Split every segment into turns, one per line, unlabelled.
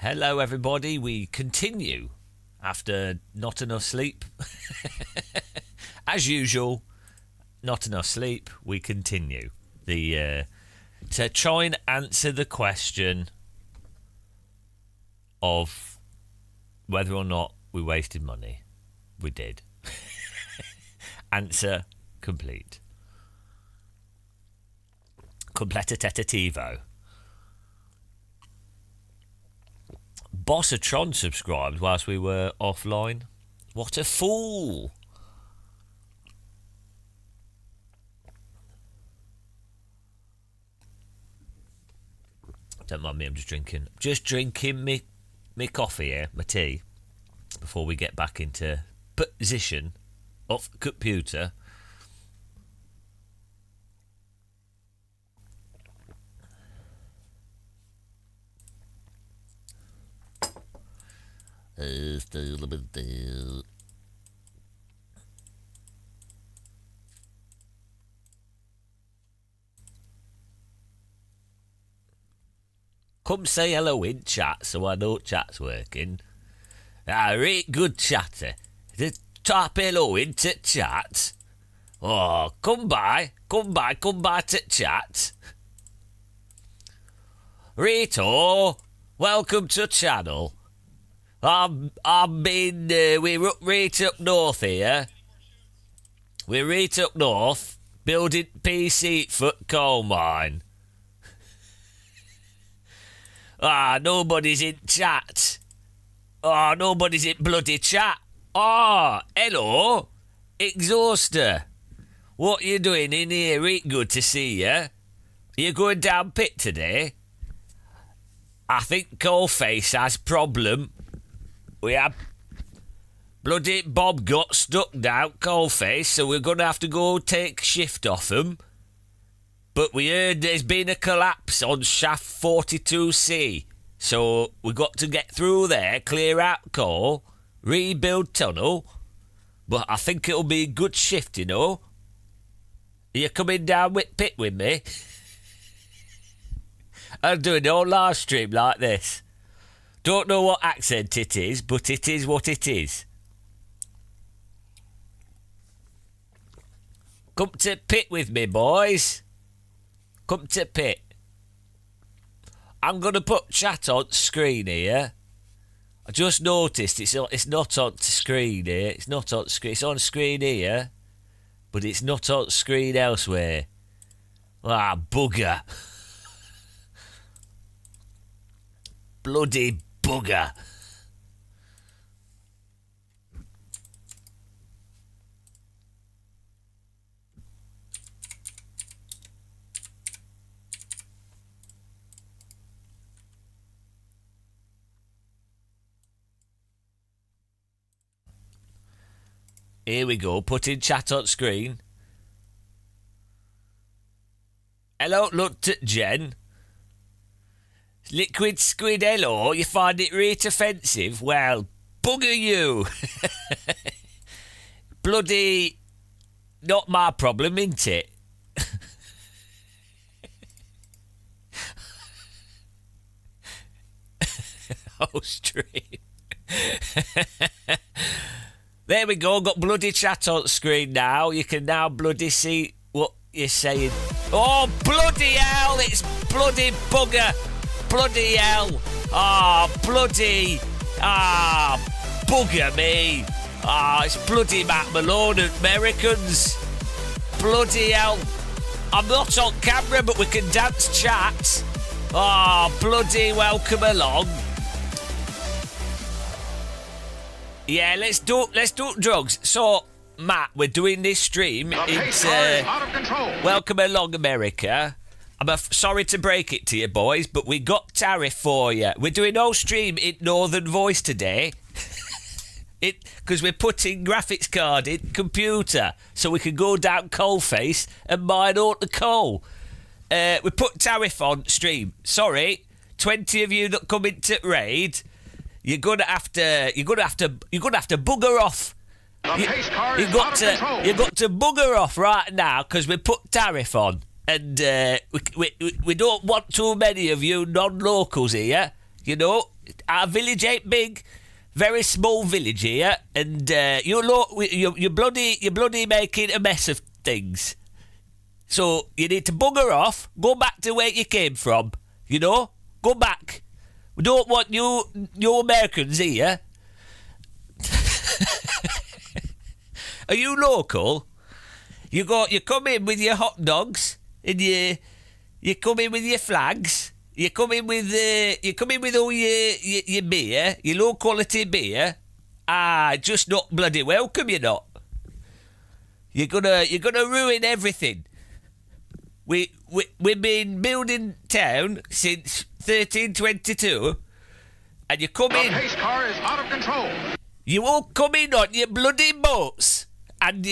Hello, everybody. We continue after not enough sleep. As usual, not enough sleep. We continue to try and answer the question of whether or not we wasted money. We did. Answer complete. Completitativo. Bossatron subscribed whilst we were offline. What a fool! Don't mind me, I'm just drinking me coffee here, my tea, before we get back into position of computer. Come say hello in chat so I know chat's working. Right, good chatter. Type hello into chat. Oh, come by to chat. Rito, welcome to channel. I've been, we're right up north here. We're right up north, building PC for coal mine. Nobody's in chat. Nobody's in bloody chat. Hello, Exhauster. What you doing in here? Right, good to see you. You going down pit today? I think Coalface has problem. We have bloody Bob got stuck down Coalface, so we're going to have to go take shift off him. But we heard there's been a collapse on shaft 42C, so we got to get through there, clear out coal, rebuild tunnel. But I think it'll be a good shift, you know. Are you coming down with pit with me? I'm doing a whole live stream like this. Don't know what accent it is, but it is what it is. Come to pit with me, boys. Come to pit. I'm going to put chat on screen here. I just noticed it's not on screen here. It's not on screen. It's on screen here, but it's not on screen elsewhere. Bugger. Bloody bugger. Here we go, putting chat on screen. Hello, looked at Jen. Liquid squid, hello, you find it right offensive? Well, bugger you. Bloody not my problem, isn't it? Oh, stream. There we go, got bloody chat on screen now. You can now bloody see what you're saying. Oh, bloody hell, it's bloody bugger. Bloody hell. Bloody. Bugger me. It's bloody Matt Malone and Americans. Bloody hell. I'm not on camera, but we can dance chat. Bloody welcome along. Yeah, let's do drugs. So, Matt, we're doing this stream. It's
out of control.
Welcome along, America. I'm sorry to break it to you, boys, but we got tariff for you. We're doing no stream in Northern Voice today. Because we're putting graphics card in computer so we can go down Coalface and mine all the coal. We put tariff on stream. Sorry, 20 of you that come into raid. You're gonna have to bugger off. You got to bugger off right now because we put tariff on, and we don't want too many of you non-locals here. You know, our village ain't big. Very small village here, and you're bloody making a mess of things. So you need to bugger off. Go back to where you came from. You know, go back. We don't want you Americans here. Are you local? You come in with your hot dogs and you come in with your flags. You come in with all your beer, your low quality beer. Just not bloody welcome. You're not. You're gonna ruin everything. We've been building town since 1322, and you come in.
The pace car is out of control.
You all come in on your bloody boats, and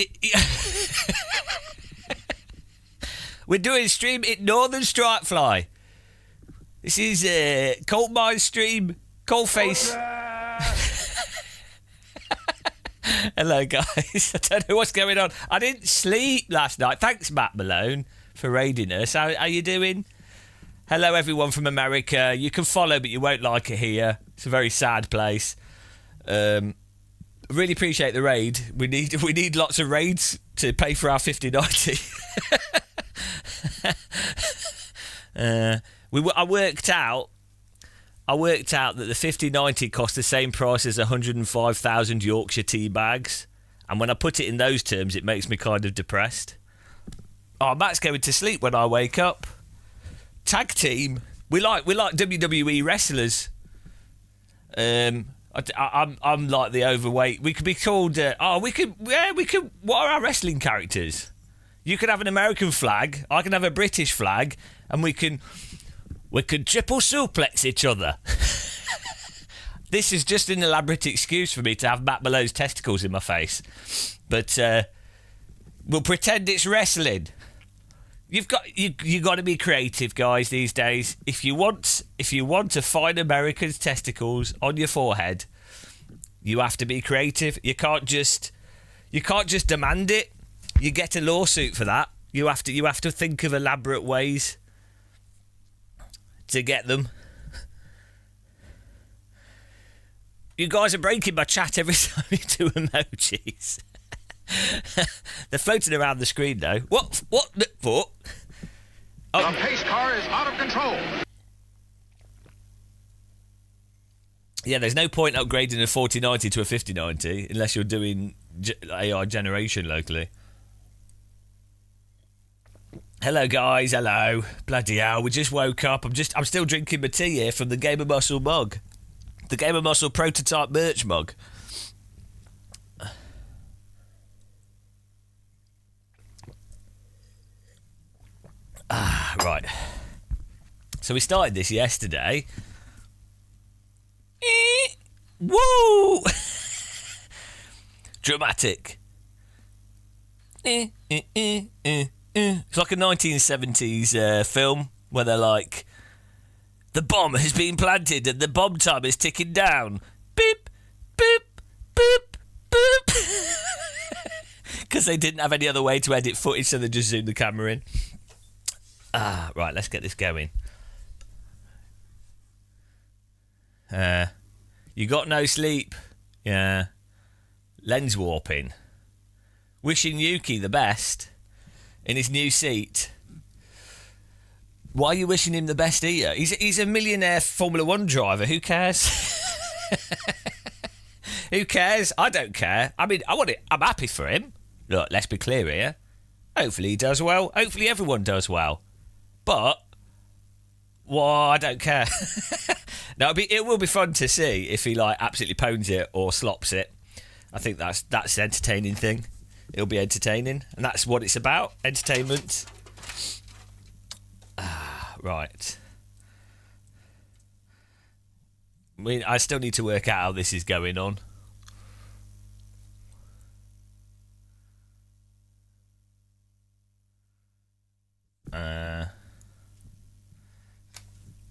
we're doing stream in Northern Strikefly. This is Coal Mine Stream, Coalface. Hello, guys. I don't know what's going on. I didn't sleep last night. Thanks, Matt Malone, for raiding us. How are you doing? Hello, everyone from America. You can follow, but you won't like it here. It's a very sad place. Really appreciate the raid. We need lots of raids to pay for our 5090. I worked out that the 5090 cost the same price as 105,000 Yorkshire Teabags, and when I put it in those terms, it makes me kind of depressed. Oh, Matt's going to sleep when I wake up. Tag team. We like WWE wrestlers. I'm like the overweight. We could be called. We could. What are our wrestling characters? You could have an American flag. I can have a British flag, and we can triple suplex each other. This is just an elaborate excuse for me to have Matt Malone's testicles in my face. But we'll pretend it's wrestling. You got to be creative, guys, these days. If you want to find Americans' testicles on your forehead, you have to be creative. You can't just demand it. You get a lawsuit for that. You have to think of elaborate ways to get them. You guys are breaking my chat every time you do emojis. They're floating around the screen though. What the fuck?
The pace car is out of control.
Yeah, there's no point upgrading a 4090 to a 5090 unless you're doing AI generation locally. Hello guys, hello. Bloody hell, we just woke up. I'm still drinking my tea here from the Game of Muscle mug. The Game of Muscle prototype merch mug. Right. So we started this yesterday. Woo! Dramatic. It's like a 1970s film where they're like, the bomb has been planted and the bomb time is ticking down. Beep, beep, beep, beep. Because they didn't have any other way to edit footage, so they just zoomed the camera in. Right, let's get this going. You got no sleep. Yeah. Lens warping. Wishing Yuki the best in his new seat. Why are you wishing him the best here? He's a millionaire Formula 1 driver. Who cares? Who cares? I don't care. I mean, I'm happy for him. Look, let's be clear here. Hopefully he does well. Hopefully everyone does well. But, well, I don't care. No, it will be fun to see if he absolutely pwns it or slops it. I think that's an entertaining thing. It'll be entertaining, and that's what it's about, entertainment. Right. I still need to work out how this is going on.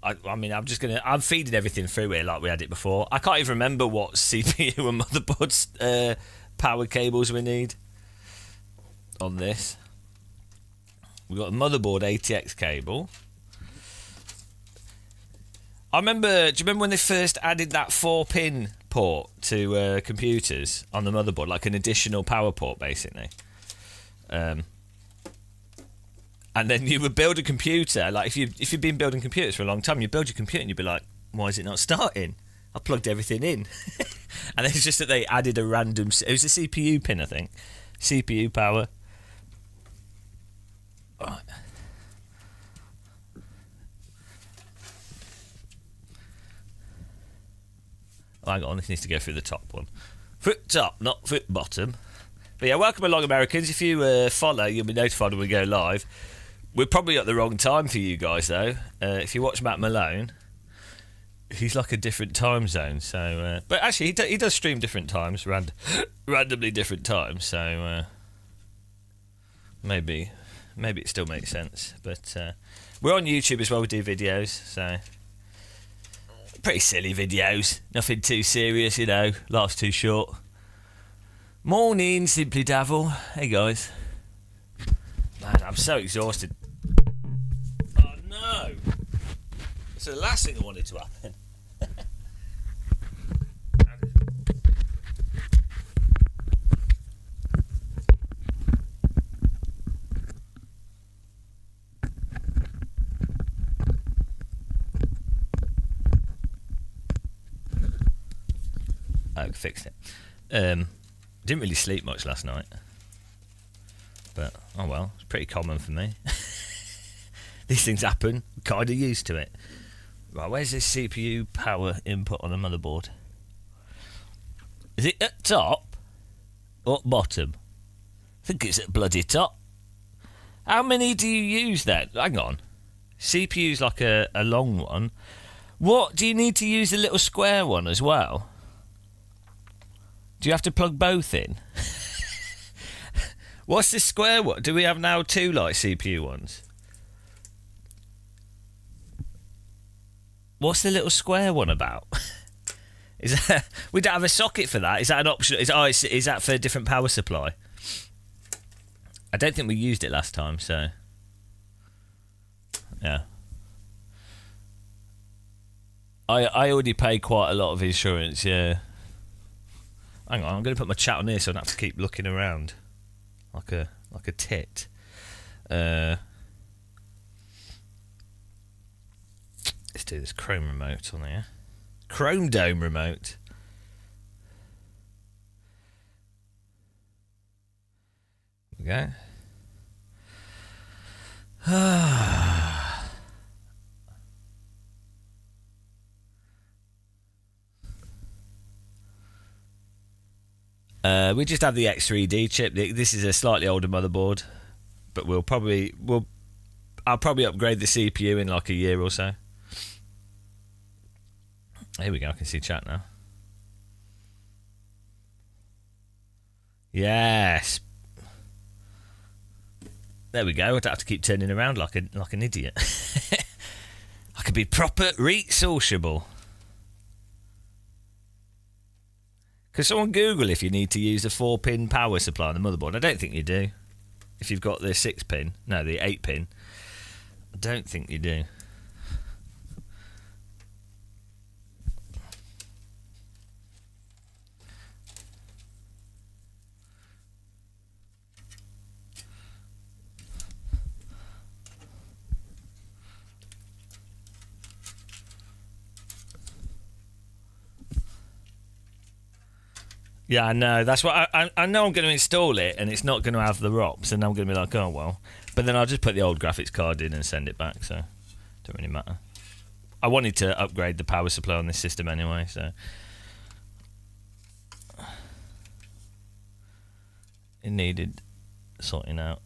I'm feeding everything through here like we had it before. I can't even remember what CPU and motherboard's power cables we need on this. We've got a motherboard ATX cable. I remember. Do you remember when they first added that 4-pin port to computers on the motherboard, like an additional power port, basically? And then you would build a computer. Like if you've been building computers for a long time, you build your computer and you'd be like, "Why is it not starting? I plugged everything in." And then it's just that they added a random. It was a CPU pin, I think. CPU power. Right. Hang on, this needs to go through the top one. Foot top, not foot bottom. But yeah, welcome along, Americans. If you follow, you'll be notified when we go live. We're probably at the wrong time for you guys, though. If you watch Matt Malone, he's like a different time zone. So, but actually, he does stream different times, randomly different times. So maybe it still makes sense. But we're on YouTube as well. We do videos, so pretty silly videos. Nothing too serious, Life's too short. Morning, Simply Davil. Hey guys. Man, I'm so exhausted. Oh no! It's the last thing I wanted to happen. I fixed it. Didn't really sleep much last night. But, oh well, it's pretty common for me. These things happen. Kind of used to it. Right, where's this CPU power input on the motherboard? Is it at top or bottom? I think it's at bloody top. How many do you use then? Hang on. CPU's like a long one. What, do you need to use the little square one as well? Do you have to plug both in? What's this square one? Do we have now two like CPU ones? What's the little square one about? We don't have a socket for that. Is that an option? Is that for a different power supply? I don't think we used it last time, so yeah. I already paid quite a lot of insurance, yeah. Hang on, I'm going to put my chat on here so I don't have to keep looking around like a tit. Let's do this Chrome remote on here. Chrome Dome remote. There we go. We just have the X3D chip. This is a slightly older motherboard, but I'll probably upgrade the CPU in like a year or so. Here we go. I can see chat now. Yes. There we go. I don't have to keep turning around like an idiot. I could be proper sociable. Can someone Google if you need to use a 4-pin power supply on the motherboard? I don't think you do. If you've got the 6-pin, no, the 8-pin. I don't think you do. Yeah, I know. That's what I know. I'm going to install it, and it's not going to have the ROPs, and I'm going to be like, oh well. But then I'll just put the old graphics card in and send it back. So, it don't really matter. I wanted to upgrade the power supply on this system anyway, so it needed sorting out.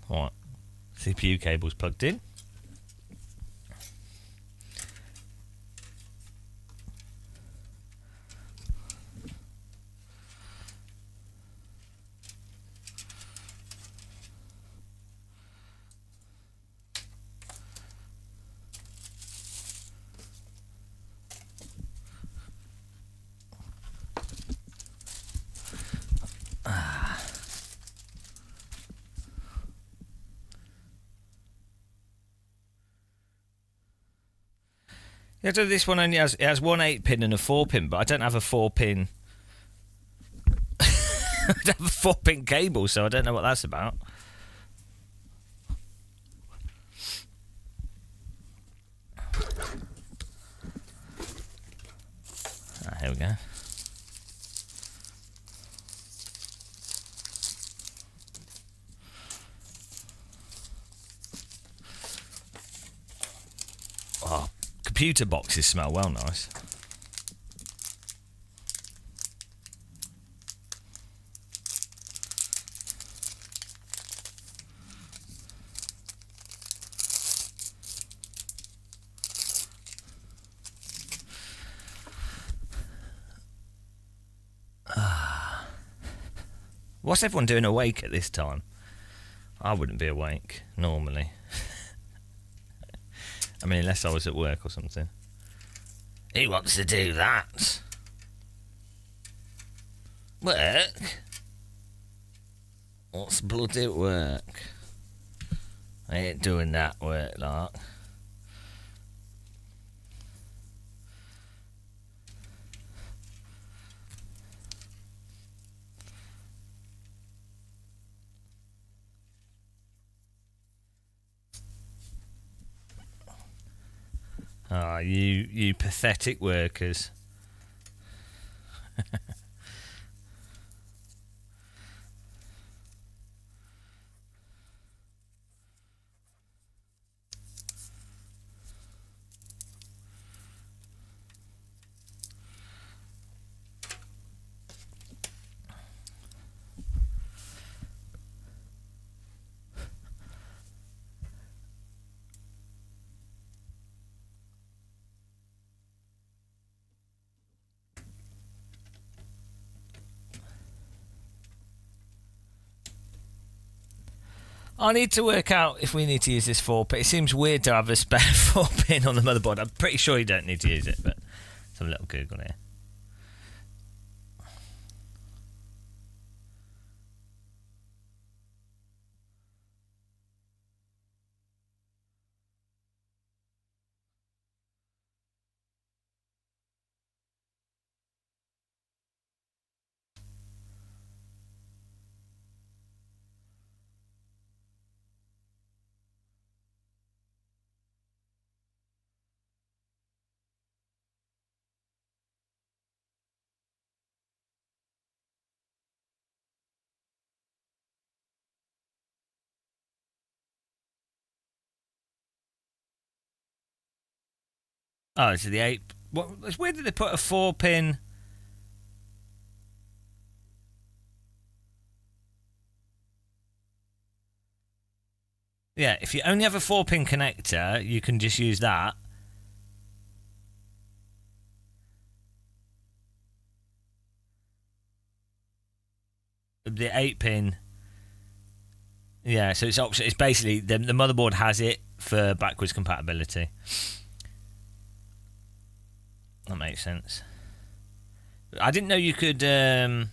Right, CPU cable's plugged in. Yeah, so this one only has one 8-pin and a 4-pin, but I don't have a 4-pin. I don't have a 4-pin cable, so I don't know what that's about. Here we go. Oh, computer boxes smell well nice. What's everyone doing awake at this time? I wouldn't be awake normally. I mean, unless I was at work or something. Who wants to do that? Work? What's bloody work? I ain't doing that work, like. Ah, you pathetic workers. I need to work out if we need to use this 4-pin. It seems weird to have a spare 4-pin on the motherboard. I'm pretty sure you don't need to use it, but let's have a little Google here. Oh, so the 8... What, it's weird that they put a 4-pin... Yeah, if you only have a 4-pin connector, you can just use that. The 8-pin... Yeah, so it's option. It's basically... The motherboard has it for backwards compatibility. That makes sense. I didn't know you could... I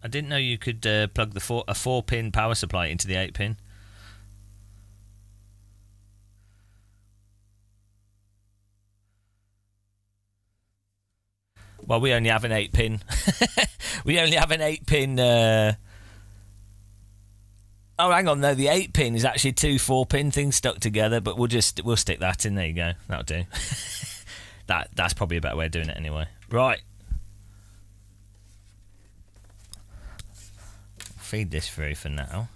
didn't know you could plug a 4-pin power supply into the 8-pin. Well, we only have an 8-pin. We only have an 8-pin... Oh, hang on, no, the 8-pin is actually 2 4-pin things stuck together, but we'll stick that in. There you go. That'll do. That's probably a better way of doing it anyway. Right. Feed this through for now.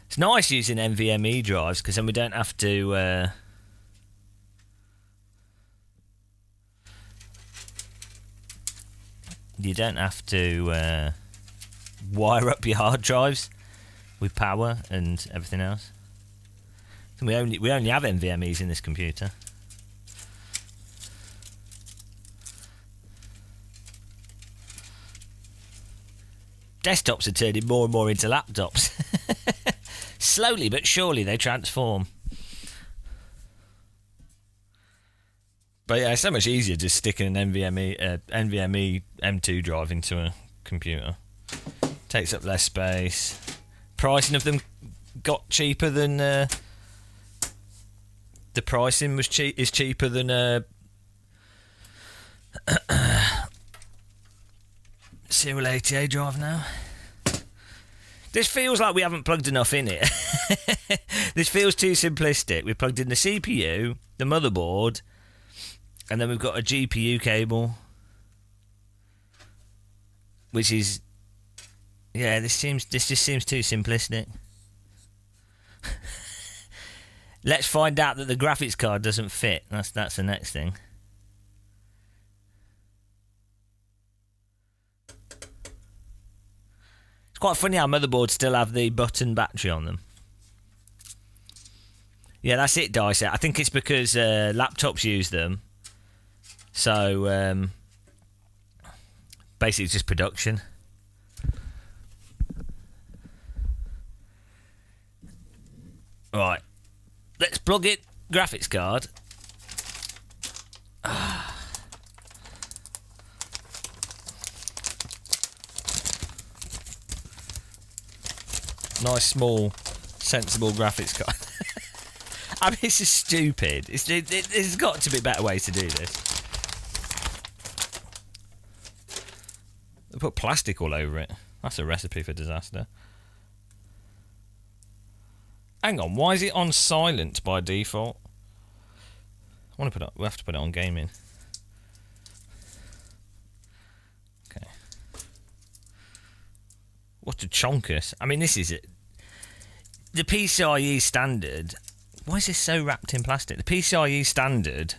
It's nice using NVMe drives because then we don't have to you don't have to wire up your hard drives with power and everything else. And we only have NVMe's in this computer. Desktops are turning more and more into laptops. Slowly but surely they transform. But yeah, it's so much easier just sticking an NVMe M2 drive into a computer. Takes up less space. Pricing of them got cheaper than the pricing was is cheaper than Serial ATA drive now. This feels like we haven't plugged enough in it. This feels too simplistic. We plugged in the CPU, the motherboard, and then we've got a GPU cable, which is, yeah, this just seems too simplistic. Let's find out that the graphics card doesn't fit. That's the next thing. It's quite funny how motherboards still have the button battery on them. Yeah, that's it, Dice. I think it's because laptops use them. So, basically it's just production. Right. Let's plug it. Graphics card. Nice, small, sensible graphics card. I mean, this is stupid. There's got to be better ways to do this. They put plastic all over it. That's a recipe for disaster. Hang on, why is it on silent by default? I want to put it. We have to put it on gaming. Okay. What a chonkus! I mean, this is it. The PCIe standard. Why is this so wrapped in plastic? The PCIe standard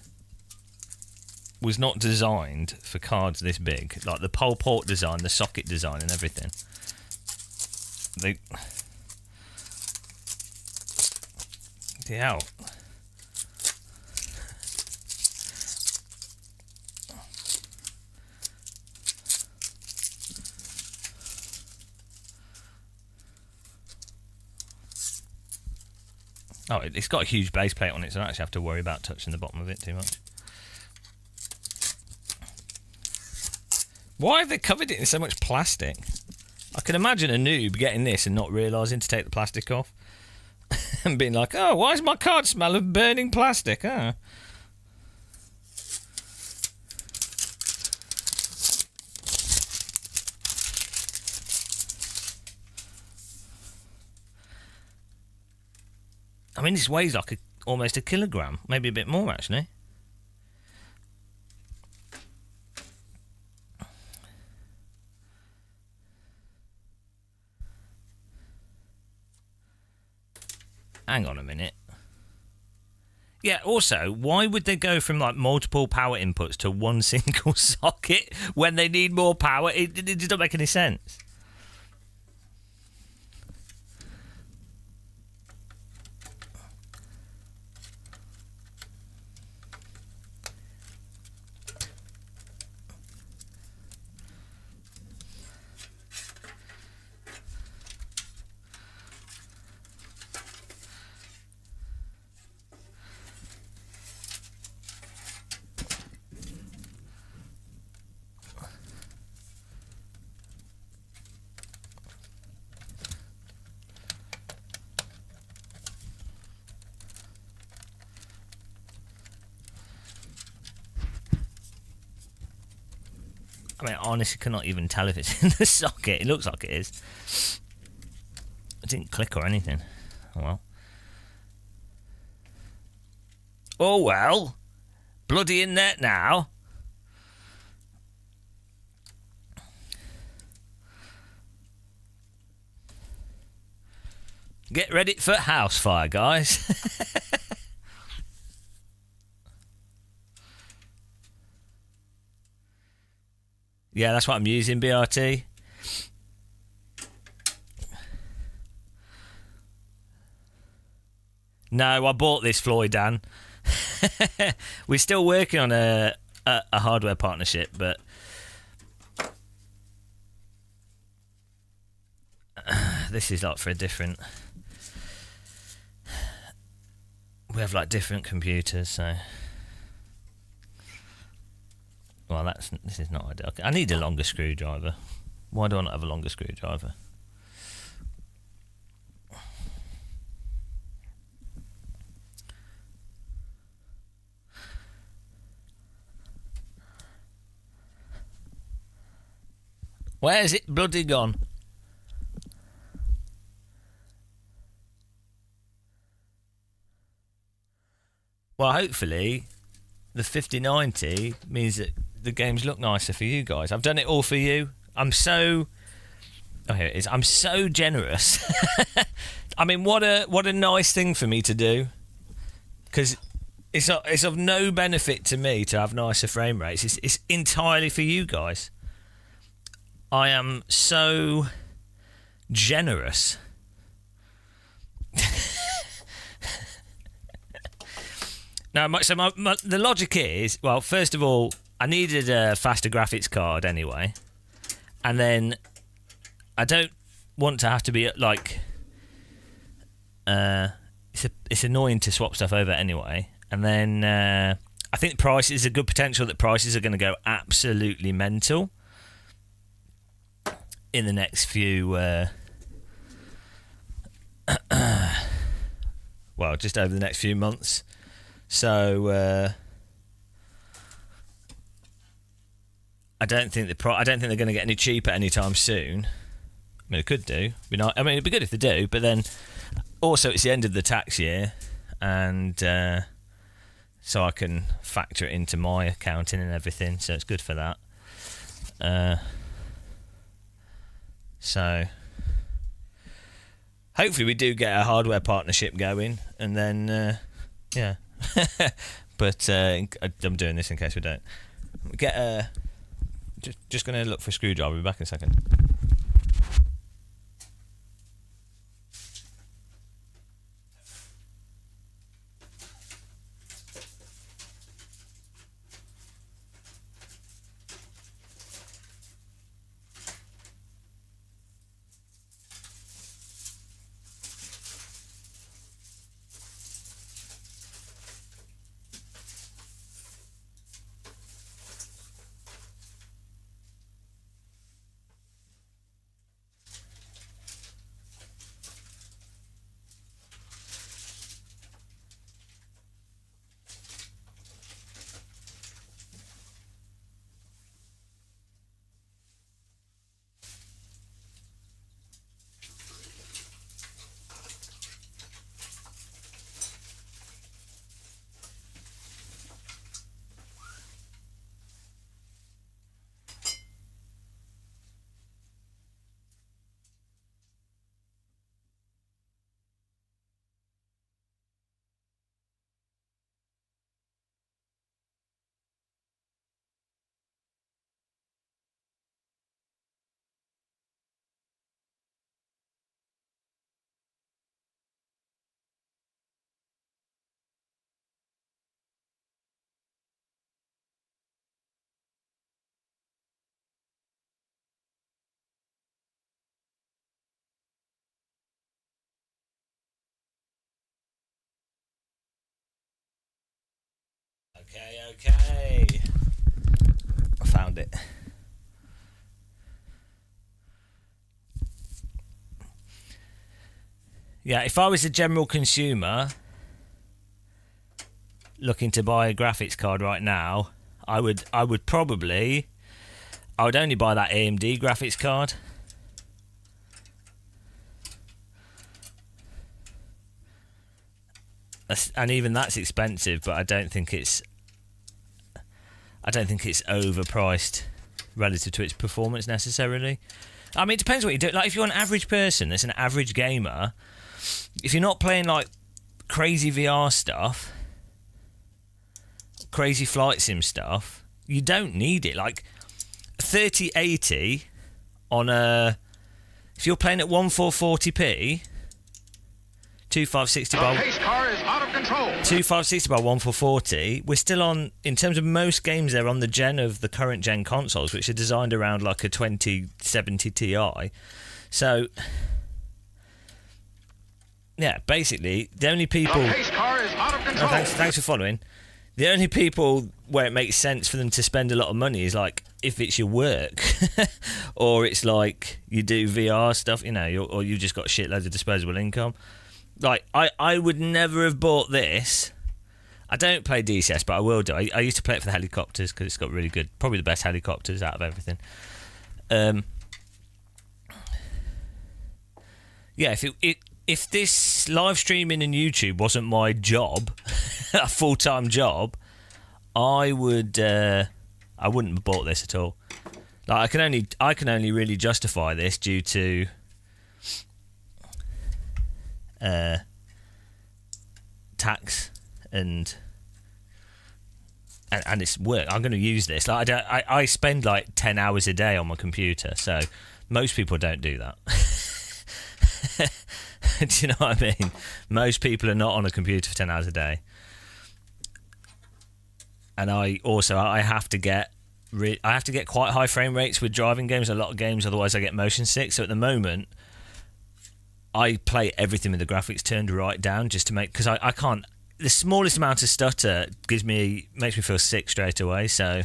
was not designed for cards this big. Like the pole port design, the socket design, and everything. Hell. Oh, it's got a huge base plate on it, so I don't actually have to worry about touching the bottom of it too much. Why have they covered it in so much plastic? I can imagine a noob getting this and not realising to take the plastic off. And being like, oh, why does my card smell of burning plastic? Oh. I mean, this weighs like almost a kilogram, maybe a bit more, actually. Hang on a minute. Yeah, also, why would they go from like multiple power inputs to one single socket when they need more power? It doesn't make any sense. I mean, I honestly cannot even tell if it's in the socket. It looks like it is. It didn't click or anything. Oh well. Oh well. Bloody in there now. Get ready for house fire, guys. Yeah, that's what I'm using, BRT. No, I bought this, Floyd, Dan. We're still working on a hardware partnership, but this is like for a different. We have like different computers, so. Well, this is not ideal. I need a longer screwdriver. Why do I not have a longer screwdriver? Where's it bloody gone? Well, hopefully, the 5090 means that the games look nicer for you guys. I've done it all for you. I'm so... Oh, here it is. I'm so generous. I mean, what a nice thing for me to do. Because it's of no benefit to me to have nicer frame rates. It's entirely for you guys. I am so generous. Now, the logic is, well, first of all, I needed a faster graphics card anyway, and then I don't want to have to be like, it's annoying to swap stuff over anyway, and then I think there's a good potential that prices are going to go absolutely mental in the next few, well, just over the next few months. So I don't think they're going to get any cheaper anytime soon. I mean, it could do. It'd be good if they do. But then, also, it's the end of the tax year, and so I can factor it into my accounting and everything. So it's good for that. So hopefully, we do get a hardware partnership going, and then yeah. But I'm doing this in case we don't. Get just going to look for a screwdriver. I'll be back in a second. Okay. I found it. Yeah, if I was a general consumer looking to buy a graphics card right now, I would only buy that AMD graphics card. And even that's expensive, but I don't think it's overpriced relative to its performance necessarily. I mean, it depends what you do. Like, if you're an average person that's an average gamer, if you're not playing like crazy VR stuff, crazy flight sim stuff, you don't need it. Like 3080 on a, if you're playing at 1440p, 2560 by
The pace car is out of control.
2560 by 1440, we're still on, in terms of most games, they're on the current gen consoles, which are designed around like a 2070 Ti. So yeah, basically the only people,
The pace car is out of control.
thanks for following. The only people where it makes sense for them to spend a lot of money is like if it's your work or it's like you do VR stuff, you know, or you've just got shitloads of disposable income. Like, I would never have bought this. I don't play DCS, but I will do. I used to play it for the helicopters because it's got really good, probably the best helicopters out of everything. Yeah, if this live streaming and YouTube wasn't my job, a full-time job, I wouldn't have bought this at all. Like I can only really justify this due to tax and it's work. I'm going to use this. Like I spend like 10 hours a day on my computer, so most people don't do that. Do you know what I mean? Most people are not on a computer for 10 hours a day. And I have to get quite high frame rates with driving games, a lot of games, otherwise I get motion sick. So at the moment, I play everything with the graphics turned right down just to make, because I can't, the smallest amount of stutter makes me feel sick straight away. So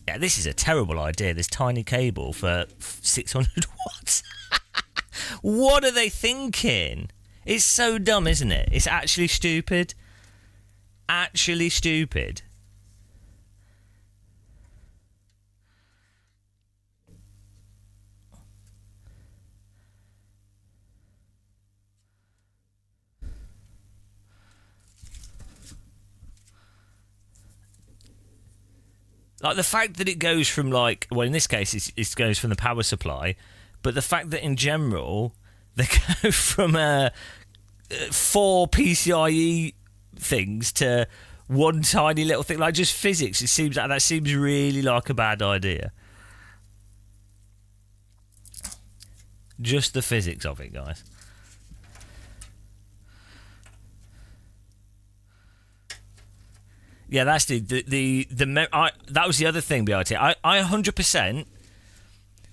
yeah, this is a terrible idea. This tiny cable for 600 watts. What are they thinking? It's so dumb, isn't it? It's actually stupid. Actually stupid. Like the fact that it goes from like, well, in this case, it goes from the power supply, but the fact that in general they go from 4 PCIe things to one tiny little thing, like just physics. It seems that seems really like a bad idea. Just the physics of it, guys. Yeah, that's that was the other thing behind it. I 100%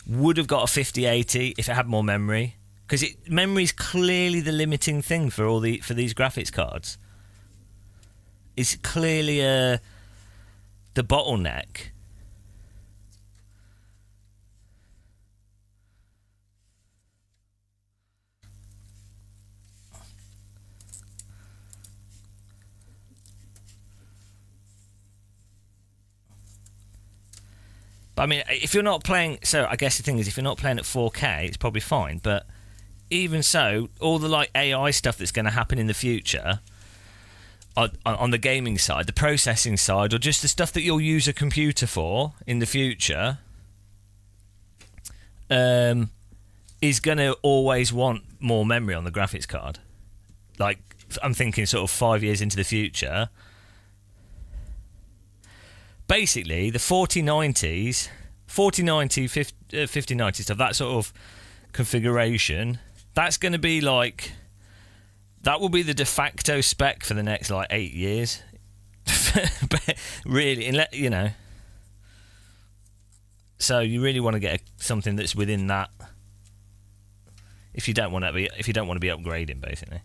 would have got a 5080 if it had more memory, because memory is clearly the limiting thing for these graphics cards. It's clearly the bottleneck. But I mean, if you're not playing, so I guess the thing is, if you're not playing at 4K, it's probably fine. But even so, all the like AI stuff that's going to happen in the future, on the gaming side, the processing side, or just the stuff that you'll use a computer for in the future, is going to always want more memory on the graphics card. Like, I'm thinking sort of 5 years into the future. Basically, the 4090, 5090 stuff, that sort of configuration, that's going to be like, that will be the de facto spec for the next like 8 years. But really, you know. So you really want to get something that's within that. If you don't want to be upgrading, basically.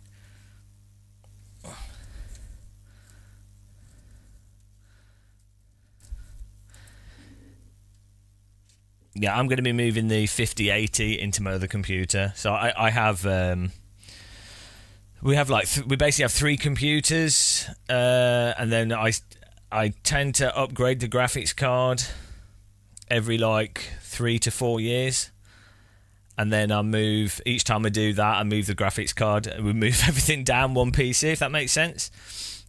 Yeah, I'm going to be moving the 5080 into my other computer. So I have, we basically have 3 computers, and then I tend to upgrade the graphics card every like 3 to 4 years, and then each time I do that, I move the graphics card and we move everything down one PC, if that makes sense.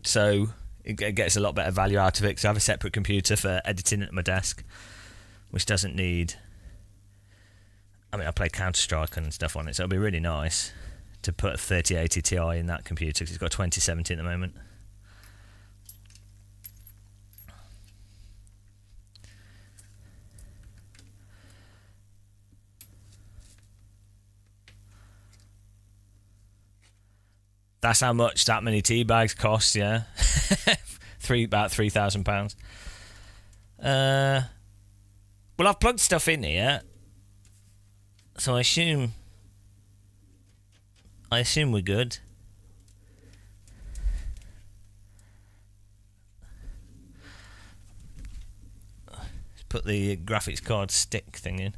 So it gets a lot better value out of it, because I have a separate computer for editing at my desk, which doesn't need, I mean, I play Counter-Strike and stuff on it, so it'll be really nice to put a 3080 Ti in that computer, because it's got 2070 at the moment. That's how much that many Teabags cost, yeah. About £3,000. Well, I've plugged stuff in here, so I assume we're good. Let's put the graphics card stick thing in.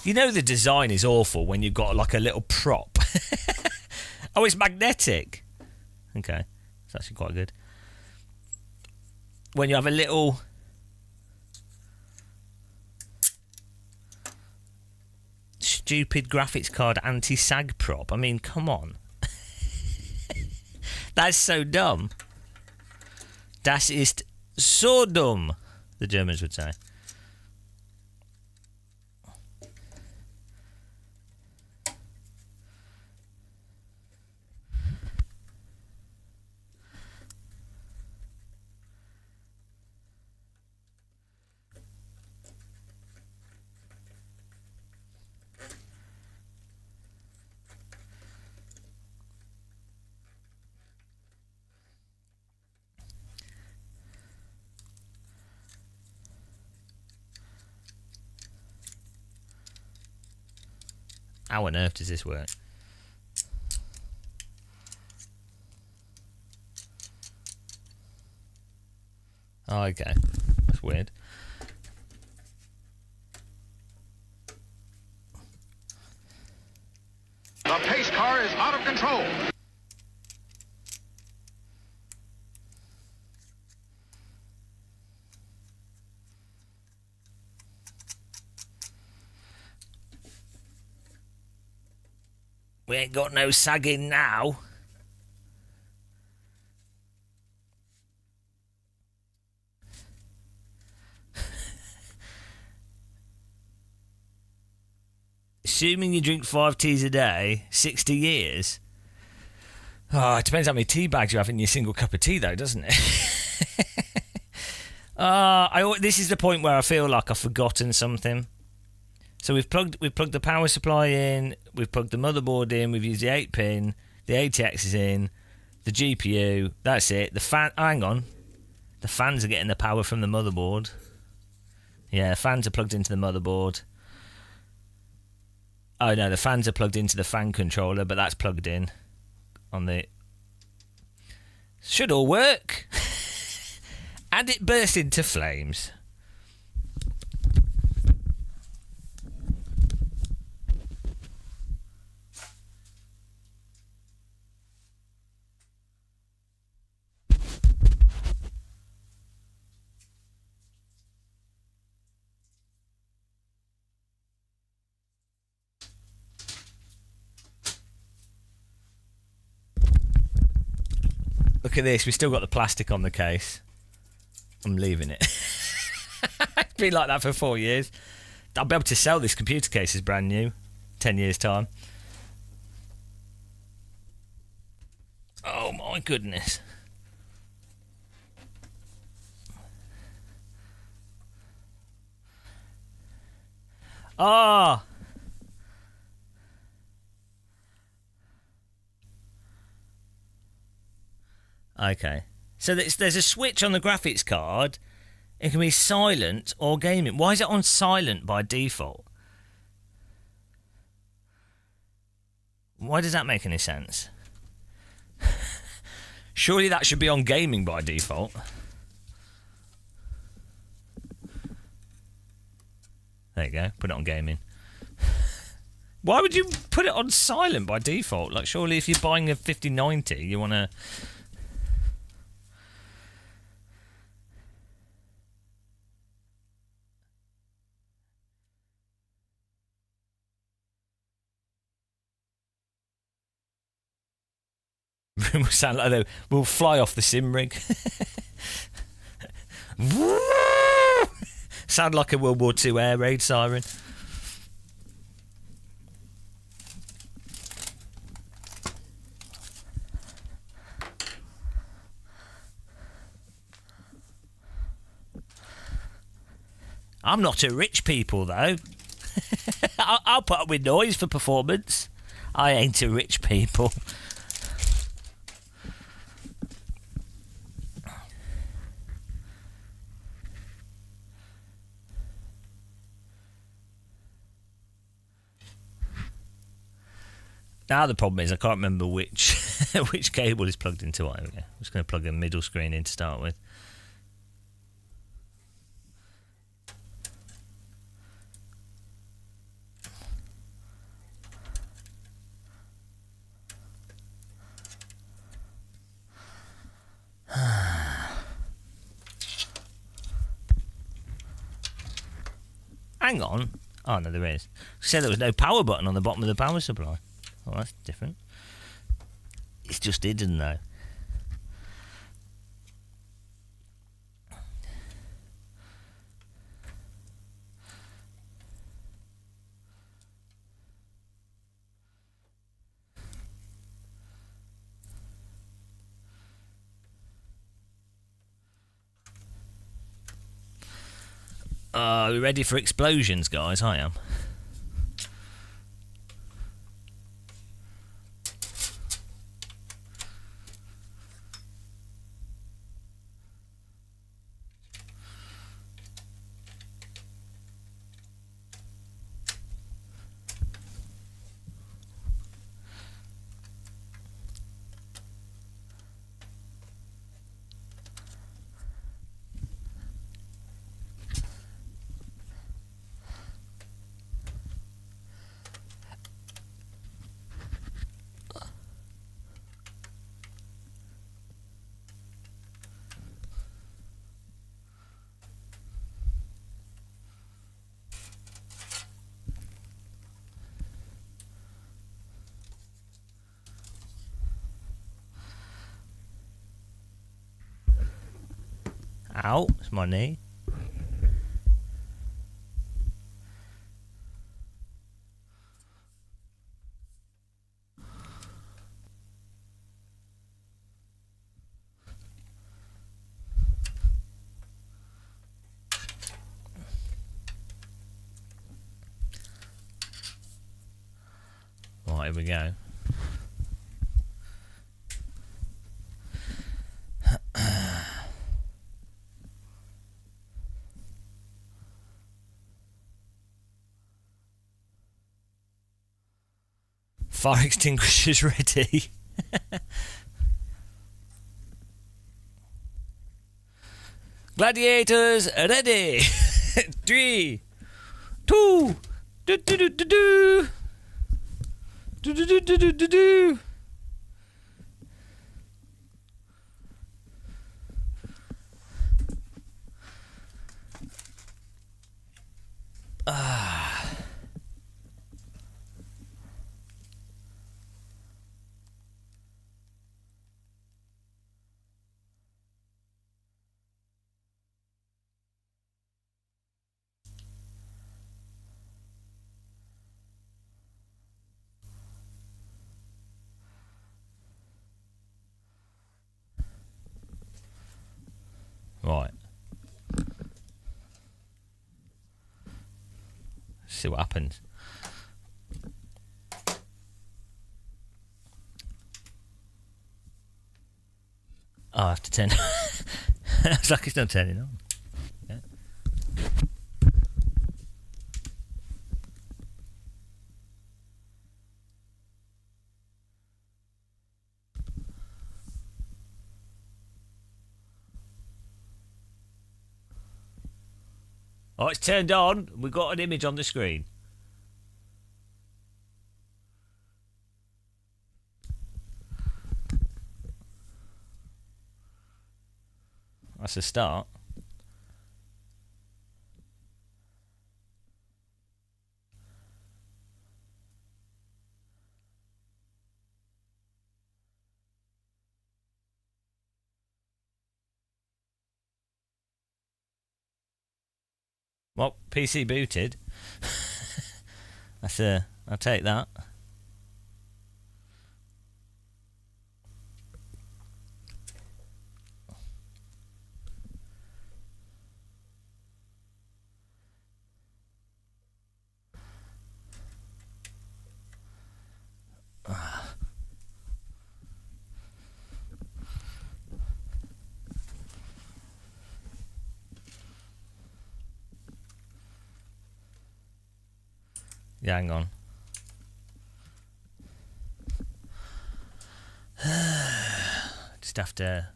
You know the design is awful when you've got like a little prop. Oh, it's magnetic. Okay, it's actually quite good. When you have a little... stupid graphics card anti-sag prop. I mean, come on. That's so dumb. Das ist so dumm, the Germans would say. How on earth does this work? Oh, okay. That's weird.
The pace car is out of control.
We ain't got no sagging now. Assuming you drink 5 teas a day, 60 years. Oh, it depends how many tea bags you have in your single cup of tea, though, doesn't it? This is the point where I feel like I've forgotten something. So we've plugged the power supply in, we've plugged the motherboard in, we've used the 8-pin, the ATX is in, the GPU, that's it. The fan, hang on, the fans are getting the power from the motherboard. Yeah, the fans are plugged into the motherboard. Oh no, the fans are plugged into the fan controller, but that's plugged in on the... Should all work. And it burst into flames. Look at this, we've still got the plastic on the case. I'm leaving it. It's been like that for 4 years. I'll be able to sell this computer case as brand new 10 years time. Oh my goodness. Ah! Okay. So there's a switch on the graphics card. It can be silent or gaming. Why is it on silent by default? Why does that make any sense? Surely that should be on gaming by default. There you go. Put it on gaming. Why would you put it on silent by default? Like, surely if you're buying a 5090, you want to... We'll sound like we'll fly off the sim rig. Sound like a World War II air raid siren. I'm not a rich people though. I'll put up with noise for performance. I ain't a rich people. Now the problem is I can't remember which which cable is plugged into what. I'm just going to plug a middle screen in to start with. hang on. Oh, no, there is. Said there was no power button on the bottom of the power supply. Oh, that's different. It's just hidden, though. Are we ready for explosions, guys? I am. Ow, it's my knee. Right, here we go. Fire extinguishers ready. Gladiators ready. 3, 2, do do do do do. Do do do do do do do. Right. See what happens. Oh, I have to turn. It's like it's not turning on. Yeah. Oh, it's turned on. We've got an image on the screen. That's a start. Well, PC booted. I'll take that. Yeah, hang on. Just have to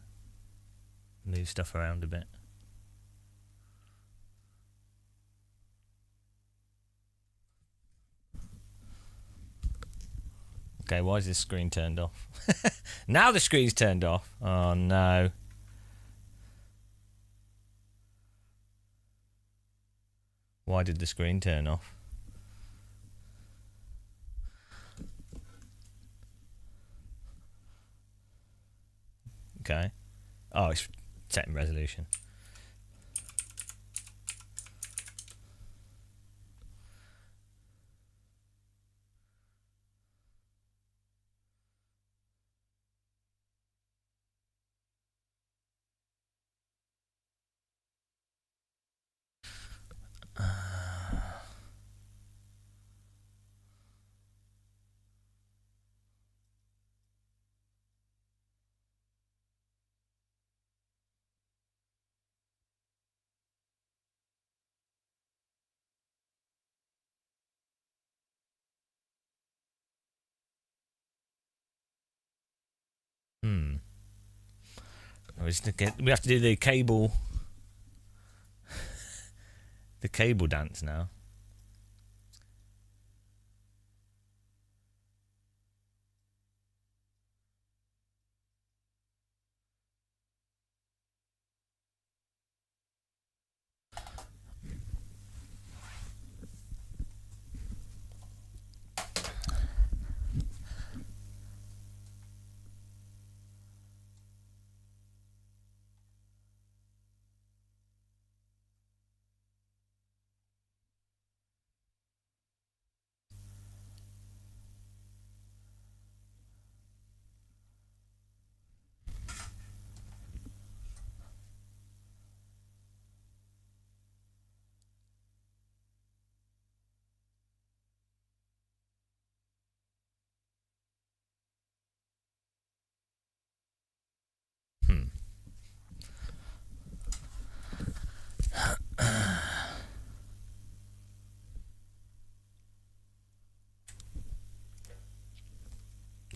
move stuff around a bit. Okay, why is this screen turned off? Now the screen's turned off. Oh no. Why did the screen turn off? Okay. Oh, it's setting resolution. We have to do the cable dance now.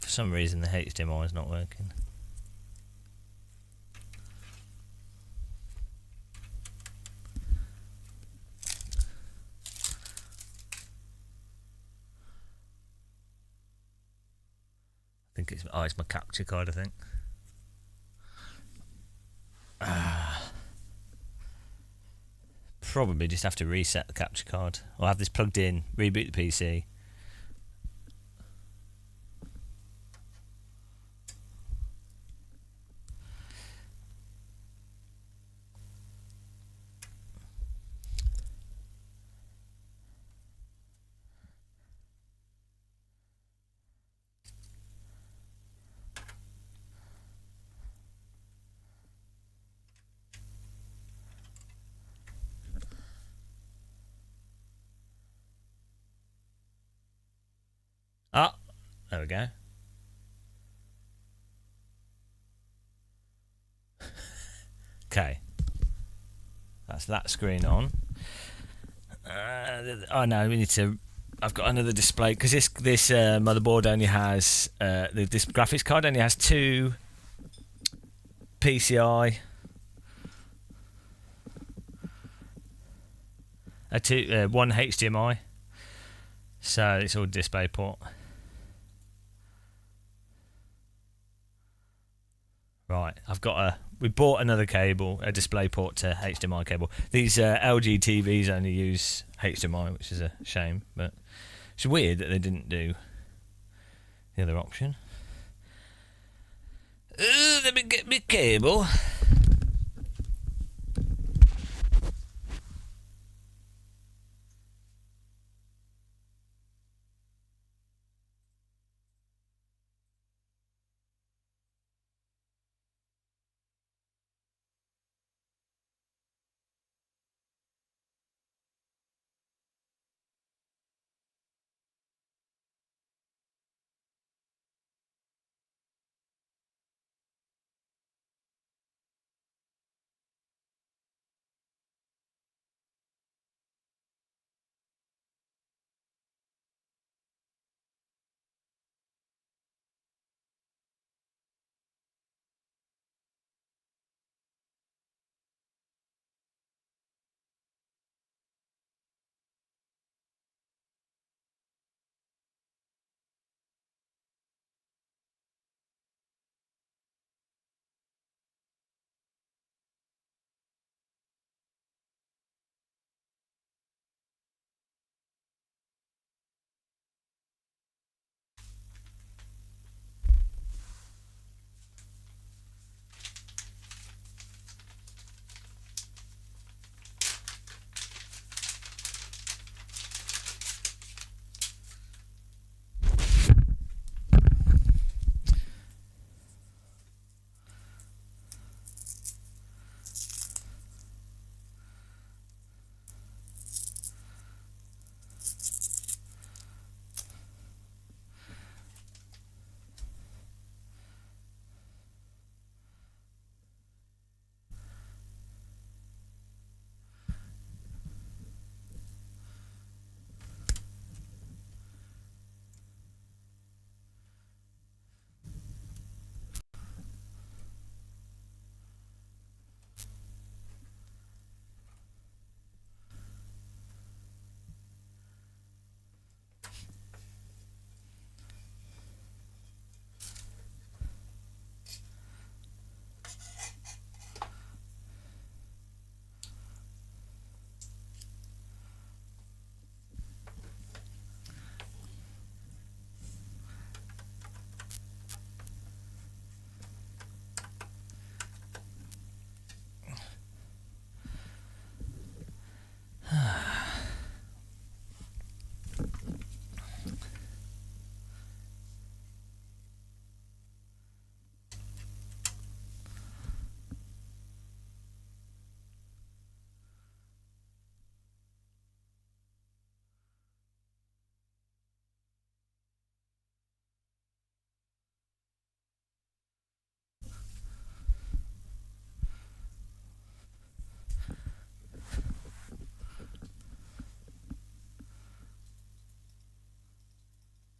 For some reason, the HDMI is not working. I think it's my capture card. I think. Probably just have to reset the capture card or have this plugged in, reboot the PC. Ah, there we go. Okay, that's that screen on. Oh no, we need to. I've got another display because this motherboard only has this graphics card only has two PCI, one HDMI, so it's all DisplayPort. Right, we bought another cable, a DisplayPort to HDMI cable. These LG TVs only use HDMI, which is a shame, but it's weird that they didn't do the other option. Let me get my cable.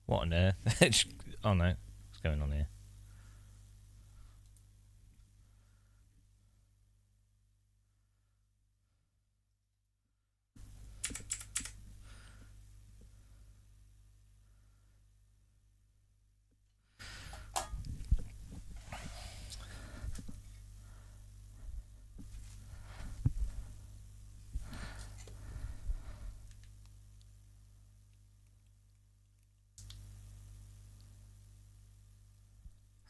What on earth? Oh no, what's going on here?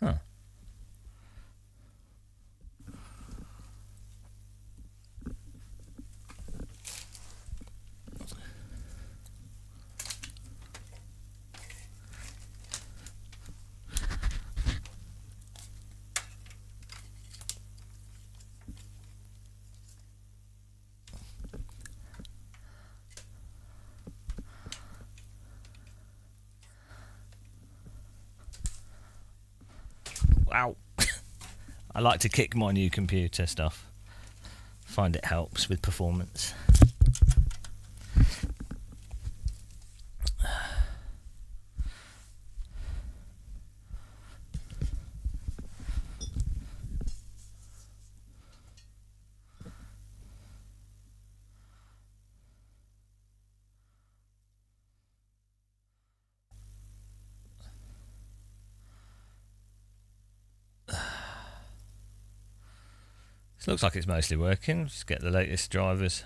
Huh. Wow. I like to kick my new computer stuff. Find it helps with performance. This looks like it's mostly working. Just get the latest drivers.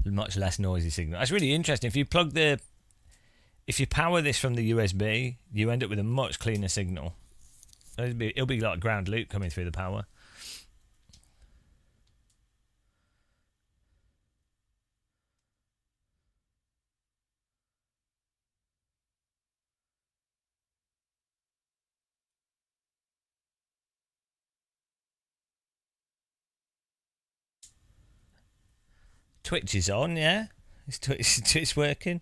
Much less noisy signal. That's really interesting. If you power this from the USB, you end up with a much cleaner signal. It'll be like ground loop coming through the power. Twitch is on, yeah. It's working.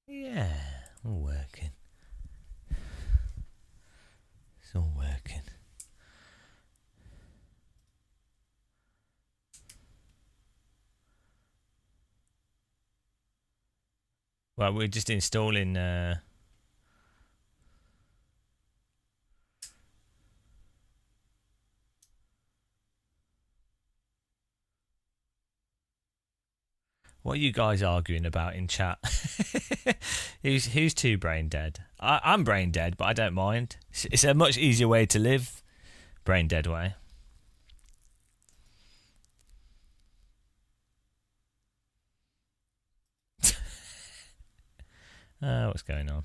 Yeah, all working. It's all working. Well, we're just installing. What are you guys arguing about in chat? who's too brain dead? I'm brain dead, but I don't mind. It's a much easier way to live. Brain dead way. What's going on?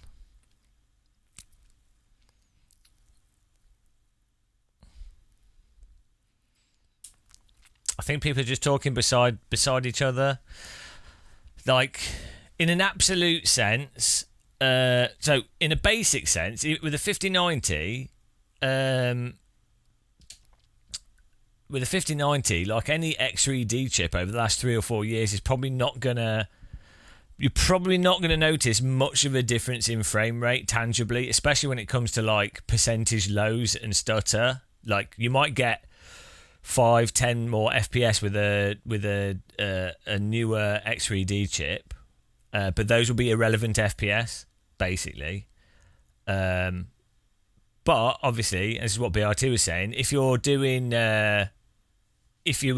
I think people are just talking beside each other. Like, in an absolute sense, so in a basic sense, with a 5090, like any X3D chip over the last 3 or 4 years is probably not gonna you're probably not going to notice much of a difference in frame rate tangibly, especially when it comes to like percentage lows and stutter. Like you might get 5-10 more FPS with a newer X3D chip, but those will be irrelevant FPS basically. But obviously, this is what BRT was saying. If you were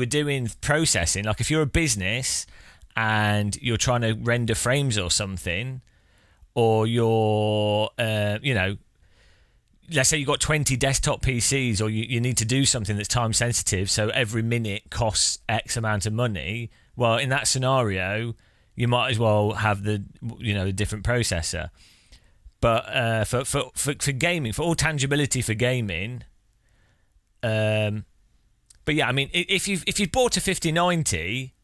doing processing, like if you're a business and you're trying to render frames or something, or you're, let's say you've got 20 desktop PCs, or you need to do something that's time sensitive, so every minute costs X amount of money. Well, in that scenario, you might as well have the different processor. But for gaming, for all tangibility for gaming, but yeah, I mean, if you've bought a 5090,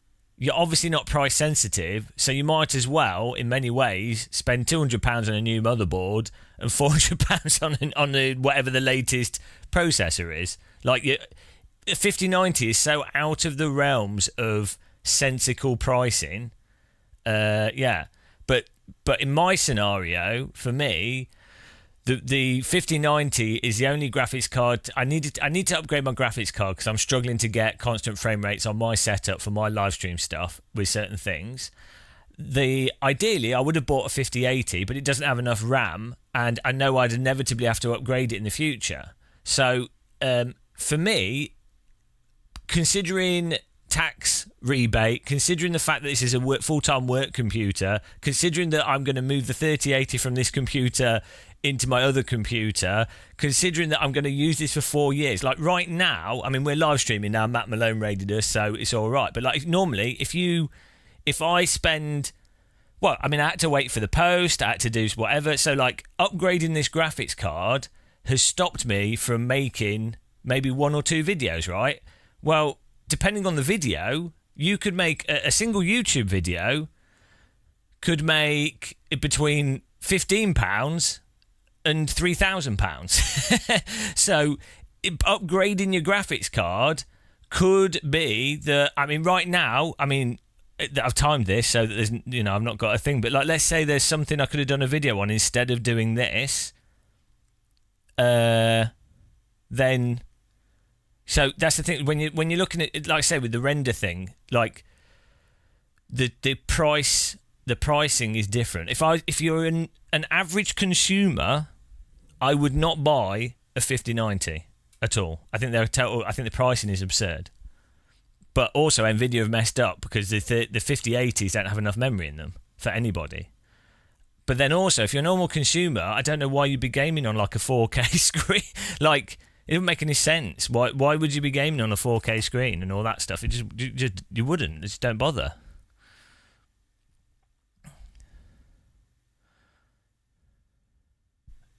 you're obviously not price sensitive, so you might as well, in many ways, spend £200 on a new motherboard and £400 on whatever the latest processor is. Like, a 5090 is so out of the realms of sensible pricing. Yeah, but in my scenario, for me, the 5090 is the only graphics card I need to upgrade my graphics card because I'm struggling to get constant frame rates on my setup for my live stream stuff with certain things. Ideally I would have bought a 5080, but it doesn't have enough RAM, and I know I'd inevitably have to upgrade it in the future. So for me, considering tax rebate, considering the fact that this is a full-time work computer, considering that I'm going to move the 3080 from this computer into my other computer, considering that I'm going to use this for 4 years. Like right now, I mean, we're live streaming now, Matt Malone raided us, so it's all right. But like normally, if I spend, well, I mean, I had to wait for the post, I had to do whatever. So like upgrading this graphics card has stopped me from making maybe 1 or 2 videos, right? Well, depending on the video, you could make a single YouTube video could make between £15 and £3,000. So upgrading your graphics card could be right now, I've timed this so that there's, I've not got a thing, but like, let's say there's something I could have done a video on instead of doing this, then, so that's the thing, when you're looking at it, like I say, with the render thing, like the pricing is different. If you're an average consumer, I would not buy a 5090 at all. I think the pricing is absurd. But also, Nvidia have messed up because the 5080s don't have enough memory in them for anybody. But then also, if you're a normal consumer, I don't know why you'd be gaming on like a 4K screen. Like, it doesn't make any sense. Why would you be gaming on a 4K screen and all that stuff? You wouldn't. Just don't bother.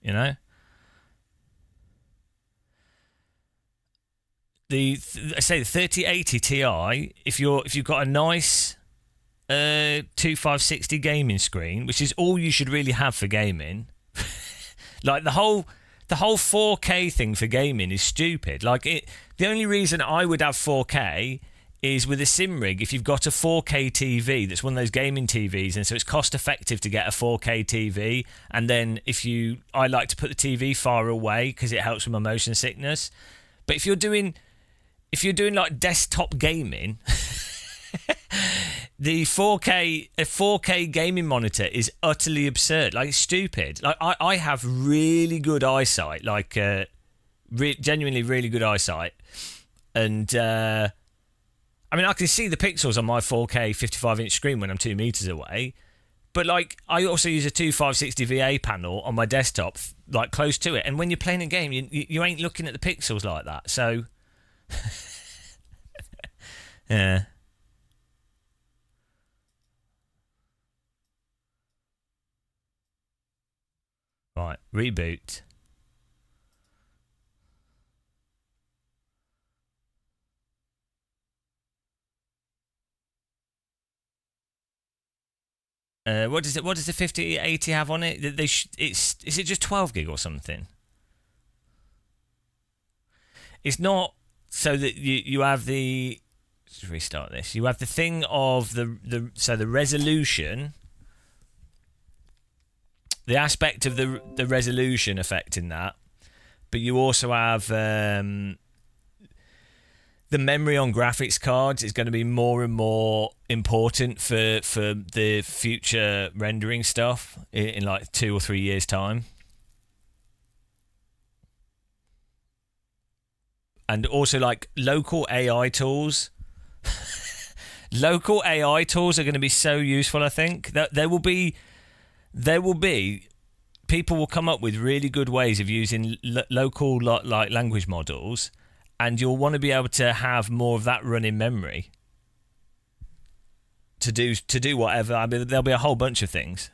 You know? I say the 3080 Ti, if you've got a nice 2560 gaming screen, which is all you should really have for gaming, like the whole 4K thing for gaming is stupid. Like the only reason I would have 4K is with a sim rig. If you've got a 4K TV that's one of those gaming TVs, and so it's cost effective to get a 4K TV, and then I like to put the TV far away because it helps with my motion sickness. But if you're doing like desktop gaming, a 4K gaming monitor is utterly absurd. Like, it's stupid. Like, I have really good eyesight, like genuinely really good eyesight, and I can see the pixels on my 4K 55-inch screen when I'm 2 meters away. But like, I also use a 2560 VA panel on my desktop, like close to it, and when you're playing a game, you ain't looking at the pixels like that. So, yeah. Right, reboot. What does the 5080 have on it? Is it just 12 gig or something? It's not, so that you have the, let's restart this. You have the thing of the resolution the aspect of the resolution affecting that, but you also have the memory on graphics cards is going to be more and more important for the future rendering stuff in like 2 or 3 years' time. And also like local AI tools. Local AI tools are going to be so useful, I think. That there will be people will come up with really good ways of using local like language models, and you'll want to be able to have more of that run in memory to do whatever. I mean, there'll be a whole bunch of things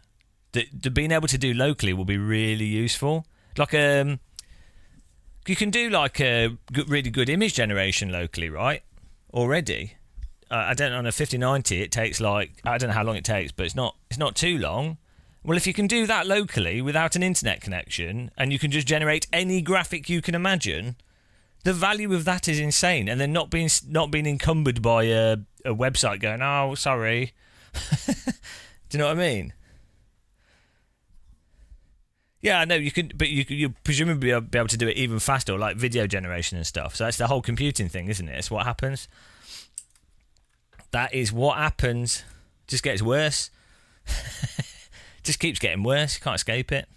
that being able to do locally will be really useful. Like you can do like a really good image generation locally, right? Already. I don't know, on a 5090 it takes like, I don't know how long it takes, but it's not too long. Well, if you can do that locally without an internet connection, and you can just generate any graphic you can imagine, the value of that is insane. And then not being encumbered by a website going, oh, sorry. Do you know what I mean? Yeah, I know you can, but you presumably be able to do it even faster, like video generation and stuff. So that's the whole computing thing, isn't it? It's what happens. That is what happens. Just gets worse. Just keeps getting worse. You can't escape it.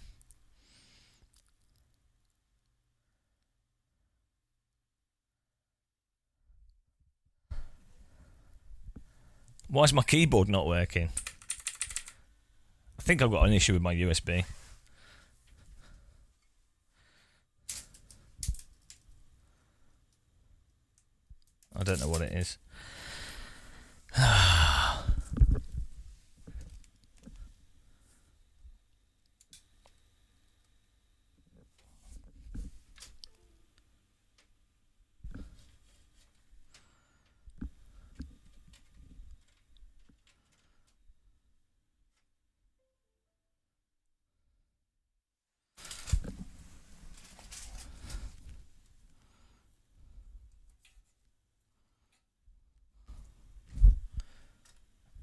Why is my keyboard not working? I think I've got an issue with my USB. I don't know what it is.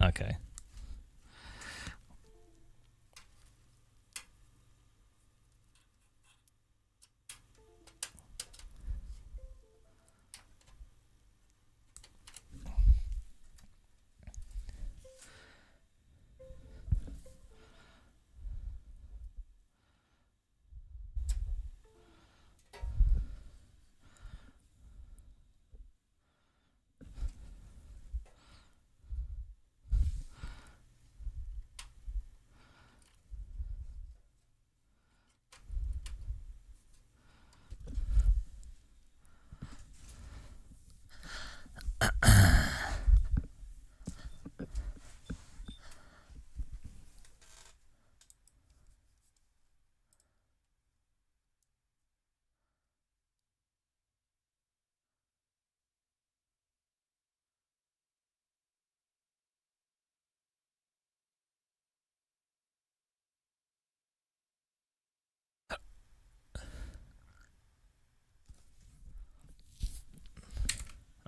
Okay.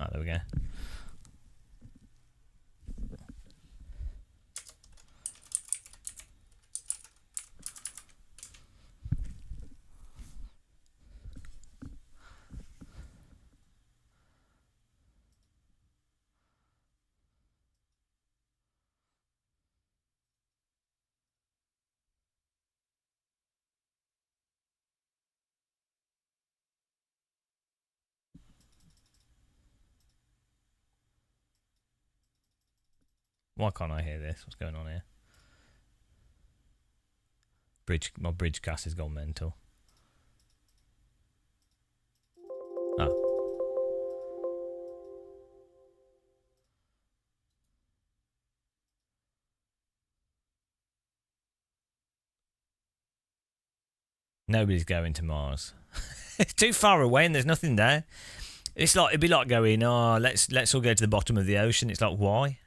Oh, there we go. Why can't I hear this? What's going on here? My bridge cast has gone mental. Oh. Nobody's going to Mars. It's too far away and there's nothing there. It's like, it'd be like going, oh, let's all go to the bottom of the ocean. It's like, why?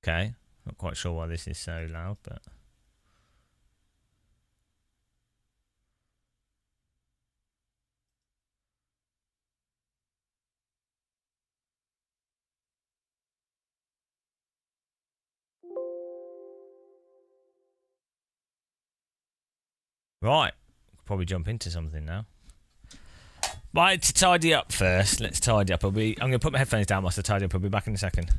Okay. Not quite sure why this is so loud, but... Right. Probably jump into something now. Right, to tidy up first. Let's tidy up. I'm going to put my headphones down whilst I tidy up. I'll be back in a second.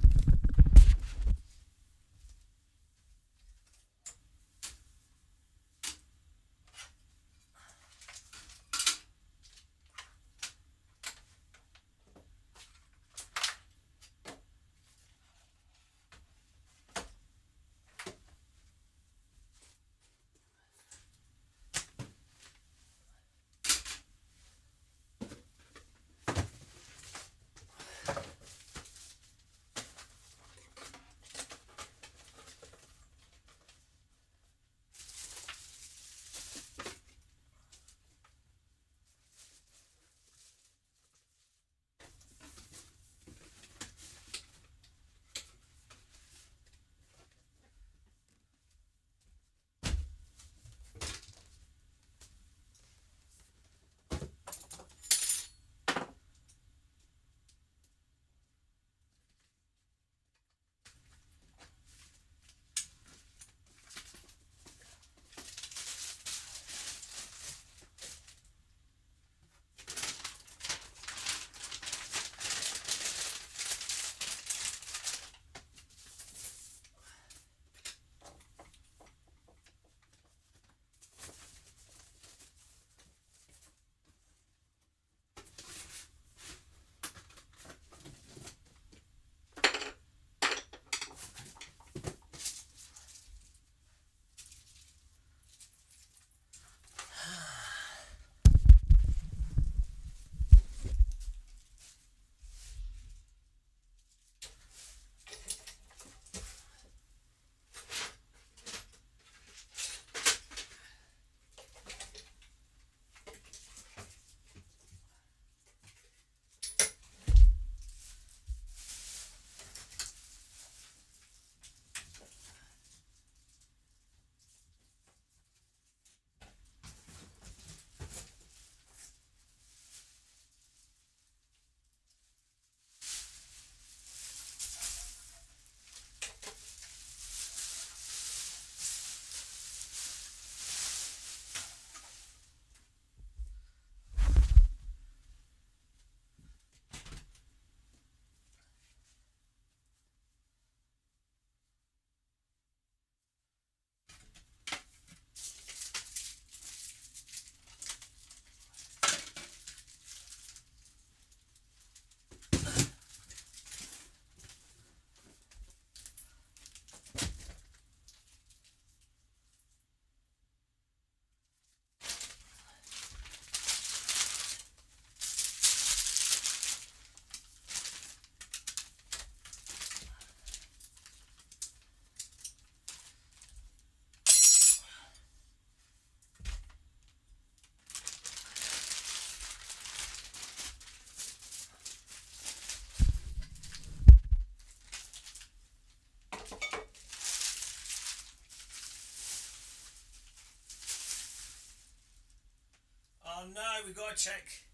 Oh no, we got to check.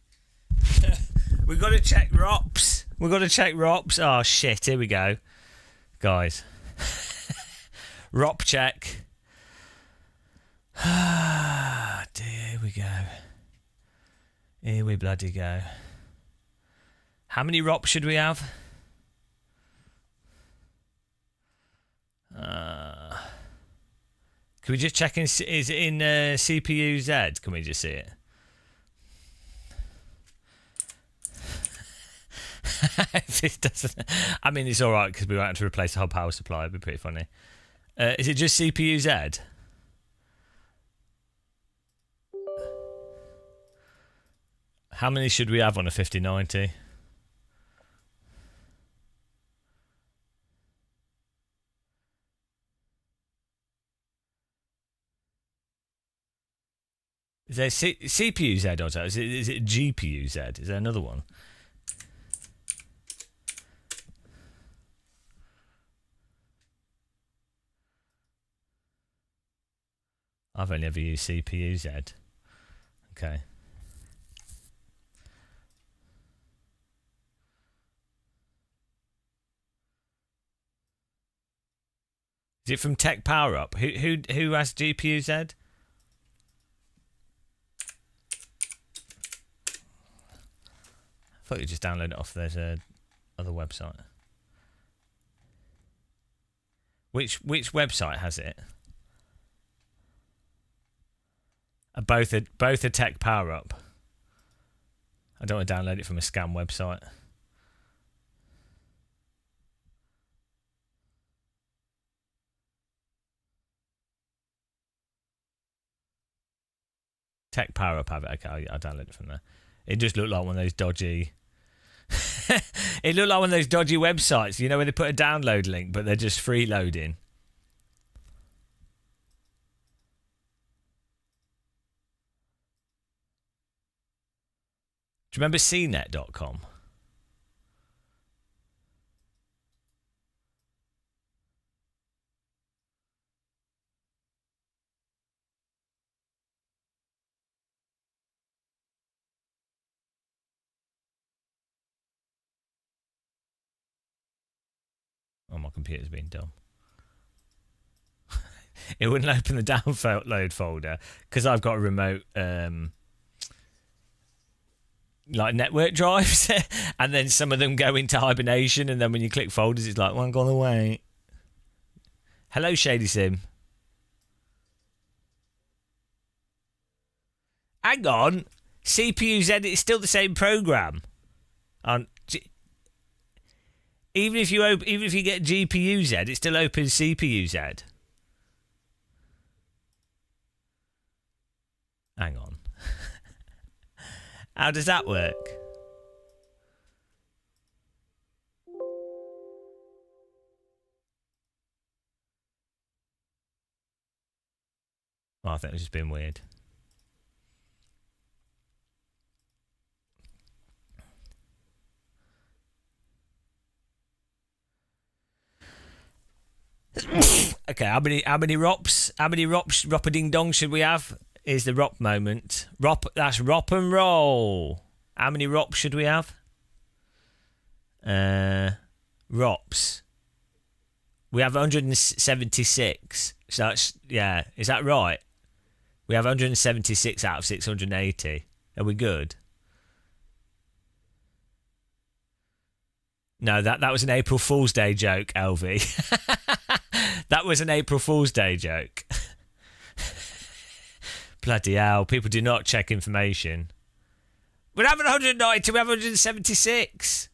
We got to check ROPS. We got to check ROPS. Oh shit! Here we go, guys. ROP check. Ah, dear. Here we go. Here we bloody go. How many ROPS should we have? Can we just check in? Is it in CPU Z? Can we just see it? If it doesn't, I mean, it's all right because we won't have to replace the whole power supply. It'd be pretty funny. Is it just CPU Z? How many should we have on a 5090? Is there CPU Z or is it GPU Z? Is there another one? I've only ever used CPU-Z. Okay. Is it from Tech Power Up? Who has GPU-Z? I thought you just download it off their other website. Which website has it? Both are Tech Power Up. I don't want to download it from a scam website. Tech Power Up have it. Okay, I'll download it from there. It just looked like one of those dodgy. It looked like one of those dodgy websites, you know, where they put a download link, but they're just freeloading. Do you remember cnet.com? Oh, my computer's been dumb. It wouldn't open the download folder because I've got a remote, like network drives, and then some of them go into hibernation, and then when you click folders, it's like one gone away. Hello, Shady Sim. Hang on, CPU-Z, it's still the same program. Even if you get GPU-Z, it still opens CPU-Z. Hang on. How does that work? Oh, I think it's just been weird. Okay, how many Roppa Ding Dong should we have? Is the Rop moment. That's Rop and Roll. How many Rops should we have? Rops. We have 176. So that's, yeah, is that right? We have 176 out of 680. Are we good? No, that was an April Fool's Day joke, LV. That was an April Fool's Day joke. Bloody hell, people do not check information. We're having 190, we're having 176.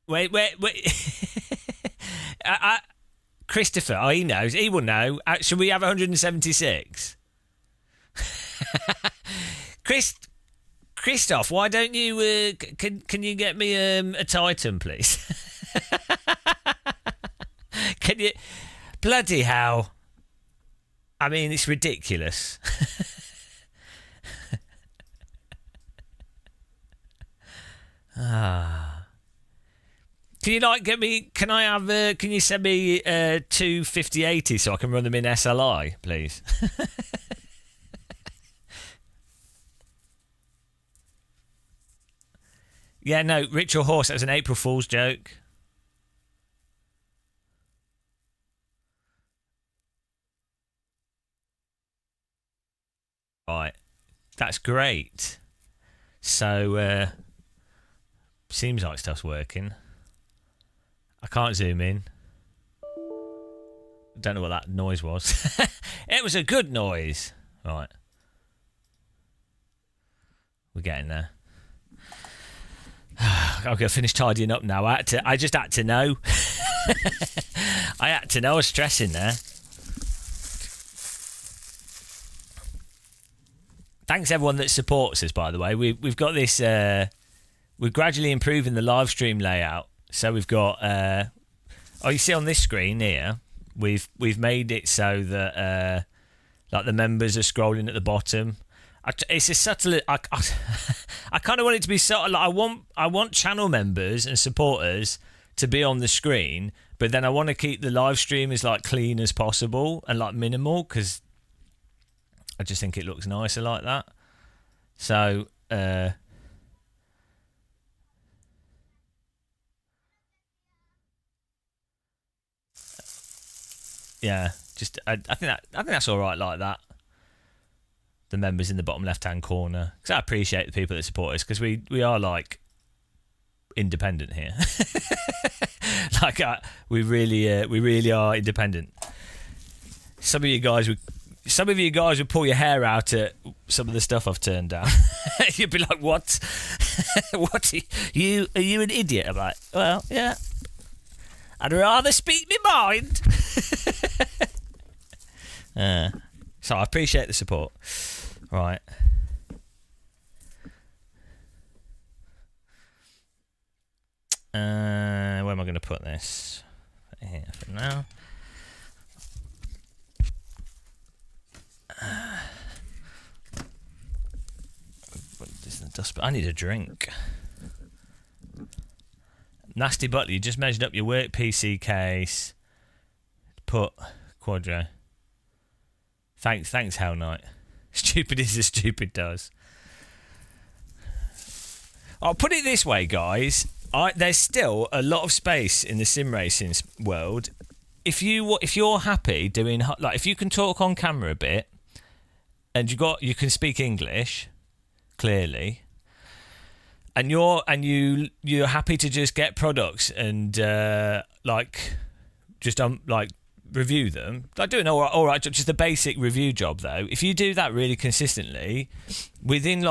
Wait. Christopher, he knows. He will know. Should we have 176? Christoph, why don't you... can you get me a Titan, please? Can you... Bloody hell. I mean, it's ridiculous. Can you get me? Can I have? Can you send me 2 5080 so I can run them in SLI, please? Yeah, no, Ritual Horse. That was an April Fool's joke. Right, that's great. So, seems like stuff's working. I can't zoom in. Don't know what that noise was. It was a good noise. Right. We're getting there. I've got to finish tidying up now. I just had to know. I had to know. I was stressing there. Thanks everyone that supports us, by the way. We've got this... we're gradually improving the live stream layout. So we've got... you see on this screen here, we've made it so that like the members are scrolling at the bottom. It's a subtle... I kind of want it to be subtle. Like I want channel members and supporters to be on the screen, But then I want to keep the live stream as like clean as possible and like minimal, because I just think it looks nicer like that. So yeah, just I think that's all right like that. The members in the bottom left-hand corner, because I appreciate the people that support us, because we are like independent here. Like we really are independent. Some of you guys would pull your hair out at some of the stuff I've turned down. You'd be like, "What? What? Are you an idiot?" I'm like, "Well, yeah. I'd rather speak my mind." So I appreciate the support. Right. Where am I going to put this? Here for now. I need a drink. Nasty Butler, you just measured up your work PC case. Put Quadro. Thanks, Hell Knight. Stupid is as stupid does. I'll put it this way, guys. There's still a lot of space in the sim racing world. If you're happy doing, like, if you can talk on camera a bit, and you can speak English clearly, and you're happy to just get products and review them, like doing all right, just a basic review job though. If you do that really consistently, within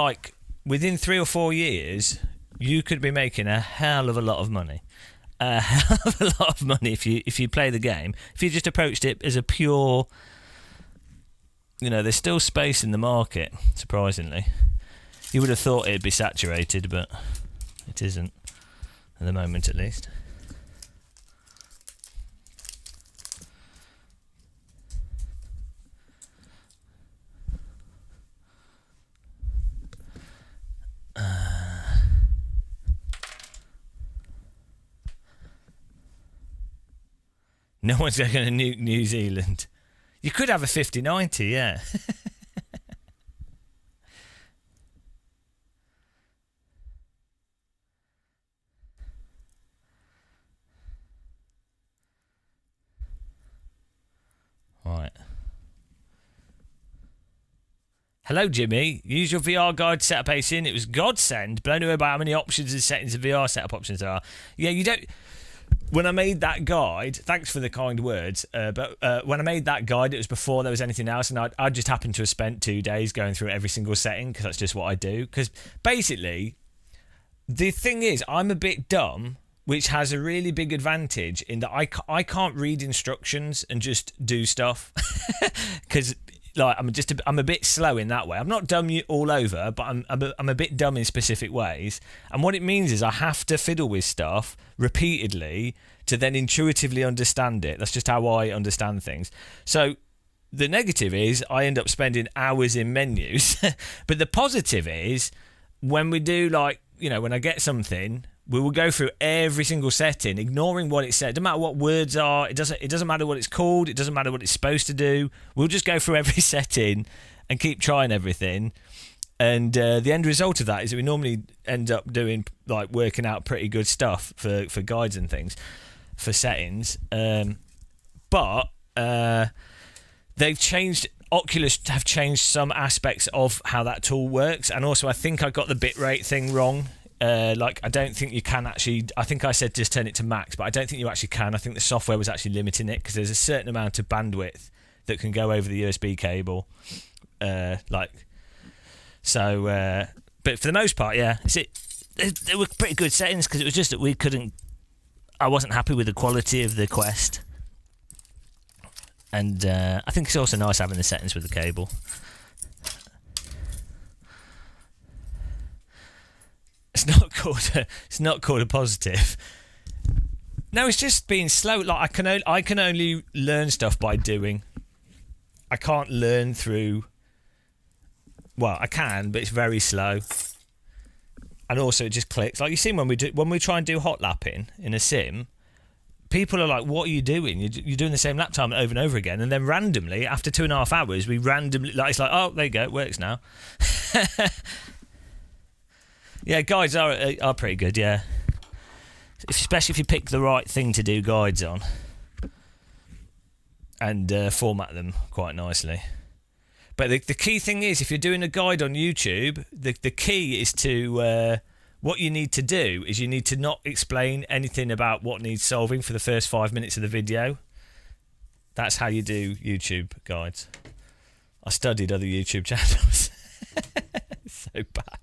3 or 4 years, you could be making a hell of a lot of money. A hell of a lot of money if you play the game. If you just approached it as a pure, there's still space in the market. Surprisingly, you would have thought it'd be saturated, but it isn't at the moment, at least. No one's going to nuke New Zealand. You could have a 50-90, yeah. Right. Hello, Jimmy. Use your VR guide to set up ASIN. It was godsend. Blown away by how many options and settings of VR setup options there are. Yeah, you don't... When I made that guide, thanks for the kind words, but when I made that guide, it was before there was anything else, and I just happened to have spent 2 days going through every single setting, because that's just what I do. Because basically, the thing is, I'm a bit dumb, which has a really big advantage in that I can't read instructions and just do stuff, because I'm a bit slow in that way. I'm not dumb all over, but I'm a bit dumb in specific ways. And what it means is I have to fiddle with stuff repeatedly to then intuitively understand it. That's just how I understand things. So the negative is I end up spending hours in menus. But the positive is when we do, when I get something, we will go through every single setting, ignoring what it said. It doesn't matter what words are. It doesn't matter what it's called. It doesn't matter what it's supposed to do. We'll just go through every setting and keep trying everything. And the end result of that is that we normally end up doing, working out pretty good stuff for guides and things, for settings. But they've changed... Oculus have changed some aspects of how that tool works. And also, I think I got the bitrate thing wrong. I don't think you can actually... I think I said just turn it to max, but I don't think you actually can. I think the software was actually limiting it, because there's a certain amount of bandwidth that can go over the USB cable. But for the most part, yeah. They were pretty good settings, because it was just that I wasn't happy with the quality of the Quest. And I think it's also nice having the settings with the cable. It's not called a positive. No, it's just being slow. I can only learn stuff by doing. I can't learn through. Well, I can, but it's very slow. And also, it just clicks. Like you see when we try and do hot lapping in a sim, people are like, what are you doing? You're doing the same lap time over and over again. And then randomly, after 2.5 hours, we randomly, like, it's like, oh, there you go, it works now. Yeah, guides are pretty good, yeah. Especially if you pick the right thing to do guides on. And format them quite nicely. But the key thing is, if you're doing a guide on YouTube, the key is to... what you need to do is you need to not explain anything about what needs solving for the first 5 minutes of the video. That's how you do YouTube guides. I studied other YouTube channels. It's so bad.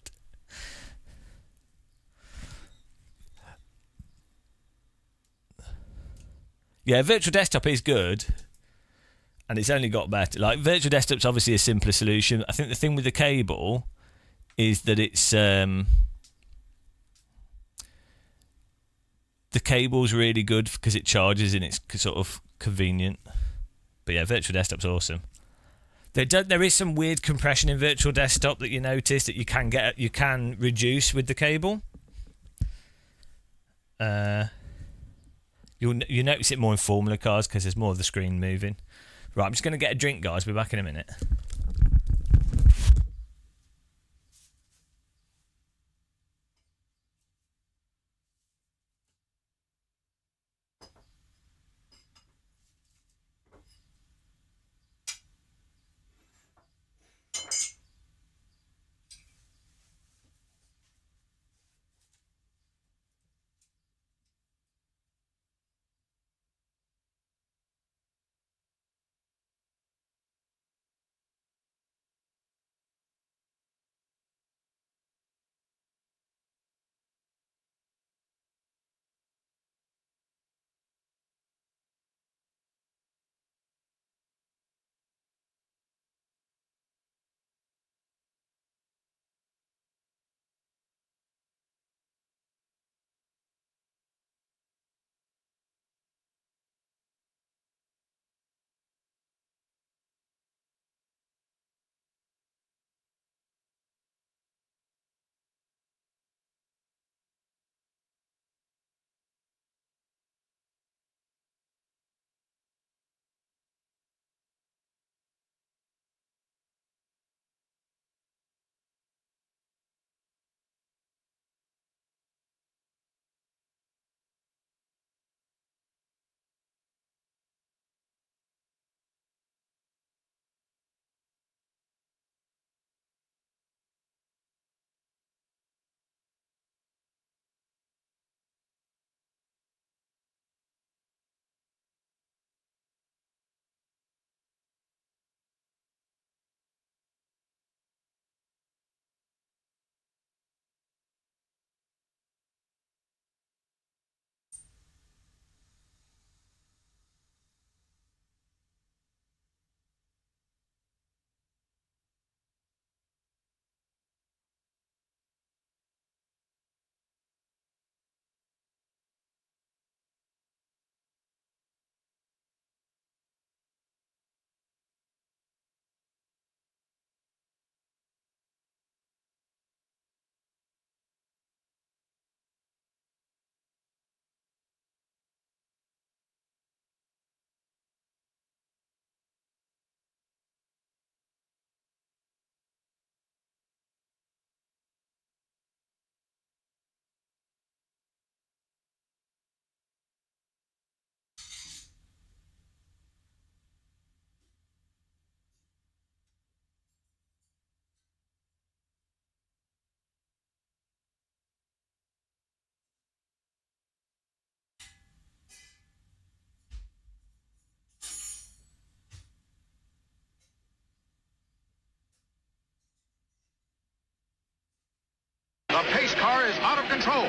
Yeah, virtual desktop is good. And it's only got better. Like, virtual desktop's obviously a simpler solution. I think the thing with the cable is that it's... the cable's really good because it charges and it's sort of convenient. But yeah, virtual desktop's awesome. There is some weird compression in virtual desktop that you notice that you can reduce with the cable. You notice it more in Formula cars because there's more of the screen moving. Right, I'm just going to get a drink, guys. We'll be back in a minute.
The pace car is out of control.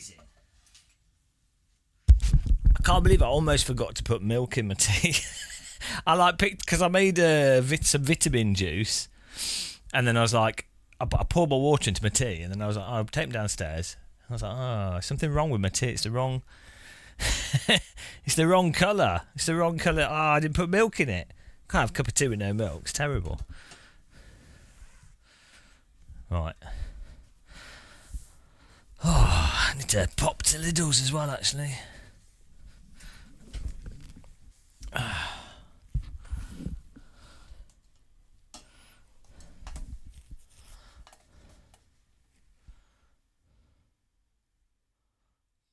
freezing. I can't believe I almost forgot to put milk in my tea. I picked because I made some vitamin juice, and then I was like, I poured my water into my tea, and then I was like, I'll take them downstairs. I was like, something wrong with my tea. It's the wrong, it's the wrong colour. It's the wrong colour. I didn't put milk in it. Can't have a cup of tea with no milk. It's terrible. Right. I need to pop to Lidl's as well, actually.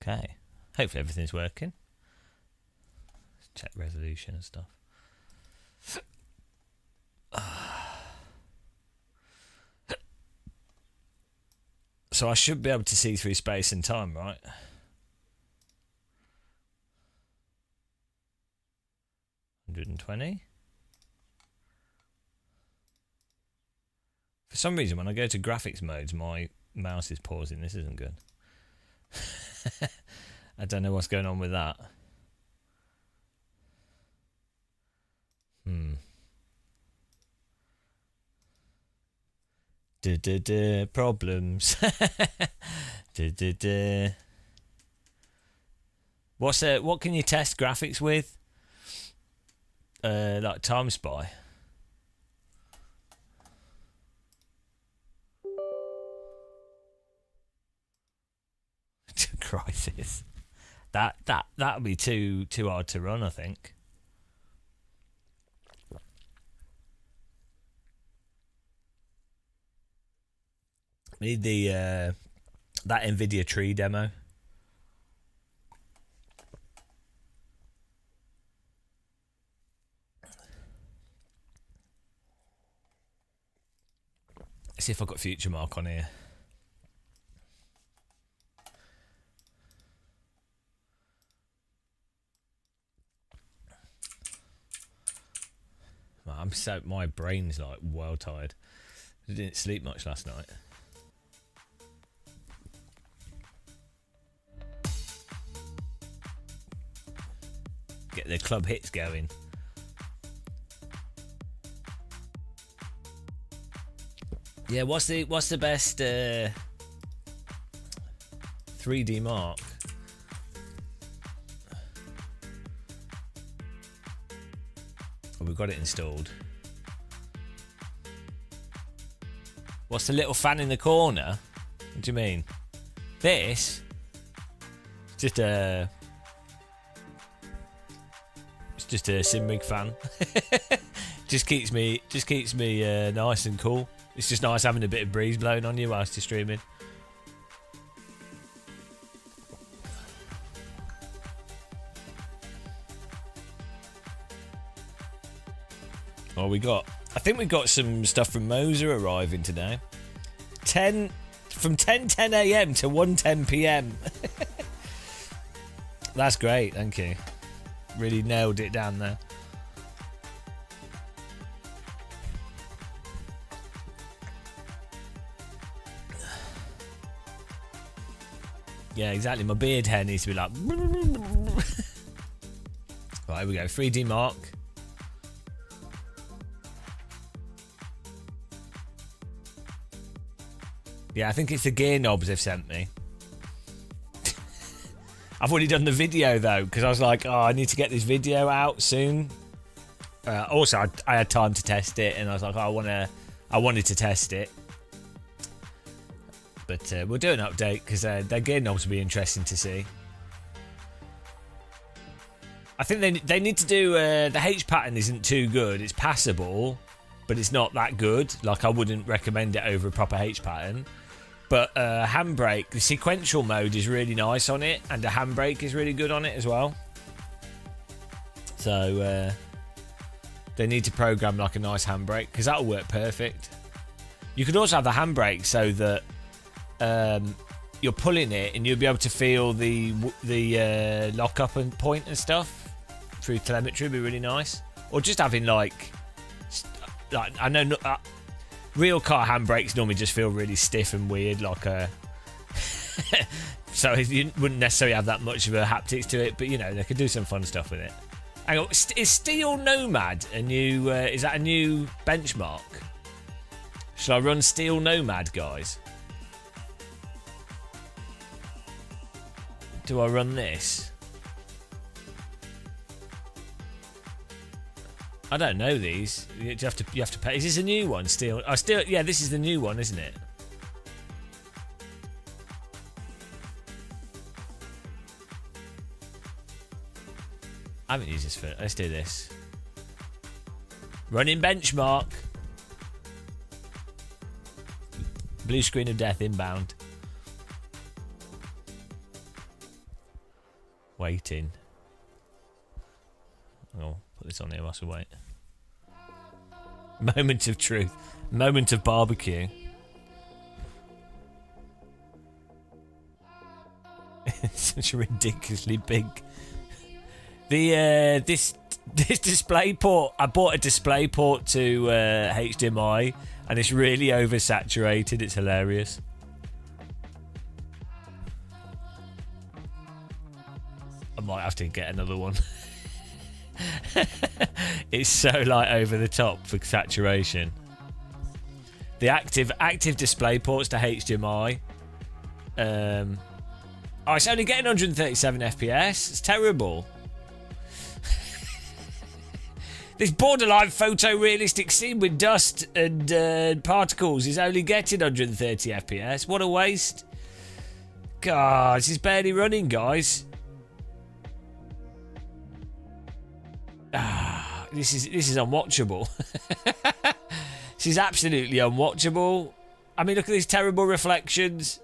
Okay. Hopefully everything's working. Let's check resolution and stuff. So I should be able to see through space and time, right? $120. For some reason, when I go to graphics modes, my mouse is pausing. This isn't good. I don't know what's going on with that. Problems. What can you test graphics with? Like Time Spy. Crisis. That'll be too hard to run, I think. Need the that Nvidia tree demo. Let's see if I've got Future Mark on here. My brain's like well tired. I didn't sleep much last night. Get the club hits going. Yeah, what's the best 3D Mark? Oh, we've got it installed. What's the little fan in the corner? What do you mean? This? Just a... It's just a Simrig fan. just keeps me nice and cool. It's just nice having a bit of breeze blowing on you whilst you're streaming. Oh, I think we got some stuff from Moser arriving today. From 10:10 a.m. to 1:10 p.m. That's great, thank you. Really nailed it down there. Yeah, exactly. My beard hair needs to be like... Right, here we go. 3D Mark. Yeah, I think it's the gear knobs they've sent me. I've already done the video though, because I was like, I need to get this video out soon. Also, I had time to test it, and I was like, I wanted to test it. But we'll do an update because their gear knobs will be interesting to see. I think they need to do the H pattern isn't too good. It's passable, but it's not that good. Like, I wouldn't recommend it over a proper H pattern. But handbrake, the sequential mode is really nice on it, and the handbrake is really good on it as well. So they need to program like a nice handbrake, because that'll work perfect. You could also have the handbrake so that you're pulling it and you'll be able to feel the lock up and point and stuff through telemetry. Would be really nice. Or just having like I know real car handbrakes normally just feel really stiff and weird, like So you wouldn't necessarily have that much of a haptics to it, but you know, they could do some fun stuff with it. Hang on, is Steel Nomad a new, is that a new benchmark? Shall I run Steel Nomad, guys? Do I run this? I don't know these. You have to pay. Is this a new one? Yeah, this is the new one, isn't it? I haven't used this for. Let's do this. Running benchmark. Blue screen of death inbound. Waiting. Oh, put this on here whilst we wait. Moment of truth. Moment of barbecue. It's such a ridiculously big. This display port. I bought a display port to HDMI, and it's really oversaturated. It's hilarious. I might have to get another one. It's so like over the top for saturation. The active display ports to HDMI. Oh, it's only getting 137 FPS. It's terrible. This borderline photorealistic scene with dust and particles is only getting 130 FPS. What a waste. God, this is barely running, guys. This is unwatchable. This is absolutely unwatchable. I mean, look at these terrible reflections.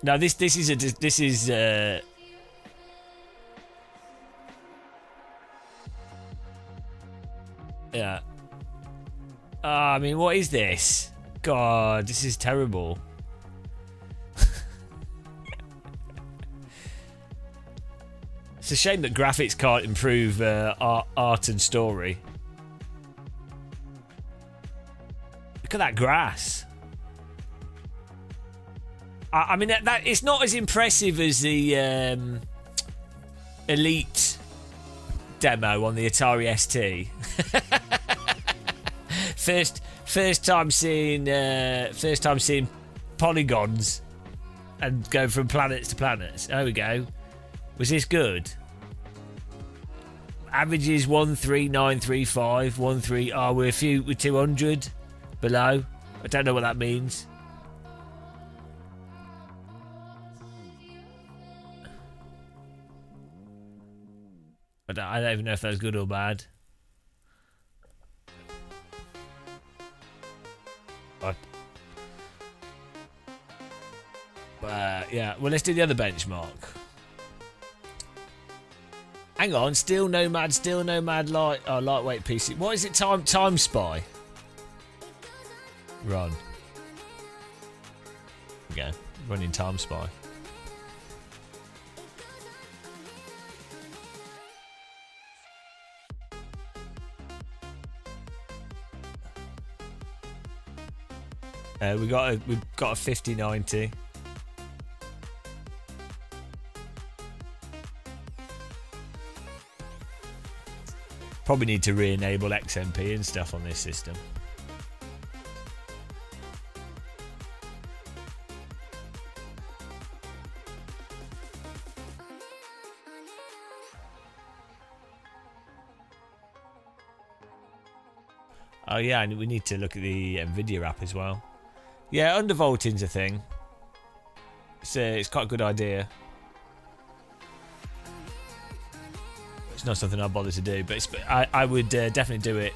No, this is yeah. I mean, what is this? God, this is terrible. It's a shame that graphics can't improve art and story. Look at that grass. I mean, that it's not as impressive as the Elite demo on the Atari ST. First time seeing polygons and going from planets to planets. There we go. Was this good? Averages 13935, 13. Oh, we're 200 below. I don't know what that means. I don't even know if that was good or bad. But yeah, well, let's do the other benchmark. Hang on, Steel Nomad, lightweight PC. What is it? Time Spy. Run. There we go. Running Time Spy. We've got a 5090. Probably need to re-enable XMP and stuff on this system. Oh yeah, and we need to look at the NVIDIA app as well. Yeah, undervolting's a thing. It's quite a good idea. It's not something I'd bother to do, but I would definitely do it.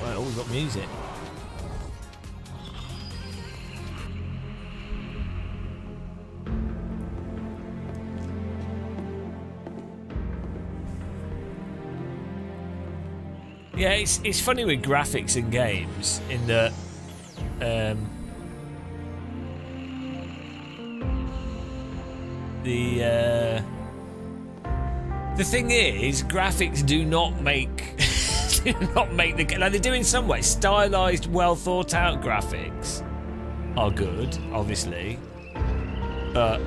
Oh, we've got music. Yeah, it's funny with graphics in games in that the thing is, graphics do not make the like they do in some ways. Stylized, well thought out graphics are good, obviously, but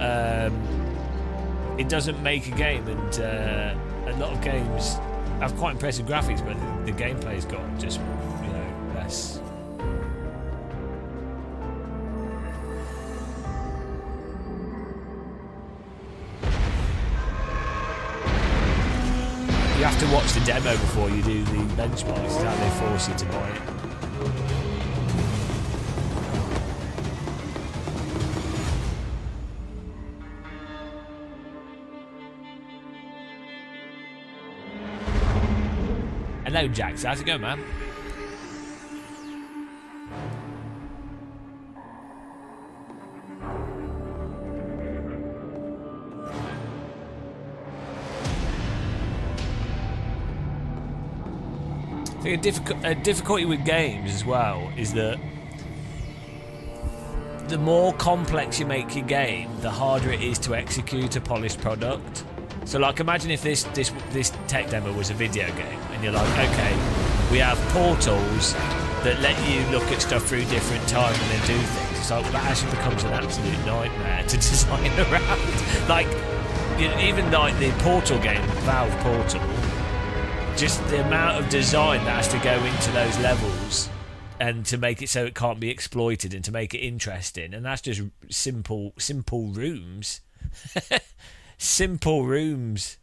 it doesn't make a game, and a lot of games have quite impressive graphics, but the gameplay's got just, less. You have to watch the demo before you do the benchmarks. It's how they force you to buy it. Hello, Jax. How's it going, man? I think a difficulty with games as well is that the more complex you make your game, the harder it is to execute a polished product. So, like, imagine if this tech demo was a video game, and you're like, okay, we have portals that let you look at stuff through different time and then do things. It's like, well, that actually becomes an absolute nightmare to design around. Like, even like the Portal game, Valve Portal. Just the amount of design that has to go into those levels and to make it so it can't be exploited and to make it interesting, and that's just simple rooms. Simple rooms.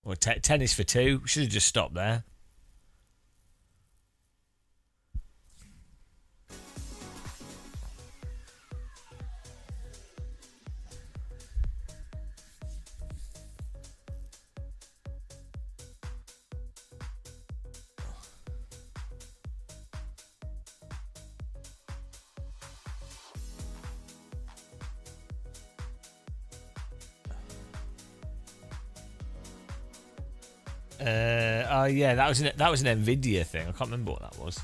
Or tennis for two. Should have just stopped there. Yeah, that was an Nvidia thing. I can't remember what that was.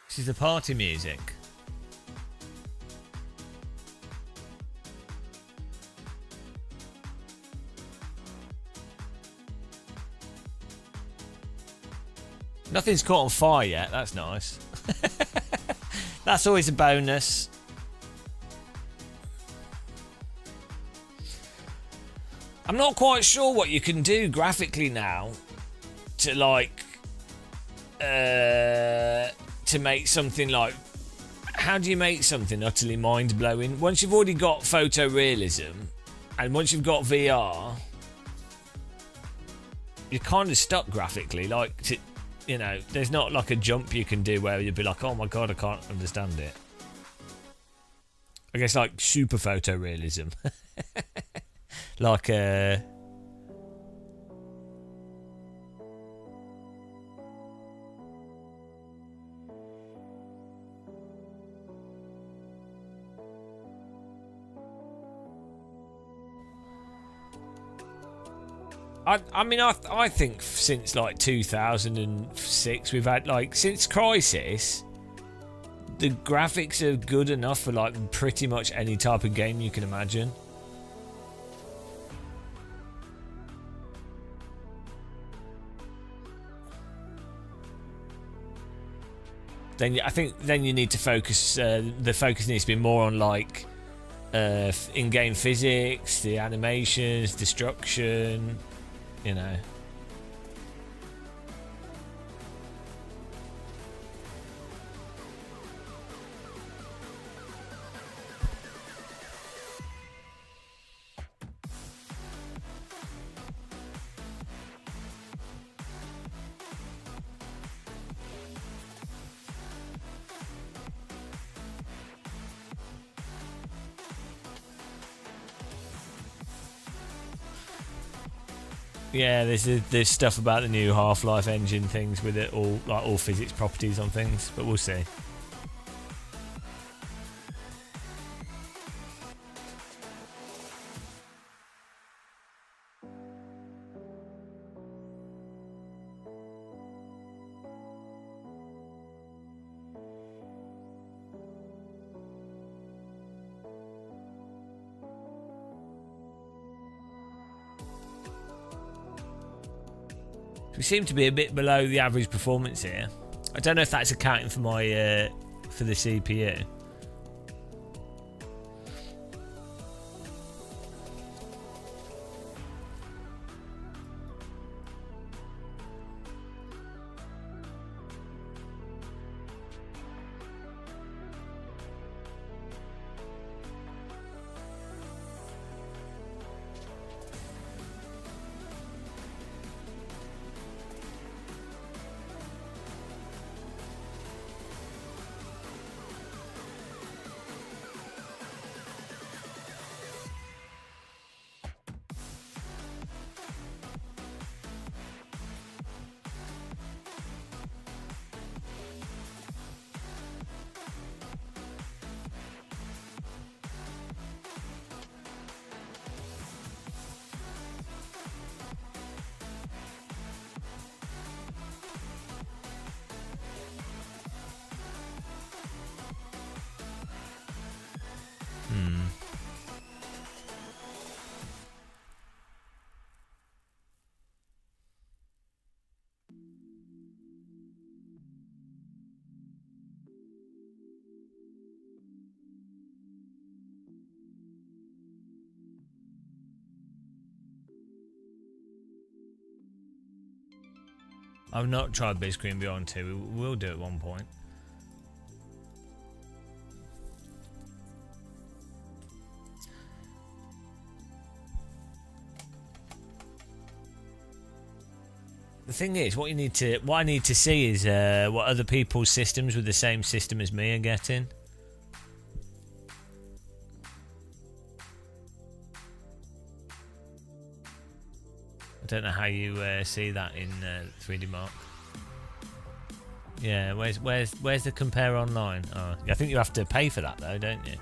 This is the party music. Nothing's caught on fire yet. That's nice. That's always a bonus. I'm not quite sure what you can do graphically now to to make something like. How do you make something utterly mind-blowing? Once you've already got photorealism, and once you've got VR, you're kind of stuck graphically. There's not like a jump you can do where you'd be like, oh my god, I can't understand it. I guess like super photorealism. I think since like 2006 we've had since Crisis, the graphics are good enough for like pretty much any type of game you can imagine. I think you need to focus. The focus needs to be more on like in-game physics, the animations, destruction. Yeah, there's stuff about the new Half-Life engine things with it, all physics properties on things, but we'll see. We seem to be a bit below the average performance here. I don't know if that's accounting for my for the CPU. I've not tried Big Screen Beyond 2. We will do at one point. The thing is, what I need to see is what other people's systems with the same system as me are getting. I don't know how you see that in 3D Mark. Yeah, where's the compare online? Oh, I think you have to pay for that though, don't you?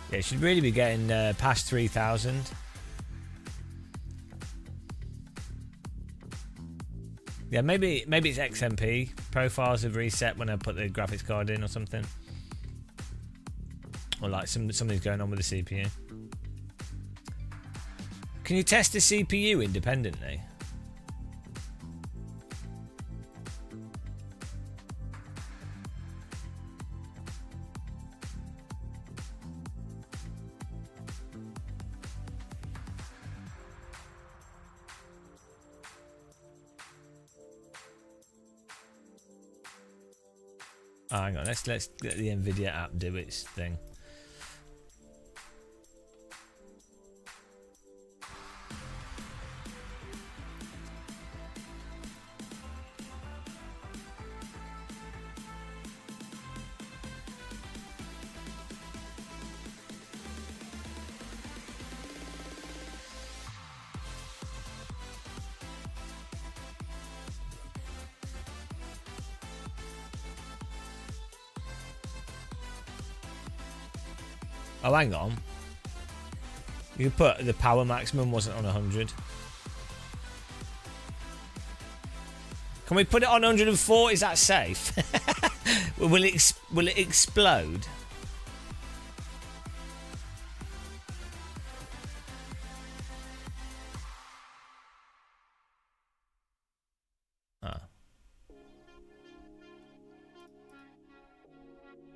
Yeah, it should really be getting past 3,000. Yeah, maybe it's XMP. Profiles have reset when I put the graphics card in or something. Or like something's going on with the CPU. Can you test the CPU independently? Oh, hang on, let's get the Nvidia app do its thing. Oh, hang on. You put the power maximum wasn't on 100. Can we put it on 104? Is that safe? Will it explode?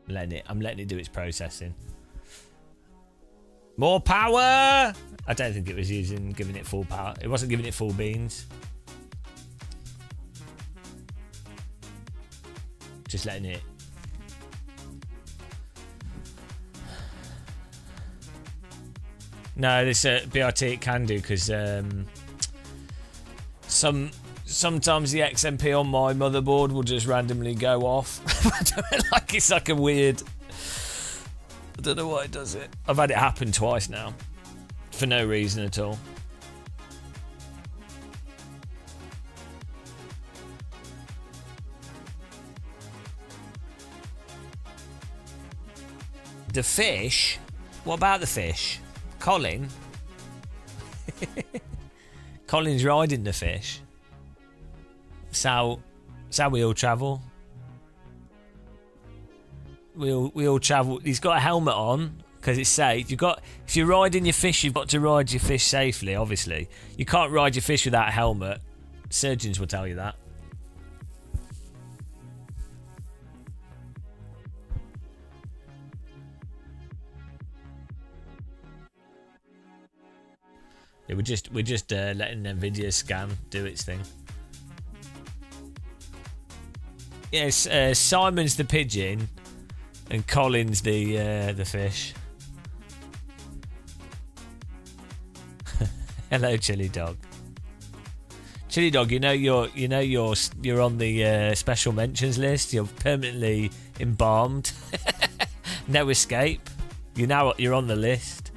I'm letting it do its processing. More power! I don't think it was giving it full power. It wasn't giving it full beans. Just letting it. No, this BRT it can do because sometimes the XMP on my motherboard will just randomly go off. Like it's like a weird I don't know why it does it. I've had it happen twice now. For no reason at all. The fish? What about the fish? Colin? Colin's riding the fish. So we all travel. We all travel. He's got a helmet on because it's safe. If you're riding your fish, you've got to ride your fish safely. Obviously, you can't ride your fish without a helmet. Surgeons will tell you that. Yeah, we're just letting NVIDIA scan do its thing. Yes, Simon's the pigeon, and Colin's the fish. Hello, Chili Dog. Chili Dog, you're on the special mentions list. You're permanently embalmed. No escape. You're on the list.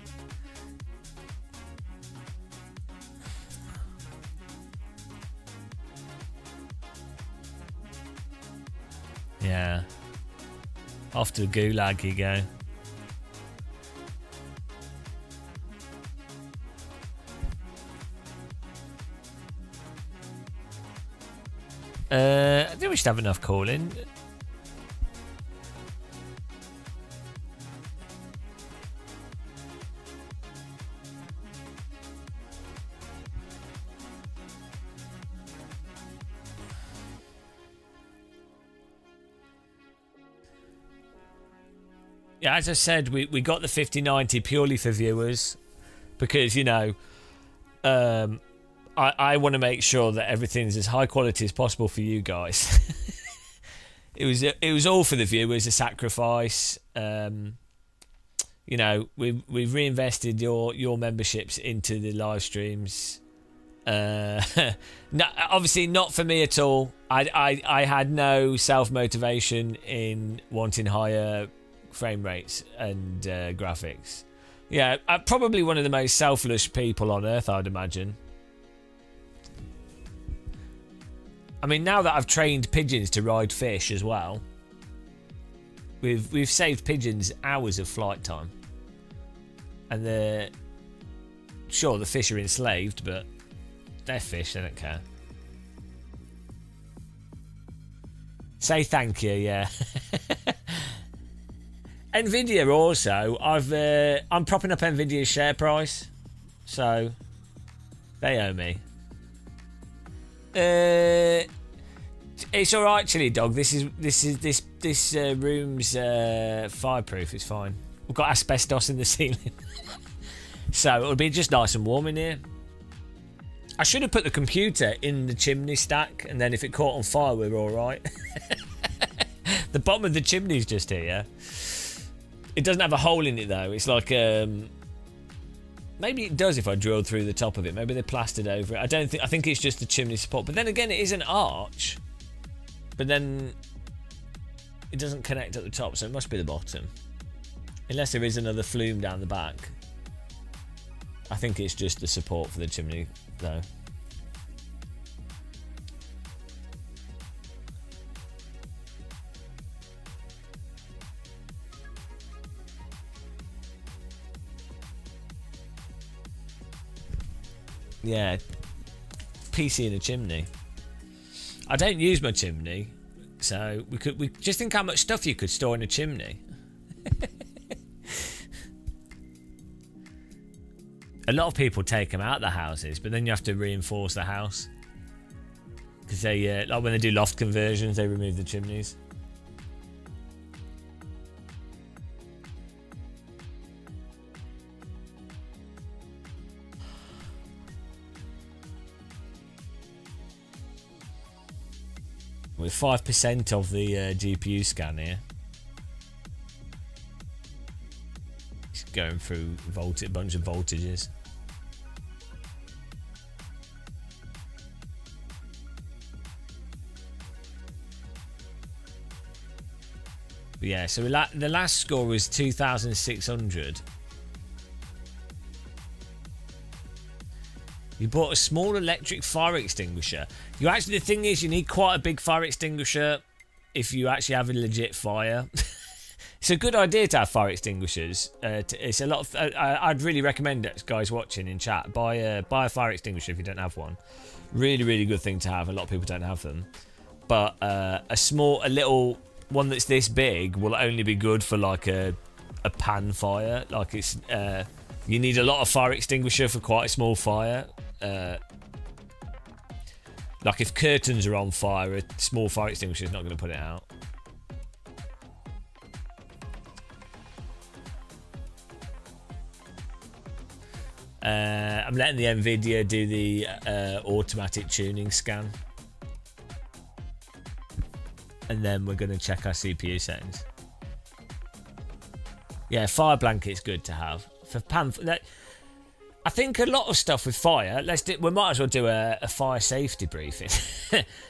Yeah. Off to the gulag you go. I think we should have enough calling. Yeah, as I said, we got the 5090 purely for viewers because, I want to make sure that everything's as high quality as possible for you guys. It was all for the viewers, a sacrifice. We've reinvested your memberships into the live streams. No, obviously not for me at all. I had no self motivation in wanting higher frame rates and graphics. Yeah, I'm probably one of the most selfless people on earth, I'd imagine. I mean, now that I've trained pigeons to ride fish as well, we've saved pigeons hours of flight time. And the fish are enslaved, but they're fish, they don't care. Say thank you, yeah. Nvidia also, I'm propping up Nvidia's share price, so they owe me. It's all right, Chili Dog. This room's fireproof. It's fine. We've got asbestos in the ceiling, so it'll be just nice and warm in here. I should have put the computer in the chimney stack, and then if it caught on fire, we're all right. The bottom of the chimney's just here. It doesn't have a hole in it though. It's like maybe it does if I drilled through the top of it. Maybe they plastered over it. I think it's just the chimney support. But then again, it is an arch. But then it doesn't connect at the top, so it must be the bottom. Unless there is another flume down the back. I think it's just the support for the chimney though. Yeah, PC in a chimney. I don't use my chimney, so we just think how much stuff you could store in a chimney. A lot of people take them out of the houses, but then you have to reinforce the house because they like when they do loft conversions, they remove the chimneys. With 5% of the GPU scan here. It's going through a bunch of voltages. But yeah, so the last score was 2,600. You bought a small electric fire extinguisher. You actually, the thing is, you need quite a big fire extinguisher if you actually have a legit fire. It's a good idea to have fire extinguishers. It's a lot of. I'd really recommend it, guys watching in chat. Buy a fire extinguisher if you don't have one. Really, really good thing to have. A lot of people don't have them. But a little one that's this big will only be good for like a pan fire. Like it's you need a lot of fire extinguisher for quite a small fire. Like if curtains are on fire, a small fire extinguisher is not going to put it out. I'm letting the NVIDIA do the automatic tuning scan. And then we're going to check our CPU settings. Yeah, fire blanket's good to have. For pan, I think a lot of stuff with fire, we might as well do a fire safety briefing.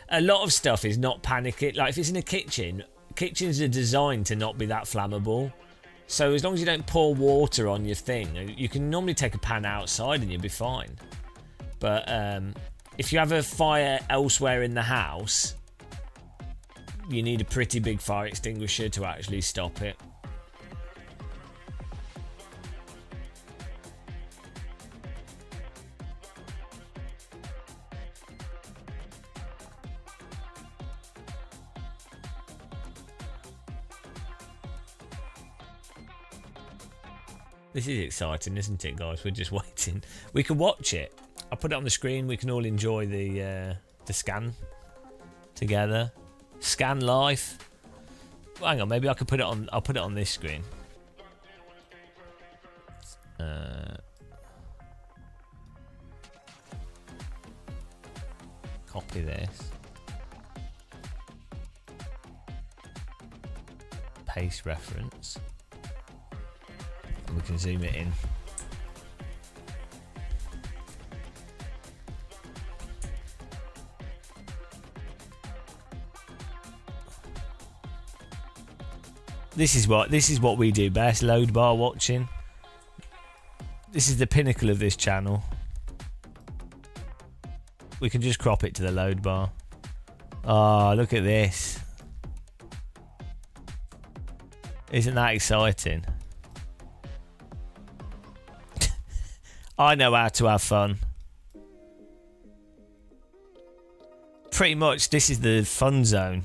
A lot of stuff is not panicking. Like if it's in a kitchen, kitchens are designed to not be that flammable. So as long as you don't pour water on your thing, you can normally take a pan outside and you'll be fine. But if you have a fire elsewhere in the house, you need a pretty big fire extinguisher to actually stop it. This is exciting, isn't it, guys? We're just waiting. We can watch it. I'll put it on the screen. We can all enjoy the scan together. Scan live. Well, hang on, maybe I could put it on. I'll put it on this screen. Copy this. Paste reference. We can zoom it in. This is what we do best, load bar watching. This is the pinnacle of this channel. We can just crop it to the load bar. Oh, look at this. Isn't that exciting? I know how to have fun. Pretty much, this is the fun zone.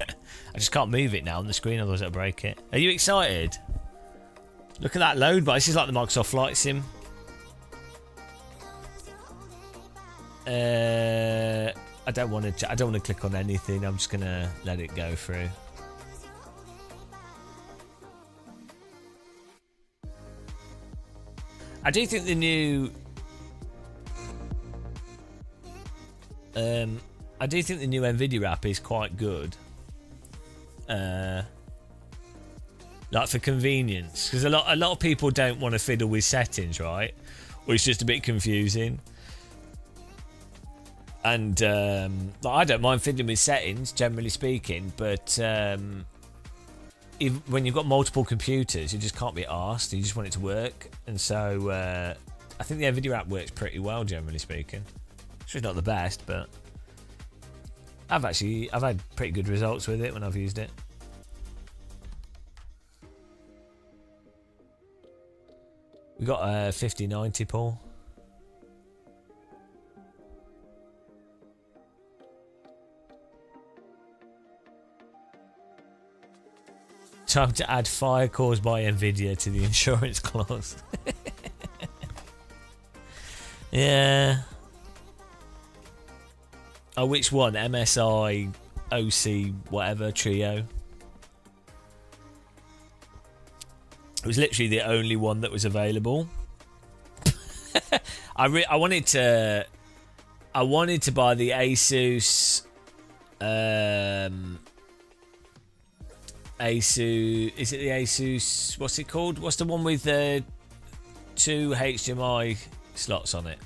I just can't move it now on the screen, otherwise it'll break it. Are you excited? Look at that load bar. This is like the Microsoft Flight Sim. I don't want to click on anything. I'm just gonna let it go through. I do think the new NVIDIA app is quite good. Like for convenience, because a lot of people don't want to fiddle with settings, right? Or it's just a bit confusing. And I don't mind fiddling with settings, generally speaking, but when you've got multiple computers, you just can't be arsed. You just want it to work. And so I think the NVIDIA app works pretty well, generally speaking. It's not the best, but I've had pretty good results with it when I've used it. We got a 5090, Paul. Time to add fire caused by NVIDIA to the insurance clause. Yeah. Oh, which one? MSI, OC, whatever, Trio. It was literally the only one that was available. I wanted to buy the Asus is it the Asus, what's it called? What's the one with the 2 HDMI slots on it?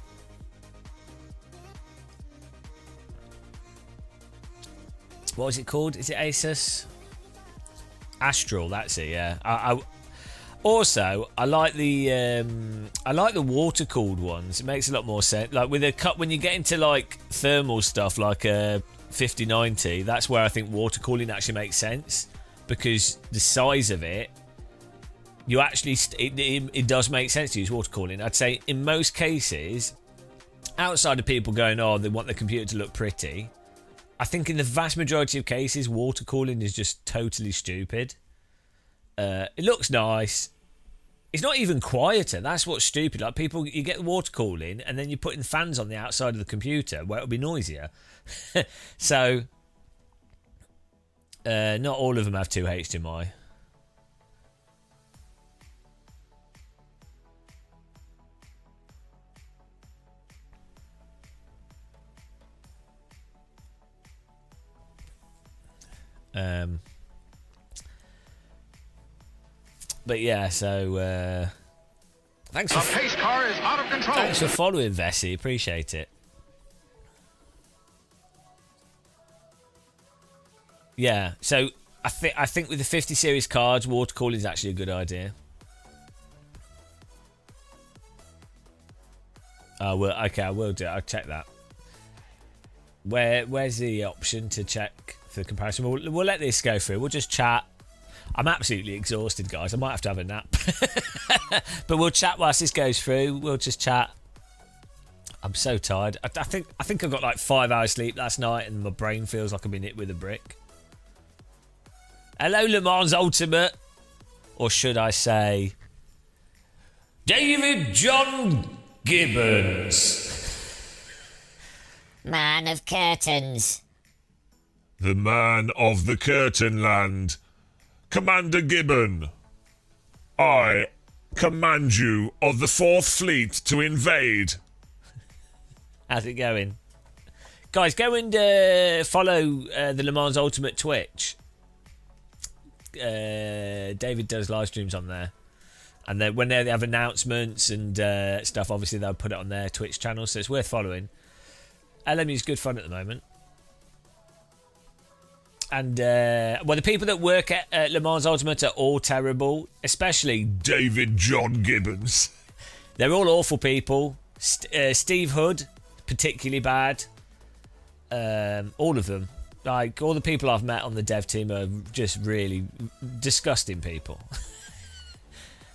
what was it called? Is it Asus? Astral, that's it. Yeah. I also I like the water cooled ones. It makes a lot more sense. Like with a cup, when you get into like thermal stuff, like a 5090, that's where I think water cooling actually makes sense, because the size of it, you actually it does make sense to use water cooling. I'd say in most cases, outside of people going, oh, they want the computer to look pretty, I think in the vast majority of cases, water cooling is just totally stupid. It looks nice. It's not even quieter. That's what's stupid. Like people, you get water cooling and then you're putting fans on the outside of the computer where it'll be noisier. So, not all of them have 2 HDMI. But yeah, so thanks
The
for
pace car is out of control.
thanks for following, Vessi. Appreciate it. Yeah, so I think with the 50 series cards, water cooling is actually a good idea. I will do it. I'll check that. Where's the option to check for comparison? We'll let this go through. We'll just chat. I'm absolutely exhausted, guys. I might have to have a nap. But we'll chat whilst this goes through. We'll just chat. I'm so tired. I think I got like 5 hours sleep last night, and my brain feels like I've been hit with a brick. Hello, Le Mans Ultimate, or should I say, David John Gibbons,
Man of curtains.
The man of the curtain land. Commander Gibbon, I command you of the 4th Fleet to invade.
How's it going? Guys, go and follow the Le Mans Ultimate Twitch. David does live streams on there. And then when they have announcements and stuff, obviously they'll put it on their Twitch channel, so it's worth following. LMU's good fun at the moment. And, well, the people that work at Le Mans Ultimate are all terrible, especially
David John Gibbons.
They're all awful people. Steve Hood, particularly bad. All of them. Like, all the people I've met on the dev team are just really disgusting people.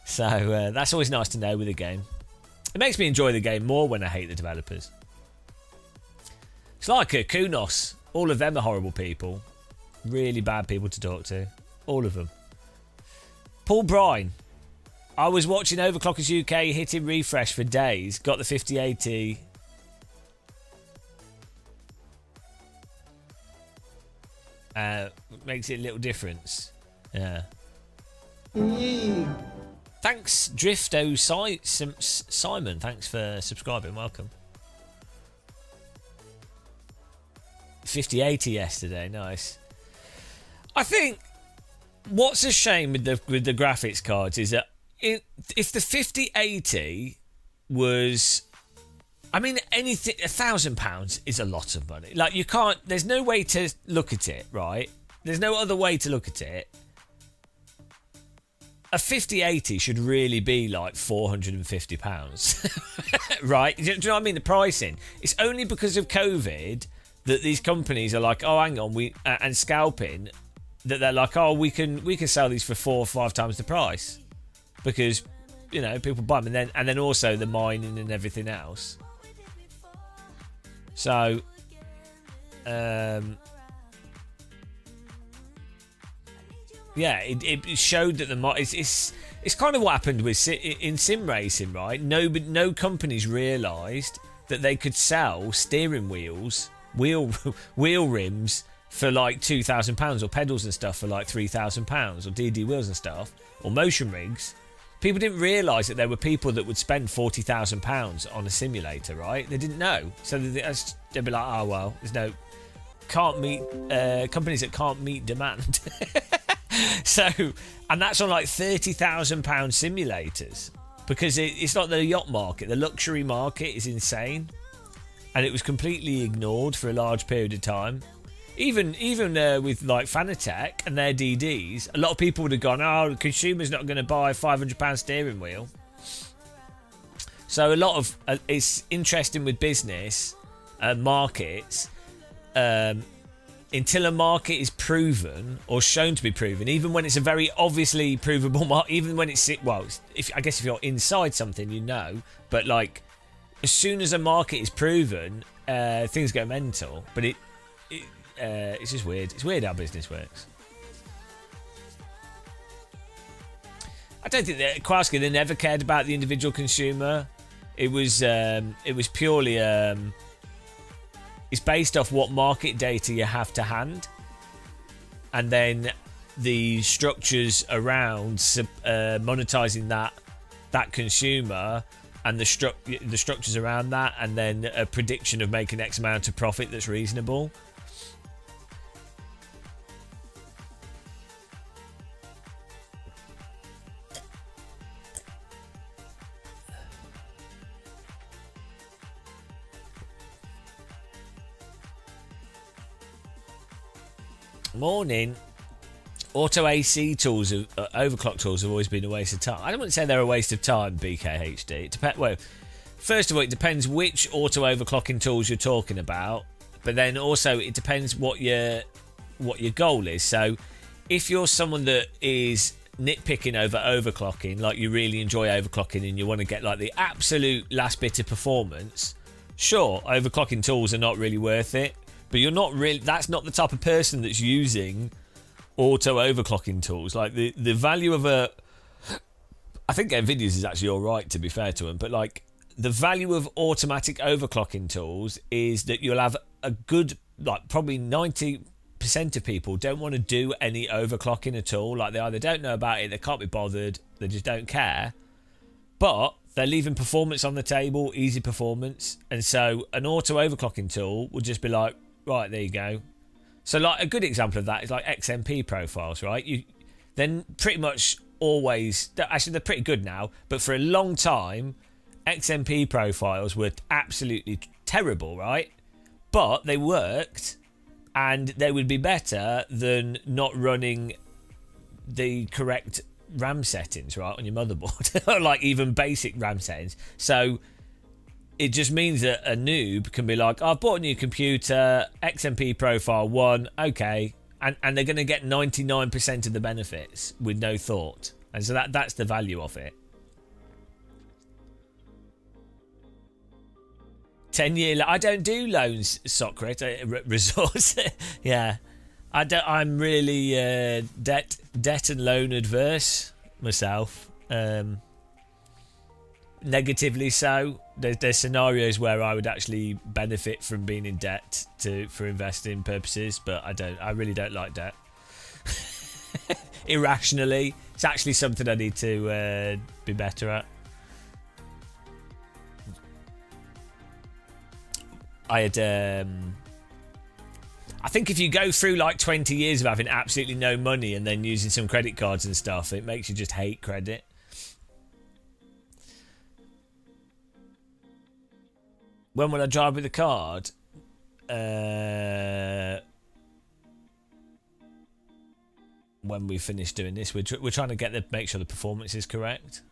So, that's always nice to know with a game. It makes me enjoy the game more when I hate the developers. It's like Kunos. All of them are horrible people. Really bad people to talk to. All of them. Paul Bryan. I was watching Overclockers UK, hitting refresh for days. Got the 5080. Makes it a little difference. Yeah. Thanks, Drifto Simon. Thanks for subscribing. Welcome. 5080 yesterday. Nice. I think what's a shame with the graphics cards is that if the 5080 was, I mean, anything, £1,000 is a lot of money. Like, you can't, there's no way to look at it, right? There's no other way to look at it. A 5080 should really be like £450, right? Do you know what I mean? The pricing. It's only because of COVID that these companies are like, oh, hang on, and scalping, that they're like, oh, we can sell these for 4 or 5 times the price, because, you know, people buy them, and then also the mining and everything else. So, yeah, it showed that it's kind of what happened with in sim racing, right? No companies realised that they could sell steering wheels, wheel rims for like £2,000, or pedals and stuff for like £3,000, or DD wheels and stuff, or motion rigs. People didn't realise that there were people that would spend £40,000 on a simulator, right? They didn't know, so they'd be like, oh well, there's companies that can't meet demand. So, and that's on like £30,000 simulators, because it's not the yacht market. The luxury market is insane, and it was completely ignored for a large period of time. Even with like Fanatec and their DDs, a lot of people would have gone, oh, the consumer's not going to buy a £500 steering wheel. So a lot of it's interesting with business markets. Until a market is proven or shown to be proven, even when it's a very obviously provable market, even when it's if you're inside something, you know, but like as soon as a market is proven, things go mental. But it's just weird. It's weird how business works. I don't think that Kowalski, they never cared about the individual consumer. It was purely it's based off what market data you have to hand, and then the structures around monetizing that consumer, and the structures around that, and then a prediction of making X amount of profit that's reasonable. Morning. Auto AC tools, overclock tools, have always been a waste of time. I don't want to say they're a waste of time, BKHD. Well, first of all, it depends which auto overclocking tools you're talking about, but then also it depends what your goal is. So, if you're someone that is nitpicking over overclocking, like you really enjoy overclocking and you want to get like the absolute last bit of performance, sure, overclocking tools are not really worth it. But you're not really, that's not the type of person that's using auto overclocking tools. Like the value of I think NVIDIA's is actually alright, to be fair to them, but like the value of automatic overclocking tools is that you'll have a good, like probably 90% of people don't want to do any overclocking at all. Like they either don't know about it, they can't be bothered, they just don't care. But they're leaving performance on the table, easy performance. And so an auto overclocking tool would just be like, right, there you go. So like a good example of that is like XMP profiles, right? Then pretty much always, actually they're pretty good now, but for a long time, XMP profiles were absolutely terrible, right? But they worked, and they would be better than not running the correct RAM settings, right, on your motherboard, or like even basic RAM settings. So it just means that a noob can be like, oh, I've bought a new computer, XMP profile 1, okay, and they're going to get 99% of the benefits with no thought. And so that's the value of it. 10-year, I don't do loans, Socrates, resource. Yeah, I'm really debt and loan adverse myself. Negatively so. There's scenarios where I would actually benefit from being in debt for investing purposes, but I really don't like debt. Irrationally, it's actually something I need to be better at. I think if you go through like 20 years of having absolutely no money and then using some credit cards and stuff, it makes you just hate credit. When will I drive with a card? When we finish doing this, we're trying to make sure the performance is correct.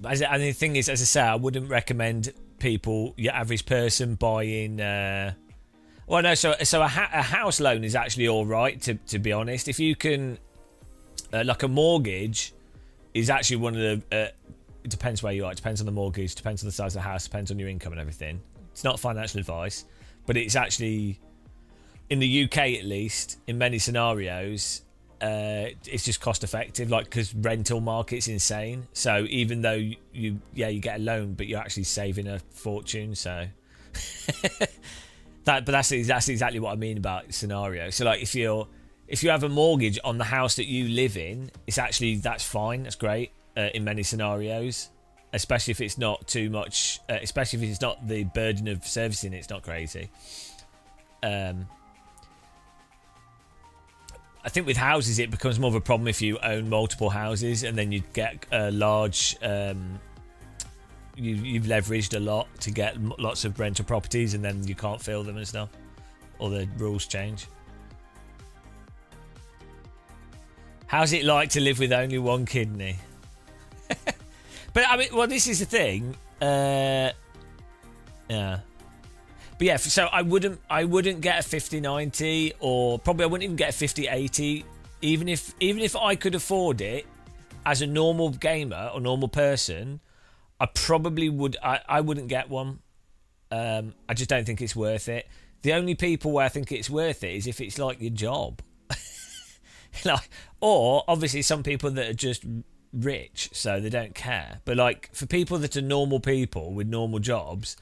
And the thing is, as I say, I wouldn't recommend people, your average person, buying. Well, no. So a house loan is actually all right. To be honest, if you can, like a mortgage, is actually one of the. It depends where you are. It depends on the mortgage. Depends on the size of the house. Depends on your income and everything. It's not financial advice, but it's actually, in the UK at least, in many scenarios, it's just cost effective, like, because rental market's insane. So even though you get a loan, but you're actually saving a fortune. So that's exactly what I mean about scenario. So like if you have a mortgage on the house that you live in, that's fine, that's great in many scenarios, especially if it's not too much, especially if it's not the burden of servicing it, it's not crazy. I think with houses it becomes more of a problem if you own multiple houses, and then you get a large you've leveraged a lot to get lots of rental properties, and then you can't fill them and stuff, or the rules change. How's it like to live with only one kidney? But I mean, well, this is the thing. Yeah. But yeah, so I wouldn't get a 5090, or probably I wouldn't even get a 5080, even if I could afford it as a normal gamer or normal person. I probably would. I wouldn't get one. I just don't think it's worth it. The only people where I think it's worth it is if it's like your job. Like, or obviously some people that are just rich, so they don't care. But like for people that are normal people with normal jobs,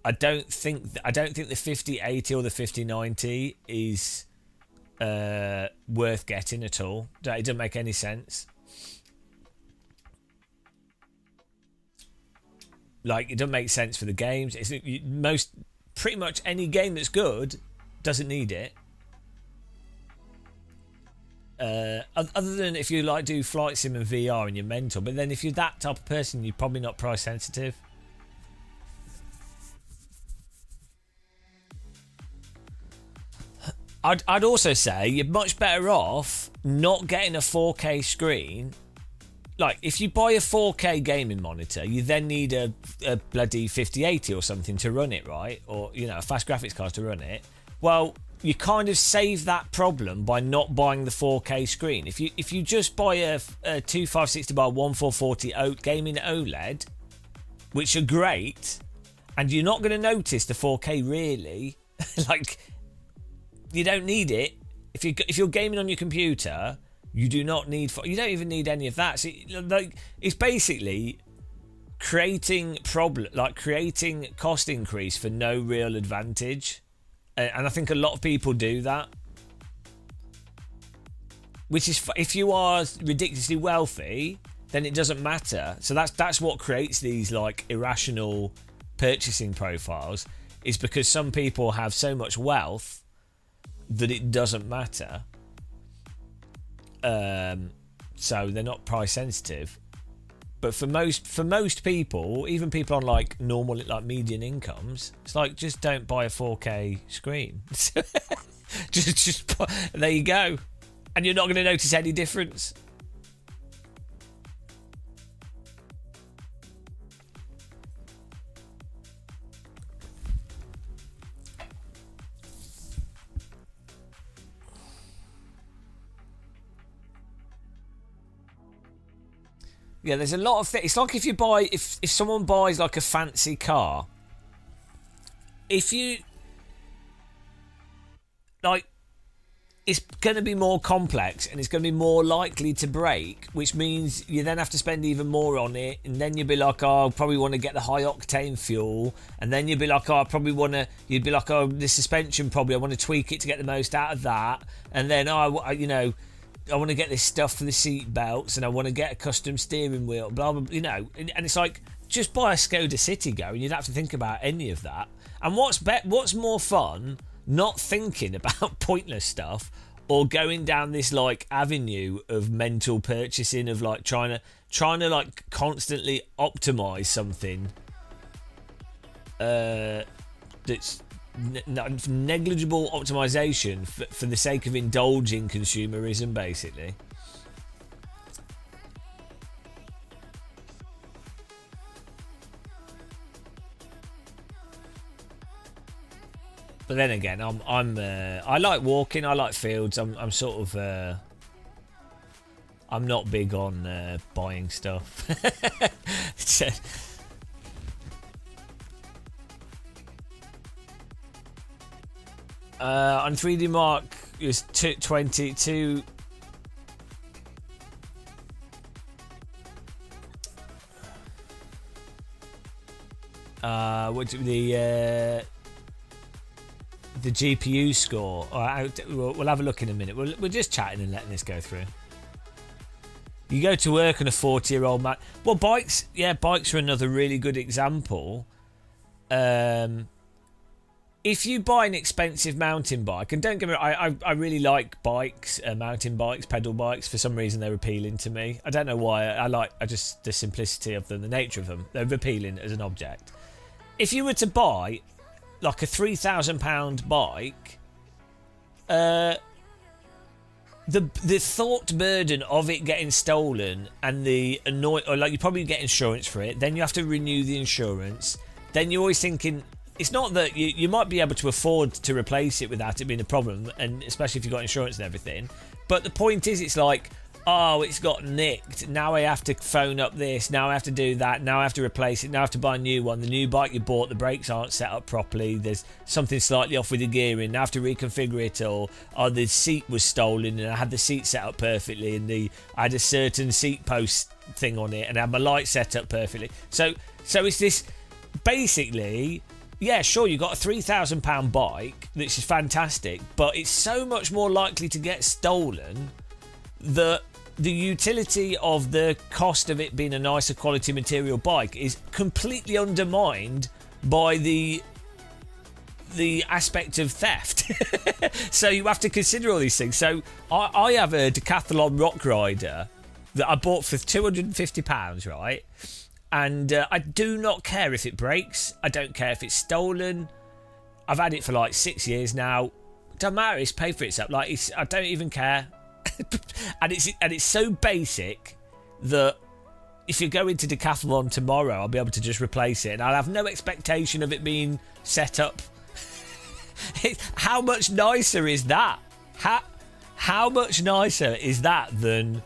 I don't think the 5080 or the 5090 is worth getting at all. It doesn't make any sense. Like, it doesn't make sense for the games. Pretty much any game that's good doesn't need it. Other than if you like do flight sim and VR and you're mental, but then if you're that type of person, you're probably not price sensitive. I'd also say you're much better off not getting a 4K screen. Like, if you buy a 4K gaming monitor, you then need a bloody 5080 or something to run it, right? Or, you know, a fast graphics card to run it. Well, you kind of save that problem by not buying the 4K screen. If you just buy a 2560 by 1440 gaming OLED, which are great, and you're not going to notice the 4K really, like, you don't need it. If you're gaming on your computer, you do not need. You don't even need any of that. So, like, it's basically creating cost increase for no real advantage. And I think a lot of people do that. Which is, if you are ridiculously wealthy, then it doesn't matter. So that's what creates these like irrational purchasing profiles, is because some people have so much wealth that it doesn't matter. So they're not price sensitive. But for most people, even people on like normal, like median incomes, it's like, just don't buy a 4K screen. just there you go, and you're not going to notice any difference. Yeah, there's a lot of things. It's like if someone buys like a fancy car, if you like, it's going to be more complex and it's going to be more likely to break, which means you then have to spend even more on it, and then you'll be like, oh, I probably want to get the high octane fuel, and then you'll be like, oh, you'd be like, oh, the suspension, probably I want to tweak it to get the most out of that, and then I want to get this stuff for the seat belts, and I want to get a custom steering wheel, blah, blah, you know. And it's like, just buy a Skoda Citigo and you'd have to think about any of that. And what's more fun, not thinking about pointless stuff, or going down this like avenue of mental purchasing, of like trying to like constantly optimize something that's negligible optimization for the sake of indulging consumerism, basically. But then again, I like walking, I like fields. I'm sort of I'm not big on buying stuff. On 3D Mark, it was 22. The GPU score. We'll have a look in a minute. We're just chatting and letting this go through. You go to work on a 40-year-old man. Well, bikes are another really good example. if you buy an expensive mountain bike, and don't get me wrong, I really like bikes, mountain bikes, pedal bikes. For some reason, they're appealing to me. I don't know why. I just the simplicity of them, the nature of them. They're appealing as an object. If you were to buy like a £3,000 bike, the thought burden of it getting stolen and the or like you probably get insurance for it, then you have to renew the insurance. Then you're always thinking, it's not that you might be able to afford to replace it without it being a problem, and especially if you've got insurance and everything. But the point is, it's like, oh, it's got nicked. Now I have to phone up this. Now I have to do that. Now I have to replace it. Now I have to buy a new one. The new bike you bought, the brakes aren't set up properly. There's something slightly off with the gearing. Now I have to reconfigure it. Or the seat was stolen and I had the seat set up perfectly, and I had a certain seat post thing on it, and I had my light set up perfectly. So it's this, basically, yeah, sure, you got a £3,000 bike, which is fantastic, but it's so much more likely to get stolen that the utility of the cost of it being a nicer quality material bike is completely undermined by the aspect of theft. So you have to consider all these things. So I have a Decathlon Rock Rider that I bought for £250, right? And I do not care if it breaks. I don't care if it's stolen. I've had it for like 6 years now. Doesn't matter. It's paid for itself. Like, I don't even care. and it's so basic that if you go into Decathlon tomorrow, I'll be able to just replace it, and I'll have no expectation of it being set up. How much nicer is that? How much nicer is that than?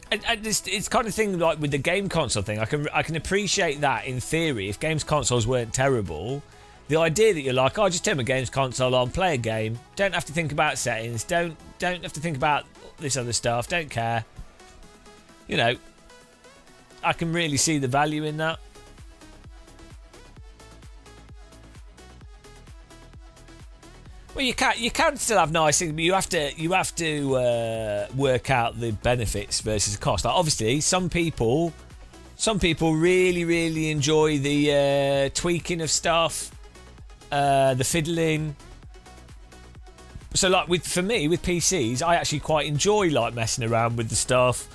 And it's kind of thing like with the game console thing. I can appreciate that in theory. If games consoles weren't terrible, the idea that you're like, oh, just turn my games console on, play a game, don't have to think about settings, don't have to think about this other stuff, don't care. You know, I can really see the value in that. Well, you can still have nice things, but you have to work out the benefits versus the cost. Like, obviously, some people really, really enjoy the tweaking of stuff, the fiddling. So, like for me with PCs, I actually quite enjoy like messing around with the stuff.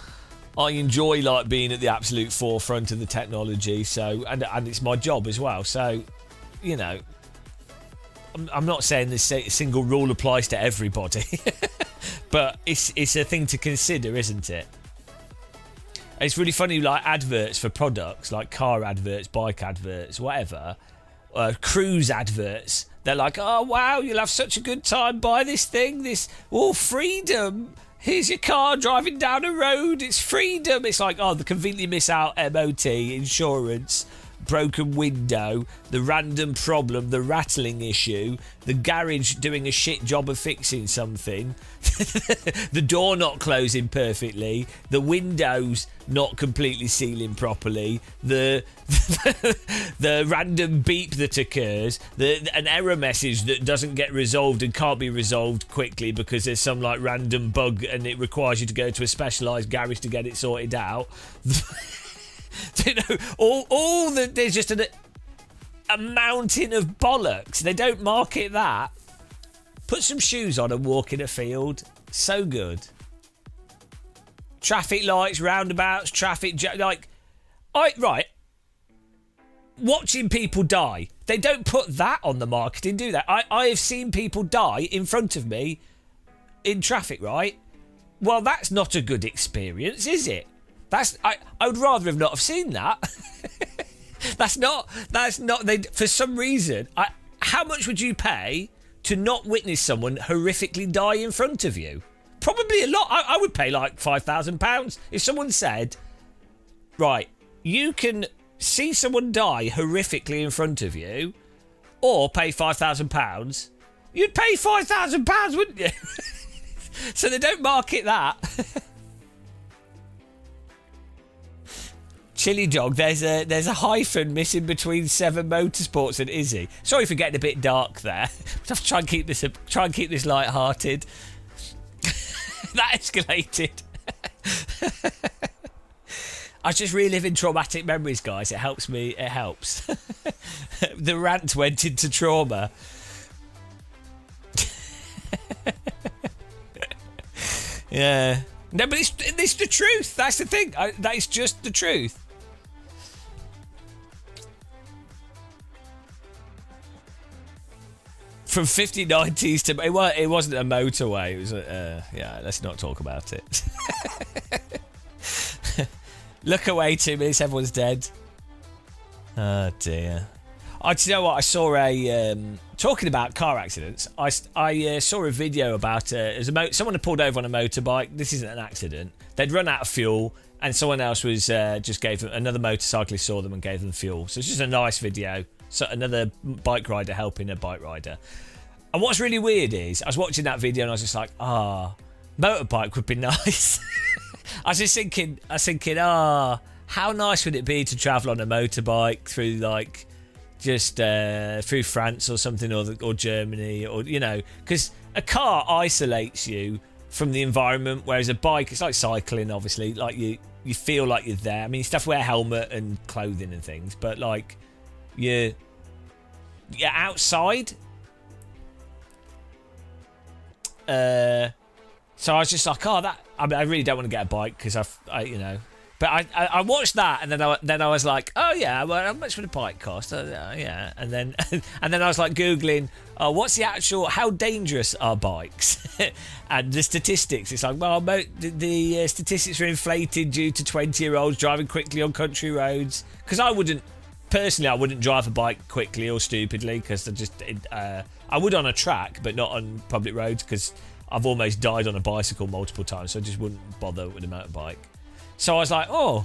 I enjoy like being at the absolute forefront of the technology. So, and it's my job as well. So, you know. I'm not saying this single rule applies to everybody, but it's a thing to consider, isn't it? And it's really funny, like adverts for products, like car adverts, bike adverts, whatever, cruise adverts. They're like, oh wow, you'll have such a good time. Buy this thing, freedom. Here's your car driving down a road. It's freedom. It's like, oh, the conveniently miss out MOT, insurance, broken window, the random problem, the rattling issue, the garage doing a shit job of fixing something, the door not closing perfectly, the windows not completely sealing properly, the random beep that occurs, an error message that doesn't get resolved and can't be resolved quickly because there's some like random bug and it requires you to go to a specialised garage to get it sorted out. You know, there's just a mountain of bollocks. They don't market that. Put some shoes on and walk in a field. So good. Traffic lights, roundabouts, right. Watching people die. They don't put that on the marketing, do they? I have seen people die in front of me in traffic, right? Well, that's not a good experience, is it? I would rather have not have seen that. That's not. They, for some reason, how much would you pay to not witness someone horrifically die in front of you? Probably a lot. I would pay like £5,000 if someone said, right, you can see someone die horrifically in front of you, or pay £5,000. You'd pay £5,000, wouldn't you? So they don't market that. Chili Dog, there's a hyphen missing between Seven Motorsports and Izzy. Sorry for getting a bit dark there. But I'll try and keep this light-hearted. That escalated. I was just reliving traumatic memories, guys. It helps me. It helps. The rant went into trauma. Yeah. No, but it's the truth. That's the thing. That is just the truth. From 5090s to it wasn't a motorway. It was yeah. Let's not talk about it. Look away 2 minutes. Everyone's dead. Oh dear. Do you know what? I saw a talking about car accidents. I saw a video about someone had pulled over on a motorbike. This isn't an accident. They'd run out of fuel, and someone else was just gave them, another motorcyclist saw them and gave them fuel. So it's just a nice video. So another bike rider helping a bike rider. And what's really weird is I was watching that video and I was just like, motorbike would be nice. I was thinking, how nice would it be to travel on a motorbike through like just through France or something, or Germany, or because a car isolates you from the environment, whereas a bike, it's like cycling, obviously, like you feel like you're there. I mean, you still have to wear a helmet and clothing and things, but like you're outside. So I was just like, I really don't want to get a bike because but I watched that and then I was like, oh yeah, well, how much would a bike cost? Yeah, and then I was like googling, what's the actual, how dangerous are bikes? And the statistics, it's like, well, the statistics are inflated due to 20-year-olds driving quickly on country roads. Because I wouldn't drive a bike quickly or stupidly, because I would on a track, but not on public roads, because I've almost died on a bicycle multiple times, so I just wouldn't bother with a motorbike. So I was like, oh.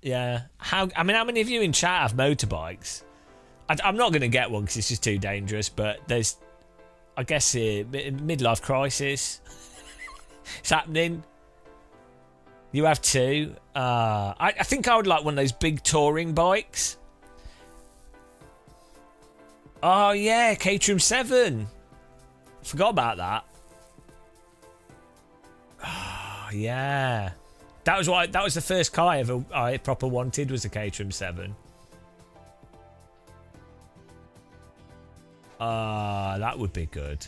Yeah. How many of you in chat have motorbikes? I'm not going to get one because it's just too dangerous, but there's, I guess, a midlife crisis. It's happening. You have two. I think I would like one of those big touring bikes. Oh yeah, Caterham 7. Forgot about that. Oh yeah. That was the first car I proper wanted, was a Caterham 7. That would be good.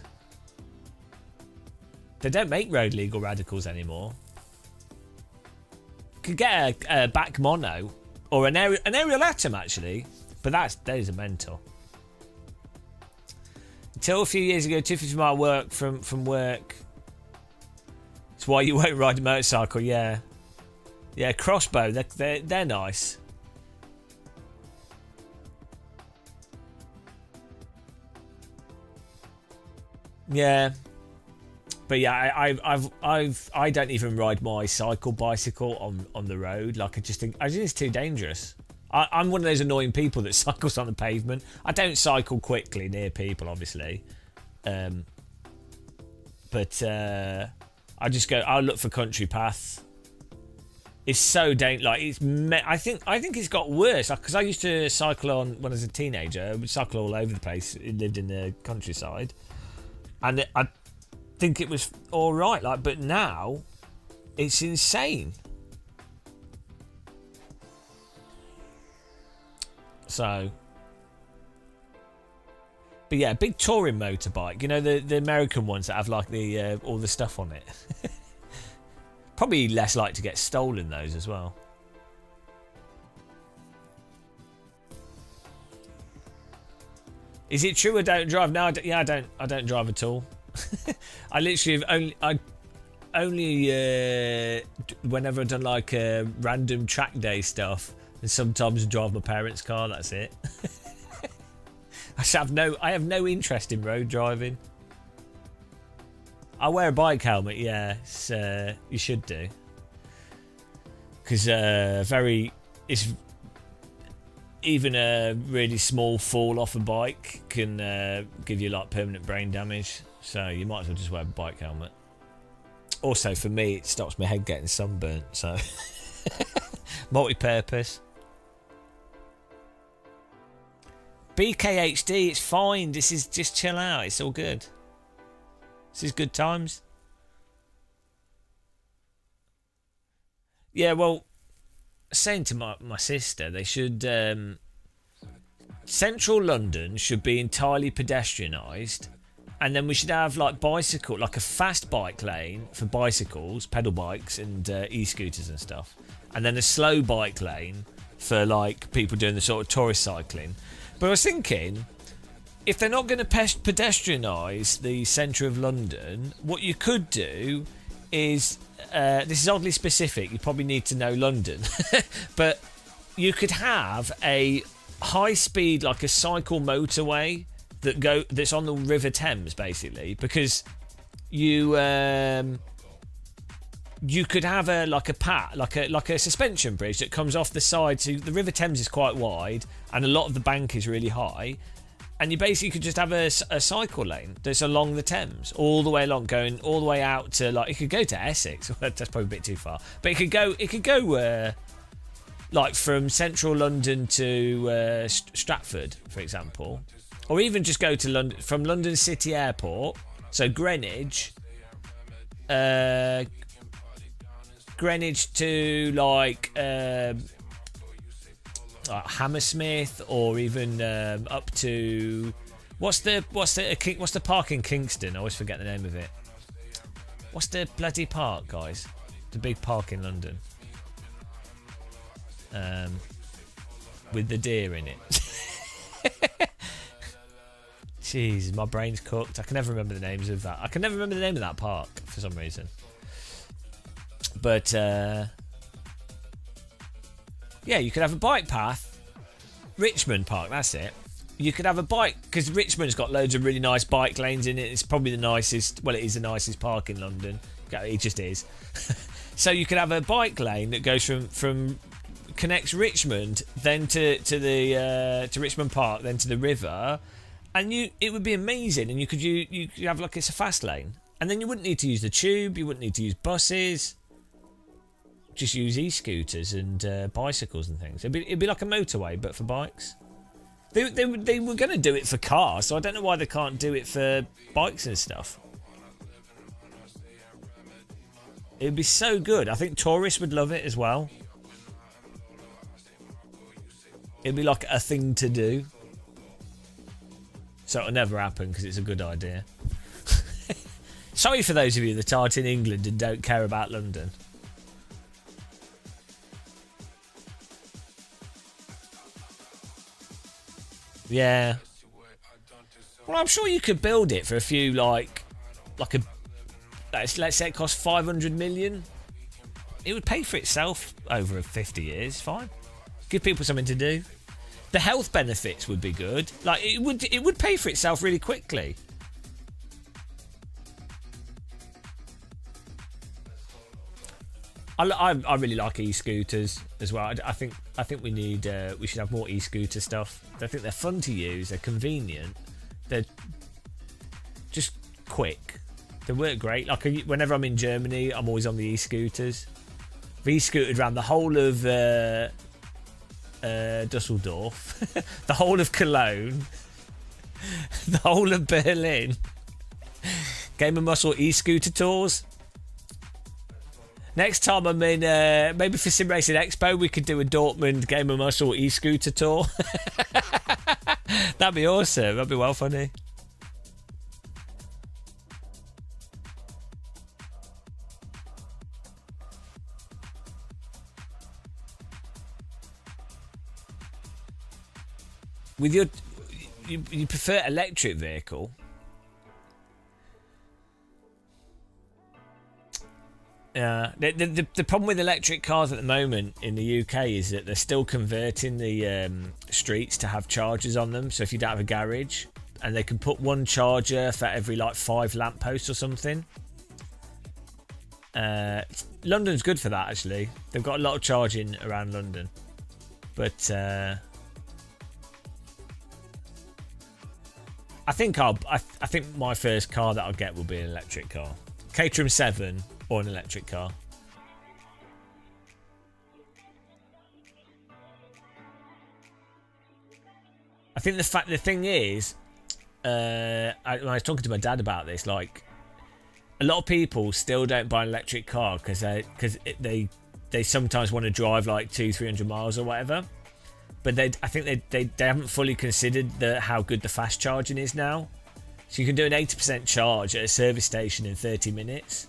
They don't make road legal radicals anymore. Could get a back mono or an aerial atom actually, but those are mental. Until a few years ago, 250 mile work from work. That's why you won't ride a motorcycle. Yeah, crossbow. They're nice. Yeah. But yeah, I don't even ride my bicycle on the road. Like I just think it's too dangerous. I'm one of those annoying people that cycles on the pavement. I don't cycle quickly near people, obviously, but I just go. I'll look for country paths. It's so dangerous. Like I think it's got worse. Because I used to cycle on when I was a teenager. I would cycle all over the place. I lived in the countryside, and I think it was all right. Like, but now it's insane. So, but yeah, big touring motorbike. You know, the American ones that have like the all the stuff on it. Probably less likely to get stolen those as well. Is it true I don't drive? No, I don't drive at all. I literally have only whenever I've done like random track day stuff. And sometimes I drive my parents' car. That's it. I have no interest in road driving. I wear a bike helmet. Yeah, you should do. Because it's even a really small fall off a bike can give you like permanent brain damage. So you might as well just wear a bike helmet. Also, for me, it stops my head getting sunburnt. So multi-purpose. BKHD, it's fine. This is just chill out. It's all good. This is good times. Yeah, well, saying to my sister, they should. Central London should be entirely pedestrianised, and then we should have like like a fast bike lane for bicycles, pedal bikes, and e-scooters and stuff, and then a slow bike lane for like people doing the sort of tourist cycling. But I was thinking, if they're not going to pedestrianise the centre of London, what you could do is, this is oddly specific, you probably need to know London, but you could have a high speed, like a cycle motorway that's on the River Thames, basically, because you could have like a suspension bridge that comes off the side. So the River Thames is quite wide, and a lot of the bank is really high, and you basically could just have a cycle lane that's along the Thames, all the way along, going all the way out to, like, it could go to Essex. That's probably a bit too far, but it could go like from central London to Stratford, for example, or even just go to London from London City Airport, so Greenwich to like Hammersmith, or even up to what's the park in Kingston? I always forget the name of it. What's the bloody park, guys? The big park in London. With the deer in it. Jeez, my brain's cooked. I can never remember the names of that. I can never remember the name of that park for some reason. But yeah, you could have a bike path. Richmond Park, that's it. You could have a bike, because Richmond's got loads of really nice bike lanes in it. It's probably the nicest. Well, it is the nicest park in London. It just is. So you could have a bike lane that goes from connects Richmond, then to Richmond Park, then to the river, and it would be amazing. And you could have like, it's a fast lane, and then you wouldn't need to use the tube, you wouldn't need to use buses, just use e-scooters and bicycles and things. It'd be like a motorway, but for bikes. They were going to do it for cars, so I don't know why they can't do it for bikes and stuff. It'd be so good. I think tourists would love it as well. It'd be like a thing to do. So it'll never happen because it's a good idea. Sorry for those of you that aren't in England and don't care about London. Yeah. Well, I'm sure you could build it for a few, like a... Let's say it costs 500 million. It would pay for itself over 50 years. Fine. Give people something to do. The health benefits would be good. Like, it would pay for itself really quickly. I really like e-scooters as well. I think we should have more e-scooter stuff. I think they're fun to use. They're convenient. They're just quick. They work great. Like, whenever I'm in Germany, I'm always on the e-scooters. I've e-scooted around the whole of Dusseldorf, the whole of Cologne, the whole of Berlin. Game of Muscle e-scooter tours. Next time I'm in, maybe for Sim Racing Expo, we could do a Dortmund Game of Muscle e-scooter tour. That'd be awesome. That'd be well funny. With you prefer electric vehicle? The problem with electric cars at the moment in the UK is that they're still converting the streets to have chargers on them. So if you don't have a garage, and they can put one charger for every like 5 lampposts or something. London's good for that, actually. They've got a lot of charging around London, but I think my first car that I'll get will be an electric car, Caterham 7 or an electric car. I think the thing is, when I was talking to my dad about this, like, a lot of people still don't buy an electric car because they they sometimes want to drive like 200-300 miles or whatever. But I think they haven't fully considered how good the fast charging is now. So you can do an 80% charge at a service station in 30 minutes.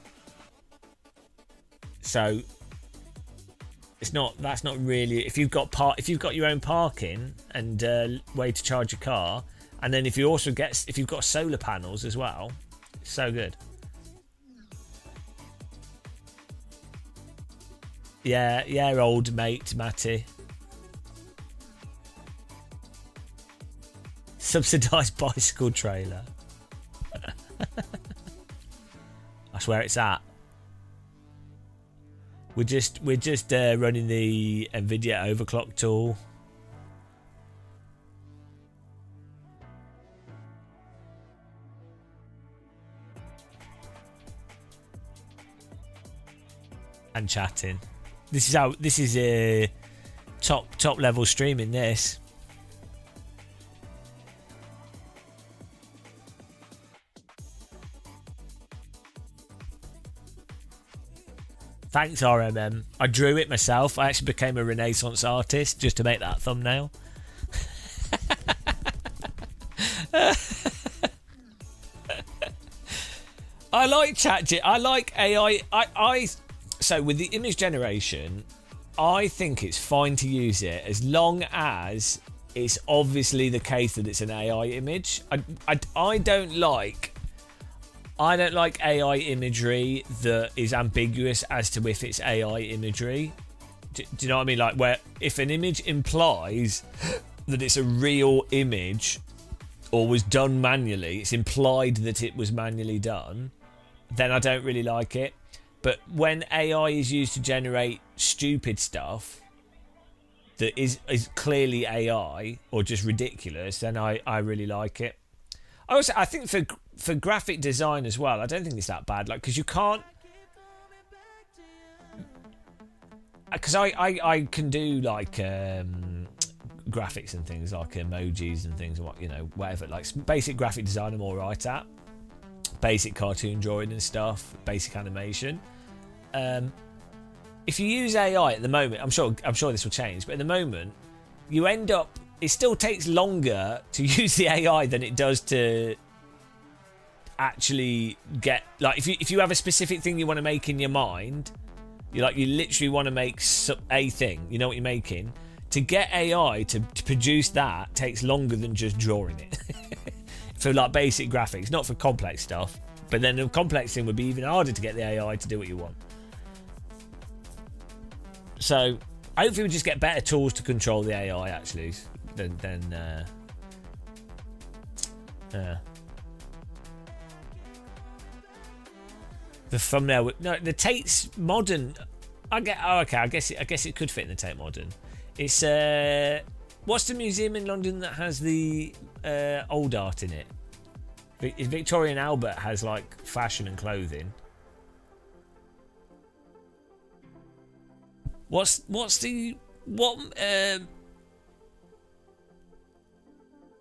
So that's not really, if you've got your own parking and way to charge your car, and then if you've got solar panels as well, it's so good. Yeah, old mate Matty. Subsidised bicycle trailer. That's where it's at. We're just running the NVIDIA overclock tool. And chatting. This is a top level streaming this. Thanks, RMM. I drew it myself. I actually became a Renaissance artist just to make that thumbnail. I like ChatGPT. I like AI. So with the image generation, I think it's fine to use it as long as it's obviously the case that it's an AI image. I don't like AI imagery that is ambiguous as to if it's AI imagery. Do you know what I mean? Like, where if an image implies that it's a real image or was done manually, it's implied that it was manually done, then I don't really like it. But when AI is used to generate stupid stuff that is clearly AI or just ridiculous, then I really like it. I think for graphic design as well, I don't think it's that bad. Like, because you can't, because I can do like graphics and things like emojis and things, whatever. Like basic graphic design, I'm all right at. Basic cartoon drawing and stuff, basic animation. If you use AI at the moment, I'm sure this will change, but at the moment, you end up. It still takes longer to use the AI than it does to actually get, like, if you have a specific thing you want to make in your mind, you literally want to make a thing, you know what you're making. To get AI to produce that takes longer than just drawing it. For like basic graphics, not for complex stuff. But then the complex thing would be even harder to get the AI to do what you want. So hopefully we just get better tools to control the AI actually. Than the thumbnail. No, the Tate's modern. I guess it could fit in the Tate modern. It's what's the museum in London that has the old art in it? Victoria and Albert has like fashion and clothing.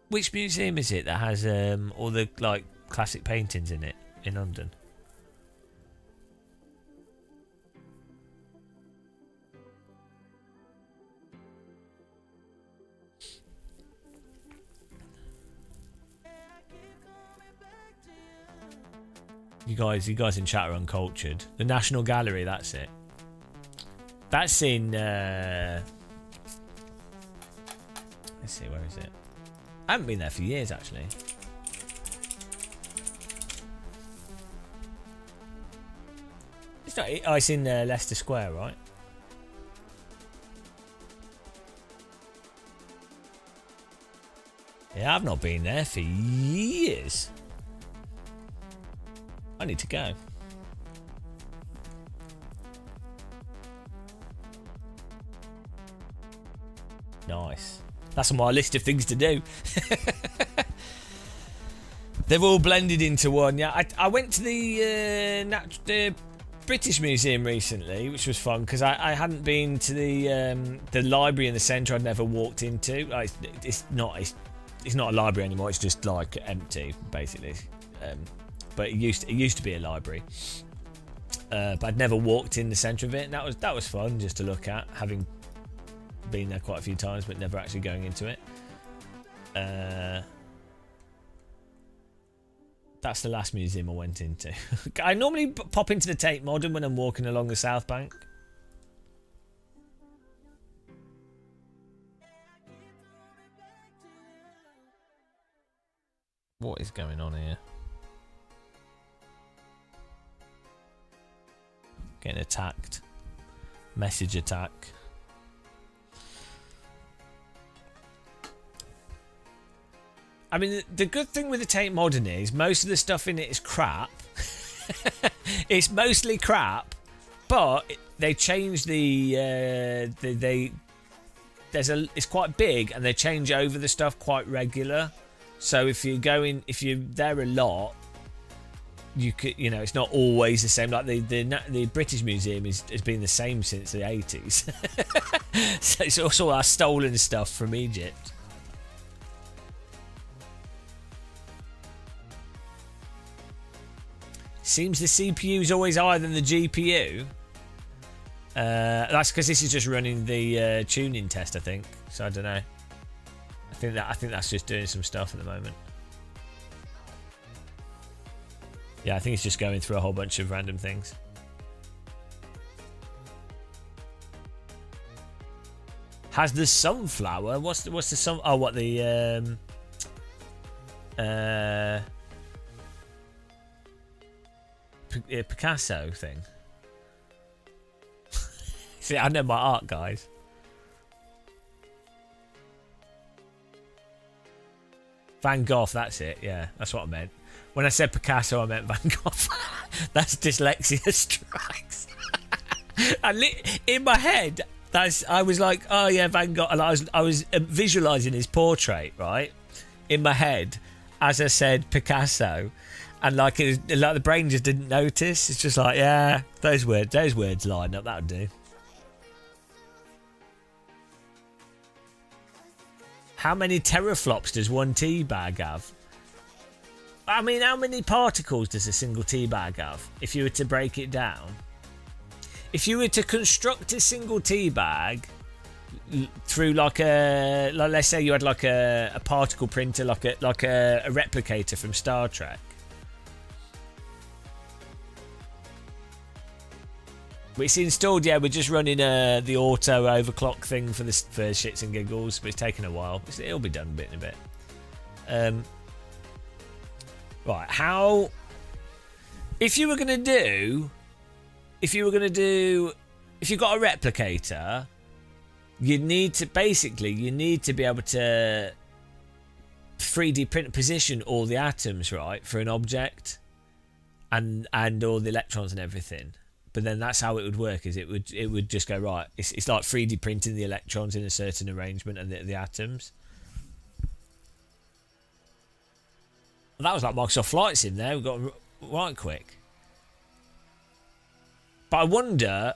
Which museum is it that has all the like classic paintings in it in London? You guys in chat are uncultured. The National Gallery, that's it. That's in let's see, where is it? I haven't been there for years, actually. It's not. Oh, it's in Leicester Square, right? Yeah, I've not been there for years. I need to go. Nice. That's on my list of things to do. They've all blended into one. Yeah, I went to the British Museum recently, which was fun because I hadn't been to the library in the centre. I'd never walked into. It's not a library anymore. It's just like empty, basically. But it used to be a library. but I'd never walked in the centre of it, and that was fun just to look at, having been there quite a few times, but never actually going into it. That's the last museum I went into. I normally pop into the Tate Modern when I'm walking along the South Bank. What is going on here? Getting attacked. Message attack. I mean, the good thing with the Tate Modern is most of the stuff in it is crap. It's mostly crap, but they changed it's quite big, and they change over the stuff quite regular. So if you're there a lot, you could, it's not always the same. Like the British Museum has been the same since the 80s. So it's also our stolen stuff from Egypt. Seems the CPU is always higher than the GPU. That's because this is just running the tuning test, I think. So I don't know. I think that's just doing some stuff at the moment. Yeah, I think it's just going through a whole bunch of random things. Has the sunflower? What's the sun? Oh, what the Picasso thing. See, I know my art, guys. Van Gogh, that's it. Yeah, that's what I meant. When I said Picasso, I meant Van Gogh. That's dyslexia strikes. In my head, I was like, oh yeah, Van Gogh. And I was visualising his portrait, right, in my head, as I said Picasso, and like the brain just didn't notice. It's just like, yeah, those words line up. That'll do. How many teraflops does one tea bag have? I mean, how many particles does a single tea bag have? If you were to break it down, if you were to construct a single tea bag through like let's say you had like a particle printer, like a replicator from Star Trek. It's installed, yeah. We're just running the auto overclock thing for shits and giggles, but it's taken a while. It'll be done bit in a bit. Right, if you've got a replicator, you need to be able to 3D print position all the atoms, right, for an object, and all the electrons and everything. But then that's how it would work. Is it would just go, right. It's like 3D printing the electrons in a certain arrangement and the atoms. Well, that was like Microsoft Flight Sim there. We got right quick. But I wonder,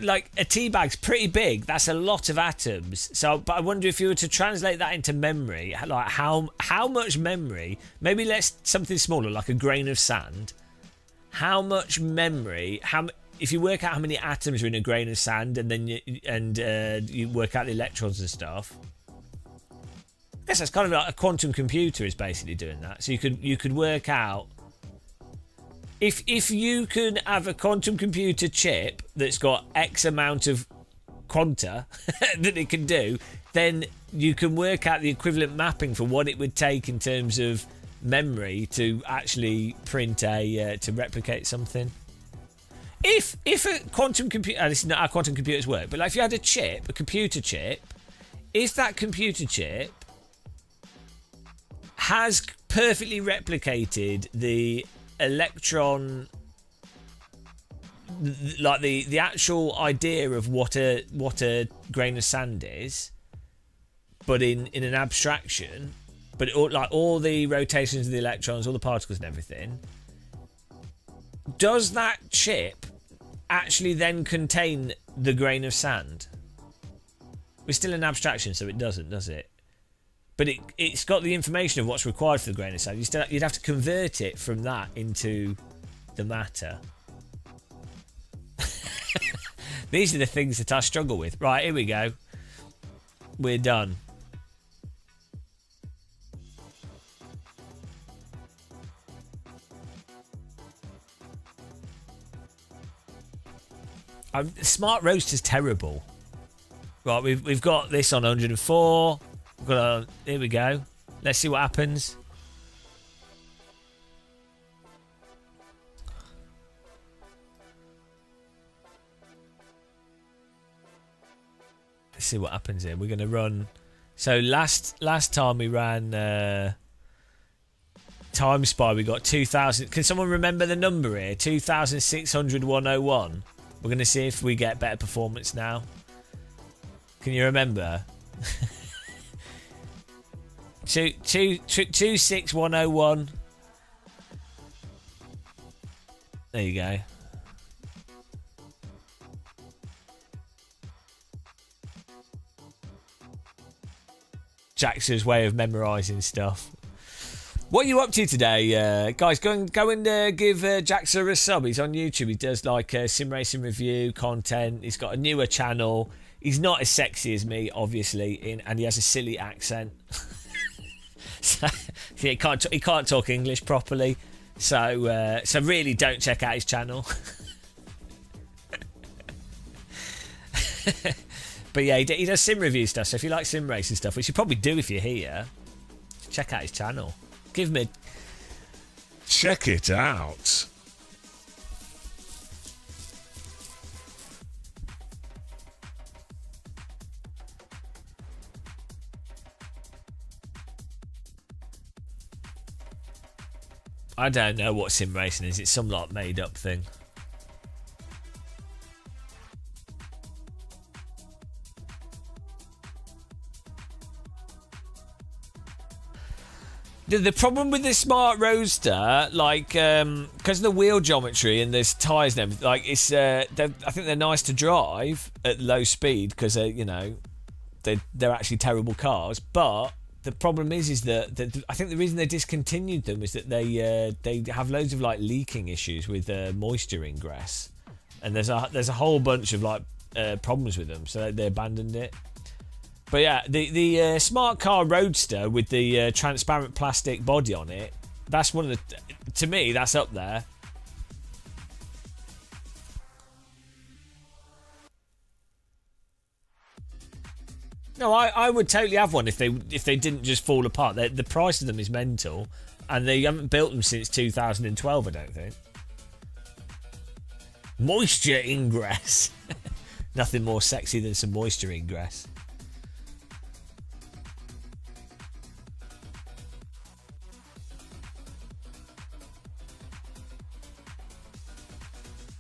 like a tea bag's pretty big. That's a lot of atoms. So, but I wonder if you were to translate that into memory, like how much memory? Maybe let's something smaller, like a grain of sand. How much memory? If you work out how many atoms are in a grain of sand, and then you work out the electrons and stuff. I guess that's kind of like a quantum computer is basically doing that. So you could work out if you can have a quantum computer chip that's got X amount of quanta that it can do, then you can work out the equivalent mapping for what it would take in terms of memory to actually print to replicate something. If a quantum computer, this is not how quantum computers work, but like if you had a computer chip, if that computer chip has perfectly replicated the electron, like the actual idea of what a grain of sand is, but in an abstraction, but all the rotations of the electrons, all the particles and everything, does that chip actually then contain the grain of sand? It's still an abstraction, so it doesn't, does it? But it's got the information of what's required for the grain of sand. You'd have to convert it from that into the matter. These are the things that I struggle with. Right, here we go. We're done. Smart roaster's terrible. Right, we've got this on 104. We've got here we go. Let's see what happens. Let's see what happens here. We're going to run. So last time we ran Time Spy, we got 2,000. Can someone remember the number here? 2,600 101. We're going to see if we get better performance now. Can you remember? 26101. There you go. Jax's way of memorising stuff. What are you up to today, guys? Go and give Jaxa a sub. He's on YouTube. He does like sim racing review content. He's got a newer channel. He's not as sexy as me, obviously, and he has a silly accent. So yeah, he can't talk English properly. So really, don't check out his channel. But yeah, he does sim review stuff. So if you like sim racing stuff, which you probably do if you're here, check out his channel. Give me.
Check it out.
I don't know what sim racing is. It's some like made up thing. The problem with the Smart Roadster, like, because of the wheel geometry and there's tyres and everything, like, it's, I think they're nice to drive at low speed because, you know, they're actually terrible cars. But the problem is that I think the reason they discontinued them is that they have loads of, like, leaking issues with moisture ingress. And there's a whole bunch of, like, problems with them, so they abandoned it. But yeah, the Smart Car Roadster with the transparent plastic body on it, that's one of the... To me, that's up there. No, I would totally have one if they didn't just fall apart. The price of them is mental, and they haven't built them since 2012, I don't think. Moisture ingress. Nothing more sexy than some moisture ingress.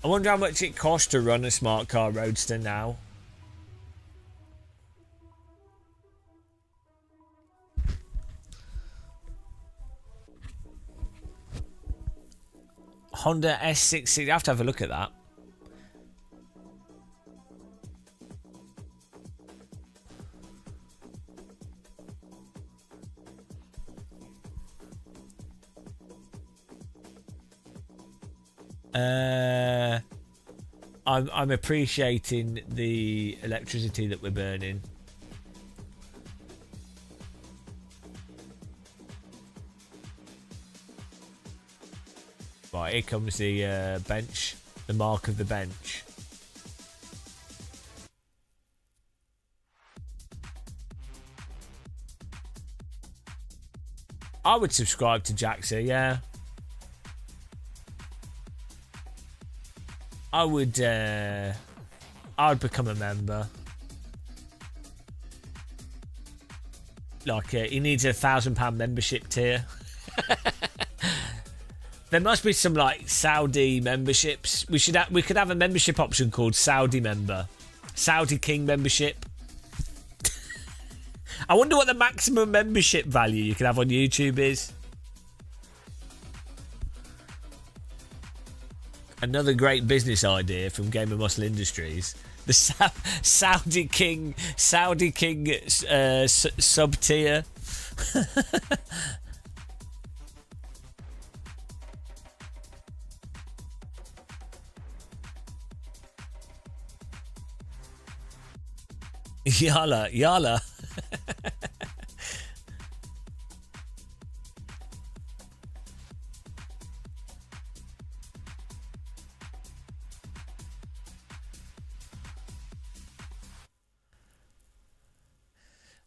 I wonder how much it costs to run a Smart Car Roadster now. Honda S60. I have to have a look at that. I'm appreciating the electricity that we're burning. Right, here comes the bench, the mark of the bench. I would subscribe to Jaxa, yeah. I would become a member. Like, he needs a £1,000 membership tier. There must be some like Saudi memberships. We could have a membership option called Saudi member, Saudi King membership. I wonder what the maximum membership value you can have on YouTube is. Another great business idea from Gamer Muscle Industries: the Saudi King sub tier. Yala.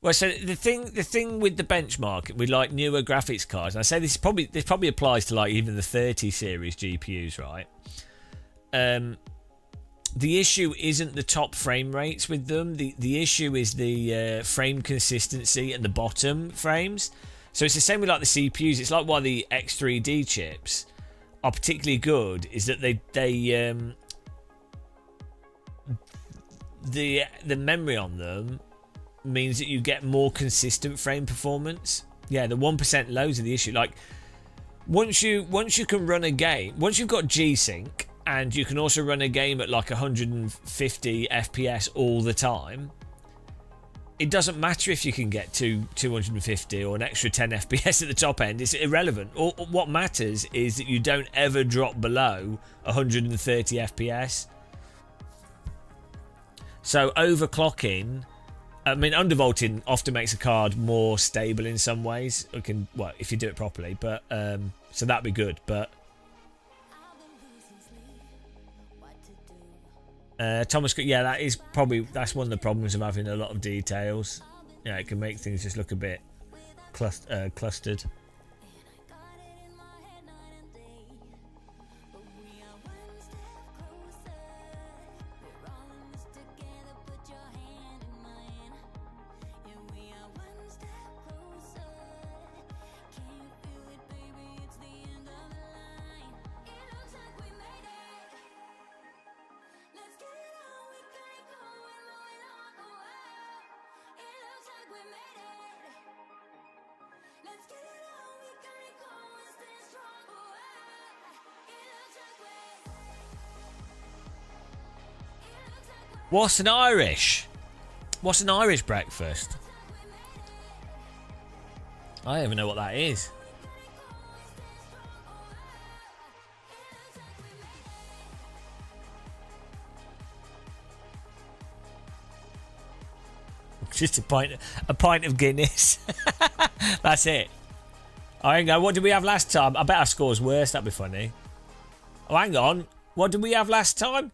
Well, so the thing with the benchmark with like newer graphics cards, and I say this probably applies to like even the 30 series GPUs, right? The issue isn't the top frame rates with them. The issue is the frame consistency and the bottom frames. So it's the same with like the CPUs. It's like why the X3D chips are particularly good is that the memory on them means that you get more consistent frame performance. Yeah, the 1% lows are the issue. Like once you can run a game, once you've got G-Sync and you can also run a game at like 150 FPS all the time, it doesn't matter if you can get to 250 or an extra 10 FPS at the top end. It's irrelevant. What matters is that you don't ever drop below 130 FPS. So overclocking, I mean, undervolting often makes a card more stable in some ways. Well, if you do it properly, but so that'd be good. But Thomas, yeah, that's one of the problems of having a lot of details. Yeah, it can make things just look a bit clustered. What's an Irish breakfast? I don't even know what that is. Just a pint of Guinness. That's it. Oh, hang on. What did we have last time? I bet our score's worse. That'd be funny. Oh, hang on. What did we have last time?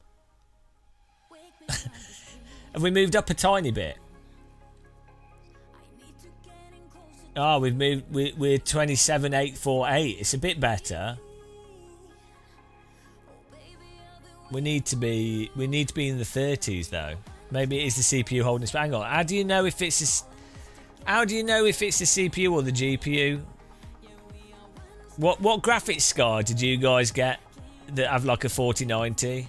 Have we moved up a tiny bit? Oh, we've moved. We're 27,848. It's a bit better. We need to be in the 30s though. Maybe it is the CPU holding us. But hang on. How do you know if it's the CPU or the GPU? What graphics card did you guys get that have like a 4090?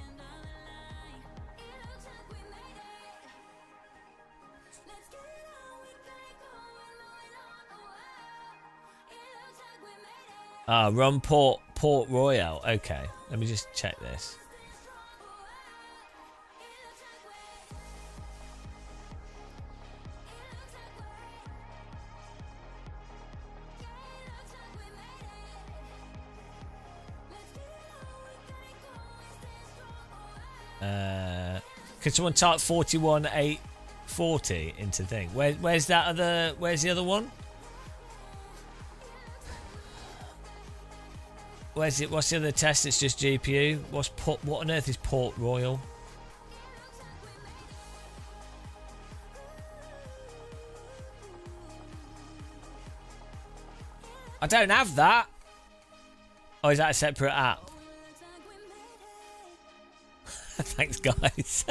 Run Port Royale. Okay, let me just check this. Can someone type 41840 into thing? Where's the other one? Where's it? What's the other test? It's just GPU. What on earth is Port Royal? I don't have that. Oh, is that a separate app? Thanks, guys.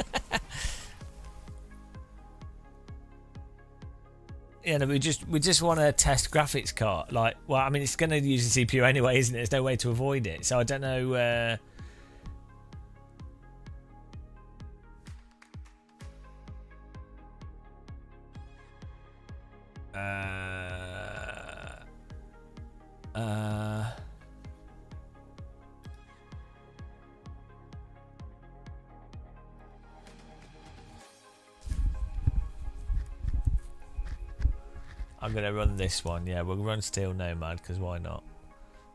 Yeah, no, we just want to test graphics card. Like, well, I mean, it's going to use the CPU anyway, isn't it? There's no way to avoid it. So I don't know. I'm going to run this one. Yeah, we'll run Steel Nomad because why not?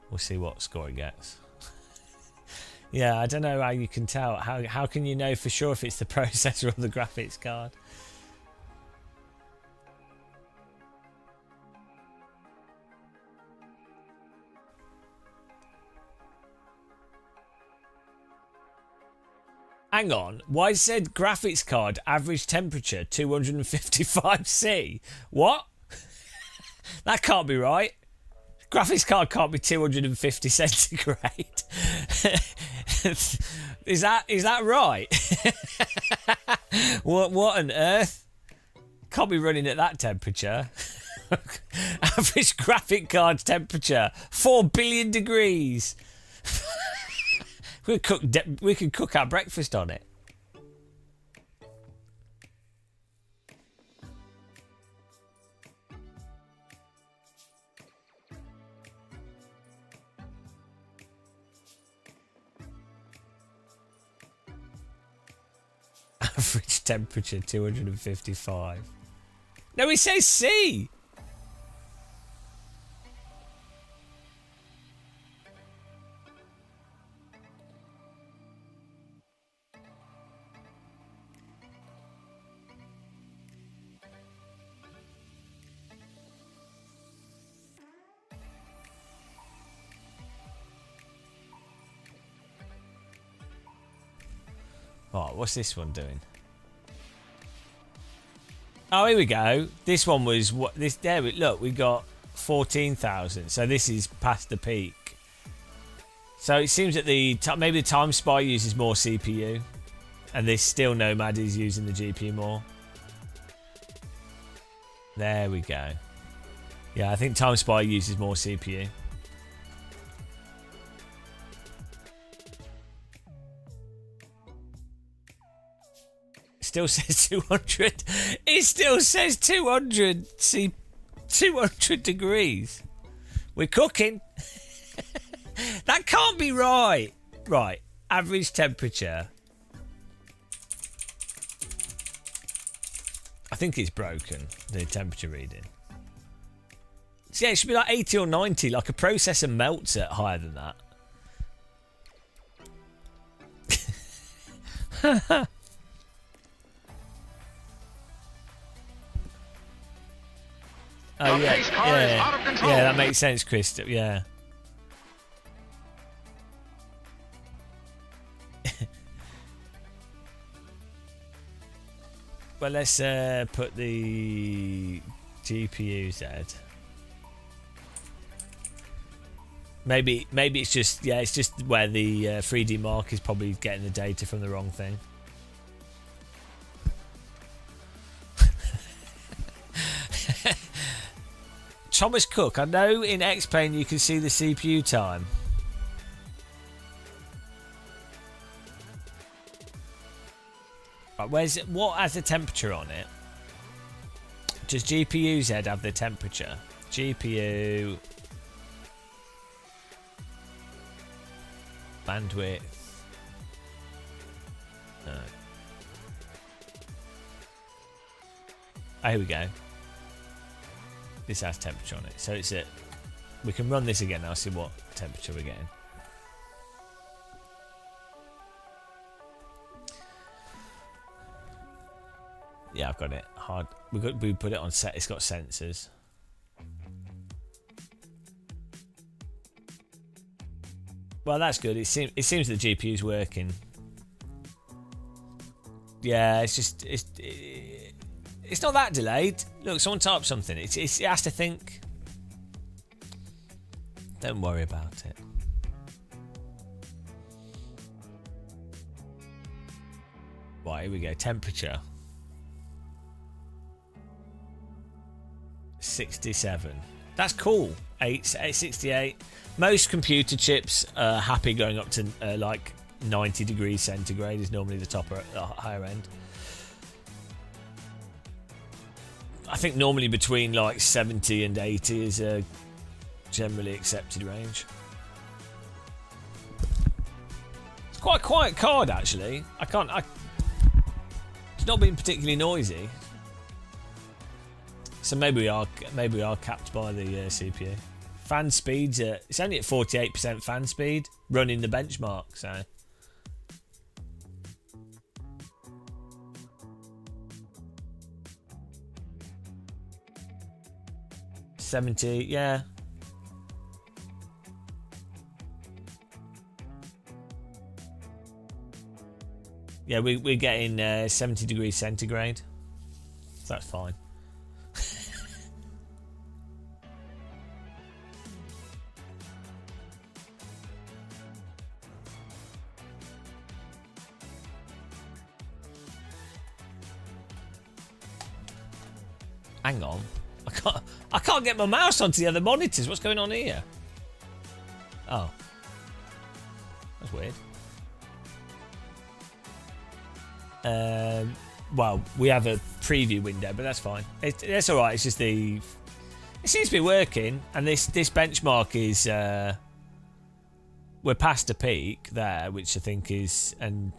We'll see what score it gets. Yeah, I don't know how you can tell. How can you know for sure if it's the processor or the graphics card? Hang on. Why said graphics card average temperature 255C? What? That can't be right. Graphics card can't be 250 centigrade. Is that right? What on earth? Can't be running at that temperature. Average graphic card temperature 4 billion degrees. we could cook our breakfast on it. Average temperature 255. No, it says C. Oh, what's this one doing? Oh, here we go. This one was what this there. Look, we got 14,000. So this is past the peak. So it seems that maybe the Time Spy uses more CPU, and this still Nomad is using the GPU more. There we go. Yeah, I think Time Spy uses more CPU. Still says 200. It still says 200. See, 200 degrees. We're cooking. That can't be right. Right. Average temperature. I think it's broken, the temperature reading. So yeah, it should be like 80 or 90. Like a processor melts at higher than that. Oh yeah, yeah, that makes sense, Chris. Yeah. Well, let's put the GPU Z. Maybe it's just it's just where the 3D Mark is probably getting the data from the wrong thing. Thomas Cook, I know in X-Plane you can see the CPU time. Right, where's it? What has the temperature on it? Does GPU Z have the temperature? GPU bandwidth. No. Oh, here we go. This has temperature on it, so it's it. We can run this again now, see what temperature we're getting. Yeah, I've got it. Hard. We put it on set. It's got sensors. Well, that's good. It seems the GPU's working. Yeah, it's just it's not that delayed. Look, someone typed something. It has to think. Don't worry about it. Right, here we go. Temperature. 67. That's cool. 868. Most computer chips are happy going up to like 90 degrees centigrade is normally the top or higher end. I think normally between like 70 and 80 is a generally accepted range. It's quite a quiet card actually. It's not been particularly noisy. So maybe we are capped by the CPU. Fan speeds it's only at 48% fan speed, running the benchmark. So 70, yeah. Yeah, we're getting 70 degrees centigrade. So that's fine. Hang on. I can't get my mouse onto the other monitors. What's going on here? Oh. That's weird. Well, we have a preview window, but that's fine. It's all right. It's just it seems to be working, and this benchmark is we're past a peak there, which I think is, and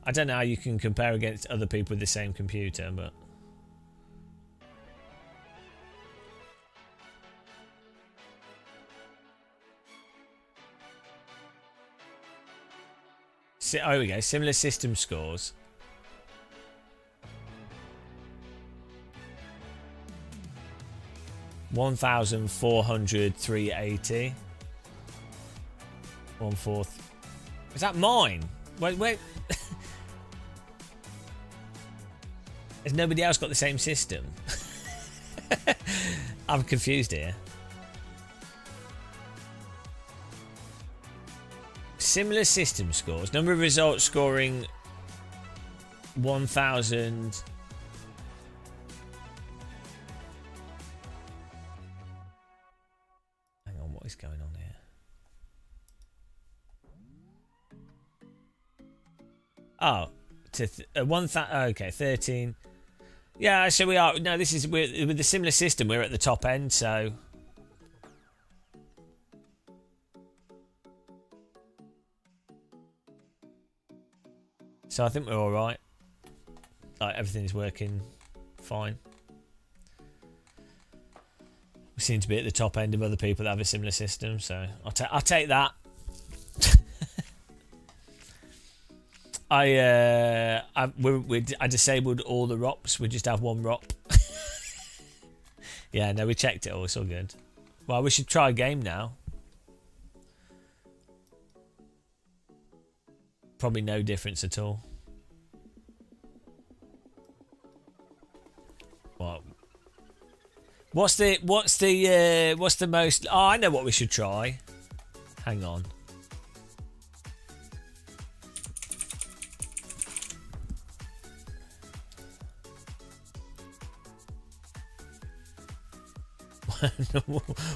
I don't know how you can compare against other people with the same computer, but oh, here we go. Similar system scores. $1,400, $380. 1/4. Is that mine? Wait. Has nobody else got the same system? I'm confused here. Similar system scores. Number of results scoring 1,000. Hang on, what is going on here? Oh, to 1,000. Okay, 13. Yeah, so we are. No, this is with the similar system. We're at the top end, so. So I think we're all right. Like everything's working fine. We seem to be at the top end of other people that have a similar system, so I'll take that. I disabled all the ROPs. We just have one ROP. Yeah, no, we checked it all. It's all good. Well, we should try a game now. Probably no difference at all. What? What's the most? Oh, I know what we should try. Hang on.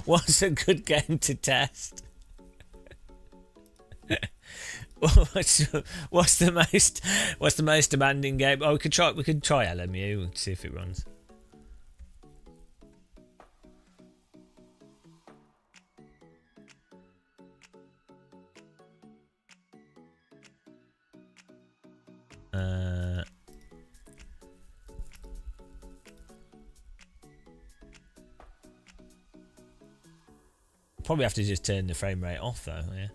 What's a good game to test? What's the most demanding game? Oh, we could try LMU and see if it runs. Probably have to just turn the frame rate off though, yeah.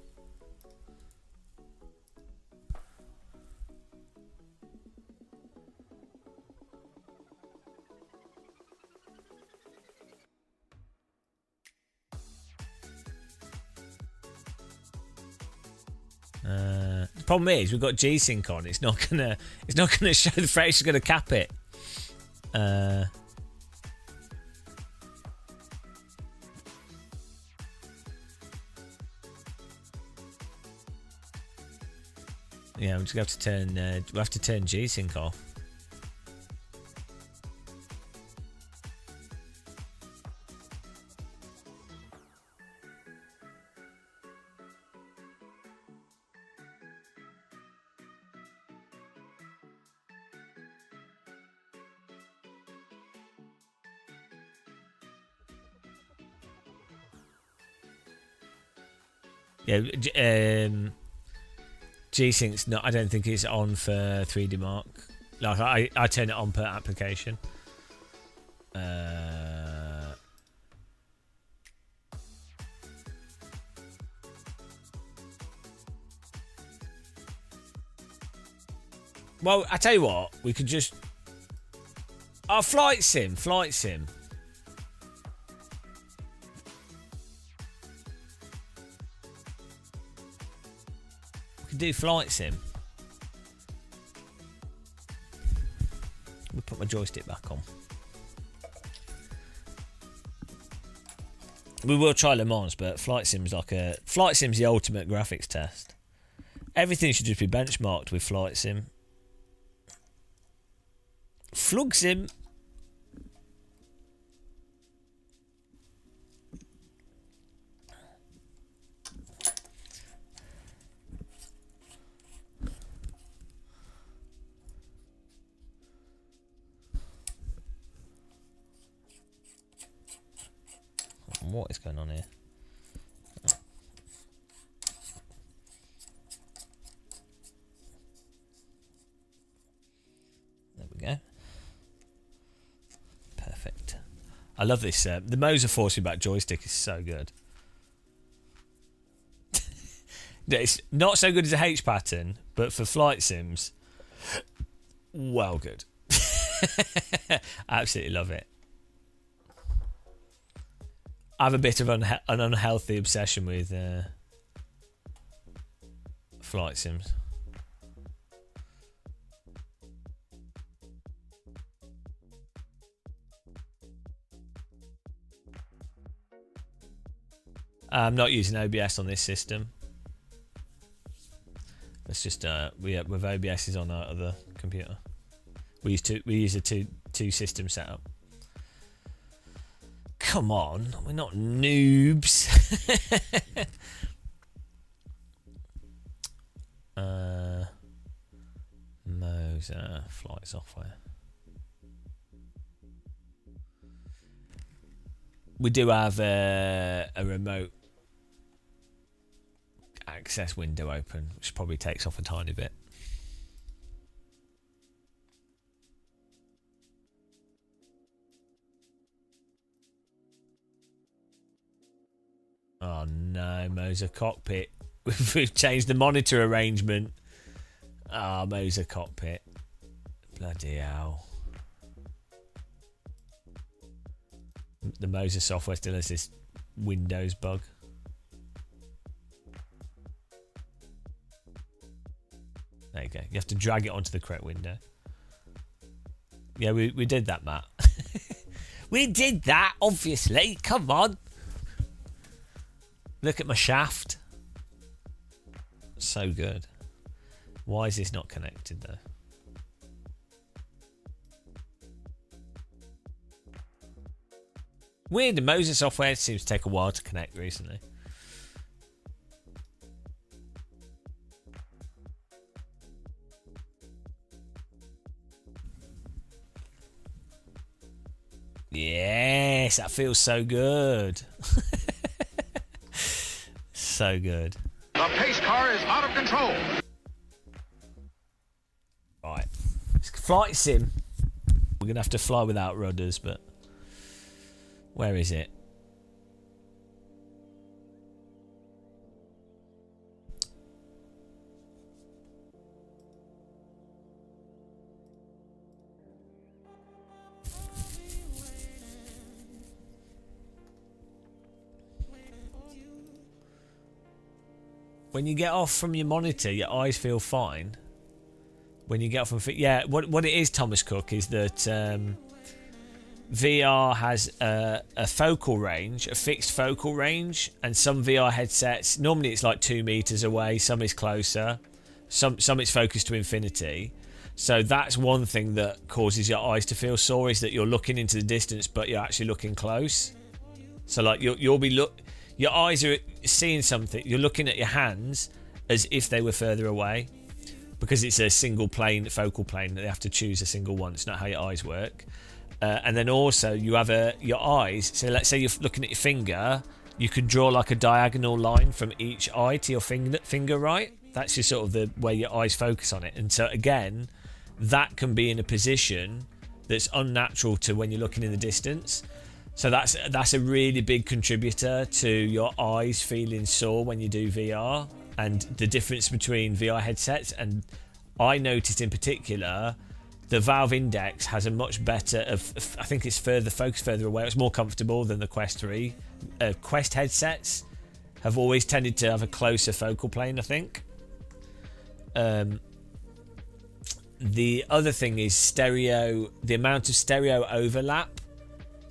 The problem is we've got G-Sync on. It's not gonna show the frame. It's gonna cap it. Yeah, we just have to turn. We have to turn G-Sync off. Yeah, G-Sync's not. I don't think it's on for 3D Mark. Like I turn it on per application. Well, I tell you what, we could just. Oh, flight sim. do flight sim. Let me put my joystick back on. We will try Le Mans, but flight sim's the ultimate graphics test. Everything should just be benchmarked with flight sim. Flug sim. What is going on here? There we go. Perfect. I love this. The Moser force feedback joystick is so good. It's not so good as a H pattern, but for flight sims, well good. Absolutely love it. I have a bit of an unhealthy obsession with flight sims. I'm not using OBS on this system. It's just with OBS is on our other computer. We use a two system setup. Come on, we're not noobs. Moser flight software. We do have a remote access window open, which probably takes off a tiny bit. Oh no, Moser cockpit. We've changed the monitor arrangement. Ah, Moser cockpit. Bloody hell. The Moser software still has this Windows bug. There you go. You have to drag it onto the correct window. Yeah, we did that, Matt. We did that, obviously. Come on. Look at my shaft. So good. Why is this not connected though? Weird, the Moser software seems to take a while to connect recently. Yes, that feels so good. So good.
The pace car is out of control.
Right. It's flight sim. We're going to have to fly without rudders, but where is it? When you get off from your monitor, your eyes feel fine. When you get off from... Yeah, what it is, Thomas Cook, is that VR has a focal range, a fixed focal range, and some VR headsets, normally it's like 2 meters away, some is closer, some it's focused to infinity. So that's one thing that causes your eyes to feel sore, is that you're looking into the distance, but you're actually looking close. So like you'll be your eyes are seeing something. You're looking at your hands as if they were further away, because it's a single plane, focal plane. They have to choose a single one. It's not how your eyes work. And then also you have your eyes. So let's say you're looking at your finger. You could draw like a diagonal line from each eye to your finger, right? That's just sort of the way your eyes focus on it. And so again, that can be in a position that's unnatural to when you're looking in the distance. So that's a really big contributor to your eyes feeling sore when you do VR, and the difference between VR headsets. And I noticed in particular, the Valve Index has a much better, I think it's focused further away. It's more comfortable than the Quest 3. Quest headsets have always tended to have a closer focal plane, I think. The other thing is stereo. The amount of stereo overlap.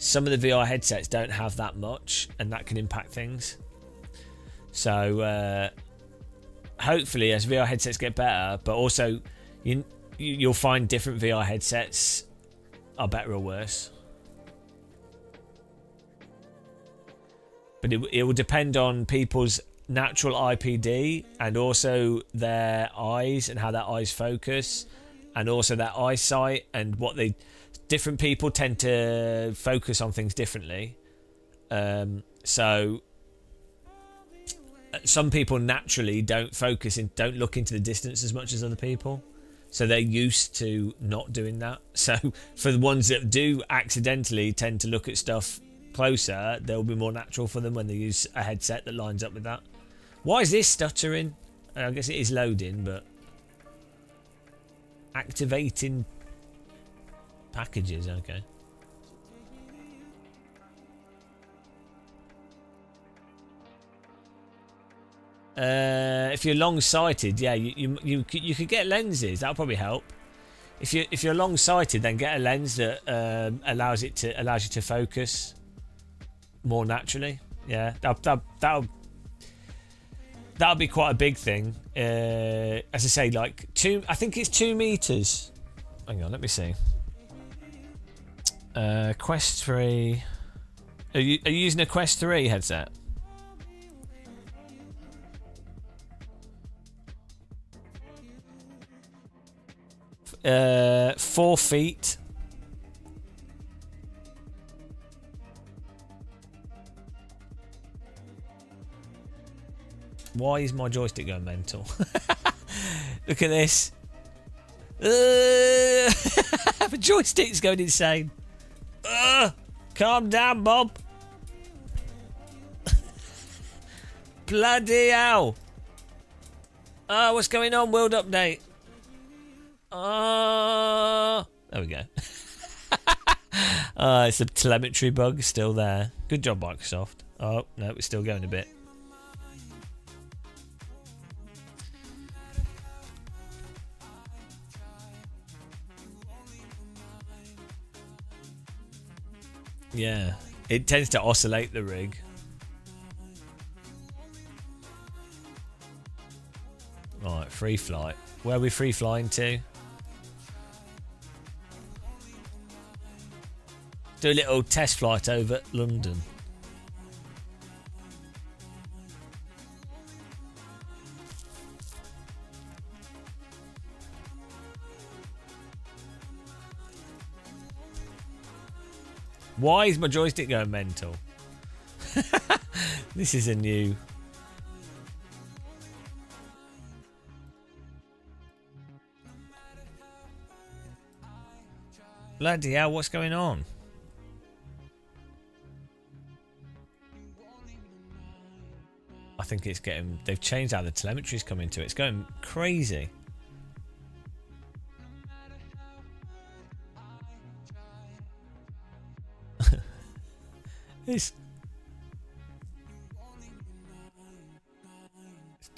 Some of the VR headsets don't have that much, and that can impact things. So hopefully, as VR headsets get better, but also you'll find different VR headsets are better or worse. But it will depend on people's natural IPD and also their eyes and how their eyes focus, and also their eyesight and what they. Different people tend to focus on things differently. So some people naturally don't look into the distance as much as other people. So they're used to not doing that. So for the ones that do accidentally tend to look at stuff closer, they'll be more natural for them when they use a headset that lines up with that. Why is this stuttering? I guess it is loading, but activating packages, okay. If you're long-sighted, yeah, you could get lenses. That'll probably help. If you're long-sighted, then get a lens that allows you to focus more naturally. Yeah, that'll be quite a big thing. As I say, like I think it's 2 meters. Hang on, let me see. Quest 3. Are you using a Quest 3 headset? Uh, 4 feet. Why is my joystick going mental? Look at this. The joystick's going insane. Calm down, Bob. Bloody hell. What's going on? World update. There we go. It's a telemetry bug still there. Good job, Microsoft. Oh, no, it's still going a bit. Yeah, it tends to oscillate the rig. Right, free flight. Where are we free flying to? Do a little test flight over London. Why is my joystick going mental? This is a new... Bloody hell, what's going on? I think it's getting... They've changed how the telemetry's coming to it. It's going crazy.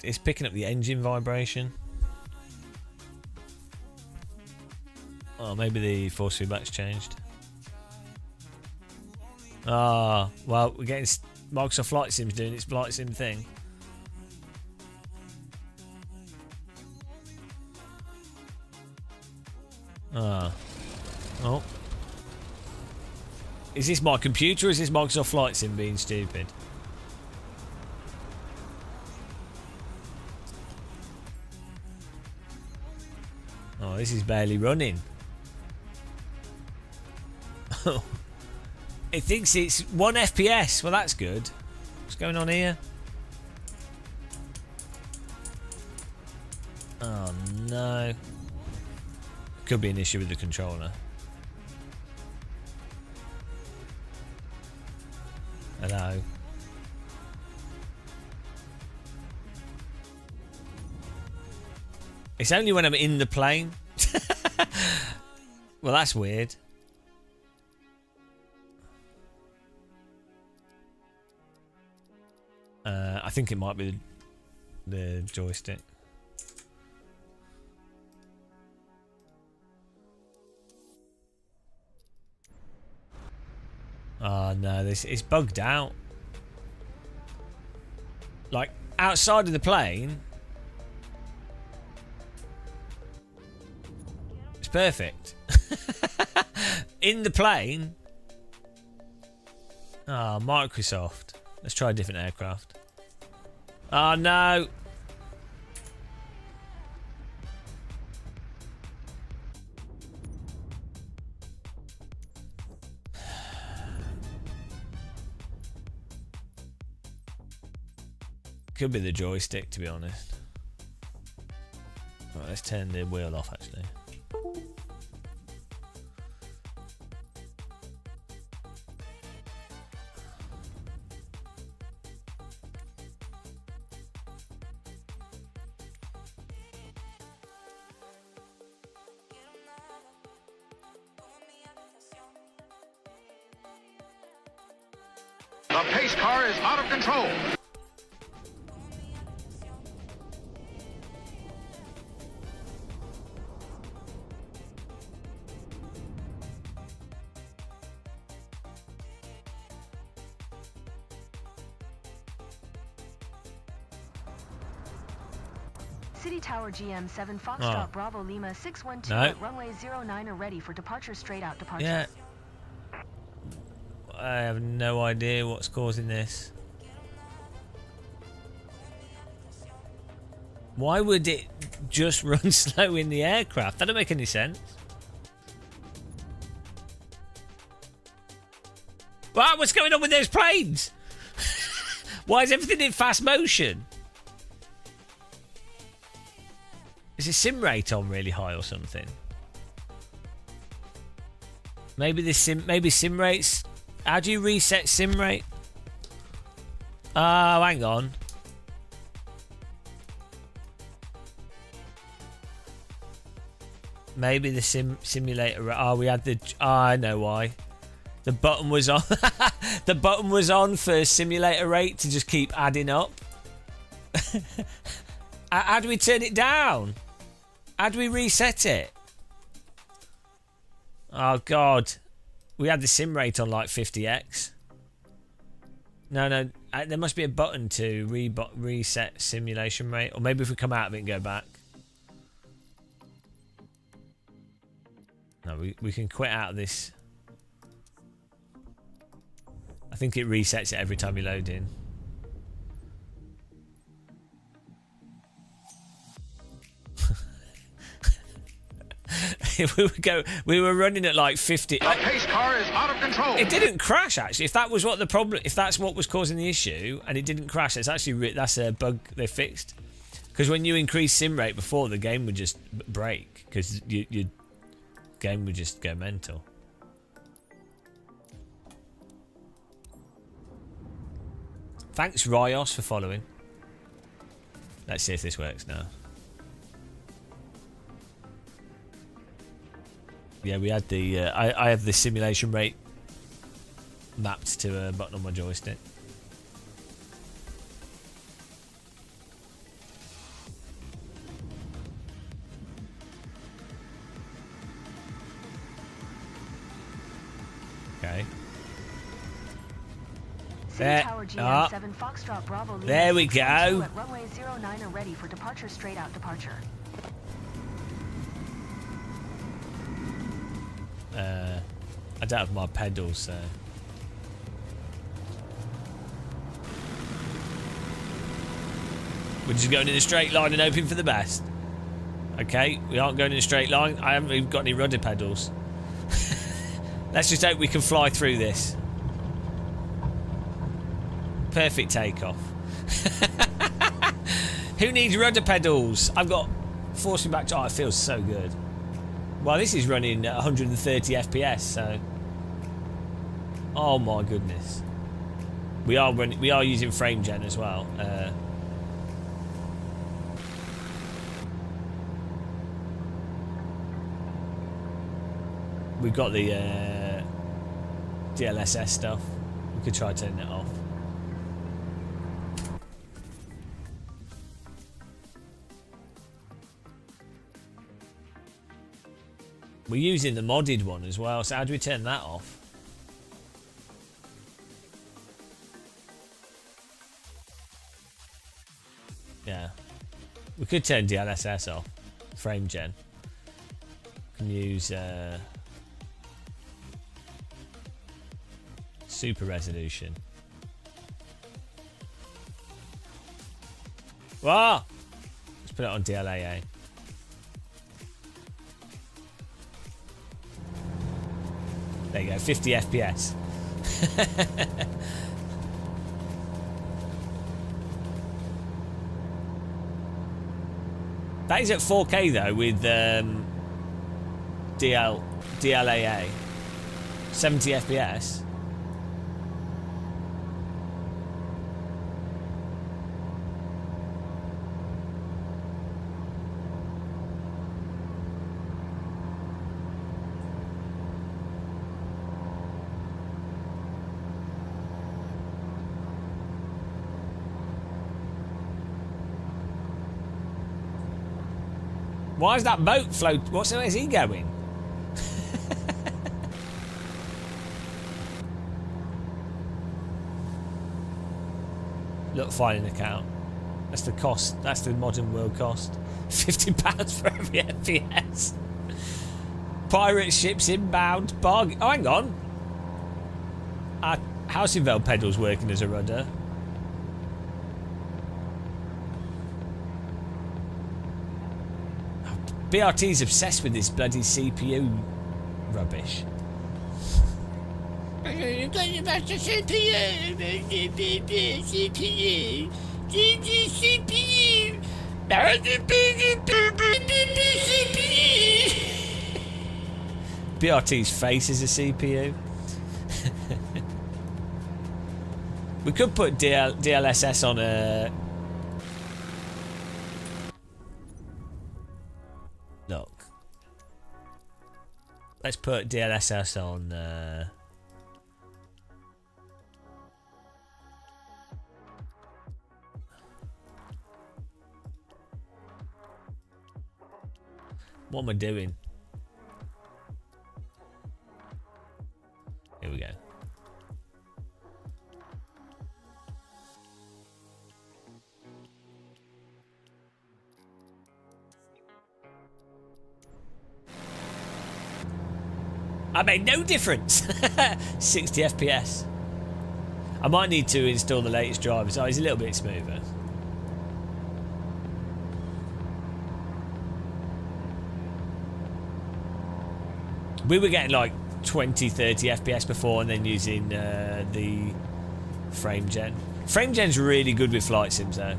It's picking up the engine vibration. Oh, maybe the force feedback's changed. Ah, well, we're getting Microsoft Flight Sim's doing its Flight Sim thing. Oh. Is this my computer or is this Microsoft Flight Sim being stupid? Oh, this is barely running. Oh. It thinks it's 1 FPS. Well, that's good. What's going on here? Oh, no. Could be an issue with the controller. Hello. It's only when I'm in the plane. Well, that's weird. I think it might be the joystick. Oh no, this is bugged out. Like outside of the plane, it's perfect. In the plane, Microsoft. Let's try a different aircraft. Oh no. Could be the joystick, to be honest. Right, let's turn the wheel off, actually.
The pace car is out of control.
City Tower GM7 Foxtrot Bravo Lima 612
No.
at runway 09 are ready for departure, straight out departure.
Yeah. I have no idea what's causing this. Why would it just run slow in the aircraft? That don't make any sense. Wow, what's going on with those planes? Why is everything in fast motion? Is the sim rate on really high or something? Maybe sim rates. How do you reset sim rate? Oh, hang on. Maybe the simulator. Oh, we had the. Oh, I know why. The button was on. The button was on for simulator rate to just keep adding up. How do we turn it down? How do we reset it? Oh God, we had the sim rate on like 50x. No, there must be a button to reset simulation rate, or maybe if we come out of it and go back. No, we can quit out of this. I think it resets it every time you load in. we were running at like 50.
The pace car is out of control.
It didn't crash actually. If that was what the problem, if that's what was causing the issue, and it didn't crash, it's actually that's a bug they fixed. Because when you increase sim rate before, the game would just break because your game would just go mental. Thanks Ryos for following. Let's see if this works now. Yeah, we had the. I have the simulation rate mapped to a button on my joystick. Okay.
City Tower GM7 Foxtrot Bravo Lima
There we
612
go.
at runway 09 are ready for departure, straight out departure.
I don't have my pedals, so. We're just going in a straight line and hoping for the best. Okay, we aren't going in a straight line. I haven't even got any rudder pedals. Let's just hope we can fly through this. Perfect takeoff. Who needs rudder pedals? I've got forcing back to. Oh, it feels so good. Well, this is running at 130 FPS, so. Oh my goodness. We are using frame gen as well. We've got the DLSS stuff. We could try turning it off. We're using the modded one as well, so how do we turn that off? Yeah. We could turn DLSS off. Frame gen. Can use super resolution. Whoa! Let's put it on DLAA. There you go, 50 FPS. That is at 4K though with DLAA. 70 FPS. Why is that boat float? Where's he going? Look, finding account. That's the cost. That's the modern world cost. £50 for every FPS. Pirate ships inbound. Bargain. Oh, hang on. Our housing valve pedal's working as a rudder. BRT's obsessed with this bloody CPU rubbish. BRT's face is a CPU. We could put DLSS on a... Look. Let's put DLSS on... What am I doing? Here we go. I made no difference. 60 FPS. I might need to install the latest drivers. Oh, he's a little bit smoother. We were getting like 20, 30 FPS before and then using the frame gen. Frame gen's really good with flight sims though.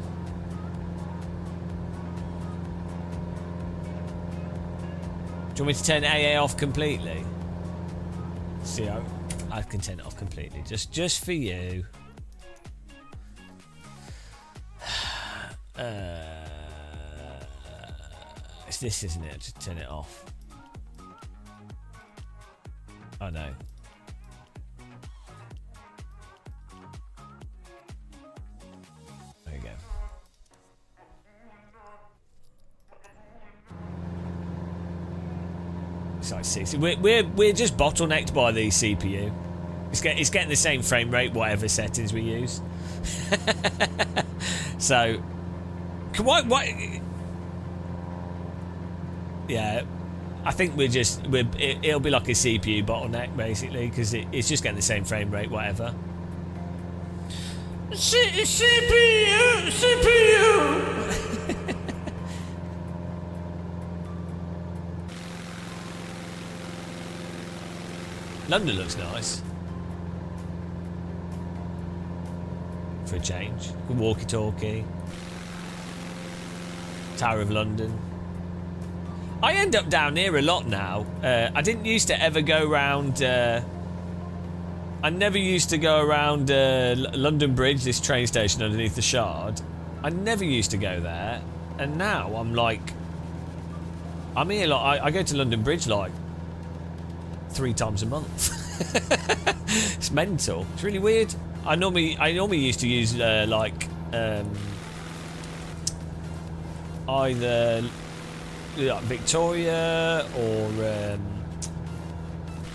Do you want me to turn AA off completely? See, I can turn it off completely. Just for you. It's this, isn't it? Just turn it off. Oh no. There you go. It's like 60. We're just bottlenecked by the CPU. It's getting the same frame rate, whatever settings we use. So, what? Yeah. I think it'll be like a CPU bottleneck basically because it's just getting the same frame rate, whatever. CPU. London looks nice. For a change. Good walkie-talkie. Tower of London. I end up down here a lot now. I didn't used to ever go around... I never used to go around London Bridge, this train station underneath the Shard. I never used to go there. And now I'm like... I'm here like... I go to London Bridge like 3 times a month. It's mental. It's really weird. I normally used to use like... either... like Victoria or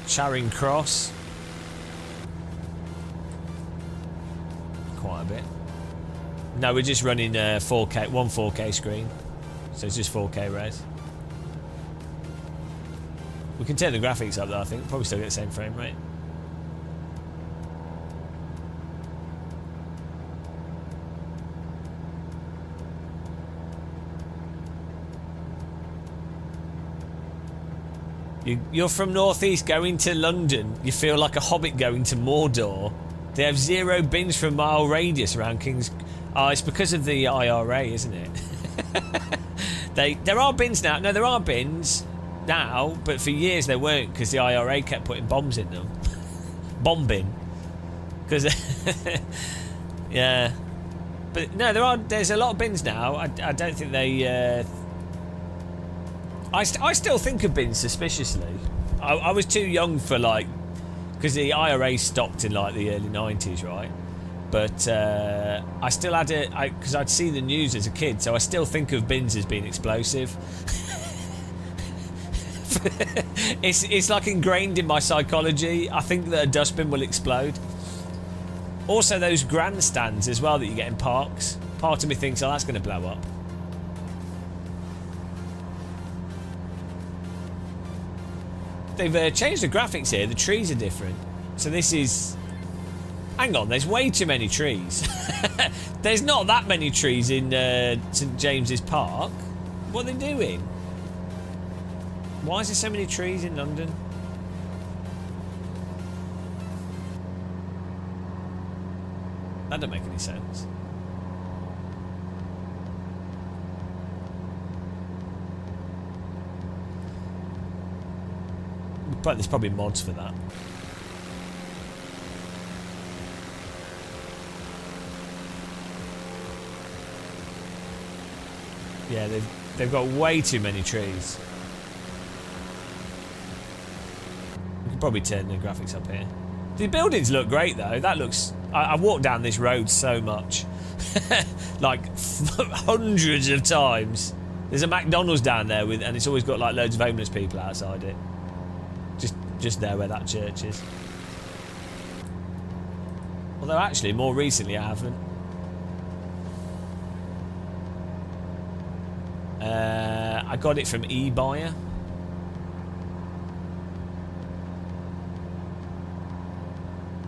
Charing Cross. Quite a bit. No, we're just running 4K, one 4K screen. So it's just 4K res. We can turn the graphics up though, I think. Probably still get the same frame rate. You're from Northeast going to London. You feel like a hobbit going to Mordor. They have 0 bins for a mile radius around King's... Oh, it's because of the IRA, isn't it? There are bins now. No, there are bins now, but for years there weren't because the IRA kept putting bombs in them. Bomb bin. Because... yeah. But no, there's a lot of bins now. I don't think they... I still think of bins suspiciously. I was too young for like... Because the IRA stopped in like the early 90s, right? But I still had it... Because I'd see the news as a kid, so I still think of bins as being explosive. It's like ingrained in my psychology. I think that a dustbin will explode. Also those grandstands as well that you get in parks. Part of me thinks, oh, that's going to blow up. They've changed the graphics here. The trees are different. So this is... Hang on, there's way too many trees. There's not that many trees in St James's Park. What are they doing? Why is there so many trees in London? That doesn't make any sense. But there's probably mods for that. Yeah, they've got way too many trees. We could probably turn the graphics up here. The buildings look great though. That looks... I walked down this road so much. Like hundreds of times. There's a McDonald's down there with, and it's always got like loads of homeless people outside it. Just there where that church is. Although actually, more recently I haven't. I got it from eBuyer.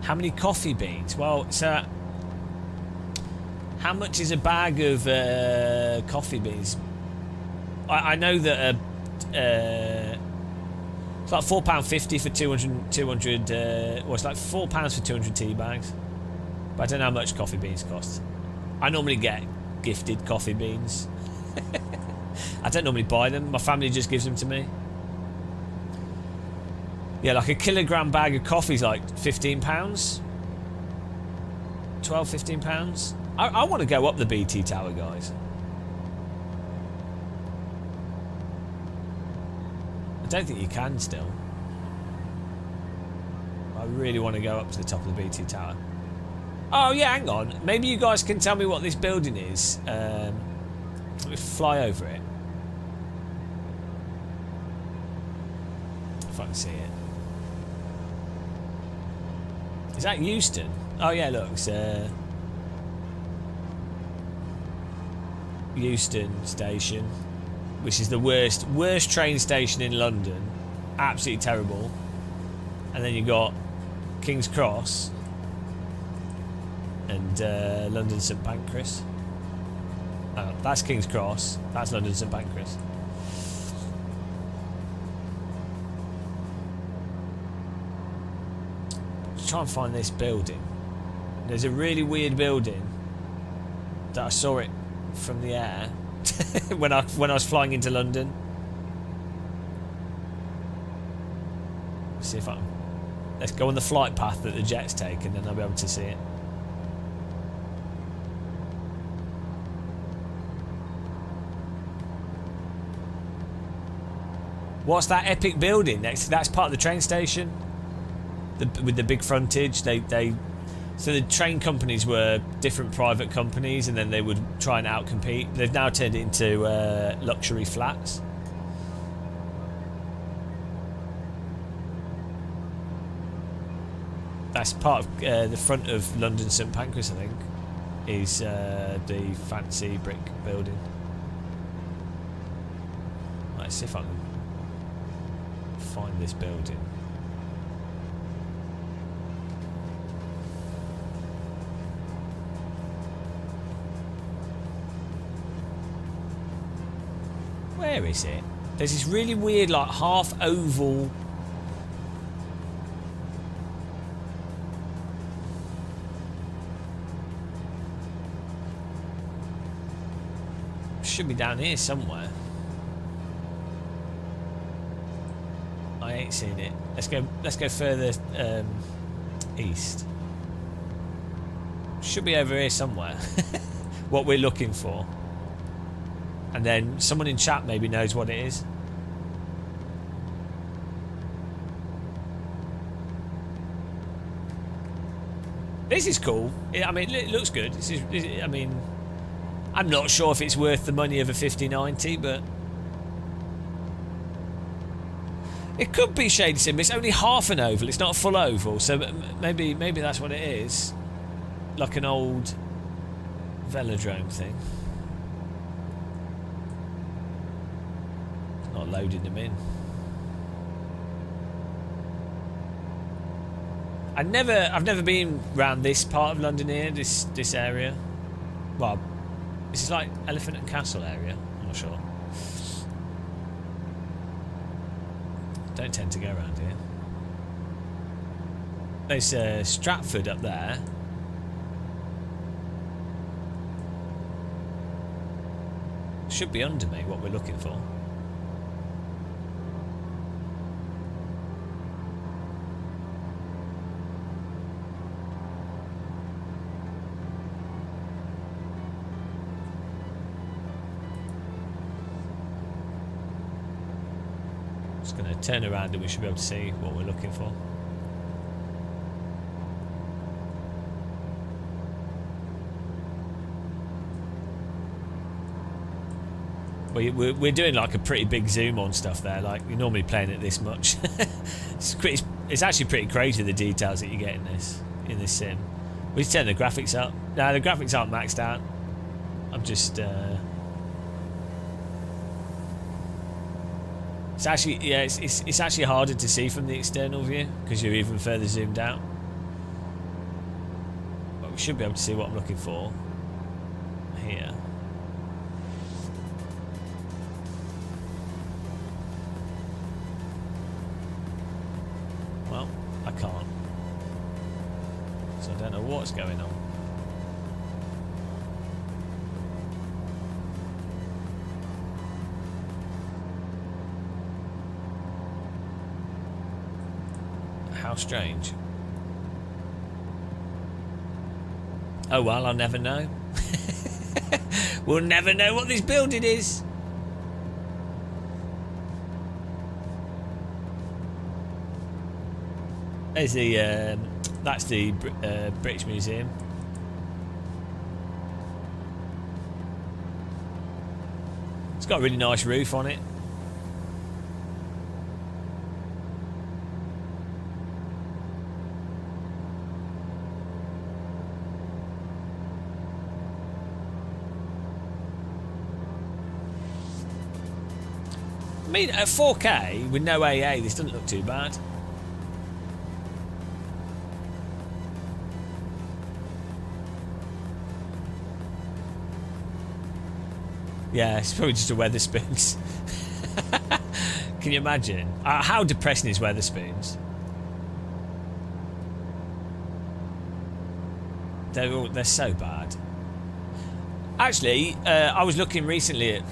How many coffee beans? Well, so how much is a bag of coffee beans? I know that it's like £4.50 for 200 well, it's like £4 for 200 tea bags. But I don't know how much coffee beans cost. I normally get gifted coffee beans. I don't normally buy them. My family just gives them to me. Yeah, like a kilogram bag of coffee is like £15. £12, £15. I want to go up the BT Tower, guys. I don't think you can still. I really want to go up to the top of the BT Tower. Oh yeah, hang on. Maybe you guys can tell me what this building is. Let me fly over it. If I can see it. Is that Euston? Oh yeah, look, it's Euston Station, which is the worst train station in London. Absolutely terrible. And then you got King's Cross and London St Pancras. Oh, that's King's Cross. That's London St Pancras. Let's try and find this building. There's a really weird building that I saw it from the air when I was flying into London. Let's see if I can. Let's go on the flight path that the jets take, and then I'll be able to see it. What's that epic building next? That's part of the train station. With the big frontage, so the train companies were different private companies, and then they would try and outcompete. They've now turned it into luxury flats. That's part of the front of London St Pancras, I think. is the fancy brick building. Let's see if I can find this building. Where is it? There's this really weird, like, half oval. Should be down here somewhere. I ain't seen it. Let's go further east. Should be over here somewhere. What we're looking for. And then someone in chat maybe knows what it is. This is cool. I mean, it looks good. I mean, I'm not sure if it's worth the money of a 5090, but it could be shaded sim. It's only half an oval. It's not a full oval, so maybe that's what it is. Like an old velodrome thing. Not loading them in. I've never been round this part of London here, this area. Well, this is like Elephant and Castle area. I'm not sure. Don't tend to go around here. There's Stratford up there. Should be under me, what we're looking for. Just going to turn around and we should be able to see what we're looking for. We're doing like a pretty big zoom on stuff there. Like, you're normally playing it this much. It's actually pretty crazy, the details that you get in this sim. We just turn the graphics up. No, the graphics aren't maxed out. I'm just it's actually, yeah, it's actually harder to see from the external view because you're even further zoomed out. But we should be able to see what I'm looking for here. Well, I can't. So I don't know what's going on. How strange. Oh well, I'll never know. We'll never know what this building is. There's the that's the British Museum. It's got a really nice roof on it. I mean, at 4K with no AA, this doesn't look too bad. Yeah, it's probably just a Weatherspoons. Can you imagine? How depressing is Weatherspoons? They're so bad. Actually, I was looking recently at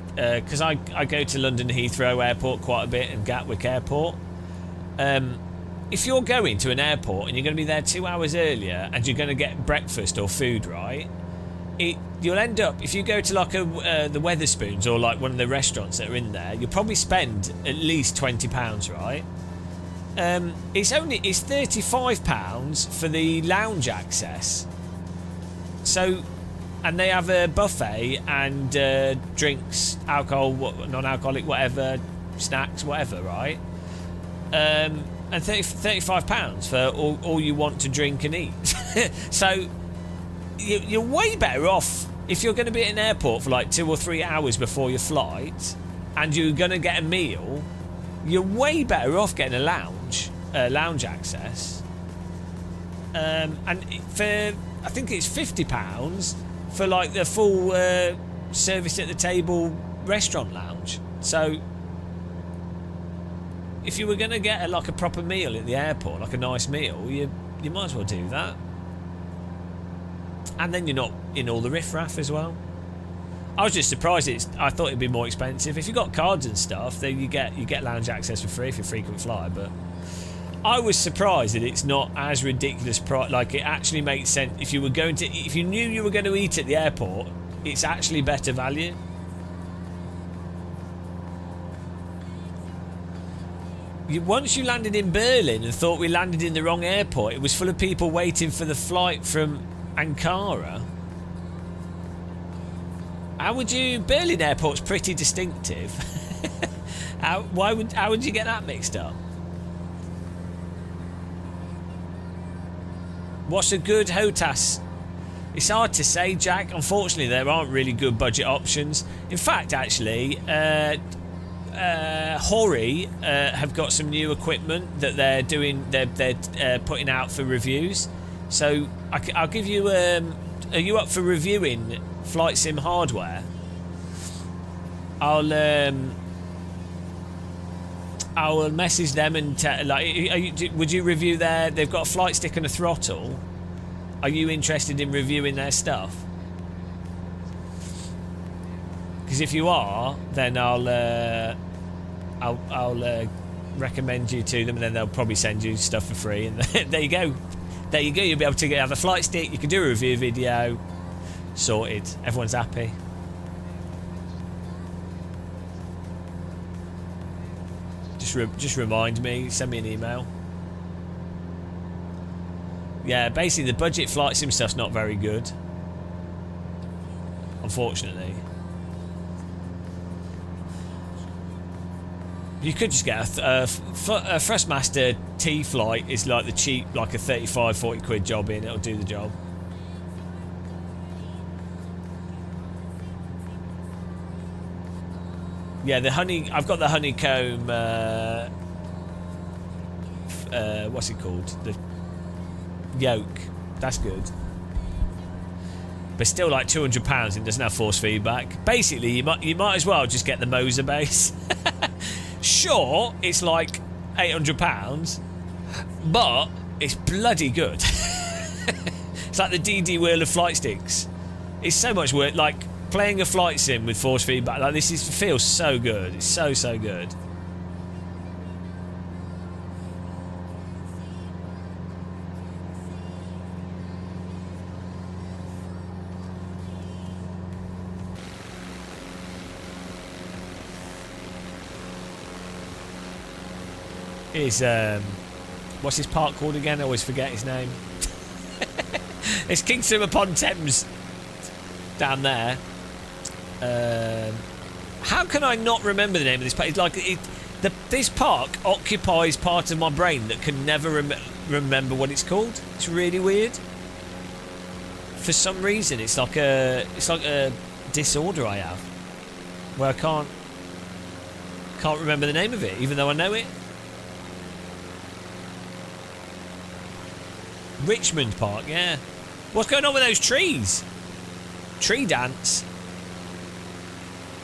because I go to London Heathrow Airport quite a bit and Gatwick Airport. If you're going to an airport and you're going to be there 2 hours earlier and you're going to get breakfast or food, right? You'll end up, if you go to like the Weatherspoons or like one of the restaurants that are in there, you'll probably spend at least £20, right? It's £35 for the lounge access. So, and they have a buffet and drinks, alcohol, non-alcoholic, whatever, snacks, whatever, right? And £35 for all you want to drink and eat. So you're way better off if you're going to be at an airport for like 2 or 3 hours before your flight, and you're going to get a meal. You're way better off getting a lounge access. And for I think it's £50 for like the full service at the table restaurant lounge. So if you were going to get like a proper meal at the airport, like a nice meal, you might as well do that. And then you're not in all the riffraff as well. I was just surprised. I thought it'd be more expensive. If you got cards and stuff, then you get lounge access for free if you're a frequent flyer. But I was surprised that it's not as ridiculous price. Like, it actually makes sense. If you knew you were going to eat at the airport, it's actually better value. Once you landed in Berlin and thought we landed in the wrong airport, it was full of people waiting for the flight from Ankara. How would you... Berlin airport's pretty distinctive. How would you get that mixed up? What's a good HOTAS? It's hard to say, Jack. Unfortunately, there aren't really good budget options. In fact, actually, Hori have got some new equipment that they're doing. They're putting out for reviews. So I'll give you. Are you up for reviewing flight sim hardware? I'll message them and would you review their? They've got a flight stick and a throttle. Are you interested in reviewing their stuff? Because if you are, then I'll recommend you to them, and then they'll probably send you stuff for free. And there you go. There you go. You'll be able to have a flight stick. You can do a review video. Sorted. Everyone's happy. Just remind me. Send me an email. Yeah, basically the budget flight sim stuff's not very good. Unfortunately. You could just get a Thrustmaster T flight is like the cheap, like a 35-40 quid job in. It'll do the job. Yeah, I've got the honeycomb. What's it called? The yoke. That's good. But still, like £200, and doesn't have force feedback. Basically, you might as well just get the Moser base. Sure, it's like £800, but it's bloody good. It's like the DD wheel of flight sticks. It's so much work. Like playing a flight sim with force feedback. Like feels so good. It's so good. Is what's his park called again? I always forget his name. It's Kingston upon Thames down there. How can I not remember the name of this park? It's like this park occupies part of my brain that can never remember what it's called. It's really weird. For some reason, it's like a disorder I have, where I can't remember the name of it, even though I know it. Richmond Park, yeah. What's going on with those trees? Tree dance.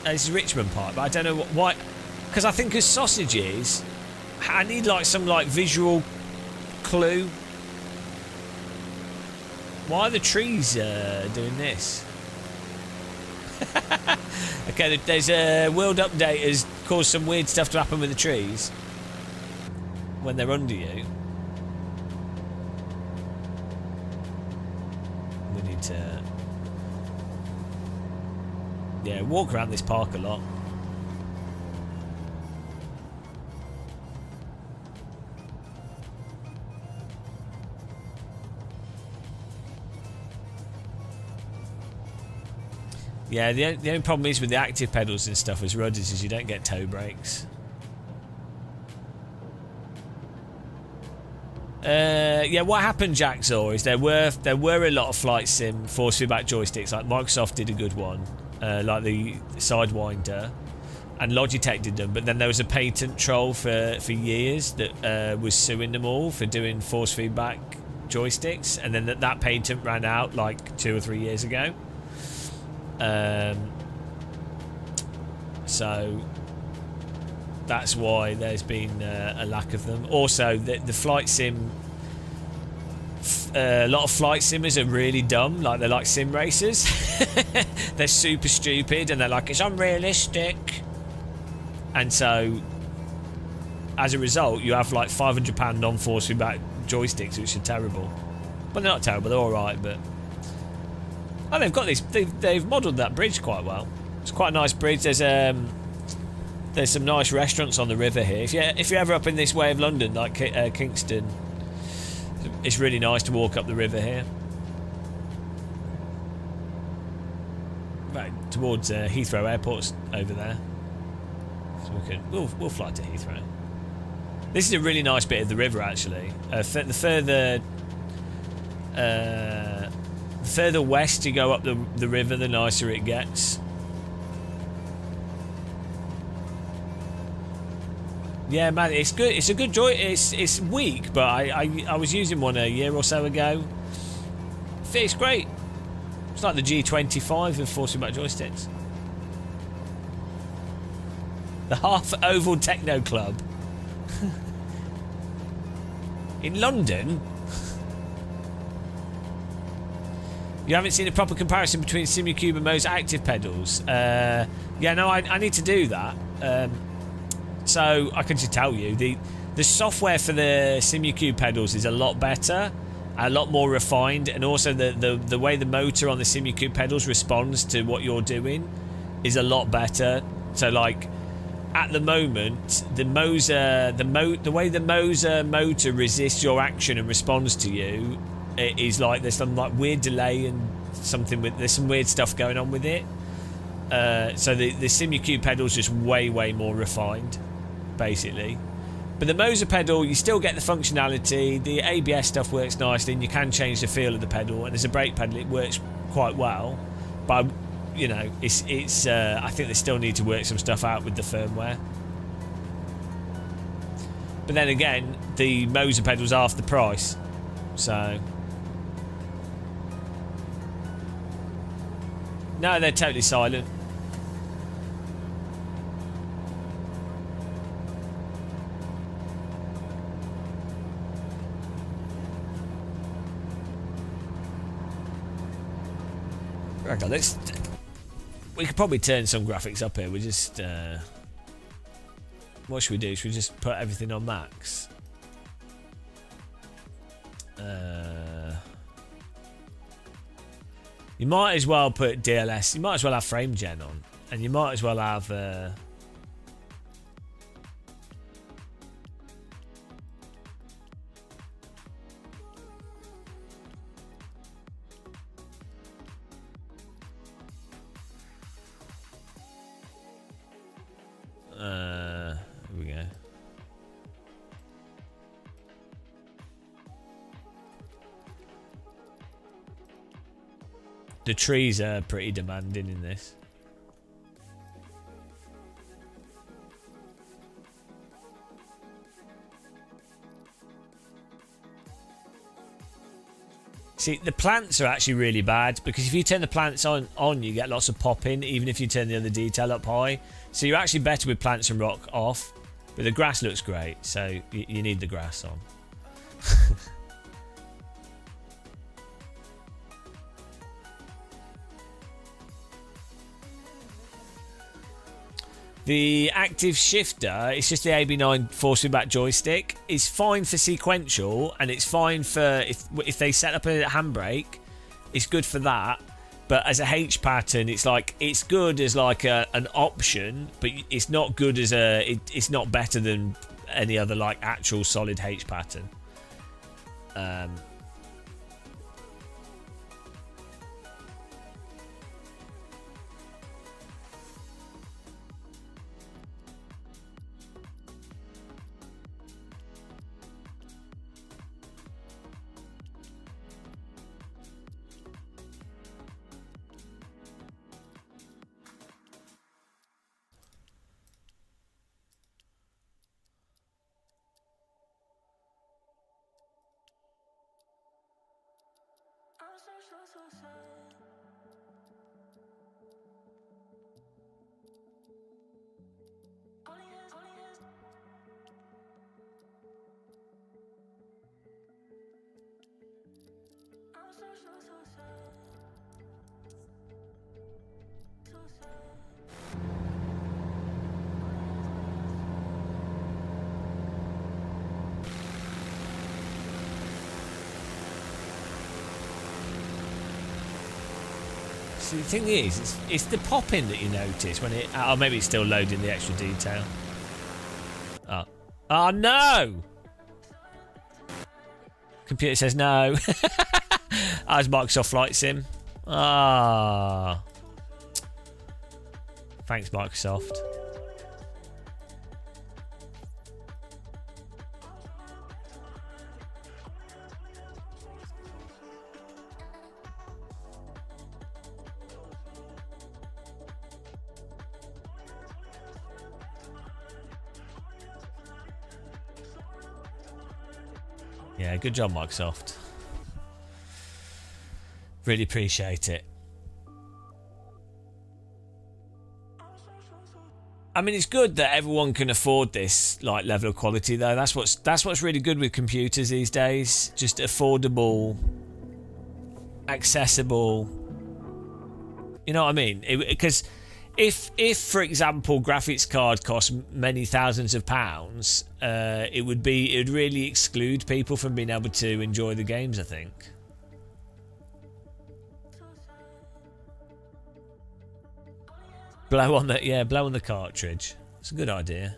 This is Richmond Park, but I don't know why. Because I think as sausages, I need like some like visual clue. Why are the trees doing this? Okay, there's a world update has caused some weird stuff to happen with the trees when they're under you. We need to, yeah, walk around this park a lot. Yeah, the only problem is with the active pedals and stuff as rudders is you don't get toe brakes. yeah, what happened, Jacksaw, is there were a lot of flight sim force feedback joysticks. Like Microsoft did a good one, like the Sidewinder, and Logitech did them. But then there was a patent troll for years that was suing them all for doing force feedback joysticks, and then that patent ran out like 2 or 3 years ago. So that's why there's been a lack of them. Also, the flight sim, a lot of flight simmers are really dumb. Like, they're like sim racers. They're super stupid, and they're like, it's unrealistic. And so, as a result, you have like £500 non-force feedback joysticks, which are terrible. Well, they're not terrible, they're alright, but... Oh, they've got this. They've modelled that bridge quite well. It's quite a nice bridge. There's some nice restaurants on the river here. If you're ever up in this way of London, like Kingston, it's really nice to walk up the river here. Right towards Heathrow Airport's over there, so we'll fly to Heathrow. This is a really nice bit of the river, actually. The further west you go up the river, the nicer it gets. Yeah, man, it's good. It's a good joy. It's weak, but I was using one a year or so ago. It's great. It's like the G25 with force feedback joysticks. The Half Oval Techno Club in London. You haven't seen a proper comparison between Simucube and Mo's active pedals. Yeah, no, I need to do that. So I can just tell you, the software for the Simucube pedals is a lot better, a lot more refined, and also the way the motor on the Simucube pedals responds to what you're doing is a lot better. So, like, at the moment, the way the Moser motor resists your action and responds to you, it is like there's some like weird delay and there's some weird stuff going on with it. So the Simucube pedal's just way more refined, basically. But the Moser pedal, you still get the functionality. The ABS stuff works nicely, and you can change the feel of the pedal. And as a brake pedal, it works quite well. But you know, it's I think they still need to work some stuff out with the firmware. But then again, the Moser pedal's half the price, so no, they're totally silent. Okay, we could probably turn some graphics up here. We just what should we do? Should we just put everything on max? You might as well put DLS. You might as well have frame gen on, and you might as well have here we go. The trees are pretty demanding in this. See, the plants are actually really bad, because if you turn the plants on you get lots of popping, even if you turn the other detail up high. So you're actually better with plants and rock off. But the grass looks great, so you need the grass on. The active shifter, it's just the AB9 force feedback joystick. It's fine for sequential, and it's fine for if they set up a handbrake, it's good for that. But as a H pattern, it's good as like an option, but it's not good as it's not better than any other like actual solid H pattern. See, the thing is, it's the popping that you notice when it... Oh, maybe it's still loading the extra detail. Oh. Oh, no! Computer says no. As Microsoft Flight Sim. Ah. Thanks, Microsoft. Yeah, good job, Microsoft. Really appreciate it. I mean, it's good that everyone can afford this like level of quality, though. That's what's really good with computers these days. Just affordable, accessible. You know what I mean? Because if for example, graphics card cost many thousands of pounds, it would really exclude people from being able to enjoy the games, I think. Blow on the cartridge. It's a good idea.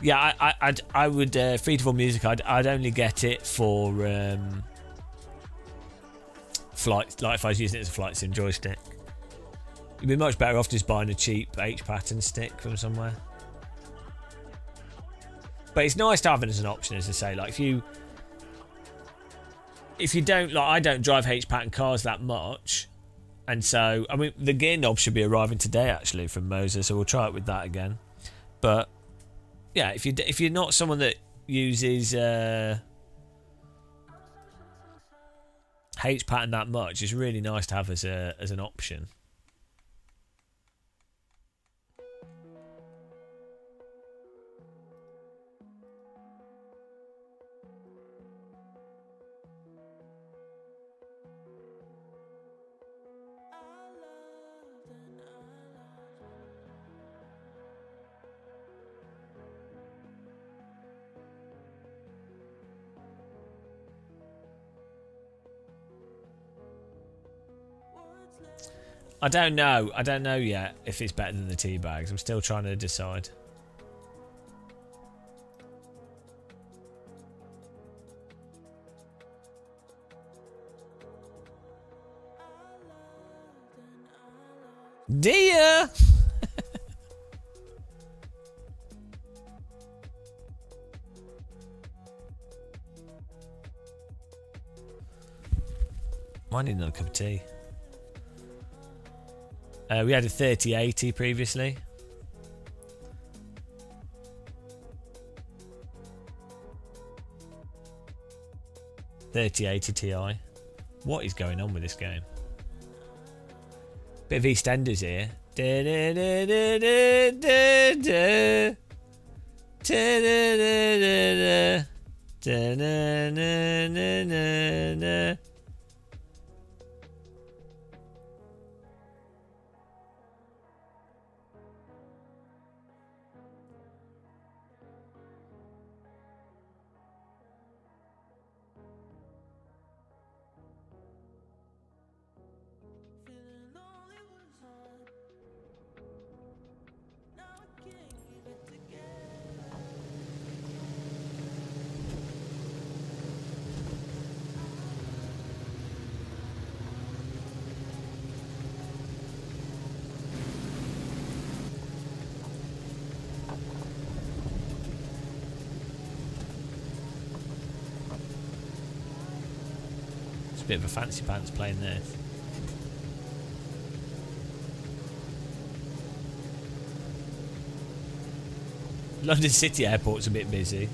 Yeah, I would free to form music. I'd only get it for flight. Like if I was using it as a flight sim joystick, you'd be much better off just buying a cheap H pattern stick from somewhere. But it's nice to have it as an option, as I say. Like if you don't like, I don't drive H pattern cars that much, and so I mean the gear knob should be arriving today actually from Moser, so we'll try it with that again. But yeah, if you're not someone that uses H pattern that much, it's really nice to have as an option. I don't know yet if it's better than the Teabags. I'm still trying to decide. Dear. Might need another cup of tea. We had a 3080 previously. .3080 Ti. What is going on with this game? Bit of EastEnders here. It's a bit of a fancy pants playing this. London City Airport's a bit busy.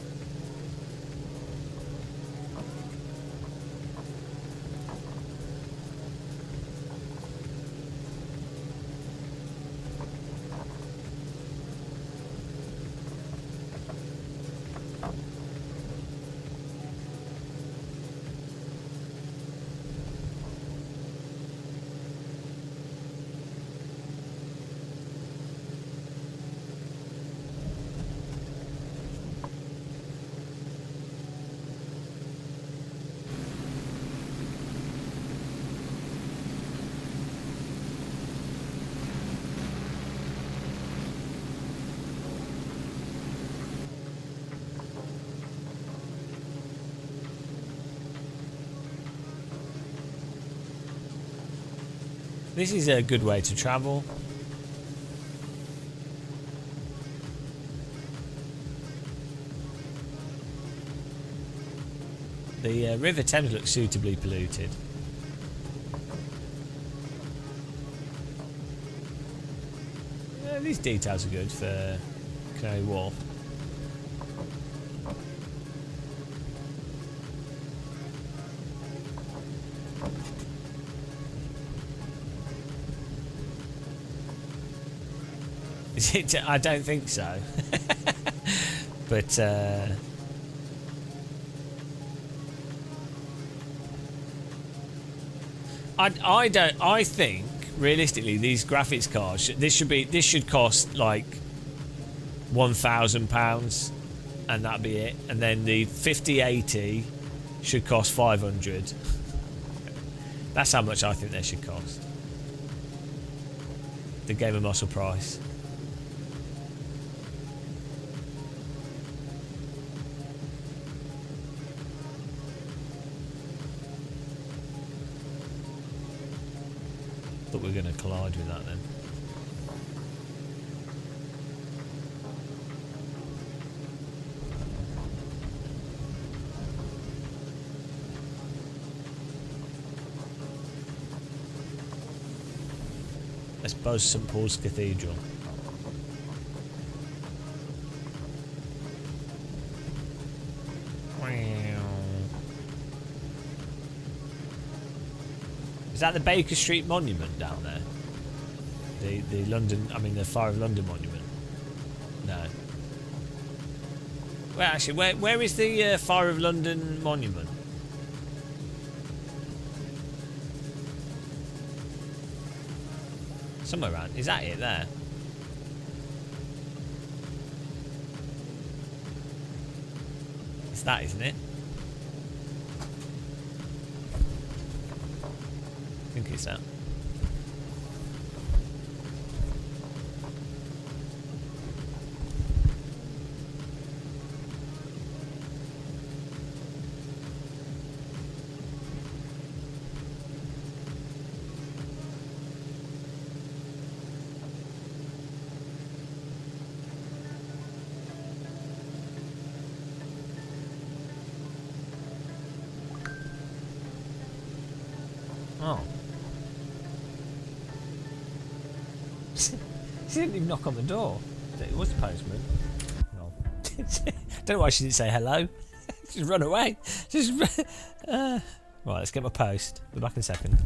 This is a good way to travel. The River Thames looks suitably polluted. These details are good for Canary Wharf. Is it? I don't think so. But I don't. I think realistically, these graphics cards. This should cost like £1,000, and that'd be it. And then the 5080 should cost 500. That's how much I think they should cost. The Game of Muscle price. Thought we were going to collide with that then. I suppose St Paul's Cathedral. Is that the Baker Street Monument down there? The London, I mean the Fire of London Monument? No. Well, actually, where is the Fire of London Monument? Somewhere around. Is that it there? It's that, isn't it? I think it's that. Oh. She didn't even knock on the door. It was the postman. No. Don't know why she didn't say hello. Just run away. Right, let's get my post. Be back in a second.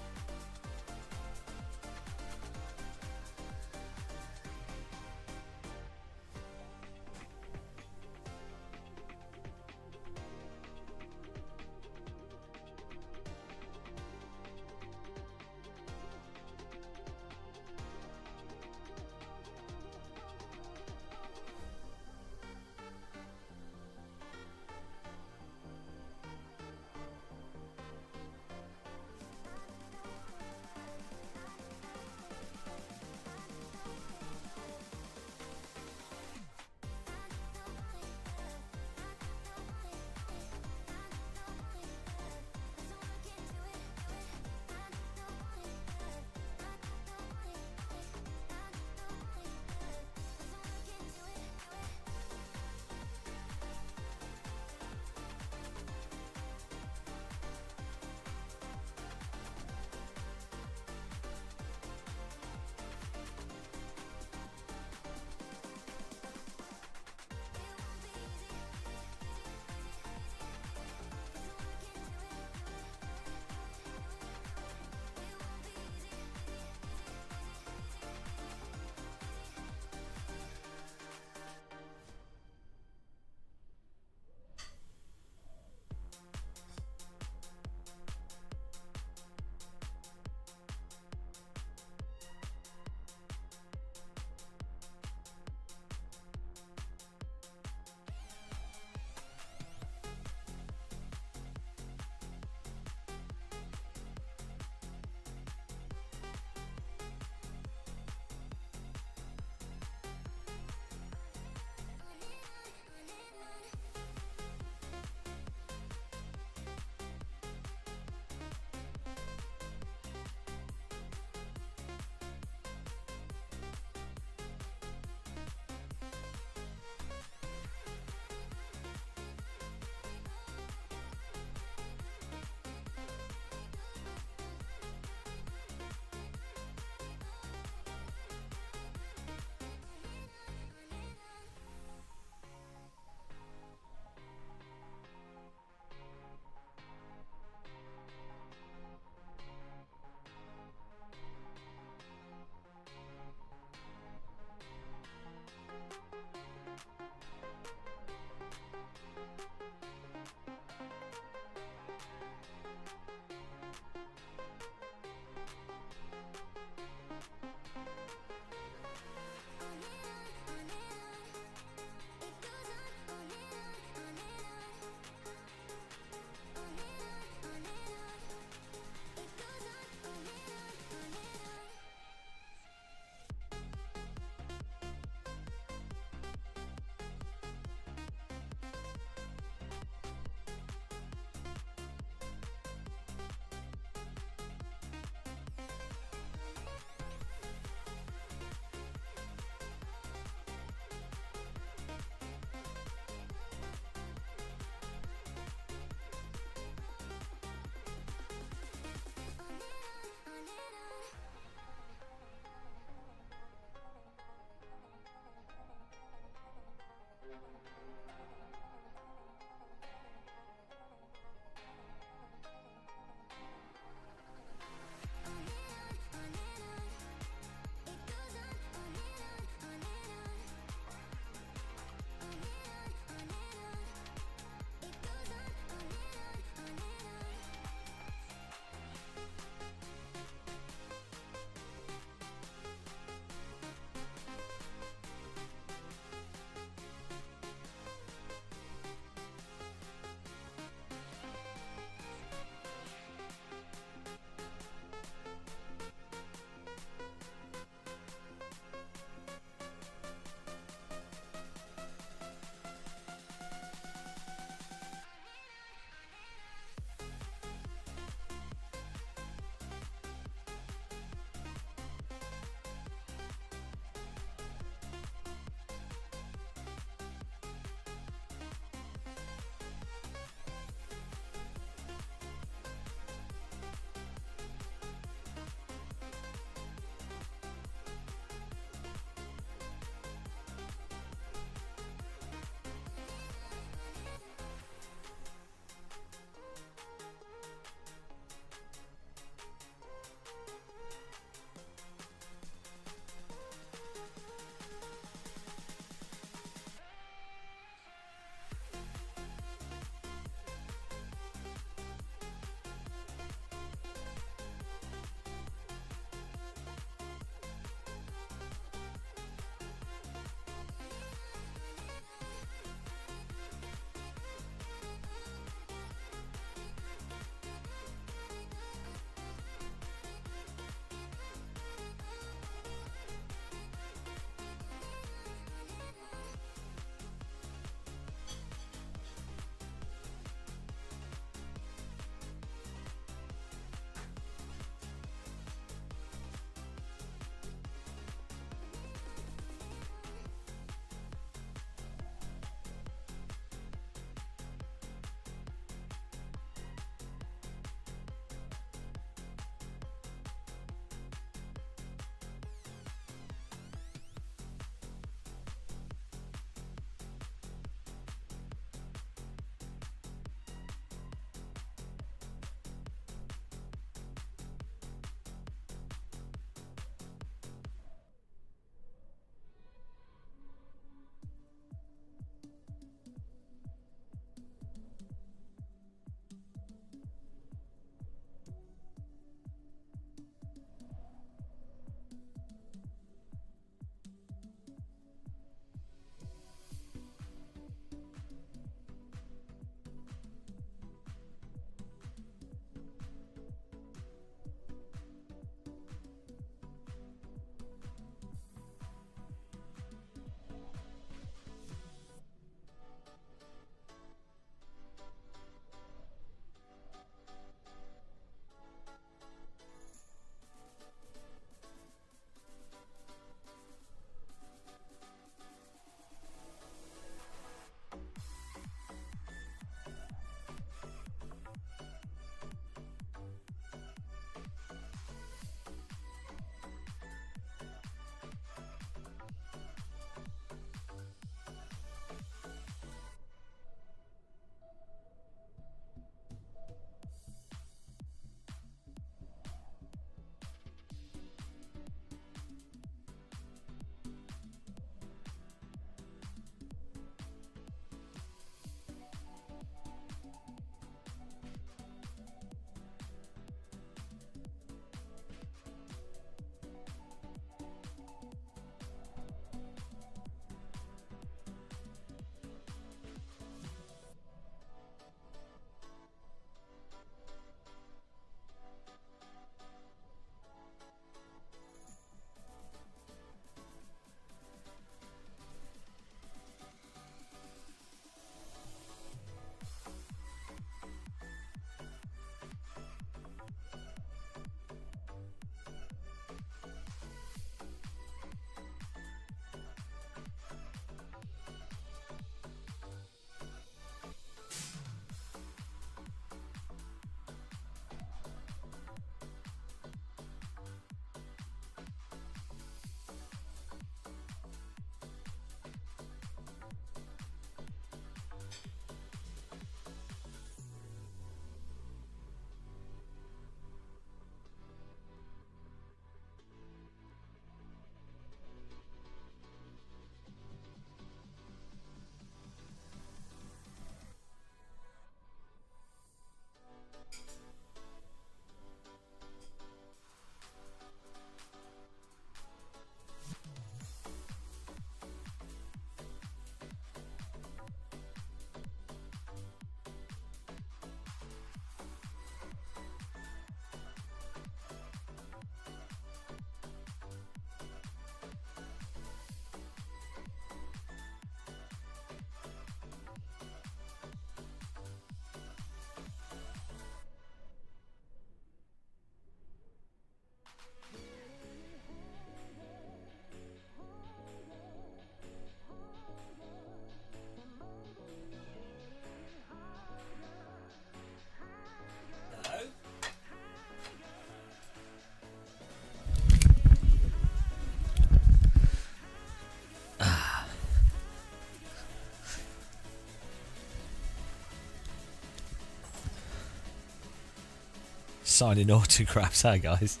signing autographs, hey guys.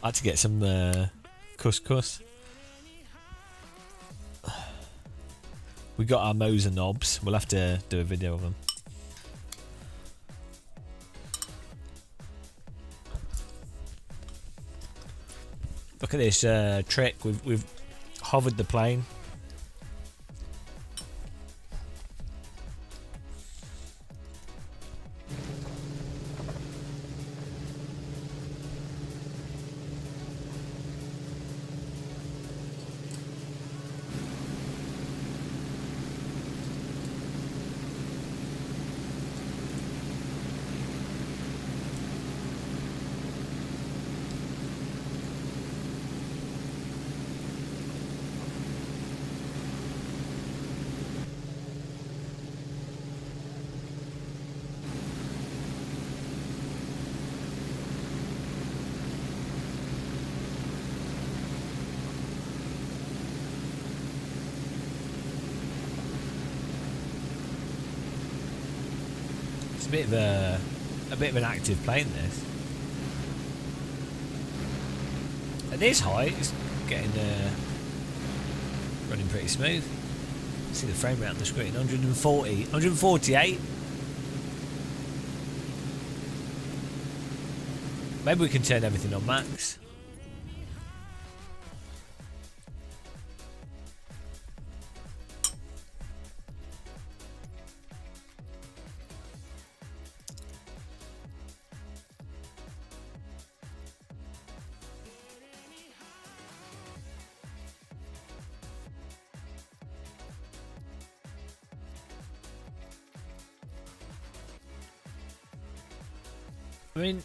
I had to get some couscous. We got our Moser knobs. We'll have to do a video of them. Look at this trick. We've hovered the plane. It's a bit of an active plane, this. At this height, it's getting running pretty smooth. See the frame rate on the screen, 140, 148. Maybe we can turn everything on max. I mean,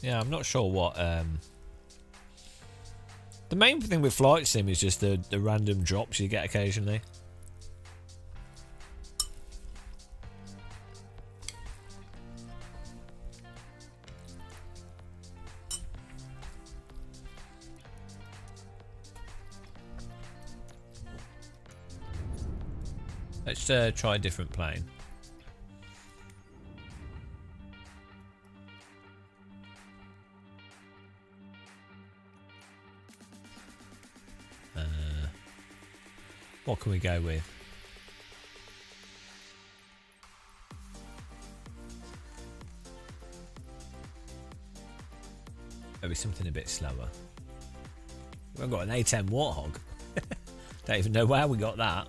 yeah, I'm not sure what. The main thing with flight sim is just the random drops you get occasionally. Let's try a different plane. What can we go with? Maybe something a bit slower. We haven't got an A10 Warthog. Don't even know where we got that.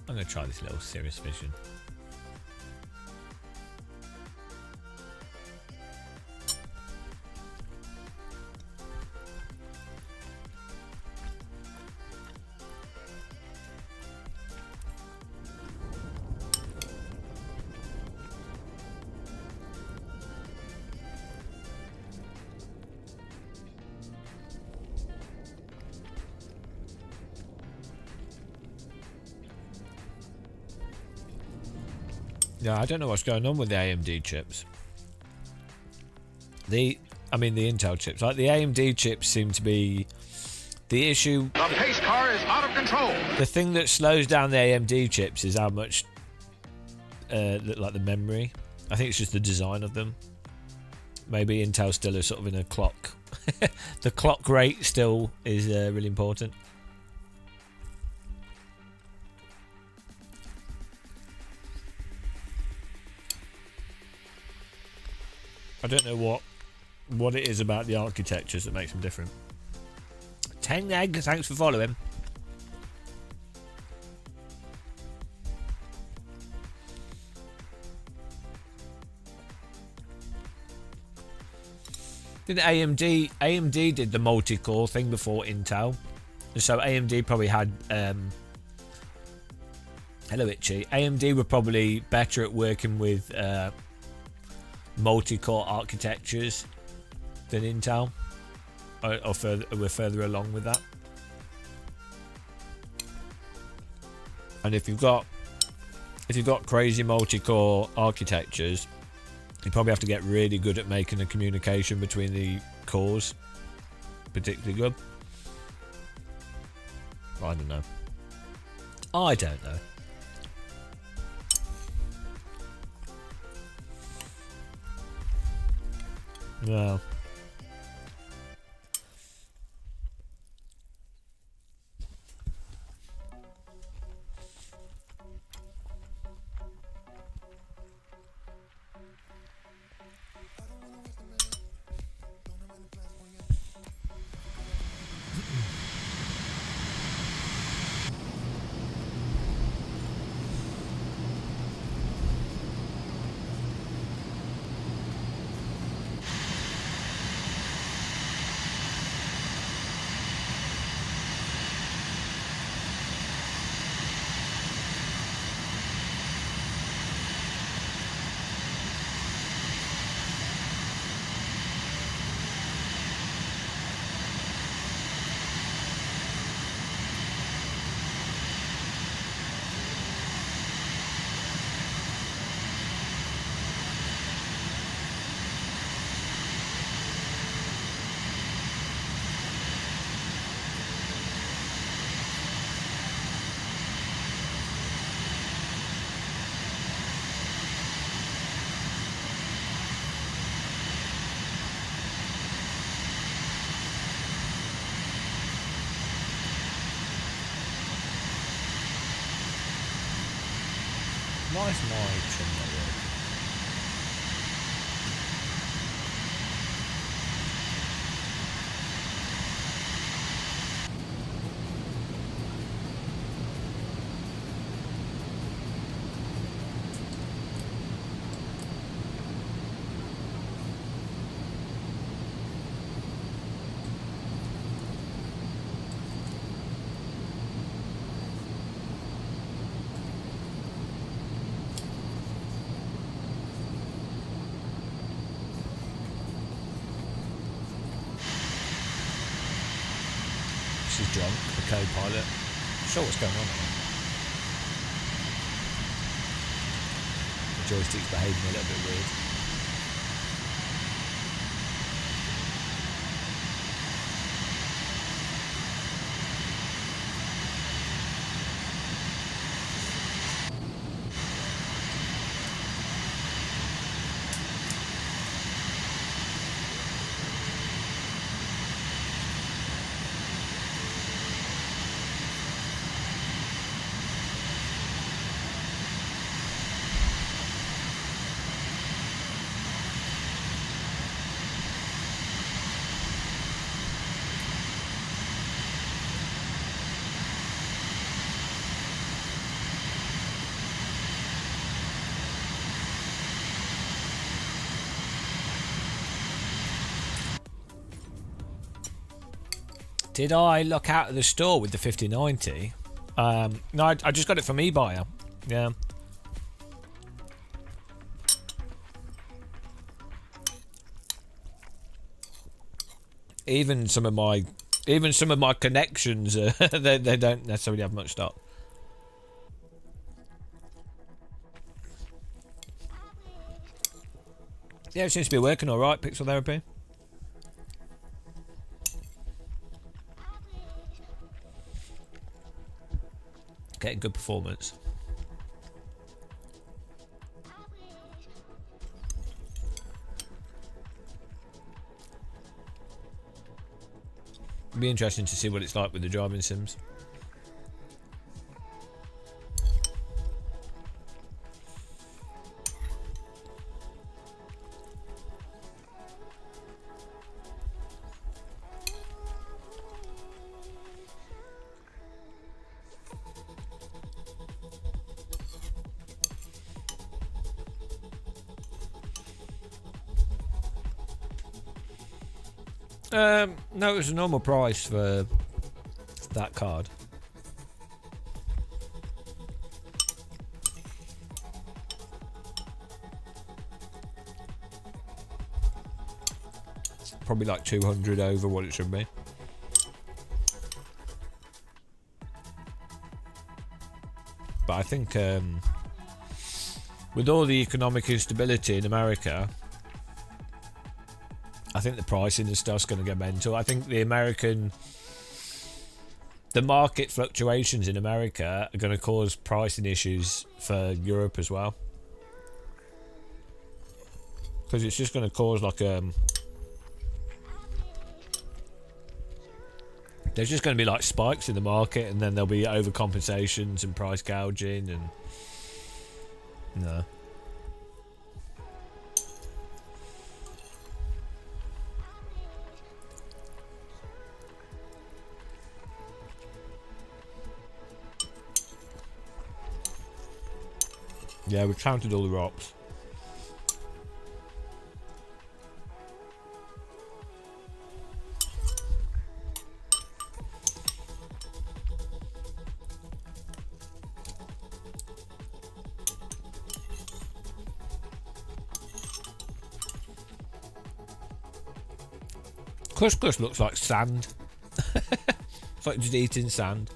I'm going to try this little Cirrus Vision. Yeah, I don't know what's going on with the AMD chips. The Intel chips. Like the AMD chips seem to be the issue.
The pace car is out of control.
The thing that slows down the AMD chips is how much, like the memory. I think it's just the design of them. Maybe Intel still is sort of in a clock. The clock rate still is really important. I don't know what it is about the architectures that makes them different. Tang Egg, thanks for following. Didn't AMD did the multi-core thing before Intel, so AMD probably had hello Itchy. AMD were probably better at working with multi-core architectures than Intel, or we're further along with that. And if you've got crazy multi-core architectures, you probably have to get really good at making the communication between the cores particularly good. I don't know. No. Why is my trim not working? She's drunk, the co-pilot. Sure, what's going on here? The joystick's behaving a little bit weird. Did I look out of the store with the 5090? No, I just got it from eBuyer. Yeah. Even some of my connections, they don't necessarily have much stock. Yeah, it seems to be working all right. Pixel therapy. Getting good performance. It'll be interesting to see what it's like with the driving sims. No, it was a normal price for that card. Probably like 200 over what it should be. But I think with all the economic instability in America, I think the pricing and stuff's going to get mental. I think the market fluctuations in America are going to cause pricing issues for Europe as well. Because it's just going to cause like there's just going to be like spikes in the market, and then there'll be overcompensations and price gouging and no. Yeah, we've counted all the rocks. Couscous looks like sand. It's like just eating sand.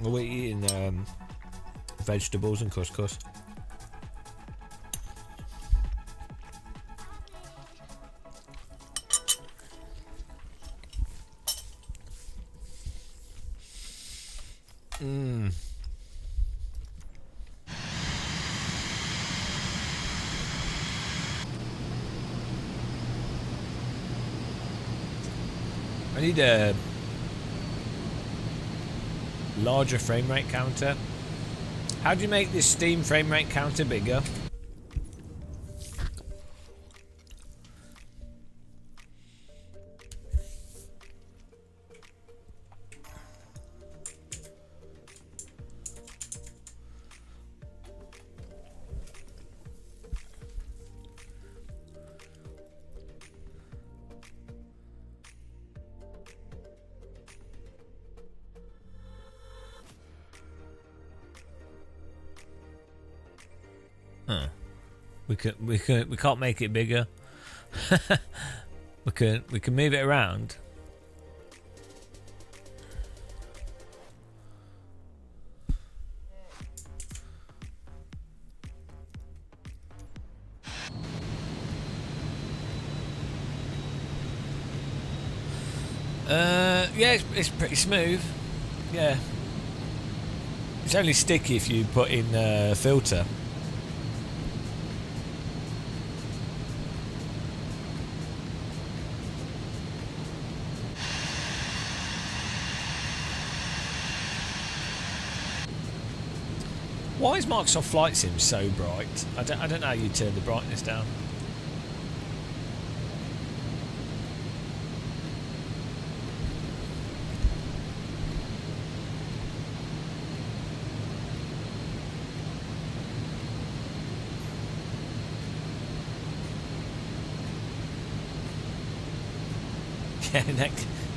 We're eating vegetables and couscous. I need a larger frame rate counter. How do you make this Steam frame rate counter bigger? We can't make it bigger. we can move it around. Yeah, it's pretty smooth. Yeah, it's only sticky if you put in a filter. Why is Microsoft Flight Sim so bright? I don't know how you turn the brightness down. Yeah,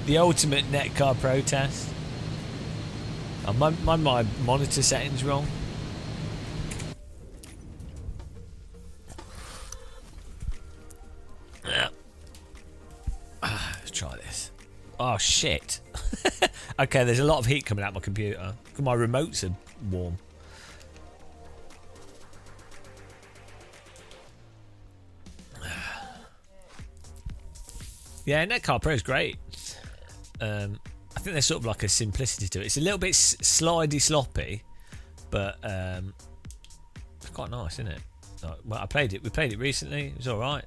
the ultimate netcar protest. Oh, my monitor setting's wrong. Let's try this. Oh shit. Okay, there's a lot of heat coming out of my computer. My remotes are warm. Yeah, Netcar Pro is great. I think there's sort of like a simplicity to it. It's a little bit slidey, sloppy, but it's quite nice, isn't it? Well, I played it. We played it recently. It was all right.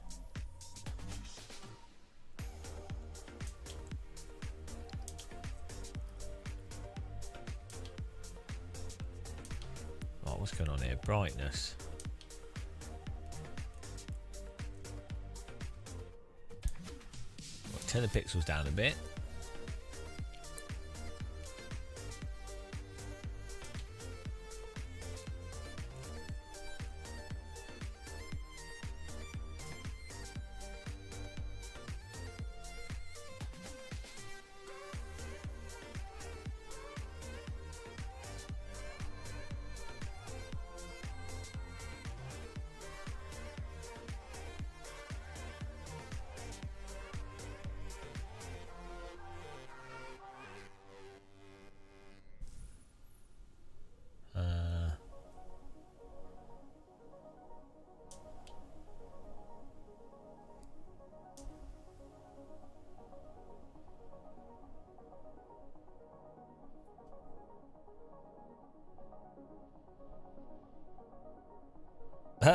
Oh, what's going on here? Brightness. turn the pixels down a bit.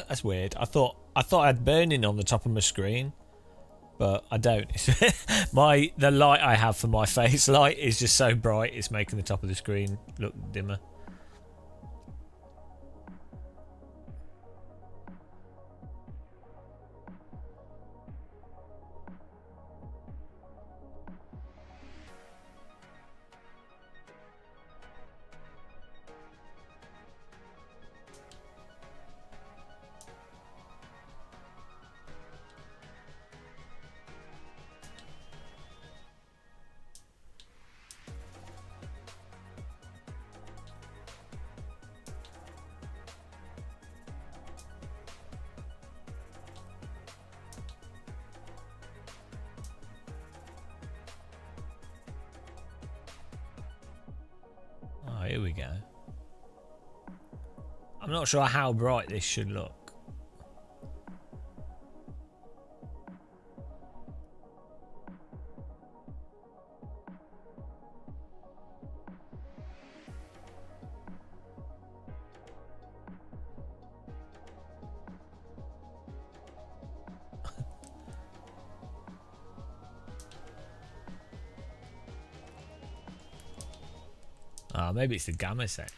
That's weird. I thought I had burning on the top of my screen, but I don't. The light I have for my face light is just so bright it's making the top of the screen look dimmer. Oh, here we go. I'm not sure how bright this should look. Oh, maybe it's the gamma setting.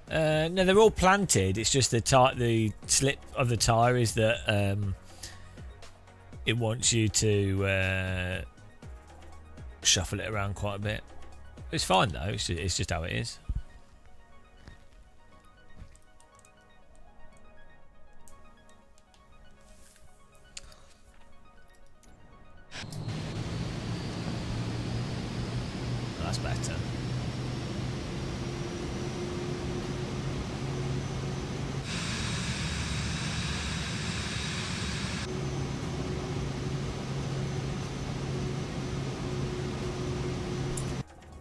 No, they're all planted. It's just the slip of the tire is that it wants you to shuffle it around quite a bit. It's fine though. It's just how it is. That's better.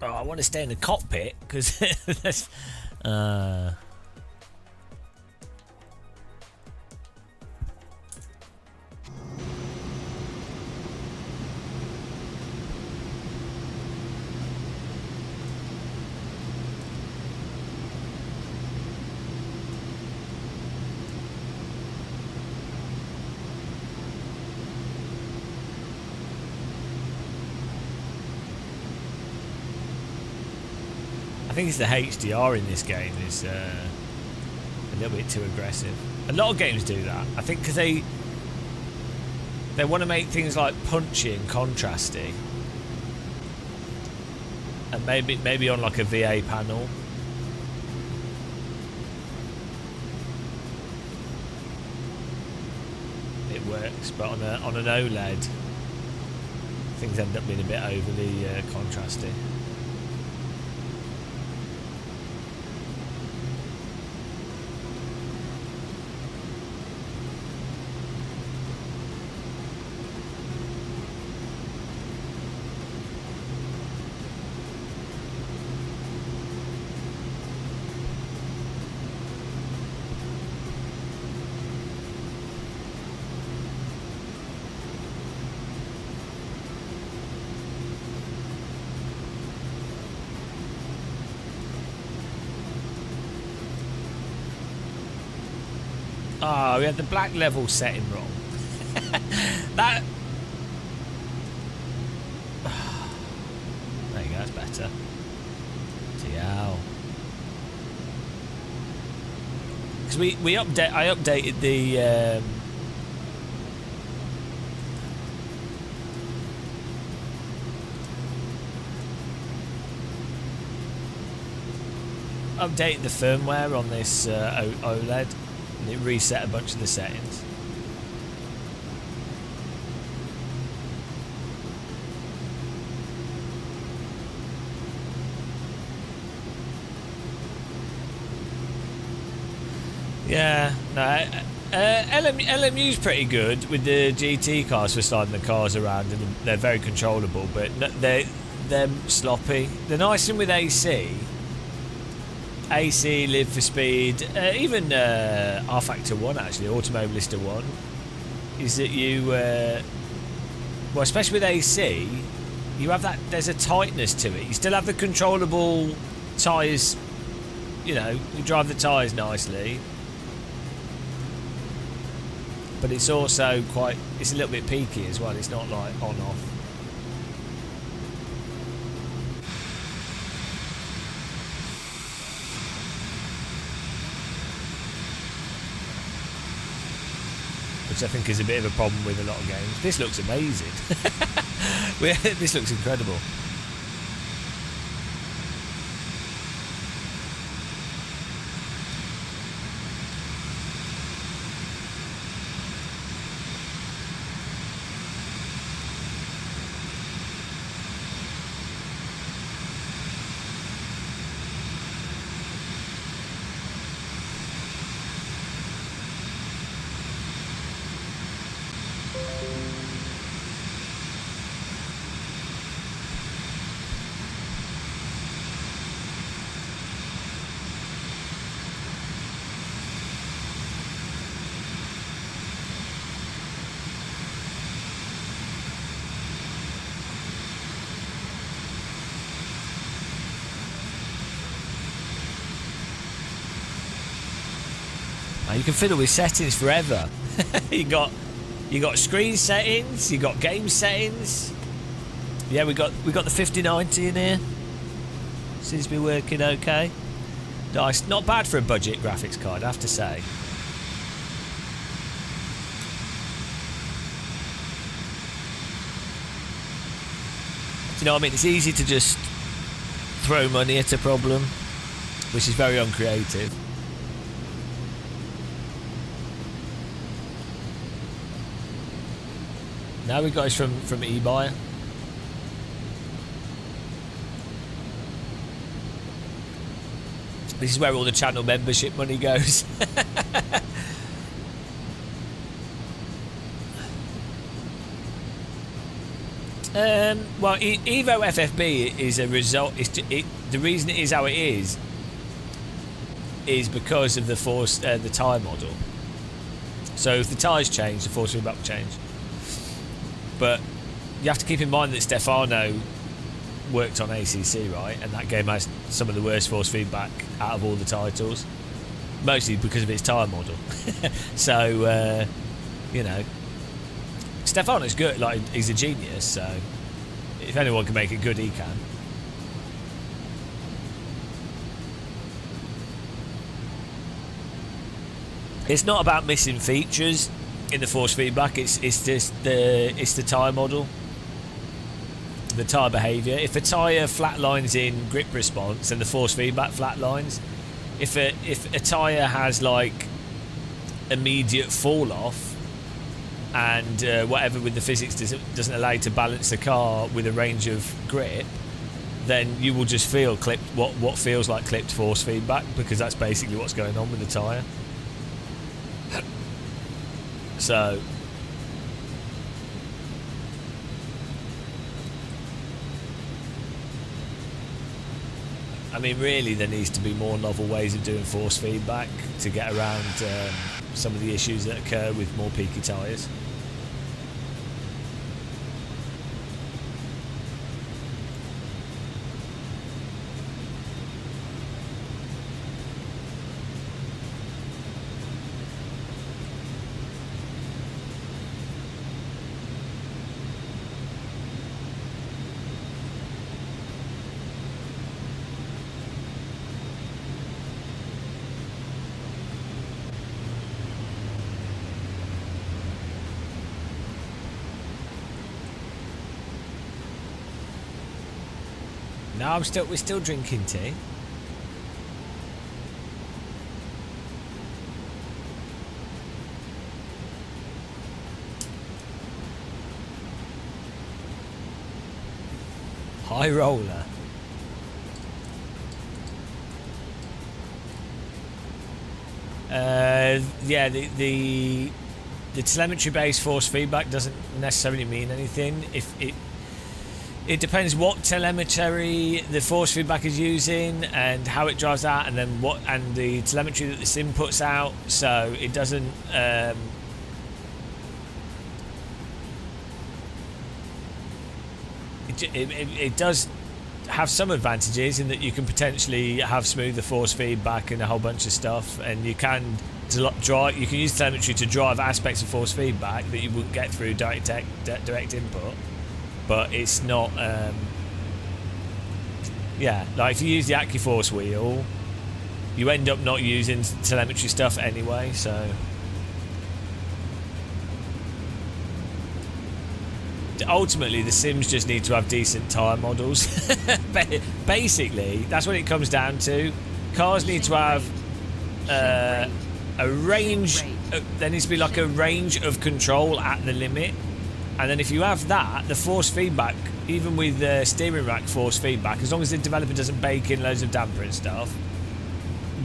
Oh, I want to stay in the cockpit because that's. I think it's the HDR in this game is a little bit too aggressive. A lot of games do that. I think because they want to make things like punchy and contrasty, and maybe on like a VA panel. It works, but on an OLED, things end up being a bit overly contrasty. Oh, we had the black level setting wrong. because I updated the. Updated the firmware on this OLED, and it reset a bunch of the settings. Yeah, no, LMU's pretty good with the GT cars for sliding the cars around, and they're very controllable, but they're sloppy. The nice thing with AC, live for speed, even R-Factor 1 actually, Automobilista 1, is that you, well, especially with AC, you have that, there's a tightness to it. You still have the controllable tyres, you know, you drive the tyres nicely, but it's also it's a little bit peaky as well. It's not like on-off. Which I think is a bit of a problem with a lot of games. This looks amazing. This looks incredible. You can fiddle with settings forever. you got screen settings, you got game settings. Yeah, we got the 5090 in here. Seems to be working okay. Nice, not bad for a budget graphics card, I have to say. Do you know what I mean? It's easy to just throw money at a problem, which is very uncreative. Now we got this from eBuyer. This is where all the channel membership money goes. Well, Evo FFB is a result. The reason it is how it is because of the tyre model. So if the tyres change, the force feedback will change. But you have to keep in mind that Stefano worked on ACC, right? And that game has some of the worst force feedback out of all the titles, mostly because of its tyre model. So, you know, Stefano's good. Like, he's a genius. So, if anyone can make it good, he can. It's not about missing features in the force feedback. It's just the tyre model, the tyre behaviour. If a tyre flatlines in grip response, then the force feedback flatlines. If a tyre has like immediate fall off and whatever with the physics doesn't allow you to balance the car with a range of grip, then you will just feel clipped, what feels like clipped force feedback, because that's basically what's going on with the tyre. So, I mean, really, there needs to be more novel ways of doing force feedback to get around some of the issues that occur with more peaky tyres. No, we're still drinking tea. High roller. Yeah, the telemetry-based force feedback doesn't necessarily mean anything. If it depends what telemetry the force feedback is using and how it drives out, and then the telemetry that the sim puts out. So it doesn't. It does have some advantages in that you can potentially have smoother force feedback and a whole bunch of stuff, and you can use telemetry to drive aspects of force feedback that you wouldn't get through direct input. But it's not like if you use the AccuForce wheel, you end up not using telemetry stuff anyway, so ultimately the sims just need to have decent tyre models. Basically, that's what it comes down to. Cars need to have a range. There needs to be like a range of control at the limit, and then if you have that, the force feedback, even with the steering rack force feedback, as long as the developer doesn't bake in loads of damper and stuff,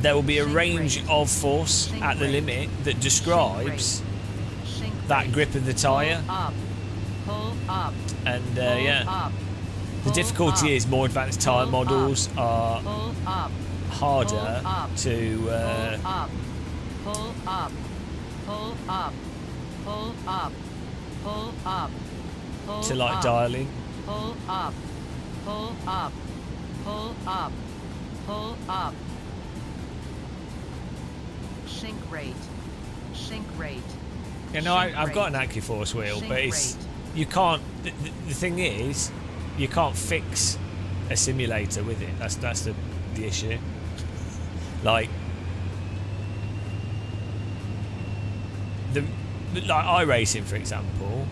there will be a range of force at the limit that describes that grip of the tyre. And yeah, the difficulty is more advanced tyre models are harder to like dialing.
Pull up, pull up, pull up, pull up. Sink rate, sink rate.
You know, I've got an AccuForce wheel, but it's you can't. The thing is, you can't fix a simulator with it. That's the issue. Like iRacing, for example.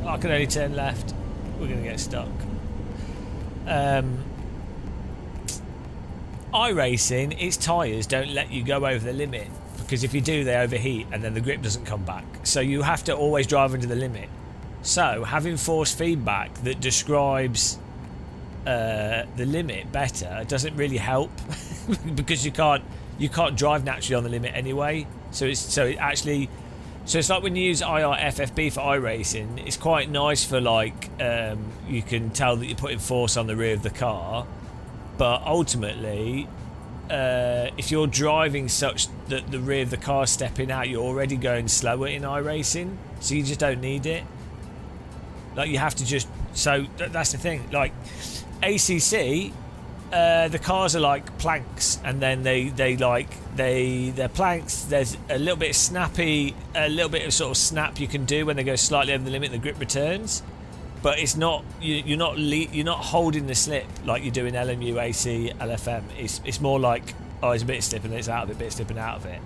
I can only turn left. We're going to get stuck. iRacing, its tyres don't let you go over the limit, because if you do, they overheat and then the grip doesn't come back. So you have to always drive under the limit. So having force feedback that describes the limit better doesn't really help because you can't drive naturally on the limit anyway. So it's like when you use IRFFB for iRacing, it's quite nice for like you can tell that you're putting force on the rear of the car, but ultimately if you're driving such that the rear of the car is stepping out, you're already going slower in iRacing, so you just don't need it. Like you have to just, so that's the thing. Like ACC, the cars are like planks, and then they're planks. There's a little bit of a little bit of sort of snap you can do when they go slightly over the limit. The grip returns, but it's not you're not holding the slip like you do in LMU, AC, LFM. It's more like, oh, it's a bit of slip and it's out of it, bit of slip and out of it.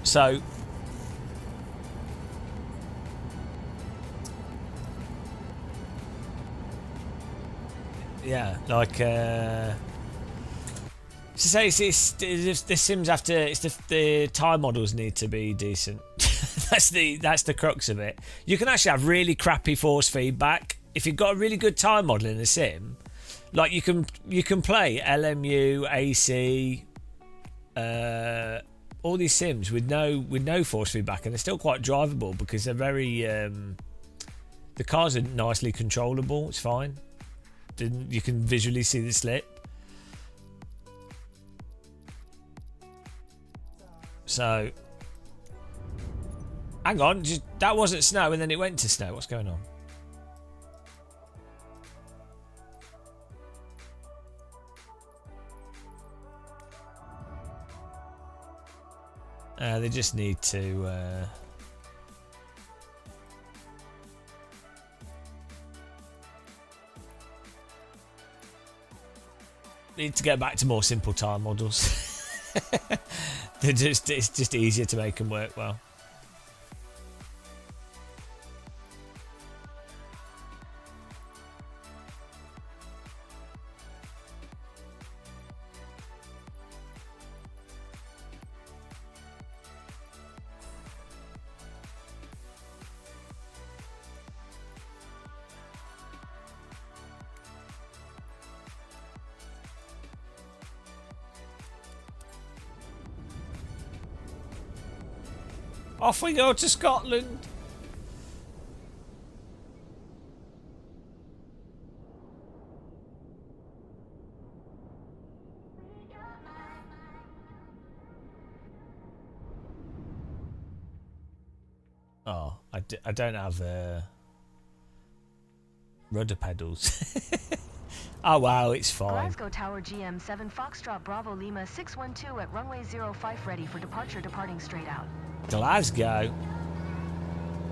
So. Yeah, like to say it's the sims have to. It's the tyre models need to be decent. that's the crux of it. You can actually have really crappy force feedback if you've got a really good tyre model in a sim. Like you can play LMU, AC, all these sims with no force feedback, and they're still quite drivable because they're very. The cars are nicely controllable. It's fine. You can visually see the slip. So, hang on, that wasn't snow and then it went to snow. What's going on? They just need to... need to get back to more simple tire models. It's just easier to make them work well. Off we go to Scotland. Oh, I don't have rudder pedals. Oh wow, it's fine.
Glasgow Tower GM 7 Foxtrot Bravo Lima 612 at runway 05 ready for departure, departing straight out.
Glasgow.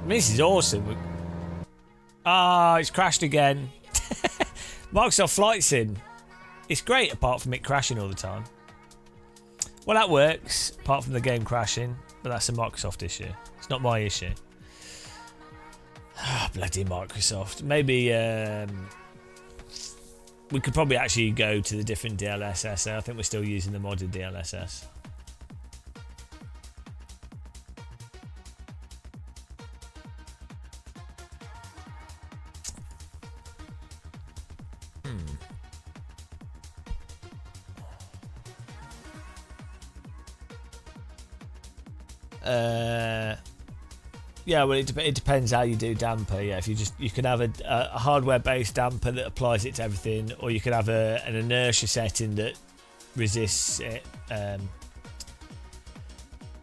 This is awesome. Ah, it's crashed again. Microsoft Flight Sim. It's great apart from it crashing all the time. Well, that works apart from the game crashing, but that's a Microsoft issue. It's not my issue. Ah, bloody Microsoft. Maybe we could probably actually go to the different DLSS. I think we're still using the modded DLSS. Yeah, well, it depends how you do damper. Yeah, if you can have a hardware-based damper that applies it to everything, or you can have an inertia setting that resists it. Yeah,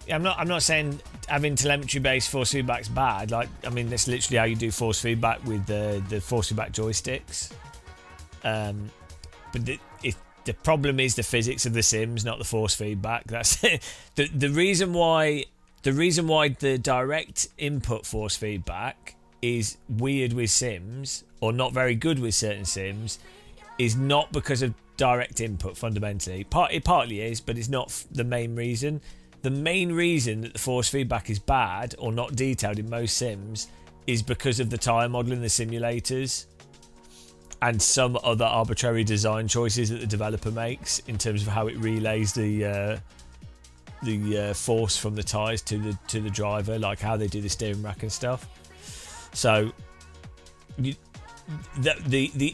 I'm not saying having telemetry-based force feedback's bad. Like, I mean, that's literally how you do force feedback with the force feedback joysticks. But the problem is the physics of the sims, not the force feedback. That's the reason why. The reason why the direct input force feedback is weird with sims, or not very good with certain sims, is not because of direct input fundamentally. It partly is, but it's not the main reason. The main reason that the force feedback is bad or not detailed in most sims is because of the tire model in the simulators and some other arbitrary design choices that the developer makes in terms of how it relays the force from the tyres to the driver, like how they do the steering rack and stuff. So the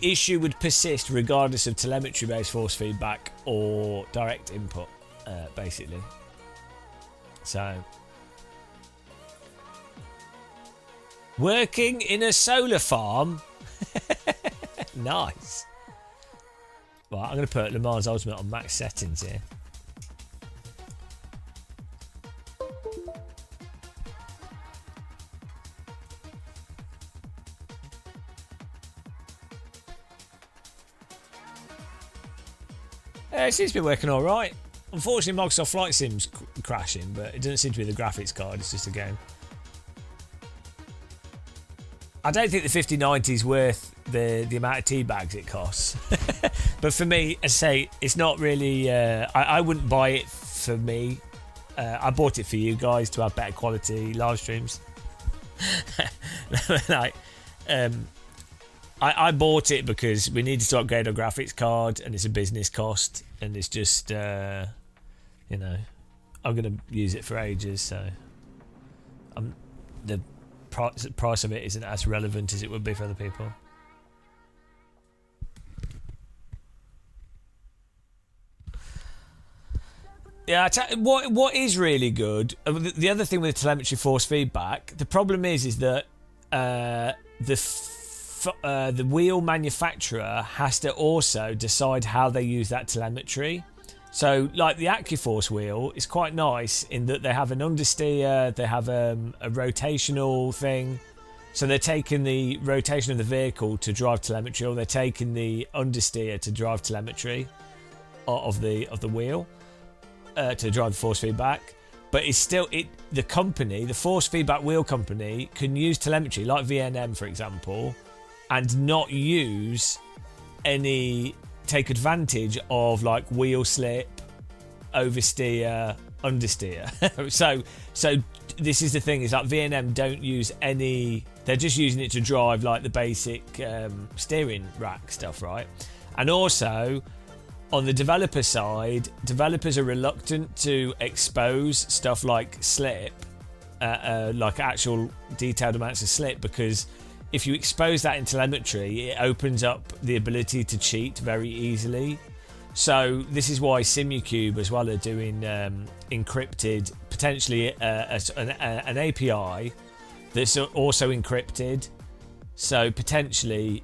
issue would persist regardless of telemetry based force feedback or direct input, basically. So working in a solar farm. Nice. Right, I'm going to put Le Mans Ultimate on max settings here. It seems to be working all right. Unfortunately, Microsoft Flight Sim's crashing, but it doesn't seem to be the graphics card. It's just a game. I don't think the 5090 is worth the amount of Teabags it costs. But for me, as I say, it's not really. I wouldn't buy it for me. I bought it for you guys to have better quality live streams. I bought it because we needed to upgrade our graphics card, and it's a business cost, and it's just, I'm going to use it for ages, so the price of it isn't as relevant as it would be for other people. Yeah, what is really good, the other thing with the telemetry force feedback, the problem is that the wheel manufacturer has to also decide how they use that telemetry. So, like the AccuForce wheel is quite nice in that they have an understeer, they have a rotational thing. So they're taking the rotation of the vehicle to drive telemetry, or they're taking the understeer to drive telemetry of the wheel to drive the force feedback. But it's still the company, the force feedback wheel company, can use telemetry like VNM, for example, and not use any take advantage of like wheel slip, oversteer, understeer. so this is the thing, is like V&M don't use any, they're just using it to drive like the basic steering rack stuff, right? And also on the developer side, developers are reluctant to expose stuff like slip, like actual detailed amounts of slip, because if you expose that in telemetry, it opens up the ability to cheat very easily. So this is why Simucube as well are doing encrypted, potentially an API that's also encrypted. So potentially,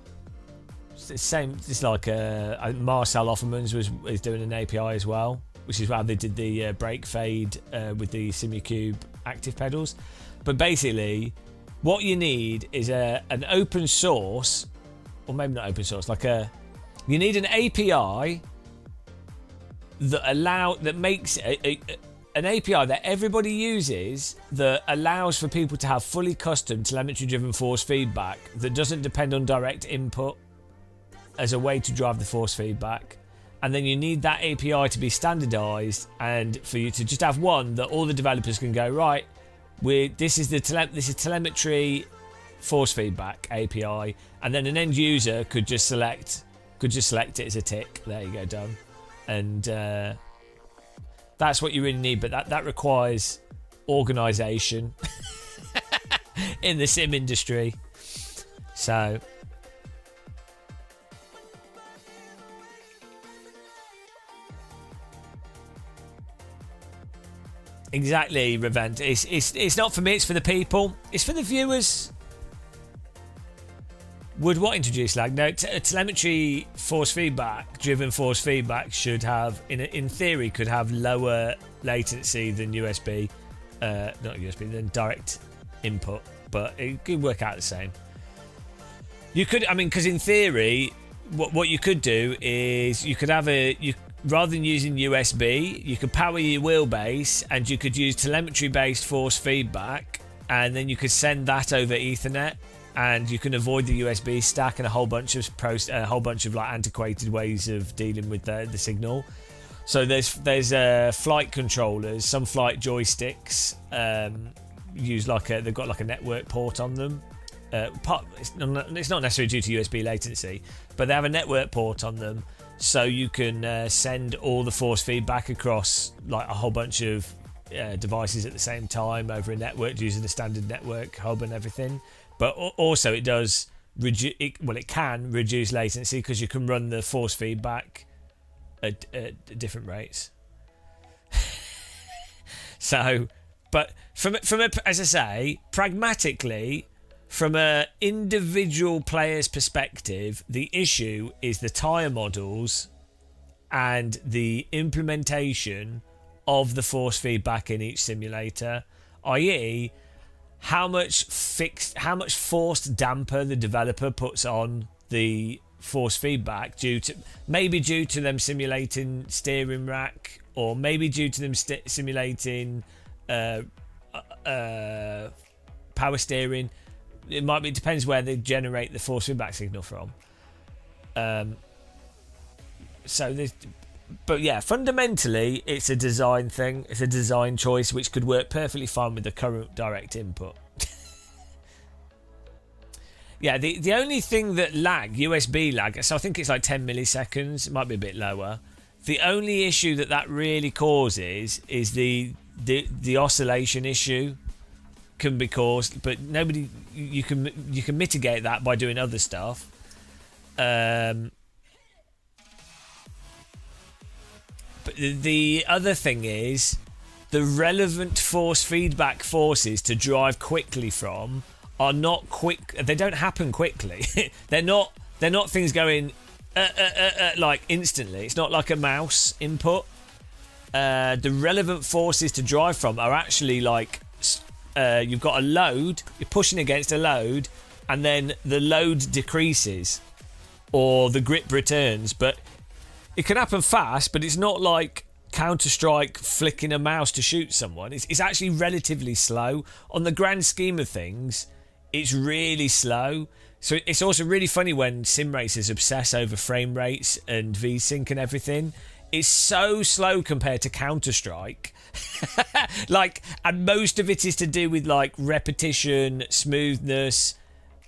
it's the same. It's like Marcel Offermans is doing an API as well, which is why they did the brake fade with the Simucube active pedals. But basically, what you need is an open source, or maybe not open source, you need an API that makes an API that everybody uses, that allows for people to have fully custom telemetry driven force feedback that doesn't depend on direct input as a way to drive the force feedback. And then you need that API to be standardized, and for you to just have one that all the developers can go, right, this is telemetry force feedback API, and then an end user could just select it as a tick. There you go, done. And that's what you really need, but that requires organization in the sim industry. So exactly, Revent. It's not for me, it's for the people, it's for the viewers. Would what introduce lag? No, telemetry force feedback, driven force feedback should have, in theory, could have lower latency than USB, not USB, than direct input, but it could work out the same. You could, because in theory, what you could do is you could have rather than using USB, you could power your wheelbase and you could use telemetry-based force feedback, and then you could send that over Ethernet. And you can avoid the USB stack and a whole bunch of like antiquated ways of dealing with the signal. So there's flight controllers, some flight joysticks use they've got like a network port on them. It's not necessarily due to USB latency, but they have a network port on them, so you can send all the force feedback across like a whole bunch of devices at the same time over a network using a standard network hub and everything. But also it does it can reduce latency because you can run the force feedback at different rates. So, but from as I say, pragmatically, from a individual player's perspective, the issue is the tyre models and the implementation of the force feedback in each simulator, i.e. how much forced damper the developer puts on the force feedback due to them simulating steering rack, or maybe due to them simulating power steering. It depends where they generate the force feedback signal from. But yeah, fundamentally, it's a design thing. It's a design choice which could work perfectly fine with the current direct input. Yeah, the only thing that USB lag, so I think it's like 10 milliseconds. It might be a bit lower. The only issue that really causes is the oscillation issue can be caused, but you can mitigate that by doing other stuff. But the other thing is the relevant force feedback forces to drive quickly from are not quick. They don't happen quickly. They're not things going like instantly. It's not like a mouse input. The relevant forces to drive from are actually like you've got a load. You're pushing against a load, and then the load decreases or the grip returns, but it can happen fast, but it's not like Counter-Strike flicking a mouse to shoot someone. It's actually relatively slow. On the grand scheme of things, it's really slow. So it's also really funny when sim racers obsess over frame rates and VSync and everything. It's so slow compared to Counter-Strike. Like, and most of it is to do with like repetition, smoothness.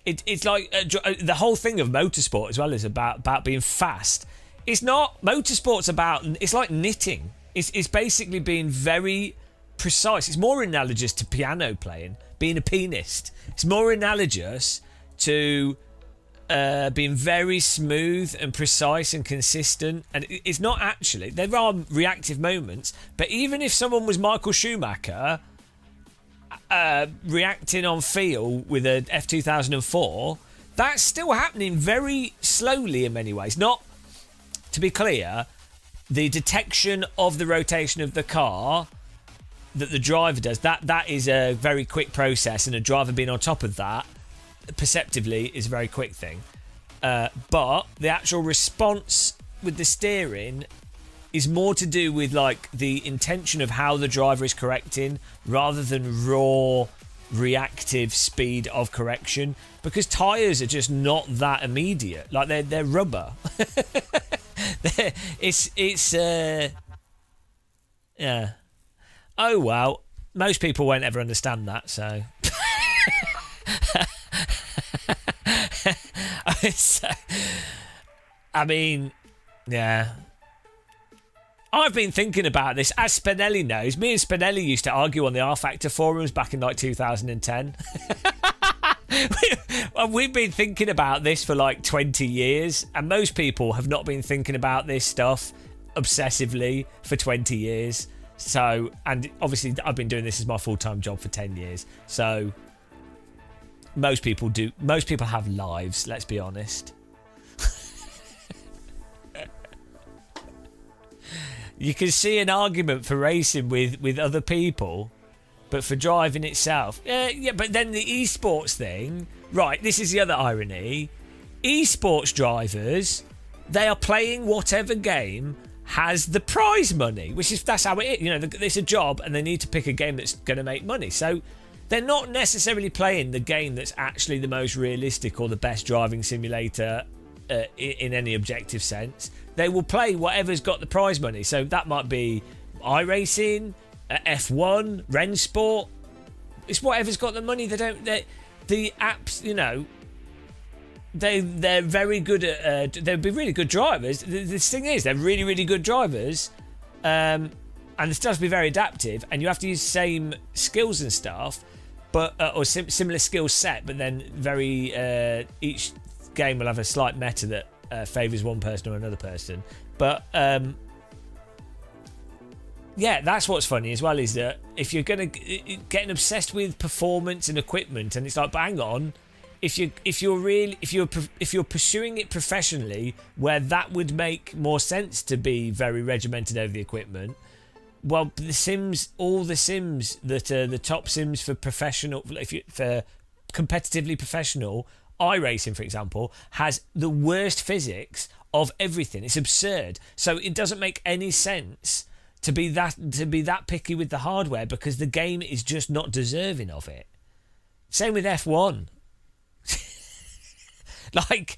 It's like the whole thing of motorsport as well is about being fast. It's not. Motorsport's about. It's like knitting. It's basically being very precise. It's more analogous to piano playing, being a pianist. It's more analogous to being very smooth and precise and consistent. And it's not actually. There are reactive moments, but even if someone was Michael Schumacher reacting on feel with a F2004, that's still happening very slowly in many ways. Not, to be clear, the detection of the rotation of the car that the driver does, that is a very quick process, and a driver being on top of that perceptively is a very quick thing. But the actual response with the steering is more to do with like the intention of how the driver is correcting rather than raw reactive speed of correction, because tires are just not that immediate. Like they're rubber. It's yeah. Oh well, most people won't ever understand that, so I mean, yeah. I've been thinking about this. As Spinelli knows, me and Spinelli used to argue on the R Factor forums back in like 2010. We've been thinking about this for like 20 years, and most people have not been thinking about this stuff obsessively for 20 years. So, and obviously I've been doing this as my full-time job for 10 years. So most people have lives, let's be honest. You can see an argument for racing with other people, but for driving itself, yeah. But then the esports thing, right? This is the other irony. Esports drivers, they are playing whatever game has the prize money, that's how it is. You know, it's a job, and they need to pick a game that's going to make money. So they're not necessarily playing the game that's actually the most realistic or the best driving simulator in any objective sense. They will play whatever's got the prize money. So that might be iRacing, F1, Rensport. It's whatever's got the money. The apps, you know, they're very good at. They'd be really good drivers. This thing is, they're really, really good drivers, and it does be very adaptive. And you have to use the same skills and stuff, but or similar skill set. But then each game will have a slight meta that favours one person or another person. But yeah, that's what's funny as well, is that if you're gonna getting obsessed with performance and equipment, and it's like, bang on, if you're pursuing it professionally, where that would make more sense to be very regimented over the equipment. Well, all the sims that are the top sims for professional, for competitively professional, iRacing, for example, has the worst physics of everything. It's absurd. So it doesn't make any sense to be that picky with the hardware, because the game is just not deserving of it. Same with F1. Like,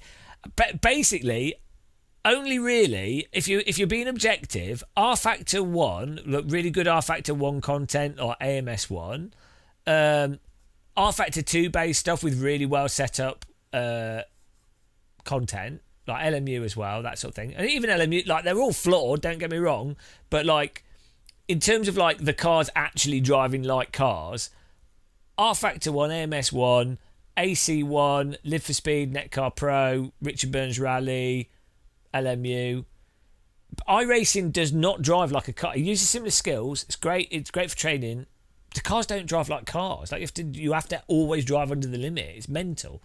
basically, only really, if you're being objective, R Factor 1, look, really good R Factor 1 content, or AMS 1, R Factor 2 based stuff with really well set up content, like LMU as well, that sort of thing. And even LMU, like, they're all flawed, don't get me wrong, but like, in terms of like the cars actually driving like cars, R Factor 1, AMS 1, AC1, Live for Speed, Netcar Pro, Richard Burns Rally, LMU. iRacing does not drive like a car. It uses similar skills. It's great. It's great for training. The cars don't drive like cars. Like you have to always drive under the limit. It's mental.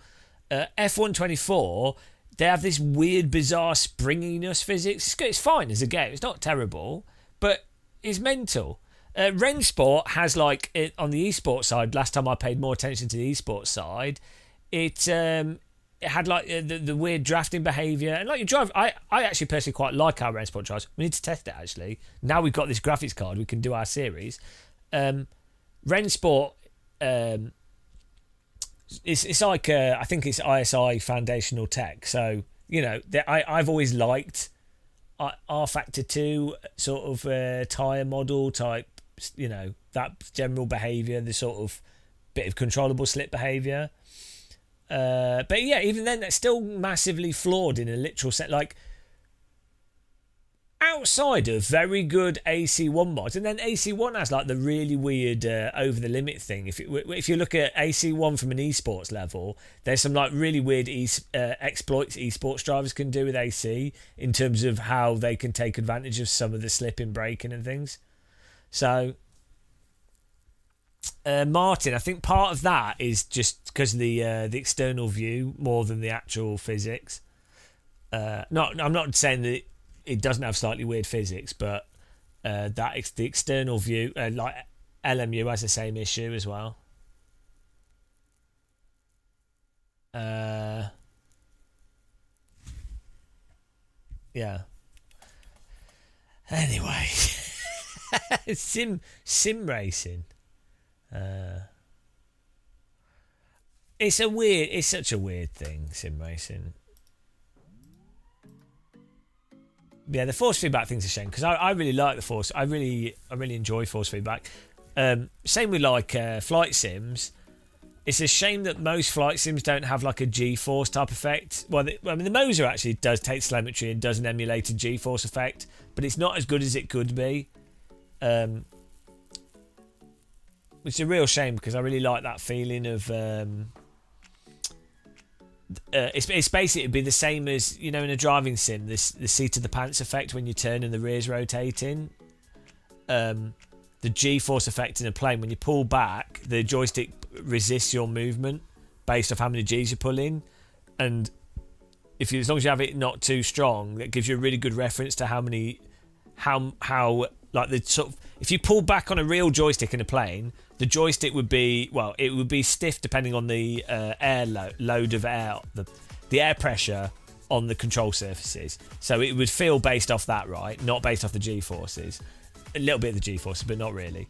F124, they have this weird, bizarre springiness physics. It's fine as a game. It's not terrible, but it's mental. Rensport has, like, on the esports side, last time I paid more attention to the esports side, it had like the weird drafting behaviour, and like you drive. I actually personally quite like how Rensport drives. We need to test it actually. Now we've got this graphics card, we can do our series. Rensport it's like I think it's ISI foundational tech. So I've always liked R Factor 2 sort of tire model type. That general behaviour, the sort of bit of controllable slip behaviour. But yeah, even then, that's still massively flawed in a literal sense. Like, outside of very good AC1 mods, and then AC1 has like the really weird over the limit thing. If you look at AC1 from an esports level, there's some like really weird exploits esports drivers can do with AC in terms of how they can take advantage of some of the slipping, braking, and things. So, Martin, I think part of that is just because of the external view more than the actual physics. I'm not saying that it doesn't have slightly weird physics, but the external view, like LMU has the same issue as well. Yeah. Anyway, sim racing. It's such a weird thing, sim racing. Yeah, the force feedback thing's a shame because I really like the force. I really enjoy force feedback. Same with like flight sims. It's a shame that most flight sims don't have like a G-force type effect. Well, the Moser actually does take telemetry and does an emulated G-force effect, but it's not as good as it could be. Which is a real shame because I really like that feeling of. It's basically it'd be the same as in a driving sim, the seat of the pants effect when you turn and the rear's rotating. The G-force effect in a plane, when you pull back, the joystick resists your movement based off how many G's you pull in, and as long as you have it not too strong, that gives you a really good reference to how like the sort of, if you pull back on a real joystick in a plane, the joystick would be stiff depending on the load of air, the air pressure on the control surfaces. So it would feel based off that, right? Not based off the G-forces. A little bit of the G-forces, but not really.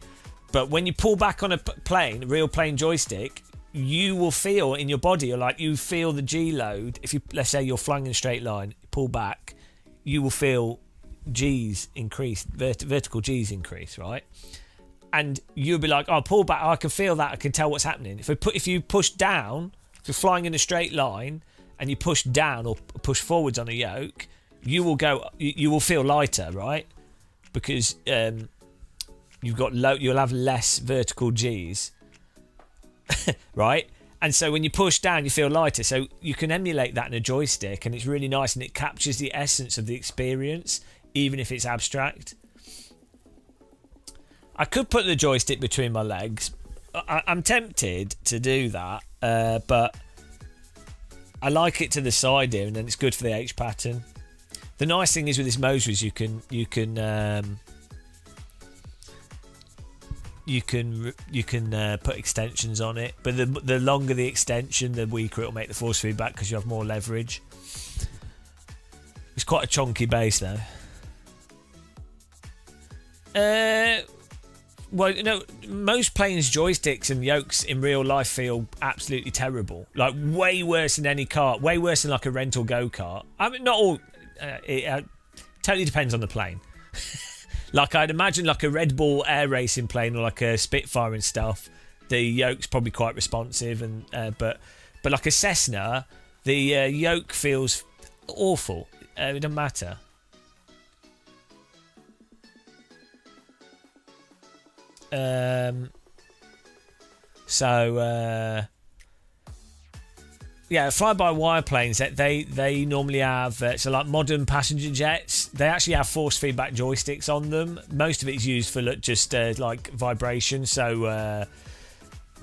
But when you pull back on a plane, a real plane joystick, you will feel in your body, you feel the G load. If let's say you're flying in a straight line, pull back, you will feel G's increase, vertical G's increase, right? And you'll be like, oh, pull back, I can feel that, I can tell what's happening. If you push down, if you're flying in a straight line and you push down or push forwards on a yoke, you will feel lighter, right? Because you'll have less vertical G's, right? And so when you push down, you feel lighter. So you can emulate that in a joystick, and it's really nice, and it captures the essence of the experience, even if it's abstract. I could put the joystick between my legs. I'm tempted to do that, but I like it to the side here, and then it's good for the H pattern. The nice thing is with this motor is you can put extensions on it, but the longer the extension, the weaker it'll make the force feedback because you have more leverage. It's quite a chunky base though. Well, most planes, joysticks and yokes in real life feel absolutely terrible. Like way worse than any car, way worse than like a rental go-kart. I mean, not all. It totally depends on the plane. Like I'd imagine like a Red Bull air racing plane or like a Spitfire and stuff, the yoke's probably quite responsive, and but like a Cessna, the yoke feels awful. It doesn't matter. Yeah, fly-by-wire planes, they normally have so like modern passenger jets, they actually have force feedback joysticks on them. Most of it's used for just like vibration, so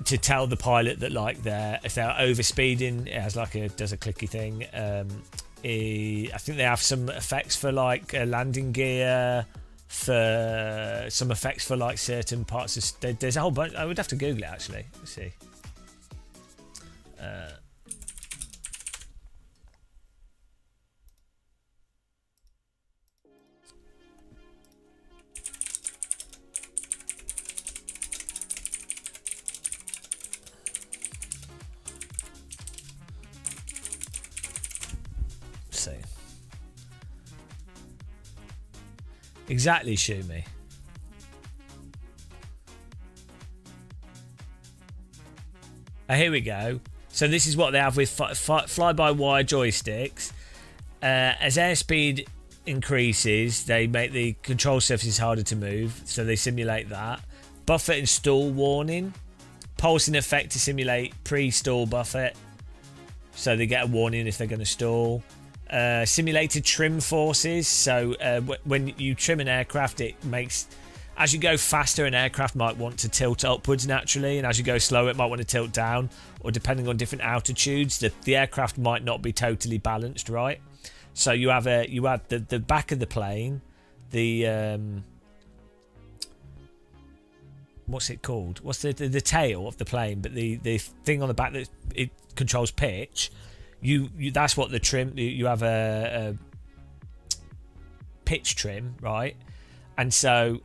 to tell the pilot that like if they're overspeeding, it has does a clicky thing. I think they have some effects for like landing gear, for some effects for like certain parts of there's a whole bunch. I would have to Google it actually. Let's see. see. Exactly, Shumi. Oh, here we go. So this is what they have with fly-by-wire joysticks. As airspeed increases, they make the control surfaces harder to move, so they simulate that. Buffet and stall warning. Pulsing effect to simulate pre-stall buffet, so they get a warning if they're going to stall. Simulated trim forces, so when you trim an aircraft, it makes... As you go faster, an aircraft might want to tilt upwards naturally, and as you go slower, it might want to tilt down, or depending on different altitudes, the aircraft might not be totally balanced, right? So you have the back of the plane, the what's it called? What's the tail of the plane? But the thing on the back that it controls pitch. You that's what the trim. You have a pitch trim, right? And so.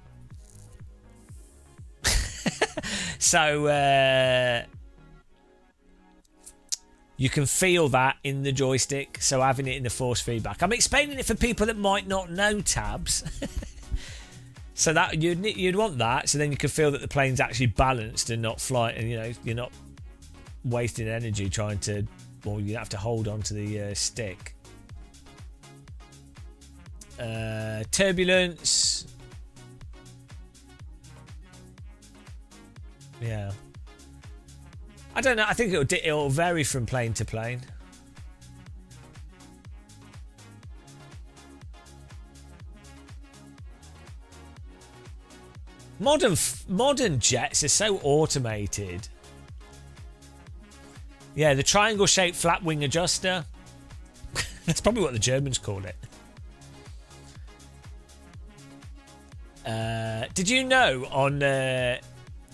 You can feel that in the joystick, so having it in the force feedback. I'm explaining it for people that might not know tabs. So that you'd want that, so then you can feel that the plane's actually balanced and not flying, and you're not wasting energy trying to, well, you have to hold on to the stick. Turbulence. Yeah. I don't know. I think it'll vary from plane to plane. Modern jets are so automated. Yeah, the triangle-shaped flat wing adjuster. That's probably what the Germans call it. Did you know on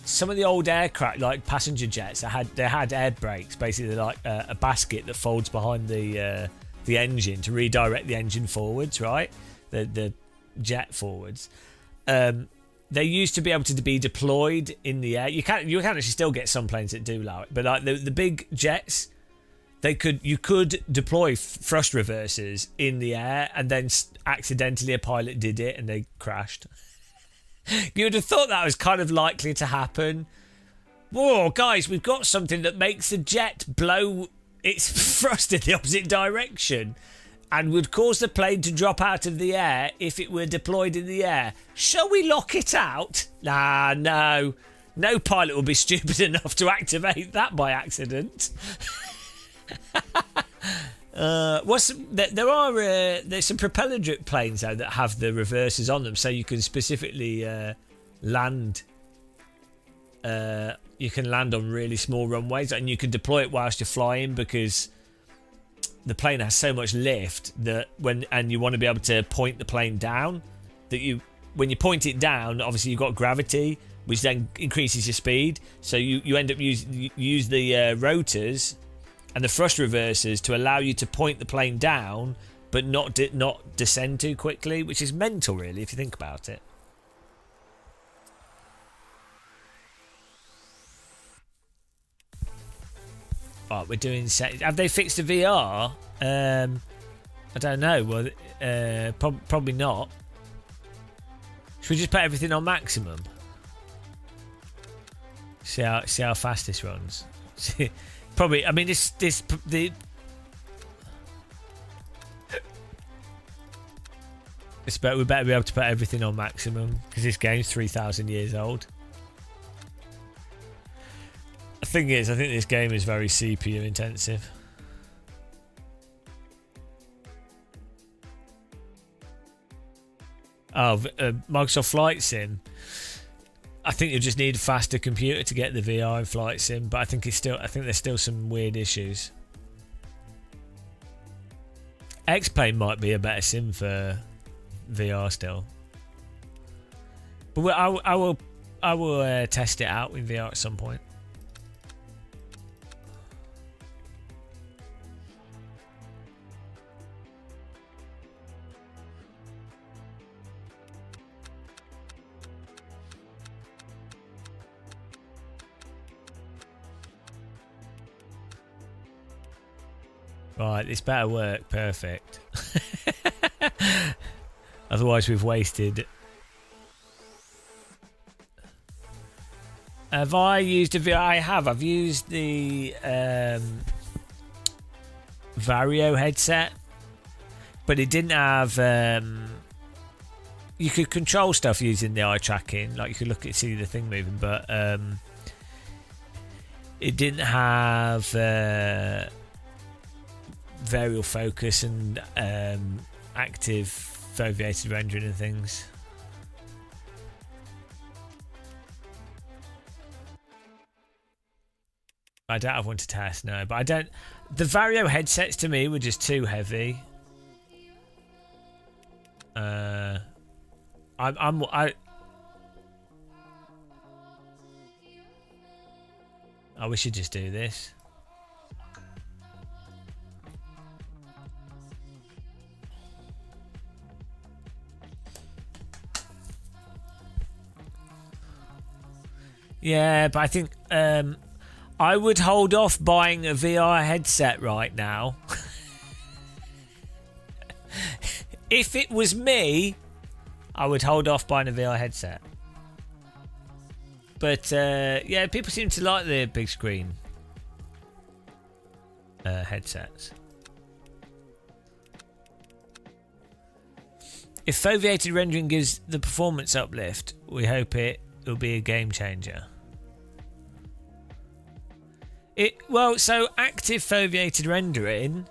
some of the old aircraft, like passenger jets, they had air brakes, basically like a basket that folds behind the engine to redirect the engine forwards, right? The jet forwards. They used to be able to be deployed in the air. You can actually still get some planes that do allow it, but like the big jets, you could deploy thrust reversers in the air, and then accidentally a pilot did it and they crashed. You would have thought that was kind of likely to happen. Whoa, guys, we've got something that makes the jet blow its thrust in the opposite direction and would cause the plane to drop out of the air if it were deployed in the air. Shall we lock it out? Nah, no. No pilot will be stupid enough to activate that by accident. There's some propeller drip planes though that have the reversers on them, so you can specifically land. You can land on really small runways, and you can deploy it whilst you're flying because the plane has so much lift that you want to be able to point the plane down. When you point it down, obviously you've got gravity, which then increases your speed. So you end up use the rotors and the thrust reversers to allow you to point the plane down, but not descend too quickly, which is mental, really, if you think about it. Right, we're doing. Have they fixed the VR? I don't know. Well, probably not. Should we just put everything on maximum? See how fast this runs. Probably. I mean, we better be able to put everything on maximum because this game's 3,000 years old. The thing is, I think this game is very CPU intensive. Oh, Microsoft Flight Sim. I think you just need a faster computer to get the VR in Flight Sim, but I think there's still some weird issues. X-Plane might be a better sim for VR still, but I will test it out with VR at some point. Right, this better work. Perfect. Otherwise, we've wasted. Have I used a VR? I have. I've used the Vario headset, but it didn't have. You could control stuff using the eye tracking, like you could look at see the thing moving, but it didn't have variable focus and active foveated rendering and things. I don't have one to test, no, but I don't. The Vario headsets to me were just too heavy. I we should just do this. Yeah, but I think I would hold off buying a VR headset right now. If it was me, I would hold off buying a VR headset. But yeah, people seem to like the big screen headsets. If foveated rendering gives the performance uplift, we hope it'll be a game changer. Well, so active foveated rendering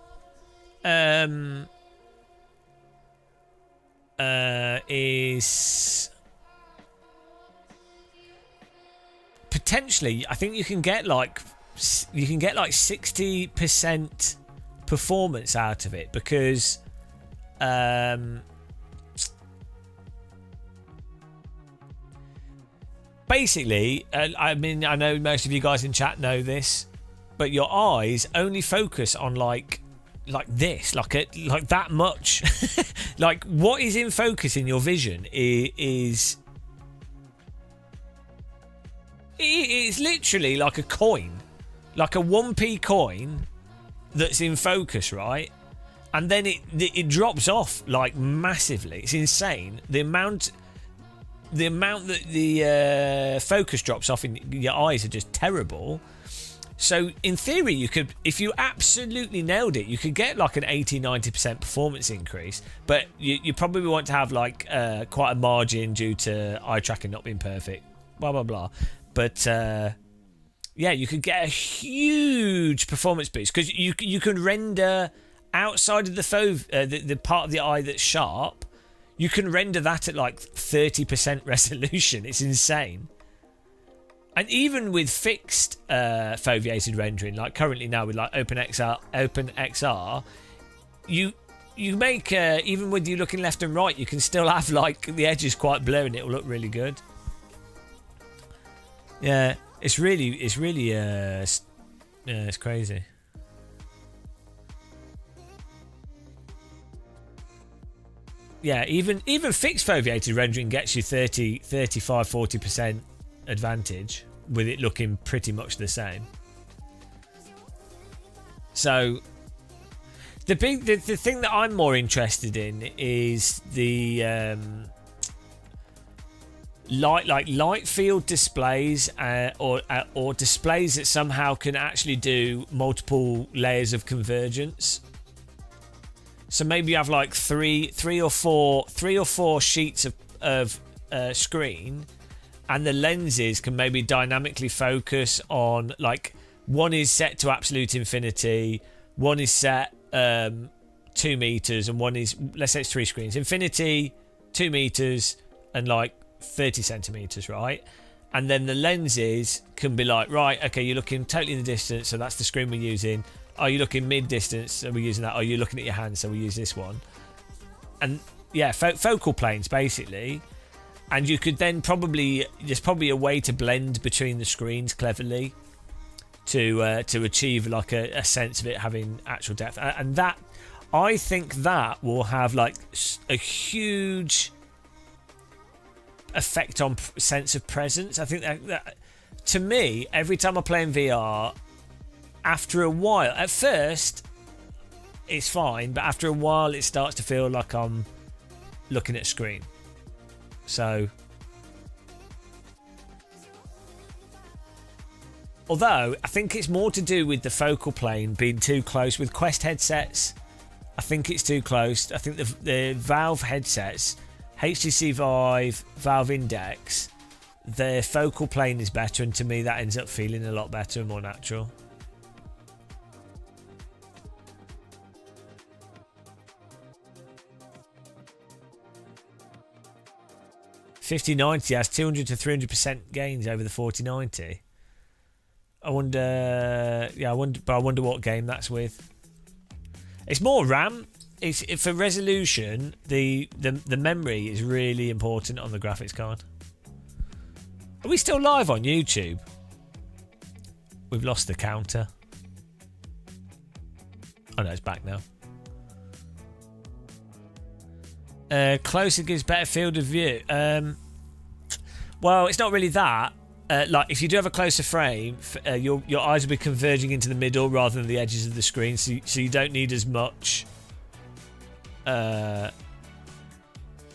is potentially, I think you can get like 60% performance out of it, because basically, I mean, I know most of you guys in chat know this, but your eyes only focus on like this, like that much. Like what is in focus in your vision is it's literally like a coin, like a 1p coin that's in focus, right? And then it drops off like massively. It's insane the amount that the focus drops off in your eyes are just terrible. So in theory, you could, if you absolutely nailed it, you could get like an 80-90% performance increase, but you probably want to have like quite a margin due to eye tracking not being perfect, blah blah blah. But yeah, you could get a huge performance boost because you can render outside of the part of the eye that's sharp. You can render that at like 30% resolution. It's insane. And even with fixed foveated rendering, like currently now with like OpenXR, you make even with you looking left and right, you can still have like the edges quite blurry and it'll look really good. Yeah, it's crazy. Yeah, even fixed foveated rendering gets you 30, 35, 40% advantage with it looking pretty much the same. So the thing that I'm more interested in is the light field displays or displays that somehow can actually do multiple layers of convergence. So maybe you have like three or four sheets of screen, and the lenses can maybe dynamically focus on, like, one is set to absolute infinity, one is set 2 meters, and one is, let's say it's 3 screens, infinity, 2 meters, and like 30 centimeters, right? And then the lenses can be like, right, okay, you're looking totally in the distance, so that's the screen we're using. Are you looking mid-distance? So we're using that. Are you looking at your hand? So we use this one. And yeah, focal planes basically. And you could then there's probably a way to blend between the screens cleverly to achieve like a sense of it having actual depth. And that, I think that will have like a huge effect on sense of presence. I think that to me, every time I play in VR, after a while, at first it's fine, but after a while it starts to feel like I'm looking at a screen. So, although I think it's more to do with the focal plane being too close with Quest headsets. I think it's too close. I think the Valve headsets, HTC Vive, Valve Index, their focal plane is better, and to me that ends up feeling a lot better and more natural. $5090 has 200 to 300% gains over the 4090. I wonder what game that's with. It's more RAM. It's for resolution. The memory is really important on the graphics card. Are we still live on YouTube? We've lost the counter. Oh no, it's back now. Closer gives better field of view. Well, it's not really that. Like if you do have a closer frame, your eyes will be converging into the middle rather than the edges of the screen, so you don't need as much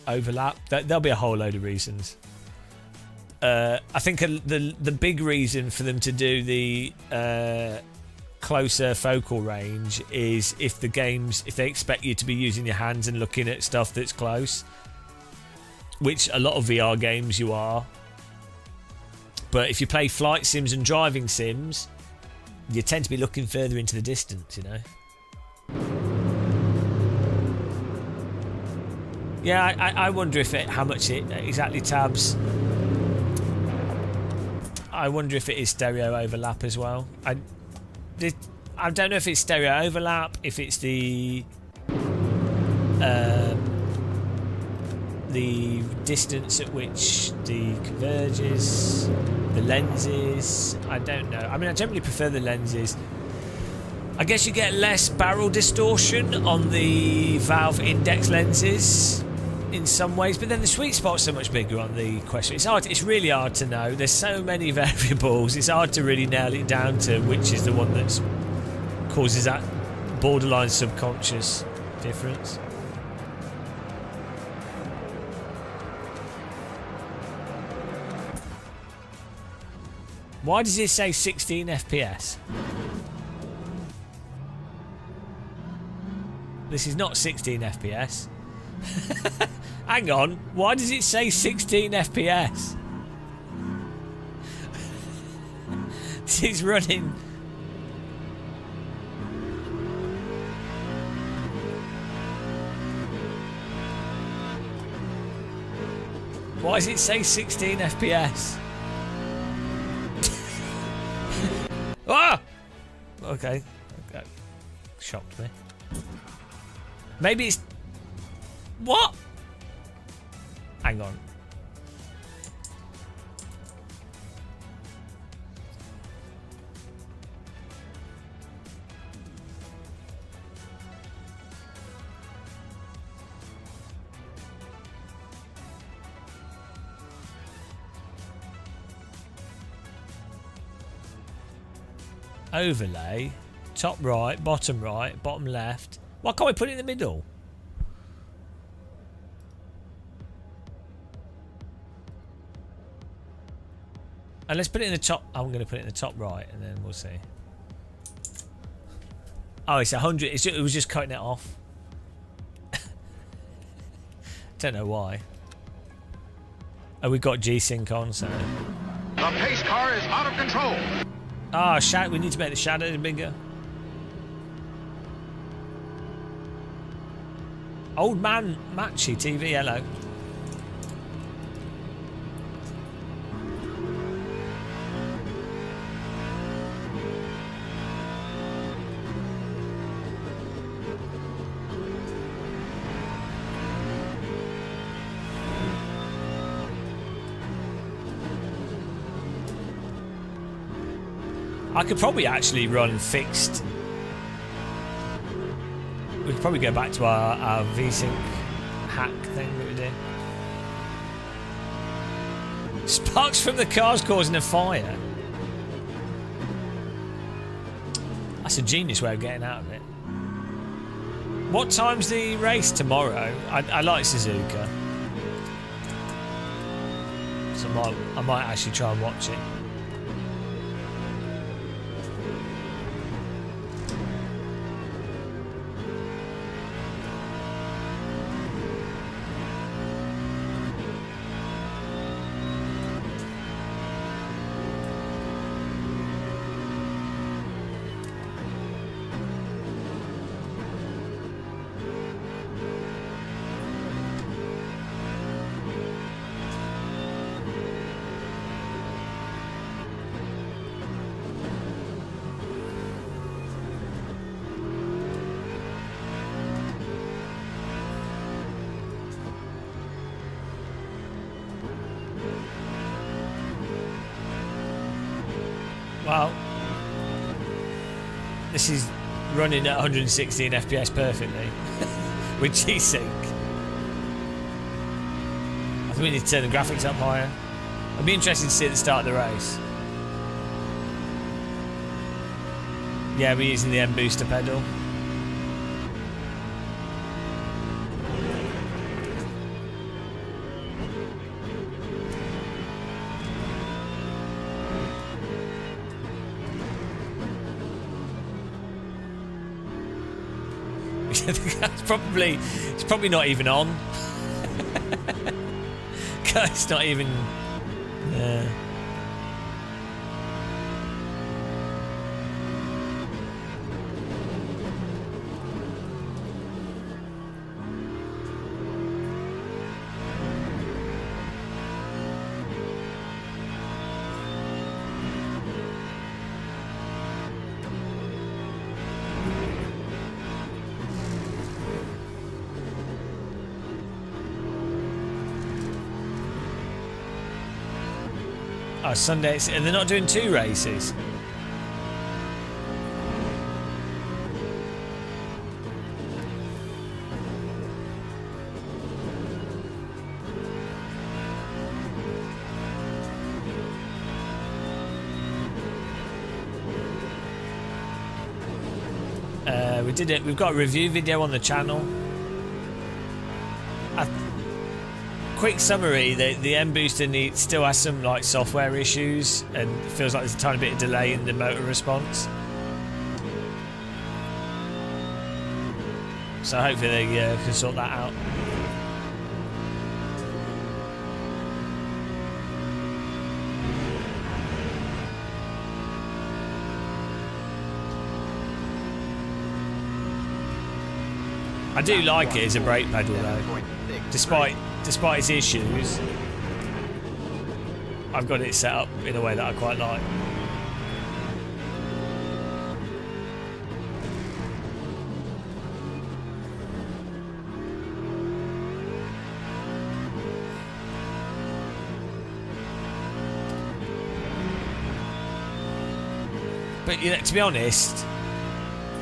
overlap. There'll be a whole load of reasons. I think the big reason for them to do the closer focal range is if they expect you to be using your hands and looking at stuff that's close, which a lot of VR games you are. But if you play flight sims and driving sims, you tend to be looking further into the distance, you know. Yeah, I wonder how much it exactly tabs. I wonder if it is stereo overlap as well. I don't know if it's stereo overlap, if it's the distance at which the converges, the lenses. I don't know. I mean, I generally prefer the lenses. I guess you get less barrel distortion on the Valve Index lenses in some ways, but then the sweet spot's so much bigger on the Quest. It's hard. It's really hard to know. There's so many variables. It's hard to really nail it down to which is the one that causes that borderline subconscious difference. Why does it say 16 FPS? This is not 16 FPS. Hang on, why does it say 16 FPS? This is running. Why does it say 16 FPS? Ah! Okay. Shocked me. Maybe it's... What? Hang on. Overlay, top right, bottom left. Why can't we put it in the middle? And let's put it in the top. I'm going to put it in the top right, and then we'll see. Oh, it's 100. It was just cutting it off. Don't know why. Oh, we've got G-Sync on, so.
The pace car is out of control.
Ah, oh, we need to make the shadow bigger. Old man Matchy TV, hello. I could probably actually run fixed. We could probably go back to our VSync hack thing that we did. Sparks from the car's causing a fire. That's a genius way of getting out of it. What time's the race tomorrow? I like Suzuka. So I might actually try and watch it. Well, this is running at 116 FPS perfectly with G-Sync. I think we need to turn the graphics up higher. I'd be interested to see at the start of the race. Yeah, we're using the M booster pedal. It's probably not even on. It's not even. Oh, Sunday, and they're not doing 2 races. We did it. We've got a review video on the channel. Quick summary: the M booster still has some like software issues, and it feels like there's a tiny bit of delay in the motor response. So hopefully they can sort that out. I do like it as a brake pedal though, despite its issues. I've got it set up in a way that I quite like. But you know, to be honest,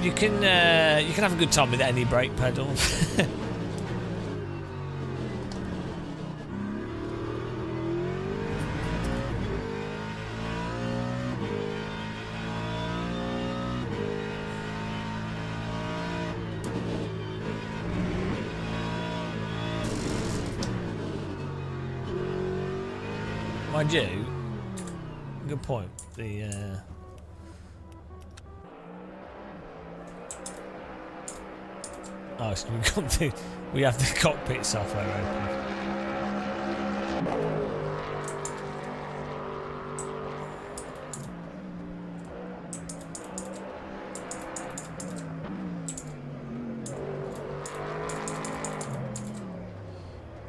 you can have a good time with any brake pedal. Mind you, good point. Oh, so we have the cockpit software open.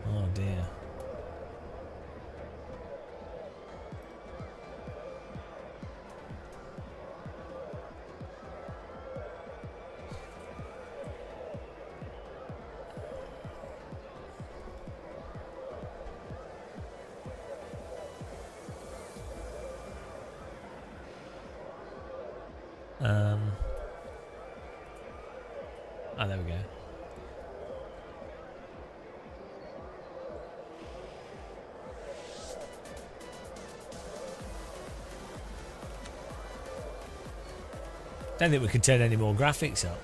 Oh dear. Oh, there we go. Don't think we can turn any more graphics up.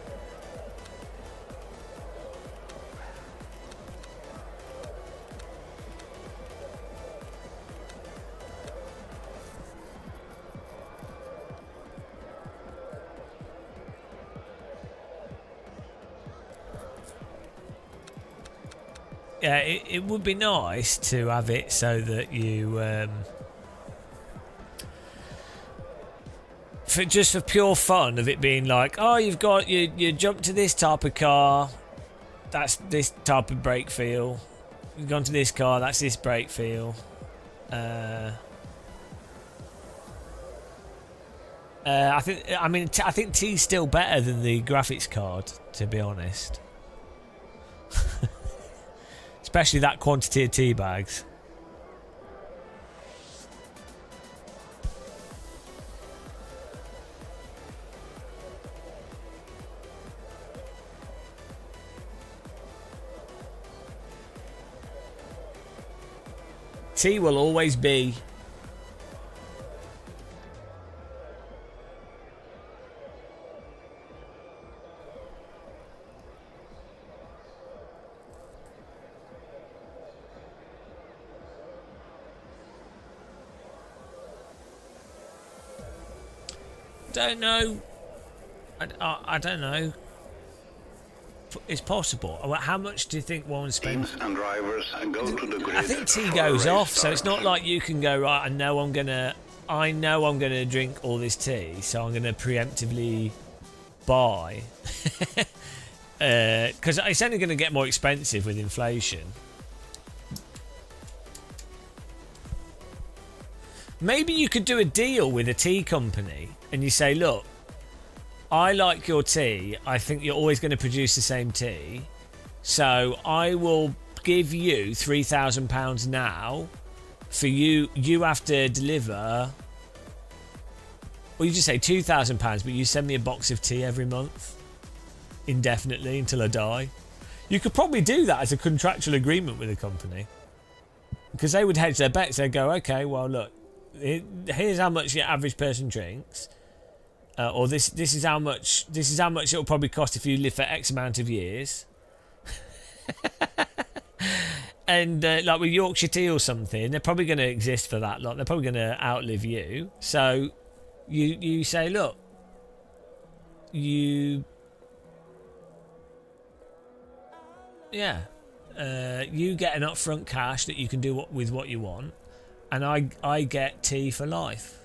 Yeah, it would be nice to have it so that you, for pure fun of it being like, oh, you've got you jump to this type of car, that's this type of brake feel. You've gone to this car, that's this brake feel. I think T's still better than the graphics card, to be honest. Especially that quantity of tea bags. Tea will always be. Don't know. I don't know. It's possible. How much do you think one spends?
And drivers go to the grid.
I think tea goes off, so it's not like you can go, right, I know I'm gonna drink all this tea, so I'm gonna preemptively buy. Because it's only gonna get more expensive with inflation. Maybe you could do a deal with a tea company and you say, look, I like your tea. I think you're always going to produce the same tea. So I will give you £3,000 now for you. You have to deliver. Or you just say £2,000, but you send me a box of tea every month. Indefinitely until I die. You could probably do that as a contractual agreement with a company. Because they would hedge their bets. They'd go, okay, well, look. Here's how much your average person drinks, or this is how much it will probably cost if you live for X amount of years. And like with Yorkshire tea or something, they're probably going to exist for that long. They're probably going to outlive you. So you say, look, you get an upfront cash that you can do with what you want. And I get tea for life.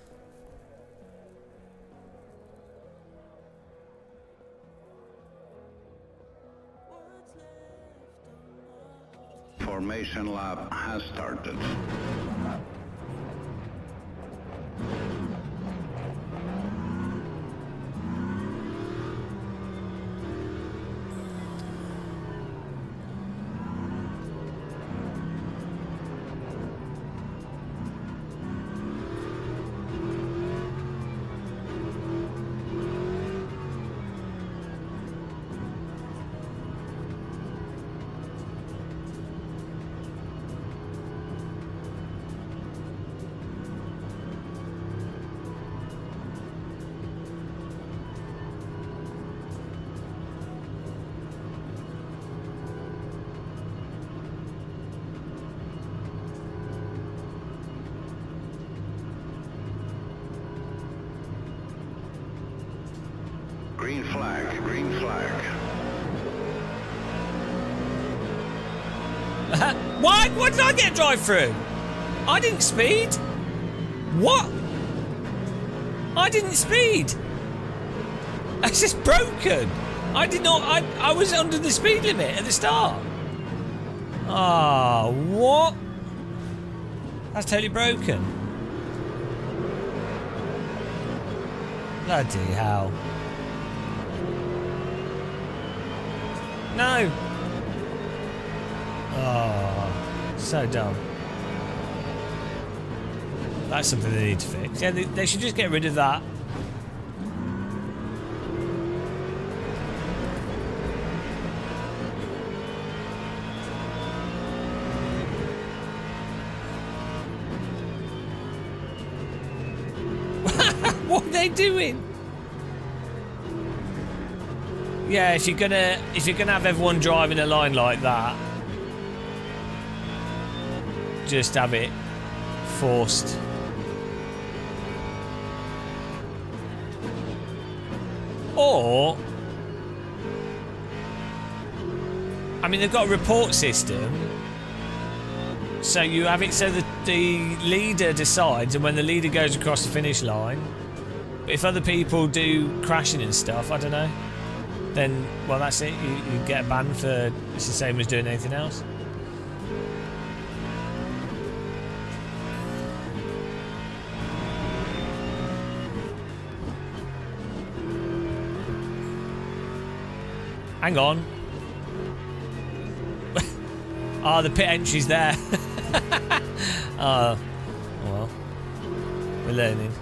Formation lab has started. Green flag, green flag.
What? What did I get drive through? I didn't speed. What? I didn't speed. It's just broken. I did not. I was under the speed limit at the start. Ah, what? That's totally broken. Bloody hell. No. Oh, so dumb. That's something they need to fix. Yeah, they should just get rid of that. What are they doing? Yeah, if you're gonna have everyone driving a line like that, just have it forced. Or I mean, they've got a report system. So you have it so that the leader decides, and when the leader goes across the finish line, if other people do crashing and stuff, I don't know, then, well, that's it. You get banned for, it's the same as doing anything else. Hang on. Oh, the pit entry's there. Oh, well, we're learning.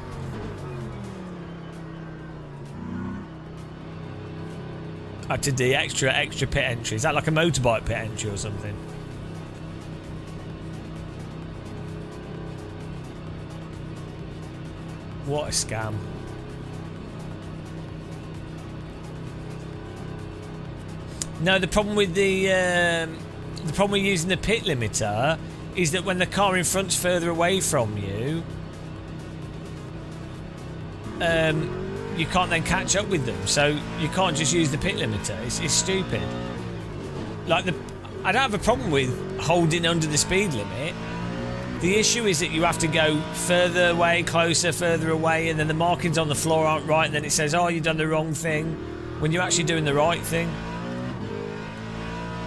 I had to do extra pit entry. Is that like a motorbike pit entry or something? What a scam. No, the problem with the problem with using the pit limiter is that when the car in front's further away from you, you can't then catch up with them. So you can't just use the pit limiter. It's stupid. Like I don't have a problem with holding under the speed limit. The issue is that you have to go further away, closer, further away, and then the markings on the floor aren't right, and then it says, "Oh, you've done the wrong thing," when you're actually doing the right thing.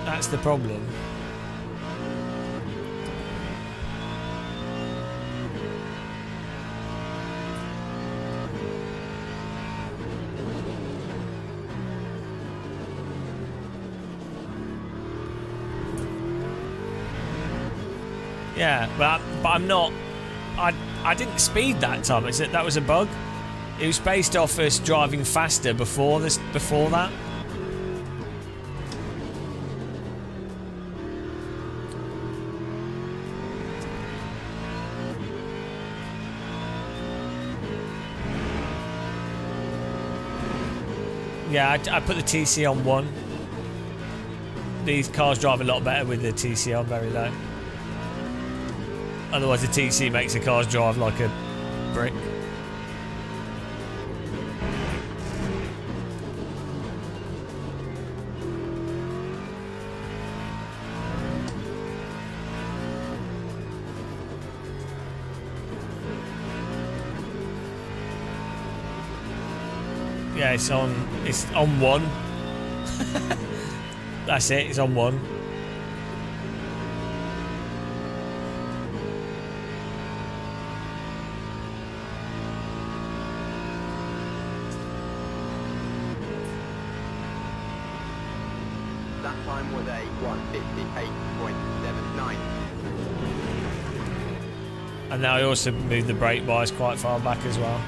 That's the problem. Yeah, but I'm not. I didn't speed that time. That was a bug. It was based off us driving faster before that. Yeah, I put the TC on 1. These cars drive a lot better with the TC on very low. Otherwise the TC makes the cars drive like a brick. Yeah, it's on 1. That's it, it's on 1.
That time was a 1:58.79.
And now I also moved the brake wires quite far back as well.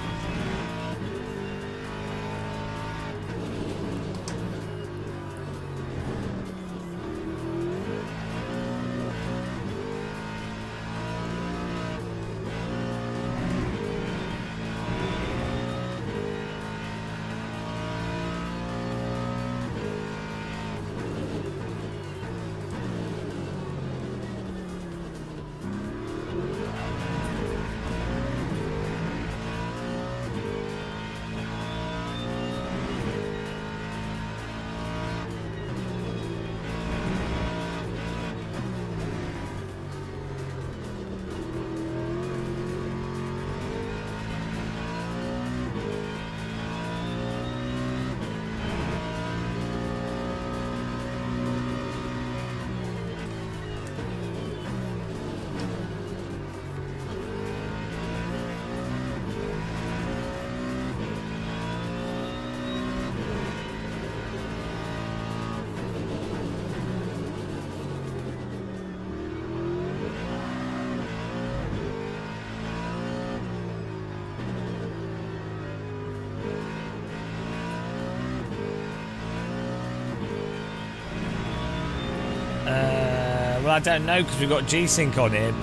Well, I don't know because we've got G-Sync on here.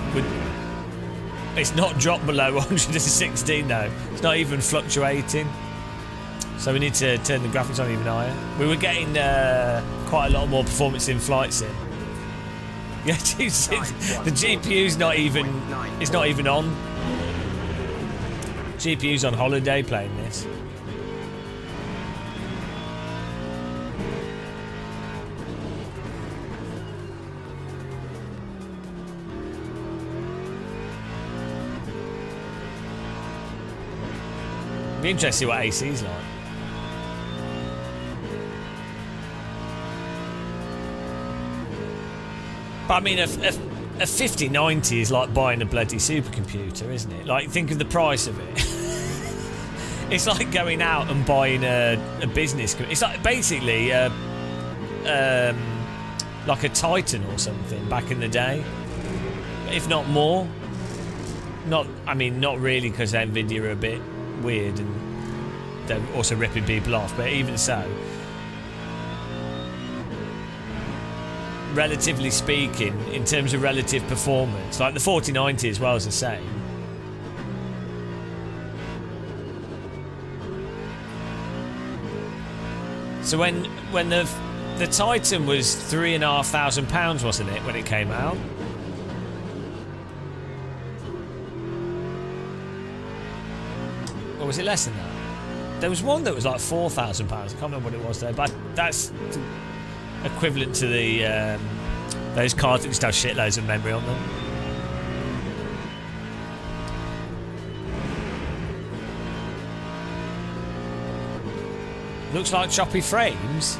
It's not dropped below 116 though. It's not even fluctuating. So we need to turn the graphics on even higher. We were getting quite a lot more performance in Flight Sim. Yeah, the GPU's not even. It's not even on. GPU's on holiday playing this. Be interesting to see what AC's like. But I mean, a 5090 is like buying a bloody supercomputer, isn't it? Like, think of the price of it. It's like going out and buying a business. It's like basically like a Titan or something back in the day, if not more. Not really, because Nvidia are a bit weird and they're also ripping people off. But even so, relatively speaking, in terms of relative performance, like the 4090 as well is the same. So when the Titan was £3,500, wasn't it, when it came out? Or was it less than that? There was one that was like £4,000. I can't remember what it was though, but that's equivalent to the those cards that just have shitloads of memory on them. Looks like choppy frames.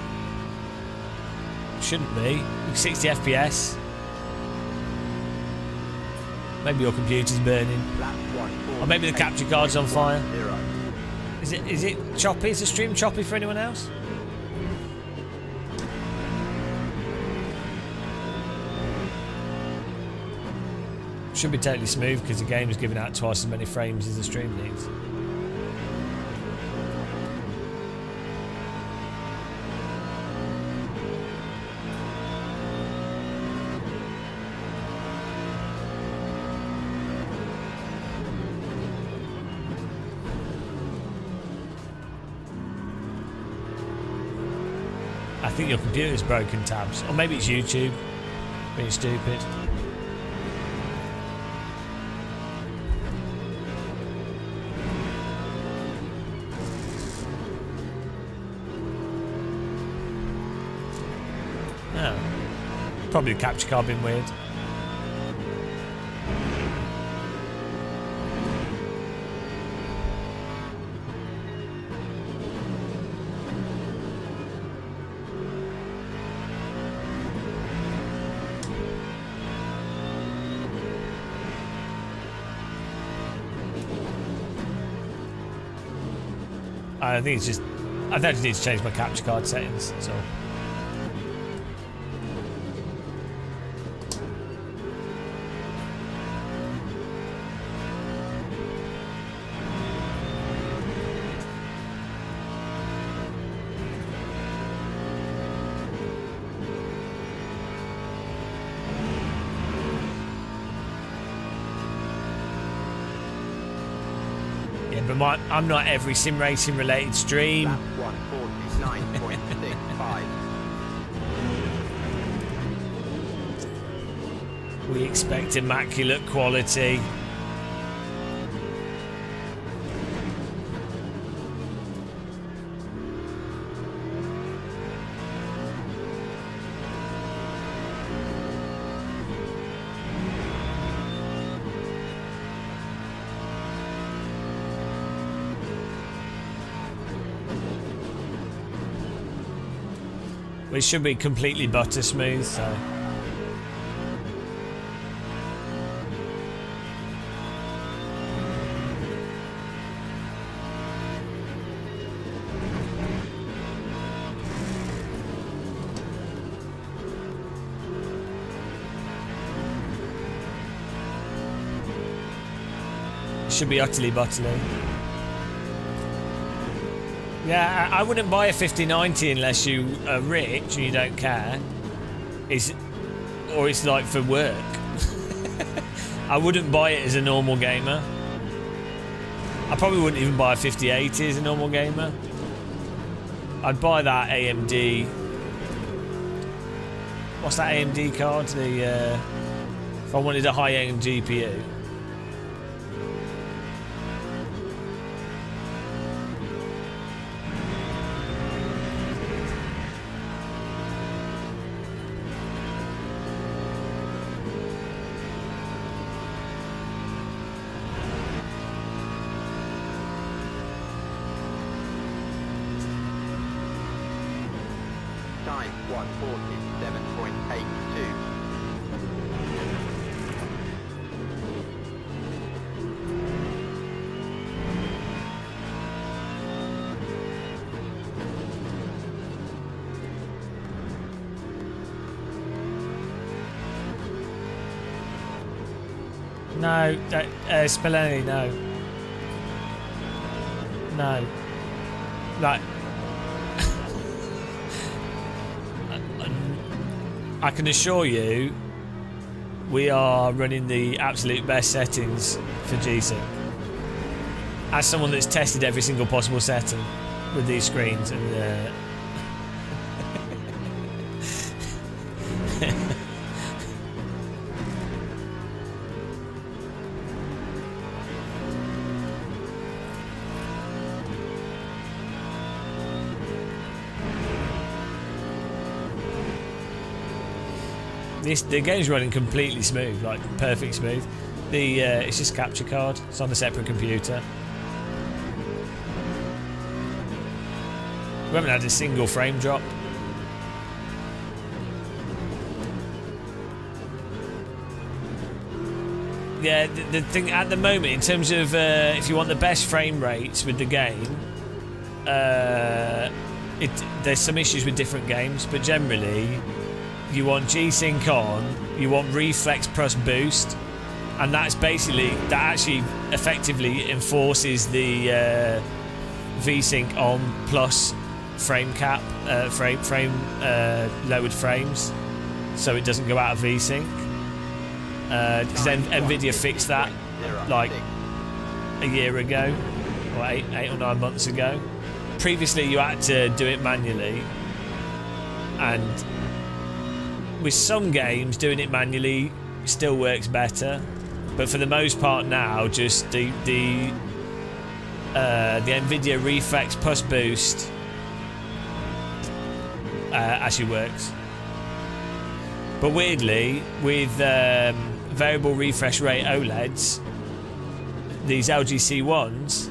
Shouldn't be. 60 FPS. Maybe your computer's burning. Or maybe the capture card's on fire. Is it choppy? Is the stream choppy for anyone else? Should be totally smooth because the game is giving out twice as many frames as the stream needs. I think your computer's broken, Tabs. Or maybe it's YouTube being stupid. Oh. Probably the capture card being weird. I think it's just... I just need to change my capture card settings, so... But I'm not every sim racing related stream. We expect immaculate quality. It should be completely butter smooth, so... It should be utterly butterly. Yeah, I wouldn't buy a 5090 unless you are rich and you don't care. Or it's like for work. I wouldn't buy it as a normal gamer. I probably wouldn't even buy a 5080 as a normal gamer. I'd buy that AMD. What's that AMD card? If I wanted a high-end GPU.
147.82.
No, Spillane, no. No. Like, I can assure you, we are running the absolute best settings for G-Sync. As someone that's tested every single possible setting with these screens, and the game's running completely smooth, like perfect smooth. It's just capture card. It's on a separate computer. We haven't had a single frame drop. Yeah, the thing at the moment, in terms of if you want the best frame rates with the game, there's some issues with different games, but generally you want G-Sync on, you want reflex plus boost, and that actually effectively enforces the V-Sync on plus frame cap, lowered frames, so it doesn't go out of V-Sync. Because Nvidia fixed that like a year ago, or 8 or 9 months ago. Previously, you had to do it manually, and with some games, doing it manually still works better. But for the most part now, just the Nvidia Reflex plus boost actually works. But weirdly, with variable refresh rate OLEDs, these LG C1s,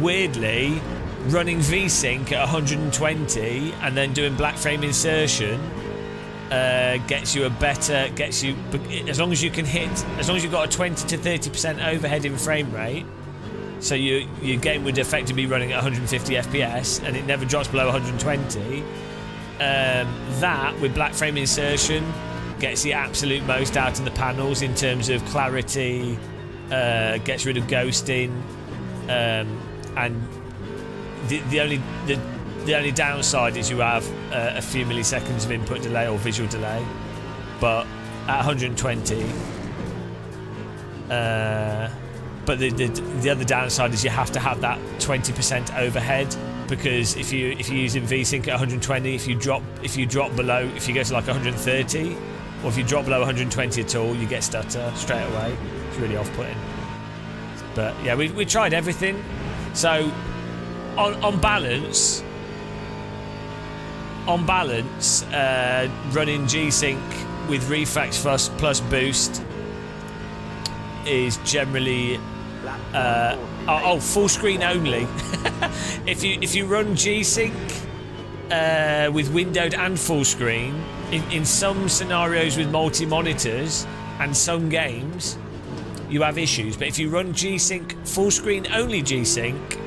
weirdly, running VSync at 120 and then doing black frame insertion gets you as long as you've got a 20 to 30% overhead in frame rate, so your game would effectively be running at 150 FPS and it never drops below 120. That with black frame insertion gets the absolute most out of the panels in terms of clarity, gets rid of ghosting, and the only downside is you have a few milliseconds of input delay or visual delay, but at 120. But the other downside is you have to have that 20% overhead, because if you're using VSync at 120, if you go to like 130, or if you drop below 120 at all, you get stutter straight away. It's really off-putting. But yeah, we tried everything. So on balance, running G-Sync with Reflex plus boost is generally full screen only. if you run G-Sync with windowed and full screen in some scenarios with multi-monitors and some games, you have issues. But if you run G-Sync full screen only G-Sync,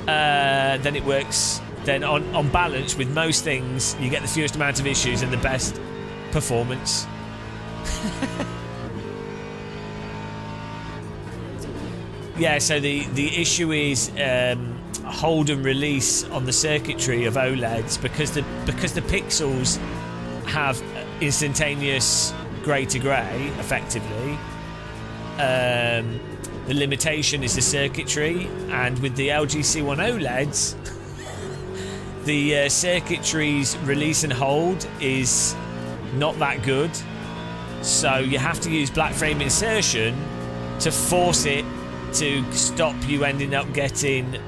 then it works. Then on balance with most things, you get the fewest amount of issues and the best performance. Yeah, so the issue is hold and release on the circuitry of OLEDs, because the pixels have instantaneous grey to grey effectively. The limitation is the circuitry, and with the LG C1 OLEDs, the circuitry's release and hold is not that good, so you have to use black frame insertion to force it to stop you ending up getting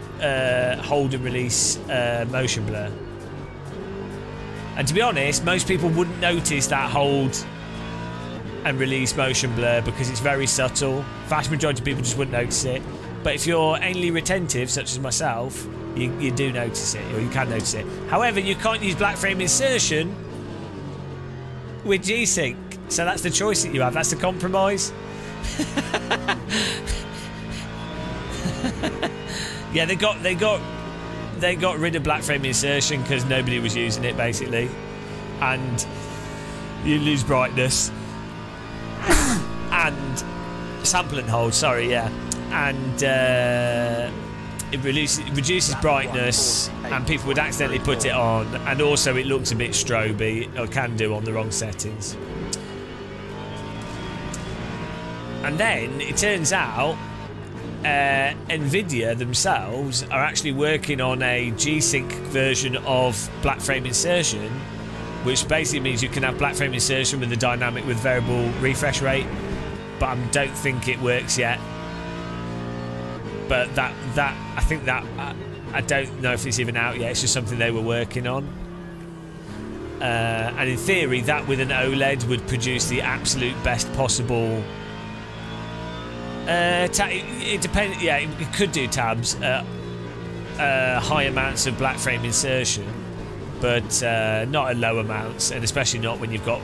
hold and release motion blur. And to be honest, most people wouldn't notice that hold and release motion blur because it's very subtle. Vast majority of people just wouldn't notice it. But if you're anally retentive, such as myself, you do notice it, or you can notice it. However, you can't use black frame insertion with G-Sync. So that's the choice that you have. That's the compromise. Yeah, they got rid of black frame insertion because nobody was using it, basically, and you lose brightness and sample and hold. Sorry, yeah, and it reduces brightness, and people would accidentally put it on, and also it looks a bit stroby, or can do on the wrong settings. And then it turns out Nvidia themselves are actually working on a G-Sync version of black frame insertion, which basically means you can have black frame insertion with a dynamic with variable refresh rate, but I don't think it works yet. But that I think that I don't know if it's even out yet. It's just something they were working on, and in theory that with an OLED would produce the absolute best possible. It depends. Yeah, it could do tabs, high amounts of black frame insertion, but not at low amounts, and especially not when you've got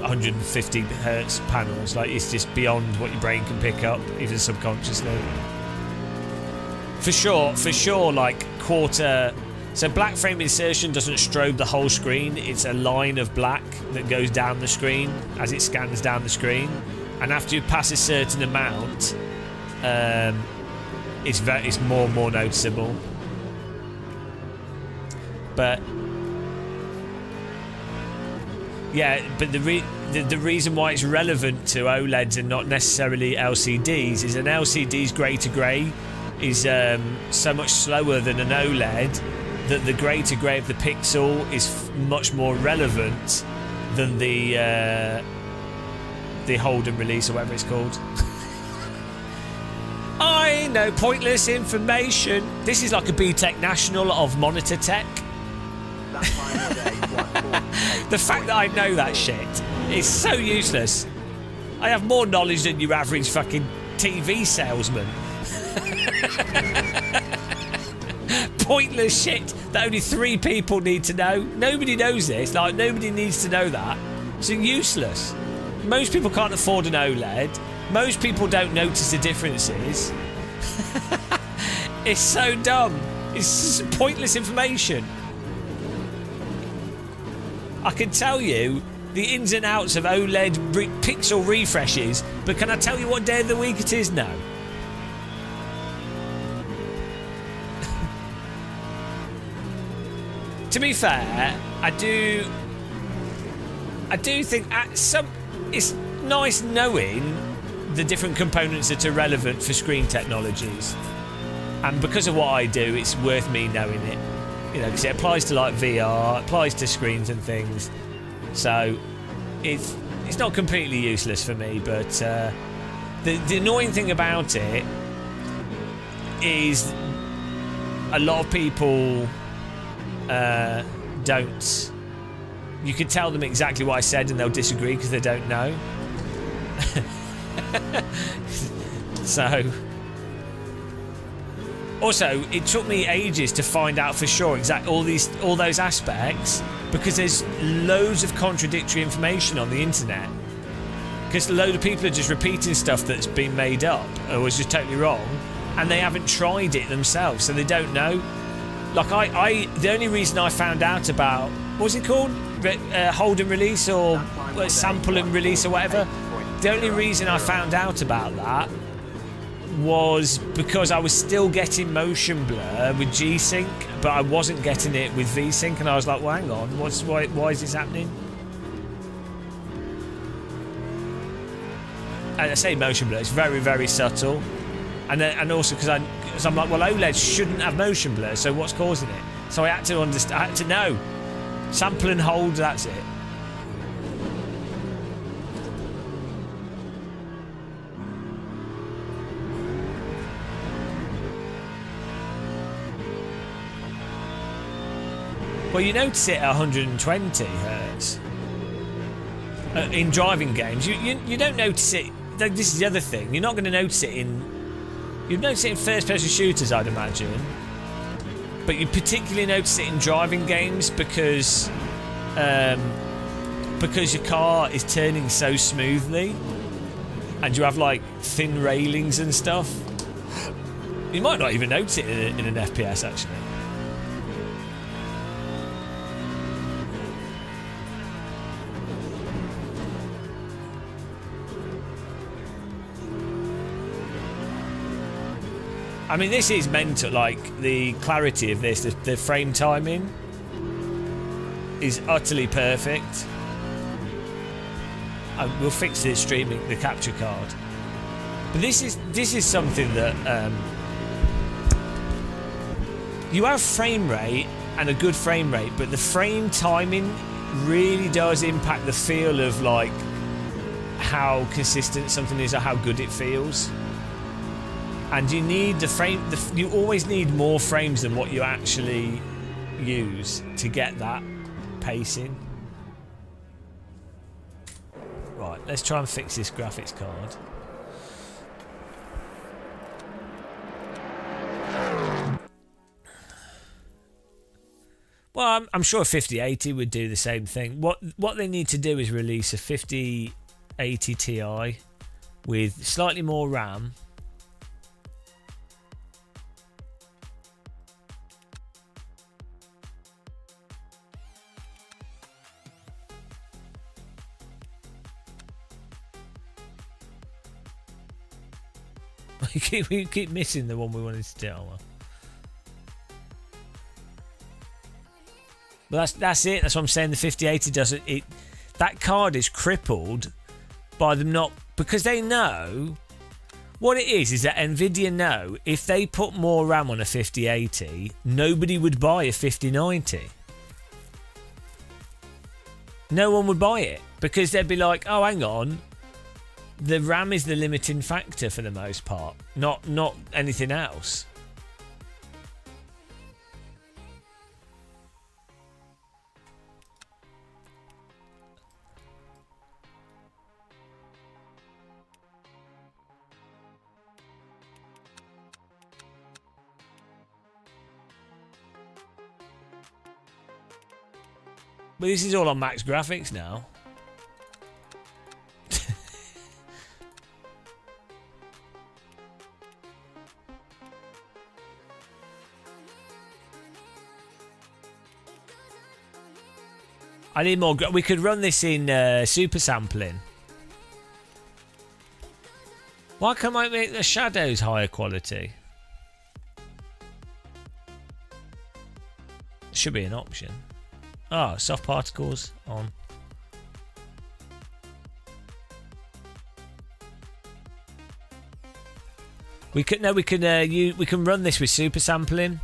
150 hertz panels. Like, it's just beyond what your brain can pick up, even subconsciously. For sure, like quarter. So black frame insertion doesn't strobe the whole screen. It's a line of black that goes down the screen as it scans down the screen. And after you pass a certain amount, it's more and more noticeable. But yeah, but the reason why it's relevant to OLEDs and not necessarily LCDs is an LCD's grey to grey is so much slower than an OLED that the grey to grey of the pixel is much more relevant than the hold and release, or whatever it's called. I know, pointless information. This is like a BTEC National of monitor tech. The fact that I know that shit is so useless. I have more knowledge than your average fucking TV salesman. Pointless shit that only 3 people need to know. Nobody knows this. Like, nobody needs to know that. It's useless. Most people can't afford an OLED. Most people don't notice the differences. It's so dumb. It's just pointless information. I can tell you the ins and outs of OLED pixel refreshes, but can I tell you what day of the week it is now? To be fair, I do think it's nice knowing the different components that are relevant for screen technologies, and because of what I do, it's worth me knowing it. You know, because it applies to like VR, applies to screens and things. So it's not completely useless for me, but the annoying thing about it is a lot of people don't. You can tell them exactly what I said and they'll disagree because they don't know. So, also, it took me ages to find out for sure all those aspects, because there's loads of contradictory information on the internet. Because a load of people are just repeating stuff that's been made up or was just totally wrong, and they haven't tried it themselves, so they don't know. Like the only reason I found out about, what's it called? Hold and release, or sample and release, or whatever. The only reason I found out about that was because I was still getting motion blur with G-Sync, but I wasn't getting it with V-Sync, and I was like, well, hang on, why is this happening? And I say motion blur, it's very, very subtle. And also because I'm like, well, OLEDs shouldn't have motion blur, so what's causing it? So I had to understand, I had to know. Sample and hold, that's it. Well, you notice it at 120 hertz in driving games. You don't notice it. This is the other thing. You're not going to notice it in You'd notice it in first-person shooters, I'd imagine. But you particularly notice it in driving games because your car is turning so smoothly and you have like thin railings and stuff. You might not even notice it in an FPS actually. I mean, this is mental, like, the clarity of this, the frame timing is utterly perfect. And we'll fix the streaming, the capture card. But this is something that you have frame rate and a good frame rate, but the frame timing really does impact the feel of, like, how consistent something is or how good it feels. And you need you always need more frames than what you actually use to get that pacing. Right, let's try and fix this graphics card. Well, I'm sure 5080 would do the same thing. What they need to do is release a 5080 Ti with slightly more RAM. We keep missing the one we wanted to do. Oh, well. But that's it. That's what I'm saying. The 5080 doesn't. That card is crippled by them not, because they know what it is that Nvidia know if they put more RAM on a 5080, nobody would buy a 5090. No one would buy it because they'd be like, oh, hang on. The RAM is the limiting factor for the most part, not anything else. But this is all on max graphics now. I need more. We could run this in super sampling. Why can't I make the shadows higher quality? Should be an option. Oh, soft particles on. We can run this with super sampling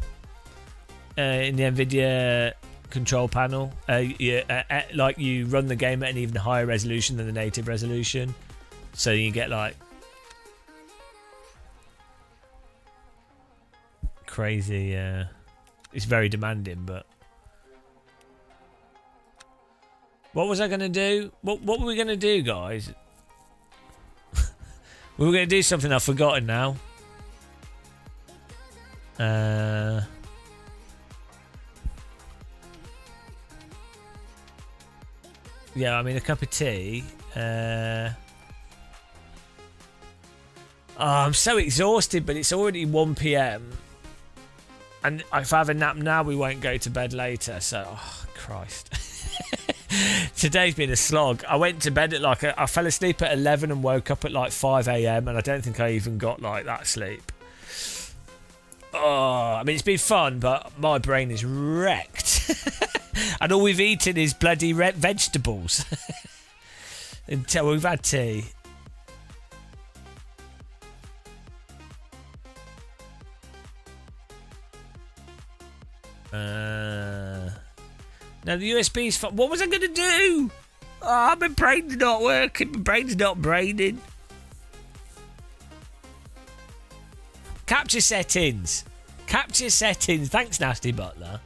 in the Nvidia control panel. Like you run the game at an even higher resolution than the native resolution, so you get like crazy. It's very demanding, but what was I going to do? What were we going to do, guys? We were going to do something I've forgotten now. Yeah, I mean, a cup of tea. Oh, I'm so exhausted, but it's already 1 p.m. And if I have a nap now, we won't go to bed later. So, oh, Christ. Today's been a slog. I went to bed at I fell asleep at 11 and woke up at like 5 a.m. and I don't think I even got like that sleep. Oh, I mean, it's been fun, but my brain is wrecked. And all we've eaten is bloody vegetables. Until we've had tea. Now the USB's fine. What was I going to do? Oh, my brain's not working. My brain's not braining. Capture settings. Capture settings. Thanks, Nasty Butler.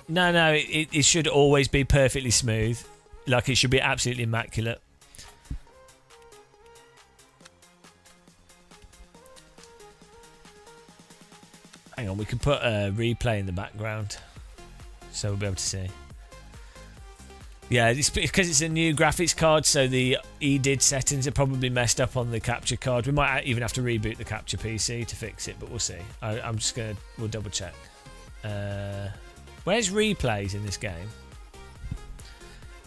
No, it should always be perfectly smooth. Like, it should be absolutely immaculate. on, we could put a replay in the background, so we'll be able to see. Yeah, it's because it's a new graphics card, so the EDID settings are probably messed up on the capture card. We might even have to reboot the capture PC to fix it, but we'll see. We'll double check. Where's replays in this game?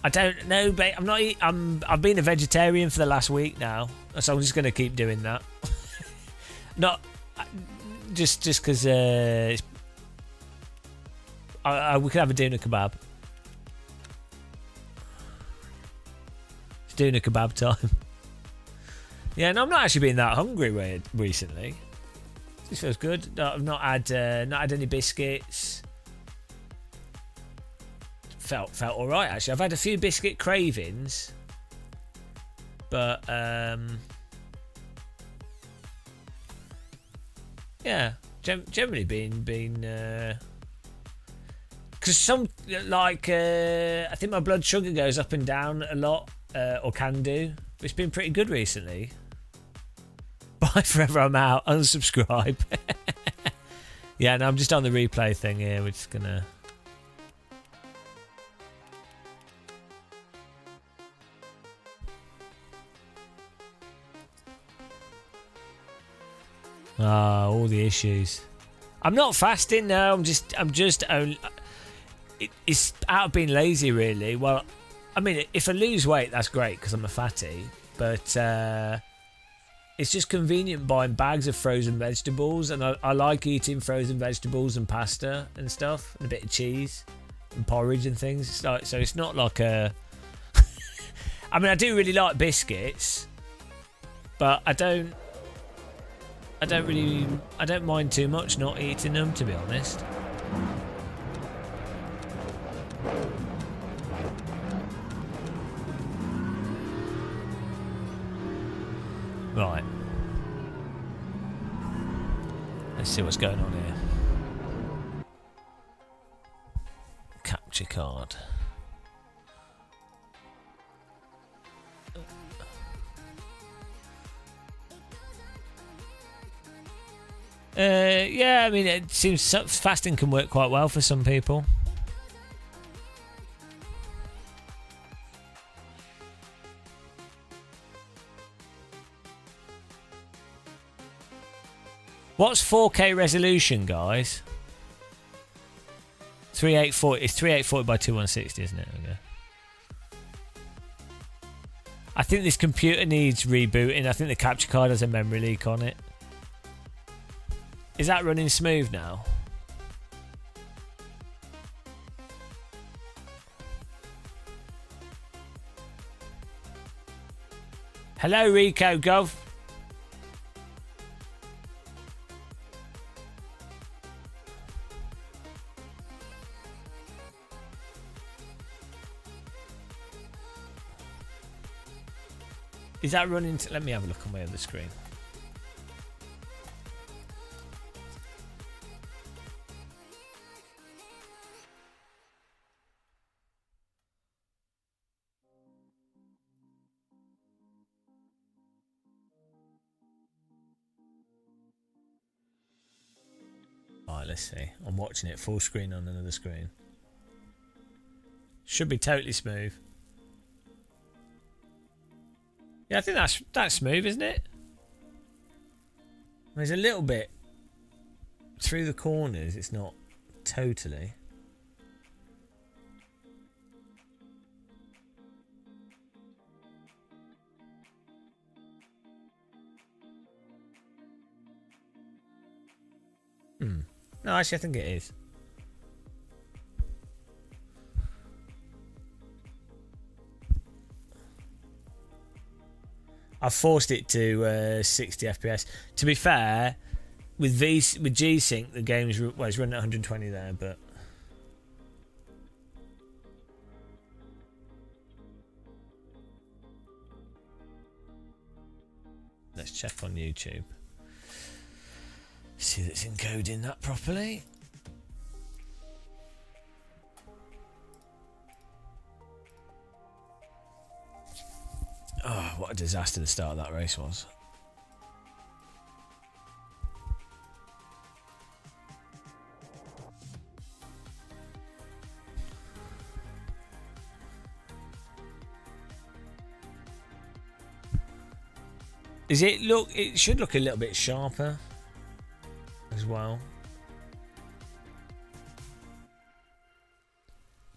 I don't know, but I've been a vegetarian for the last week now, so I'm just going to keep doing that. Not just because we could have a doona kebab. It's doona kebab time. Yeah, and I'm not actually being that hungry recently. This feels good. I've not had any biscuits. Felt all right actually. I've had a few biscuit cravings, but yeah, generally been because some I think my blood sugar goes up and down a lot, or can do. It's been pretty good recently. Bye forever. I'm out. Unsubscribe. Yeah, no, I'm just on the replay thing here. We're just gonna. All the issues. I'm not fasting. No, I'm just only. It's out of being lazy, really. Well, I mean, if I lose weight, that's great because I'm a fatty. But it's just convenient buying bags of frozen vegetables, and I like eating frozen vegetables and pasta and stuff, and a bit of cheese and porridge and things. So it's not like a. I mean, I do really like biscuits, but I don't mind too much not eating them, to be honest. Right. Let's see what's going on here. Capture card. Yeah, I mean, it seems fasting can work quite well for some people. What's 4K resolution, guys? 3840. It's 3840 by 2160, isn't it? Okay. I think this computer needs rebooting. I think the capture card has a memory leak on it. Is that running smooth now? Hello, Rico Gov. Is that running? Let me have a look on my other screen. Right, let's see. I'm watching it full screen on another screen. Should be totally smooth. Yeah, I think that's smooth, isn't it? There's a little bit through the corners. It's not totally. No, actually, I think it is. I've forced it to 60 FPS. To be fair, with G-Sync, the game's it's running at 120 there, but let's check on YouTube. See that it's encoding that properly. Oh, what a disaster the start of that race was. Is it look? It should look a little bit sharper as well.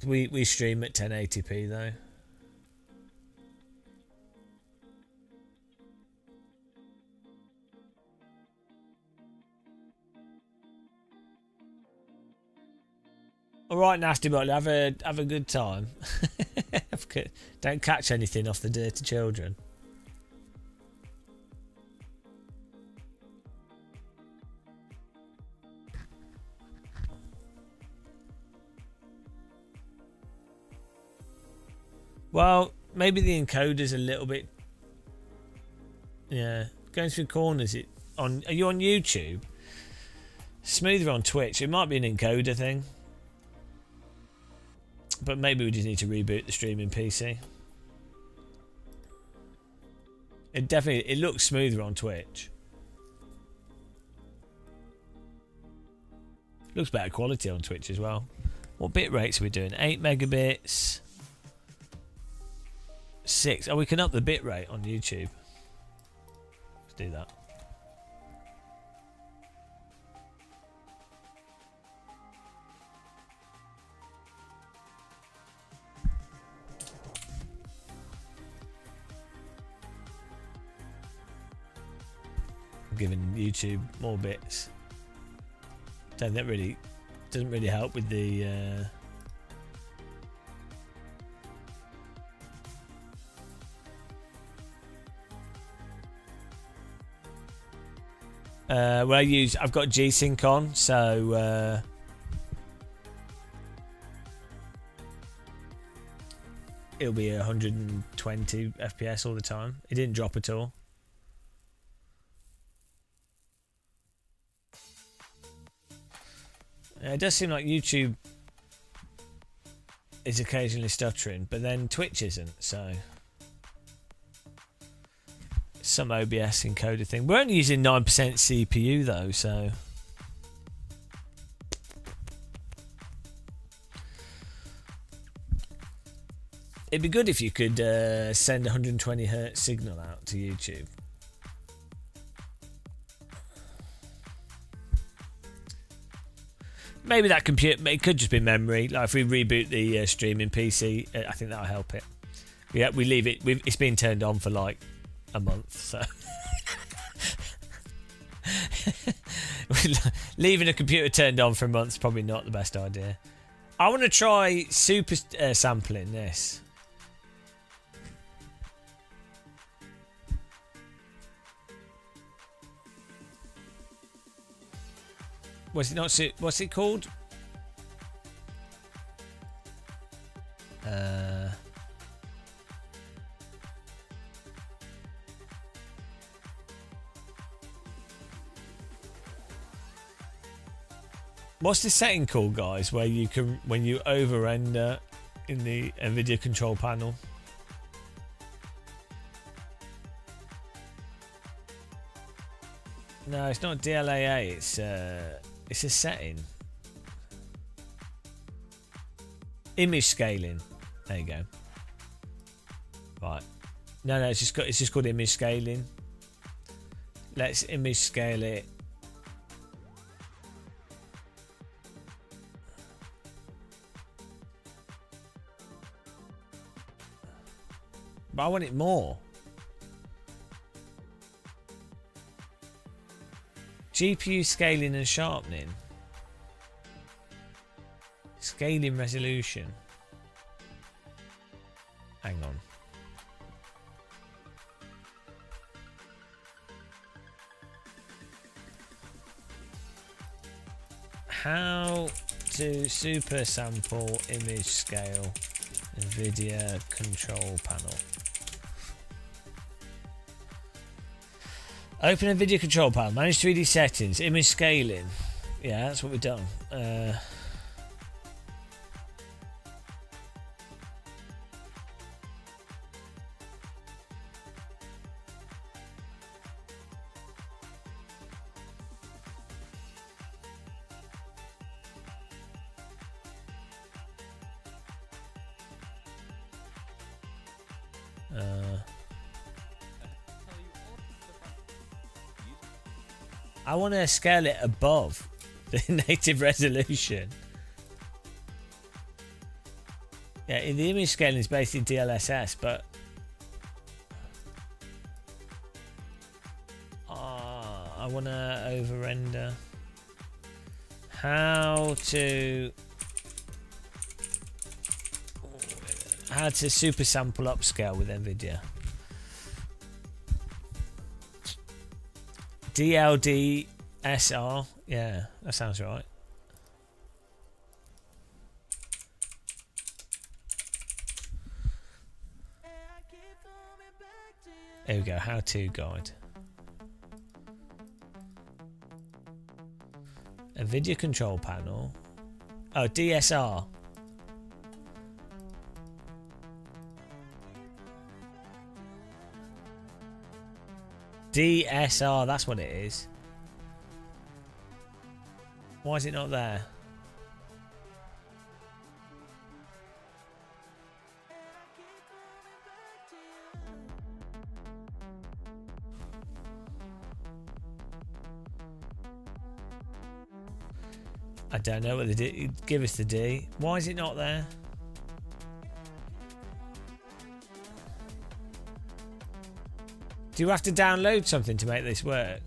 We stream at 1080p though. All right, nasty bottle. Have a good time. Don't catch anything off the dirty children. Well, maybe the encoder's a little bit. Yeah, going through corners. Are you on YouTube? Smoother on Twitch. It might be an encoder thing. But maybe we just need to reboot the streaming PC. It looks smoother on Twitch. Looks better quality on Twitch as well. What bit rates are we doing? 8 megabits. 6. Oh, we can up the bit rate on YouTube. Let's do that. Giving YouTube more bits. Don't that really doesn't really help with the well, I've got G-Sync on, so it'll be 120 FPS all the time. It didn't drop at all. It does seem like YouTube is occasionally stuttering, but then Twitch isn't, so some OBS encoder thing. We're only using 9% CPU though, so it'd be good if you could send 120 Hz signal out to YouTube. Maybe that computer, it could just be memory. Like if we reboot the streaming PC, I think that'll help it. Yeah, we leave it. It's been turned on for like a month, so leaving a computer turned on for a month is probably not the best idea. I want to try super sampling this. What's it called? What's the setting called, guys, where you can, when you over render in the NVIDIA control panel? No, it's not DLAA, it's a setting. Image scaling. There you go. Right. No, it's just called image scaling. Let's image scale it. But I want it more. GPU scaling and sharpening. Scaling resolution. Hang on. How to super sample image scale NVIDIA control panel. Open NVIDIA control panel, manage 3D settings, image scaling. Yeah, that's what we've done. I want to scale it above the native resolution. Yeah, the image scaling is basically DLSS, but I want to over render. How to super sample upscale with NVIDIA. DLDSR, yeah, that sounds right. There we go, how-to guide. NVIDIA control panel. Oh, DSR. DSR, that's what it is. Why is it not there? I don't know what the D. Give us the D. Why is it not there? Do you have to download something to make this work?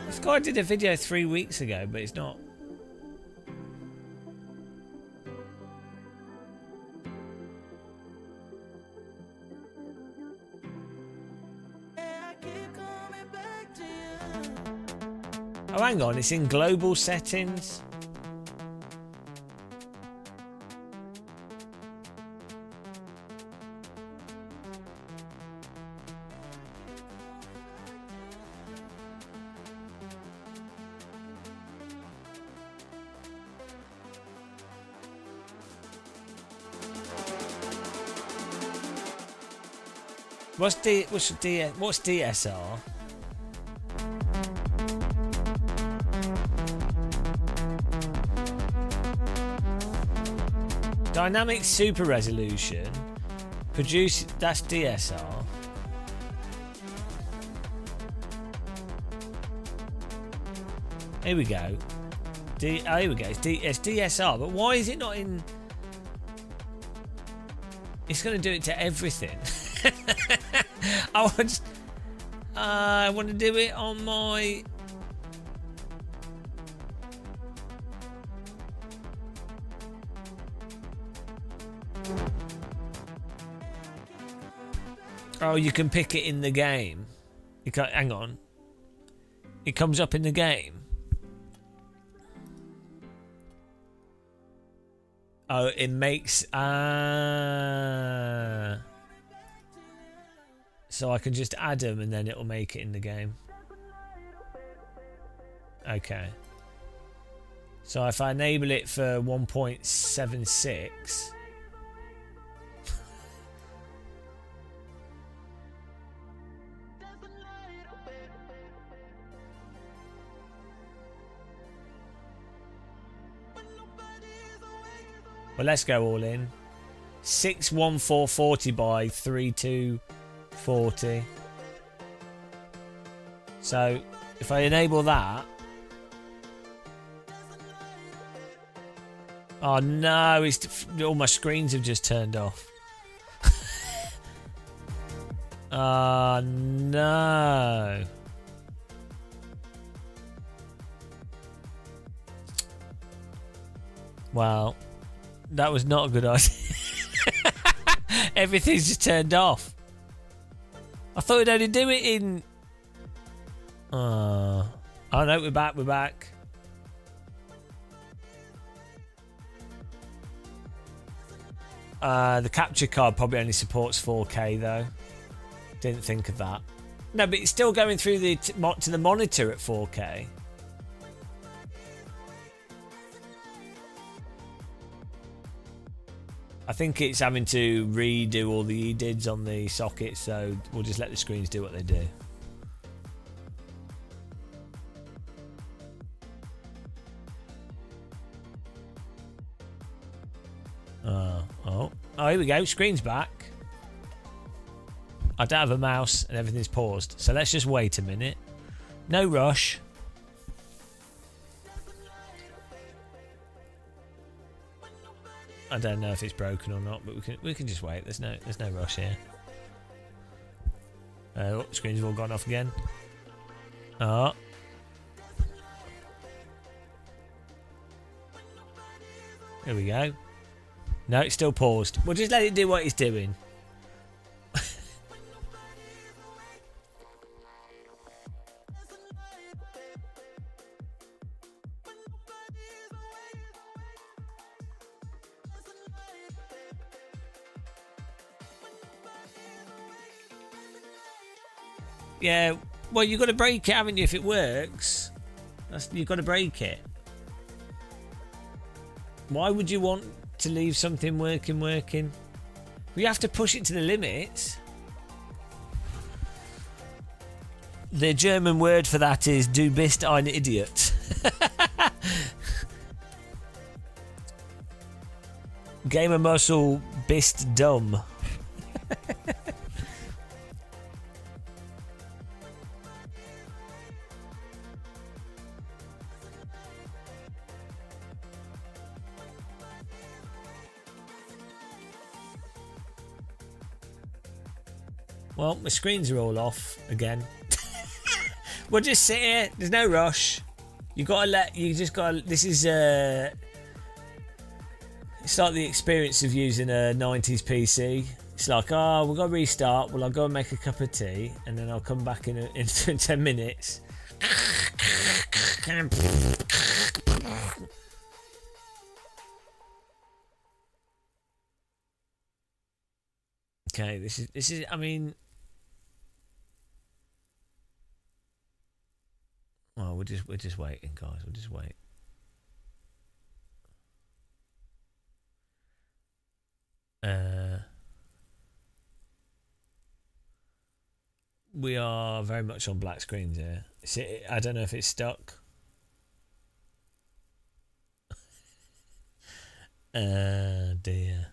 This guy did a video 3 weeks ago, but it's not. Oh, hang on, it's in global settings. What's DSR? Dynamic super resolution. Produce, that's DSR. Here we go. Here we go. It's DSR, but why is it not in? It's going to do it to everything. I want to do it on my. Oh, you can pick it in the game. You can't. Hang on. It comes up in the game. Oh, it makes. So I can just add them and then it'll make it in the game. Okay. So if I enable it for 1.76. Well, let's go all in. 61440 by 3240. So if I enable that. Oh no, all my screens have just turned off. Oh no. Well, that was not a good idea. Everything's just turned off. I thought it'd only do it in. Oh no, we're back. We're back. The capture card probably only supports 4K though. Didn't think of that. No, but it's still going through to the monitor at 4K. I think it's having to redo all the EDIDs on the socket, so we'll just let the screens do what they do. Oh, here we go. Screen's back. I don't have a mouse and everything's paused. So let's just wait a minute. No rush. I don't know if it's broken or not, but we can just wait. There's no rush here. Screens have all gone off again. Oh. Here we go. No, it's still paused. We'll just let it do what it's doing. Yeah, well, you've got to break it, haven't you, if it works? You've got to break it. Why would you want to leave something working? We have to push it to the limits. The German word for that is "Du bist ein Idiot." Gamer muscle bist dumb. Well, my screens are all off again. We'll just sit here. There's no rush. You just gotta. This is it's like the experience of using a 90s PC. It's like, oh, we've got to restart. Well, I'll go and make a cup of tea, and then I'll come back in 10 minutes. Okay, this is. I mean. Oh, we're just waiting, guys. We'll just wait. We are very much on black screens here. I don't know if it's stuck. Dear.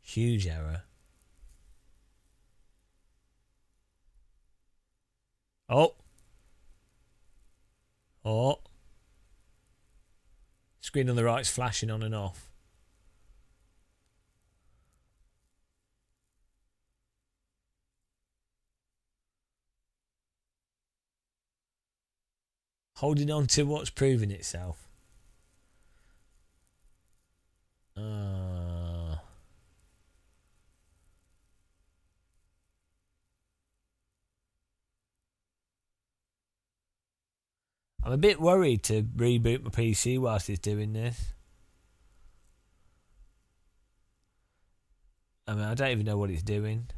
Huge error. Oh. Screen on the right's flashing on and off. Holding on to what's proving itself. I'm a bit worried to reboot my PC whilst it's doing this. I mean, I don't even know what it's doing.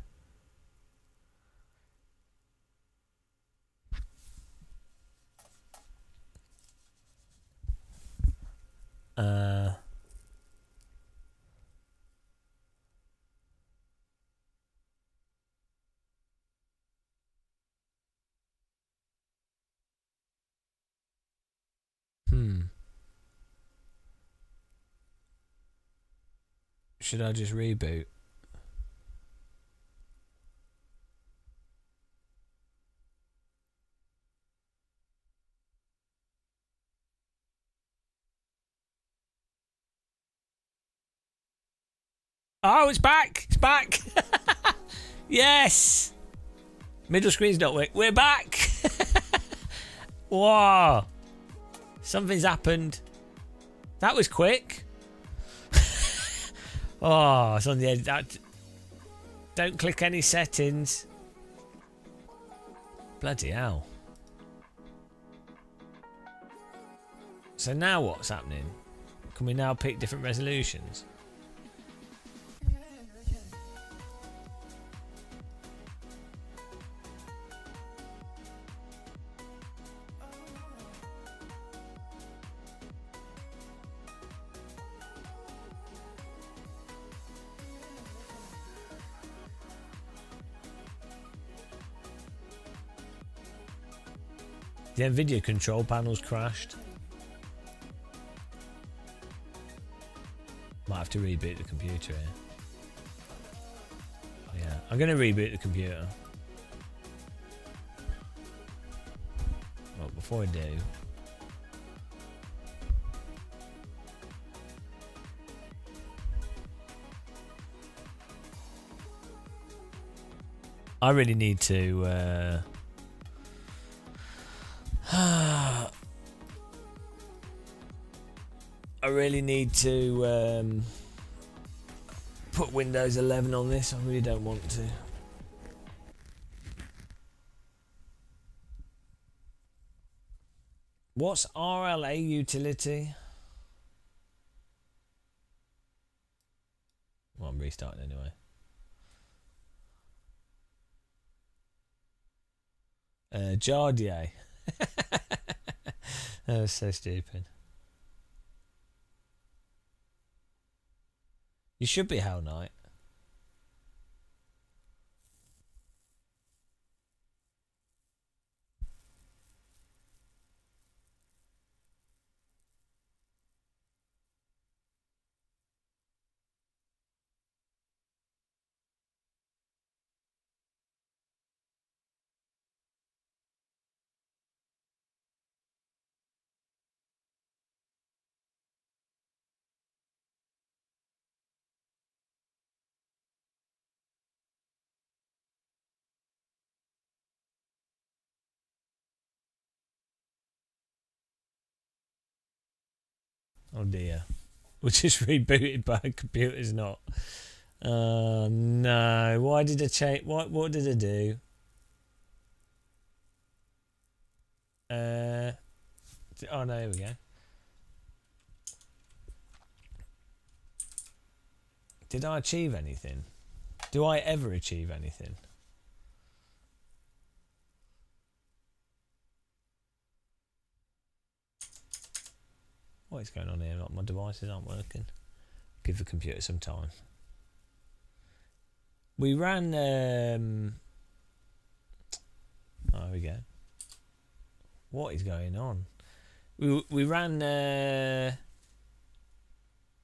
Should I just reboot? Oh, it's back! It's back! Yes! Middle screen's not working. We're back! Wow! Something's happened. That was quick. Oh, it's on the edge. Don't click any settings. Bloody hell. So now what's happening? Can we now pick different resolutions? The NVIDIA control panel's crashed. Might have to reboot the computer here. Yeah, I'm going to reboot the computer. Well, before I do... I really need to... I really need to put Windows 11 on this. I really don't want to. What's RLA utility? Well, I'm restarting anyway. Jardier. That was so stupid. You should be Hell Knight. Oh dear. We're just rebooted by a computer's not. Oh no. Why did I change? What did I do? Oh no, here we go. Did I achieve anything? Do I ever achieve anything? What is going on here? My devices aren't working. Give the computer some time. We ran... Oh, here we go. What is going on? We ran...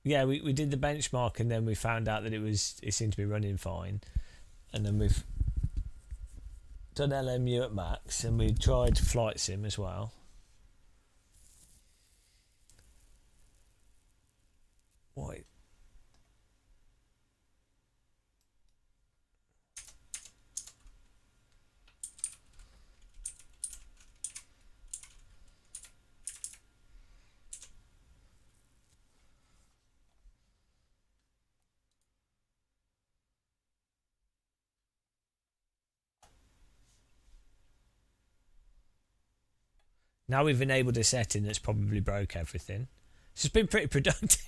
Yeah, we did the benchmark and then we found out that it seemed to be running fine. And then we've done LMU at max and we tried Flight Sim as well. What? Now we've enabled a setting that's probably broke everything. So it's been pretty productive.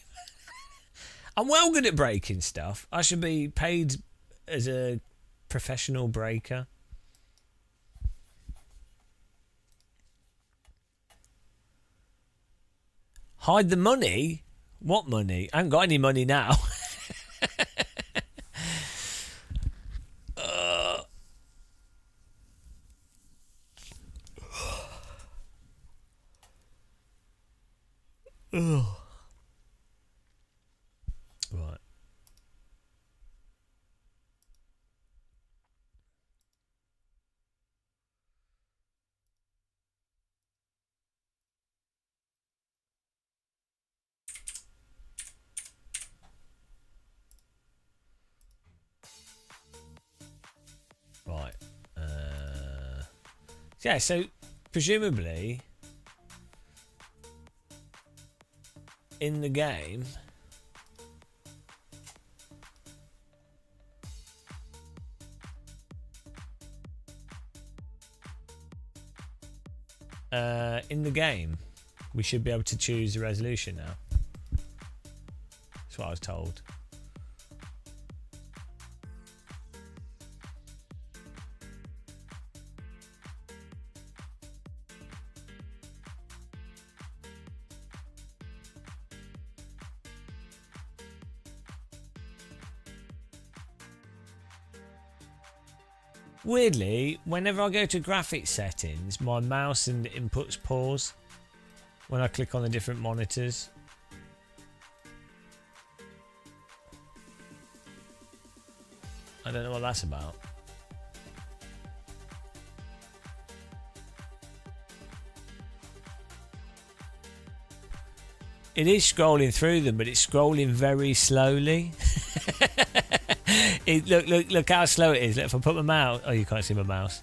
I'm well good at breaking stuff. I should be paid as a professional breaker. Hide the money? What money? I haven't got any money now. Right. Right. Yeah, so presumably in the game we should be able to choose the resolution now. That's what I was told. Weirdly, whenever I go to graphics settings, my mouse and inputs pause when I click on the different monitors. I don't know what that's about. It is scrolling through them, but it's scrolling very slowly. Look how slow it is. Look, if I put my mouse... Oh, you can't see my mouse.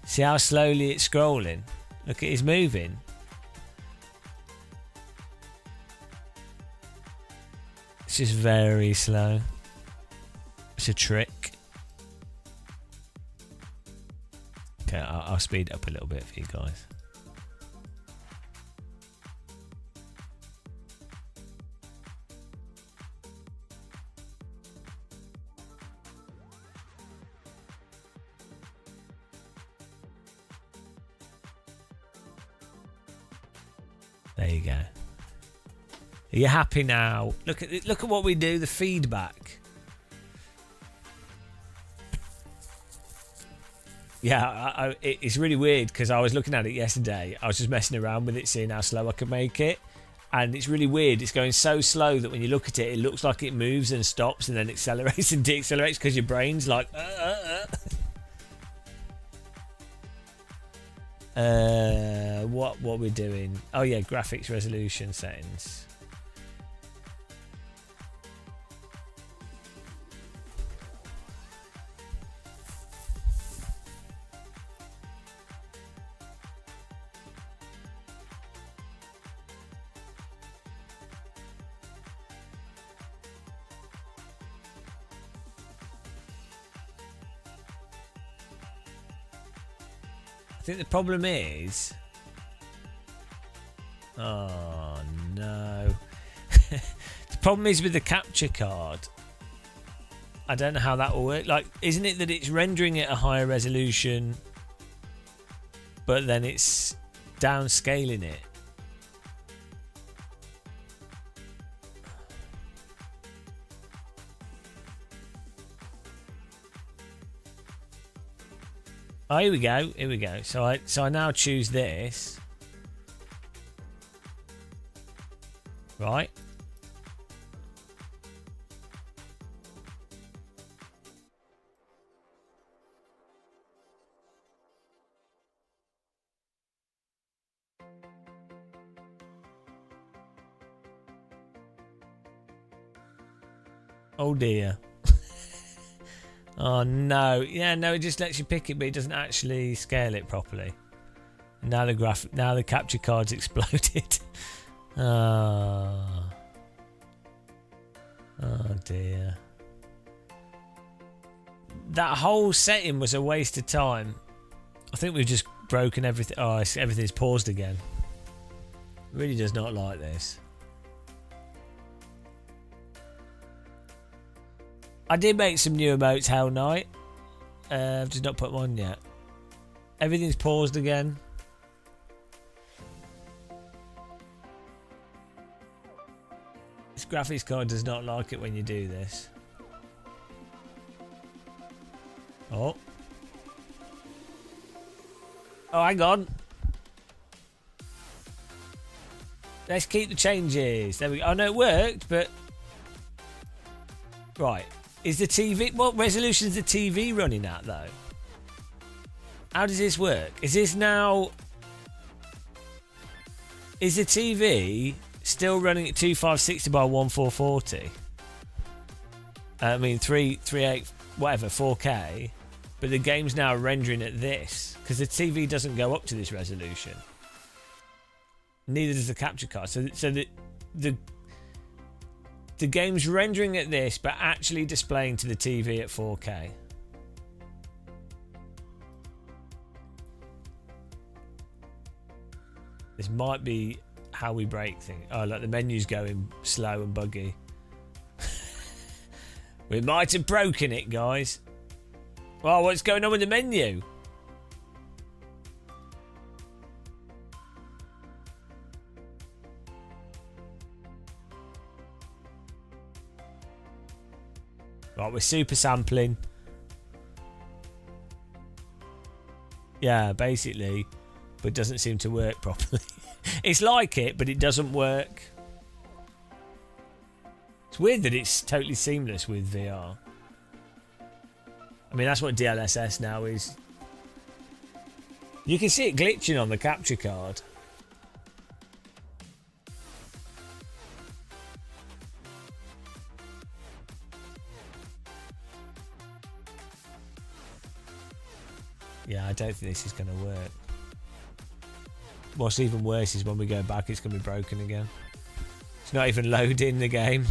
See how slowly it's scrolling? Look, it is moving. It's just very slow. It's a trick. Okay, I'll speed it up a little bit for you guys. There you go. Are you happy now? Look at what we do. The feedback. Yeah, it's really weird because I was looking at it yesterday. I was just messing around with it, seeing how slow I could make it, and it's really weird. It's going so slow that when you look at it, it looks like it moves and stops and then accelerates and deaccelerates because your brain's like. What we're doing? Oh yeah, graphics resolution settings. I think the problem is... Oh no. The problem is with the capture card. I don't know how that will work. Like, isn't it that it's rendering at a higher resolution, but then it's downscaling it? Oh, here we go. Here we go. So I now choose this. Right. Oh dear. Oh no. Yeah, no, it just lets you pick it, but it doesn't actually scale it properly. And now the capture card's exploded. Oh dear. That whole setting was a waste of time. I think we've just broken everything. Oh, everything's paused again. It really does not like this. I did make some new emotes, Hell Knight. I've just not put them on yet. Everything's paused again. This graphics card does not like it when you do this. Oh. Oh, hang on. Let's keep the changes. There we go. Oh, no, it worked, but... Right. Is the TV... What resolution is the TV running at, though? How does this work? Is this now... Is the TV still running at 2560 by 1440? I mean, 338... Whatever, 4K. But the game's now rendering at this. Because the TV doesn't go up to this resolution. Neither does the capture card. So the game's rendering at this, but actually displaying to the TV at 4K. This might be how we break things. Oh, look, the menu's going slow and buggy. We might have broken it, guys. Oh, what's going on with the menu? Right, we're super sampling. Yeah, basically, but it doesn't seem to work properly. It's like it, but it doesn't work. It's weird that it's totally seamless with VR. I mean, that's what DLSS now is. You can see it glitching on the capture card. Yeah, I don't think this is going to work. What's even worse is when we go back, it's going to be broken again. It's not even loading the game.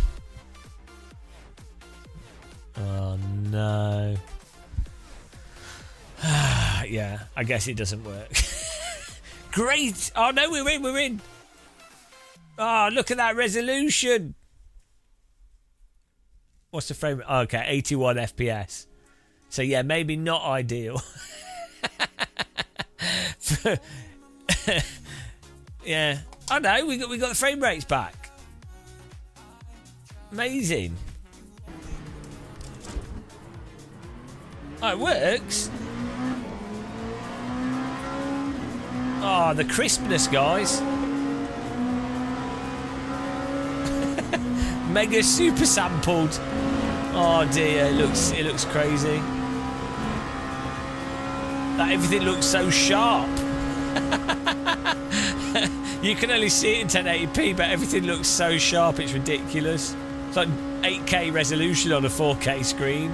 Oh, no. Yeah, I guess it doesn't work. Great! Oh, no, we're in. Oh, look at that resolution. What's the frame? Oh, okay, 81 FPS. So, yeah, maybe not ideal. Yeah. Oh no, we got the frame rates back. Amazing. Oh, it works. Oh, the crispness, guys. Mega super sampled. Oh dear, it looks crazy. That everything looks so sharp. You can only see it in 1080p, but everything looks so sharp, it's ridiculous. It's like 8K resolution on a 4K screen.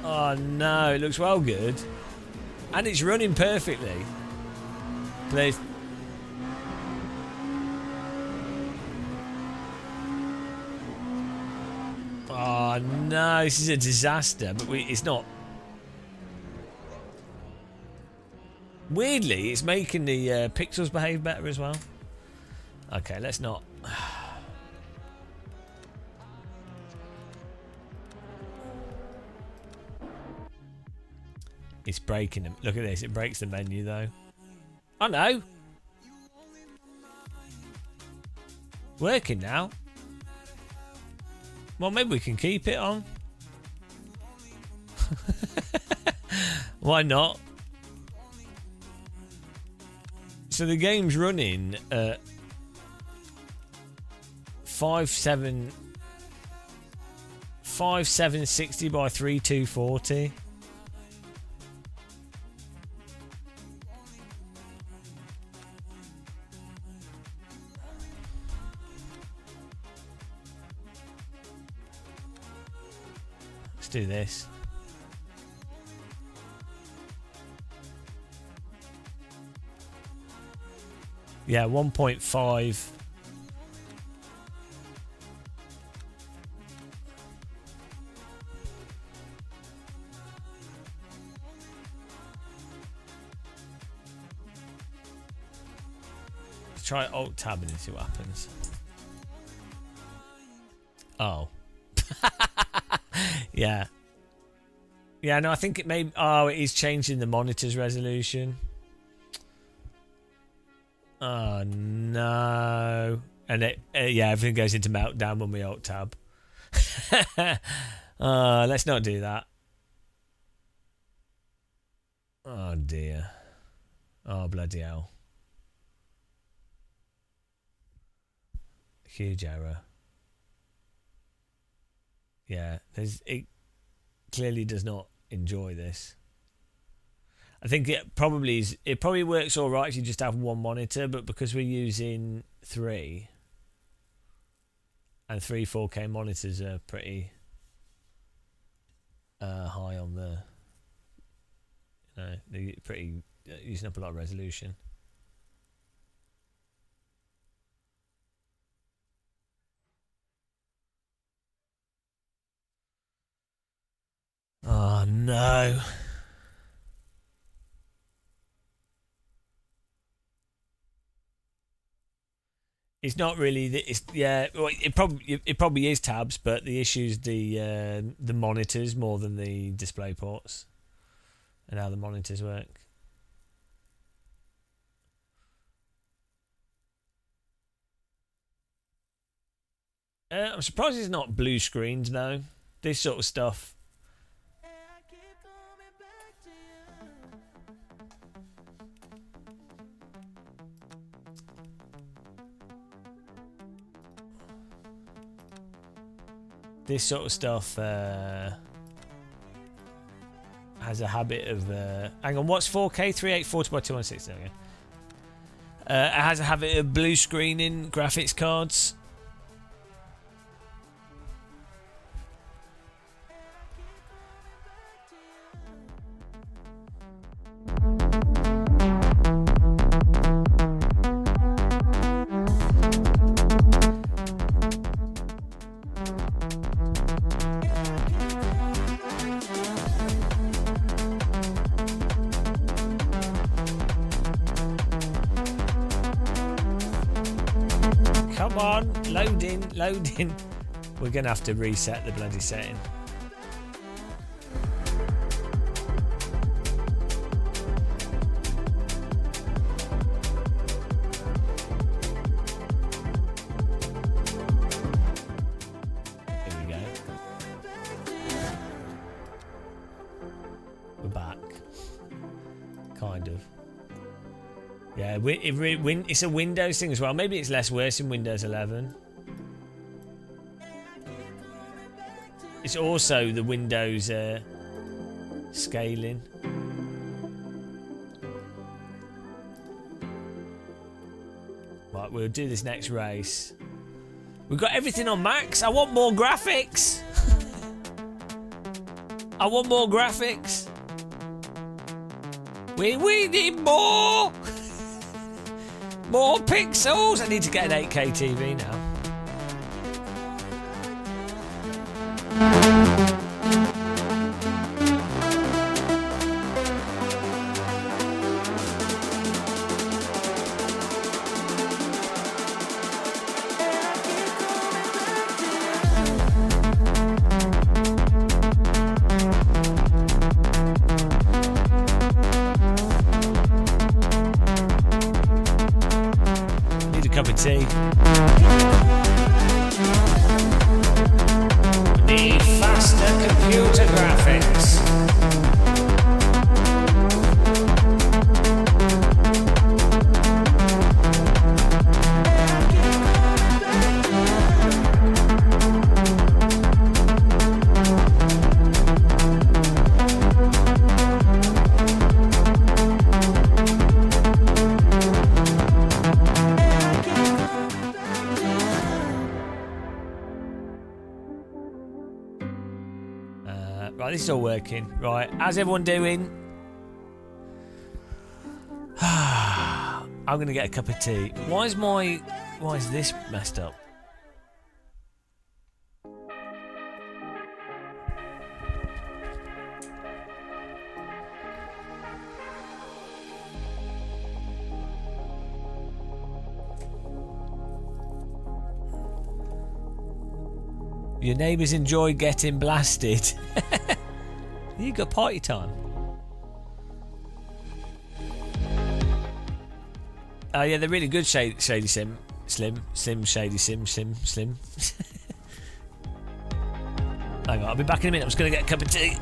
Oh no, it looks well good. And it's running perfectly. There's... Oh no, this is a disaster, but it's not. Weirdly, it's making the pixels behave better as well. Okay, let's not. It's breaking them. Look at this. It breaks the menu, though. Oh, no. Working now. Well, maybe we can keep it on. Why not? So the game's running at 5760 by 3240. Let's do this. Yeah, 1.5. Let's try alt tab and see what happens. Oh. Yeah. Yeah, no, I think it may... Oh, it is changing the monitor's resolution. Oh no! And it, yeah, everything goes into meltdown when we alt tab. Let's not do that. Oh dear! Oh bloody hell! Huge error. Yeah, it clearly does not enjoy this. I think it probably works all right if you just have one monitor, but because we're using 3 and 3 4K monitors are pretty high on the, they're pretty using up a lot of resolution. Oh no. It's not really. Yeah. Well, it probably is tabs, but the issue is the monitors more than the display ports, and how the monitors work. I'm surprised it's not blue screens though. This sort of stuff. this sort of stuff has a habit of hang on, what's 4K? 3840 by 216. There we go. It has a habit of blue screening graphics cards. Come on, loading. We're gonna have to reset the bloody setting. Here we go. We're back. Kind of. Yeah, it's a Windows thing as well. Maybe it's less worse in Windows 11. It's also the Windows scaling. Right, we'll do this next race. We've got everything on max. I want more graphics. I want more graphics. We need more. More pixels! I need to get an 8K TV now. Cup of tea. Need faster computer graphics. Right, this is all working. Right, how's everyone doing? I'm gonna get a cup of tea. Why is this messed up? Your neighbours enjoy getting blasted. You got party time. Oh yeah, they're really good. Shady Sim, Slim, Shady Sim, Slim. Hang on, I'll be back in a minute. I'm just gonna get a cup of tea.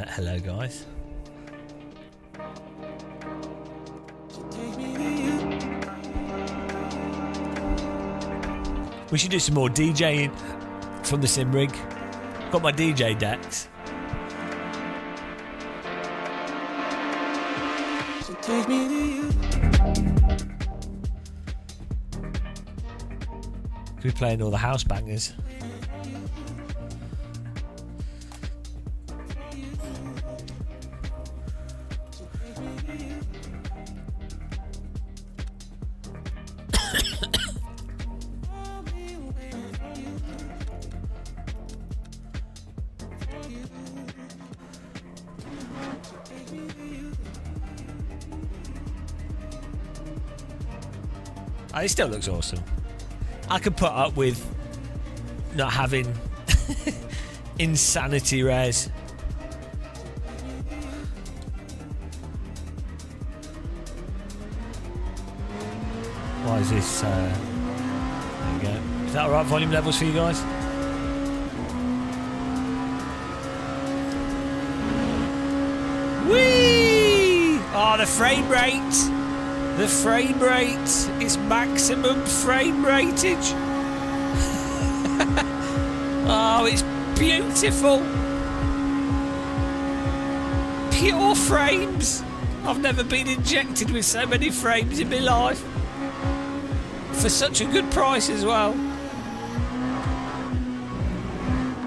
Hello, guys. We should do some more DJing from the sim rig. Got my DJ decks. Could be playing all the house bangers. It still looks awesome. I could put up with not having insanity res. Why is this? There you go. Is that alright volume levels for you guys? Whee! Oh, the frame rate! The frame rate is maximum frame ratage. Oh, it's beautiful. Pure frames. I've never been injected with so many frames in my life. For such a good price as well.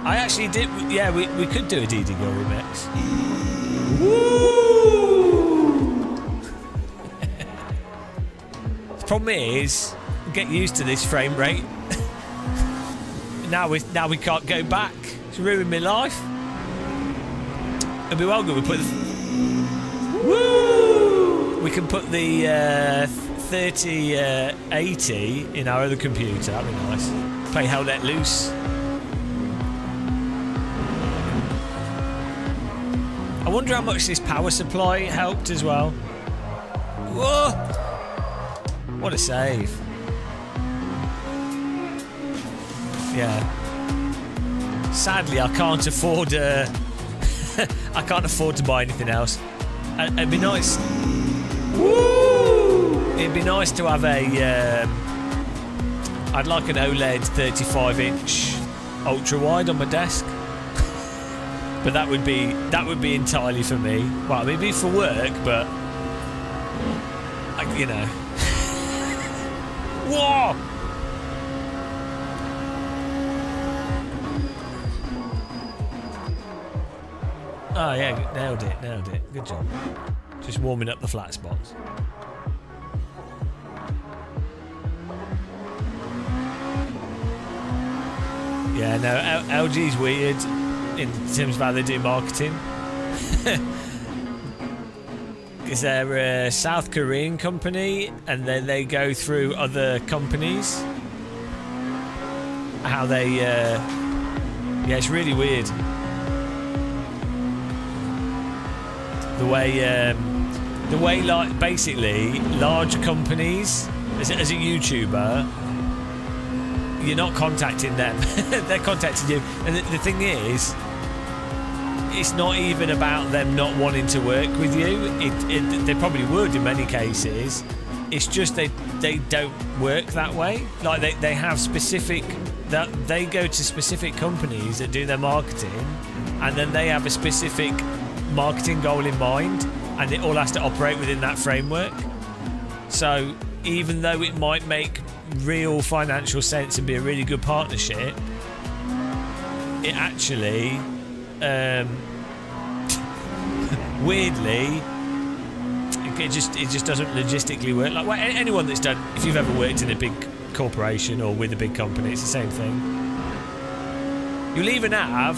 I actually did, yeah, we could do a DD Girl remix. Woo! Problem is, get used to this frame rate. now we can't go back. It's ruined my life. It'd be well good. We put we can put the 3080 in our other computer. That'd be nice. Play Hell Let Loose. I wonder how much this power supply helped as well. Whoa! What a save. Yeah. Sadly, I can't afford I can't afford to buy anything else. It'd be nice. Woo! It'd be nice to have a I'd like an OLED 35-inch ultra wide on my desk. But that would be entirely for me. Well, it'd be for work, but you know. Whoa! Oh yeah, nailed it. Good job. Just warming up the flat spots. Yeah, no, LG's weird in terms of how they do marketing. Because they're a South Korean company and then they go through other companies. How they Yeah, it's really weird. The way, like, basically, large companies, as a YouTuber, you're not contacting them. They're contacting you. And the thing is, it's not even about them not wanting to work with you. They probably would in many cases. It's just they don't work that way. Like, they have specific... that they go to specific companies that do their marketing, and then they have a specific marketing goal in mind, and it all has to operate within that framework. So even though it might make real financial sense and be a really good partnership, it actually weirdly it just doesn't logistically work. Like, well, anyone that's done, if you've ever worked in a big corporation or with a big company, it's the same thing. You'll even have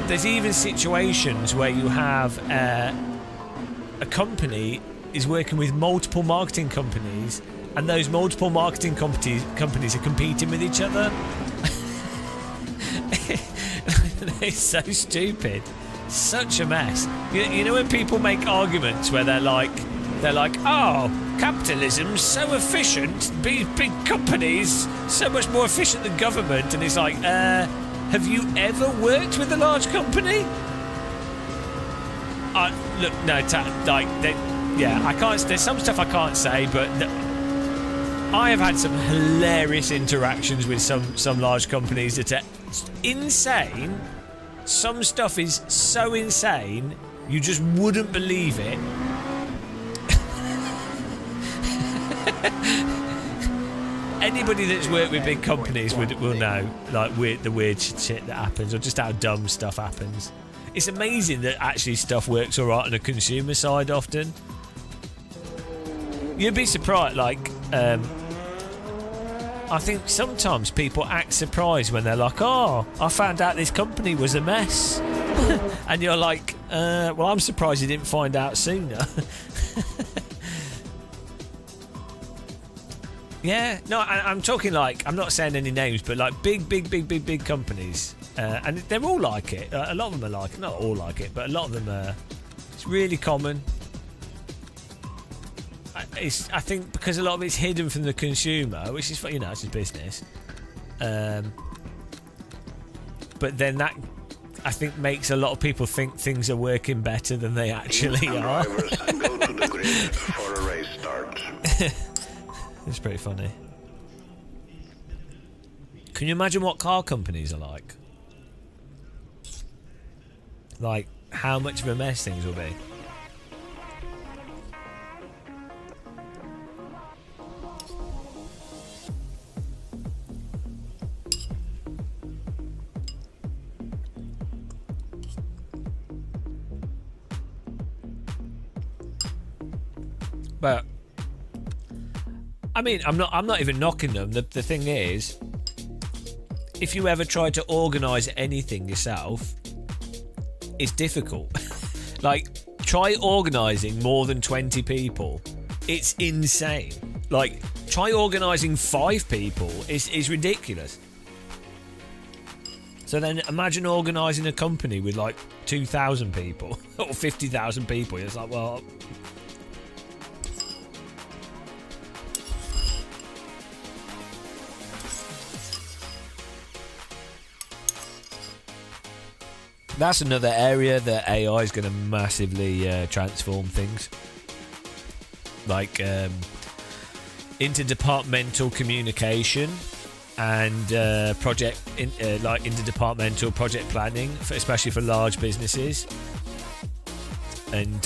there's even situations where you have a company is working with multiple marketing companies, and those multiple marketing companies are competing with each other. It's so stupid, such a mess. You know when people make arguments where they're like, oh, capitalism's so efficient, big companies so much more efficient than government, and it's like, have you ever worked with a large company? Look, no, I can't. There's some stuff I can't say, but I have had some hilarious interactions with some large companies that are insane. Some stuff is so insane you just wouldn't believe it. Anybody that's worked with big companies will know, like, the weird shit that happens, or just how dumb stuff happens. It's amazing that actually stuff works all right on the consumer side often. You'd be surprised, like, I think sometimes people act surprised when they're like, oh, I found out this company was a mess. And you're like, well, I'm surprised you didn't find out sooner. Yeah, no, I'm talking, like, I'm not saying any names, but like big companies. And they're all like it. A lot of them are like it. Not all like it, but a lot of them are. It's really common. I think because a lot of it's hidden from the consumer, which is, you know, it's a business. But then that, I think, makes a lot of people think things are working better than they actually are.
Drivers, go to the grid for a race start.
It's pretty funny. Can you imagine what car companies are like? Like, how much of a mess things will be? But I mean, I'm not even knocking them. The thing is, if you ever try to organise anything yourself, it's difficult. Like, try organising more than 20 people. It's insane. Like, try organising 5 people. It's ridiculous. So then imagine organising a company with like 2,000 people or 50,000 people. It's like, well... That's another area that AI is going to massively transform things. Like interdepartmental communication and like interdepartmental project planning, especially for large businesses. And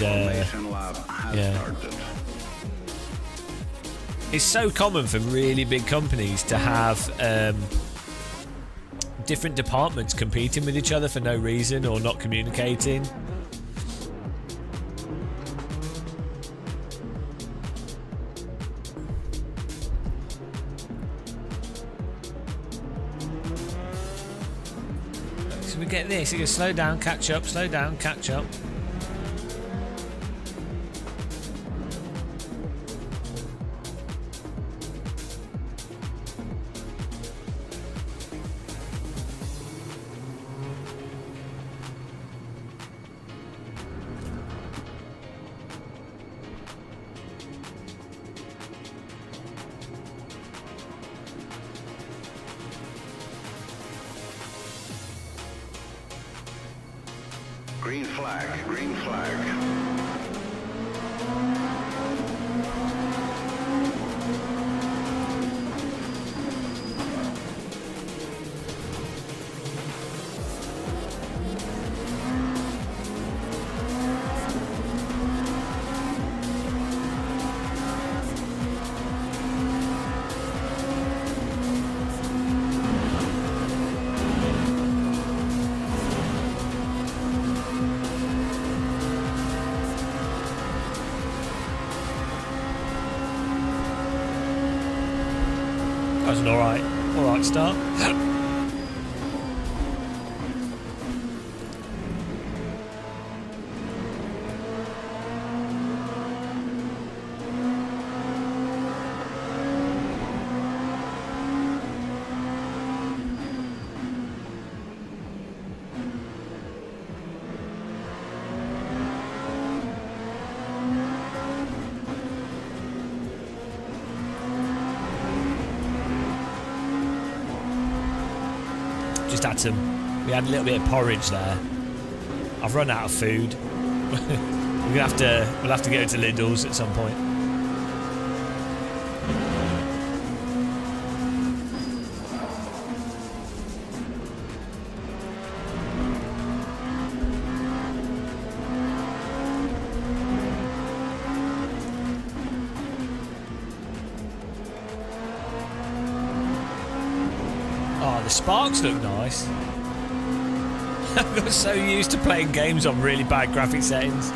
it's so common for really big companies to have different departments competing with each other for no reason or not communicating. So we get this, you go slow down, catch up, slow down, catch up.
Green flag, green flag.
That was an alright start. Just had we had a little bit of porridge there. I've run out of food. We'll have to go to Lidl's at some point. Oh, the sparks look nice. I've got so used to playing games on really bad graphic settings.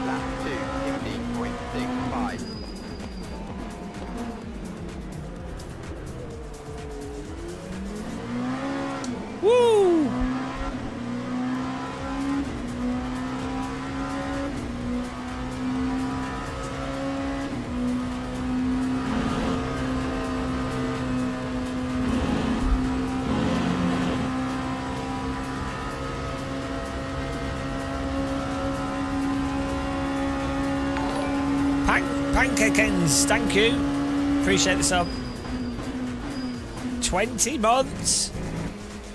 Lap 2, 15.65.
Woo! Pancakens, thank you. Appreciate the sub. 20 months.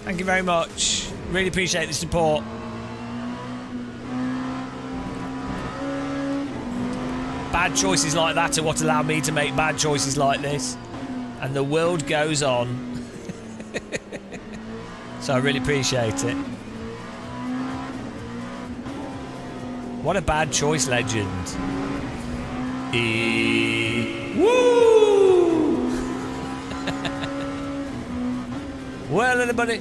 Thank you very much. Really appreciate the support. Bad choices like that are what allow me to make bad choices like this. And the world goes on. So I really appreciate it. What a bad choice, legend. Woo! Well, everybody.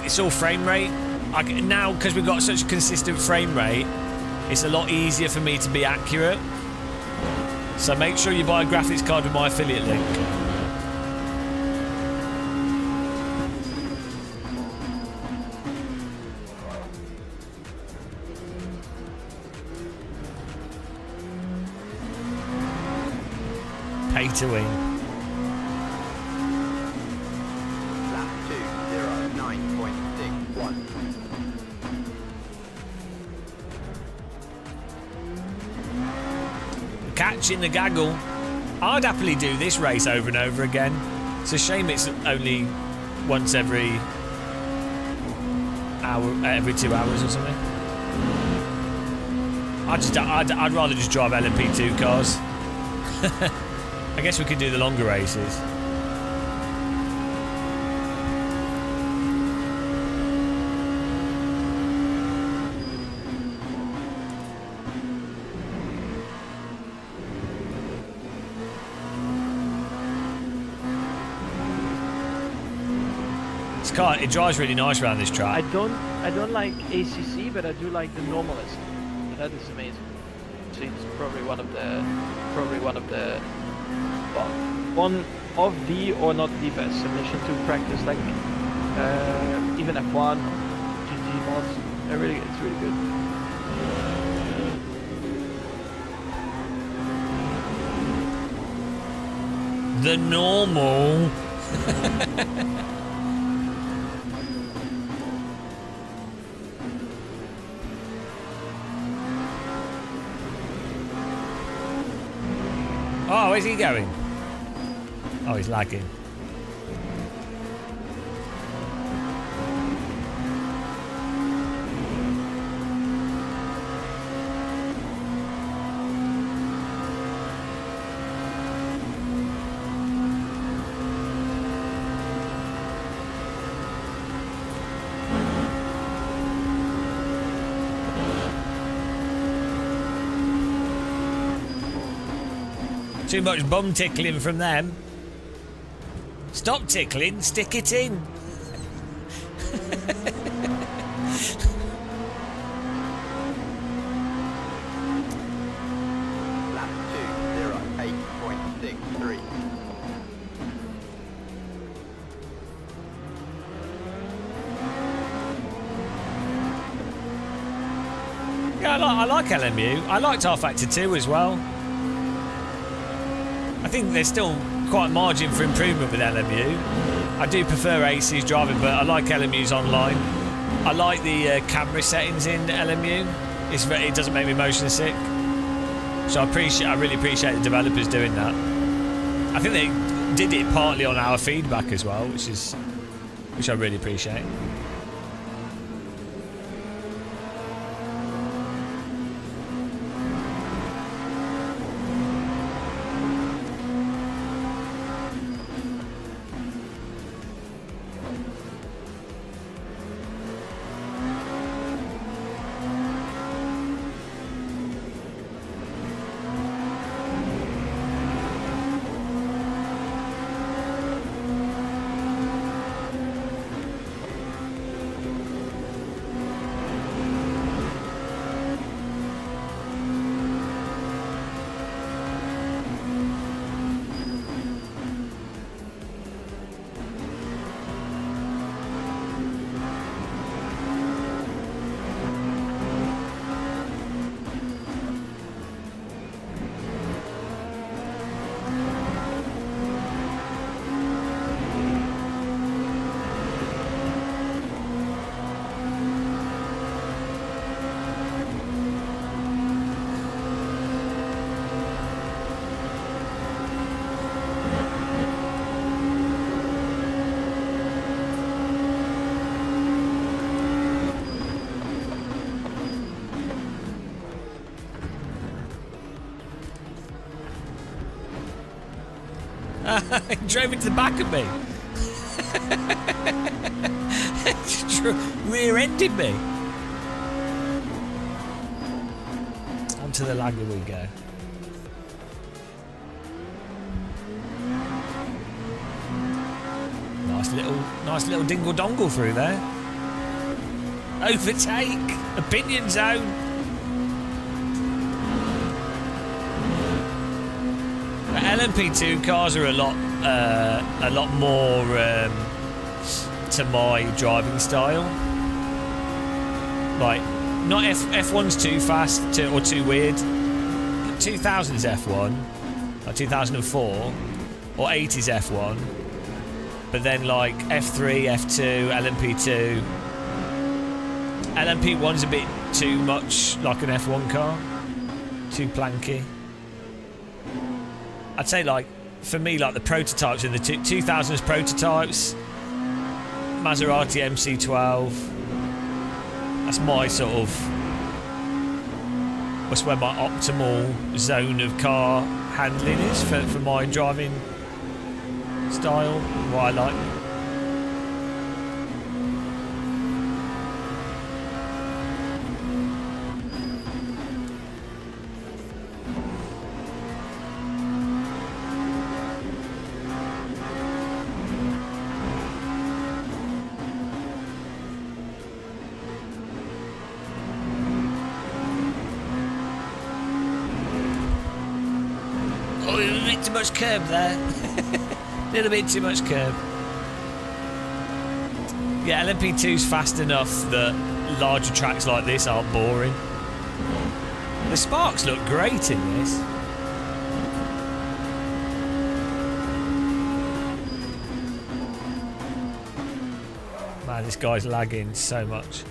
It's all frame rate. Now, because we've got such a consistent frame rate, it's a lot easier for me to be accurate. So make sure you buy a graphics card with my affiliate link. Pay to win.
Lap 2:09.61.
Catching the gaggle. I'd happily do this race over and over again. It's a shame it's only once every hour, every 2 hours or something. I'd rather just drive LMP2 cars. I guess we could do the longer races. It drives really nice around this track.
I don't like ACC, but I do like the normalist. That is amazing. So it's probably one of the well, one of the or not the best simulation to practice, like even F1 or GT mods. It's really good.
The normal. Oh, where's he going? Oh, he's lagging. Too much bum tickling from them. Stop tickling, stick it in.
Lap 208.63.
Yeah, I like LMU. I liked R Factor 2 as well. I think there's still quite margin for improvement with LMU. I do prefer AC's driving, but I like LMU's online. I like the camera settings in LMU. It doesn't make me motion sick. So I really appreciate the developers doing that. I think they did it partly on our feedback as well, which I really appreciate. He drove into the back of me. Rear-ended me. Onto the lagger we go. Nice little dingle dongle through there. Overtake. Opinion zone. LMP2 cars are a lot more to my driving style. Like, not F1's too fast or too weird. 2000's F1, like 2004, or 80's F1. But then like F3, F2, LMP2. LMP1's a bit too much like an F1 car, too planky. I'd say, like, for me, like the prototypes in the 2000s prototypes, Maserati MC12. That's my sort of. That's where my optimal zone of car handling is for my driving style, what I like. bit too much curb there. Little bit too much curb. Yeah, LMP2's fast enough that larger tracks like this aren't boring. The sparks look great in this. Man, this guy's lagging so much.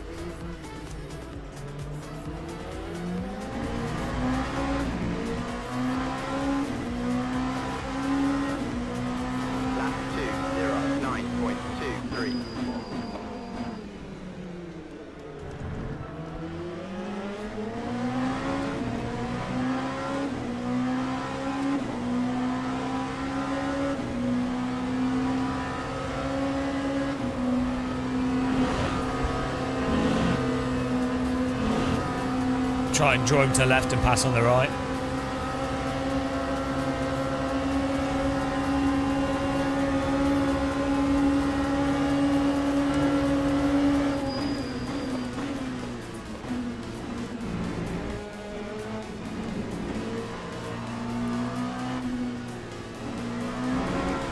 Lap 209.23.
Try and draw him to the left and pass on the right.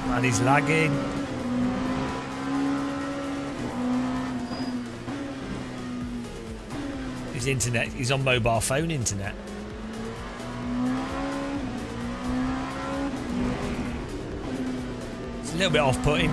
And he's lagging. His internet, he's on mobile phone internet. It's a little bit off-putting.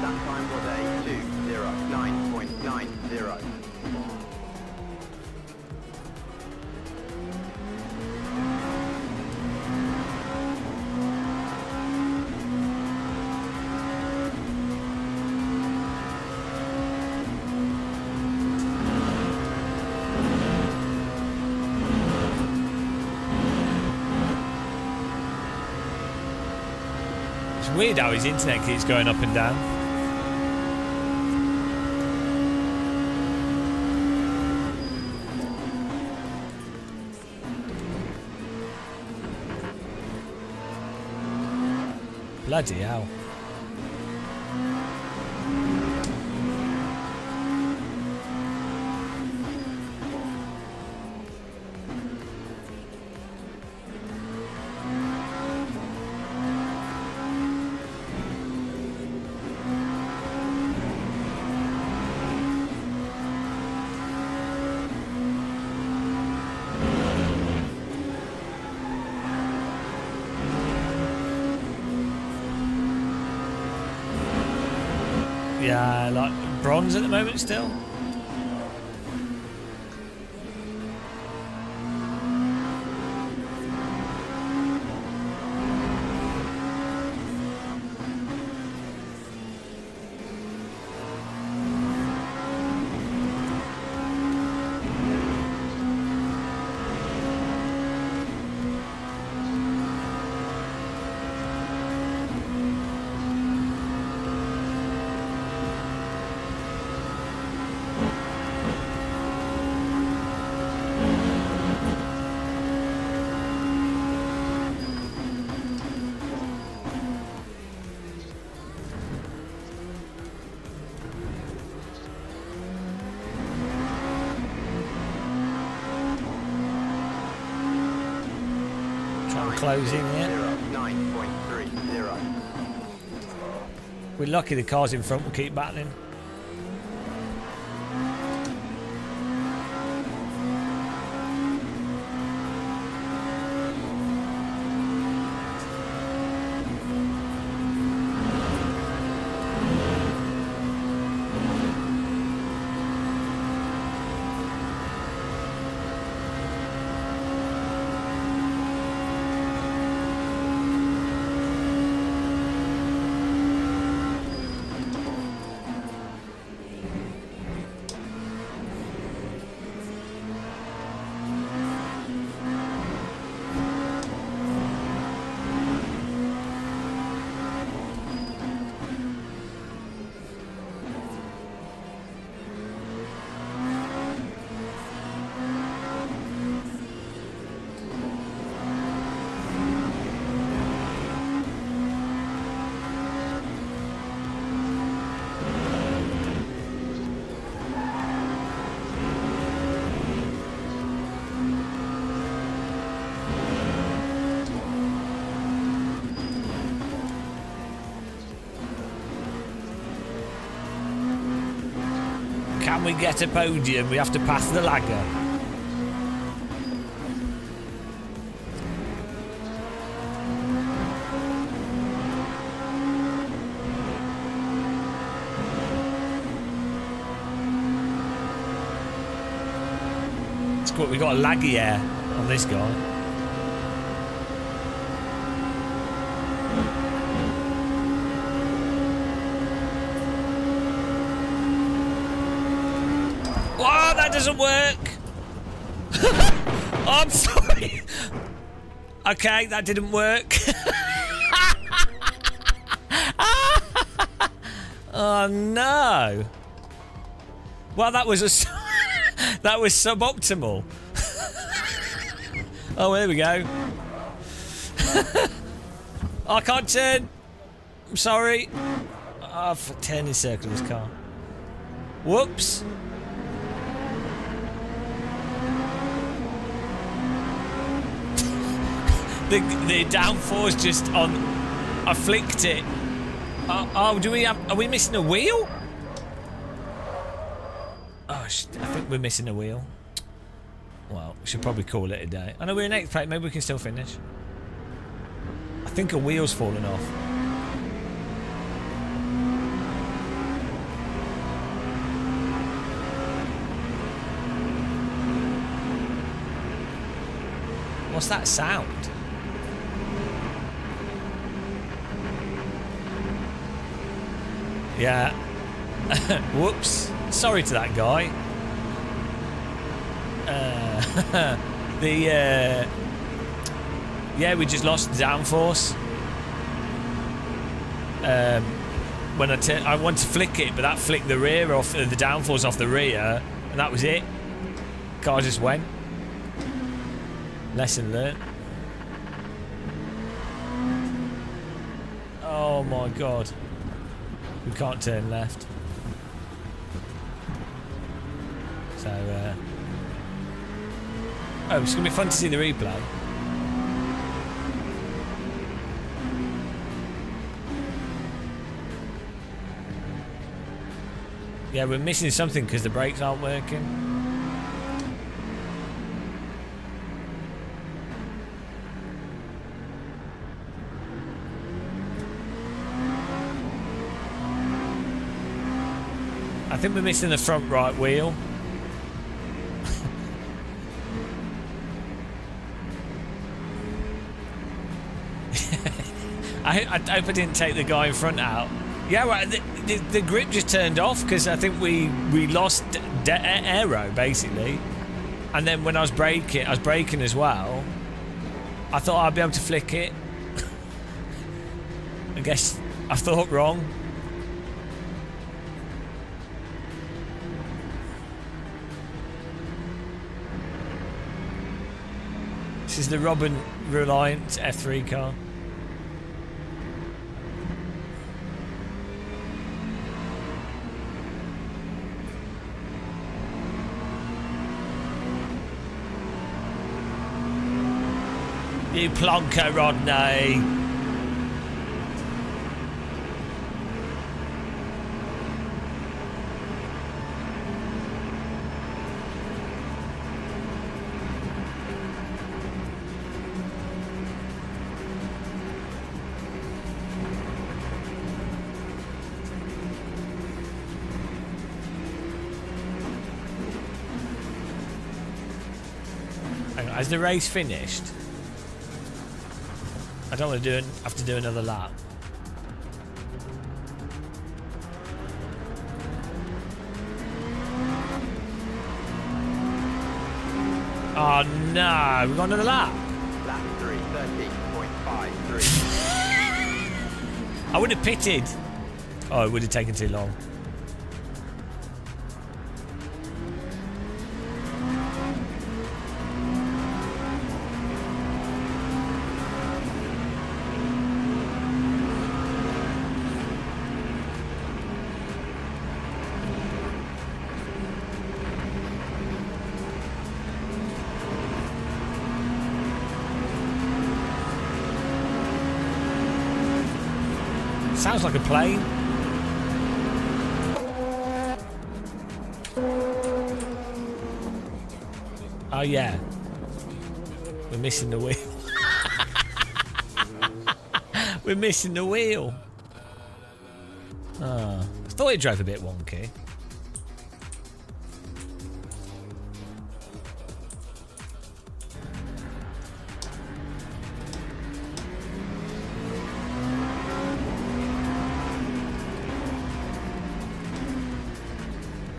That time was a 209.90.
It's weird how his internet keeps going up and down. Bloody hell. Yeah, like bronze at the moment still. Closing here.
9.30.
We're lucky the cars in front will keep battling. Can we get a podium? We have to pass the lagger. It's good. We got a laggy air on this guy. Oh, that doesn't work. Oh, I'm sorry. Okay, that didn't work. Oh no. Well, that was that was suboptimal. Oh, there we go. I can't turn. I'm sorry. Oh, for turning circle of this car. Whoops. The downforce just on. I flicked it. Oh, do we have? Are we missing a wheel? Oh, I think we're missing a wheel. Well, we should probably call it a day. I know we're in 8th place. Maybe we can still finish. I think a wheel's fallen off. What's that sound? Yeah. Whoops. Sorry to that guy. Yeah, we just lost the downforce. When I wanted to flick it, but that flicked the rear off, the downforce off the rear, and that was it. Car just went. Lesson learnt. Oh my god. We can't turn left. So, oh, it's going to be fun to see the replay. Yeah, we're missing something because the brakes aren't working. I think we're missing the front right wheel. I hope I didn't take the guy in front out. Yeah, well, the grip just turned off because I think we lost aero basically. And then when I was braking as well. I thought I'd be able to flick it. I guess I thought wrong. This is the Robin Reliant F3 car. You plonker, Rodney. Hang on, has the race finished? I don't want to have to do another lap. Oh no, we've got another lap.
Lap 3, 13.53.
I would have pitted. Oh, it would have taken too long. Sounds like a plane. Oh, yeah. We're missing the wheel. We're missing the wheel. Oh, I thought it drove a bit wonky.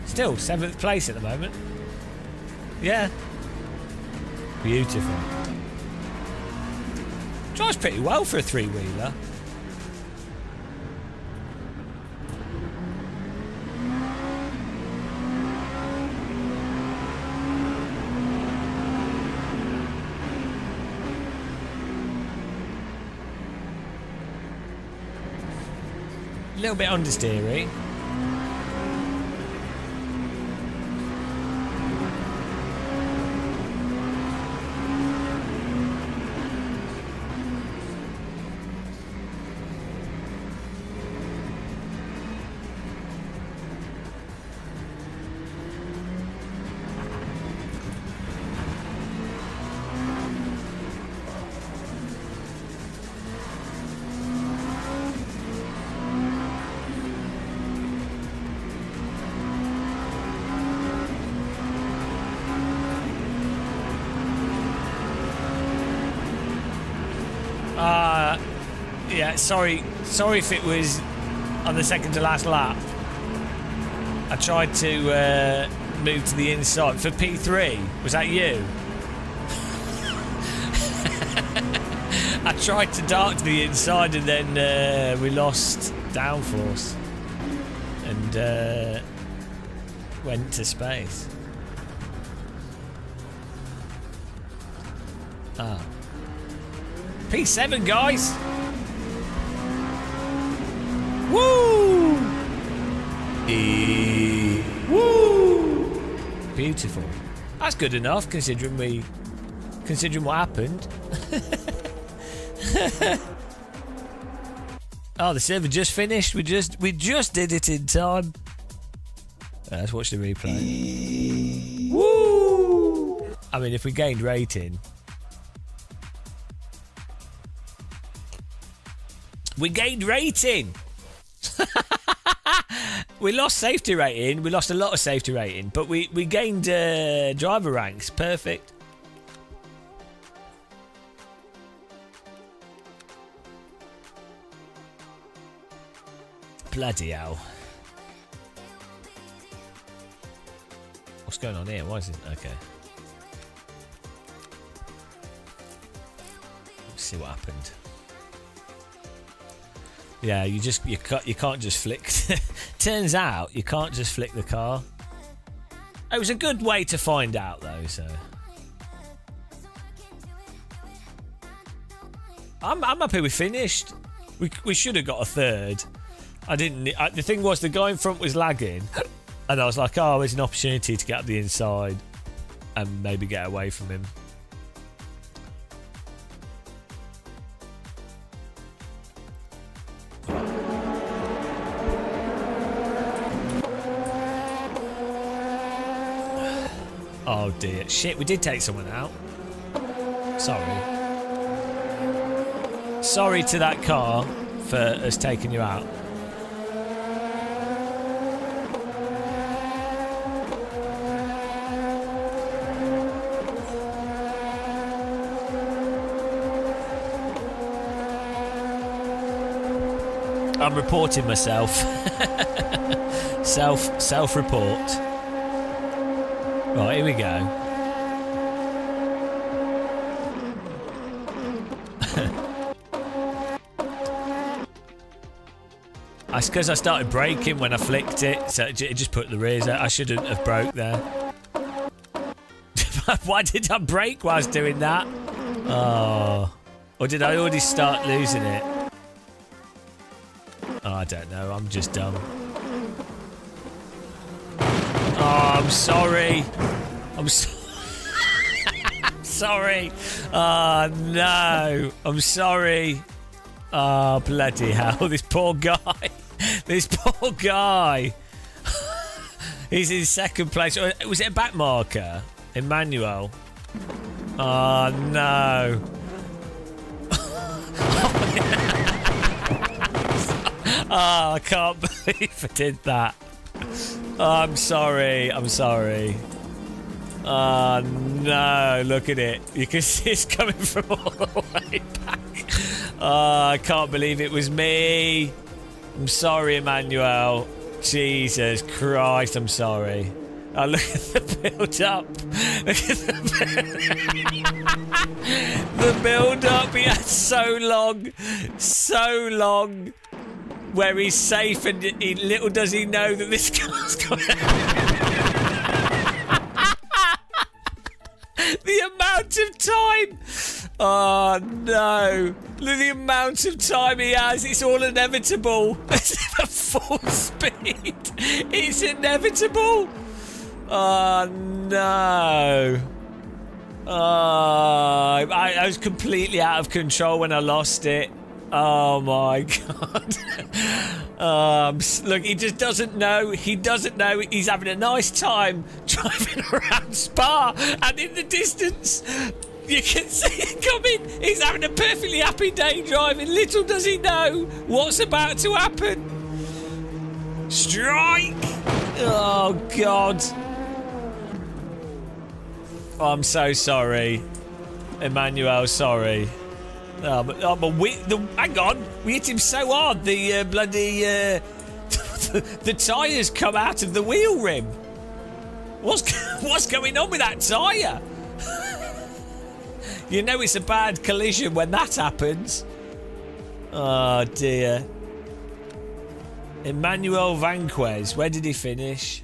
Still 7th place at the moment. Yeah. Beautiful. Drives pretty well for a three-wheeler. A little bit understeery. Yeah, sorry if it was on the second to last lap. I tried to move to the inside for P3. Was that you? I tried to dart to the inside and then we lost downforce and went to space. Ah. P7, guys! Woo! Woo! Beautiful. That's good enough considering what happened. Oh, the server just finished. We just did it in time. Let's watch the replay. Woo! I mean, if we gained rating. We gained rating. We lost safety rating. We lost a lot of safety rating, but we gained driver ranks. Perfect. Bloody hell. What's going on here? Why is it? Okay. Let's see what happened. Yeah, you can't just flick. Turns out you can't just flick the car. It was a good way to find out though, so I'm happy we finished. We should have got a third. The thing was the guy in front was lagging, and I was like, oh, there's an opportunity to get up the inside and maybe get away from him. Oh dear. Shit, we did take someone out. Sorry. Sorry to that car for us taking you out. I'm reporting myself. Self-report. Right, here we go. It's because I started braking when I flicked it, so it just put the rears out. I shouldn't have broke there. Why did I brake whilst doing that? Oh. Or did I already start losing it? Oh, I don't know. I'm just dumb. Oh, I'm sorry. I'm sorry. Oh, no. I'm sorry. Oh, bloody hell. This poor guy. This poor guy. He's in second place. Was it a back marker? Emmanuel. Oh no. Oh, I can't believe I did that. Oh, I'm sorry. I'm sorry. Oh no, look at it. You can see it's coming from all the way back. Oh, I can't believe it was me. I'm sorry, Emmanuel. Jesus Christ, I'm sorry. Oh, look at the build-up. Look at the build-up. He had so long, where he's safe, and little does he know that this car's going. The amount of time. Oh no! Look at the amount of time he has. It's all inevitable. It's at full speed. It's inevitable. Oh no! Oh, I was completely out of control when I lost it. Oh my god! Look, he just doesn't know. He doesn't know. He's having a nice time driving around Spa, and in the distance, you can see it coming. He's having a perfectly happy day driving. Little does he know what's about to happen. Strike! Oh god! Oh, I'm so sorry, Emmanuel. Sorry. But hang on, we hit him so hard the bloody the tyres come out of the wheel rim. What's going on with that tyre? You know it's a bad collision when that happens. Oh dear. Emmanuel Vanquez, where did he finish?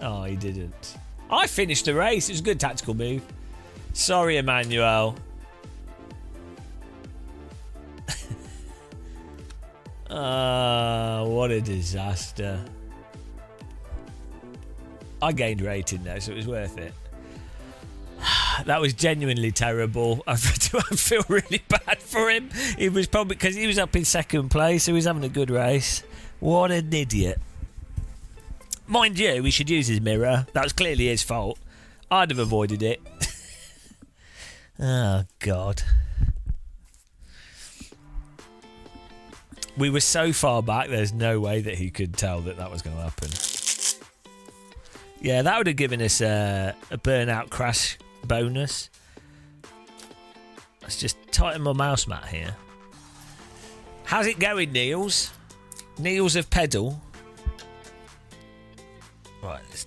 Oh, he didn't. I finished the race. It was a good tactical move. Sorry, Emmanuel. What a disaster. I gained rating though, so it was worth it. That was genuinely terrible. I feel really bad for him. He was probably because he was up in second place, so he was having a good race. What an idiot. Mind you, we should use his mirror. That was clearly his fault. I'd have avoided it. Oh, God. We were so far back, there's no way that he could tell that that was going to happen. Yeah, that would have given us a burnout crash bonus. Let's just tighten my mouse mat here. How's it going, Niels? Niels of Pedal. Right,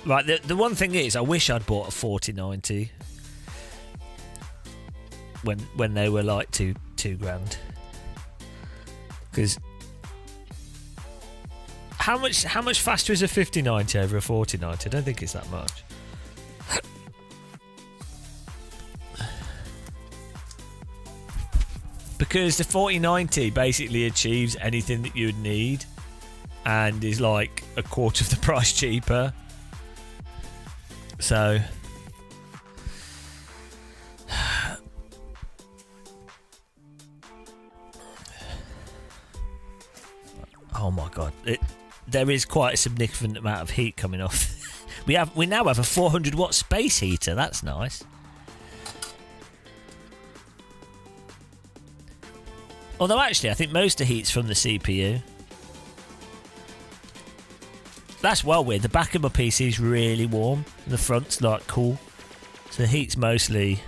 right. The one thing is, I wish I'd bought a 4090 when they were like two grand. Because how much faster is a 5090 over a 4090? I don't think it's that much. Because the 4090 basically achieves anything that you'd need and is like a quarter of the price cheaper. So oh my god, there is quite a significant amount of heat coming off. we now have a 400 watt space heater. That's nice. Although actually, I think most of the heat's from the CPU. That's well weird. The back of my PC is really warm. And the front's like cool. So the heat's mostly,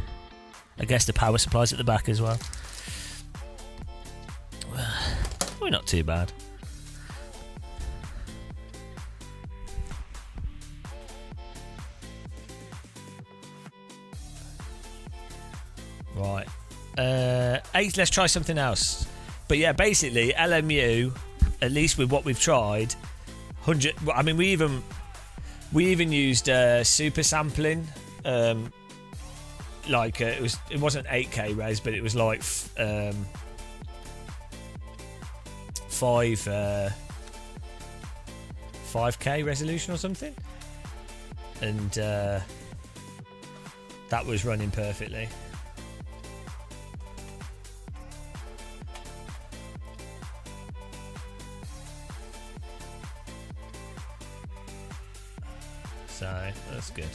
I guess, the power supply's at the back as well. We're not too bad. Right. Let's try something else. But yeah, basically LMU, at least with what we've tried, 100. I mean, we even used super sampling. Like it wasn't 8K res, but it was like 5K resolution or something, and that was running perfectly. So that's good.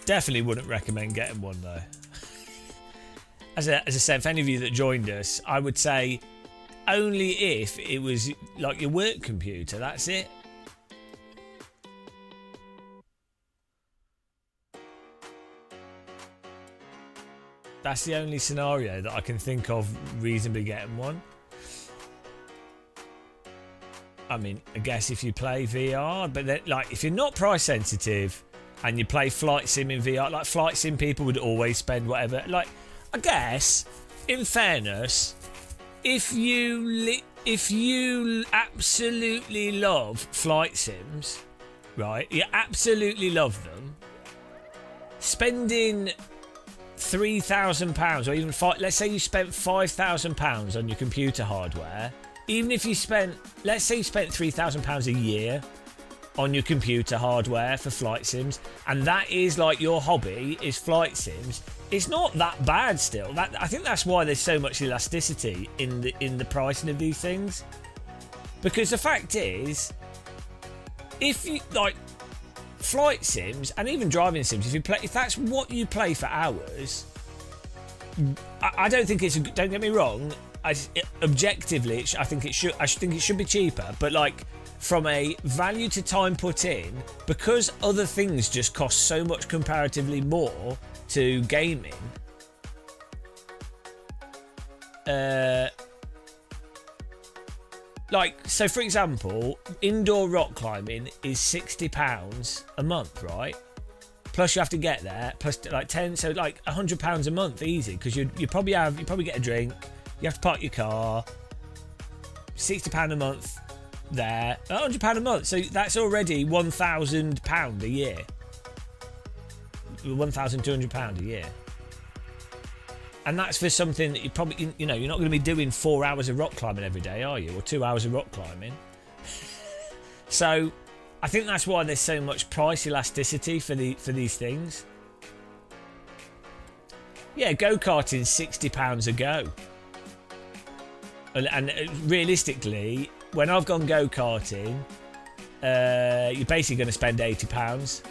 Definitely wouldn't recommend getting one though. As I said, for any of you that joined us, I would say only if it was like your work computer. That's it. That's the only scenario that I can think of reasonably getting one. I mean, I guess if you play VR, but then, like, if you're not price sensitive and you play flight sim in VR, like flight sim people would always spend whatever. Like, I guess, in fairness, if you absolutely love flight sims, right? You absolutely love them. Spending £3,000 or even let's say you spent £5,000 on your computer hardware. Even if you spent, let's say you spent £3,000 a year on your computer hardware for flight sims, and that is like your hobby is flight sims. It's not that bad still. I think that's why there's so much elasticity in the pricing of these things. Because the fact is, if you like flight sims and even driving sims, if that's what you play for hours, I don't think it's. Don't get me wrong. Objectively, I think it should be cheaper. But like from a value to time put in, because other things just cost so much comparatively more to gaming. Like, so for example, indoor rock climbing is £60 a month, right? Plus you have to get there, plus like 10, so like £100 a month easy, because you probably get a drink, you have to park your car, £60 a month there, £100 a month, so that's already £1,000 a year, £1,200 a year. And that's for something that you probably, you're not going to be doing 4 hours of rock climbing every day, are you? Or 2 hours of rock climbing. So, I think that's why there's so much price elasticity for these things. Yeah, go-karting's £60 a go. And realistically, when I've gone go-karting, you're basically going to spend £80.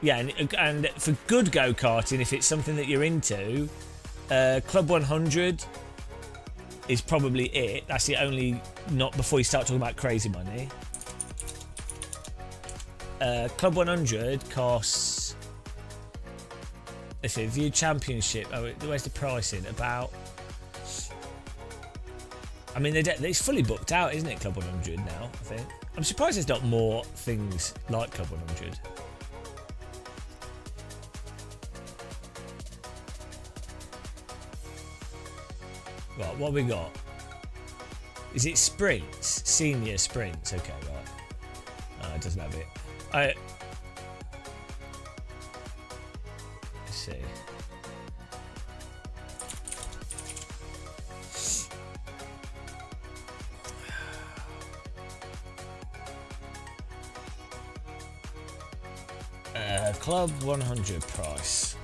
Yeah, and for good go-karting, if it's something that you're into, Club 100 is probably it. That's the only, not before you start talking about crazy money. Club 100 costs, let's see, View Championship, where's the pricing? About, I mean, it's fully booked out, isn't it, Club 100 now, I think. I'm surprised there's not more things like Club 100. Right, what have we got? Is it sprints? Senior sprints. Okay, right. It doesn't have it. Let's see. Club 100 price.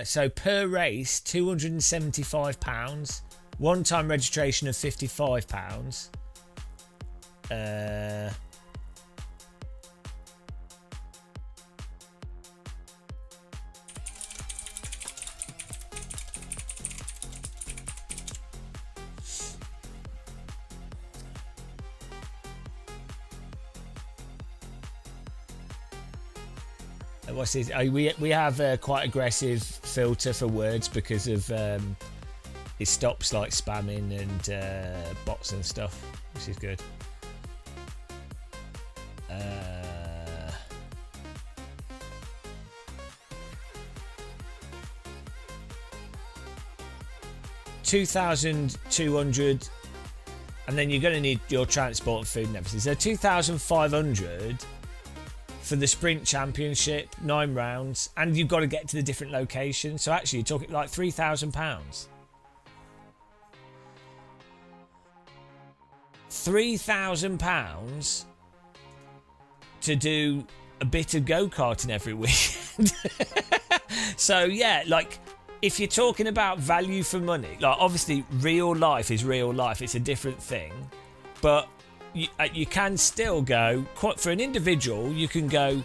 So per race, £275. One-time registration of £55. What's this? We have quite aggressive filter for words because of it stops like spamming and bots and stuff, which is good. $2,200, and then you're going to need your transport and food and everything. So 2,500 for the sprint championship, 9 rounds, and you've got to get to the different locations. So actually, you're talking like £3,000. £3,000 to do a bit of go-karting every weekend. So yeah, like if you're talking about value for money, like obviously real life is real life. It's a different thing, but you can still go for an individual. You can go,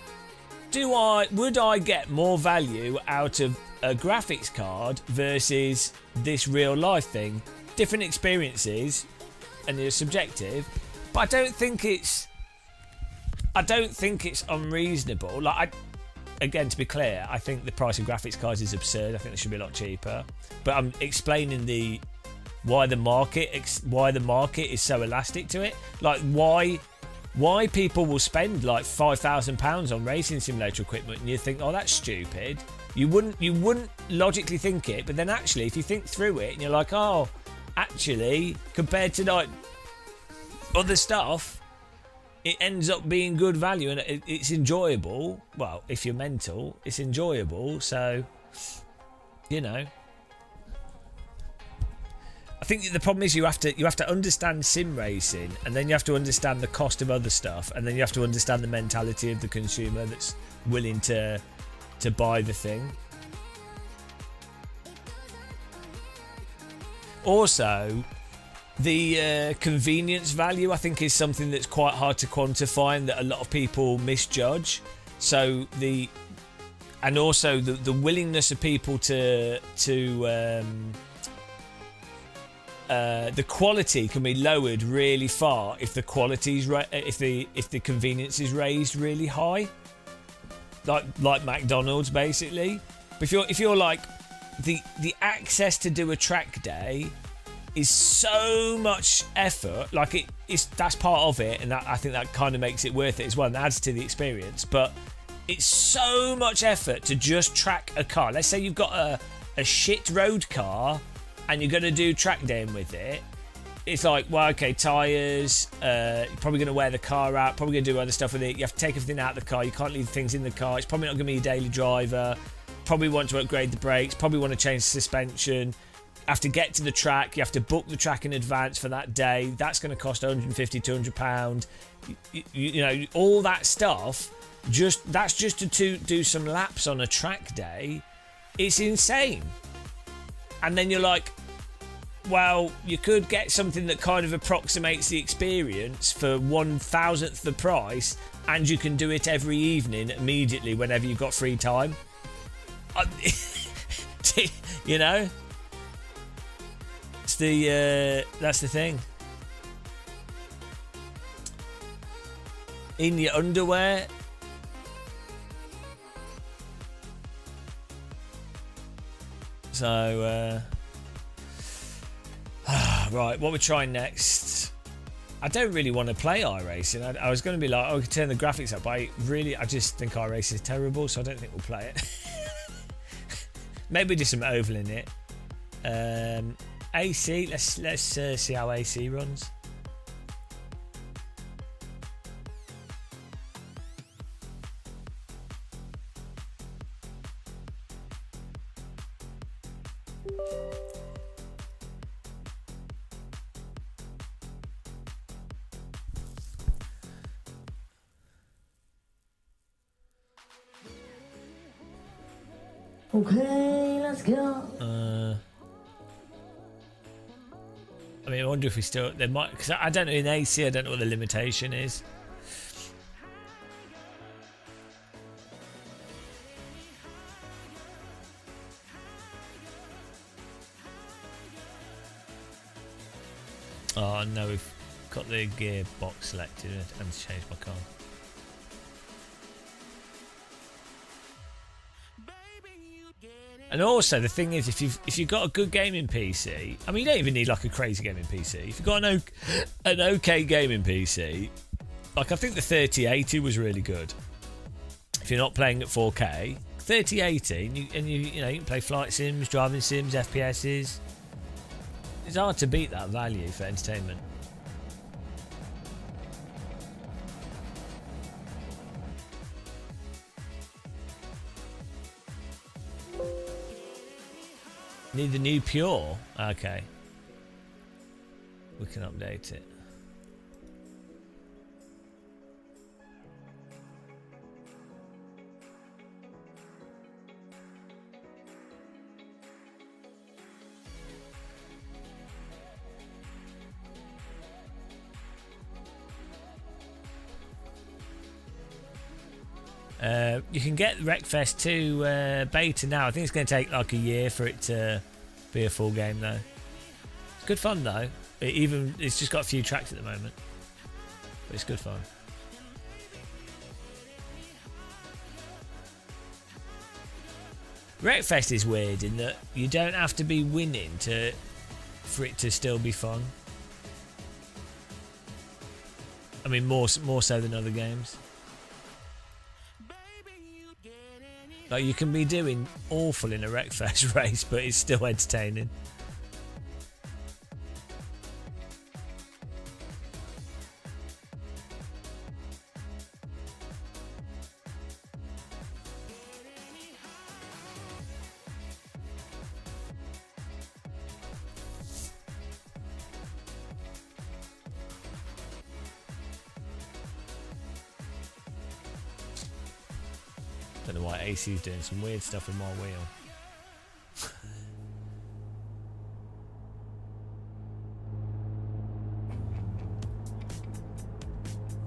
would I get more value out of a graphics card versus this real life thing? Different experiences, and you're subjective. But I don't think it's unreasonable. Like, again, to be clear, I think the price of graphics cards is absurd. I think they should be a lot cheaper. But I'm explaining why the market is so elastic to it. Like why people will spend like £5,000 on racing simulator equipment, and you think, oh, that's stupid. You wouldn't logically think it, but then actually, if you think through it, and you're like, oh, actually, compared to like other stuff, it ends up being good value, and it's enjoyable. Well, if you're mental, it's enjoyable. So, you know, I think the problem is you have to understand sim racing, and then you have to understand the cost of other stuff, and then you have to understand the mentality of the consumer that's willing to buy the thing. Also, the convenience value, I think, is something that's quite hard to quantify and that a lot of people misjudge. So the willingness of people to the quality can be lowered really far if the quality's if the convenience is raised really high, like McDonald's basically. But if you're like the access to do a track day is so much effort, like that's part of it, and I think that kind of makes it worth it as well and adds to the experience. But it's so much effort to just track a car. Let's say you've got a shit road car and you're going to do track daying with it. It's like, well, okay, tyres, you're probably going to wear the car out, probably going to do other stuff with it. You have to take everything out of the car. You can't leave things in the car. It's probably not going to be your daily driver. Probably want to upgrade the brakes. Probably want to change the suspension. Have to get to the track. You have to book the track in advance for that day. That's going to cost £150, £200. You know, all that stuff. That's just to do some laps on a track day. It's insane. And then you're like, well, you could get something that kind of approximates the experience for 1,000th the price, and you can do it every evening immediately whenever you've got free time. You know, it's that's the thing. In your underwear. So, right, what we're trying next. I don't really want to play iRacing. I was going to be like, oh, I could turn the graphics up, but I just think iRacing is terrible, so I don't think we'll play it. Maybe do some oval in it. AC, let's see how AC runs.
Okay, let's go.
I mean, I wonder if we still... They might... Because I don't know, in AC, I don't know what the limitation is. Oh, no, we've got the gearbox selected and changed my car. And also, the thing is, if you've got a good gaming PC, I mean, you don't even need like a crazy gaming PC. If you've got an okay gaming PC, like I think the 3080 was really good. If you're not playing at 4K, 3080, and you can play flight sims, driving sims, FPSs. It's hard to beat that value for entertainment. Need the new Pure? Okay. We can update it. You can get Wreckfest 2 beta now. I think it's going to take like a year for it to be a full game though. It's good fun though. It's just got a few tracks at the moment, but it's good fun. Wreckfest is weird in that you don't have to be winning for it to still be fun. I mean, more so than other games. Like, you can be doing awful in a Wreckfest race, but it's still entertaining. Don't know why AC's doing some weird stuff with my wheel.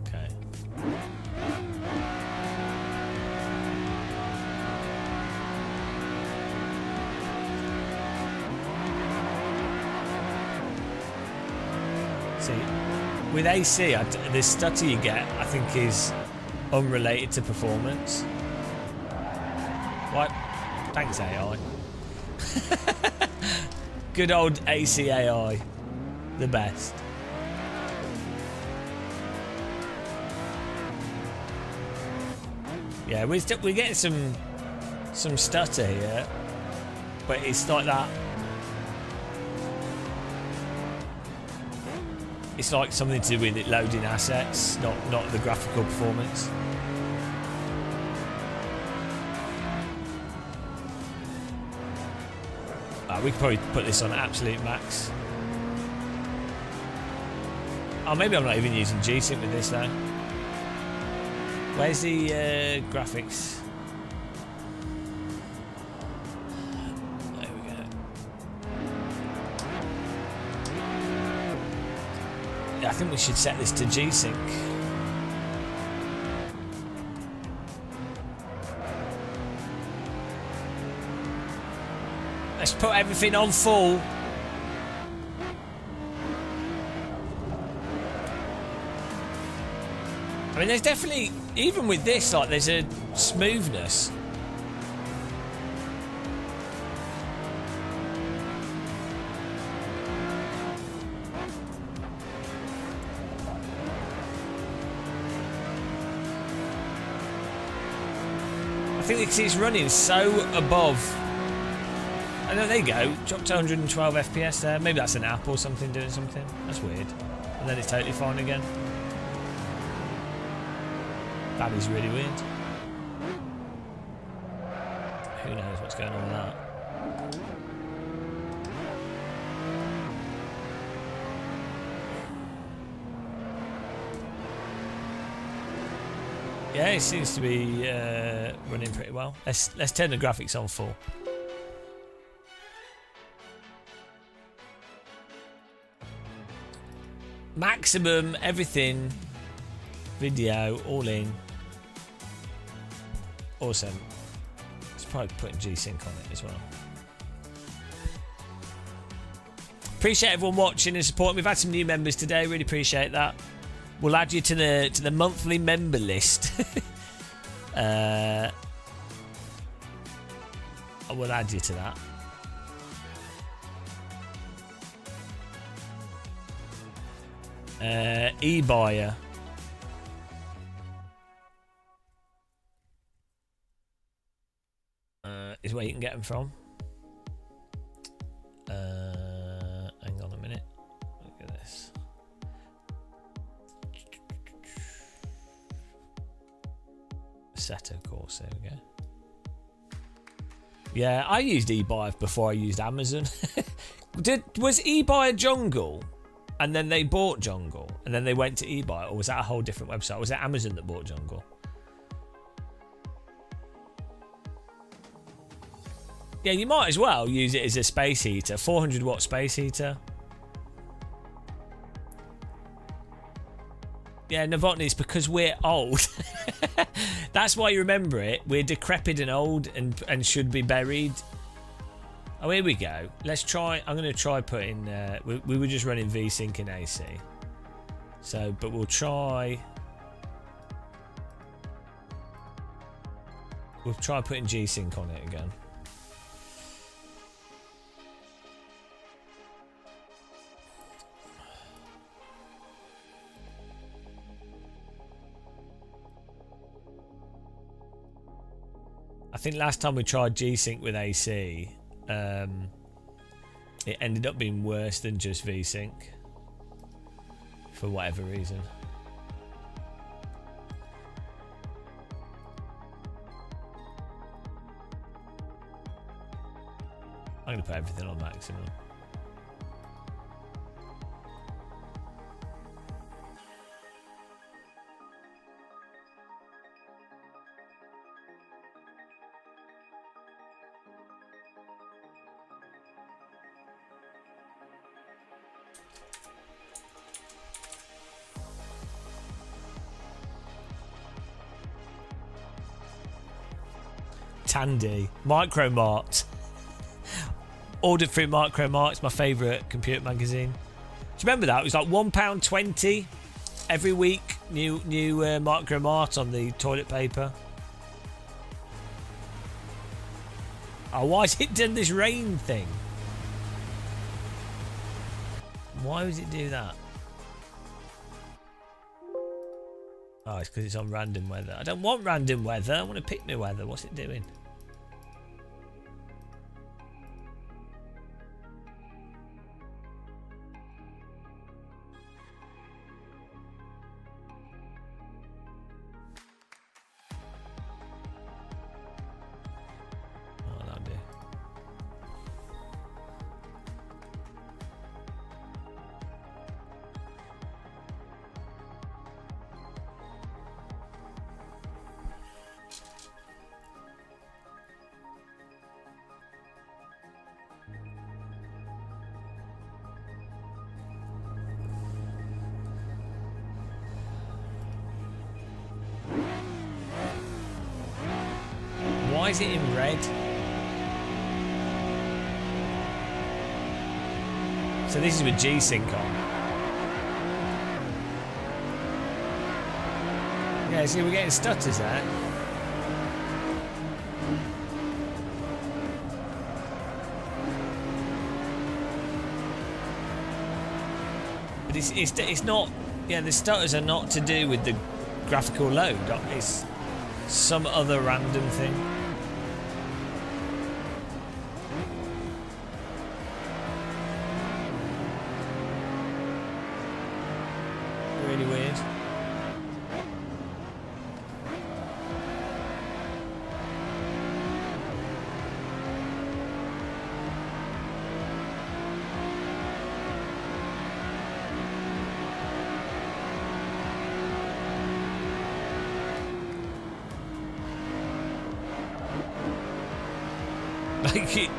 Okay. See, with AC, the stutter you get, I think, is unrelated to performance. What? Thanks, AI. Good old ACAI. The best. Yeah, we're getting some stutter here, but it's like that. It's like something to do with it loading assets, not the graphical performance. We could probably put this on absolute max. Oh, maybe I'm not even using G-Sync with this though. Where's the graphics? There we go. Yeah, I think we should set this to G-Sync. Let's put everything on full. I mean, there's definitely, even with this, like, there's a smoothness. I think it's running so above. Oh, no, there you go. Dropped to 112 FPS there. Maybe that's an app or something doing something. That's weird. And then it's totally fine again. That is really weird. Who knows what's going on with that? Yeah, it seems to be running pretty well. Let's turn the graphics on full. Maximum everything, video all in. Awesome. Let's probably put G-Sync on it as well. Appreciate everyone watching and supporting. We've had some new members today. Really appreciate that. We'll add you to the monthly member list. I will add you to that. eBuyer. Is where you can get them from. Hang on a minute. Look at this. Seto course, there we go. Yeah, I used eBuyer before I used Amazon. Was eBuyer Jungle? And then they bought Jungle, and then they went to eBuyer, or was that a whole different website? Was it Amazon that bought Jungle? Yeah, you might as well use it as a space heater, 400 watt space heater. Yeah, Novotny, it's because we're old. That's why you remember it. We're decrepit and old and should be buried. Oh, here we go. Let's try. I'm going to try putting. We were just running VSync and AC. So, but we'll try. We'll try putting G-Sync on it again. I think last time we tried G-Sync with AC, it ended up being worse than just VSync for whatever reason. I'm going to put everything on maximum. Tandy, Micromart. Ordered through Micromart. It's my favourite computer magazine. Do you remember that? It was like £1.20 every week. New Micromart on the toilet paper. Oh, why has it done this rain thing? Why would it do that? Oh, it's because it's on random weather. I don't want random weather. I want to pick my weather. What's it doing? Oh, that'll do. Why is it in red? So this is with G-Sync on. Yeah, see, we're getting stutters there. But it's not. Yeah, the stutters are not to do with the graphical load. It's some other random thing. Really weird. Like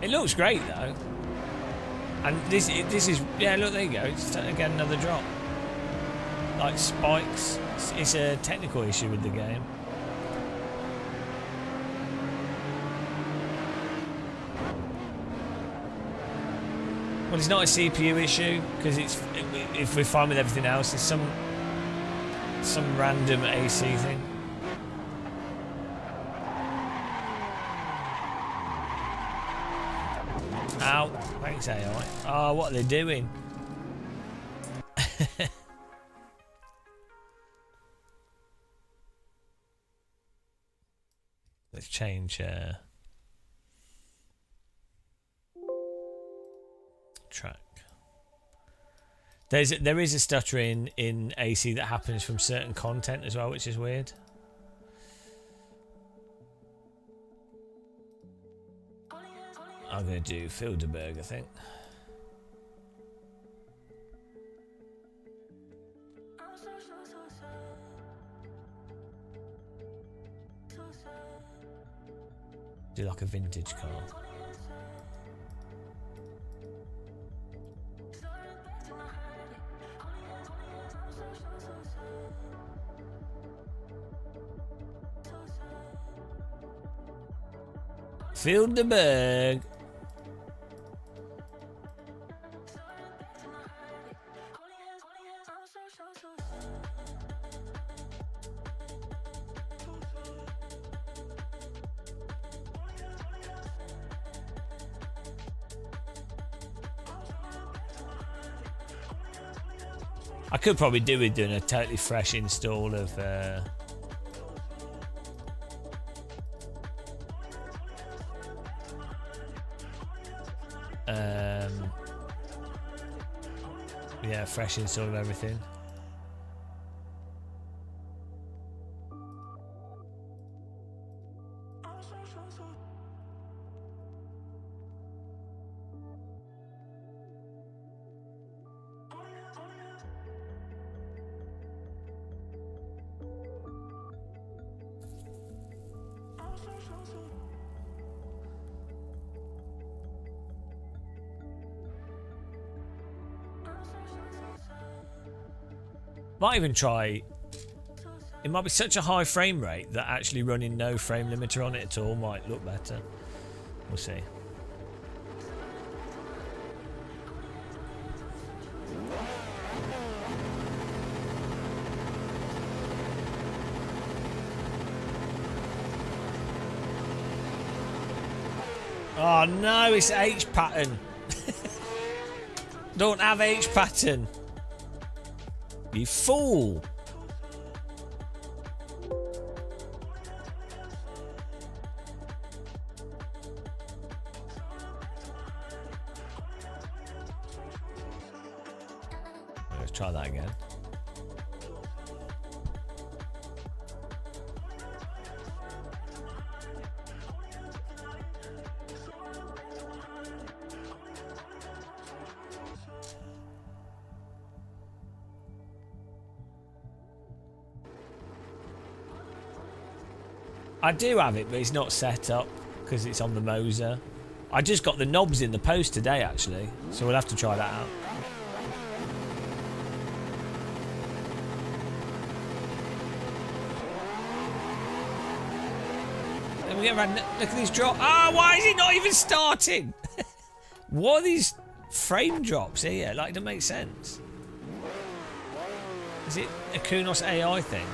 it looks great though. And this is, yeah, look, there you go. It's again another drop. Like spikes. It's a technical issue with the game. Well, it's not a CPU issue because if we're fine with everything else, it's some random AC thing. Ow. Thanks, AI. Oh, what are they doing? Let's change track. There is a stuttering in AC that happens from certain content as well, which is weird. I'm going to do Filderberg, I think. Do like a vintage car. Filderberg. I could probably do with doing a totally fresh install of yeah, fresh install of everything. Might even try. It might be such a high frame rate that actually running no frame limiter on it at all might look better. We'll see. Oh no, it's H pattern. Don't have H pattern. You fool. Let's try that again. I do have it, but it's not set up because it's on the Moser. I just got the knobs in the post today, actually, so we'll have to try that out. Then we get around. Look at these drops. Ah, why is it not even starting? What are these frame drops here? Like, to make sense. Is it a Kunos AI thing?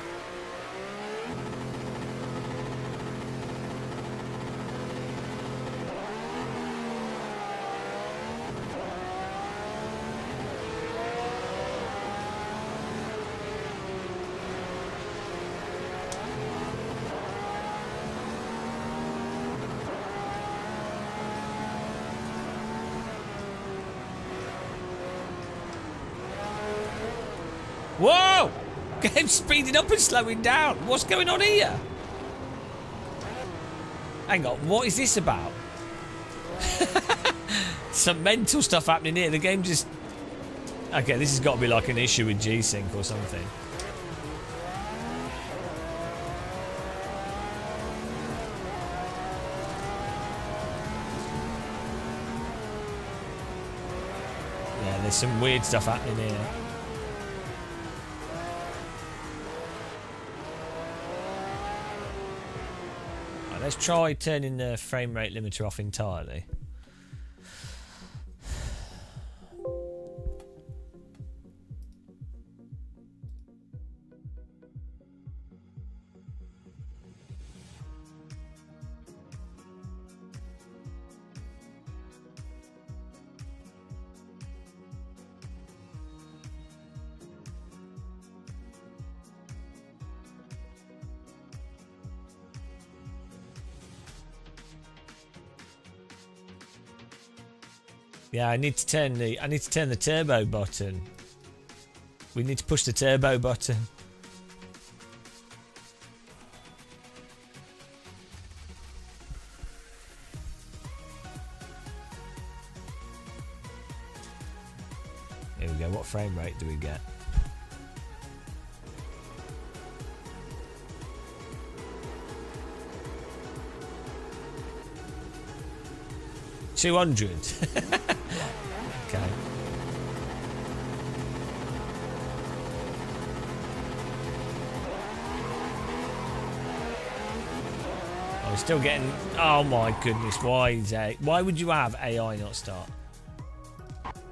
Whoa! Game's speeding up and slowing down. What's going on here? Hang on, what is this about? Some mental stuff happening here. The game just... Okay, this has got to be like an issue with G-Sync or something. Yeah, there's some weird stuff happening here. Let's try turning the frame rate limiter off entirely. Yeah, I need to turn the turbo button. We need to push the turbo button. Here we go. What frame rate do we get? $200. Okay. I'm still getting. Oh my goodness! Why would you have AI not start?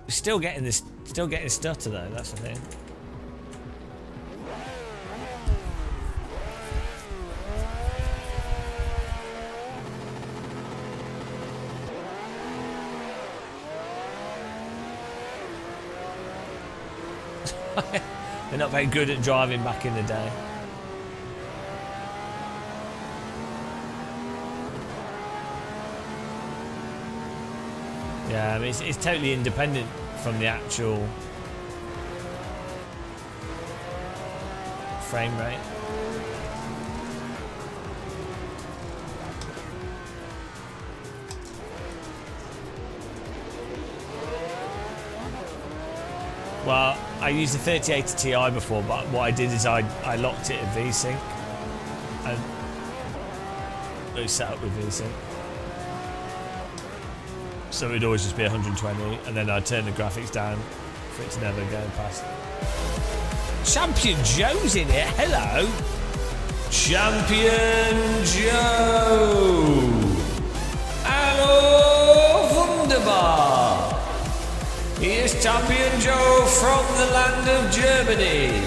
Still getting this. Still getting stutter though. That's the thing. They're not very good at driving back in the day. Yeah, I mean, it's totally independent from the actual frame rate. Well, I used a 3080 Ti before, but what I did is I locked it at VSync and it was set up with VSync. So it'd always just be 120, and then I'd turn the graphics down for it to never go past. Champion Joe's in it. Hello, Champion Joe. Hallo, wunderbar. He is Champion Joe from the land of Germany.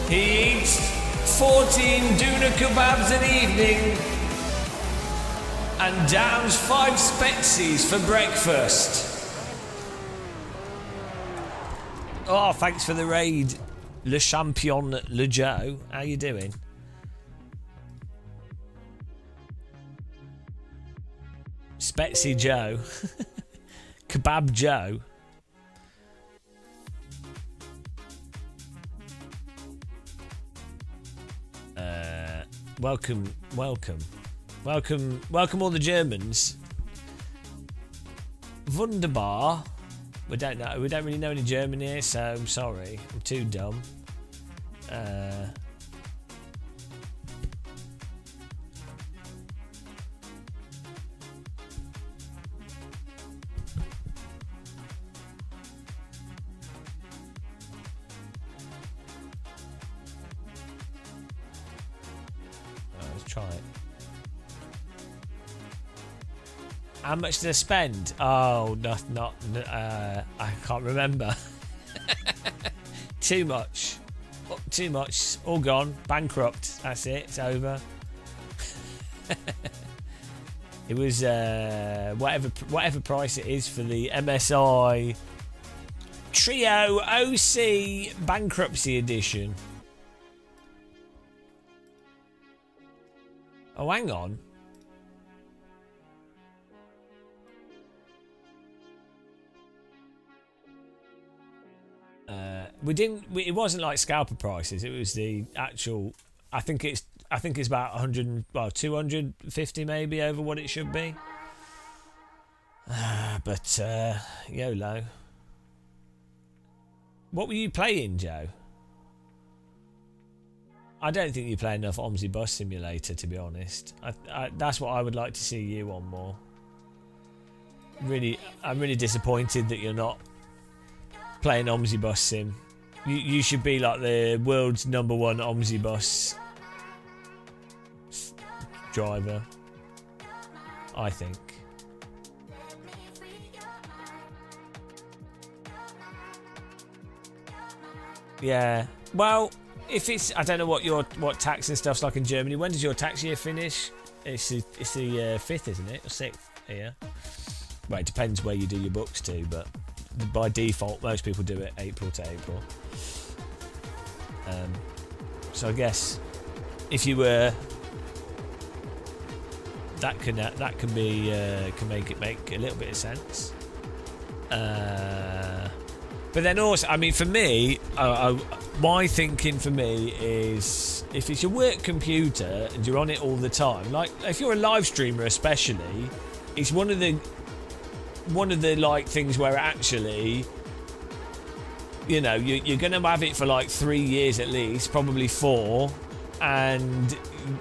He eats 14 doner kebabs an evening and downs 5 spexies for breakfast. Oh, thanks for the raid, Le Champion Le Joe. How you doing? Spetsy Joe. Kebab Joe. Welcome all the Germans. Wunderbar. We don't really know any German here, so I'm sorry. I'm too dumb. Let's try it. How much did I spend? Oh, I can't remember. Too much. Too much. All gone. Bankrupt. That's it. It's over. It was whatever price it is for the MSI Trio OC Bankruptcy Edition. Oh, hang on. It wasn't like scalper prices. It was the actual. I think it's about 100, well, 250 maybe over what it should be. But YOLO. What were you playing, Joe? I don't think you play enough OMSI Bus Simulator, to be honest. That's what I would like to see you on more. Really, I'm really disappointed that you're not playing OMSI Bus Sim. You should be like the world's #1 OMSI Bus driver, I think. Yeah. Well, if it's, I don't know what tax and stuff's like in Germany. When does your tax year finish? It's the 5th, isn't it, or 6th here? Well, it depends where you do your books to, but by default, most people do it April to April. So I guess if you were, that can make a little bit of sense. But then also, I mean, for me, my thinking for me is if it's your work computer and you're on it all the time, like if you're a live streamer especially, it's one of the like things where actually, you know, you're going to have it for like 3 years at least, probably 4, and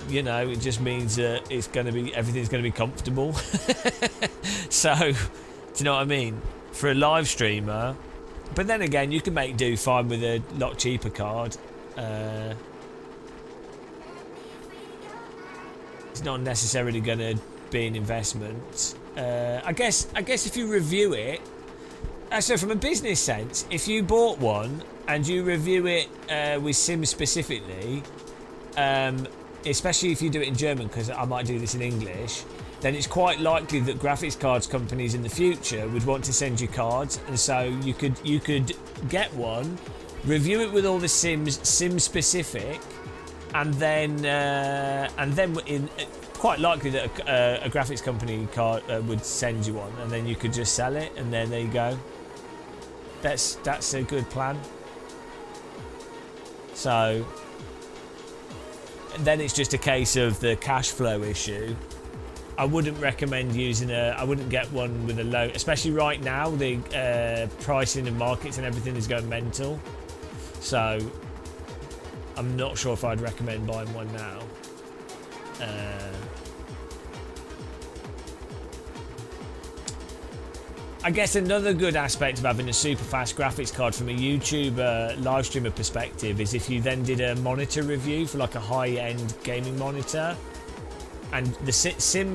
you know, it just means that everything's going to be comfortable. So, do you know what I mean? For a live streamer. But then again, you can make do fine with a lot cheaper card. it's not necessarily going to be an investment. I guess if you review it, so from a business sense, if you bought one and you review it with Sims specifically, especially if you do it in German, because I might do this in English, then it's quite likely that graphics cards companies in the future would want to send you cards, and so you could get one, review it with all the Sim specific, and then quite likely that a graphics company card would send you one, and then you could just sell it, and then there you go. That's a good plan. So then it's just a case of the cash flow issue. I wouldn't recommend using I wouldn't get one with a low, especially right now. The pricing and markets and everything is going mental. So I'm not sure if I'd recommend buying one now. I guess another good aspect of having a super fast graphics card from a YouTuber live streamer perspective is if you then did a monitor review for like a high-end gaming monitor. And the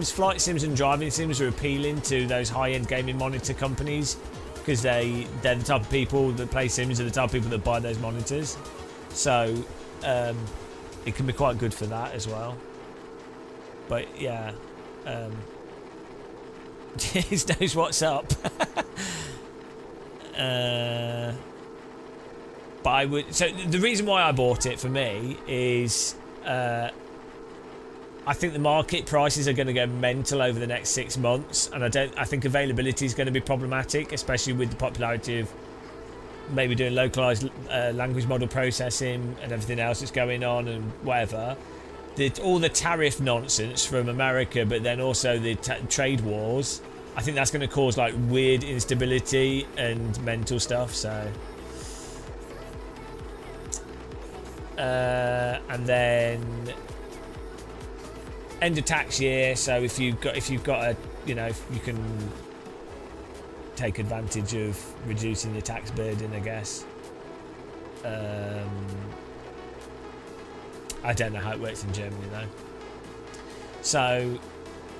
flight sims and driving sims are appealing to those high-end gaming monitor companies because they're the type of people that play Sims are the type of people that buy those monitors. So it can be quite good for that as well. But yeah, he knows what's up. But I would. So the reason why I bought it for me is. I think the market prices are going to go mental over the next 6 months, and I think availability is going to be problematic, especially with the popularity of maybe doing localized language model processing and everything else that's going on and whatever. All the tariff nonsense from America, but then also the trade wars. I think that's going to cause like weird instability and mental stuff. So, and then. End of tax year, so if you've got a, you know, you can take advantage of reducing your tax burden, I guess. I don't know how it works in Germany though. So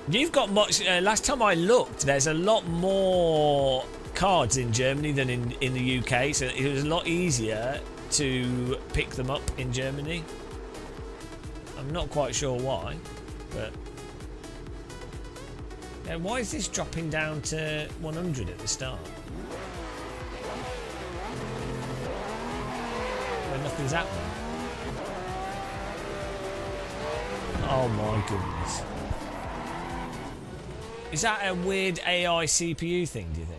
you've got much. Last time I looked, there's a lot more cards in Germany than in the UK, so it was a lot easier to pick them up in Germany. I'm not quite sure why. But why is this dropping down to 100 at the start? When nothing's happening. Oh my goodness. Is that a weird AI CPU thing, do you think?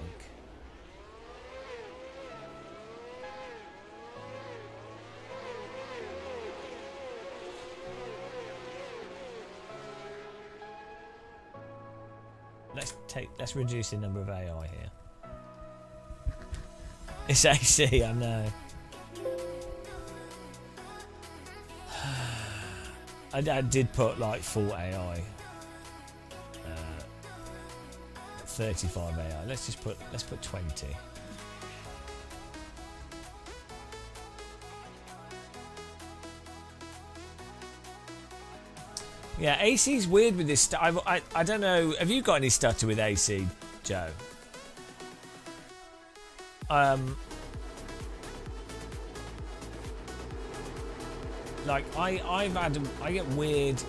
Let's reduce the number of AI here. It's AC, I know. I did put like full AI. 35 AI. Let's put 20. Yeah, AC's weird with this stuff. I don't know. Have you got any stutter with AC, Joe? Like I get weird.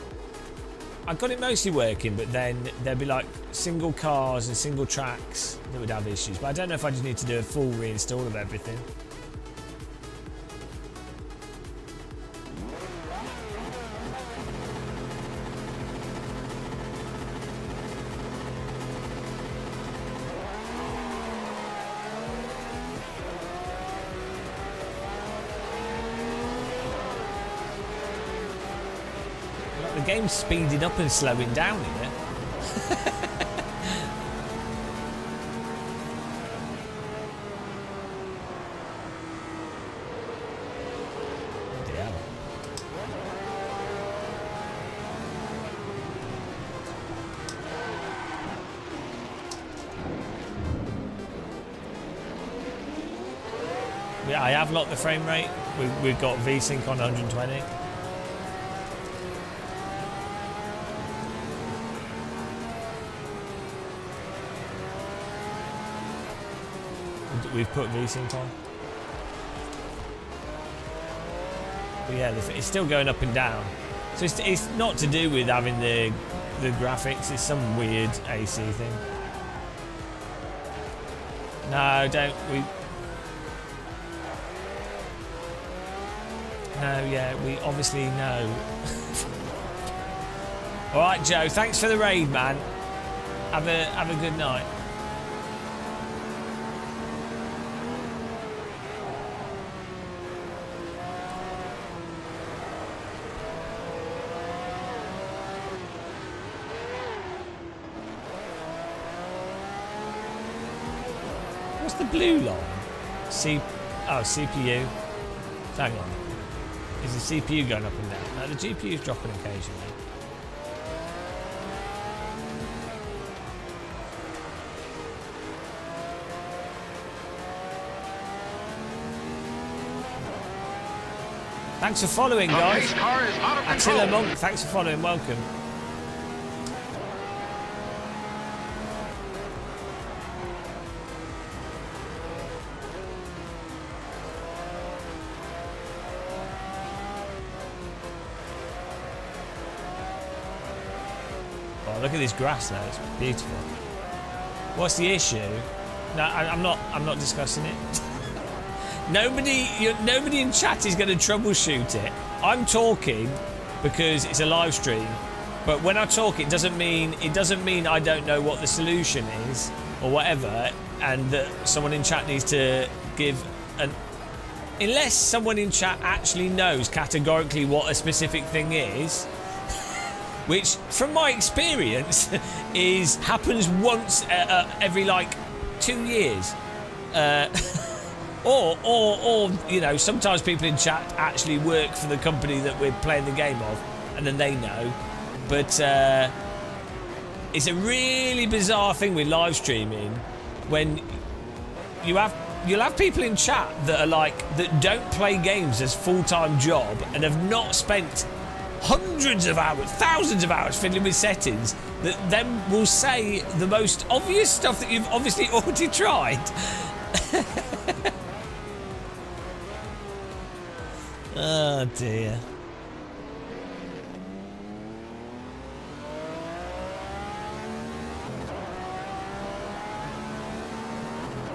I got it mostly working, but then there'd be like single cars and single tracks that would have issues. But I don't know if I just need to do a full reinstall of everything. The game's speeding up and slowing down here. Yeah, I have locked the frame rate. We've got VSync on 120. we've put VSync on. But yeah, it's still going up and down. So it's not to do with having the graphics. It's some weird AC thing. No, don't we? No, yeah, we obviously know. All right, Joe. Thanks for the raid, man. Have a good night. What's the blue line? CPU. Hang on. Is the CPU going up and down? No, the GPU is dropping occasionally. Thanks for following,
The
guys.
pace car is out of
Attila
control.
Monk, thanks for following. Welcome. Oh, look at this grass now. It's beautiful. What's the issue? No, I'm not discussing it. Nobody in chat is going to troubleshoot it. I'm talking because it's a live stream. But when I talk, it doesn't mean I don't know what the solution is or whatever, and that someone in chat needs to give an. Unless someone in chat actually knows categorically what a specific thing is, which, from my experience, happens once every like 2 years. Or you know, sometimes people in chat actually work for the company that we're playing the game of, and then they know. But it's a really bizarre thing with live streaming when you'll have people in chat that are like that don't play games as full-time job and have not spent hundreds of hours, thousands of hours fiddling with settings, that then will say the most obvious stuff that you've obviously already tried. Oh dear.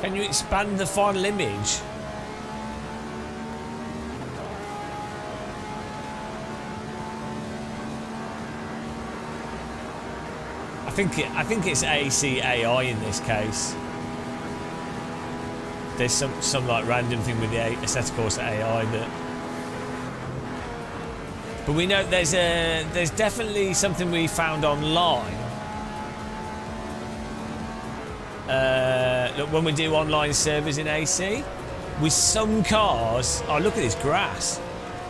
Can you expand the final image? I think it's ACAI in this case. There's some like random thing with the aesthetic course AI that. But we know there's definitely something we found online. Look, when we do online servers in AC, with some cars. Oh, look at this grass.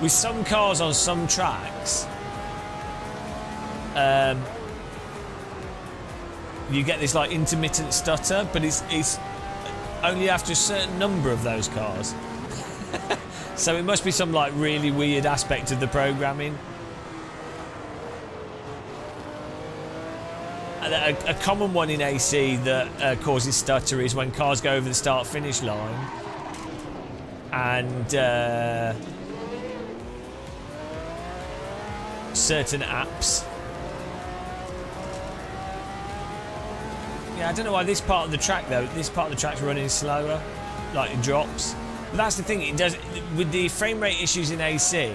With some cars on some tracks, you get this like intermittent stutter, but it's only after a certain number of those cars. So it must be some like really weird aspect of the programming. A common one in AC that causes stutter is when cars go over the start-finish line and certain apps. Yeah, I don't know why this part of the track though. This part of the track's running slower, like it drops. But that's the thing. It does with the frame rate issues in AC.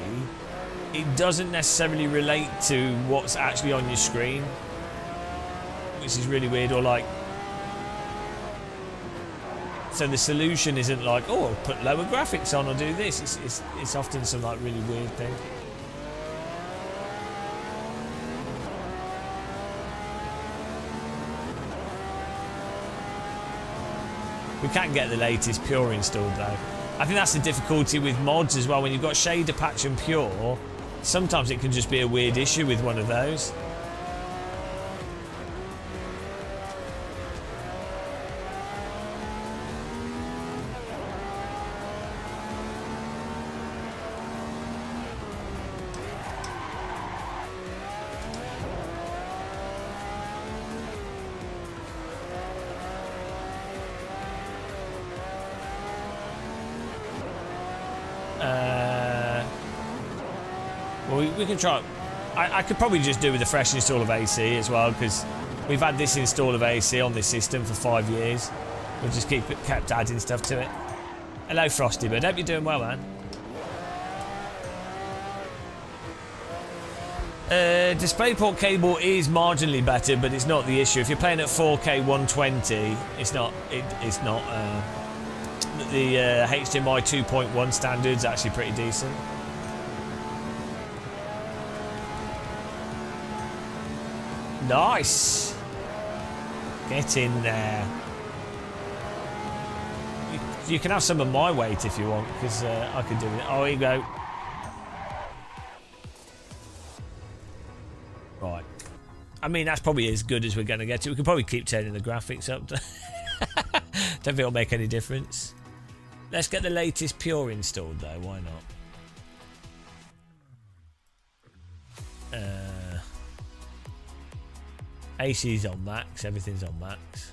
It doesn't necessarily relate to what's actually on your screen, which is really weird. Or like, so the solution isn't like, oh, I'll put lower graphics on or do this. It's often some like really weird thing. We can't get the latest Pure installed though. I think that's the difficulty with mods as well. When you've got Shader Patch and Pure, sometimes it can just be a weird issue with one of those. we can try. I could probably just do with a fresh install of AC as well, because we've had this install of AC on this system for 5 years. We've just kept adding stuff to it. Hello, Frosty, but hope you're doing well, man. DisplayPort cable is marginally better, but it's not the issue. If you're playing at 4K 120, it's not. It's not. The HDMI 2.1 standard's actually pretty decent. Nice. Get in there. You can have some of my weight if you want, because I can do it. Oh, here you go. Right. I mean, that's probably as good as we're going to get to. We could probably keep turning the graphics up. Don't think it'll make any difference. Let's get the latest Pure installed, though. Why not? AC's on max. Everything's on max.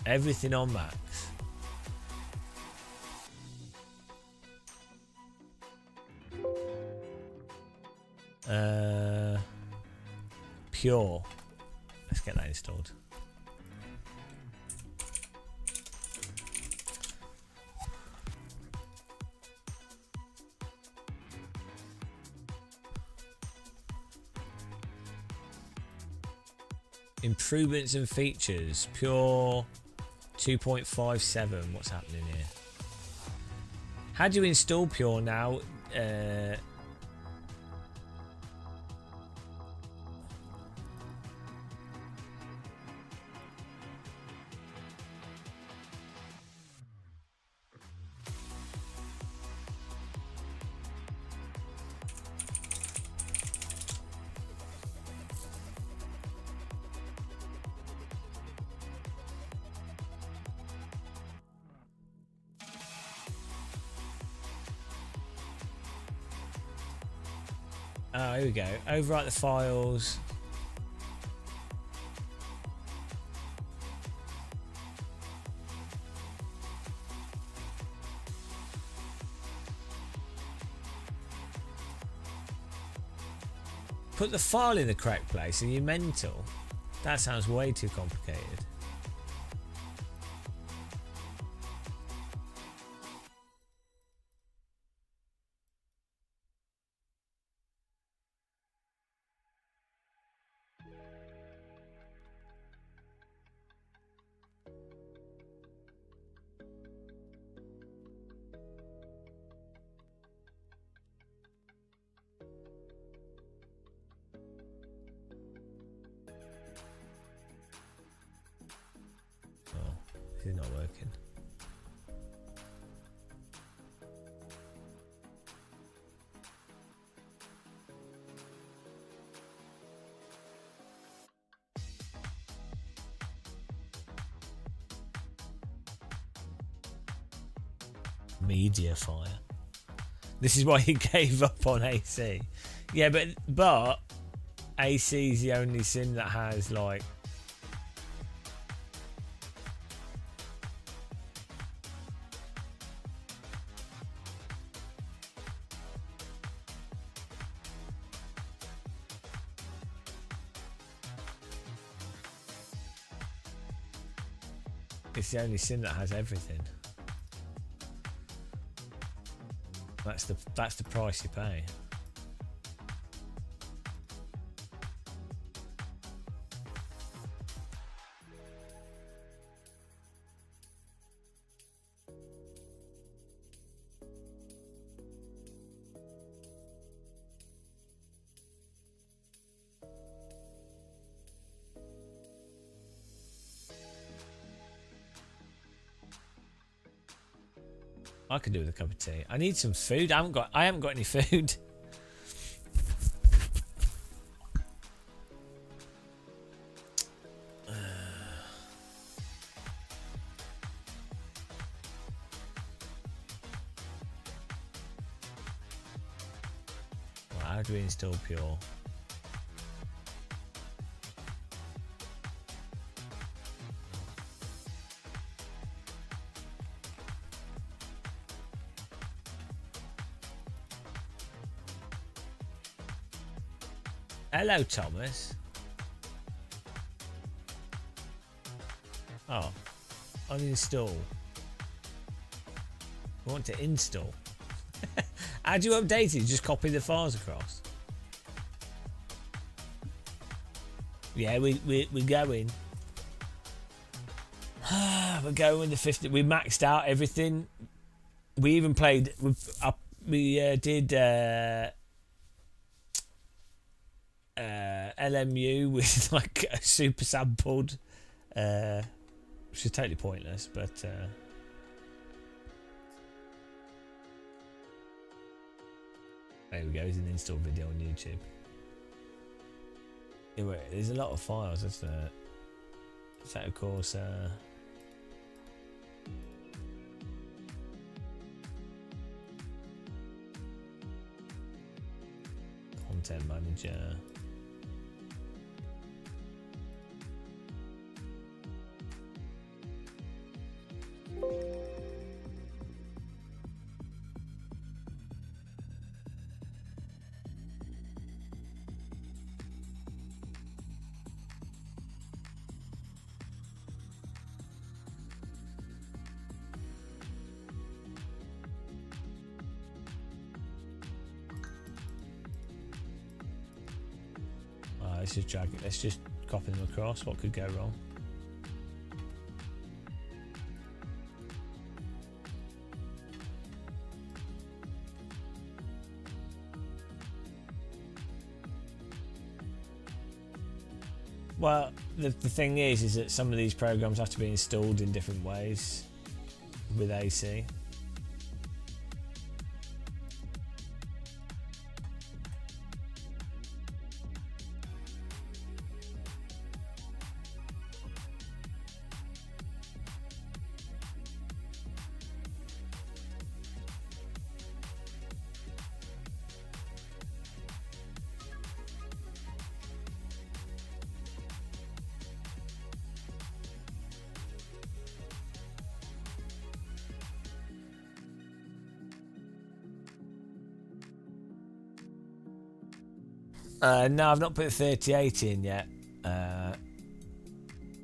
Everything on max. Pure. Let's get that installed. Improvements and features. Pure 2.57. What's happening here? How do you install Pure now? Oh, here we go. Overwrite the files. Put the file in the correct place. Are you mental? That sounds way too complicated. This is not working. Media fire. This is why he gave up on AC. Yeah, but AC is the only sim that has like it's the only sim that has everything. That's the price you pay. I could do with a cup of tea. I need some food. I haven't got any food. How do we install Pure? Hello, Thomas. Oh, uninstall. I want to install. How do you update it? Just copy the files across. Yeah, we're going. We're going with the 50. We maxed out everything. We even played. We did LMU with like a super sampled, which is totally pointless, but. There we go, there's an install video on YouTube. Yeah, wait, there's a lot of files, isn't there? So of course, content manager. Let's just drag it. Let's just copy them across. What could go wrong? Well, the thing is that some of these programs have to be installed in different ways with AC. No, I've not put 38 in yet.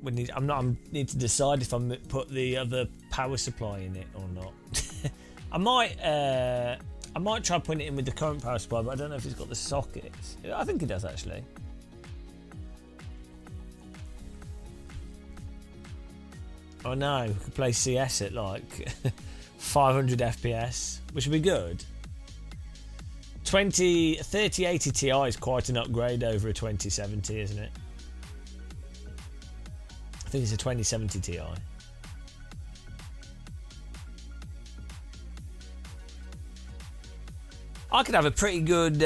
We need. I need to decide if I put the other power supply in it or not. I might try putting it in with the current power supply, but I don't know if it's got the sockets. I think it does actually. Oh no, we could play CS at like 500 FPS, which would be good. 3080 Ti is quite an upgrade over a 2070, isn't it? I think it's a 2070 Ti. I could have a pretty good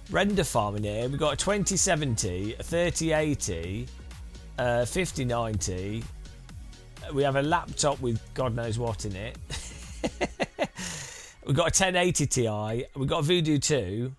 render farm in here. We've got a 2070, a 3080, 5090. We have a laptop with God knows what in it. We've got a 1080 Ti. We've got a Voodoo 2.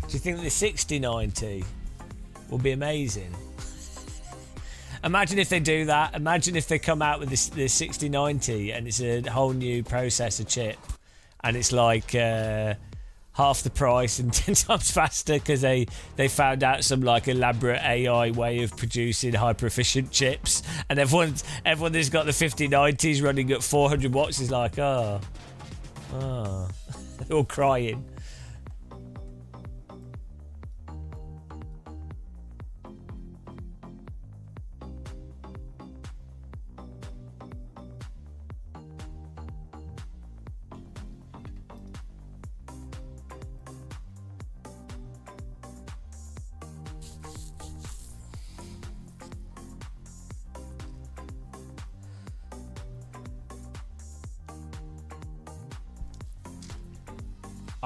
Do you think the 6090 will be amazing? Imagine if they do that. Imagine if they come out with the 6090 and it's a whole new processor chip and it's like half the price and 10 times faster because they found out some like elaborate AI way of producing hyper efficient chips, and everyone that's got the 5090s running at 400 watts is like, oh, they're all crying.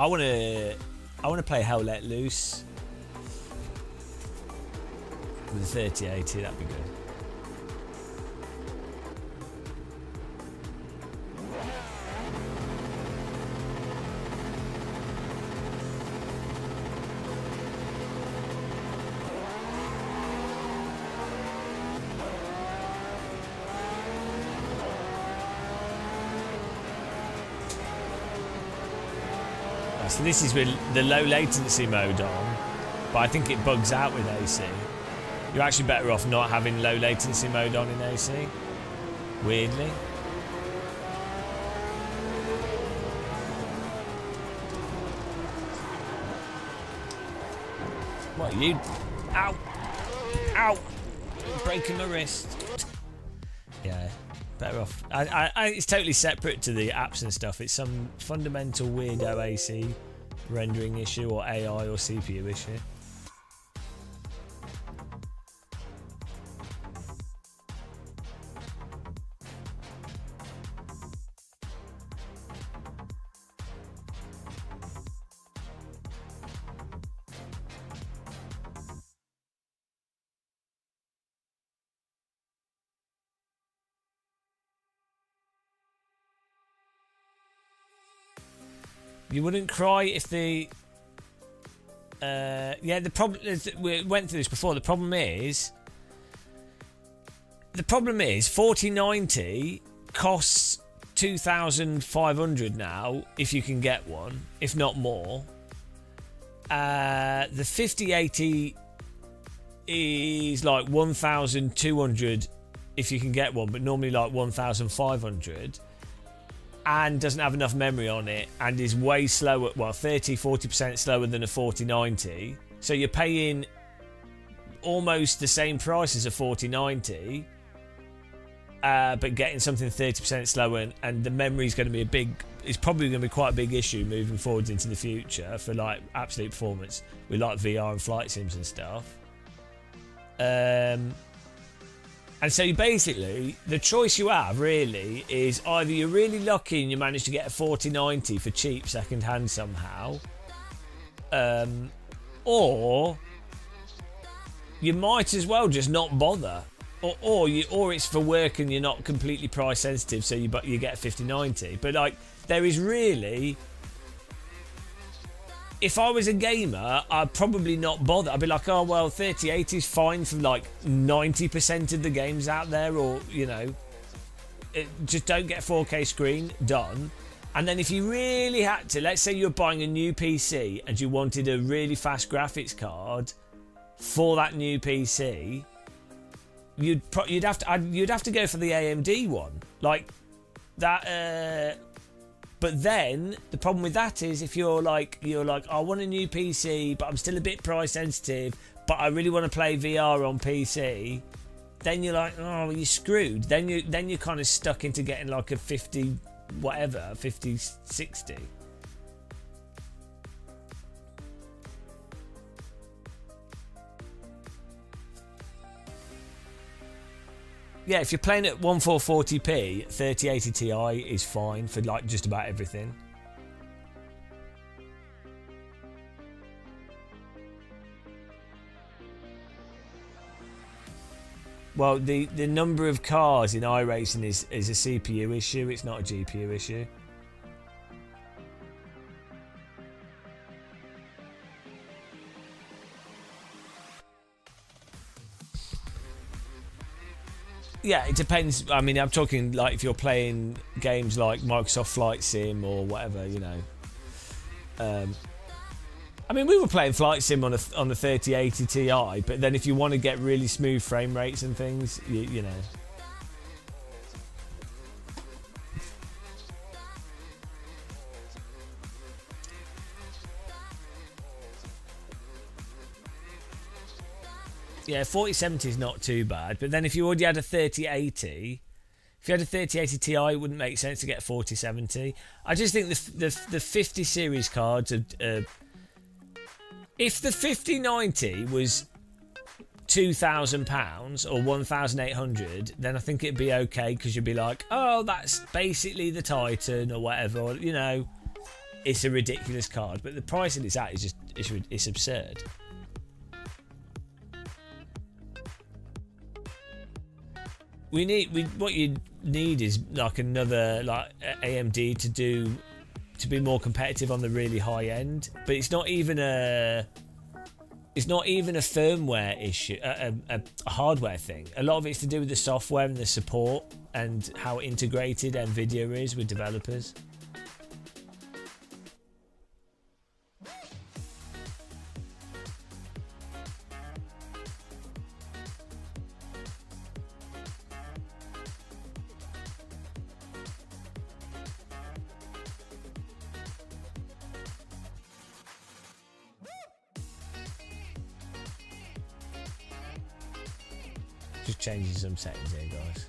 I wanna play Hell Let Loose with a 3080. That'd be good. So this is with the low latency mode on, but I think it bugs out with AC. You're actually better off not having low latency mode on in AC, weirdly. What are you? Ow! Ow! Breaking my wrist. Yeah. Better off. It's totally separate to the apps and stuff. It's some fundamental weirdo AC rendering issue or AI or CPU issue. You wouldn't cry if the the problem is, we went through this before. The problem is 4090 costs 2,500 now if you can get one, if not more. The 5080 is like 1,200 if you can get one, but normally like 1,500. And doesn't have enough memory on it and is way slower, well 30-40% slower than a 4090, so you're paying almost the same price as a 4090 but getting something 30% slower, and the memory is going to be it's probably going to be quite a big issue moving forwards into the future for like absolute performance with like VR and flight sims and stuff. And so basically, the choice you have really is either you're really lucky and you manage to get a 4090 for cheap second hand somehow, or you might as well just not bother, or it's for work and you're not completely price sensitive, so you get a 5090. But like, there is really. If I was a gamer, I'd probably not bother. I'd be like, oh, well, 3080 is fine for like 90% of the games out there, or, you know, just don't get a 4K screen, done. And then if you really had to, let's say you're buying a new PC and you wanted a really fast graphics card for that new PC, you'd have to go for the AMD one. Like, that... But then the problem with that is if you're like, I want a new PC, but I'm still a bit price sensitive, but I really want to play VR on PC, then you're like, oh, you're screwed. Then you're kind of stuck into getting like a 50 whatever, 5060. Yeah, if you're playing at 1440p, 3080 Ti is fine for like just about everything. Well, the number of cars in iRacing is a CPU issue, it's not a GPU issue. Yeah, it depends. I mean, I'm talking like if you're playing games like Microsoft Flight Sim or whatever, you know. I mean, we were playing Flight Sim on the 3080 Ti, but then if you want to get really smooth frame rates and things, you know. Yeah, 4070 is not too bad, but then if you already had a 3080, if you had a 3080 Ti, it wouldn't make sense to get a 4070. I just think the 50 series cards are... if the 5090 was £2,000 or 1,800, then I think it'd be okay, because you'd be like, oh, that's basically the Titan or whatever, or, you know. it's a ridiculous card, but the price that it's at is just it's absurd. What you need is like another like AMD to be more competitive on the really high end, but it's not even a firmware issue, a hardware thing. A lot of it's to do with the software and the support and how integrated NVIDIA is with developers. Just changing some settings here, guys.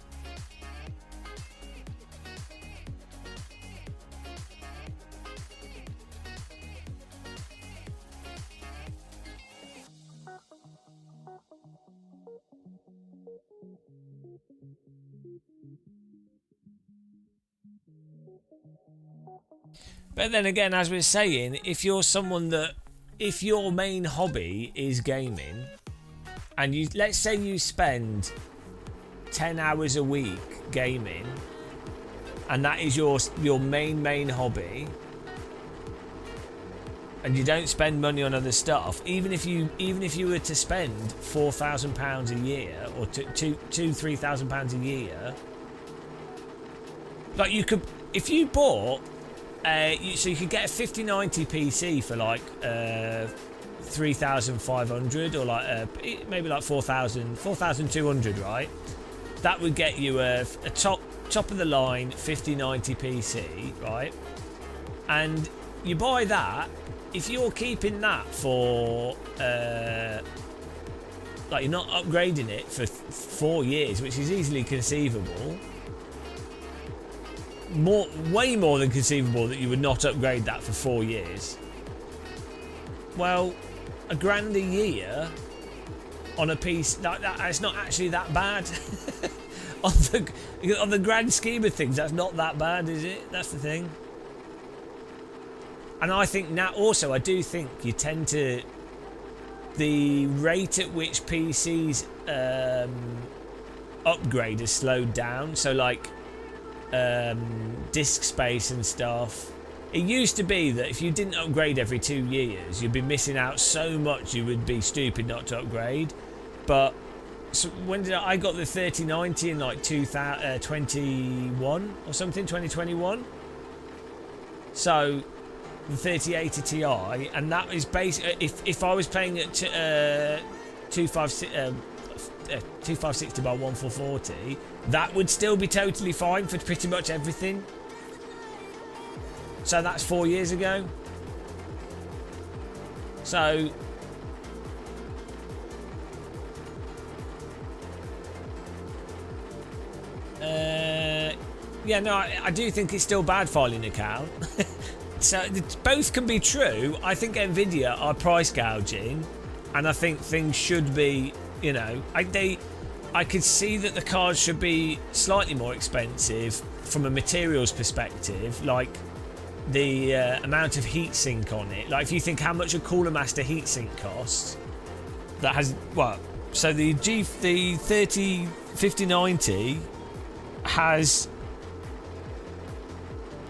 But then again, as we're saying, if you're someone that, if your main hobby is gaming, and you, let's say you spend 10 hours a week gaming, and that is your main hobby, and you don't spend money on other stuff, even if you were to spend £4,000 a year or £3,000 a year, like you could, if you bought so you could get a 5090 PC for like 3,500 or like maybe like 4,200, right? That would get you a top of the line 5090 PC, right? And you buy that. If you're keeping that for like you're not upgrading it for 4 years, which is easily conceivable, way more than conceivable that you would not upgrade that for 4 years. Well, £1,000 a year on a piece like that, it's not actually that bad. on the grand scheme of things, that's not that bad, is it? That's the thing. And I think now also, I do think you tend to, the rate at which PCs upgrade has slowed down. So like disk space and stuff. It used to be that if you didn't upgrade every 2 years, you'd be missing out so much, you would be stupid not to upgrade. But so when did I got the 3090 in like 2021 or something, 2021. So the 3080 Ti, and that is basically, if I was playing at 2560 by 1440, that would still be totally fine for pretty much everything. So that's 4 years ago. So yeah, no, I do think it's still bad filing account. So both can be true. I think Nvidia are price gouging, and I think things should be, you know, I could see that the cards should be slightly more expensive from a materials perspective, like the amount of heatsink on it. Like if you think how much a Cooler Master heatsink costs, that has what? So the 5090 has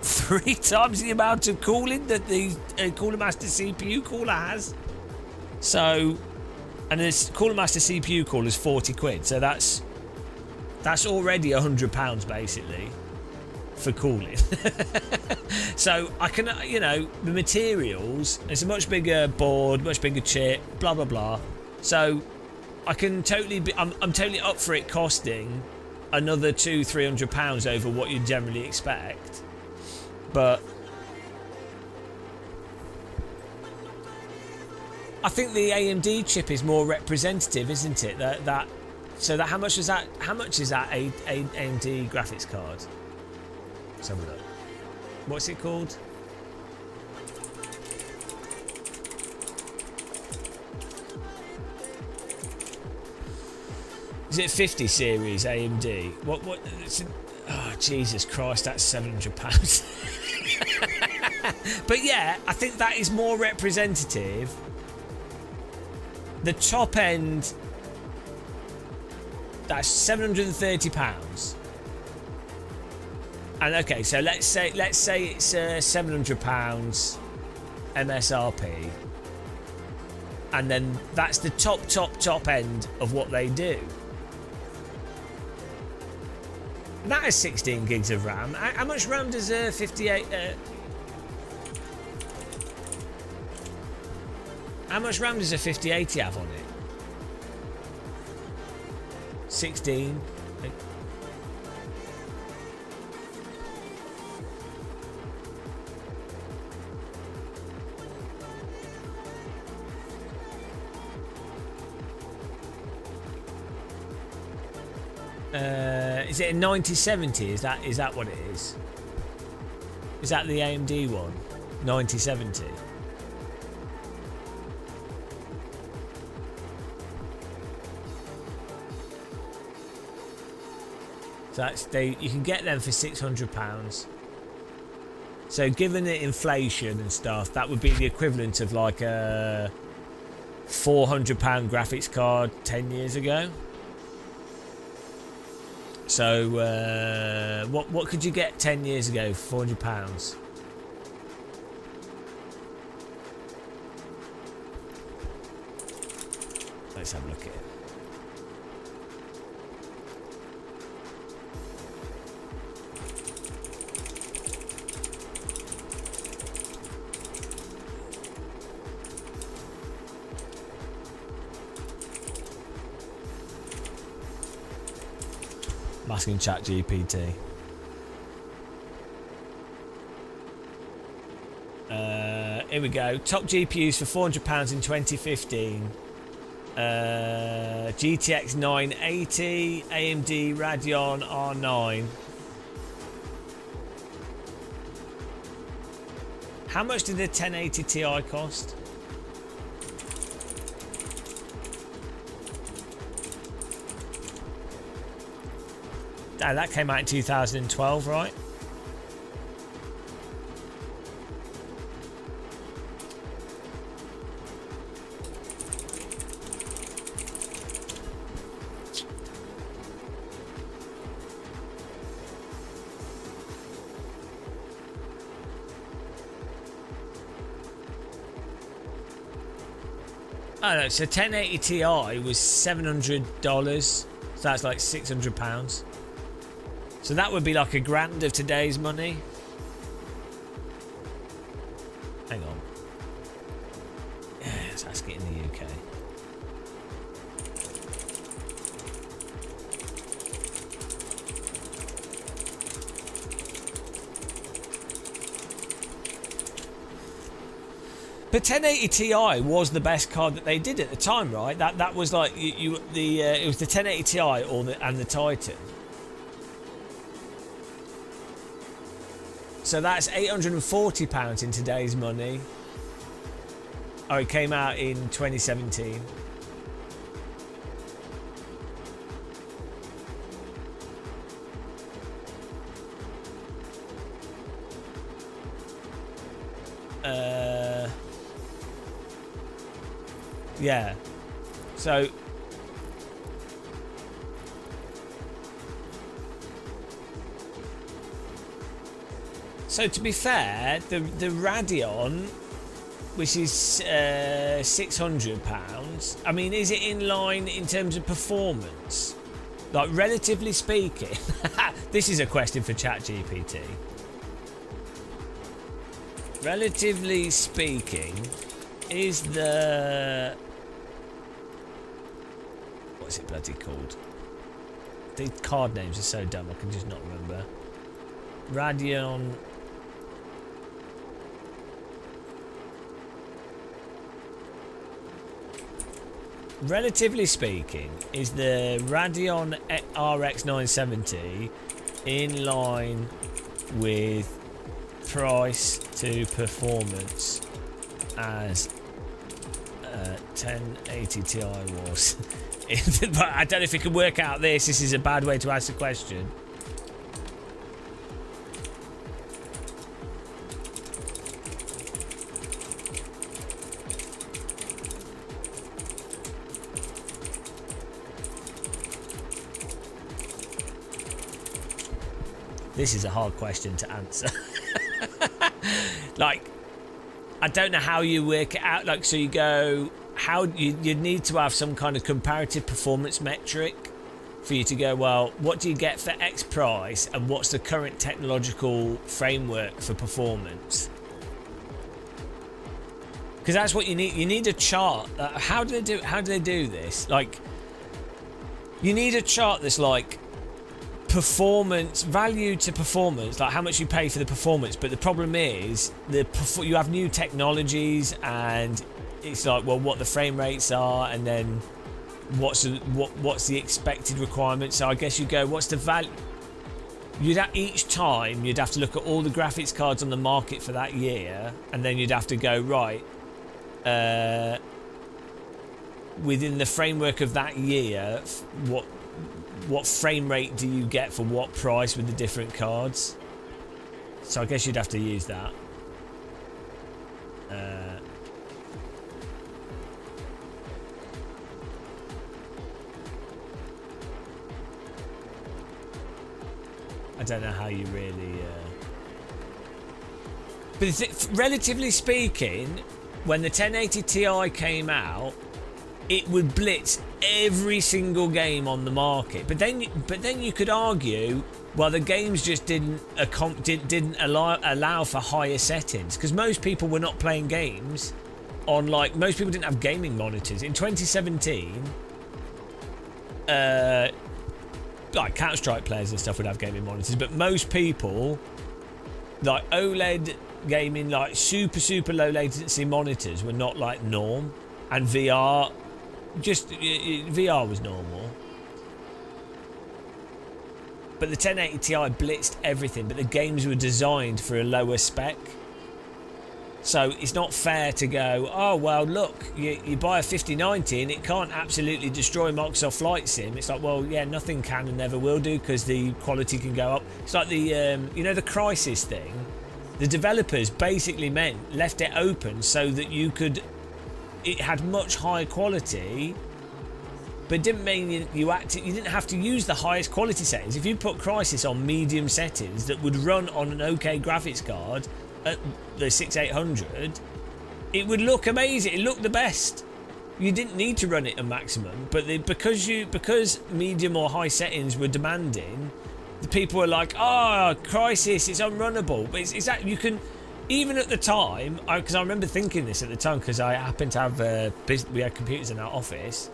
3 times the amount of cooling that the Cooler Master CPU cooler has. So, and this Cooler Master CPU cooler is 40 quid. So that's already £100 basically for cooling. So I can, you know, the materials, it's a much bigger board, much bigger chip, blah blah blah. So I can totally be, I'm totally up for it costing another £200-300 over what you generally expect. But I think the AMD chip is more representative, isn't it? So how much is that? How much is that AMD graphics card? Let's have a look. What's it called? Is it 50 series AMD? What? Oh, Jesus Christ, that's £700. But yeah, I think that is more representative. The top end, that's £730. And okay, so let's say it's £700 MSRP, and then that's the top end of what they do. That is 16 gigs of RAM. How much RAM does a 58? How much RAM does a 5080 have on it? 16. Is it a 9070? Is that what it is? Is that the AMD one? 9070. So that's you can get them for £600. So given the inflation and stuff, that would be the equivalent of like a £400 graphics card 10 years ago. So what could you get 10 years ago for £400? Let's have a look at it. Asking ChatGPT. Here we go. Top GPUs for £400 in 2015. GTX 980, AMD Radeon R9. How much did the 1080 Ti cost? That came out in 2012, right? Oh no, so 1080 Ti was $700, so that's like £600. So that would be like £1,000 of today's money. Hang on. Yeah, let's ask it in the UK. But 1080 Ti was the best card that they did at the time, right? That was like it was the 1080 Ti and the Titan. So that's £840 in today's money. Oh, it came out in 2017. Yeah. So to be fair, the Radeon, which is £600, I mean, is it in line in terms of performance? Like, relatively speaking, this is a question for ChatGPT. Relatively speaking, is the... what's it bloody called? The card names are so dumb, I can just not remember. Radeon... Relatively speaking, is the Radeon RX 970 in line with price to performance as 1080 Ti was? But I don't know if you can work out this. This is a bad way to ask the question. This is a hard question to answer. Like, I don't know how you work it out. Like, so you go, how you need to have some kind of comparative performance metric for you to go, well, what do you get for X price, and what's the current technological framework for performance? Because that's what you need. You need a chart. How do they do this? Like, you need a chart that's like performance, value to performance, like how much you pay for the performance. But the problem is you have new technologies, and it's like, well, what the frame rates are, and then what's the expected requirement. So I guess you go, what's the value? Each time you'd have to look at all the graphics cards on the market for that year, and then you'd have to go, right, within the framework of that year, what frame rate do you get for what price with the different cards? So I guess you'd have to use that. I don't know how you really... But relatively speaking, when the 1080 Ti came out, it would blitz every single game on the market. But then you could argue, well, the games just didn't allow for higher settings, because most people were not playing games on, like, most people didn't have gaming monitors in 2017. Like Counter-Strike players and stuff would have gaming monitors, but most people, like OLED gaming, like super low latency monitors, were not like norm, and VR was normal. But the 1080 Ti blitzed everything, but the games were designed for a lower spec. So it's not fair to go, oh, well, look, you buy a 5090 and it can't absolutely destroy Microsoft Flight Sim. It's like, well, yeah, nothing can and never will do, because the quality can go up. It's like the, the Crysis thing. The developers basically left it open so that it had much higher quality, but it didn't mean you didn't have to use the highest quality settings. If you put Crysis on medium settings that would run on an okay graphics card at the 6800, it would look amazing. It looked the best. You didn't need to run it at maximum, but because medium or high settings were demanding, the people were like, oh, Crysis, it's unrunnable. But it's that you can, even at the time, because I remember thinking this at the time, because I happened to have we had computers in our office.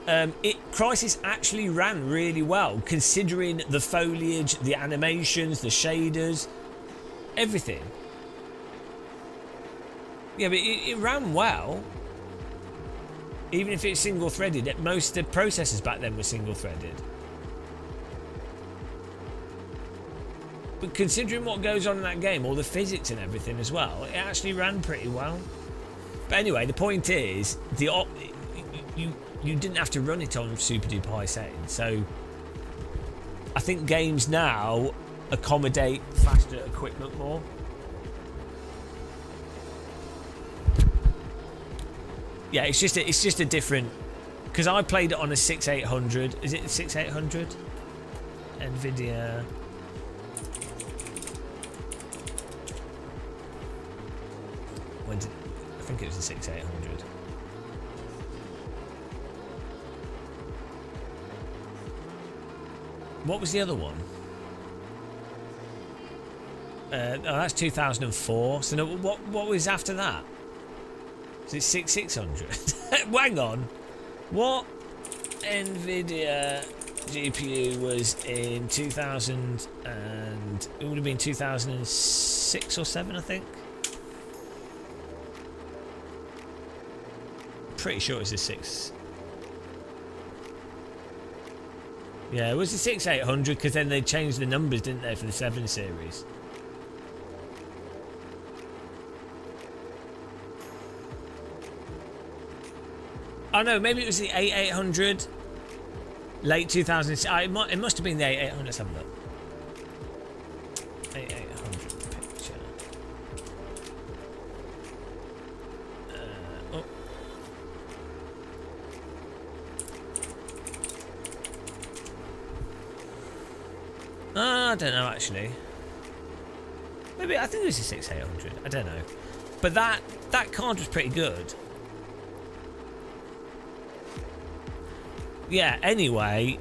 Crysis actually ran really well, considering the foliage, the animations, the shaders, everything. Yeah, but it ran well. Even if it's single-threaded, most of the processors back then were single-threaded. But considering what goes on in that game, all the physics and everything as well, it actually ran pretty well. But anyway, the point is, you didn't have to run it on super-duper high settings. So I think games now accommodate faster equipment more. Yeah, it's just a different, because I played it on a 6800. Is it 6800? Nvidia. I think it was a 6800. What was the other one? That's 2004. So no, what was after that? Is it 6600? Hang on. What Nvidia GPU was in 2000 and it would have been 2006 or 7, I think. Pretty sure it was a 6. Yeah, it was the 6800, because then they changed the numbers, didn't they, for the 7 series. Oh no, maybe it was the 8800. Late 2000s. It must have been the 8800. Let's have a look. 8800 picture. Oh. I don't know actually. Maybe I think it was a 6800. I don't know. But that card was pretty good. Yeah. Anyway,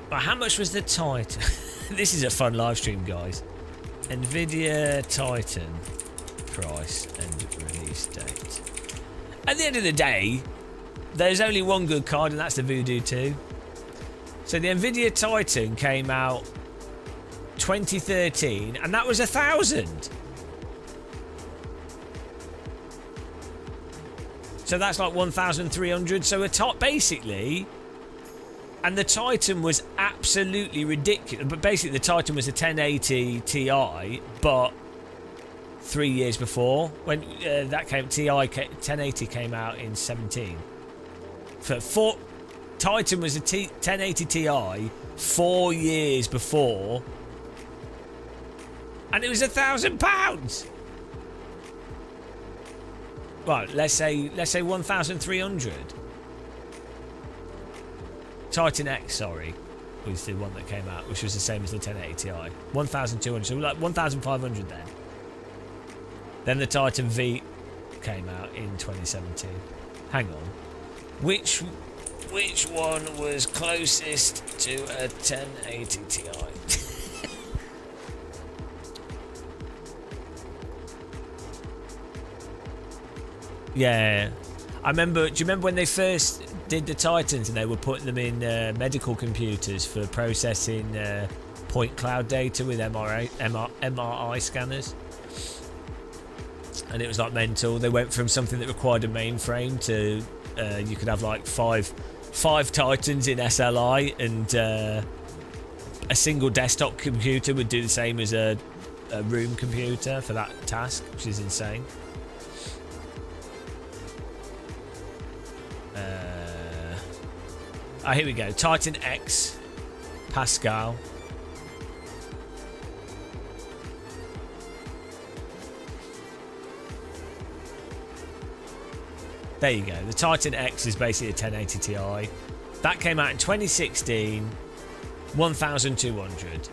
but how much was the Titan? This is a fun live stream, guys. Nvidia Titan price and release date. At the end of the day, there's only one good card, and that's the Voodoo 2. So the Nvidia Titan came out 2013, and that was 1,000. So that's like 1,300. So a top basically, and the Titan was absolutely ridiculous. But basically, the Titan was a 1080 Ti, but 3 years before when that came, 1080 came out in 17. Titan was a 1080 Ti 4 years before, and it was £1,000. Right, let's say 1,300. Titan X, sorry, was the one that came out, which was the same as the 1080 Ti. 1,200, so like 1,500 then. Then the Titan V came out in 2017. Hang on, which one was closest to a 1080 Ti? Yeah, I remember. Do you remember when they first did the Titans and they were putting them in medical computers for processing point cloud data with MRI scanners? And it was like mental. They went from something that required a mainframe to you could have like five Titans in SLI, and a single desktop computer would do the same as a room computer for that task, which is insane. Here we go. Titan X, Pascal. There you go. The Titan X is basically a 1080 Ti. That came out in 2016, 1,200.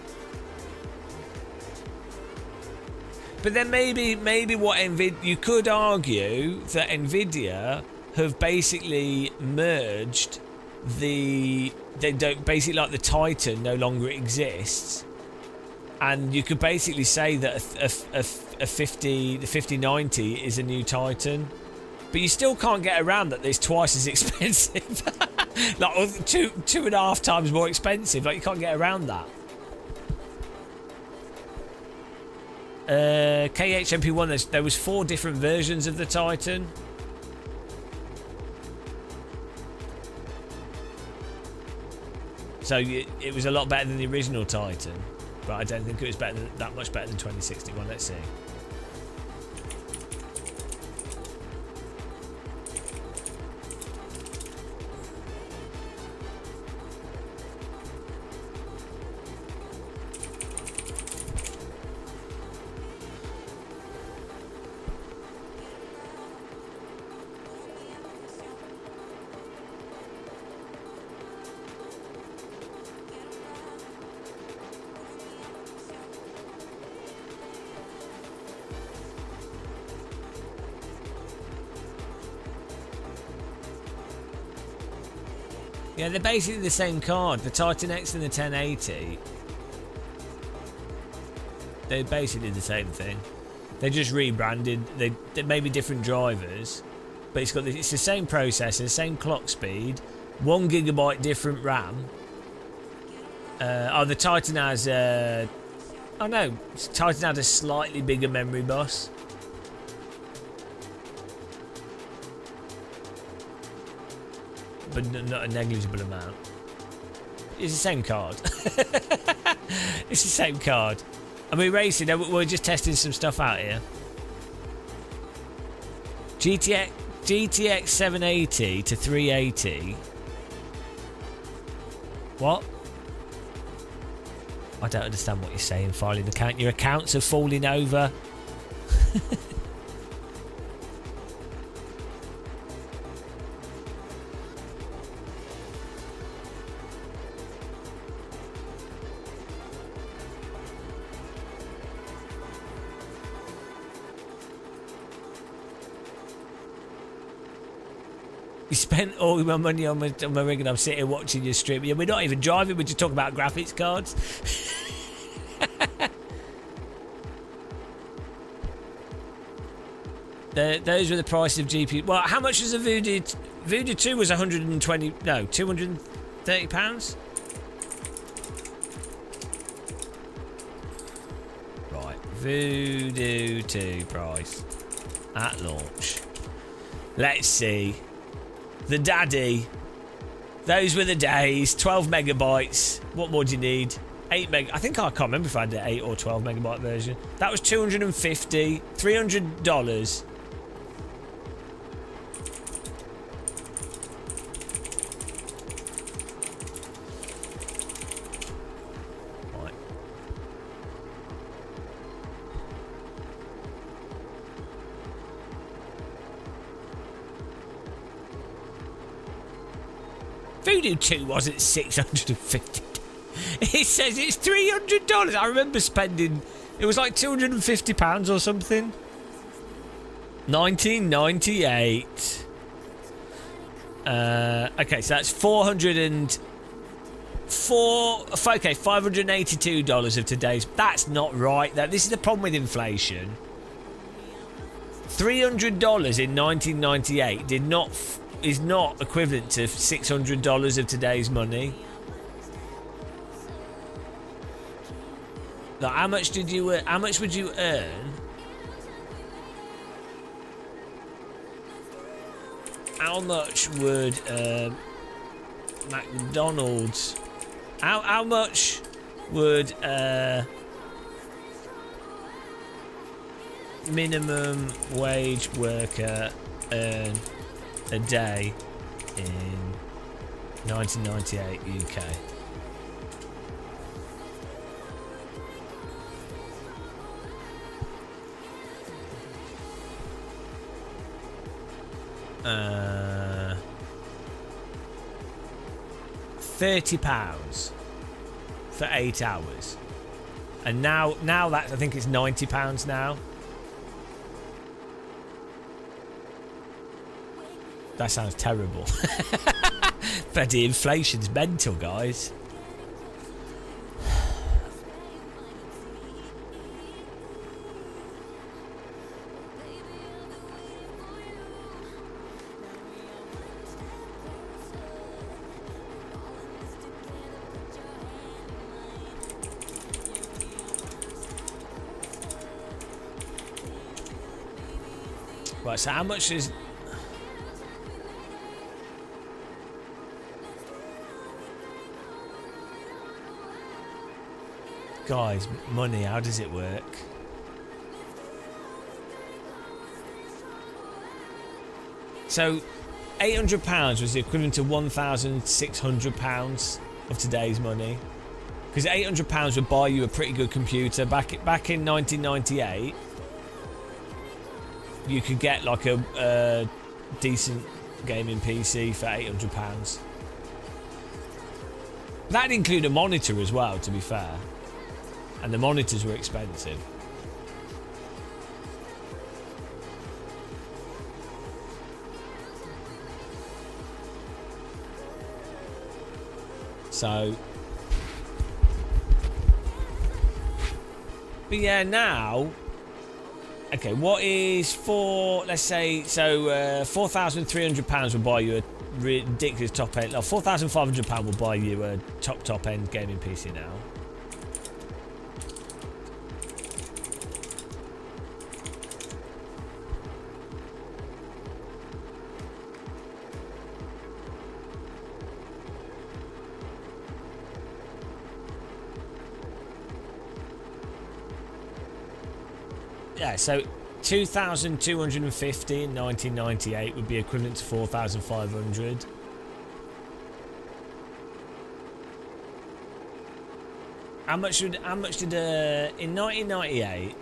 But then maybe what you could argue that Nvidia have basically merged they don't basically, like, the Titan no longer exists, and you could basically say that the 5090 is a new Titan, but you still can't get around that it's twice as expensive. Like two and a half times more expensive. Like, you can't get around that. KHMP1, there was 4 different versions of the Titan. So it was a lot better than the original Titan, but I don't think it was that much better than 2061. Let's see. Yeah, they're basically the same card. The Titan X and the 1080. They're basically the same thing. They just rebranded. They maybe different drivers, but it's the same processor, same clock speed, 1 GB different RAM. The Titan has Titan had a slightly bigger memory bus. But not a negligible amount. It's the same card. It's the same card. And we're racing. We're just testing some stuff out here. GTX 780 to 380. What? I don't understand what you're saying, filing account. Your accounts are falling over. You spent all my money on my rig and I'm sitting here watching your stream. Yeah, we're not even driving, we're just talking about graphics cards. Those were the price of GPU. Well, how much was a Voodoo? Voodoo 2 was 120, no, £230? Right, Voodoo 2 price at launch. Let's see. The daddy. Those were the days. 12 megabytes. What more do you need? 8 meg. I think I can't remember if I had the 8 or 12 megabyte version. That was $250. $300. Right. Voodoo 2 wasn't $650. It says it's $300. I remember spending, it was like £250 or something. 1998. Okay, so that's $582 of today's. That's not right. This is the problem with inflation. $300 in 1998 is not equivalent to $600 of today's money. Like, how much would you earn? How much would McDonald's? How much would minimum wage worker earn a day in 1998 UK? £30 for 8 hours, and now that I think it's £90 now. That sounds terrible. But the inflation's mental, guys. Right, so how much is... Guys, money, how does it work? So, £800 was the equivalent to £1,600 of today's money. Because £800 would buy you a pretty good computer. Back in 1998, you could get like a decent gaming PC for £800. That'd include a monitor as well, to be fair. And the monitors were expensive. So... But yeah, now... Okay, what is for... Let's say... So, £4,300 will buy you a ridiculous top-end... £4,500 will buy you a top-end gaming PC now. Yeah, so 2,250 in 1998 would be equivalent to 4,500. How much did in 1998?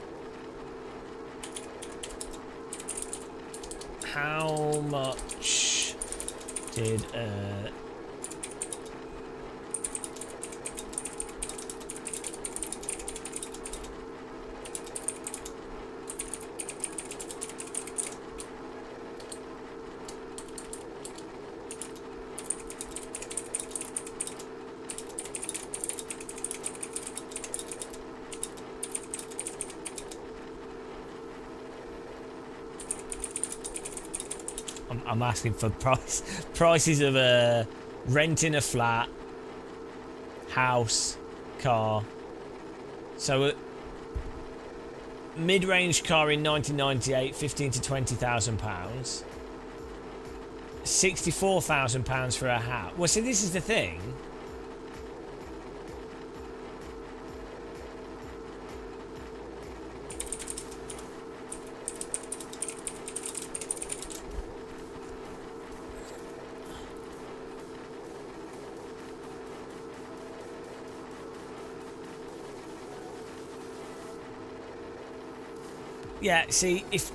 How much did I'm asking for prices of renting a flat, house, car. So mid-range car in 1998, 15 to 20,000 pounds. 64,000 pounds for a house. Well, see, this is the thing. Yeah, see, if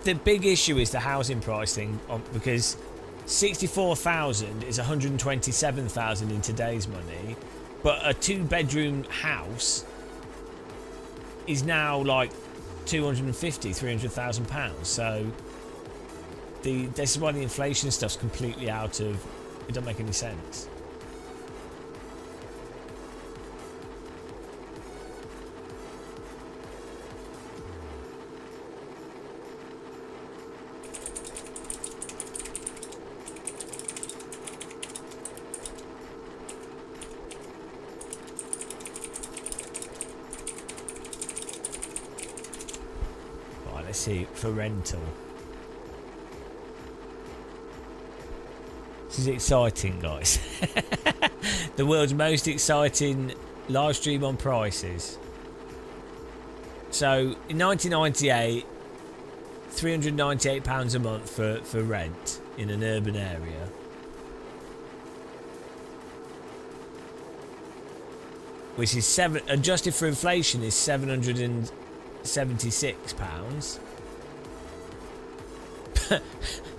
the big issue is the housing price thing, because 64,000 is 127,000 in today's money, but a 2-bedroom house is now like 250, 300,000 pounds. So this is why the inflation stuff's completely out of. It doesn't make any sense. Let's see, for rental. This is exciting, guys. The world's most exciting live stream on prices. So, in 1998, £398 a month for rent in an urban area. Which is adjusted for inflation is £776.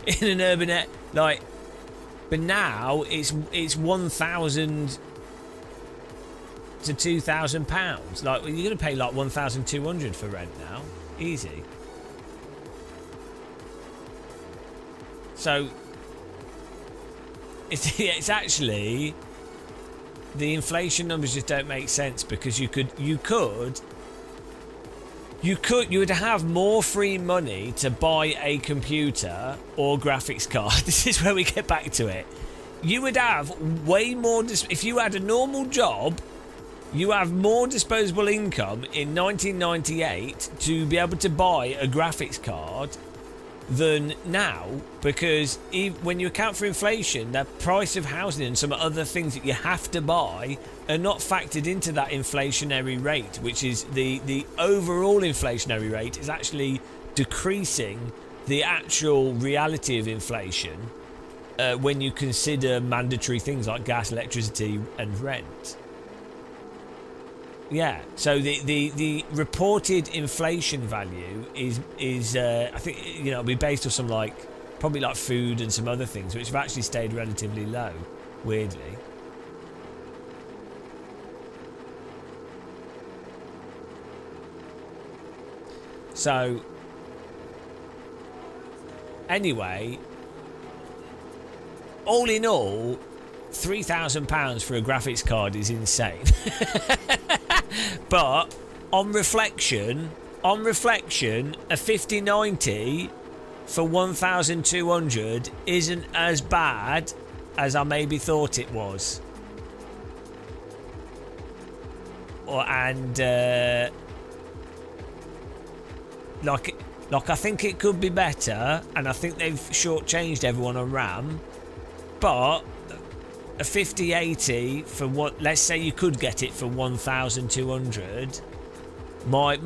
In an urban area, but now it's 1,000 to 2,000 pounds. Like, you're gonna pay like 1,200 for rent now, easy. So it's actually, the inflation numbers just don't make sense, because you would have more free money to buy a computer or graphics card. This is where we get back to it. You would have way more, if you had a normal job, you have more disposable income in 1998 to be able to buy a graphics card than now, because when you account for inflation, the price of housing and some other things that you have to buy are not factored into that inflationary rate, which is the overall inflationary rate is actually decreasing the actual reality of inflation when you consider mandatory things like gas, electricity and rent. Yeah, so the reported inflation value is I think, it'll be based off some probably like food and some other things, which have actually stayed relatively low, weirdly. So anyway, all in all, £3,000 for a graphics card is insane. But on reflection, a 5090 for 1,200 isn't as bad as I maybe thought it was. I think it could be better, and I think they've shortchanged everyone on RAM. But a 5080 for what? Let's say you could get it for 1,200. My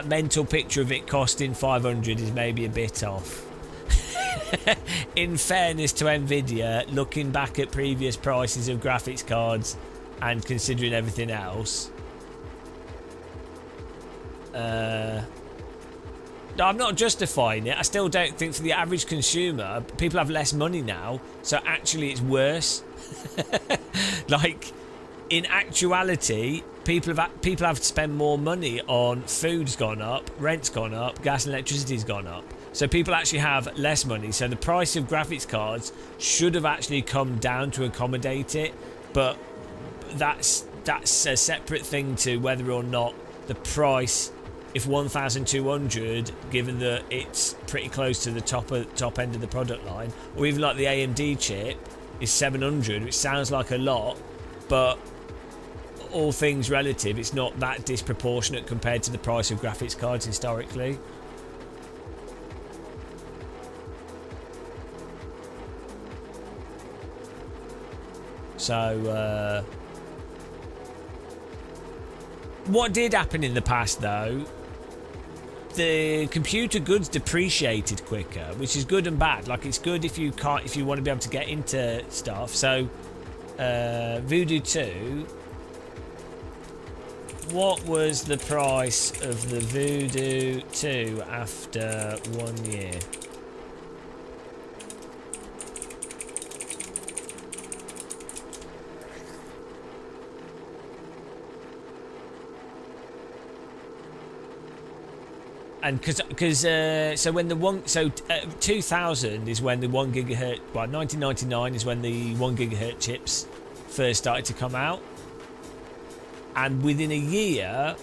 mental picture of it costing 500 is maybe a bit off. In fairness to Nvidia, looking back at previous prices of graphics cards and considering everything else, I'm not justifying it. I still don't think for the average consumer, people have less money now, so actually it's worse. In actuality, people have to spend more money on food's gone up, rent's gone up, gas and electricity's gone up. So people actually have less money. So the price of graphics cards should have actually come down to accommodate it, but that's a separate thing to whether or not the price if 1,200, given that it's pretty close to the top end of the product line, or even like the AMD chip is 700, which sounds like a lot, but all things relative, it's not that disproportionate compared to the price of graphics cards historically. So, what did happen in the past though? The computer goods depreciated quicker, which is good and bad. Like, it's good if you want to be able to get into stuff. So, Voodoo 2. What was the price of the Voodoo 2 after 1 year? And because so when the 2000 is when the 1 gigahertz, well, 1999 is when the 1 gigahertz chips first started to come out, and within a year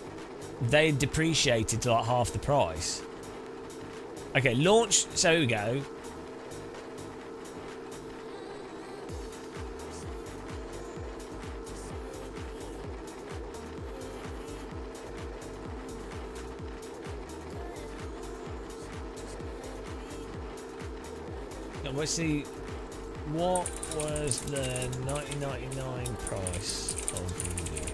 they depreciated to like half the price. Okay, launch. So here we go. Let's see, what was the 1999 price of Voodoo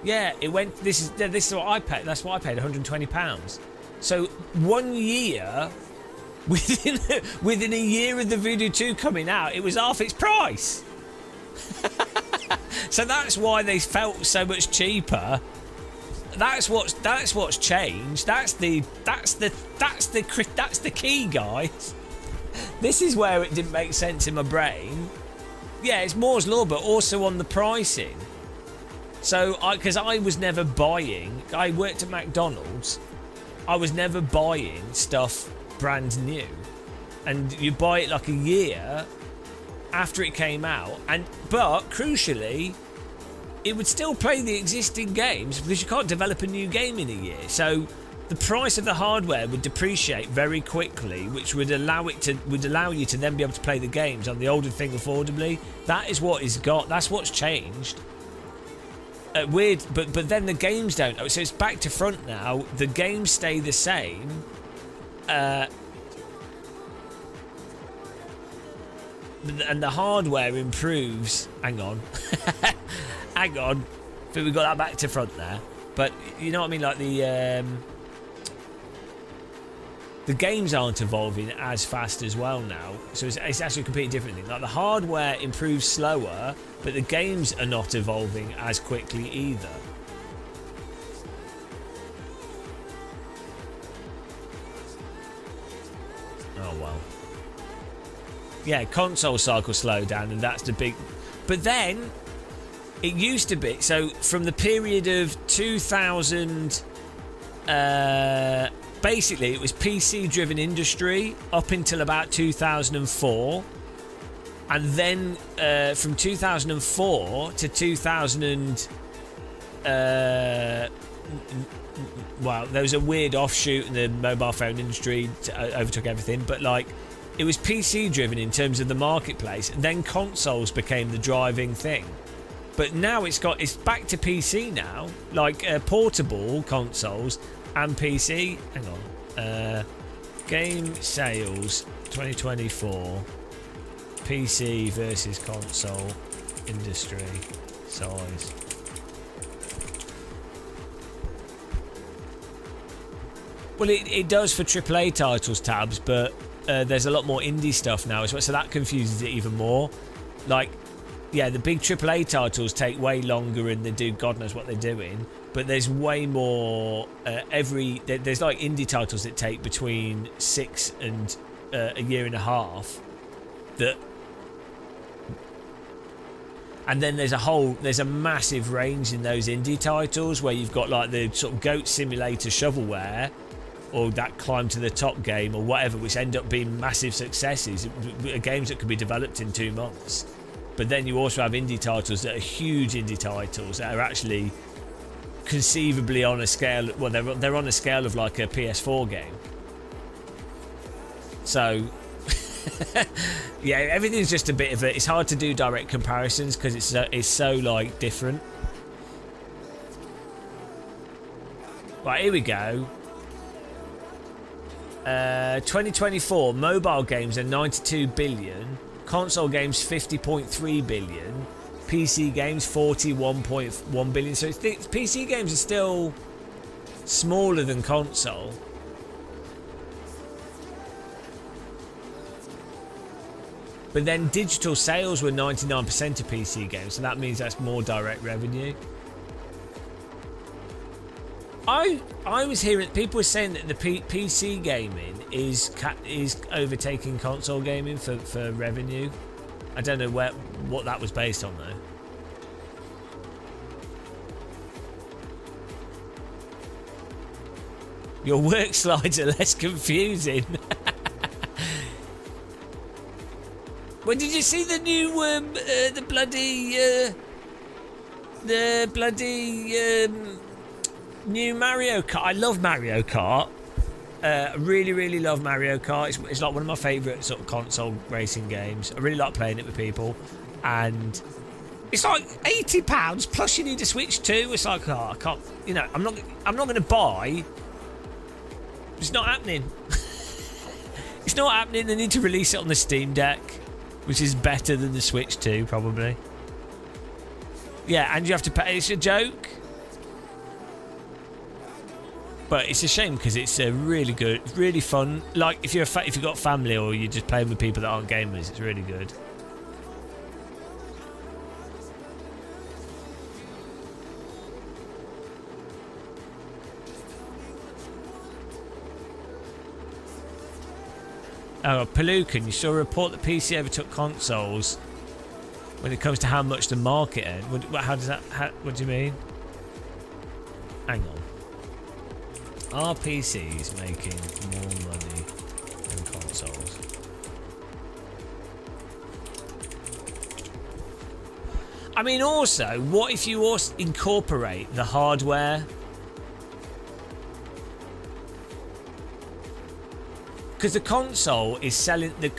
2? Yeah, it went. This is what I paid. That's what I paid, £120. So 1 year. Within a year of the Voodoo 2 coming out, it was half its price. So that's why they felt so much cheaper. That's what's changed. That's the key, guys. This is where it didn't make sense in my brain. Yeah, it's Moore's law, but also on the pricing. So because I was never buying. I worked at McDonald's. I was never buying stuff brand new, and you buy it like a year after it came out, but crucially it would still play the existing games because you can't develop a new game in a year. So the price of the hardware would depreciate very quickly, which would allow you to then be able to play the games on the older thing affordably. That is what is got. That's what's changed. Weird, but then the games don't. So it's back to front now. The games stay the same. And the hardware improves. Hang on. Hang on. But we got that back to front there. But you know what I mean? Like the games aren't evolving as fast as well now. So it's actually a completely different thing. Like the hardware improves slower, but the games are not evolving as quickly either. Oh well. Yeah, console cycle slowed down, and that's the big. But then it used to be, so from the period of 2000, basically it was PC driven industry up until about 2004, and then from 2004 to 2000, well, there was a weird offshoot in the mobile phone industry overtook everything, but like it was PC driven in terms of the marketplace, and then consoles became the driving thing. But now it's back to PC now, like portable consoles and PC. Hang on, game sales 2024, PC versus console industry size. Well, it does for AAA titles, Tabs, but there's a lot more indie stuff now as well, so that confuses it even more. Like, yeah, the big AAA titles take way longer and they do God knows what they're doing, but there's way more. There's like indie titles that take between 6 and a year and a half. And then there's a massive range in those indie titles where you've got like the sort of Goat Simulator shovelware, or that climb to the top game or whatever, which end up being massive successes, games that could be developed in 2 months. But then you also have indie titles that are huge indie titles that are actually conceivably on a scale, well, they're on a scale of like a PS4 game. So yeah, everything's just a bit of a, it's hard to do direct comparisons because it's so like different. Right, here we go. 2024 mobile games are 92 billion, console games 50.3 billion, PC games 41.1 billion. So PC games are still smaller than console. But then digital sales were 99% of PC games, so that means that's more direct revenue. I was hearing people were saying that the PC gaming is overtaking console gaming for revenue. I don't know what that was based on though. Your work slides are less confusing. When did you see the new new Mario Kart? I love Mario Kart. Really love Mario Kart. It's like one of my favourite sort of console racing games. I really like playing it with people, and it's like £80 plus you need a Switch too. It's like, oh, I can't. You know, I'm not going to buy. It's not happening. It's not happening. They need to release it on the Steam Deck, which is better than the Switch 2, probably. Yeah, and you have to pay. It's a joke. But it's a shame because it's a really good, really fun. Like if you've got family or you're just playing with people that aren't gamers, it's really good. Oh, Pelucan, you saw a report that PC overtook consoles when it comes to how much the market earned. What do you mean? Hang on. Are PCs making more money than consoles? I mean, also, what if you also incorporate the hardware? Because the console is selling, the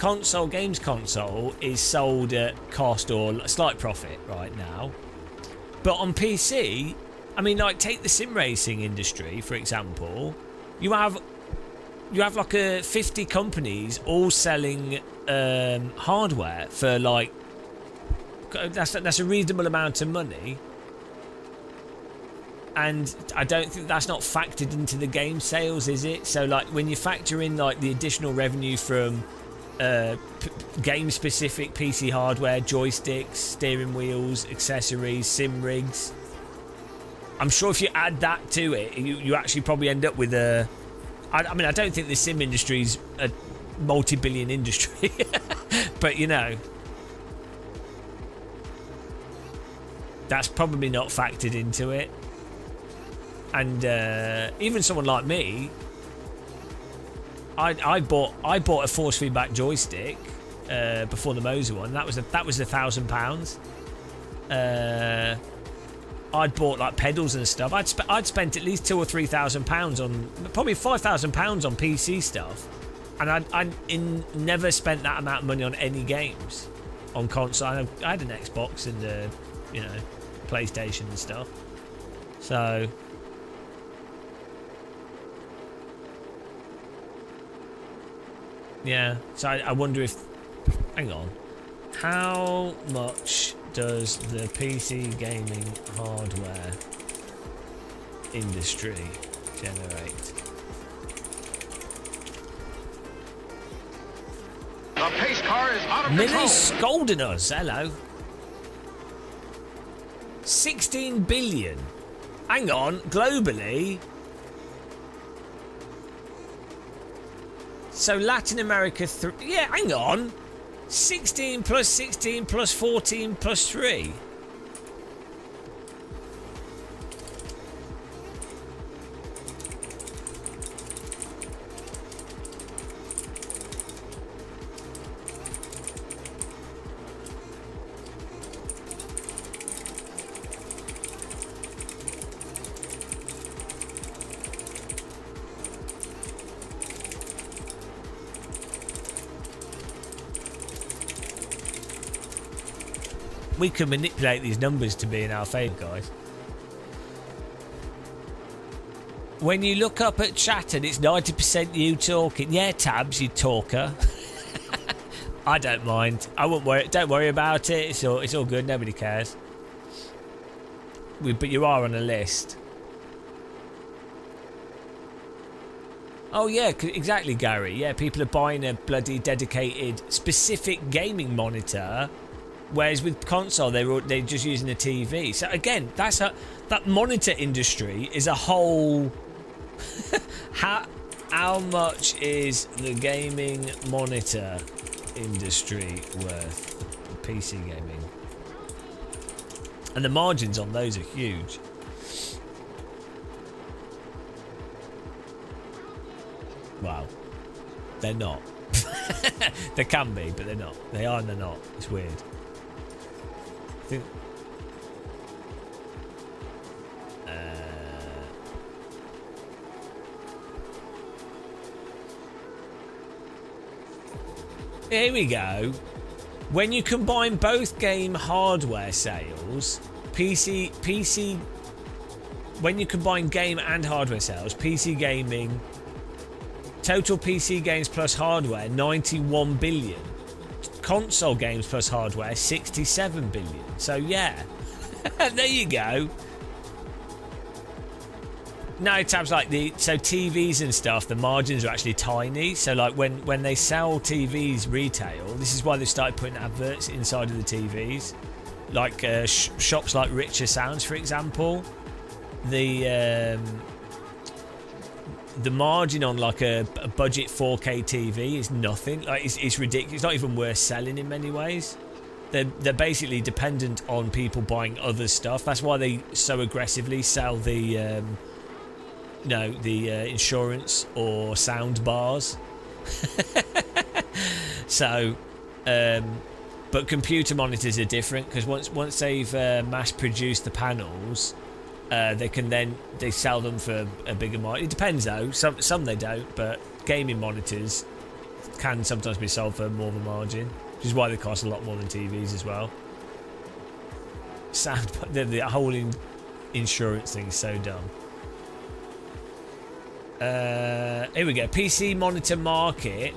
games console is sold at cost or slight profit right now. But on PC, I mean, like, take the sim racing industry, for example. You have like 50 companies all selling hardware for like, that's a reasonable amount of money. And I don't think that's not factored into the game sales, is it? So like when you factor in like the additional revenue from game specific PC hardware, joysticks, steering wheels, accessories, sim rigs, I'm sure if you add that to it, you actually probably end up with a... I mean, I don't think the sim industry's a multi-billion industry. But, you know, that's probably not factored into it. And even someone like me, I bought a force feedback joystick before the Moser one. That was £1,000. I'd bought like pedals and stuff. I'd spent at least £2,000 or £3,000 on, probably £5,000 on PC stuff, and I never spent that amount of money on any games on console. I had an Xbox and you know, PlayStation and stuff. So yeah. So I wonder if, hang on, how much does the PC gaming hardware industry generate?
The pace car is out of
Miller's
control.
scolding us. Hello. 16 billion. Hang on, globally. So Latin America, yeah, hang on. 16 plus 16 plus 14 plus 3. we can manipulate these numbers to be in our favour, guys. When you look up at chat and it's 90% you talking, yeah, Tabs, you talker. I don't mind. I won't worry. Don't worry about it. It's all good. Nobody cares. But you are on a list. Oh yeah, exactly, Gary. Yeah, people are buying a bloody dedicated, specific gaming monitor, whereas with console they're just using a TV. So again, that monitor industry is a whole. How much is the gaming monitor industry worth? PC gaming, and the margins on those are huge. Wow, they're not. They can be, but they're not. They are and they're not. It's weird. I think. Here we go. When you combine both game hardware sales, when you combine game and hardware sales, PC gaming, total PC games plus hardware, 91 billion. Console games plus hardware, 67 billion. So yeah, there you go. No, Tabs, like so TVs and stuff, the margins are actually tiny. So like when they sell TVs retail, this is why they started putting adverts inside of the TVs. Like shops like Richer Sounds, for example. The margin on like a budget 4K TV is nothing. Like it's ridiculous. It's not even worth selling in many ways. They're basically dependent on people buying other stuff. That's why they so aggressively sell the insurance or sound bars. So, but computer monitors are different because once they've mass-produced the panels, they sell them for a bigger margin. It depends though. Some they don't, but gaming monitors can sometimes be sold for more of a margin, which is why they cost a lot more than TVs as well. Sound, the whole insurance thing is so dumb. Here we go. PC monitor market.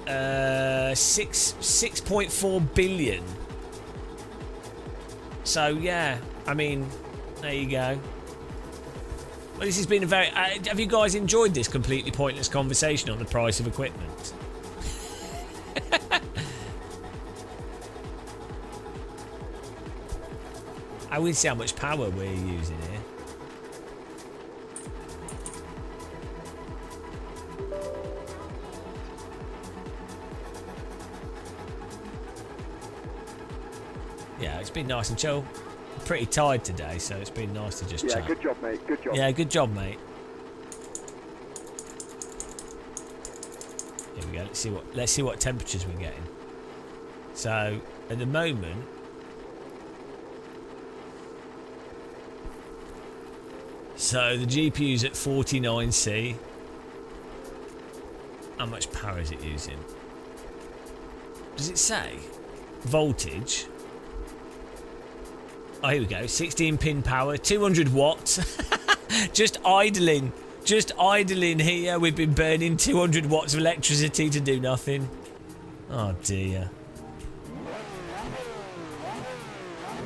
6.4 billion. So yeah, I mean, there you go. Well, this has been a very. Have you guys enjoyed this completely pointless conversation on the price of equipment? I will see how much power we're using here. Yeah, it's been nice and chill. I'm pretty tired today, so it's been nice to just chat.
Yeah, good job, mate. Good job.
Yeah, good job, mate. Here we go. Let's see what temperatures we're getting. So at the moment, so the GPU's at 49C. How much power is it using? Does it say voltage? Oh, here we go. 16 pin power, 200 watts. Just idling here. We've been burning 200 watts of electricity to do nothing. Oh dear.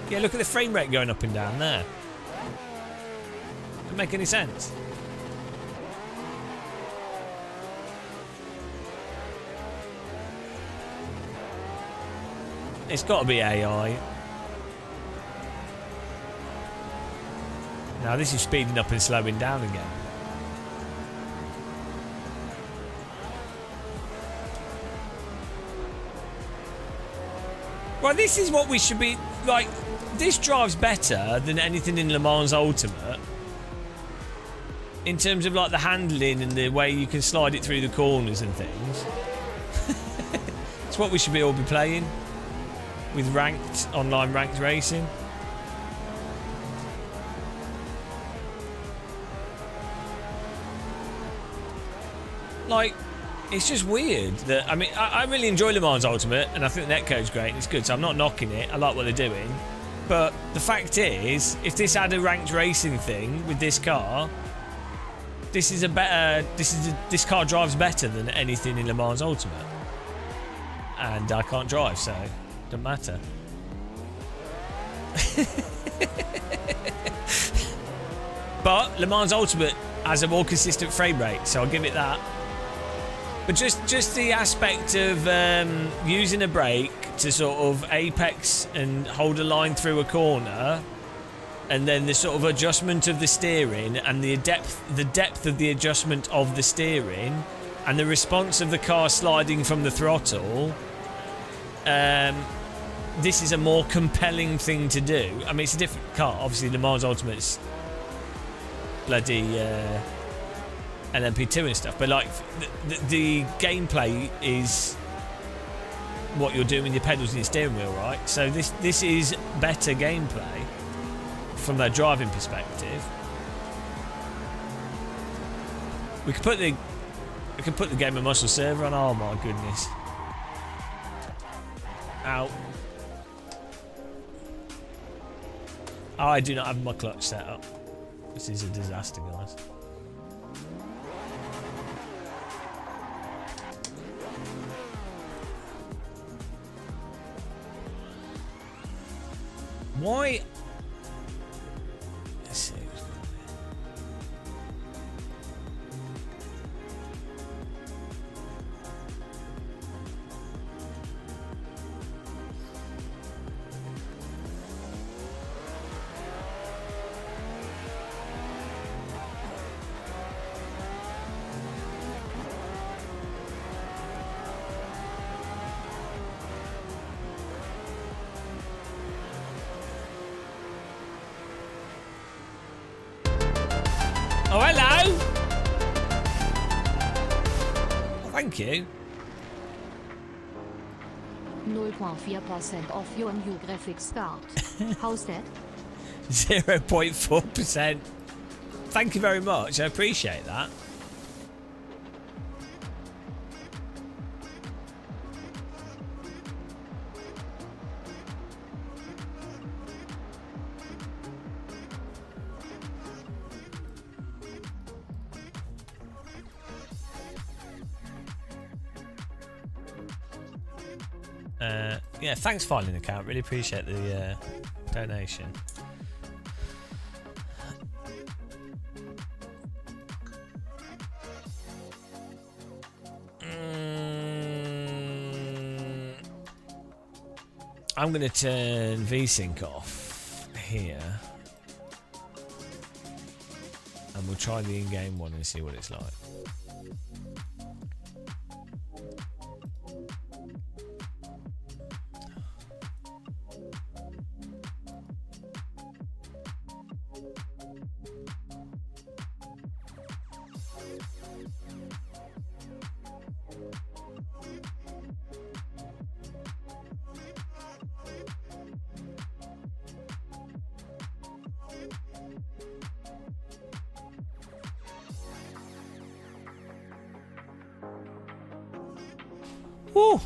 Yeah, look at the frame rate going up and down there. Doesn't make any sense. It's got to be AI. Now this is speeding up and slowing down again. Well, this is what we should be like. This drives better than anything in Le Mans Ultimate in terms of like the handling and the way you can slide it through the corners and things. It's what we should all be playing with online ranked racing. Like, It's just weird that, I mean, I really enjoy Le Mans Ultimate, and I think the netcode's great and it's good, so I'm not knocking it. I like what they're doing. But the fact is, if this had a ranked racing thing with this car, this car drives better than anything in Le Mans Ultimate. And I can't drive, so it doesn't matter. But Le Mans Ultimate has a more consistent frame rate, so I'll give it that. But just the aspect of using a brake to sort of apex and hold a line through a corner, and then the sort of adjustment of the steering and the depth of the adjustment of the steering and the response of the car sliding from the throttle, this is a more compelling thing to do. I mean, it's a different car. Obviously, Le Mans Ultimate's bloody LMP2 and stuff, but like the gameplay is what you're doing with your pedals and your steering wheel, right? So this is better gameplay from that driving perspective. We could put the Game of Muscle server on. Oh my goodness! Ow! Oh, I do not have my clutch set up. This is a disaster, guys. Why? Let's see. Oh, hello! Oh, thank you.
0.4% of your new graphics card. How's that?
0.4%. Thank you very much. I appreciate that. Yeah, thanks, Filing Account. Really appreciate the donation. I'm going to turn VSync off here. And we'll try the in-game one and see what it's like. Woo!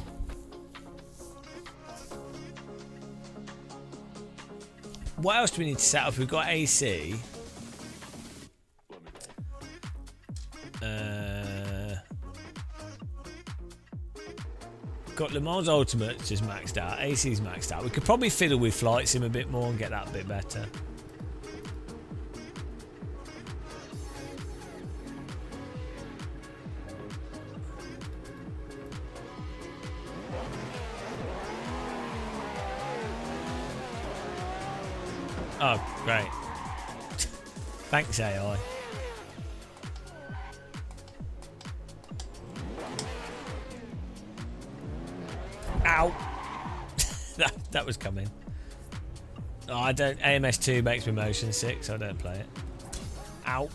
What else do we need to set up? We've got AC. Got Le Mans Ultimate just maxed out. AC's maxed out. We could probably fiddle with Flight Sim a bit more and get that a bit better. Oh, great. Thanks, AI. Ow! that was coming. Oh, I don't. AMS2 makes me motion sick, so I don't play it. Ow!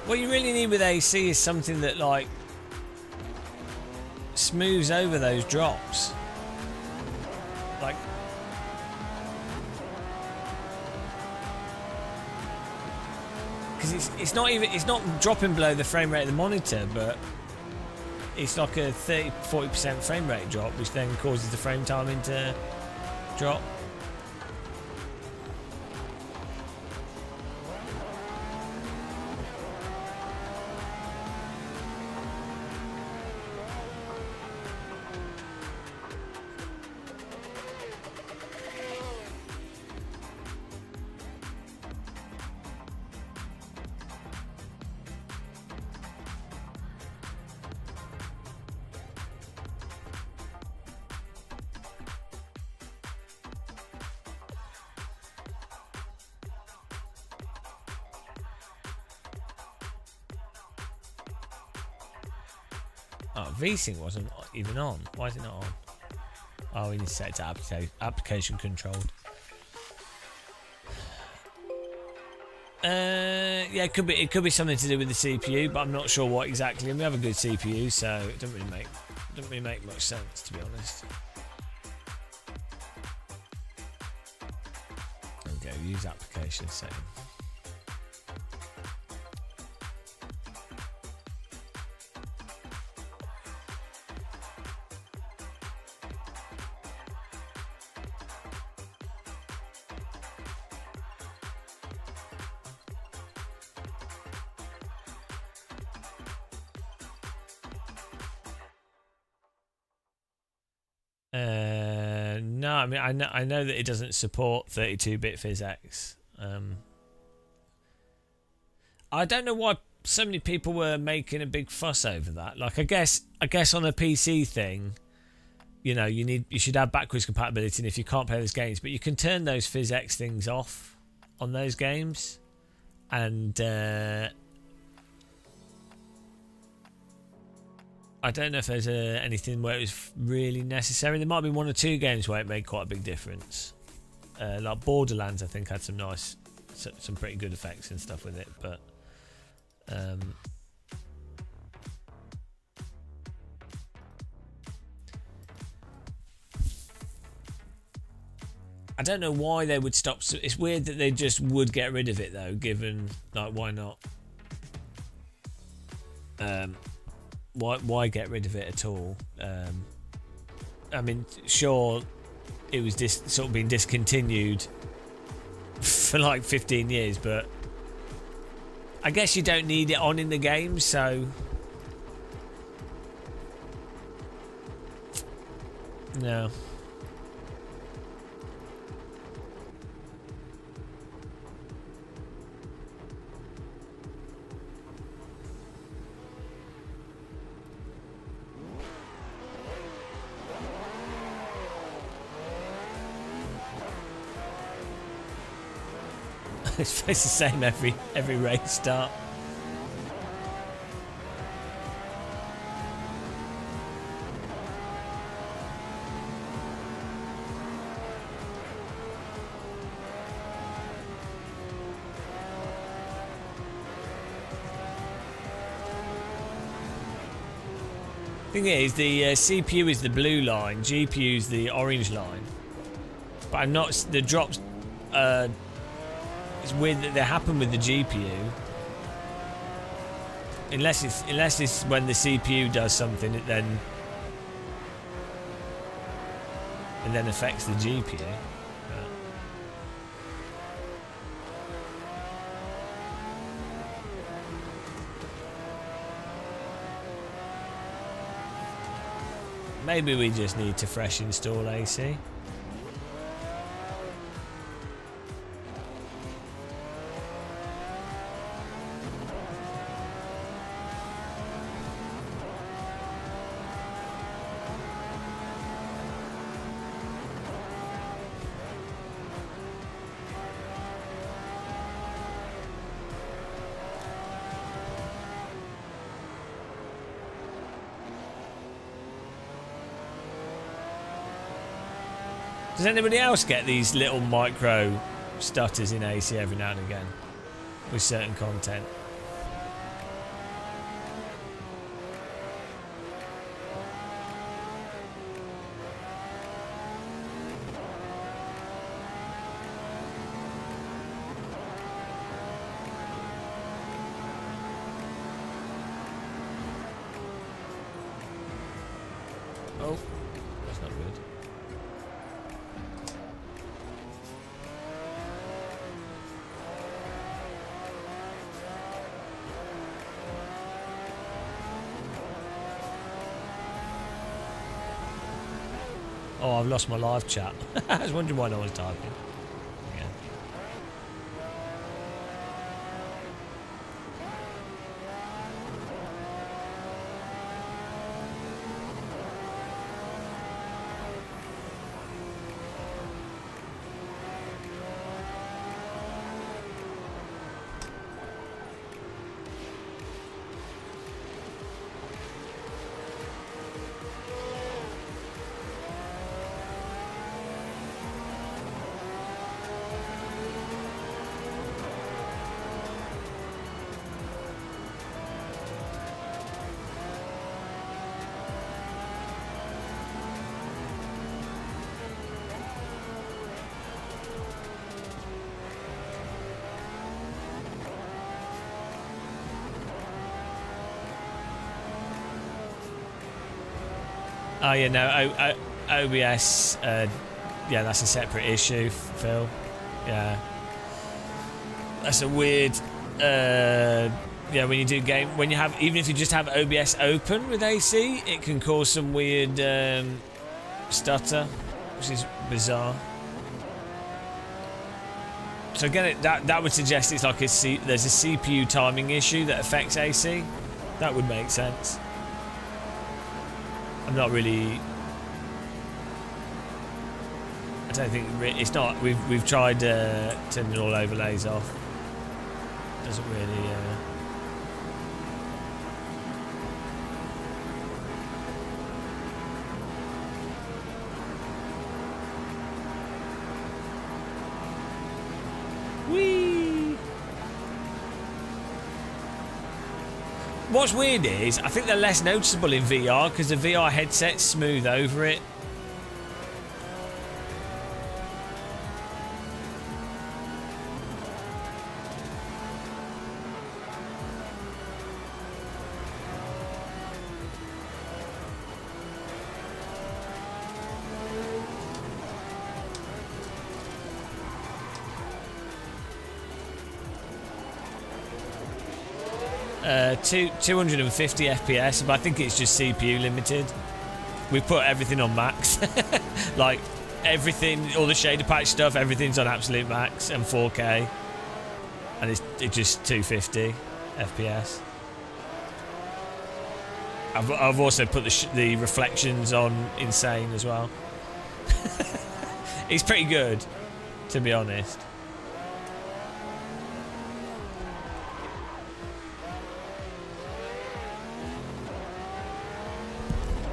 What you really need with AC is something that like smooths over those drops. Like because it's not dropping below the frame rate of the monitor, but it's like a 30-40% frame rate drop, which then causes the frame timing to drop. Oh, VSync wasn't even on. Why is it not on? Oh, we need to set it to application controlled. Yeah, it could be something to do with the CPU, but I'm not sure what exactly. And we have a good CPU, so it doesn't really make much sense, to be honest. Okay, use application setting. No, I mean I know that it doesn't support 32-bit PhysX. I don't know why so many people were making a big fuss over that. Like I guess on a PC thing, you know, you should have backwards compatibility, and if you can't play those games, but you can turn those PhysX things off on those games, and I don't know if there's anything where it was really necessary. There might be one or two games where it made quite a big difference. Like Borderlands, I think, had some pretty good effects and stuff with it. But I don't know why they would stop. It's weird that they just would get rid of it, though, given, like, why not? Why get rid of it at all? I mean, sure, it was sort of been discontinued for like 15 years, but I guess you don't need it on in the game, so no. It's the same every race start. Thing is, the CPU is the blue line, GPU is the orange line, but I'm not. The drops. It's weird that they happen with the GPU, unless it's when the CPU does something, it then affects the GPU. Maybe we just need to fresh install AC. Does anybody else get these little micro stutters in AC every now and again with certain content? Oh, I've lost my live chat. I was wondering why no one's typing. Yeah. Oh yeah, no, OBS. Yeah, that's a separate issue, Phil. Yeah, that's a weird. Yeah, when you do game, when you have, even if you just have OBS open with AC, it can cause some weird stutter, which is bizarre. So again, that would suggest it's like there's a CPU timing issue that affects AC. That would make sense. I'm not really. I don't think it's not. We've tried turning all overlays off. Doesn't really. Whee! What's weird is I think they're less noticeable in VR because the VR headset's smooth over it. Uh, 250 FPS, but I think it's just CPU limited. We put everything on max. Like everything, all the shader patch stuff, everything's on absolute max and 4K. And it's just 250 FPS. I've also put the reflections on insane as well. It's pretty good, to be honest.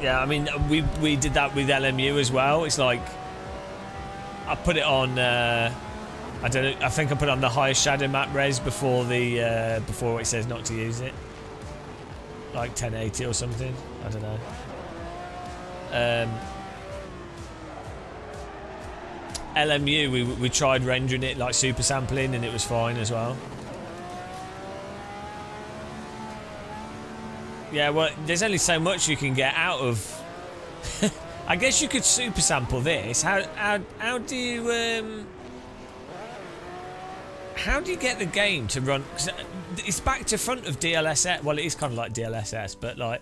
Yeah, I mean, we did that with LMU as well. It's like I put it on. I don't know. I think I put it on the highest shadow map res before it says not to use it, like 1080 or something. I don't know. LMU, we tried rendering it like super sampling, and it was fine as well. Yeah, well, there's only so much you can get out of. I guess you could super sample this. How do you get the game to run? 'Cause it's back to front of DLSS. Well, it is kind of like DLSS, but like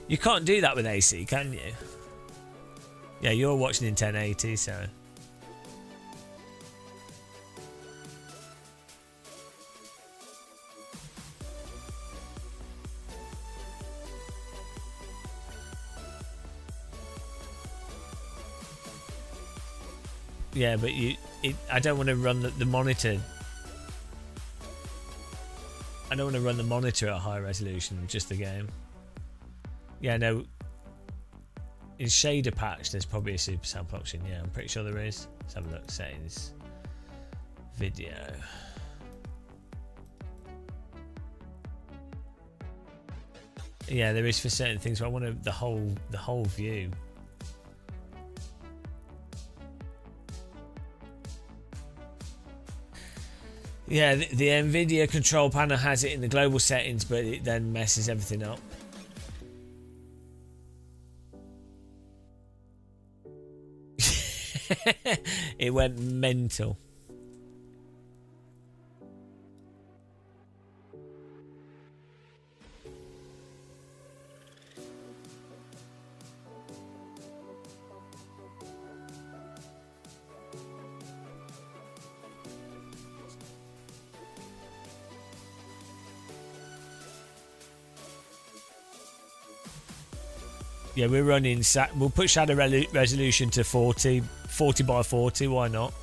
you can't do that with AC, can you? Yeah, you're watching in 1080, so. Yeah, but I don't want to run the monitor. I don't want to run the monitor at high resolution, just the game. Yeah, no. In shader patch, there's probably a super sample option. Yeah, I'm pretty sure there is. Let's have a look. Settings. Video. Yeah, there is for certain things, but I want the whole view. Yeah, the NVIDIA control panel has it in the global settings, but it then messes everything up. It went mental. Yeah, we're running. We'll put shadow resolution to 40 by 40. Why not?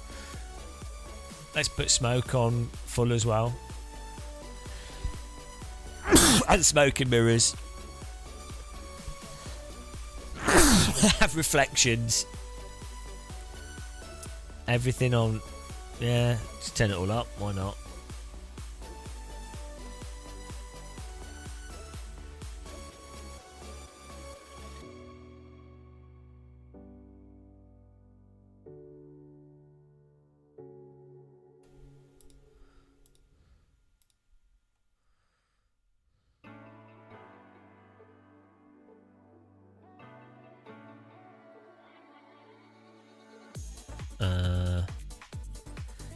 Let's put smoke on full as well. And smoking mirrors. Have reflections. Everything on. Yeah, just turn it all up. Why not?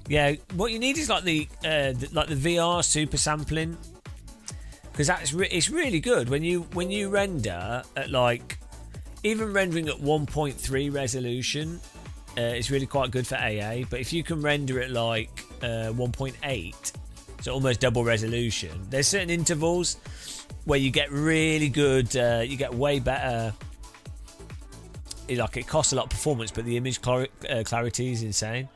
Yeah, what you need is like the VR super sampling, because it's really good when you render at like even rendering at 1.3 resolution. It's really quite good for AA, but if you can render it like 1.8, so almost double resolution, there's certain intervals where you get really good, you get way better. Like it costs a lot of performance, but the image clarity is insane.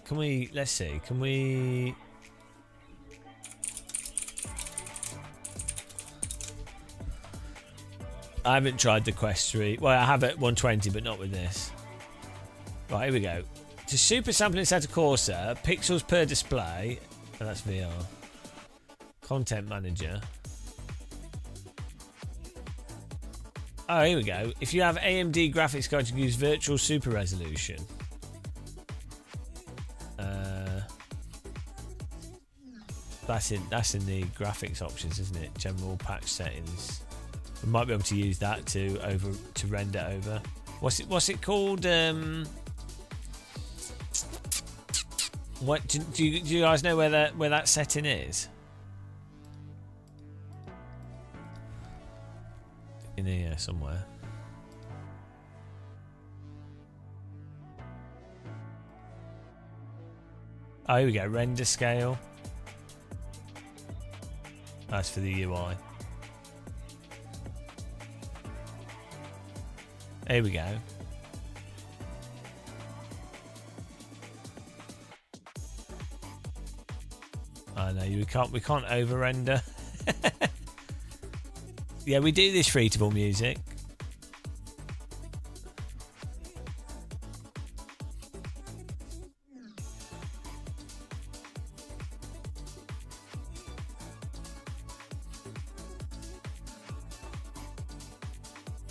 Can we? Let's see. Can we? I haven't tried the Quest 3. Well, I have it 120, but not with this. Right, here we go. To super sampling Santa Corsa, pixels per display. Oh, that's VR. Content manager. Oh, here we go. If you have AMD graphics card, you can use virtual super resolution. That's in the graphics options, isn't it? General patch settings. We might be able to use that to render over. What's it called? What do you guys know where that setting is? In here somewhere. Oh, here we go. Render scale. That's for the UI. Here we go. I know we can't over render. Yeah, we do this readable music.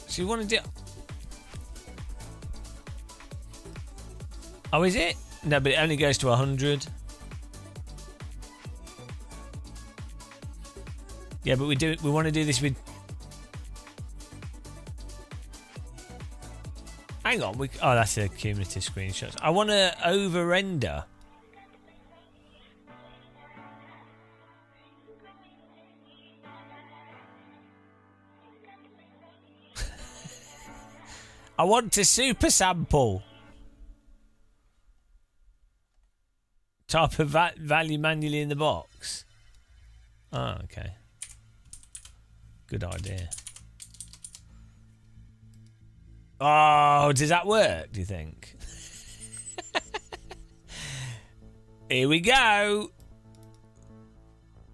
So you want to do? Oh, is it? No, but it only goes to 100. Yeah, but we want to do this with. Hang on, oh, that's a cumulative screenshot. I want to over render. I want to super sample. Type of value manually in the box. Oh, okay. Good idea. Oh, does that work, do you think? Here we go.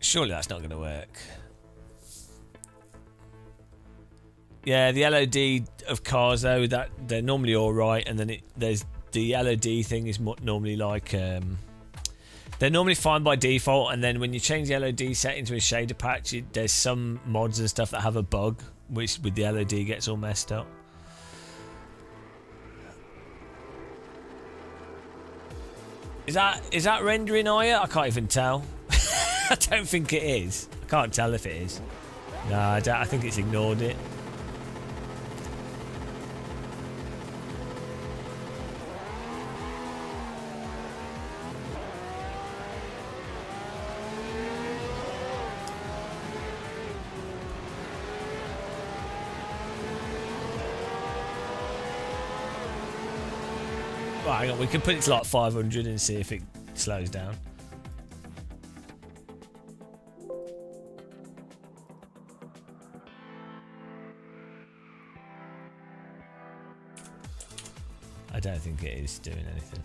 Surely that's not going to work. Yeah, the LOD of cars, though, that they're normally all right. And then there's the LOD thing is normally like... they're normally fine by default. And then when you change the LOD settings with shader patch, there's some mods and stuff that have a bug, which with the LOD gets all messed up. Is that rendering Aya? I can't even tell. I don't think it is. I can't tell if it is. No, I don't. I think it's ignored it. Well, hang on, we can put it to like 500 and see if it slows down. I don't think it is doing anything.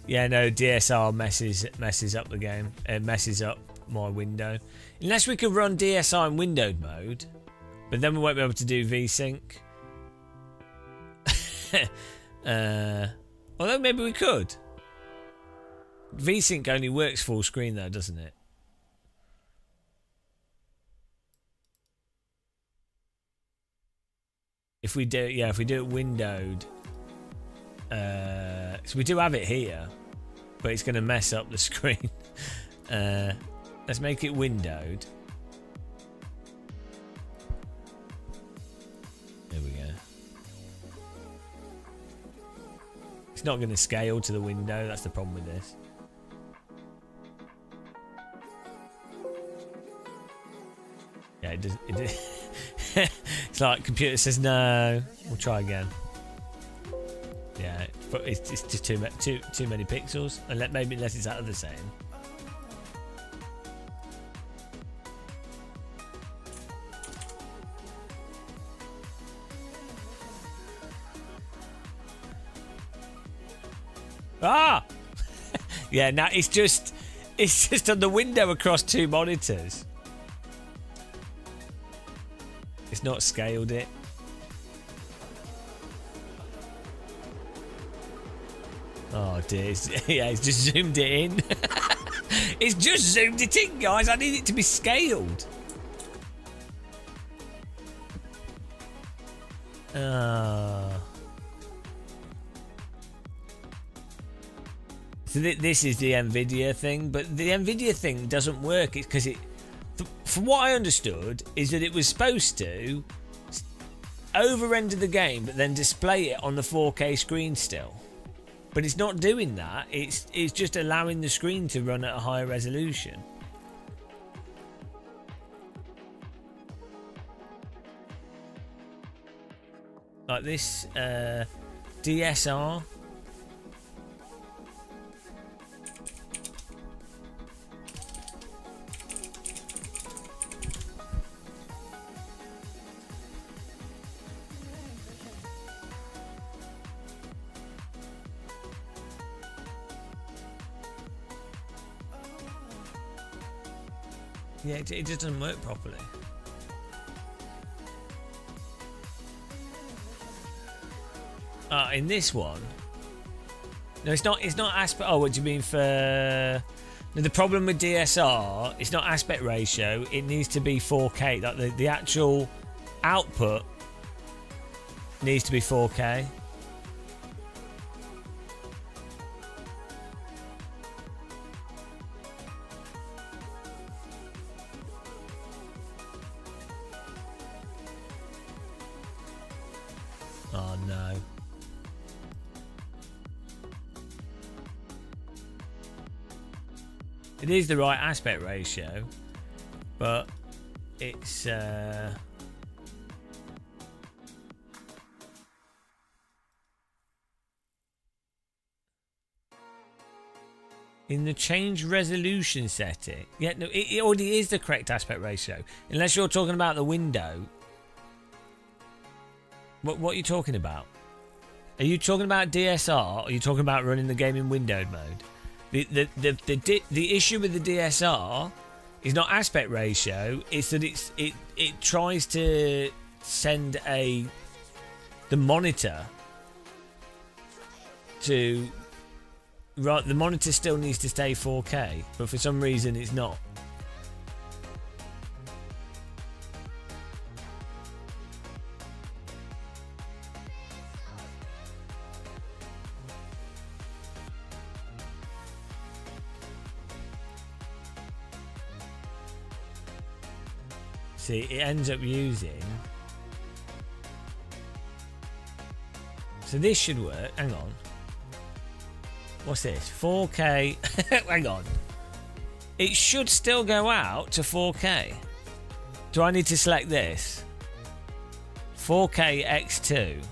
Yeah, no, DSR messes up the game. It messes up my window. Unless we could run DSR in windowed mode, but then we won't be able to do VSync. Although maybe we could. VSync only works full screen though, doesn't it? If we do it windowed, so we do have it here, but it's going to mess up the screen. Let's make it windowed. There we go. It's not going to scale to the window. That's the problem with this. Yeah, it does. It's like computer says no. We'll try again. Yeah, but it's just too many pixels, and maybe unless it's out of the same. Ah, yeah. Now it's just on the window across two monitors. It's not scaled it. Oh dear, it's just zoomed it in. It's just zoomed it in, guys. I need it to be scaled. So this is the NVIDIA thing, but the NVIDIA thing doesn't work. It's because from what I understood, is that it was supposed to over-render the game, but then display it on the 4K screen still. But it's not doing that. It's just allowing the screen to run at a higher resolution. Like this DSR. Yeah, it just doesn't work properly. In this one, no, it's not. It's not aspect. Oh, what do you mean for? No, the problem with DSR, it's not aspect ratio. It needs to be 4K. Like the actual output needs to be 4K. Oh no. It is the right aspect ratio, but it's in the change resolution setting. Yeah, no, it already is the correct aspect ratio. Unless you're talking about the window. What are you talking about? Are you talking about DSR or are you talking about running the game in windowed mode? The issue with the DSR is not aspect ratio, it's that it tries to send the monitor to the monitor still needs to stay 4K, but for some reason it's not. See, it ends up using. So this should work. Hang on. What's this? 4K. Hang on. It should still go out to 4K. Do I need to select this? 4K X2.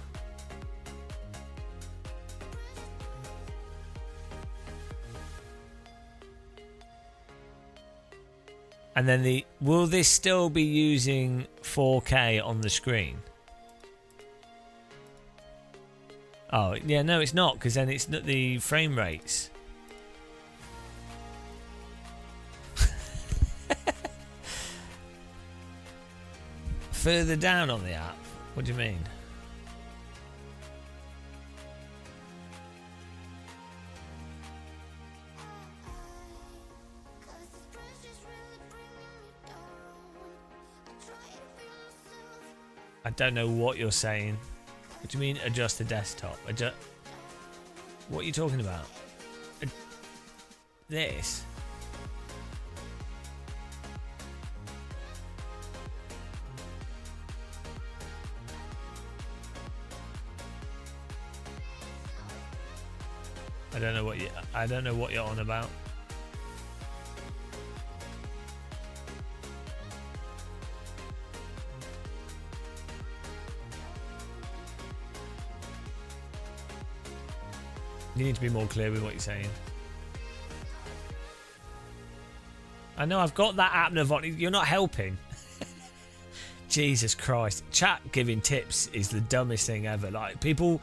And then will this still be using 4K on the screen? Oh, yeah, no, it's not, because then it's not the frame rates. Further down on the app? What do you mean? I don't know what you're saying. What do you mean adjust the desktop? What are you talking about? This? I don't know what you're on about. You need to be more clear with what you're saying. I know I've got that app, Navon. You're not helping. Jesus Christ. Chat giving tips is the dumbest thing ever. Like, people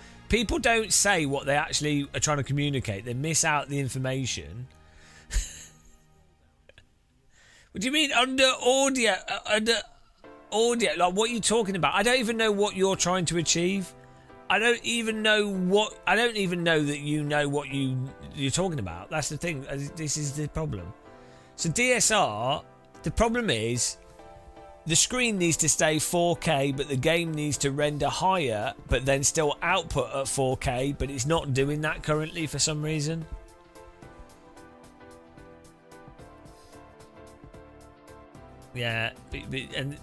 don't say what they actually are trying to communicate. They miss out the information. What do you mean under audio? Under audio? Like, what are you talking about? I don't even know what you're trying to achieve. I don't even know that you know what you're talking about. That's the thing. This is the problem. So DSR, the problem is the screen needs to stay 4K, but the game needs to render higher, but then still output at 4K, but it's not doing that currently for some reason. Yeah, and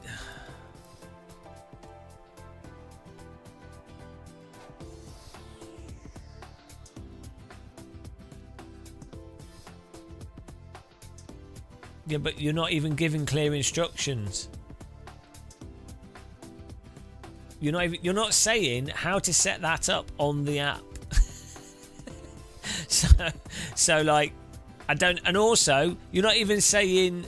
yeah, but you're not even giving clear instructions. You're not saying how to set that up on the app. so like I don't, and also you're not even saying,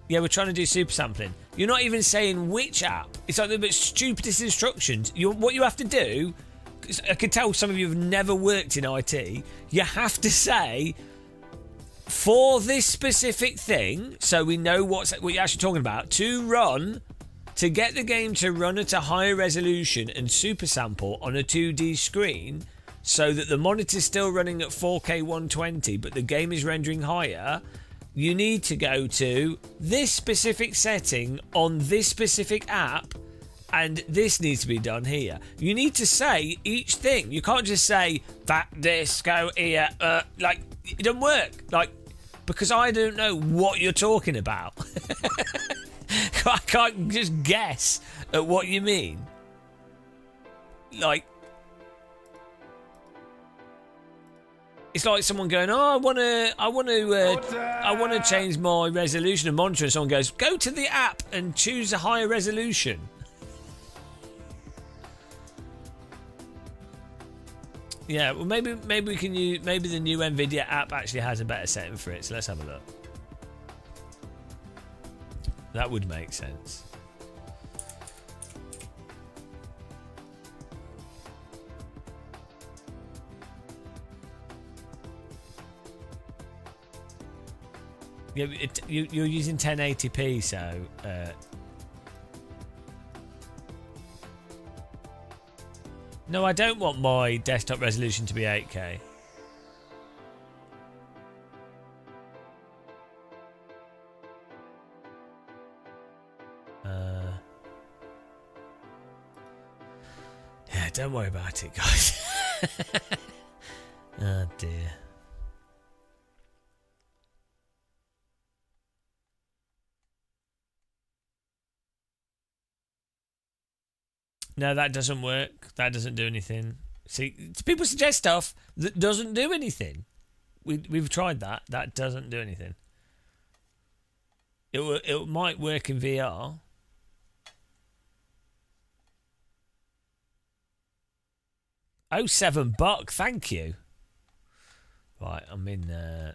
yeah, we're trying to do super sampling. You're not even saying which app. It's like the most stupidest instructions. What you have to do, 'cause I can tell some of you have never worked in IT. You have to say, for this specific thing, so we know what you're actually talking about, to get the game to run at a higher resolution and super sample on a 2D screen, so that the monitor's still running at 4K 120, but the game is rendering higher, you need to go to this specific setting on this specific app, and this needs to be done here. You need to say each thing. You can't just say that, this, go here. Like, it doesn't work. Like, because I don't know what you're talking about. I can't just guess at what you mean. Like, it's like someone going, "Oh, I want to change my resolution and monitor." And someone goes, "Go to the app and choose a higher resolution." Yeah, well, maybe we can use, maybe the new Nvidia app actually has a better setting for it. So let's have a look. That would make sense. Yeah, you're using 1080p, so no, I don't want my desktop resolution to be 8K. Yeah, don't worry about it, guys. Oh dear. No, that doesn't work. That doesn't do anything. See, people suggest stuff that doesn't do anything. We've tried that. That doesn't do anything. It might work in VR. Oh, $7, thank you. Right, I'm in.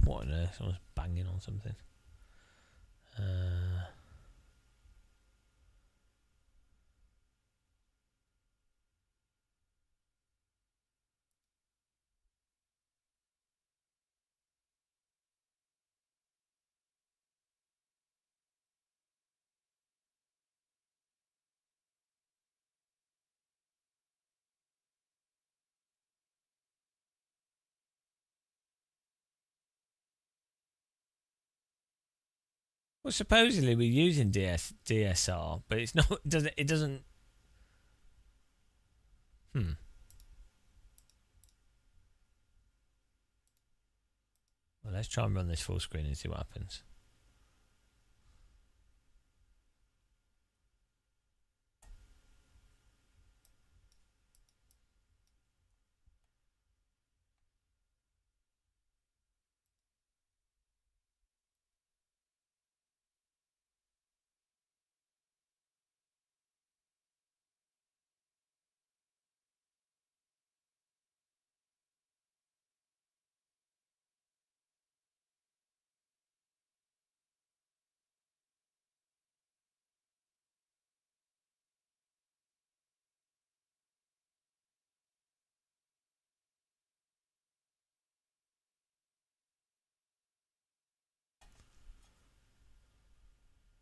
What on earth? Someone's banging on something. Well, supposedly we're using DSR, but it's not. It doesn't. Hmm. Well, let's try and run this full screen and see what happens.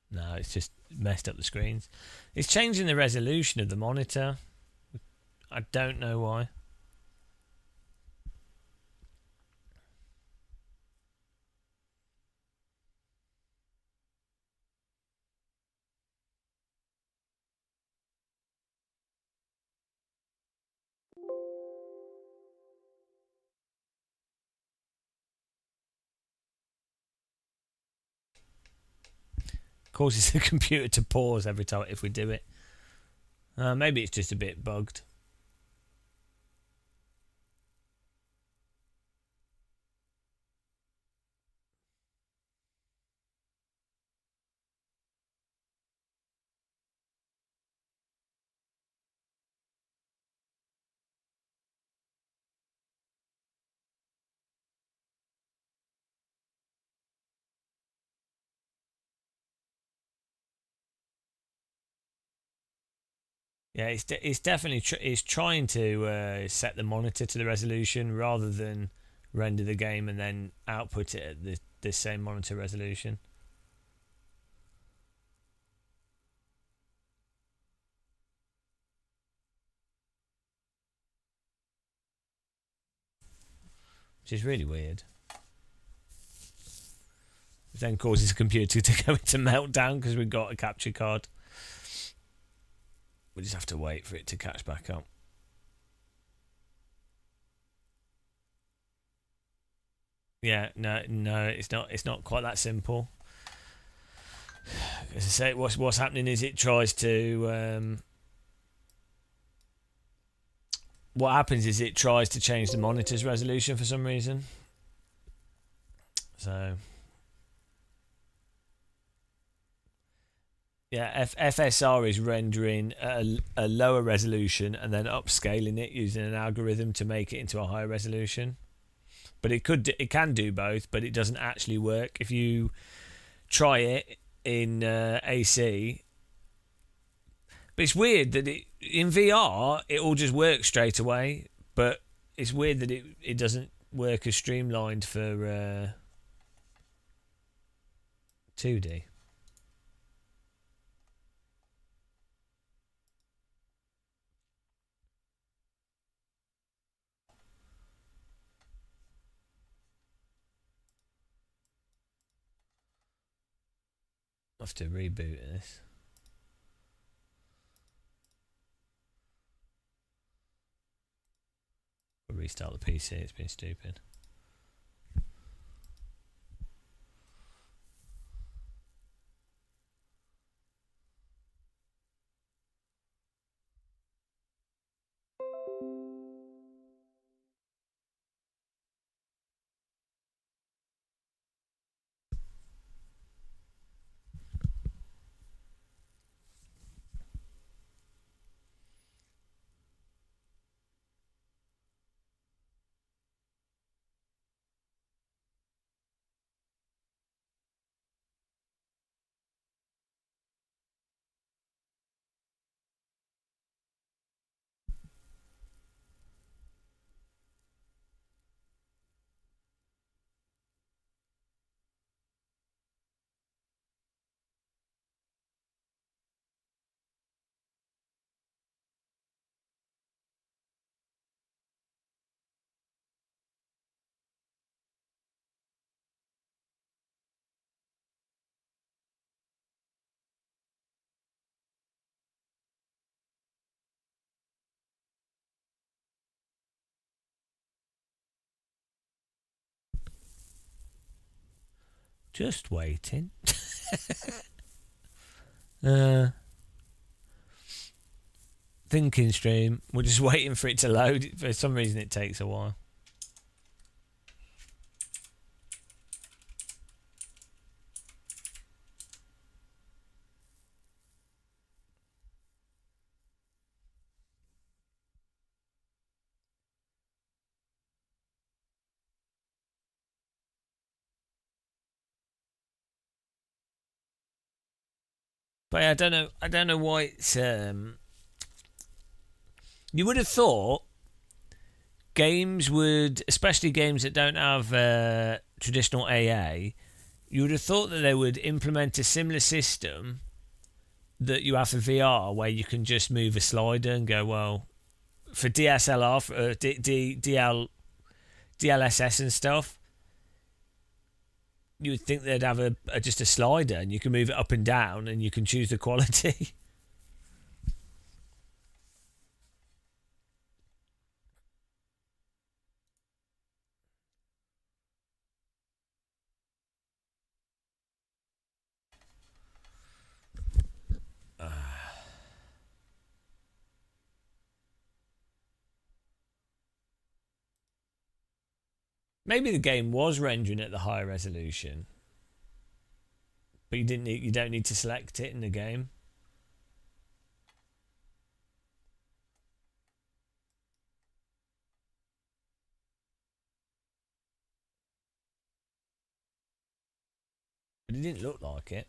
No, it's just messed up the screens. It's changing the resolution of the monitor. I don't know why. Causes the computer to pause every time if we do it. Maybe it's just a bit bugged. Yeah, it's definitely it's trying to set the monitor to the resolution rather than render the game and then output it at the same monitor resolution. Which is really weird. It then causes the computer to go into meltdown because we've got a capture card. We just have to wait for it to catch back up. Yeah, no, it's not. It's not quite that simple. As I say, what's happening is it tries to. What happens is it tries to change the monitor's resolution for some reason. So. Yeah, FSR is rendering a lower resolution and then upscaling it using an algorithm to make it into a higher resolution. But it can do both, but it doesn't actually work. If you try it in AC, but it's weird that in VR it all just works straight away. But it's weird that it doesn't work as streamlined for 2D. I have to reboot this. Or restart the PC. It's been stupid. Just waiting. Thinking stream. We're just waiting for it to load. For some reason, it takes a while. But yeah, I don't know why it's. You would have thought games would, especially games that don't have traditional AA, you would have thought that they would implement a similar system that you have for VR, where you can just move a slider and go, well, for DSLR, for DLSS and stuff. You would think they'd have just a slider and you can move it up and down and you can choose the quality. Maybe the game was rendering at the higher resolution, but you don't need to select it in the game. But it didn't look like it.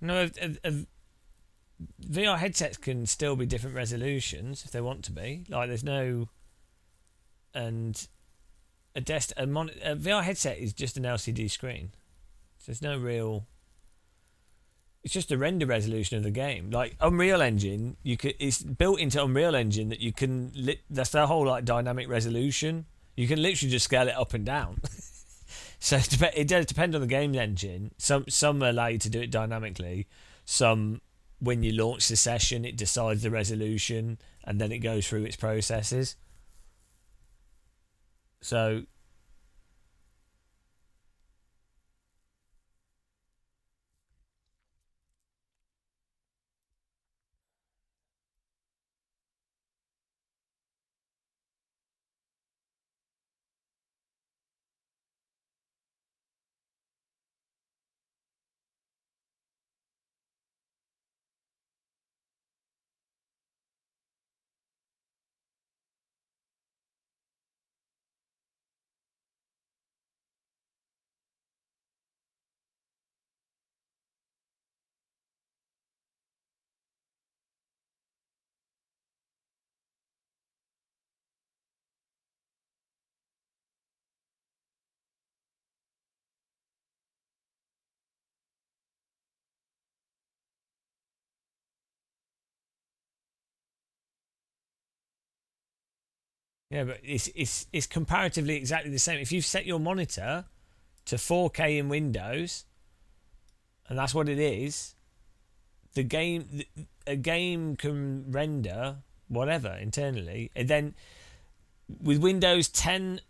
No, VR headsets can still be different resolutions if they want to be. Like, there's no, and a VR headset is just an LCD screen, so there's no real. It's just the render resolution of the game. Like Unreal Engine, it's built into Unreal Engine that you can. That's the whole like dynamic resolution. You can literally just scale it up and down. So it does depend on the game engine. Some allow you to do it dynamically. Some, when you launch the session, it decides the resolution and then it goes through its processes. So yeah, but it's comparatively exactly the same. If you've set your monitor to 4K in Windows, and that's what it is, a game can render whatever internally, and then with Windows 10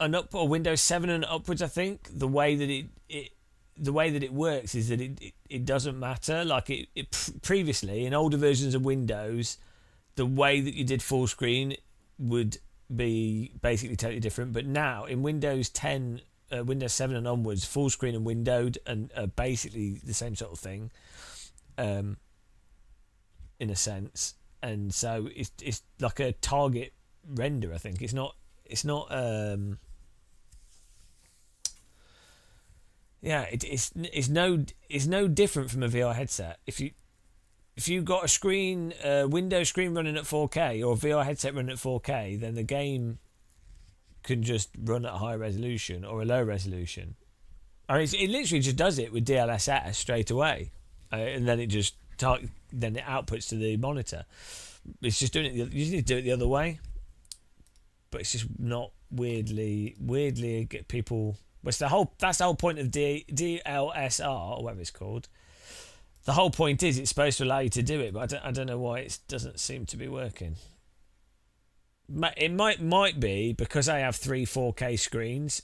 and up, or Windows 7 and upwards, I think the way that it works is that it doesn't matter. Like previously in older versions of Windows, the way that you did full screen would be basically totally different. But now in Windows 10, Windows 7 and onwards, full screen and windowed and basically the same sort of thing, in a sense. And so it's like a target render. I think it's not. Yeah, it's no different from a VR headset. If you've got a Windows screen running at 4K or a VR headset running at 4K, then the game can just run at a high resolution or a low resolution. I mean, it literally just does it with DLSS straight away, and then it just then it outputs to the monitor. It's just doing it. You just need to do it the other way, but it's just not weirdly get people. That's the whole point of DLSR or whatever it's called. The whole point is it's supposed to allow you to do it, but I don't know why it doesn't seem to be working. It might be because I have 3 4K screens,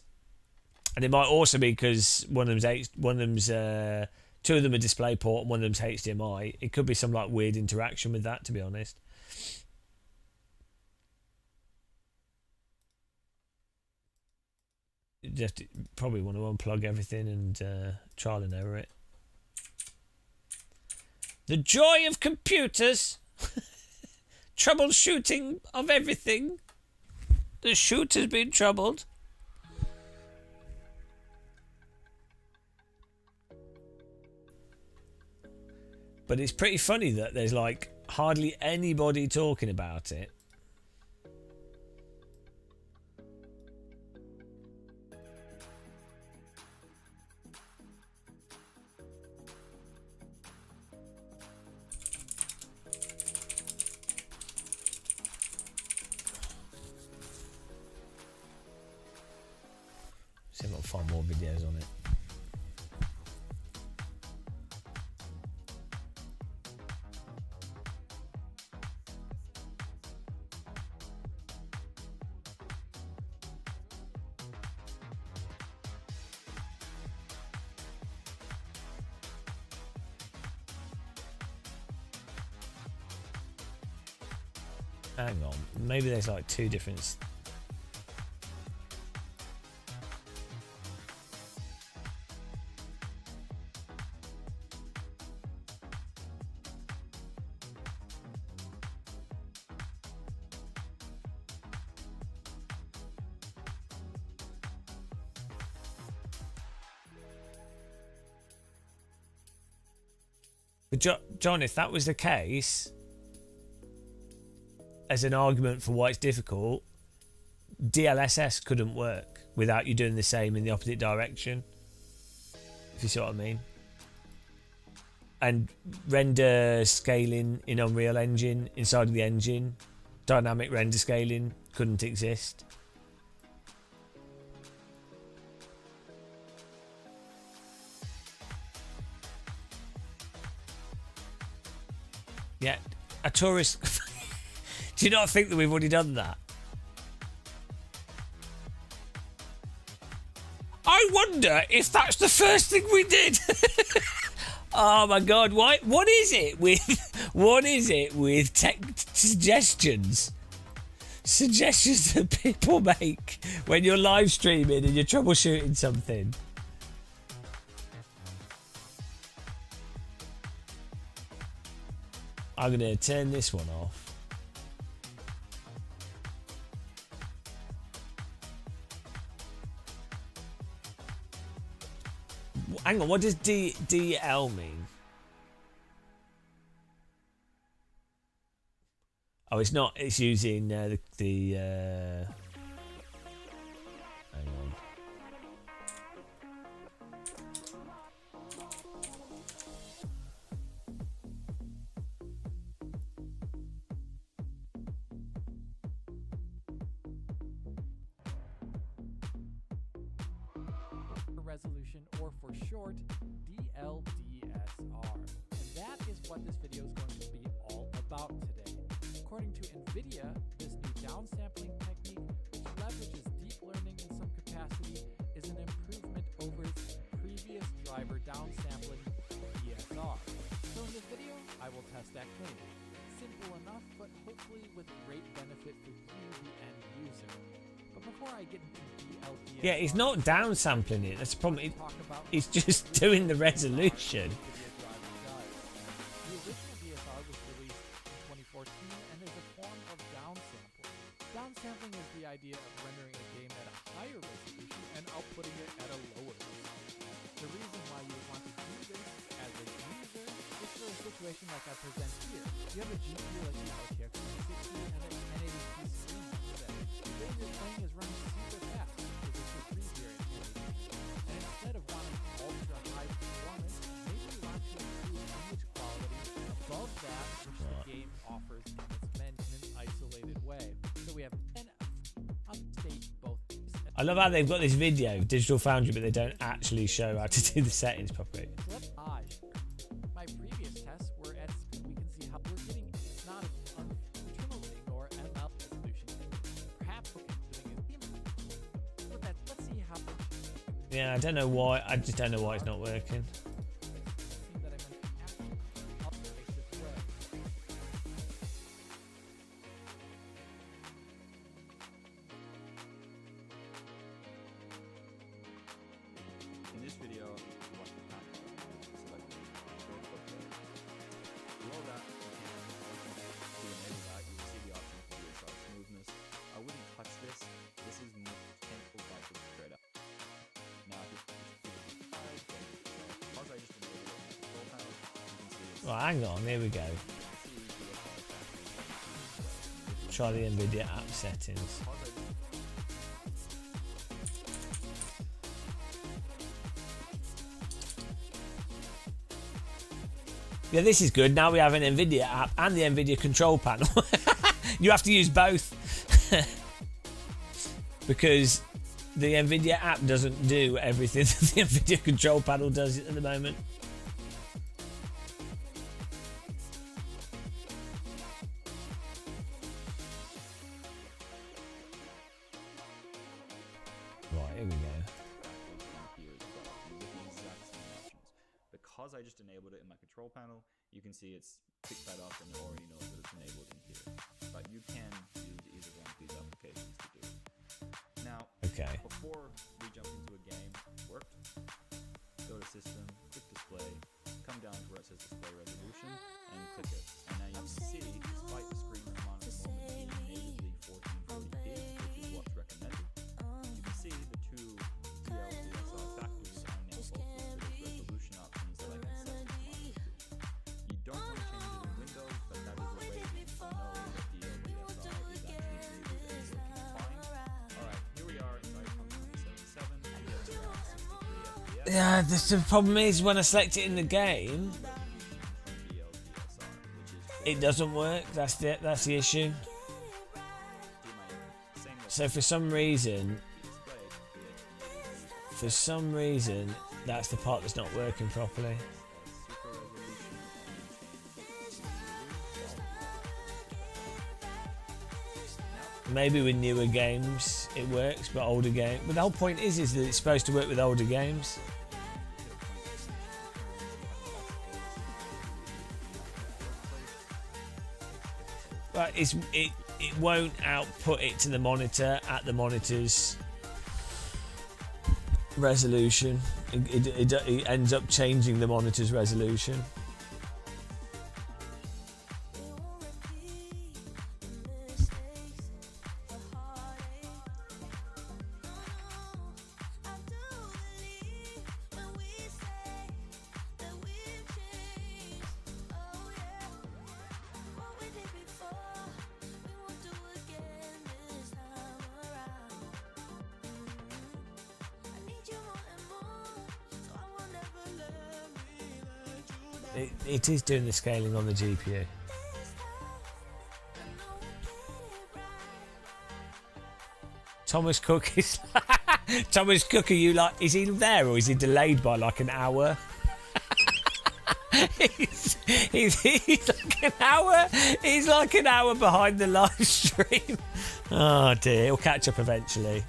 and it might also be because two of them are DisplayPort and one of them's HDMI. It could be some like weird interaction with that, to be honest. You just probably want to unplug everything and trial and error it. The joy of computers. Troubleshooting of everything. The shooter's been troubled. But it's pretty funny that there's like hardly anybody talking about it. See if I can find more videos on it. Hang on, maybe there's like 2 different. But John, if that was the case, as an argument for why it's difficult, DLSS couldn't work without you doing the same in the opposite direction. If you see what I mean. And render scaling in Unreal Engine inside of the engine, dynamic render scaling couldn't exist. Yeah, a tourist. Do you not think that we've already done that? I wonder if that's the first thing we did. Oh my god! Why? What is it with tech suggestions? Suggestions that people make when you're live streaming and you're troubleshooting something. I'm gonna turn this one off. Hang on, what does DL mean? Oh, it's not. It's using hang on.
Resolution, or for short, DLDSR. And that is what this video is going to be all about today. According to NVIDIA, this new downsampling technique, which leverages deep learning in some capacity, is an improvement over its previous driver downsampling, DSR. So in this video, I will test that claim. Simple enough, but hopefully with great benefit for you, the end user. But before I get into DLDSR...
Yeah, it's not downsampling it. That's the problem. It's just doing the resolution.
The original DSR was released in 2014 and is a form of downsampling. Downsampling is the idea of rendering a game at a higher resolution and outputting it at a lower resolution. The reason why you would want to do this as a user is for a situation like I present here. You have a GPU like the RTX 2060 and an 1080p screen. The game you're playing is running super
I love how they've got this video, Digital Foundry, but they don't actually show how to do the settings properly.
So that's odd. My previous tests were at speed. We can see how we're getting not uncontrollably nor ML resolution. Perhaps what we're doing is with that. Let's see how.
Yeah, I don't know why. I just don't know why it's not working.
In this video, watch the camera. Select below that, to enable that, you will see the option for DSR smoothness. I wouldn't touch this. This is painful by the straight up. Now, if you because I just enabled it on the control panel, you can see it's
Right, hang on. Here we go. Try the NVIDIA app settings. Yeah, this is good. Now we have an NVIDIA app and the NVIDIA control panel. You have to use both. Because the NVIDIA app doesn't do everything that the NVIDIA control panel does at the moment. Right, here we go.
Because I just enabled it in my control panel, you can see it's picked that up and it already knows that it's enabled in here. But you can use either one of these applications to do it. Now, before we jump into a game, worked, go to System, click Display, come down to where it says Display Resolution, and click it. And now you can see, despite the screen I'm on at the moment being natively 1440p, which is what's recommended, you can see the two DLSR factors are now both listed as resolution options that I can set to monitor. You don't want to change it in Windows, but that is a way that you know that DLSR is actually enabled and working fine. Alright, here we are inside Pump 2077, and we have around 63 FPS.
Yeah, the problem is when I select it in the game, it doesn't work. That's the issue. So for some reason, that's the part that's not working properly. Maybe with newer games it works, but older games. But the whole point is that it's supposed to work with older games. But it won't output it to the monitor at the monitor's resolution. It ends up changing the monitor's resolution. It is doing the scaling on the GPU. Thomas Cook is Thomas Cook. Are you like? Is he there or is he delayed by like an hour? he's like an hour. He's like an hour behind the live stream. Oh dear, he'll catch up eventually.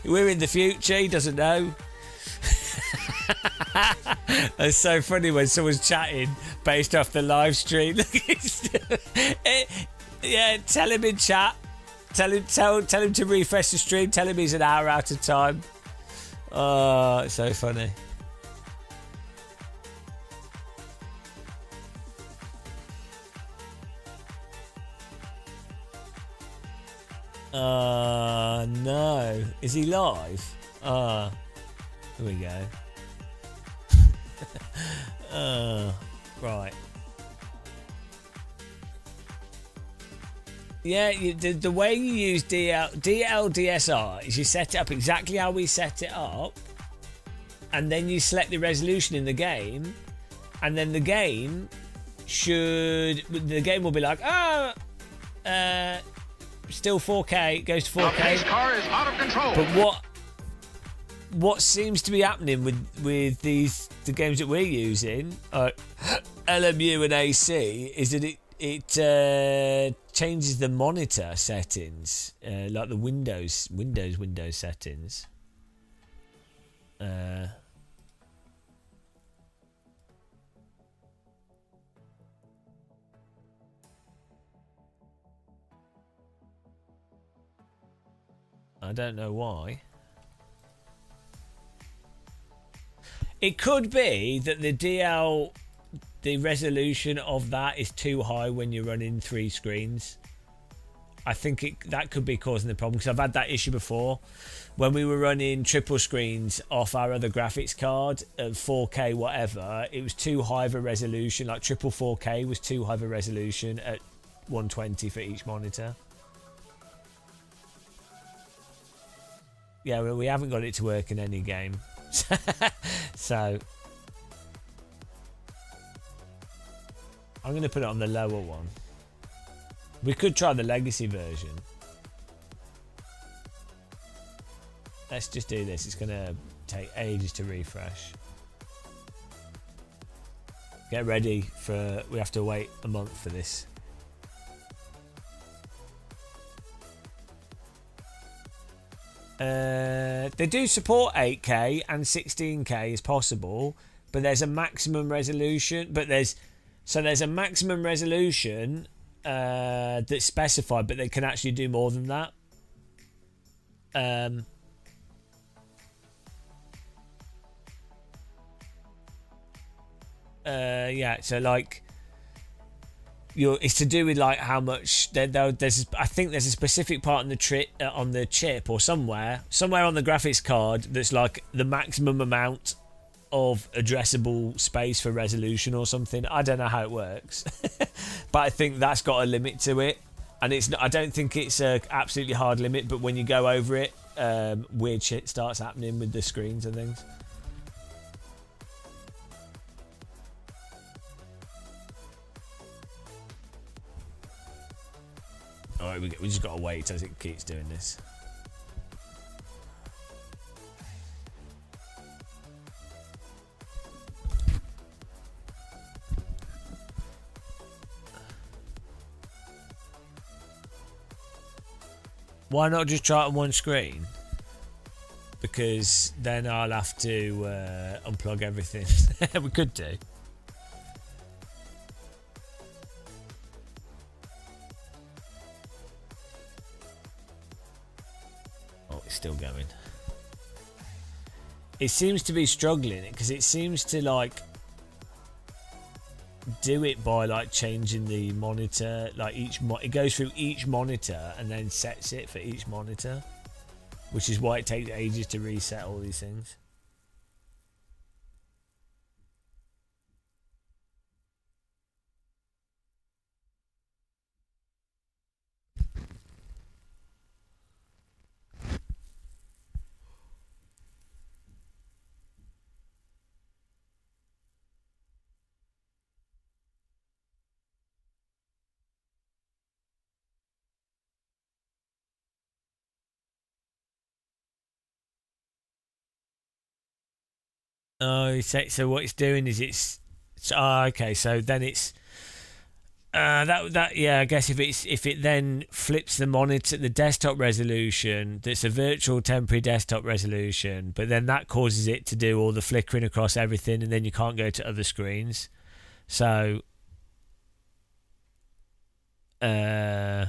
We're in the future. He doesn't know. It's so funny when someone's chatting based off the live stream. Yeah, tell him in chat. Tell him to refresh the stream. Tell him he's an hour out of time. Oh, it's so funny. No. Is he live? Here we go. Right. Yeah, the way you use DLDSR is you set it up exactly how we set it up, and then you select the resolution in the game, and then the game will be like, still 4K. It goes to
The
4K.
pace car is out of control.
But what seems to be happening with the games that we're using, LMU and AC, is that it changes the monitor settings, like the Windows settings. I don't know why. It could be that the resolution of that is too high when you're running 3 screens. I think that could be causing the problem, because I've had that issue before when we were running triple screens off our other graphics card at 4K whatever. It was too high of a resolution, like triple 4K was too high of a resolution at 120 for each monitor. Yeah, well, we haven't got it to work in any game. So I'm going to put it on the lower one. We could try the legacy version. Let's just do this. It's going to take ages to refresh. Get ready for... We have to wait a month for this. They do support 8K and 16K is possible, but there's a maximum resolution. There's a maximum resolution that's specified, but they can actually do more than that. Yeah, so like it's to do with like how much there's I think there's a specific part on the chip or somewhere on the graphics card that's like the maximum amount of addressable space for resolution or something. I don't know how it works. But I think that's got a limit to it, and I don't think it's a absolutely hard limit, but when you go over it, weird shit starts happening with the screens and things. Alright, we just gotta wait as it keeps doing this. Why not just try it on one screen? Because then I'll have to unplug everything. We could do. Oh, it's still going. It seems to be struggling because it seems to like do it by like changing the monitor, like it goes through each monitor and then sets it for each monitor, which is why it takes ages to reset all these things. Oh, so what it's doing is okay. So then it's yeah. I guess if it then flips the monitor, the desktop resolution, that's a virtual temporary desktop resolution, but then that causes it to do all the flickering across everything, and then you can't go to other screens. So yeah.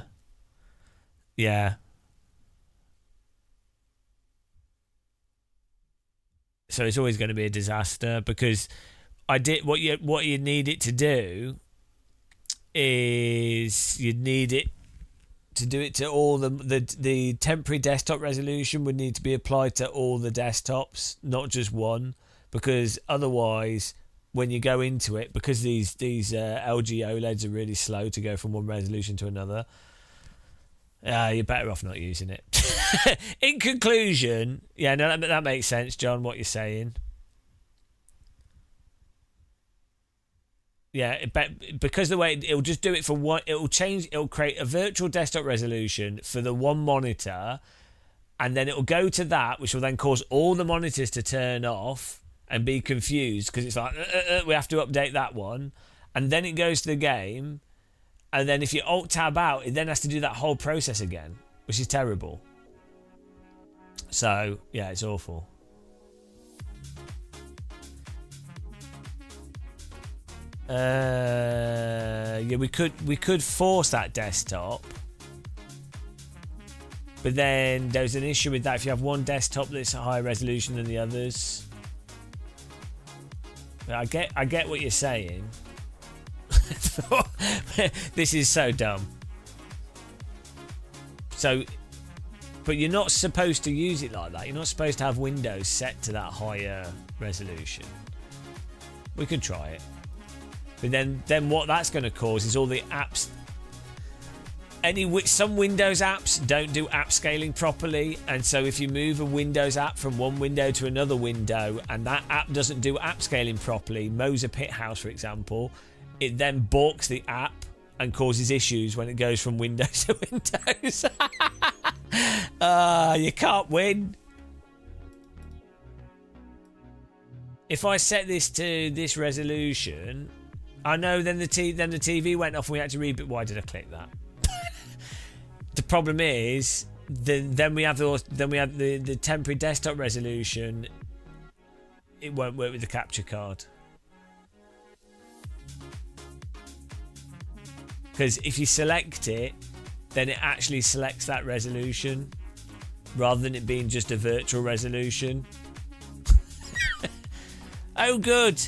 So it's always going to be a disaster, because what you need it to do is you'd need it to do it to all the temporary desktop resolution would need to be applied to all the desktops, not just one, because otherwise when you go into it, because these LG OLEDs are really slow to go from one resolution to another, you're better off not using it. In conclusion, yeah, no, that makes sense, John, what you're saying. Yeah, but because the way it'll just do it for one, it'll create a virtual desktop resolution for the one monitor, and then it'll go to that, which will then cause all the monitors to turn off and be confused because it's like we have to update that one, and then it goes to the game, and then if you alt tab out, it then has to do that whole process again, which is terrible. So yeah, it's awful. Yeah, we could force that desktop, but then there's an issue with that if you have one desktop that's a higher resolution than the others. But I get what you're saying. This is so dumb. So, but you're not supposed to use it like that. You're not supposed to have Windows set to that higher resolution. We could try it. But then what that's going to cause is all the apps. Some Windows apps don't do app scaling properly, and so if you move a Windows app from one window to another window, and that app doesn't do app scaling properly, Moser Pit House, for example, it then balks the app and causes issues when it goes from Windows to Windows. You can't win. If I set this to this resolution. I know. Then the TV went off and we had to reboot. Why did I click that? The problem is, then we have the temporary desktop resolution. It won't work with the capture card because if you select it, then it actually selects that resolution rather than it being just a virtual resolution. Oh, good.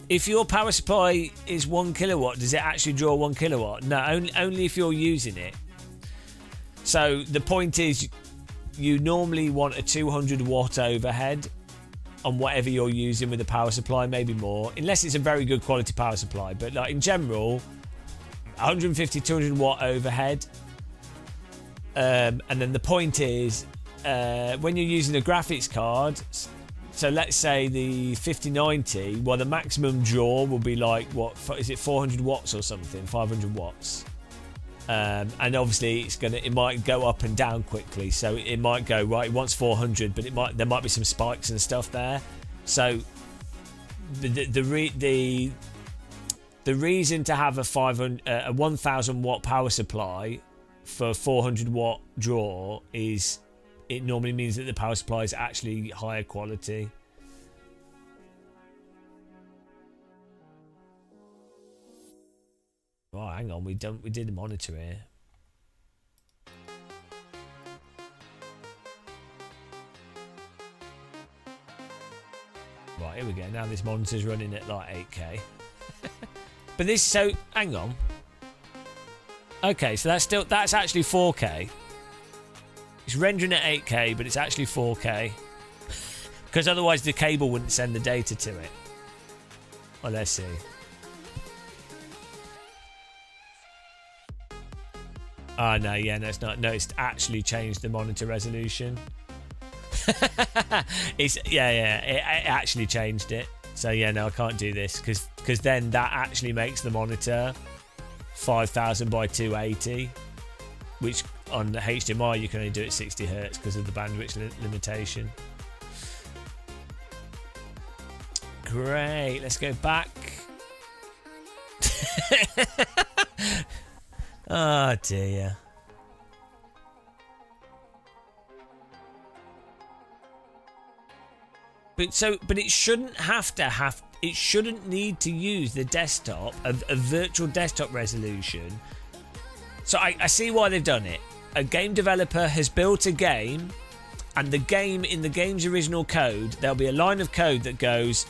If your power supply is 1 kilowatt, does it actually draw 1 kilowatt? No, only if you're using it. So the point is, you normally want a 200 watt overhead on whatever you're using with the power supply, maybe more, unless it's a very good quality power supply. But like in general, 150, 200 watt overhead. And then the point is, when you're using a graphics card. So let's say the 5090, well, the maximum draw will be like, what is it, 400 watts or something, 500 watts. And obviously it might go up and down quickly. So it might go, right, it wants 400, but there might be some spikes and stuff there. So the reason to have a 1000 watt power supply for 400 watt draw is it normally means that the power supply is actually higher quality. Oh, hang on, we did a monitor here. Right, here we go. Now this monitor's running at like 8K. But hang on. Okay, so that's actually 4K. It's rendering at 8K, but it's actually 4K. Because otherwise the cable wouldn't send the data to it. Well, let's see. Oh, no, yeah, no, it's not. No, it's actually changed the monitor resolution. It actually changed it. So, yeah, no, I can't do this. Because then that actually makes the monitor 5000 by 280. Which on the HDMI you can only do it 60 Hz because of the bandwidth limitation. Great, let's go back. Oh dear. But it shouldn't it shouldn't need to use the desktop, a virtual desktop resolution. So I see why they've done it. A game developer has built a game, and in the game's original code, there'll be a line of code that goes,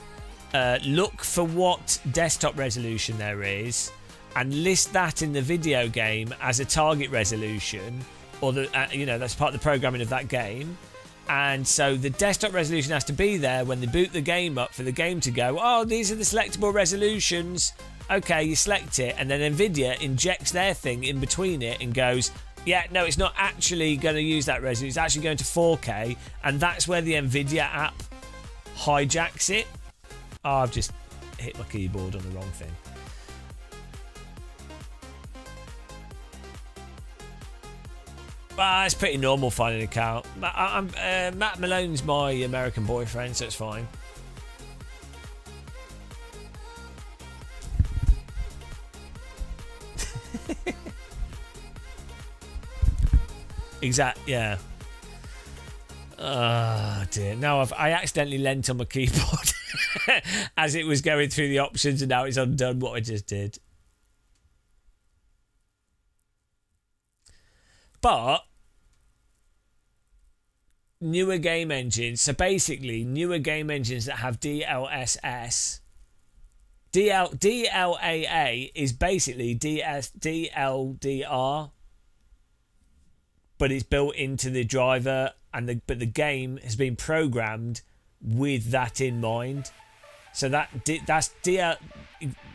look for what desktop resolution there is, and list that in the video game as a target resolution, or that's part of the programming of that game. And so the desktop resolution has to be there when they boot the game up for the game to go, oh, these are the selectable resolutions. Okay, you select it, and then NVIDIA injects their thing in between it and goes, yeah, no, it's not actually going to use that resolution. It's actually going to 4K, and that's where the NVIDIA app hijacks it. Oh, I've just hit my keyboard on the wrong thing. It's pretty normal finding an account. Matt Malone's my American boyfriend, so it's fine. Yeah. Oh dear. Now I accidentally leant on my keyboard as it was going through the options, and now it's undone what I just did. But newer game engines, so basically newer game engines that have DLSS, DLAA is basically DLDR, but it's built into the driver, but the game has been programmed with that in mind. So that's DL.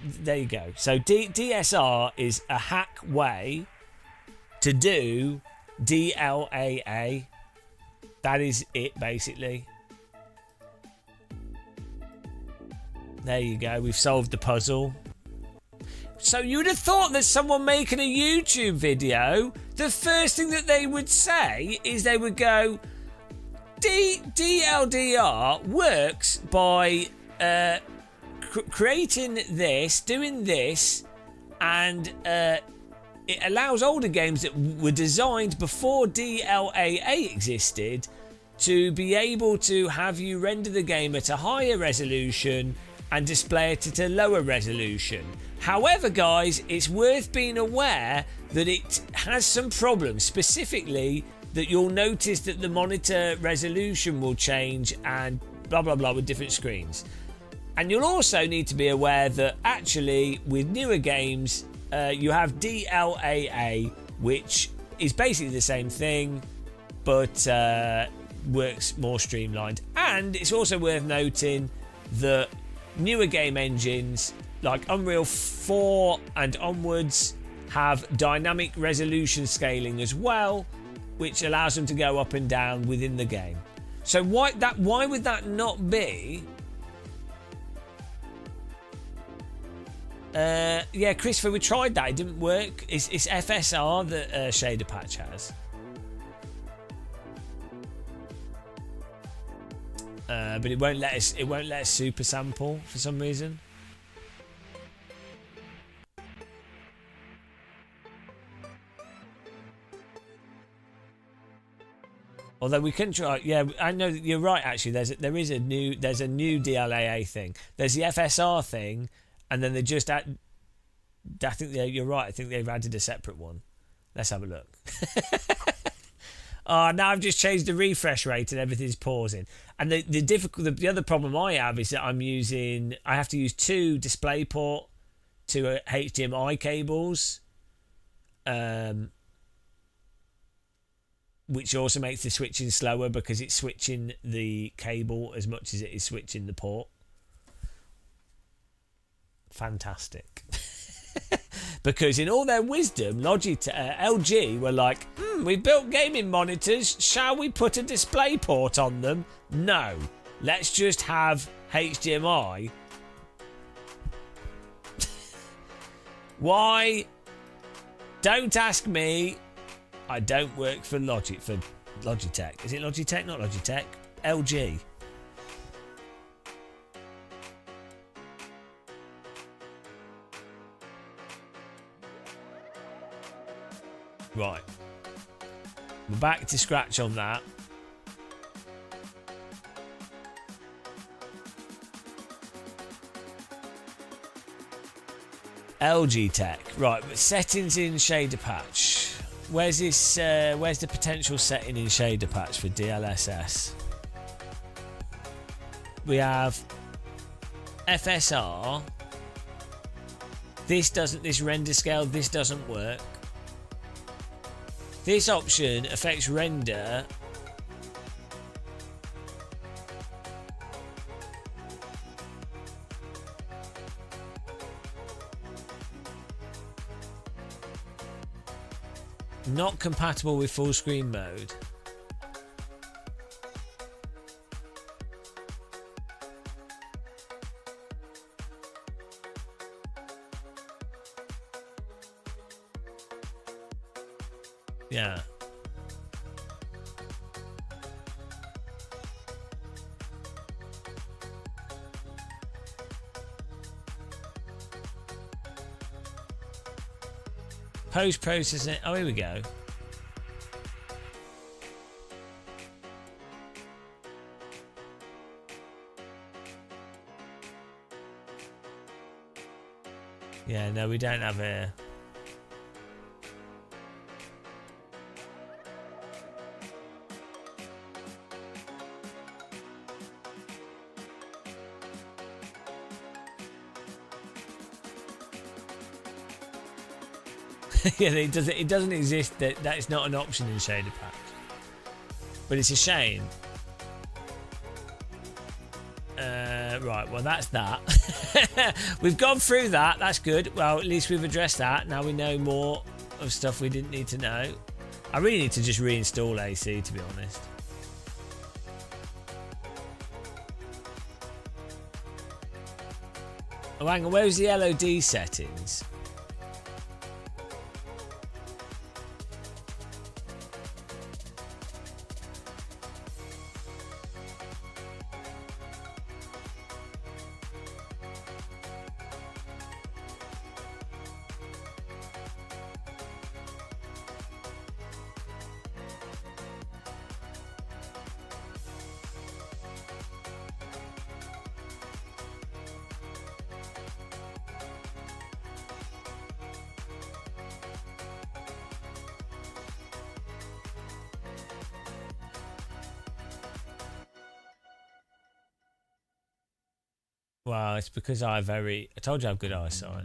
There you go. So DSR is a hack way to do DLAA. That is it, basically. There you go. We've solved the puzzle. So you'd have thought that someone making a YouTube video, the first thing that they would say is they would go, DLDR works by creating this, doing this, and it allows older games that were designed before DLAA existed to be able to have you render the game at a higher resolution and display it at a lower resolution. However, guys, it's worth being aware that it has some problems, specifically that you'll notice that the monitor resolution will change and blah blah blah with different screens. And you'll also need to be aware that actually with newer games you have DLAA, which is basically the same thing but works more streamlined. And it's also worth noting that newer game engines like Unreal 4 and onwards have dynamic resolution scaling as well, which allows them to go up and down within the game. So why would that not be? Yeah, Christopher, we tried that. It didn't work. It's FSR that Shader Patch has. But it won't let us. It won't let us super sample for some reason. Although we can try, yeah, I know you're right. Actually, there's a new DLAA thing. There's the FSR thing, and then they just add. I think you're right. I think they've added a separate one. Let's have a look. Oh, now I've just changed the refresh rate and everything's pausing. And the other problem I have is that I have to use 2 DisplayPort to HDMI cables. Which also makes the switching slower because it's switching the cable as much as it is switching the port. Fantastic. Because in all their wisdom, LG were like, we built gaming monitors, shall we put a display port on them? No, let's just have HDMI. Why? Don't ask me. I don't work for Logitech. Is it Logitech? Not Logitech. LG. Right. We're back to scratch on that. LG Tech. Right, settings in Shader Patch. Where's this? Where's the potential setting in Shader Patch for DLSS? We have FSR. This render scale, this doesn't work. This option affects render. Not compatible with full screen mode. Post-processing. Oh, here we go. Yeah, no, we don't have a... Yeah, it doesn't exist. That is not an option in shader pack. But it's a shame. Right, well that's that. We've gone through that. That's good. Well, at least we've addressed that. Now we know more of stuff we didn't need to know. I really need to just reinstall AC, to be honest. Oh, hang on. Where's the LOD settings? Well, it's because I told you I have good eyesight.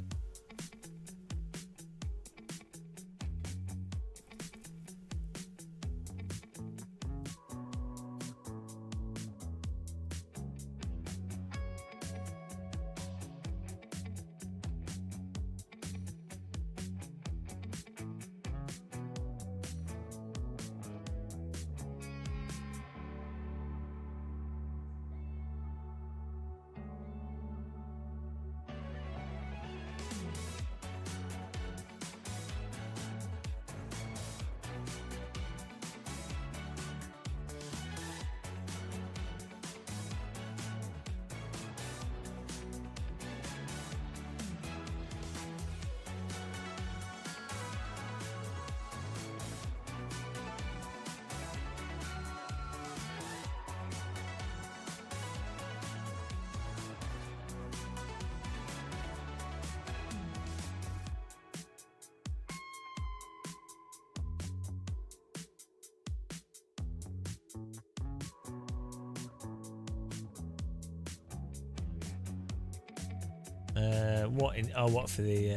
What for the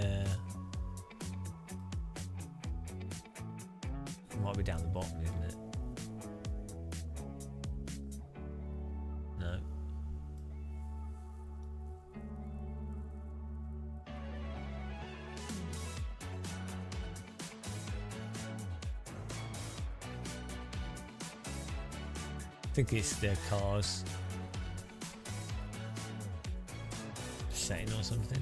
might be down the bottom, isn't it? No. I think it's their cars setting or something.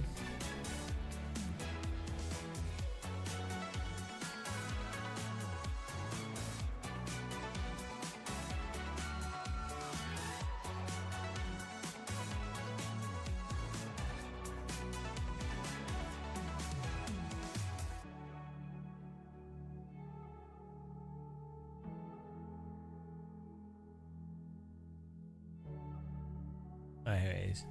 Oh, here it is.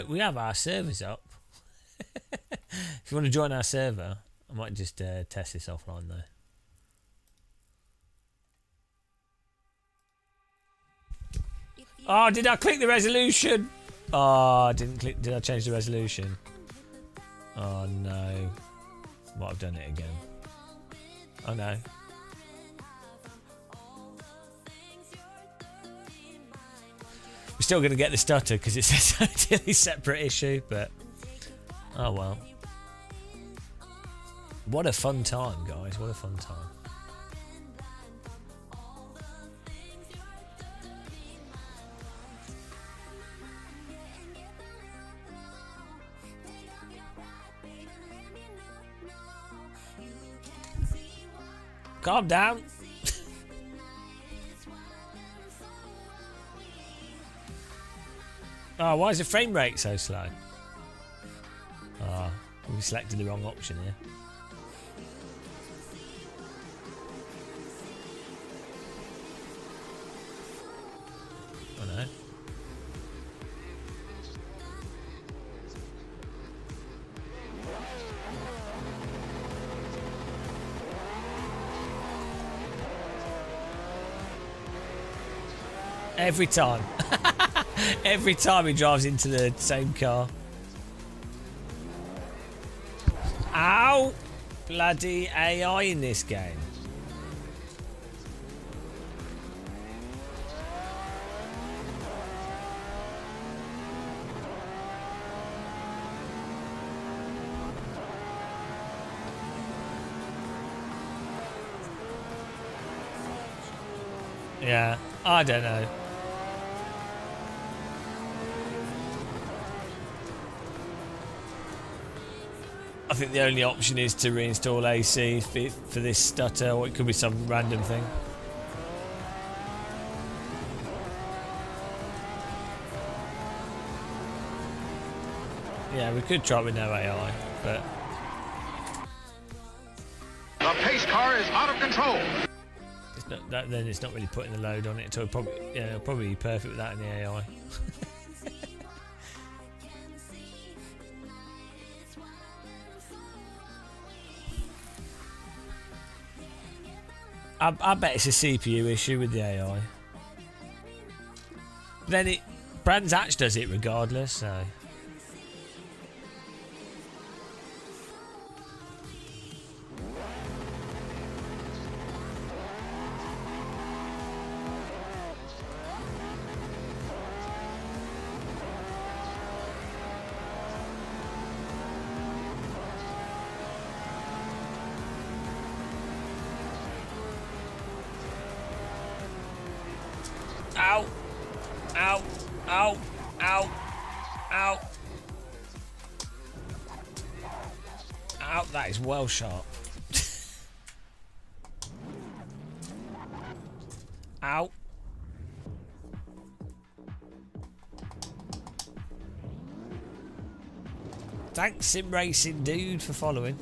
We have our servers up. If you want to join our server, I might just test this offline though. Oh, did I click the resolution? Oh, didn't click. Did I change the resolution? Oh no. Might have done it again. Oh no. We're still going to get the stutter because it's a totally separate issue, but oh well. What a fun time, guys. What a fun time. Calm down. Oh, why is the frame rate so slow? Oh, we selected the wrong option here. Oh no. Every time. Every time he drives into the same car. Ow! Bloody AI in this game. Yeah, I don't know. I think the only option is to reinstall AC for this stutter, or it could be some random thing. Yeah, we could try it with no AI, but
The pace car is out of control.
it's not, then it's not really putting the load on it. So it'll probably be perfect with that in the AI. I bet it's a CPU issue with the AI. Then Brands Hatch does it regardless, so. Ow! Ow! Ow! Ow! Ow! Ow! That is well sharp. Ow! Thanks, Sim Racing Dude, for following.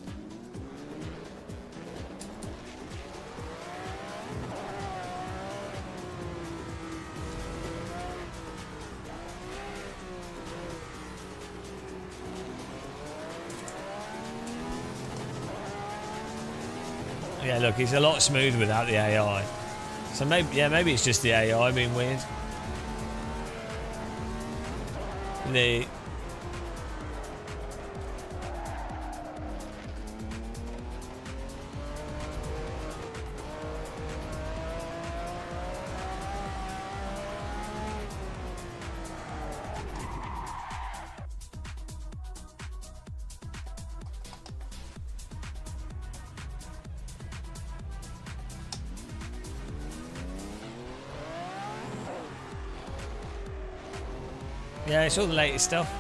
Yeah, look, it's a lot smoother without the AI. So maybe it's just the AI being weird. The yeah, it's all the latest stuff.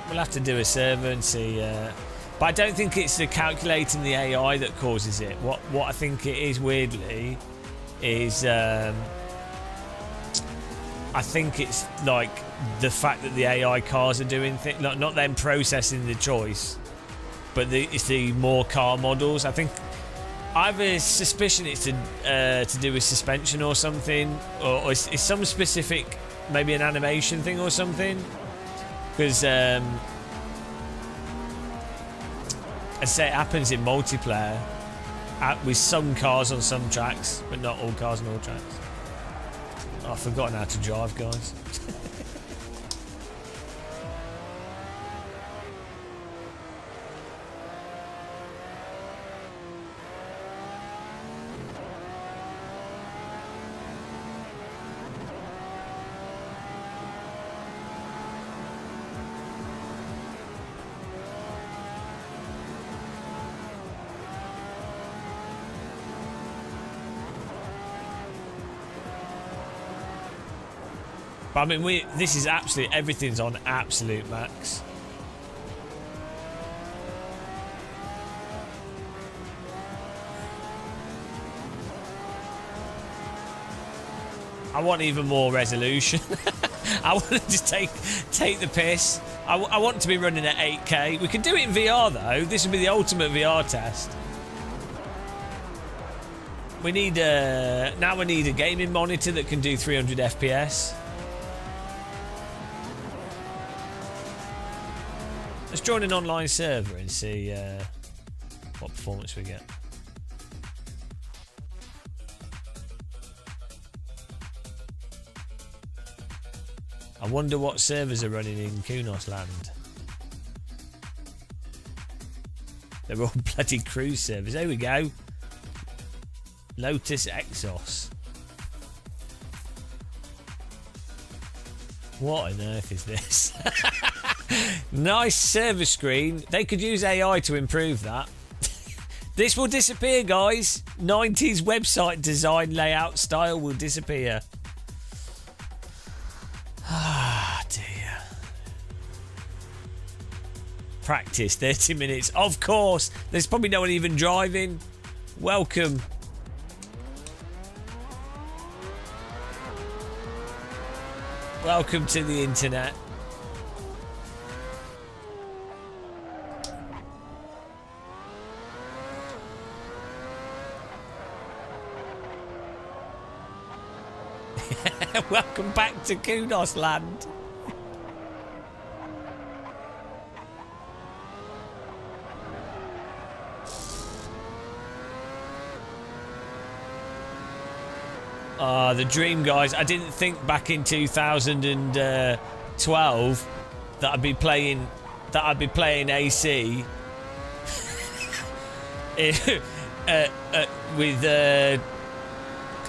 We'll have to do a server and see, but I don't think it's the calculating the AI that causes it. What I think it is, weirdly, is I think it's like the fact that the AI cars are doing things, not them processing the choice, but it's the more car models. I think I have a suspicion it's to do with suspension or something, or it's some specific, maybe an animation thing or something. Because I say it happens in multiplayer with some cars on some tracks, but not all cars on all tracks. Oh, I've forgotten how to drive, guys. I mean, this is absolute. Everything's on absolute max. I want even more resolution. I want to just take the piss. I want it to be running at 8K. We can do it in VR though. This would be the ultimate VR test. We need now we need a gaming monitor that can do 300 FPS. Let's join an online server and see what performance we get. I wonder what servers are running in Kunos land. They're all bloody cruise servers. There we go. Lotus Exos. What on earth is this? Nice server screen. They could use AI to improve that. This will disappear, guys. 90s website design layout style will disappear. Ah, dear. Practice 30 minutes. Of course. There's probably no one even driving. Welcome. Welcome to the internet. Welcome back to Kunos land. The dream, guys. I didn't think back in 2012 that I'd be playing AC with a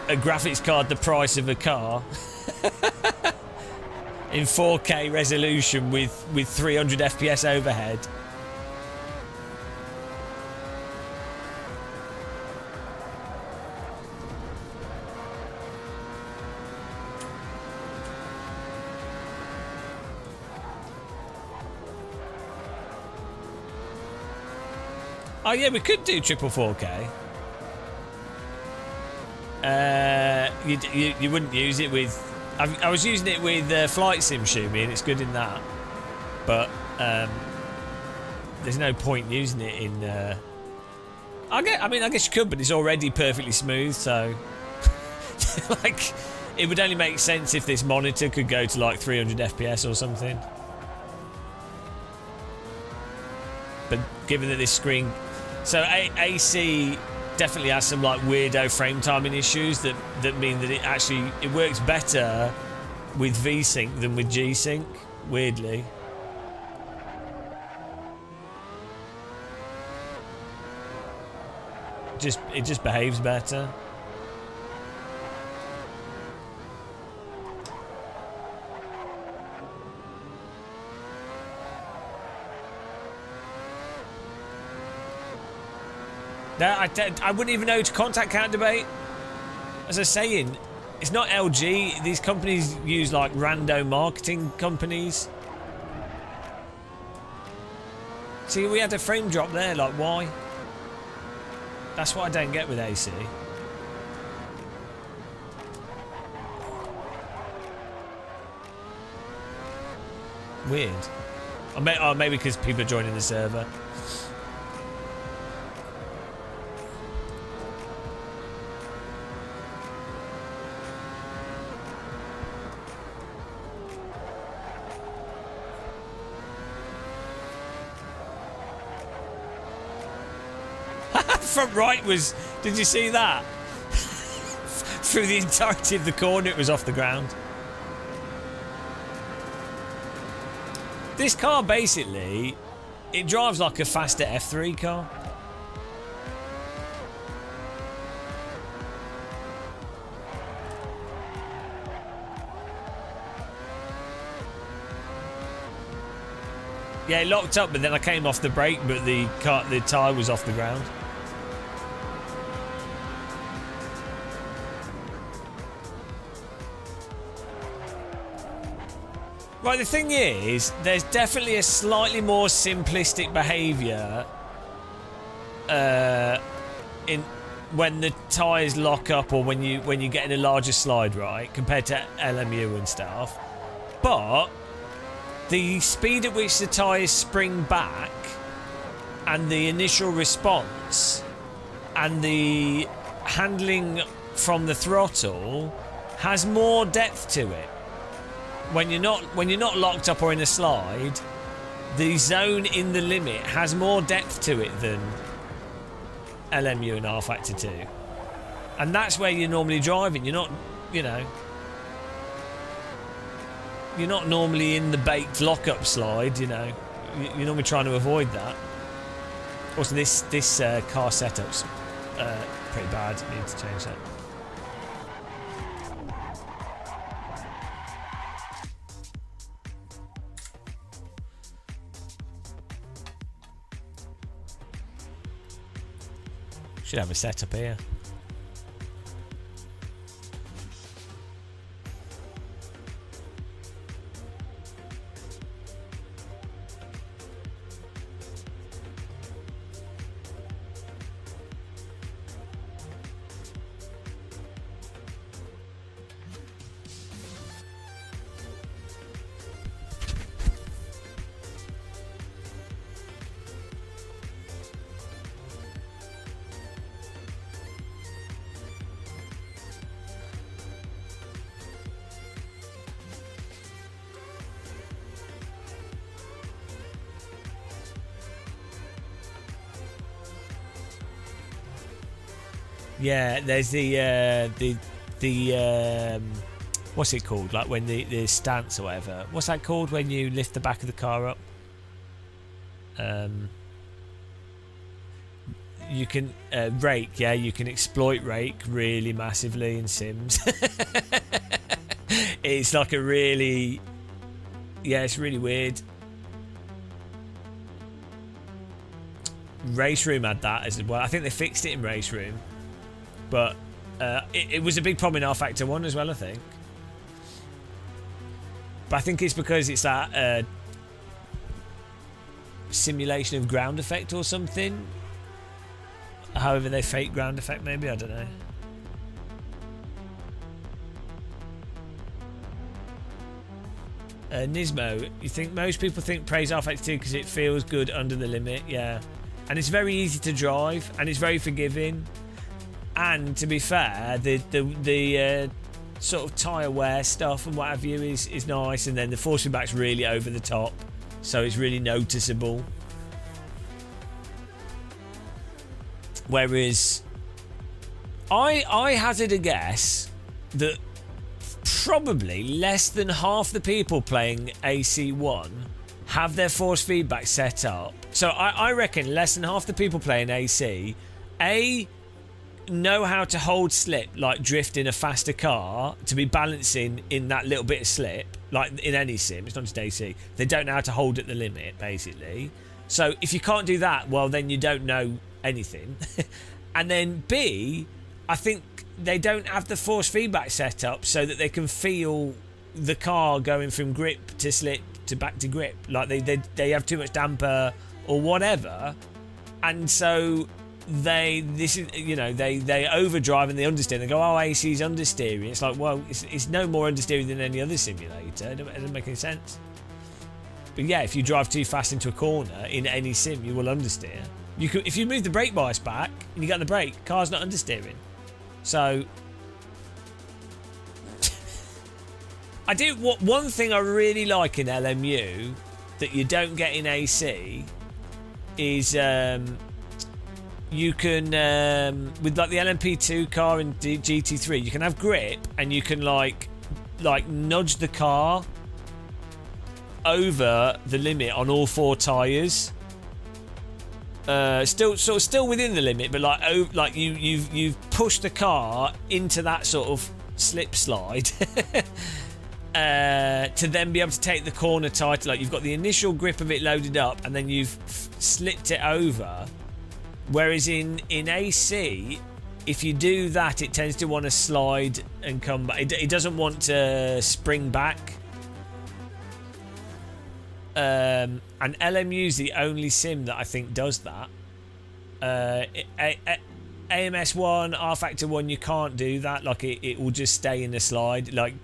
graphics card the price of a car in 4K resolution with 300 FPS overhead. Oh yeah, we could do triple 4K. You wouldn't use it with. I was using it with Flight Sim Shumi, and it's good in that. But there's no point using it in. I guess you could, but it's already perfectly smooth. So, like, it would only make sense if this monitor could go to like 300 FPS or something. But given that this screen, so AC definitely has some like weirdo frame timing issues that mean that it works better with V-Sync than with G-Sync, weirdly. It just behaves better. I wouldn't even know to contact Count Debate. As I was saying, it's not LG. These companies use like rando marketing companies. See, we had a frame drop there. Like, why? That's what I don't get with AC. Weird. Or maybe because people are joining the server. front right was... Did you see that? Through the entirety of the corner, it was off the ground. This car, basically, it drives like a faster F3 car. Yeah, it locked up, but then I came off the brake, but the tyre was off the ground. Right, the thing is, there's definitely a slightly more simplistic behaviour in when the tyres lock up or when you get in a larger slide, right, compared to LMU and stuff. But the speed at which the tyres spring back and the initial response and the handling from the throttle has more depth to it. When you're not locked up or in a slide, the zone in the limit has more depth to it than LMU and R Factor 2. And that's where you're normally driving. You're not, you know, you're not normally in the baked lock-up slide, you know. You're normally trying to avoid that. Also, this car setup's pretty bad. I need to change that. Should have a setup here. Yeah, there's the what's it called? Like when the stance or whatever. What's that called when you lift the back of the car up? You can rake. Yeah, you can exploit rake really massively in Sims. It's like a really, yeah, it's really weird. Race Room had that as well. I think they fixed it in Race Room. But it was a big problem in R Factor 1 as well, I think. But I think it's because it's that simulation of ground effect or something. However they fake ground effect, maybe, I don't know. Nismo, you think most people think praise R Factor 2 because it feels good under the limit, yeah. And it's very easy to drive and it's very forgiving. And to be fair, the sort of tyre wear stuff and what have you is nice, and then the force feedback's really over the top, so it's really noticeable. Whereas I hazard a guess that probably less than half the people playing AC1 have their force feedback set up. So I reckon less than half the people playing AC, know how to hold slip, like drift in a faster car, to be balancing in that little bit of slip, like in any sim, it's not just AC. They don't know how to hold at the limit, basically. So if you can't do that, well, then you don't know anything. And then B, I think they don't have the force feedback set up so that they can feel the car going from grip to slip to back to grip. Like they have too much damper or whatever, and so they overdrive and they understeer. They go, oh, AC's understeering. It's like, well, it's no more understeering than any other simulator. It doesn't make any sense. But yeah, if you drive too fast into a corner in any sim, you will understeer. If you move the brake bias back and you get on the brake, car's not understeering. So I do. One thing I really like in LMU that you don't get in AC is you can with like the LMP2 car and GT3, you can have grip and you can like nudge the car over the limit on all 4 tires. Still within the limit, but like you've pushed the car into that sort of slip slide to then be able to take the corner tighter. Like you've got the initial grip of it loaded up, and then you've slipped it over. Whereas in AC, if you do that, it tends to want to slide and come back. It doesn't want to spring back. And LMU's the only sim that I think does that. AMS1, R Factor 1, you can't do that. Like it will just stay in the slide. Like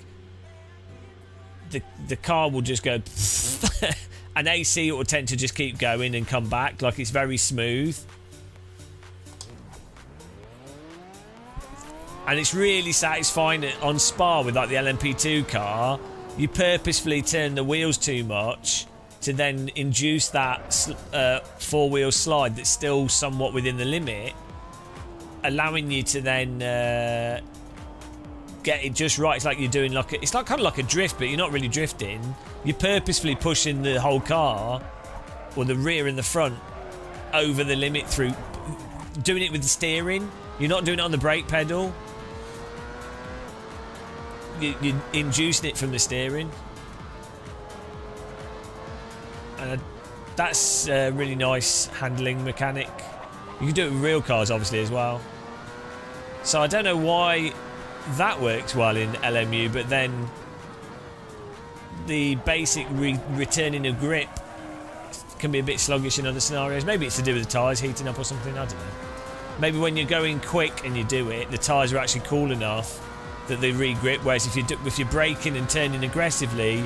the car will just go and AC, it will tend to just keep going and come back. Like it's very smooth. And it's really satisfying on Spa with like the LMP2 car. You purposefully turn the wheels too much to then induce that 4-wheel slide that's still somewhat within the limit, allowing you to then get it just right. It's like you're doing it's like kind of like a drift, but you're not really drifting. You're purposefully pushing the whole car, or the rear and the front, over the limit through doing it with the steering. You're not doing it on the brake pedal. You're inducing it from the steering. And that's a really nice handling mechanic. You can do it with real cars, obviously, as well. So I don't know why that works well in LMU, but then the basic returning of grip can be a bit sluggish in other scenarios. Maybe it's to do with the tyres heating up or something, I don't know. Maybe when you're going quick and you do it, the tyres are actually cool enough that they re-grip, whereas if you're braking and turning aggressively,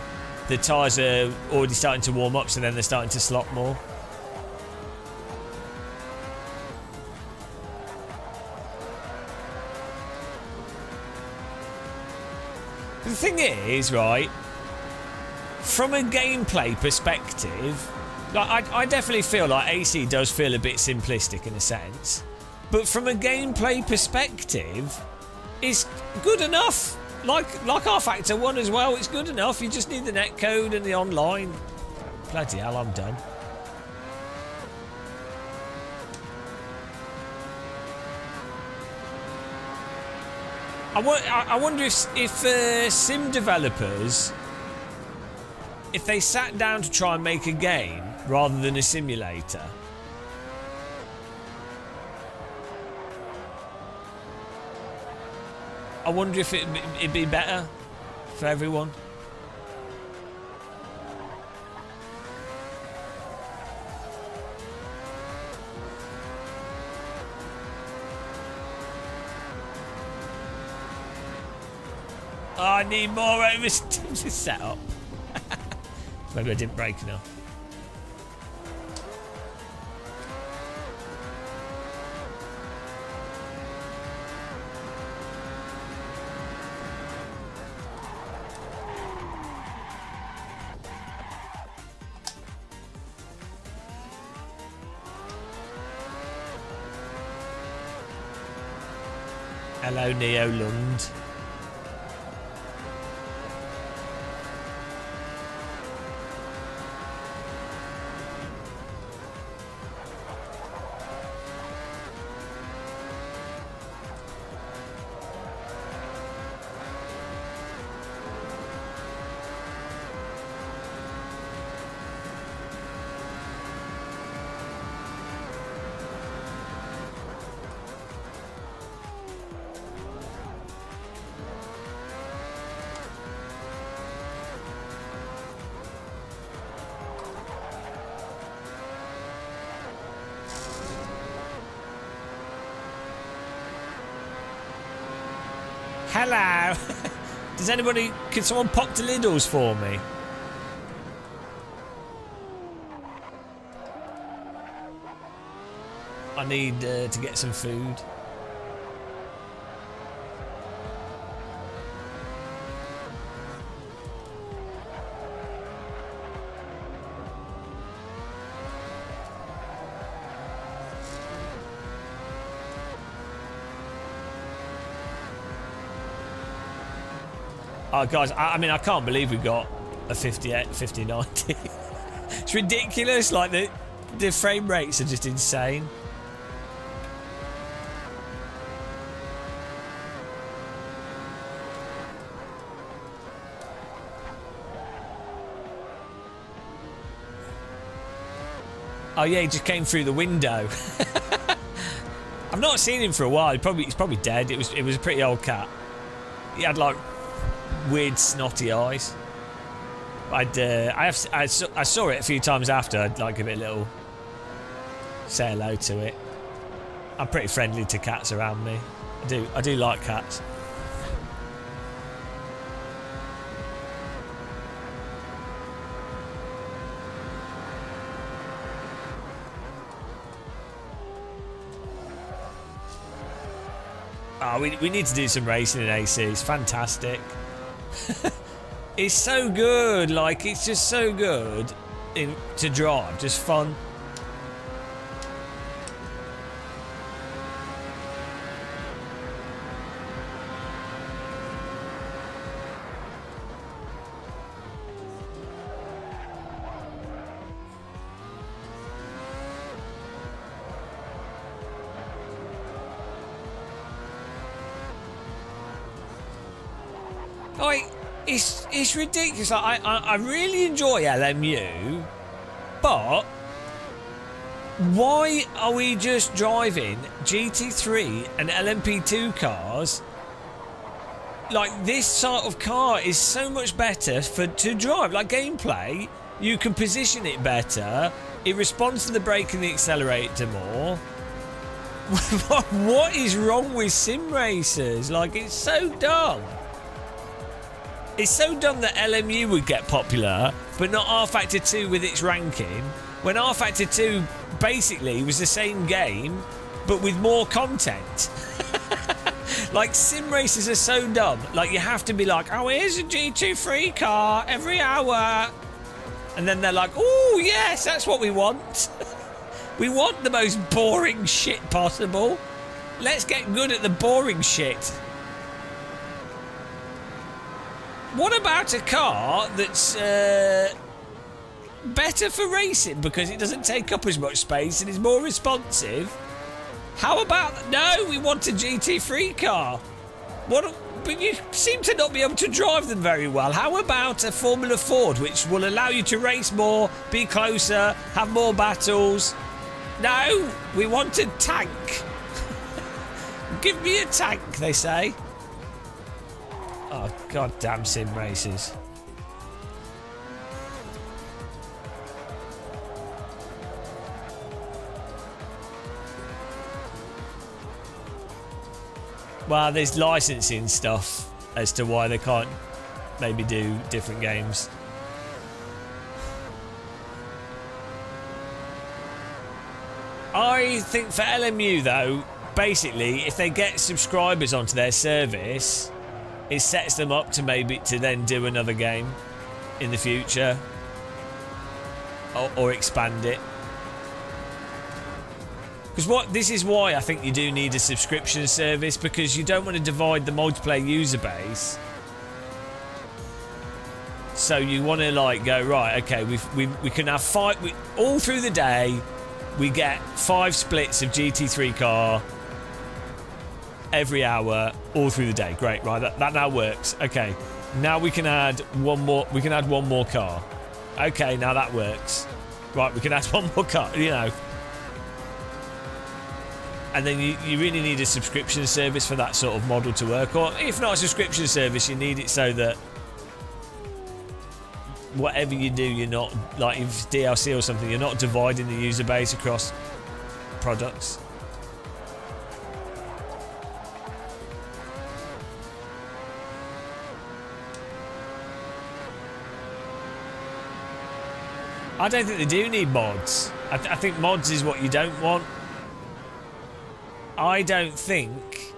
the tyres are already starting to warm up, so then they're starting to slop more. The thing is, right, from a gameplay perspective, like I definitely feel like AC does feel a bit simplistic in a sense, but from a gameplay perspective, it's good enough. Like R Factor 1 as well, it's good enough. You just need the netcode and the online. Bloody hell, I'm done. I wonder if sim developers, if they sat down to try and make a game rather than a simulator, I wonder if it'd be better for everyone. Oh, I need more oversteps to set up. Maybe I didn't break enough. Hello, Neo Lund. Hello. Can someone pop to Lidl's for me? I need to get some food. Oh, guys, I mean, I can't believe we got a 5090. It's ridiculous. Like, the frame rates are just insane. Oh yeah, he just came through the window. I've not seen him for a while. He's probably dead. It was a pretty old cat. He had like weird snotty eyes. I saw it a few times after. I'd like give it a little say hello to it. I'm pretty friendly to cats around me. I do like cats. Oh, we need to do some racing in AC. It's fantastic. It's so good. Like, it's just so good to drive. Just fun. Like, it's ridiculous. Like, I really enjoy LMU, but why are we just driving GT3 and LMP2 cars? Like, this sort of car is so much better to drive. Like, gameplay, you can position it better. It responds to the brake and the accelerator more. What is wrong with sim racers? Like, it's so dumb. It's so dumb that LMU would get popular, but not R-Factor 2 with its ranking, when R-Factor 2 basically was the same game, but with more content. Like, sim races are so dumb. Like, you have to be like, oh, here's a GT3 car every hour. And then they're like, oh, yes, that's what we want. We want the most boring shit possible. Let's get good at the boring shit. What about a car that's better for racing because it doesn't take up as much space and is more responsive? How about... No, we want a GT3 car. But you seem to not be able to drive them very well. How about a Formula Ford, which will allow you to race more, be closer, have more battles? No, we want a tank. Give me a tank, they say. Oh, goddamn sim races. Well, there's licensing stuff as to why they can't maybe do different games. I think for LMU, though, basically, if they get subscribers onto their service, it sets them up to then do another game in the future or expand it. Because this is why I think you do need a subscription service, because you don't want to divide the multiplayer user base. So you want to like go, right, okay, we can have all through the day. We get 5 splits of GT3 car every hour, all through the day. Great, right? That now works. Okay, now we can add one more. We can add one more car. Okay, now that works. Right, we can add one more car. You know, and then you really need a subscription service for that sort of model to work. Or if not a subscription service, you need it so that whatever you do, you're not like if it's DLC or something, you're not dividing the user base across products. I don't think they do need mods. I think mods is what you don't want. I don't think...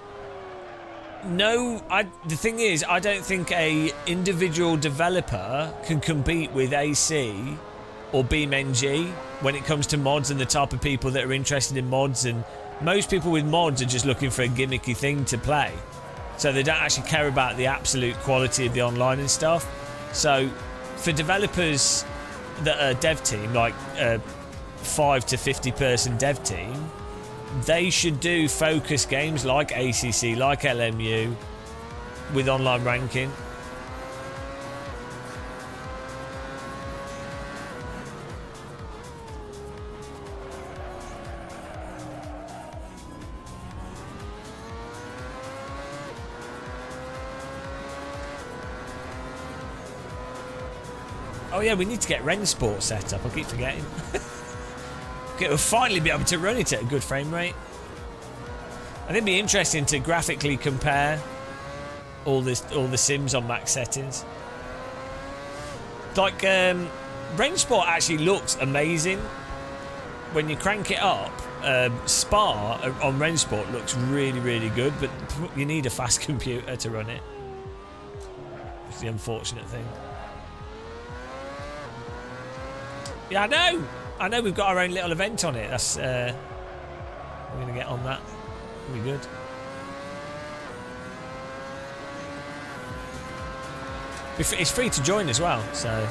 the thing is, I don't think a individual developer can compete with AC or BeamNG when it comes to mods and the type of people that are interested in mods. And most people with mods are just looking for a gimmicky thing to play. so they don't actually care about the absolute quality of the online and stuff. So for developers that are dev team, like 5 to 50 person dev team, they should do focus games like ACC, like LMU, with online ranking. Oh yeah, we need to get Rensport set up. I keep forgetting. Okay, we'll finally be able to run it at a good frame rate. I think it'd be interesting to graphically compare all the sims on max settings. Like Rensport actually looks amazing when you crank it up. Spa on Rensport looks really, really good, but you need a fast computer to run it. It's the unfortunate thing. Yeah, I know we've got our own little event on it. That's we're gonna get on that. It'll be good. It's free to join as well, so.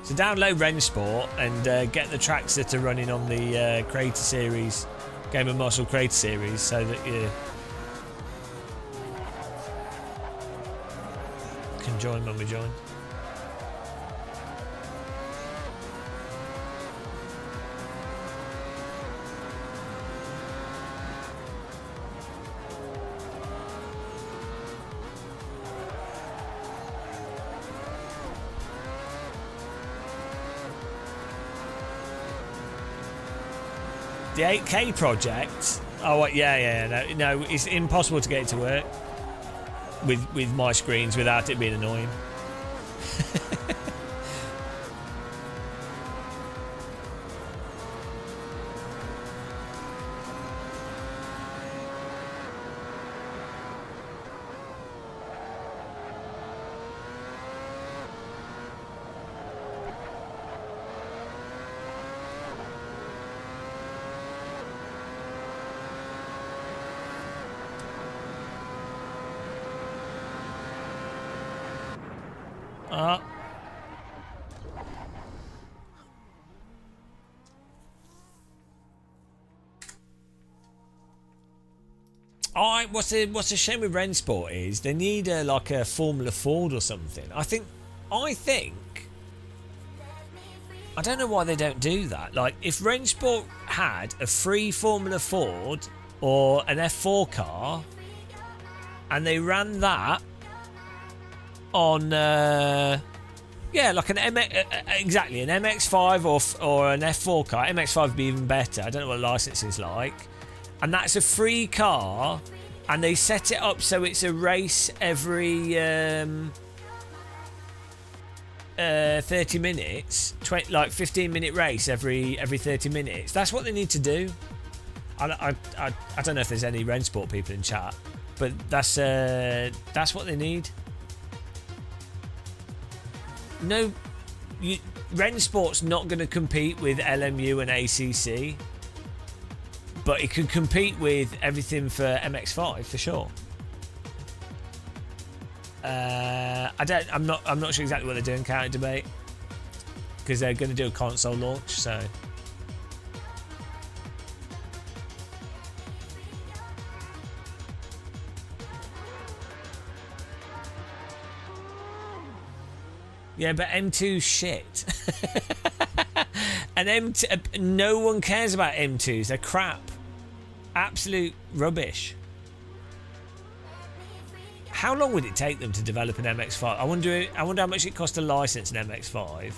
So download Rensport and get the tracks that are running on the Creator Series, Game of Muscle Creator Series, so that you can join when we join. The 8K project. Oh yeah. No, it's impossible to get it to work with my screens without it being annoying. What's a shame with Rensport is they need like a Formula Ford or something. I think I don't know why they don't do that. Like if Rensport had a free Formula Ford or an F4 car and they ran that on like an exactly an MX5 or an F4 car. MX5 would be even better. I don't know what the license is like. And that's a free car, and they set it up so it's a race every 30 minutes, 15-minute race every 30 minutes. That's what they need to do. I don't know if there's any Rensport people in chat, but that's what they need. No, Rensport's not going to compete with LMU and ACC. But it can compete with everything for MX5 for sure. I'm not sure exactly what they're doing, Counter Debate, because they're going to do a console launch. So yeah, but M2's shit. And M2, no one cares about M2s. They're crap. Absolute rubbish. How long would it take them to develop an MX5? I wonder how much it costs to license an MX5.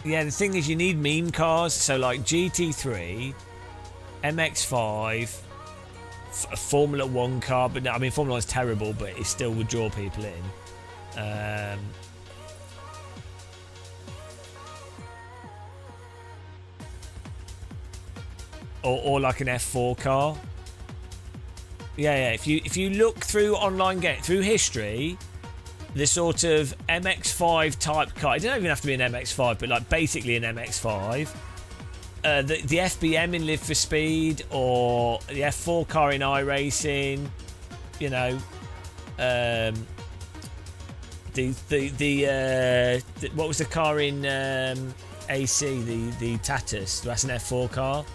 Yeah, the thing is you need meme cars, so like GT3, MX5, a Formula 1 car, but no, I mean Formula 1's terrible, but it still would draw people in. Or like an F4 car. Yeah. If you look through online through history, the sort of MX-5 type car, it doesn't even have to be an MX-5, but like basically an MX-5. The FBM in Live for Speed, or the F4 car in iRacing, you know, what was the car in AC? The Tatus. That's an F4 car.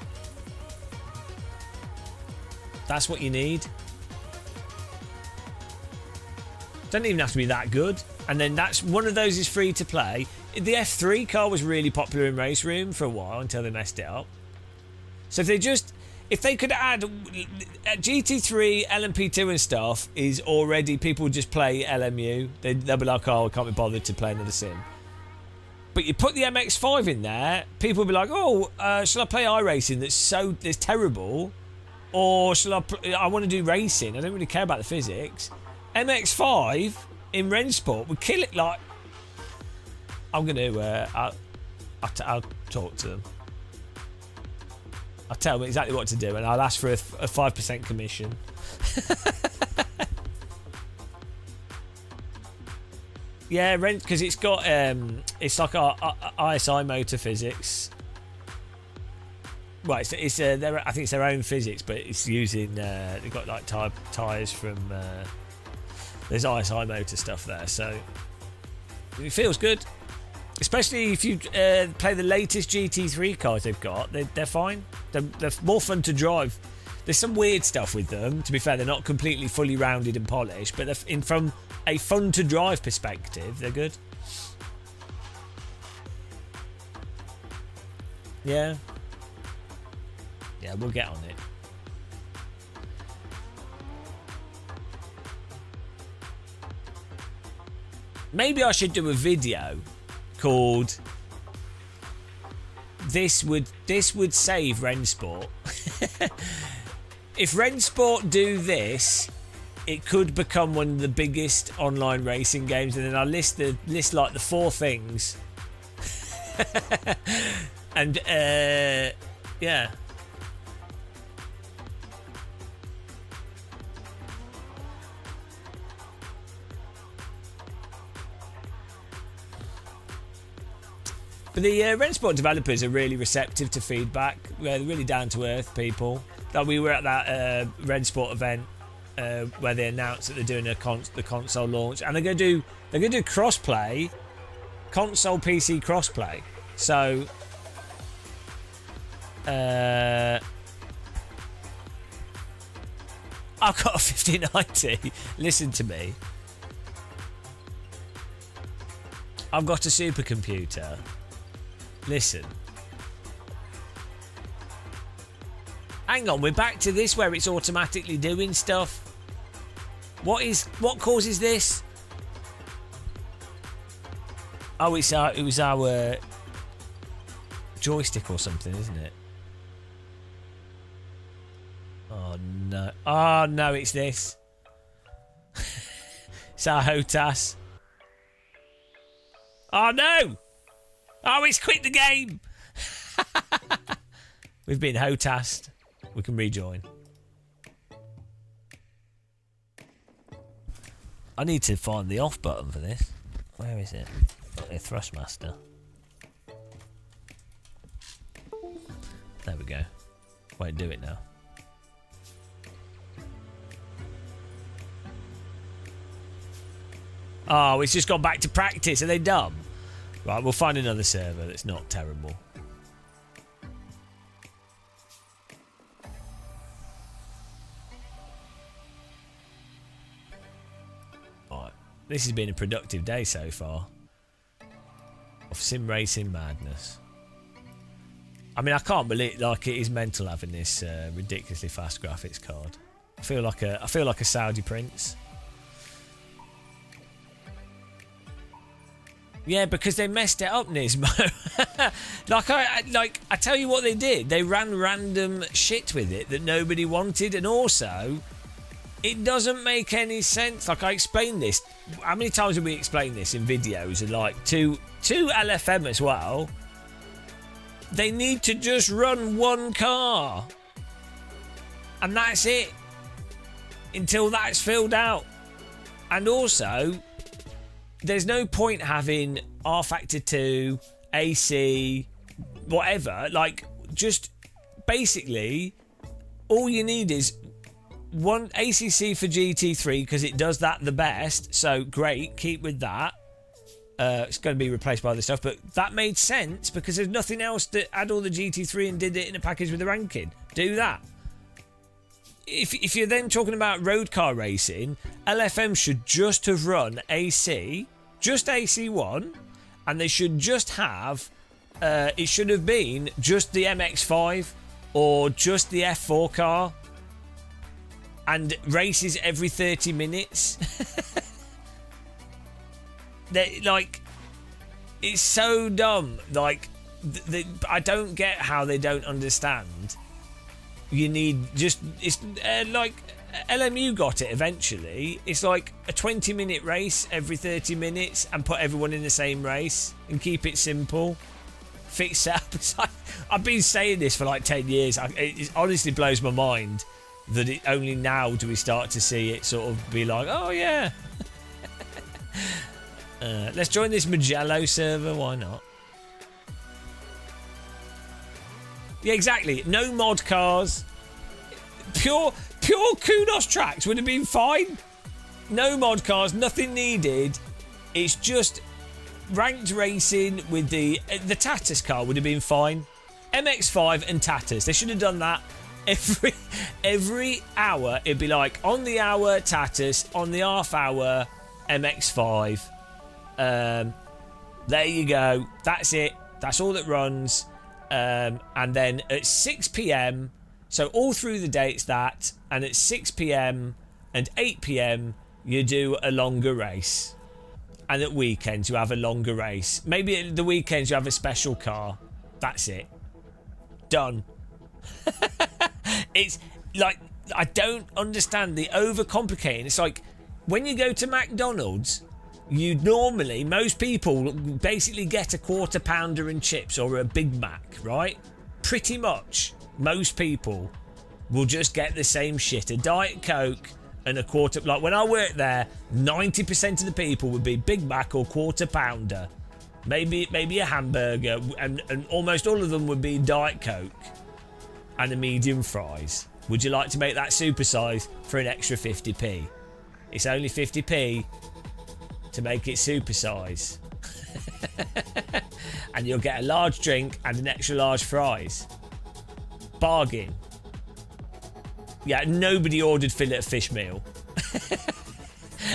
That's what you need. Doesn't even have to be that good. And then that's one of those is free to play. The F3 car was really popular in Race Room for a while until they messed it up. So if they could add GT3, LMP2 and stuff, is already, people just play LMU. They'll be like, oh, I can't be bothered to play another sim. But you put the MX-5 in there, people will be like, oh, shall I play iRacing that's terrible? Or shall I want to do racing? I don't really care about the physics. MX-5 in Rennsport would kill it. Like, I'm going to, I'll talk to them. I'll tell them exactly what to do, and I'll ask for a 5% commission. Yeah, because it's got, it's like our ISI motor physics. Well, I think it's their own physics, but it's using, they've got like tyres from, there's ISI motor stuff there, so it feels good. Especially if you play the latest GT3 cars they've got, they're fine. They're more fun to drive. There's some weird stuff with them, to be fair. They're not completely fully rounded and polished, but from a fun to drive perspective, they're good. Yeah. Yeah, we'll get on it. Maybe I should do a video called This Would Save Rennsport. If Rennsport do this, it could become one of the biggest online racing games, and then I'll list like the 4 things. And yeah. But the Rennsport developers are really receptive to feedback. They're really down-to-earth people. Like, we were at that Rennsport event where they announced that they're doing the console launch, and they're going to do cross-play, console PC cross-play. So, I've got a 5090. Listen to me. I've got a supercomputer. Listen. Hang on, we're back to this where it's automatically doing stuff. What causes this? Oh, it was our joystick or something, isn't it? Oh no. Oh no, it's this. It's our HOTAS. Oh no! Oh, it's quit the game! We've been HOTASed. We can rejoin. I need to find the off button for this. Where is it? Oh, the Thrustmaster. There we go. Won't do it now. Oh, it's just gone back to practice. Are they dumb? Right, we'll find another server that's not terrible. Right, this has been a productive day so far of sim racing madness. I mean, I can't believe, like, it is mental having this ridiculously fast graphics card. I feel like a Saudi prince. Yeah, because they messed it up, Nismo. I tell you what they did. They ran random shit with it that nobody wanted, and also it doesn't make any sense. Like, I explained this. How many times have we explained this in videos? And like to LFM as well. They need to just run one car, and that's it until that's filled out. And also, there's no point having R Factor 2, AC, whatever. Like, just basically, all you need is one ACC for GT3 because it does that the best. So great, keep with that. It's going to be replaced by other stuff, but that made sense because there's nothing else that had all the GT3 and did it in a package with the ranking. Do that. If you're then talking about road car racing, LFM should just have run AC, just AC1, and they should just have, it should have been just the MX5 or just the F4 car, and races every 30 minutes. Like, it's so dumb. Like, I don't get how they don't understand. You need just, it's like LMU got it eventually. It's like a 20-minute race every 30 minutes and put everyone in the same race and keep it simple. Fix it up. It's like, I've been saying this for like 10 years. It honestly blows my mind that only now do we start to see it sort of be like, oh yeah. Let's join this Magello server. Why not? Yeah, exactly. No mod cars. Pure kudos tracks would have been fine. No mod cars, nothing needed. It's just ranked racing with the Tatus car would have been fine. MX5 and Tatus. They should have done that every hour. It'd be like on the hour Tatus, on the half hour MX5. There you go. That's it. That's all that runs. And then at 6 p.m, so all through the day it's that, and at 6 p.m. and 8 p.m. you do a longer race, and at weekends you have a longer race. Maybe at the weekends you have a special car. That's it. Done. It's like, I don't understand the overcomplicating. It's like when you go to McDonald's, you normally, most people basically get a quarter pounder and chips or a Big Mac, right? Pretty much most people will just get the same shit, a Diet Coke and a quarter. Like when I worked there, 90% of the people would be Big Mac or quarter pounder, maybe a hamburger, and almost all of them would be Diet Coke and a medium fries. Would you like to make that supersize for an extra 50p? It's only 50p to make it supersize. And you'll get a large drink and an extra large fries. Bargain. Yeah, nobody ordered fillet of fish meal.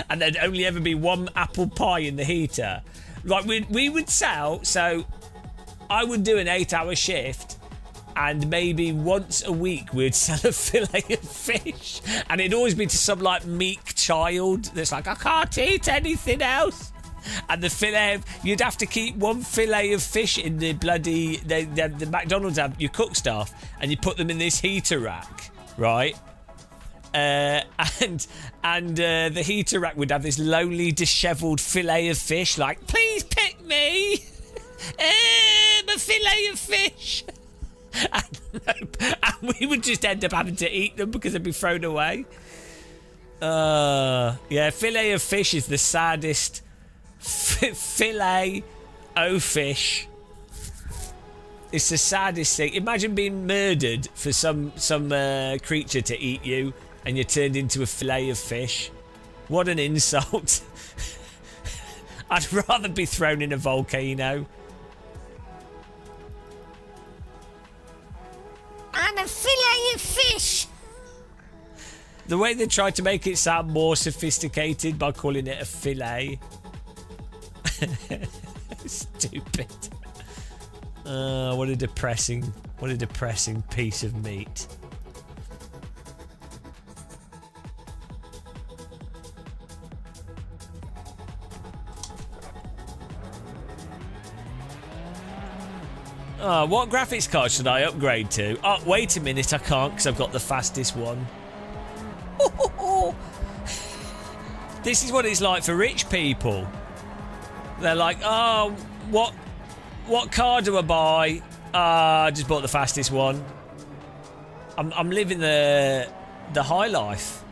And there'd only ever be one apple pie in the heater. Like, we would sell, so I would do an 8-hour shift, and maybe once a week we'd sell a fillet of fish, and it'd always be to some like meek child that's like, I can't eat anything else. And the fillet, you'd have to keep one fillet of fish in the bloody, the McDonald's have your cook stuff, and you put them in this heater rack, right? And the heater rack would have this lonely, dishevelled fillet of fish, like, please pick me, I'm a fillet of fish. And we would just end up having to eat them because they'd be thrown away. Yeah, fillet of fish is the saddest. Fillet o fish. It's the saddest thing. Imagine being murdered for some creature to eat you, and you're turned into a fillet of fish. What an insult. I'd rather be thrown in a volcano.
I'm a fillet of fish.
The way they tried to make it sound more sophisticated by calling it a fillet. Stupid. What a depressing piece of meat. Oh, what graphics card should I upgrade to? Oh, wait a minute, I can't because I've got the fastest one. This is what it's like for rich people. They're like, oh, what car do I buy? I just bought the fastest one. I'm living the high life.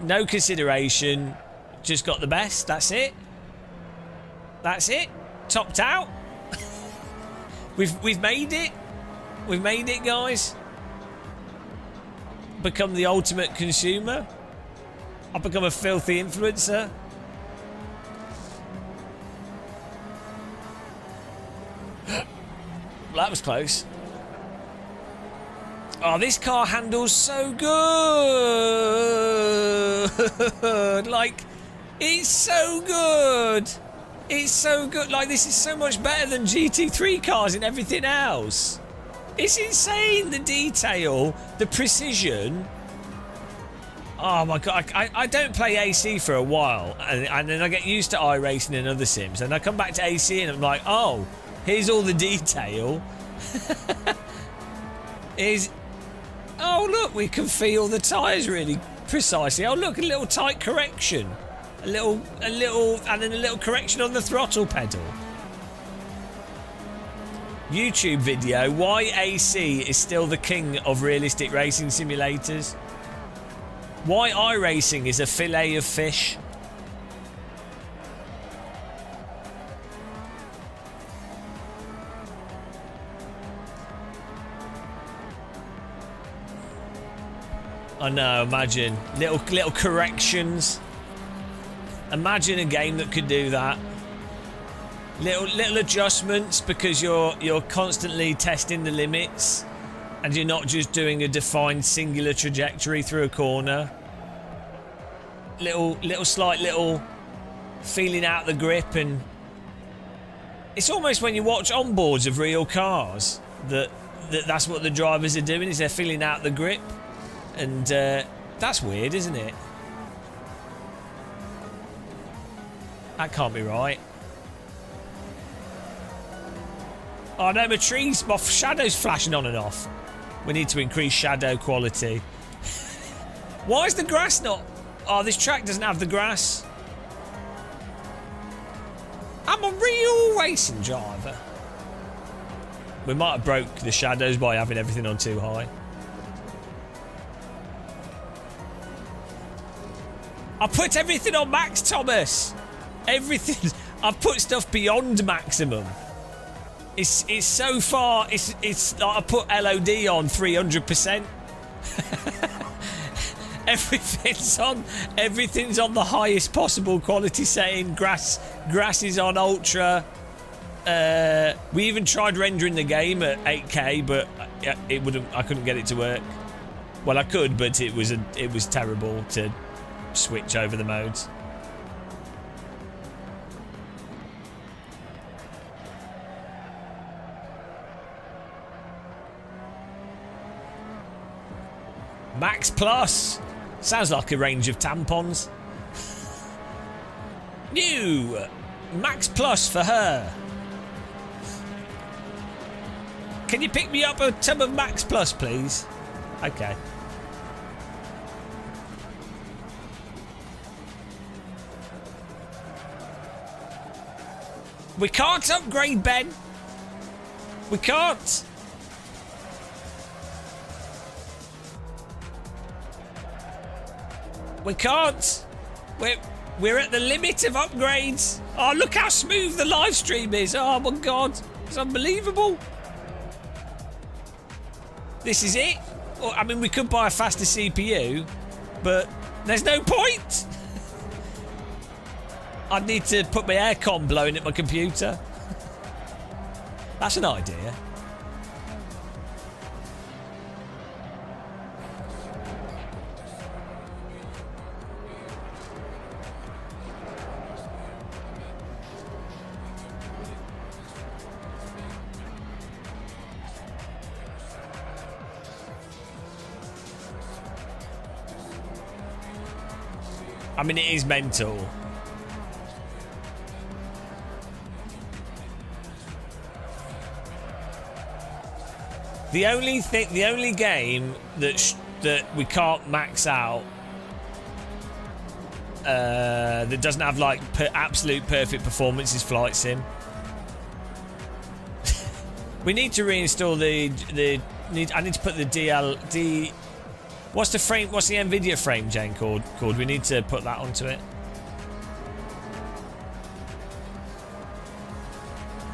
No consideration, just got the best. That's it. That's it. Topped out. We've made it. We've made it, guys. Become the ultimate consumer. I've become a filthy influencer. Well, that was close. Oh, this car handles so good. Like, it's so good. It's so good. Like, this is so much better than GT3 cars and everything else. It's insane, the detail, the precision. Oh my god, I don't play AC for a while, and then I get used to iRacing and other sims, and I come back to AC and I'm like, oh, here's all the detail. Oh look, we can feel the tyres really precisely. Oh look, a little tight correction. A little, and then a little correction on the throttle pedal. YouTube video, why AC is still the king of realistic racing simulators. Why iRacing is a fillet of fish. I know, imagine. Little corrections. Imagine a game that could do that. Little adjustments because you're constantly testing the limits and you're not just doing a defined singular trajectory through a corner. Slight feeling out the grip, and it's almost when you watch onboards of real cars that's what the drivers are doing, is they're feeling out the grip, and that's weird, isn't it? That can't be right. Oh no, my shadow's flashing on and off. We need to increase shadow quality. Why is the grass not... Oh, this track doesn't have the grass. I'm a real racing driver. We might have broke the shadows by having everything on too high. I put everything on max, Thomas. Everything. I've put stuff beyond maximum. It's so far. It's like I put LOD on 300%. Everything's on the highest possible quality setting. Grass is on ultra. We even tried rendering the game at 8K, but it wouldn't. I couldn't get it to work. Well, I could, but it was terrible to switch over the modes. Max Plus. Sounds like a range of tampons. New Max Plus for her. Can you pick me up a tub of Max Plus, please? Okay. We can't upgrade, Ben. We can't. We can't. We're at the limit of upgrades. Oh, look how smooth the live stream is. Oh my god, it's unbelievable. This is it. Well, I mean, we could buy a faster CPU, but there's no point. I'd need to put my aircon blowing at my computer. That's an idea. I mean, it is mental. The only game that we can't max out, that doesn't have like absolute perfect performance is Flight Sim. We need to reinstall I need to put the what's the Nvidia frame gen called? We need to put that onto it.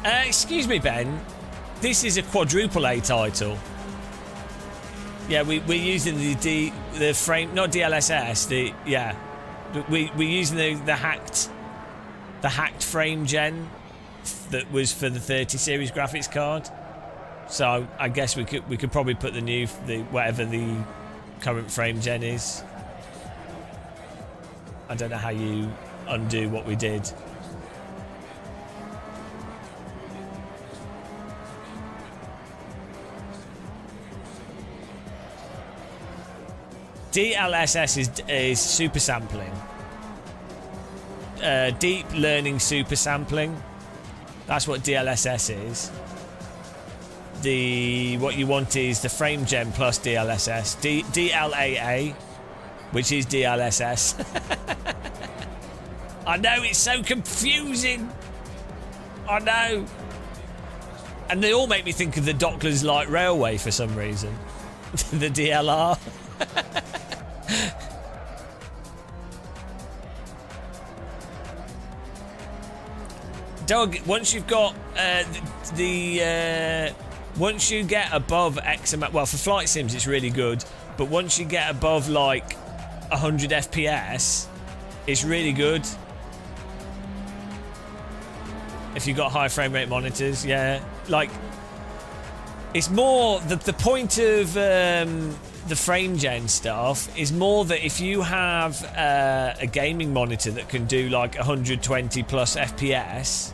Excuse me, Ben. This is a quadruple A title. Yeah, we're using the frame, not DLSS. We're using the hacked frame gen that was for the 30 series graphics card. So I guess we could probably put the whatever the current frame gen is. I don't know how you undo what we did. DLSS is super sampling. Deep learning super sampling. That's what DLSS is. What you want is the frame gen plus DLSS. DLAA, which is DLSS. I know, it's so confusing. I know. And they all make me think of the Docklands Light Railway for some reason. The DLR. Doug, once you've got once you get above X amount, well, for flight sims it's really good, but once you get above like 100 FPS, it's really good. If you've got high frame rate monitors, yeah, like it's more the point of the frame gen stuff is more that if you have a gaming monitor that can do like 120 plus FPS,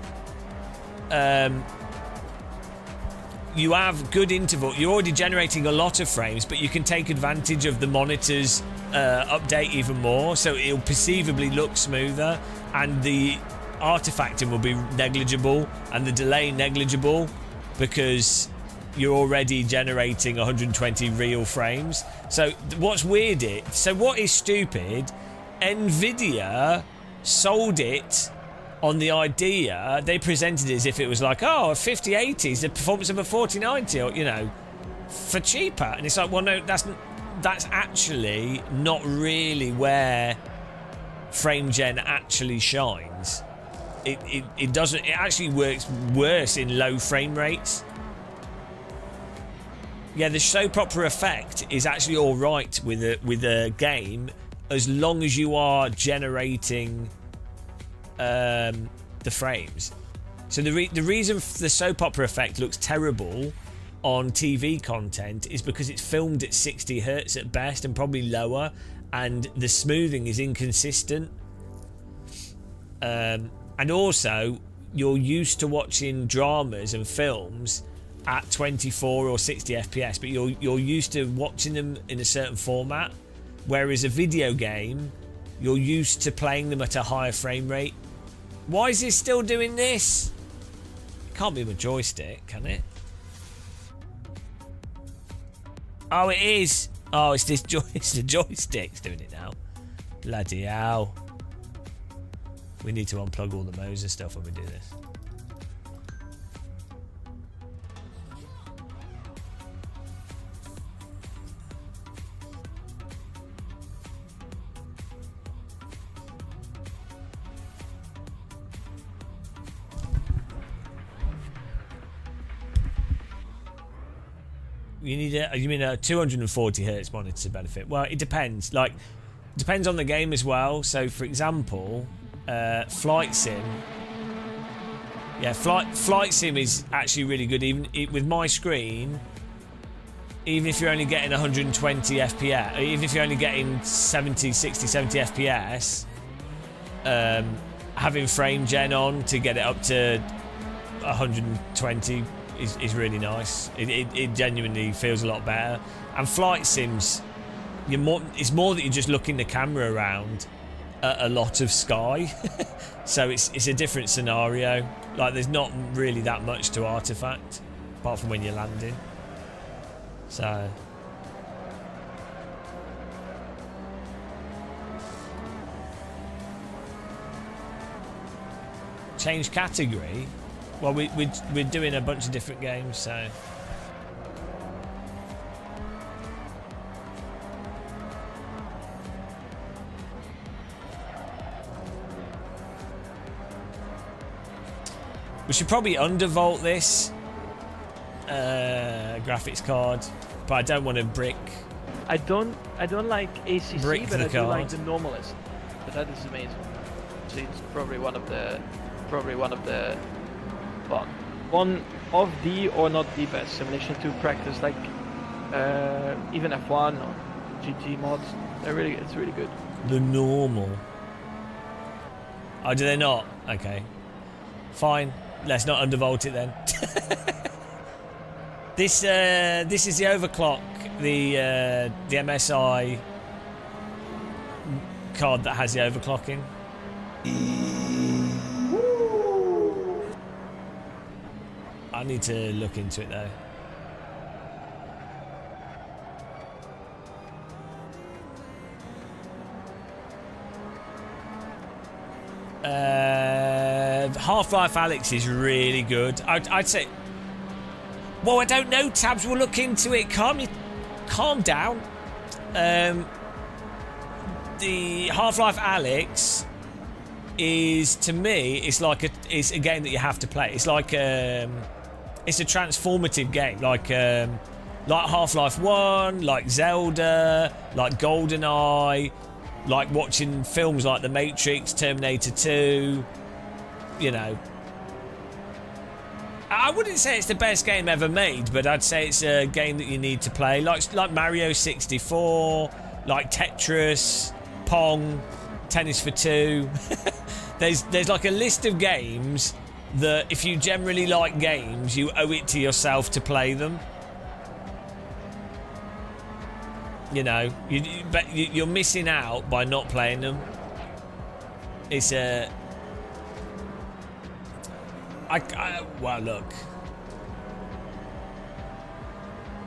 you have good interval. You're already generating a lot of frames, but you can take advantage of the monitor's update even more, so it'll perceivably look smoother, and the artifacting will be negligible and the delay negligible because you're already generating 120 real frames. So what's weird what is stupid, Nvidia sold it on the idea, they presented it as if it was like, oh, a 5080 is the performance of a 4090, or, you know, for cheaper. And it's like, well, no, that's actually not really where frame gen actually shines. It doesn't, it actually works worse in low frame rates. Yeah, the soap opera effect is actually all right with a game as long as you are generating the frames. So the reason the soap opera effect looks terrible on TV content is because it's filmed at 60 hertz at best and probably lower, and the smoothing is inconsistent. And also, you're used to watching dramas and films at 24 or 60 FPS, but you're used to watching them in a certain format, whereas a video game, you're used to playing them at a higher frame rate. Why is it still doing this? It can't be my joystick, can it? Oh, it is. Oh, it's this it's the joystick's doing it now. Bloody hell. We need to unplug all the Moser stuff when we do this. You mean a 240 hertz monitor to benefit? Well, it depends. Like, depends on the game as well. So, for example, Flight Sim. Yeah, Flight Sim is actually really good. Even with my screen, even if you're only getting 120 FPS, even if you're only getting 70, 60, 70 FPS, having frame gen on to get it up to 120 is really nice. It genuinely feels a lot better. And flight sims, it's more that you're just looking the camera around at a lot of sky. So it's a different scenario. Like, there's not really that much to artifact apart from when you're landing. So change category. Well, we're doing a bunch of different games, so. We should probably undervolt this graphics card, but I don't want to brick.
I don't like ACC,
Brick
but
the
I do like
card.
the normalist. But that is amazing. So it's probably one of the well, one of the or not the best simulation to practice, like even F1 or GT mods. It's really good.
The normal. Oh, do they not? Okay. Fine. Let's not undervolt it then. This is the overclock, the MSI card that has the overclocking. I need to look into it though. Half-Life Alyx is really good. I'd say. Well, I don't know, Tabs. We'll look into it. Calm down. The Half-Life Alyx is, to me, it's a game that you have to play. It's like it's a transformative game, like Half-Life 1, like Zelda, like GoldenEye, like watching films like The Matrix, Terminator 2. You know, I wouldn't say it's the best game ever made, but I'd say it's a game that you need to play, like Mario 64, like Tetris, Pong, Tennis for Two. There's like a list of games that if you generally like games, you owe it to yourself to play them. You know, but you're missing out by not playing them. It's a well, look.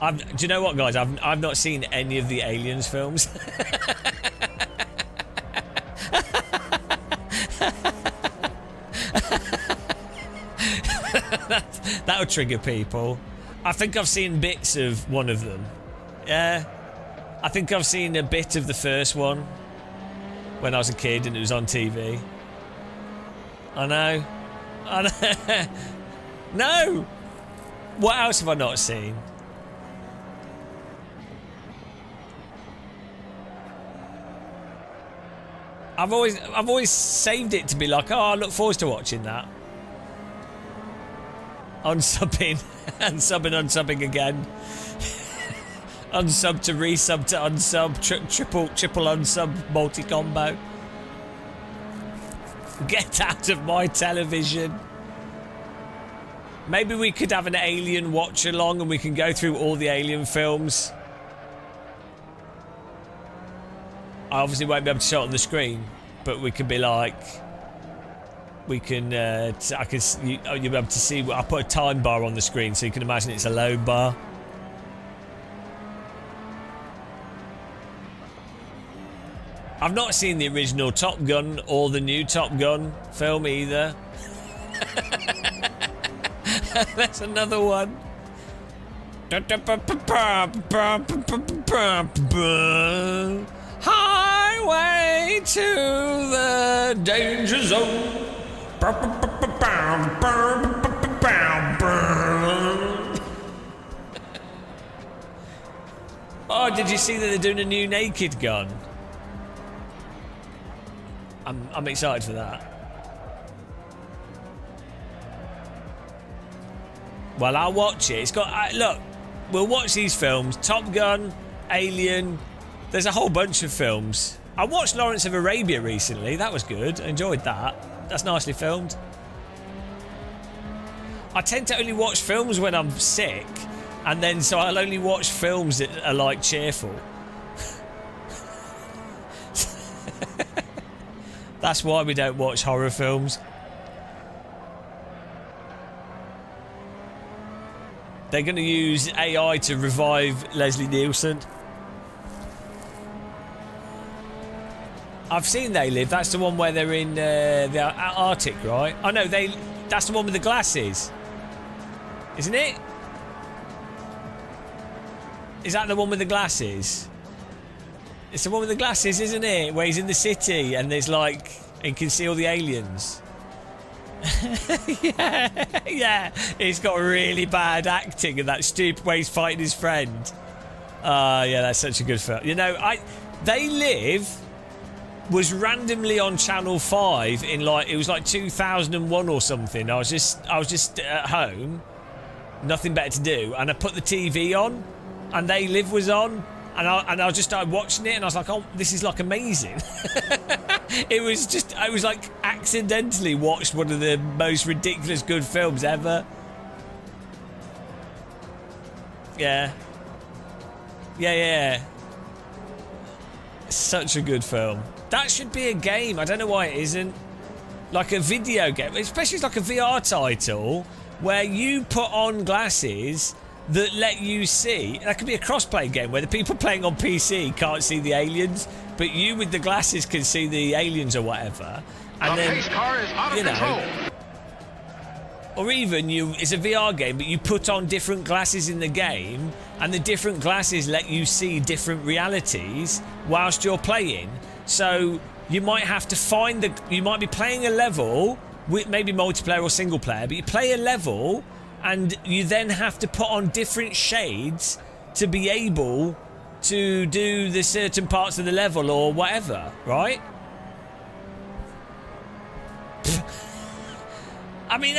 Do you know what, guys? I've not seen any of the Aliens films. That'll trigger people. I think I've seen bits of one of them. Yeah, I think I've seen a bit of the first one when I was a kid and it was on TV. I know. No! What else have I not seen? I've always saved it to be like, oh, I look forward to watching that. Unsubbing, unsubbing again. Unsub to resub to unsub, triple unsub multi-combo. Get out of my television. Maybe we could have an Alien watch along and we can go through all the Alien films. I obviously won't be able to show it on the screen, but we could be like, we can. You'll be able to see. I put a time bar on the screen, so you can imagine it's a load bar. I've not seen the original Top Gun or the new Top Gun film either. That's another one. Highway to the danger zone. Oh, did you see that they're doing a new Naked Gun? I'm excited for that. Well, I'll watch it. It's got look. We'll watch these films: Top Gun, Alien. There's a whole bunch of films. I watched Lawrence of Arabia recently. That was good. I enjoyed that. That's nicely filmed. I tend to only watch films when I'm sick, and then so I'll only watch films that are like cheerful. That's why we don't watch horror films. They're going to use AI to revive Leslie Nielsen. I've seen They Live. That's the one where they're in the Arctic, right? Oh no, that's the one with the glasses, isn't it? Is that the one with the glasses? It's the one with the glasses, isn't it? Where he's in the city and there's like, and you can see all the aliens. yeah. He's got really bad acting and that stupid way he's fighting his friend. Yeah, that's such a good film. You know, They Live was randomly on Channel 5 in like, it was like 2001 or something. I was just at home, nothing better to do, and I put the TV on, and They Live was on, and I just started watching it, and I was like, oh, this is like amazing. I was like accidentally watched one of the most ridiculous good films ever. Yeah. Such a good film. That should be a game. I don't know why it isn't. Like a video game, especially like a VR title where you put on glasses that let you see. That could be a cross-play game where the people playing on PC can't see the aliens, but you with the glasses can see the aliens or whatever. And
the
then,
pace car is out of control.
Or even it's a VR game, but you put on different glasses in the game, and the different glasses let you see different realities whilst you're playing. So you might have to you might be playing a level with maybe multiplayer or single player, but you play a level and you then have to put on different shades to be able to do the certain parts of the level or whatever, right? I mean,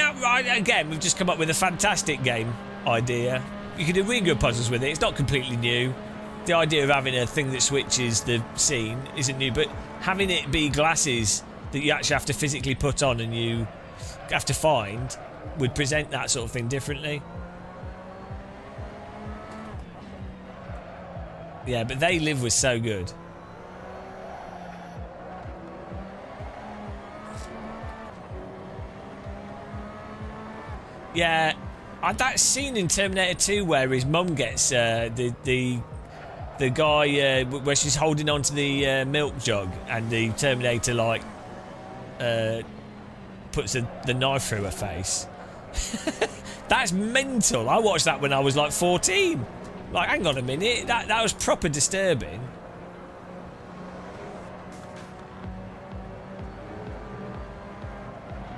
again, we've just come up with a fantastic game idea. You can do really good puzzles with it. It's not completely new. The idea of having a thing that switches the scene isn't new, but having it be glasses that you actually have to physically put on and you have to find would present that sort of thing differently. Yeah, but They Live was so good. Yeah, that scene in Terminator 2 where his mum gets the guy where she's holding onto the milk jug and the Terminator like puts the knife through her face. That's mental. I watched that when I was like 14. Like, hang on a minute, that was proper disturbing.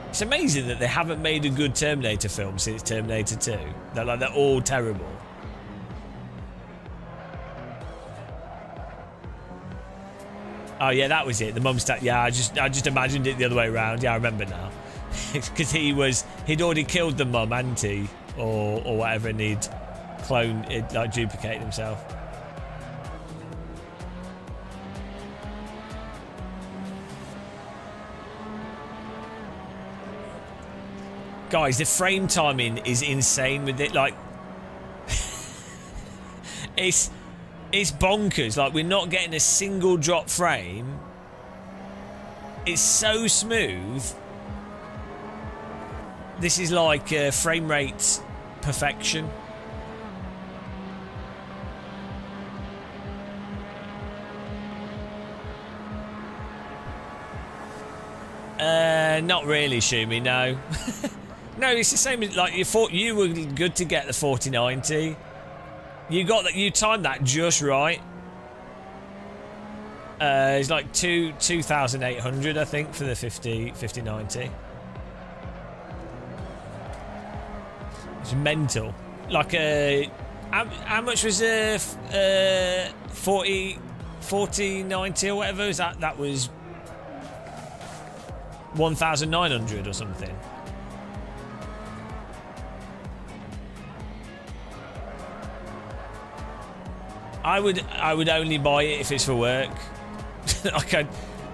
It's amazing that they haven't made a good Terminator film since Terminator 2. They're all terrible. Oh yeah, that was it. The mum stat. Yeah, I just imagined it the other way around. Yeah, I remember now. Because he'd already killed the mum, hadn't he, or whatever, and he'd duplicated himself. Guys, the frame timing is insane with it. Like, it's bonkers. Like, we're not getting a single drop frame. It's so smooth. This is like frame rate perfection. Not really, Shumi, no. No, it's the same as, like, you thought you were good to get the 4090. You got that, you timed that just right. It's like 2,800, I think, for the 5090. It's mental. Like, how much was 4090 or whatever? Is that was 1,900 or something. I would only buy it if it's for work. Like,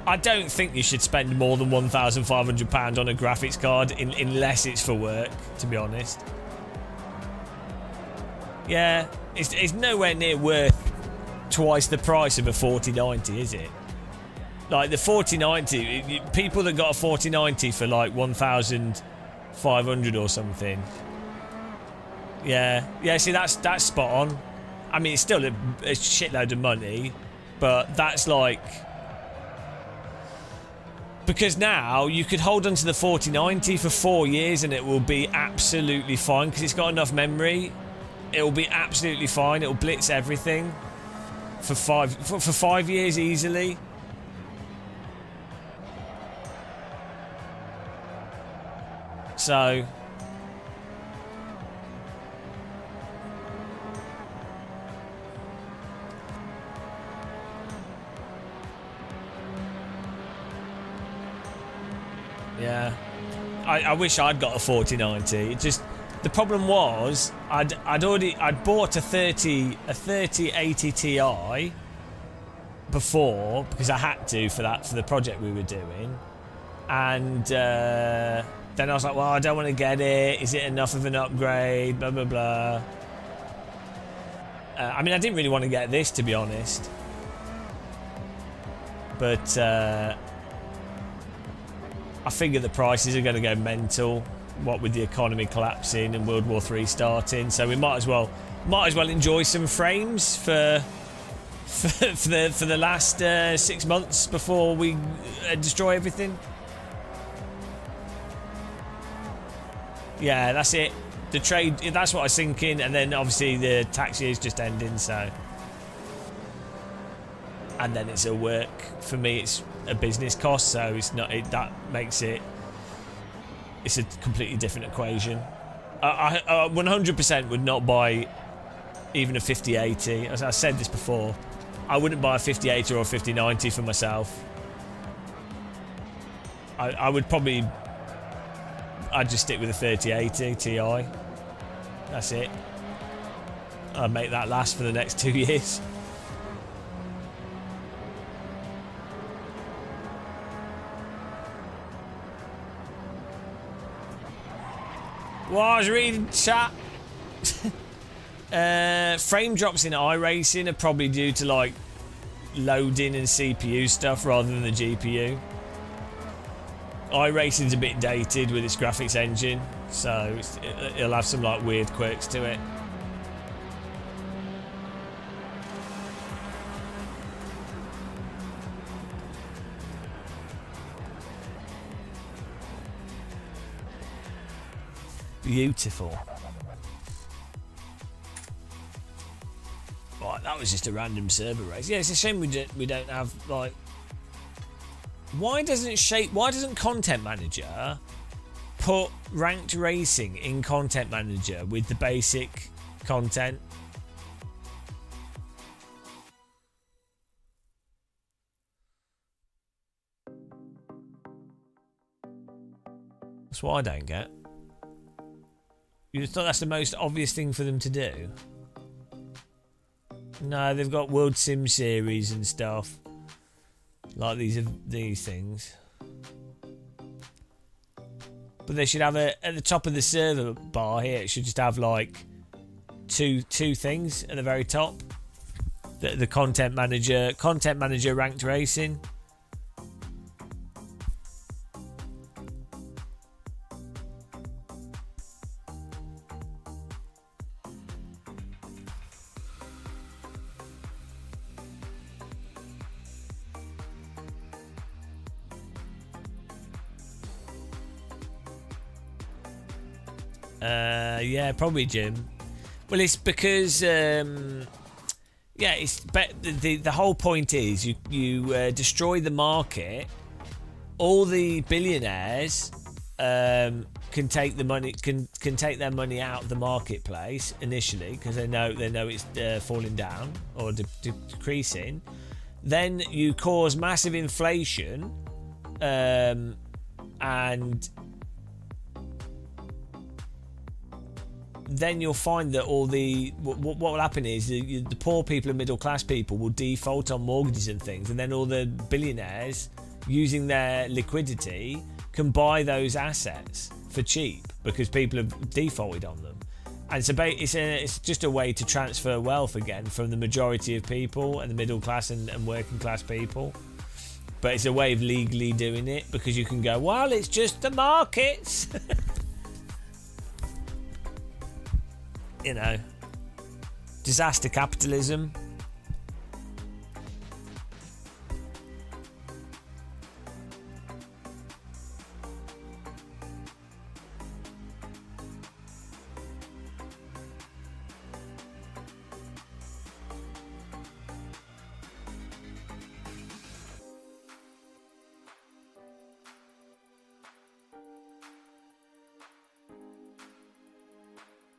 I don't think you should spend more than £1,500 on a graphics card unless it's for work, to be honest. Yeah, it's nowhere near worth twice the price of a 4090, is it? Like, the 4090, people that got a 4090 for like 1,500 or something, Yeah. See, that's spot on. I mean, it's still a shitload of money, but that's like, because now you could hold on to the 4090 for 4 years and it will be absolutely fine because it's got enough memory. It will be absolutely fine. It will blitz everything for 5 years easily. So yeah, I wish I'd got a 4090. It just, the problem was I'd bought a 3080 Ti before because I had to for the project we were doing, and then I was like, well, I don't want to get it. Is it enough of an upgrade? Blah blah blah. I mean, I didn't really want to get this, to be honest, but I figure the prices are going to go mental, what with the economy collapsing and World War III starting. So we might as well enjoy some frames for the last 6 months before we destroy everything. Yeah, that's it. The trade, that's what I was thinking, and then obviously the tax year's just ending, so. And then it's a work, for me it's a business cost, so it's not, that makes it, it's a completely different equation. I 100% would not buy even a 5080. As I said this before, I wouldn't buy a 5080 or a 5090 for myself. I would probably, I'd just stick with a 3080 Ti. That's it. I'd make that last for the next 2 years. Well, I was reading chat. Frame drops in iRacing are probably due to like loading and CPU stuff rather than the GPU. iRacing's a bit dated with its graphics engine, so it'll have some like weird quirks to it. Beautiful. Right, that was just a random server race. Yeah, it's a shame we don't have like. Why doesn't Content Manager put ranked racing in Content Manager with the basic content? That's what I don't get. You thought that's the most obvious thing for them to do? No, they've got World Sim series and stuff. Like these things. But they should have at the top of the server bar here, it should just have like two things at the very top. The content manager ranked racing. Yeah, probably Jim. Well, it's because yeah, it's the whole point is you destroy the market. All the billionaires can take the money can take their money out of the marketplace initially because they know it's falling down or decreasing. Then you cause massive inflation, and then you'll find that all the what will happen is the poor people and middle class people will default on mortgages and things, and then all the billionaires using their liquidity can buy those assets for cheap because people have defaulted on them. And it's just a way to transfer wealth again from the majority of people and the middle class and working class people. But it's a way of legally doing it because you can go, well, it's just the markets. you know, disaster capitalism.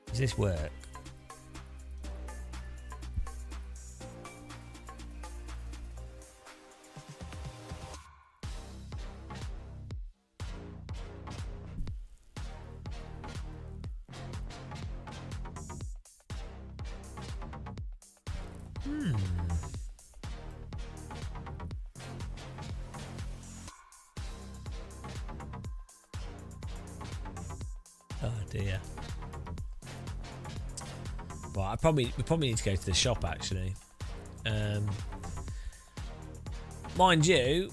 Does this work? Oh dear. Right, we probably need to go to the shop actually. Mind you,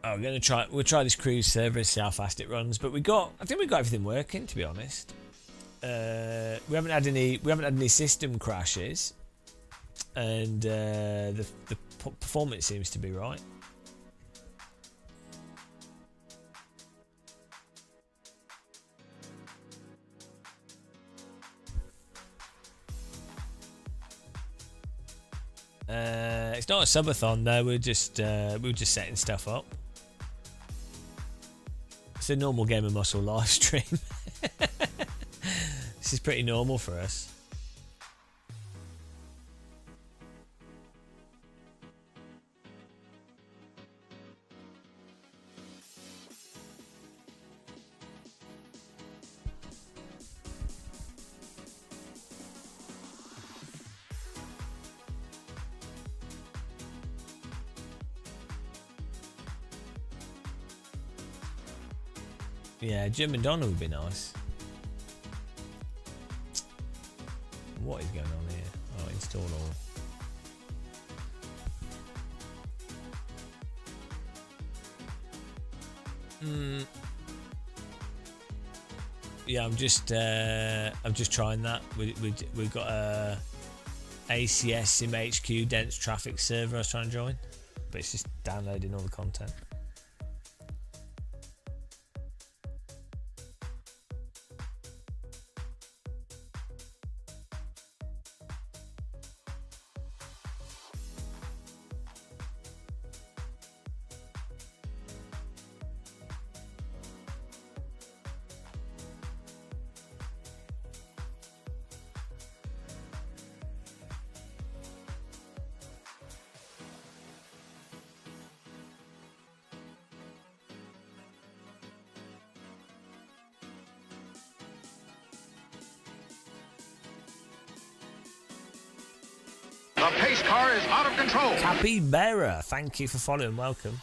we'll try this cruise server, see how fast it runs. But I think we got everything working, to be honest. We haven't had any system crashes, and the performance seems to be right. It's not a subathon though. We're just setting stuff up. It's a normal Game of Muscle live stream. This is pretty normal for us. Yeah, Jim and Donna would be nice. What is going on here? Oh, install all. Yeah, I'm just trying that. We've got a ACS SimHQ dense traffic server I was trying to join, but it's just downloading all the content.
The pace car is out of control.
Happy Bearer, thank you for following. Welcome.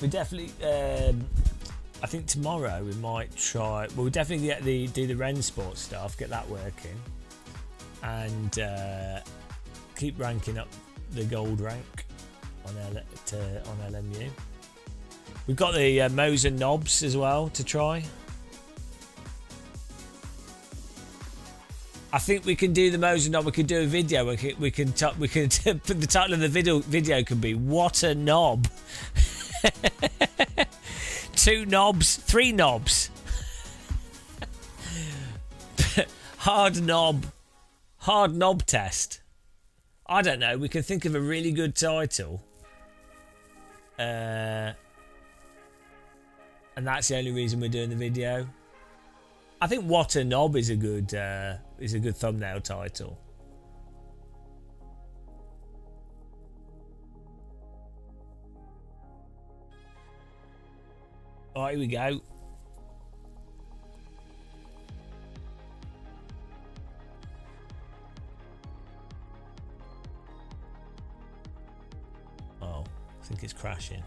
We definitely, I think tomorrow we might try. Well, we definitely do the Ren Sport stuff, get that working, and keep ranking up the gold rank on LMU. We've got the Moser knobs as well to try. I think we can do the Moser knob. We could do a video. We can put the title of the video could be "What a Knob." 2 knobs, 3 knobs. hard knob test. I don't know. We can think of a really good title. And that's the only reason we're doing the video. I think "What a Knob" is a good thumbnail title. All right, here we go. Oh, I think it's crashing.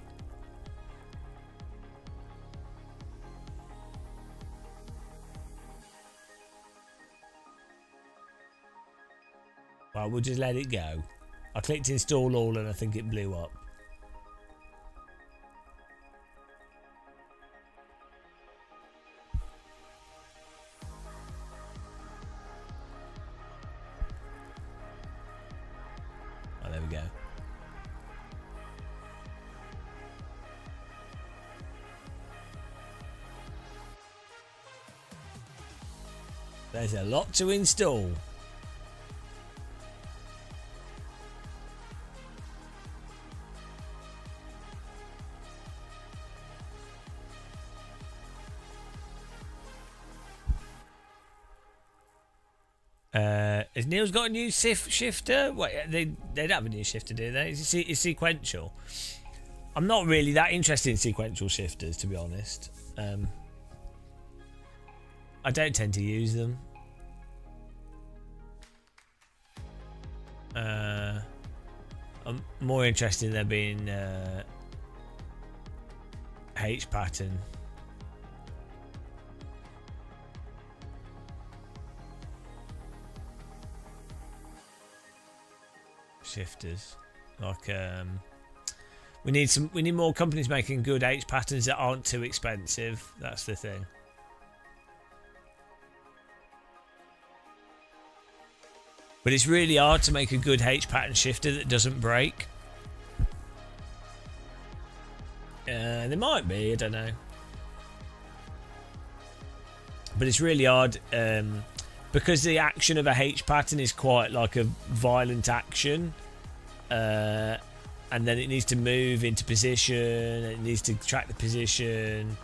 Well, we'll just let it go. I clicked install all and I think it blew up. Oh, there we go. There's a lot to install. Has Neil's got a new shifter? Wait, they don't have a new shifter, do they? It's sequential. I'm not really that interested in sequential shifters, to be honest. I don't tend to use them. I'm more interested in there being H pattern. Shifters, like we need more companies making good H patterns that aren't too expensive. That's the thing. But it's really hard to make a good H pattern shifter that doesn't break. There might be, I don't know. But it's really hard because the action of a H pattern is quite like a violent action. And then it needs to move into position, it needs to track the position.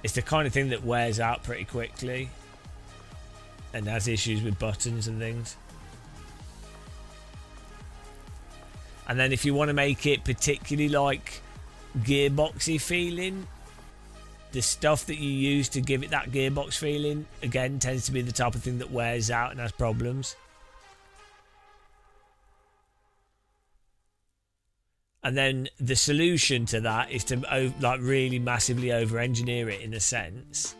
It's the kind of thing that wears out pretty quickly and has issues with buttons and things. And then if you want to make it particularly like gearboxy feeling, the stuff that you use to give it that gearbox feeling again tends to be the type of thing that wears out and has problems. And then the solution to that is to like really massively over-engineer it in a sense,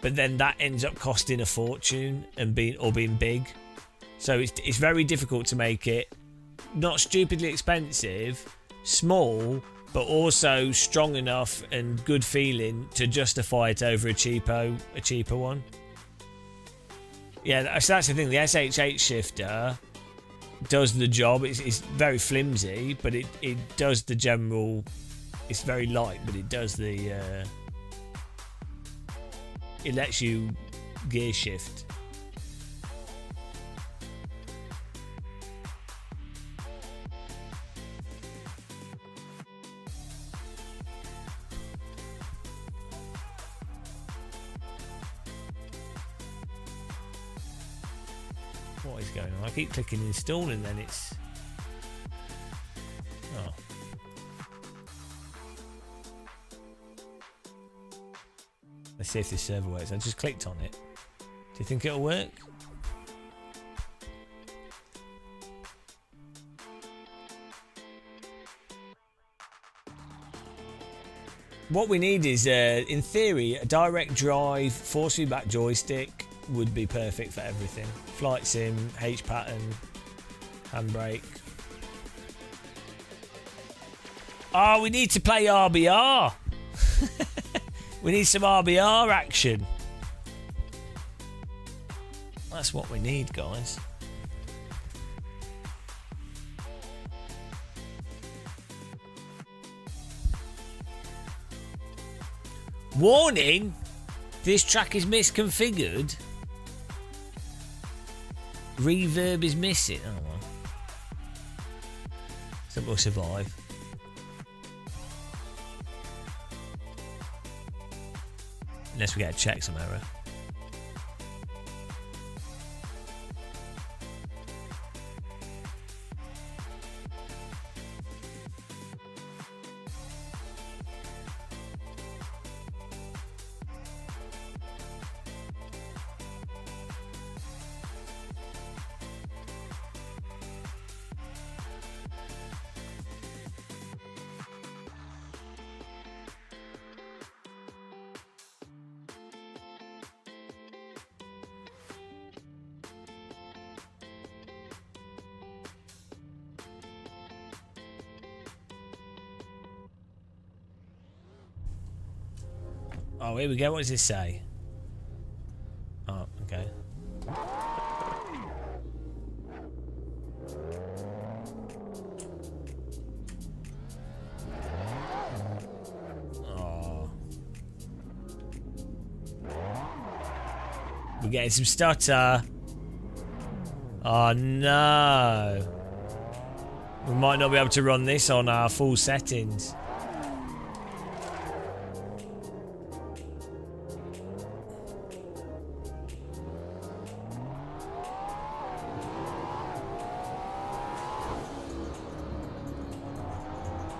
but then that ends up costing a fortune and being big. So it's very difficult to make it not stupidly expensive, small, but also strong enough and good feeling to justify it over a cheaper one. Yeah, so that's the thing. The SHH shifter does the job. It's very flimsy, but it does the general. It's very light, but it does the. It lets you gear shift. What is going on? I keep clicking install and then it's... Oh. Let's see if this server works. I just clicked on it. Do you think it'll work? What we need is, in theory, a direct drive force feedback joystick would be perfect for everything. Flight sim, H pattern, handbrake. Oh, we need to play RBR. We need some RBR action. That's what we need, guys. Warning! This track is misconfigured. Reverb is missing. Oh well. So we'll survive. Unless we get a checksum error. Oh, here we go. What does this say? Oh, okay. Oh. We're getting some stutter. Oh no. We might not be able to run this on our full settings.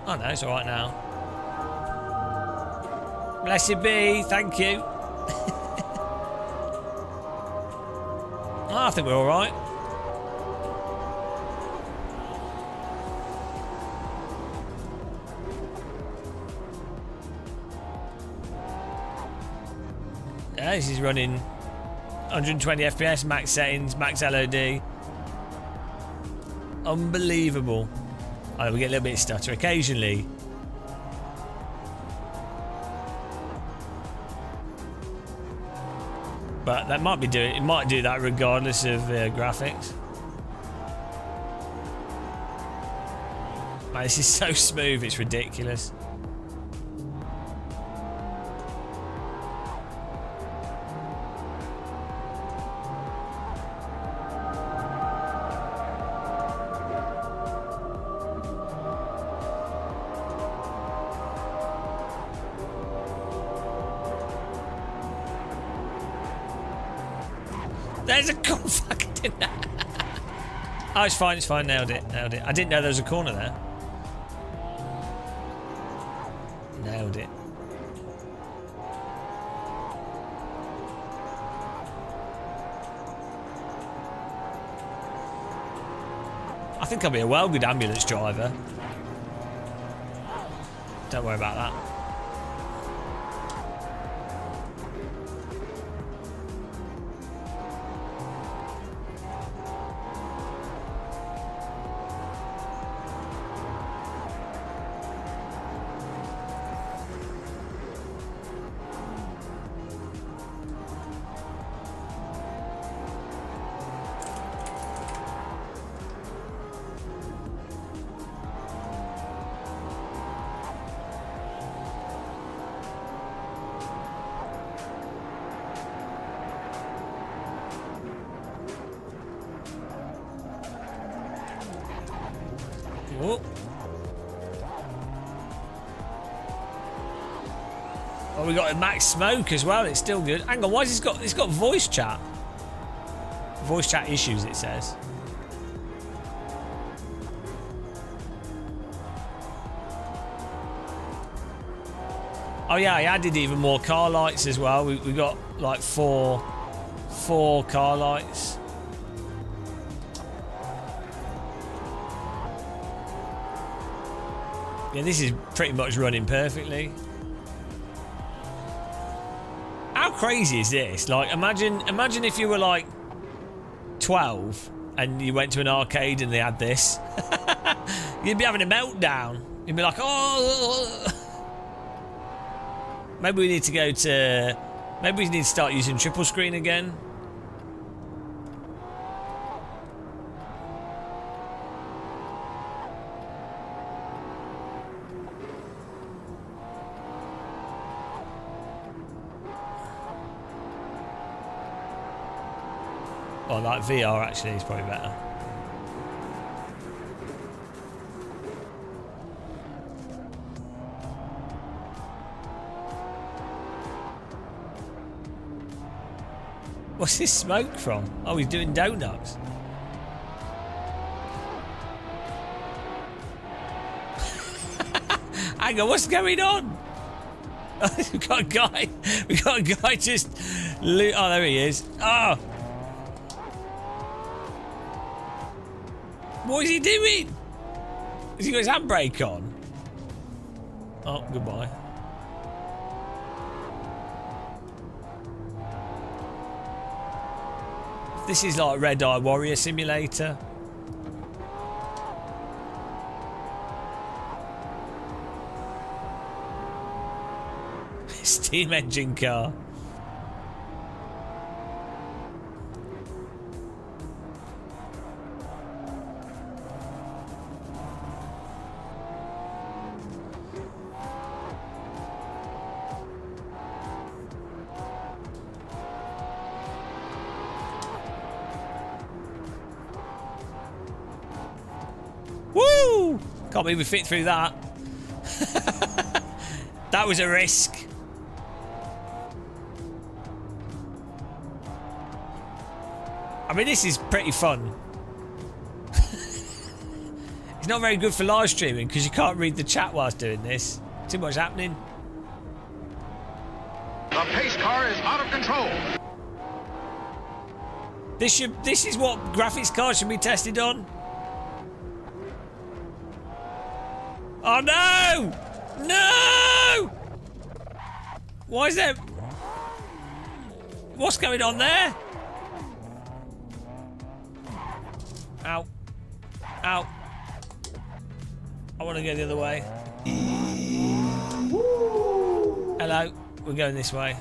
Oh no, it's alright now. Blessed be, thank you. Oh, I think we're alright. Yeah, this is running 120 FPS, max settings, max LOD. Unbelievable. Oh, we get a little bit of stutter occasionally. But that might be doing. It might do that regardless of graphics. Man, this is so smooth. It's ridiculous. There's a corner. Fucking did that. Oh, it's fine. It's fine. Nailed it. Nailed it. I didn't know there was a corner there. Nailed it. I think I'll be a well good ambulance driver. Don't worry about that. Oh. Oh, we got a max smoke as well. It's still good. Hang on, why has it's got voice chat? Voice chat issues, it says. Oh yeah, I added even more car lights as well. We got like four car lights. Yeah, this is pretty much running perfectly. How crazy is this? Like, imagine if you were like 12 and you went to an arcade and they had this. You'd be having a meltdown. You'd be like, oh. Maybe we need to go to. Maybe we need to start using triple screen again. Or like VR actually is probably better. What's this smoke from? Oh, he's doing donuts. Hang on, what's going on? We've got a guy. We've got a guy just. Oh, there he is. Oh. What is he doing? Has he got his handbrake on? Oh, goodbye. This is like Red Eye Warrior Simulator. It's steam engine car. Woo! Can't believe we fit through that. That was a risk. I mean, this is pretty fun. It's not very good for live streaming because you can't read the chat whilst doing this. Too much happening.
The pace car is out of control.
This is what graphics cards should be tested on. Oh no! No! Why is there... What's going on there? Ow. Ow. I want to go the other way. Hello. We're going this way.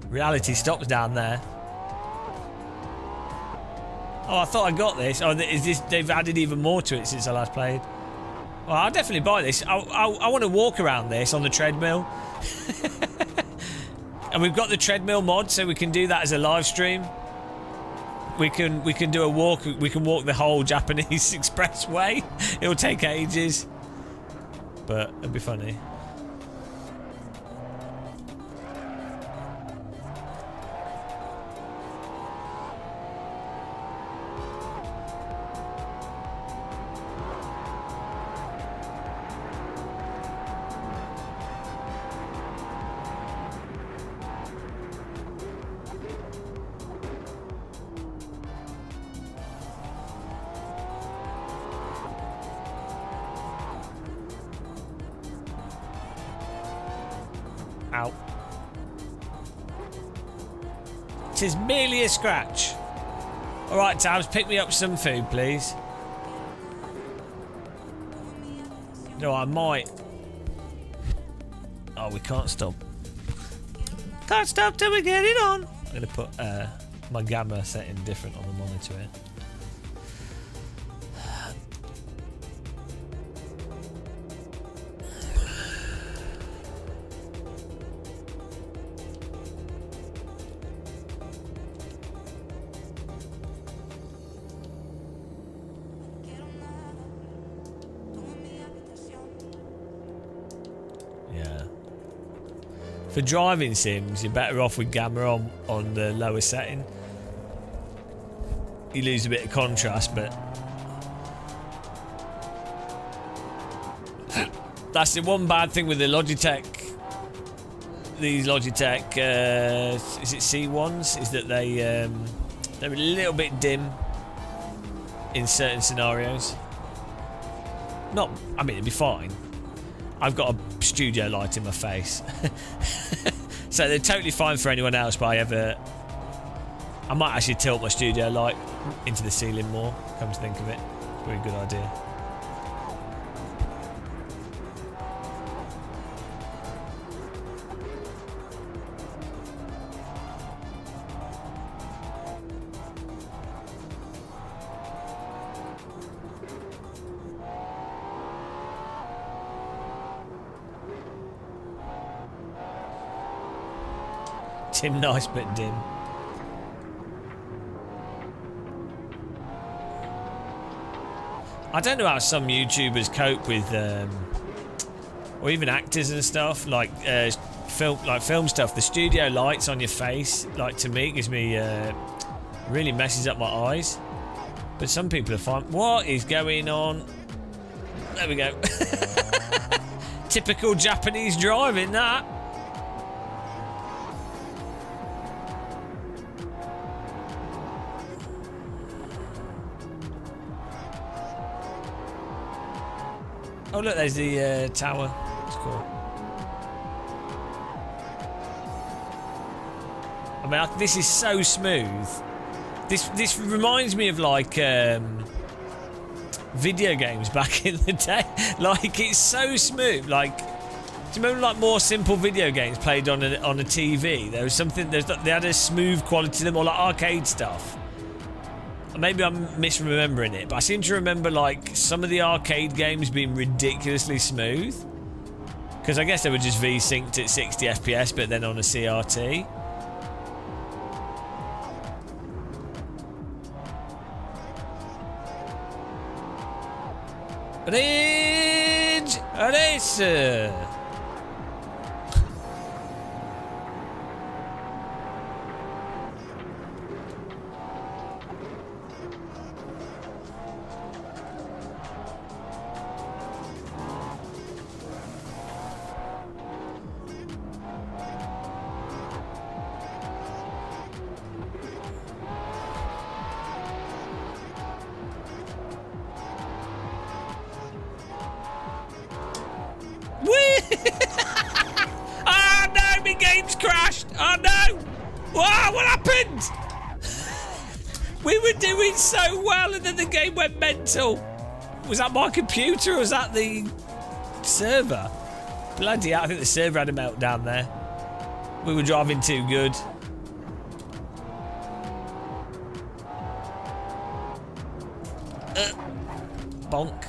Reality stops down there. Oh, I thought I got this. Oh, is this? They've added even more to it since I last played. Well, I'll definitely buy this. I want to walk around this on the treadmill. And we've got the treadmill mod, so we can do that as a live stream. We can do a walk. We can walk the whole Japanese expressway. It'll take ages, but it'll be funny. Ow. It is merely a scratch. Alright, Tabs, pick me up some food, please. No, I might. Oh, we can't stop. Can't stop till we get it on. I'm going to put my gamma setting different on the monitor here. For driving sims, you're better off with gamma on the lower setting. You lose a bit of contrast, but that's the one bad thing with the Logitech. These Logitech, is it C1s? Is that they're a little bit dim in certain scenarios. Not, I mean, it'd be fine. I've got a studio light in my face. So they're totally fine for anyone else, but I might actually tilt my studio light into the ceiling more, come to think of it. Very good idea. Dim, nice but dim. I don't know how some YouTubers cope with, or even actors and stuff, like film stuff. The studio lights on your face, like, to me, gives me really messes up my eyes. But some people are fine. What is going on? There we go. Typical Japanese driving, that. Oh look, there's the tower. It's cool. I mean, this is so smooth. This reminds me of like video games back in the day. Like, it's so smooth. Like, do you remember like more simple video games played on a TV? There was something. They had a smooth quality to them, or like arcade stuff. Maybe I'm misremembering it, but I seem to remember like some of the arcade games being ridiculously smooth. Because I guess they were just V-synced at 60 FPS, but then on a CRT. Ridge Racer! Oh no, my game's crashed! Oh no! Whoa, what happened? We were doing so well and then the game went mental. Was that my computer or was that the server? Bloody hell, I think the server had a meltdown there. We were driving too good. Bonk.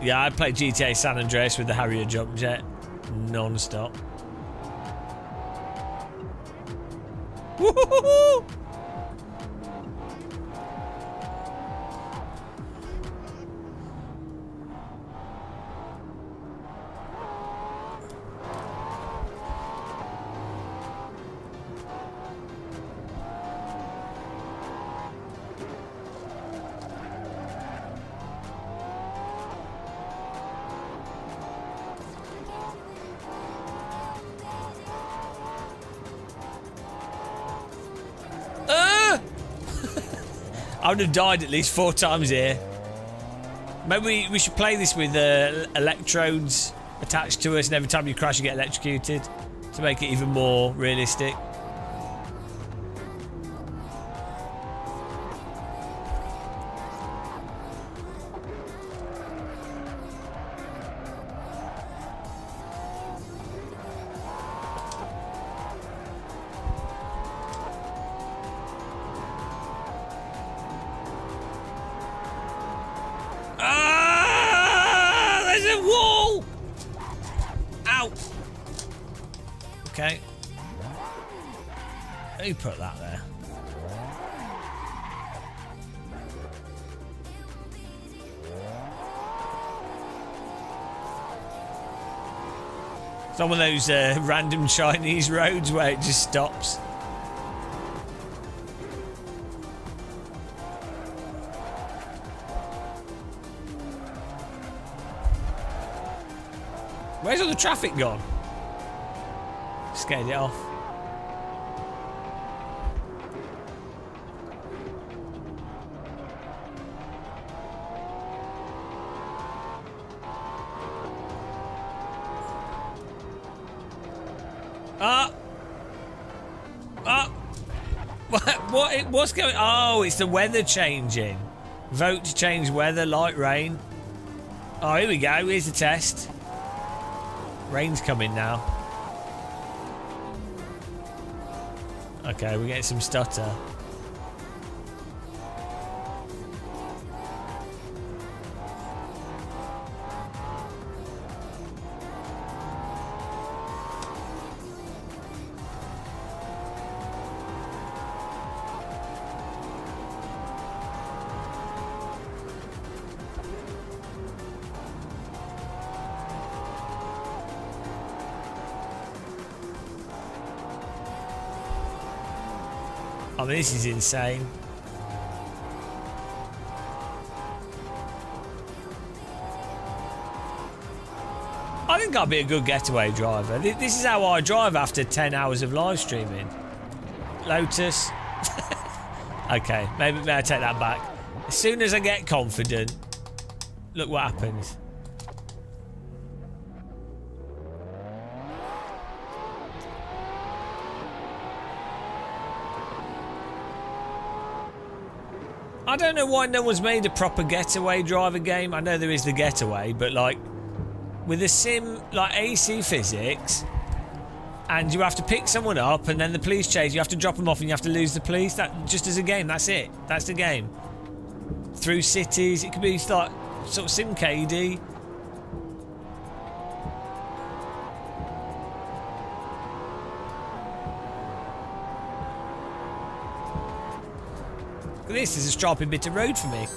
Yeah, I played GTA San Andreas with the Harrier jump jet non-stop. Woo-hoo-hoo-hoo! I would have died at least 4 times here. Maybe we should play this with electrodes attached to us, and every time you crash you get electrocuted to make it even more realistic. Okay. Who put that there? It's on one of those random Chinese roads where it just stops. Where's all the traffic gone? Scared it off. What's going? Oh, it's the weather changing. Vote to change weather, light rain. Oh, here we go. Here's the test. Rain's coming now. Okay, we're getting some stutter. I mean, this is insane. I think I'd be a good getaway driver. This is how I drive after 10 hours of live streaming. Lotus. Okay, maybe I take that back. As soon as I get confident, look what happens. I don't know why no one's made a proper getaway driver game. I know there is the getaway, but like with a sim like AC physics, and you have to pick someone up, and then the police chase. You have to drop them off, and you have to lose the police. That just as a game. That's it. That's the game. Through cities, it could be like sort of sim KD. This is a strapping bit of road for me.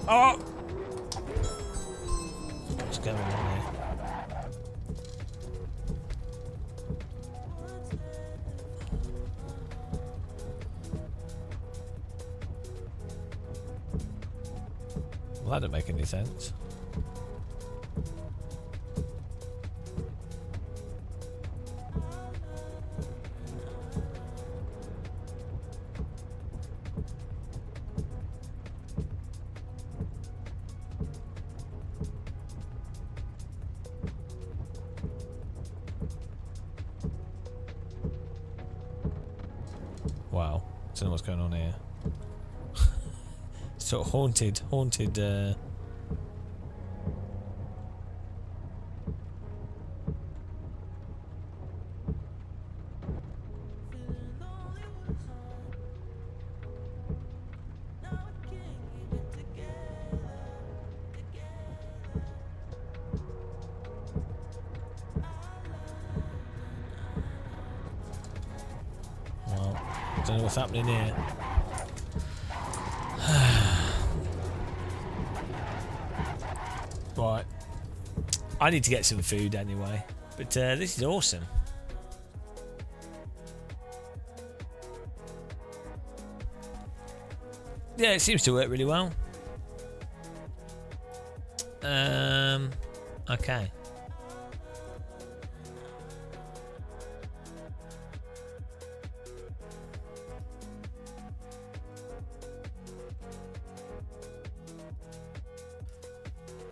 Oh! What's going on here? Well, that don't make any sense. Wow, don't know what's going on here. Sort of haunted. Well, I don't know what's happening here. Right. I need to get some food anyway. But this is awesome. Yeah, it seems to work really well. Okay.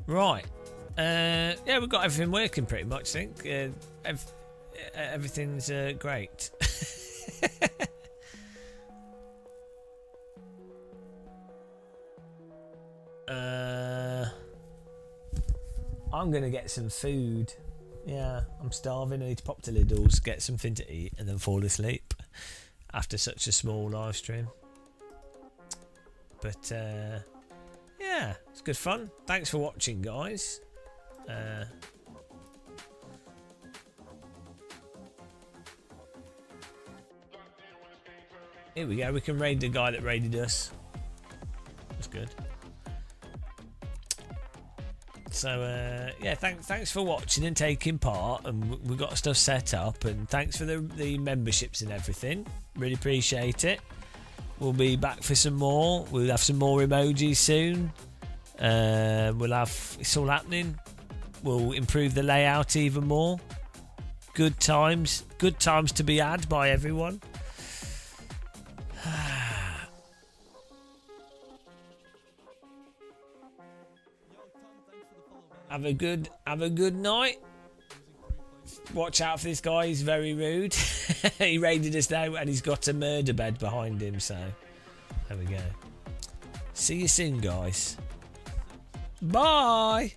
Right. Yeah, we've got everything working pretty much, I think. Everything's great. I'm going to get some food. Yeah, I'm starving. I need to pop to Lidl's, get something to eat, and then fall asleep after such a small live stream. But, yeah, it's good fun. Thanks for watching, guys. Here we go. We can raid the guy that raided us. That's good. So yeah, thanks for watching and taking part, and we've got stuff set up, and thanks for the memberships and everything. Really appreciate it. We'll be back for some more. We'll have some more emojis soon. We'll have, it's all happening. We'll improve the layout even more. Good times to be had by everyone. Have a good night. Watch out for this guy, he's very rude. He raided us now and he's got a murder bed behind him, so there we go. See you soon, guys. Bye.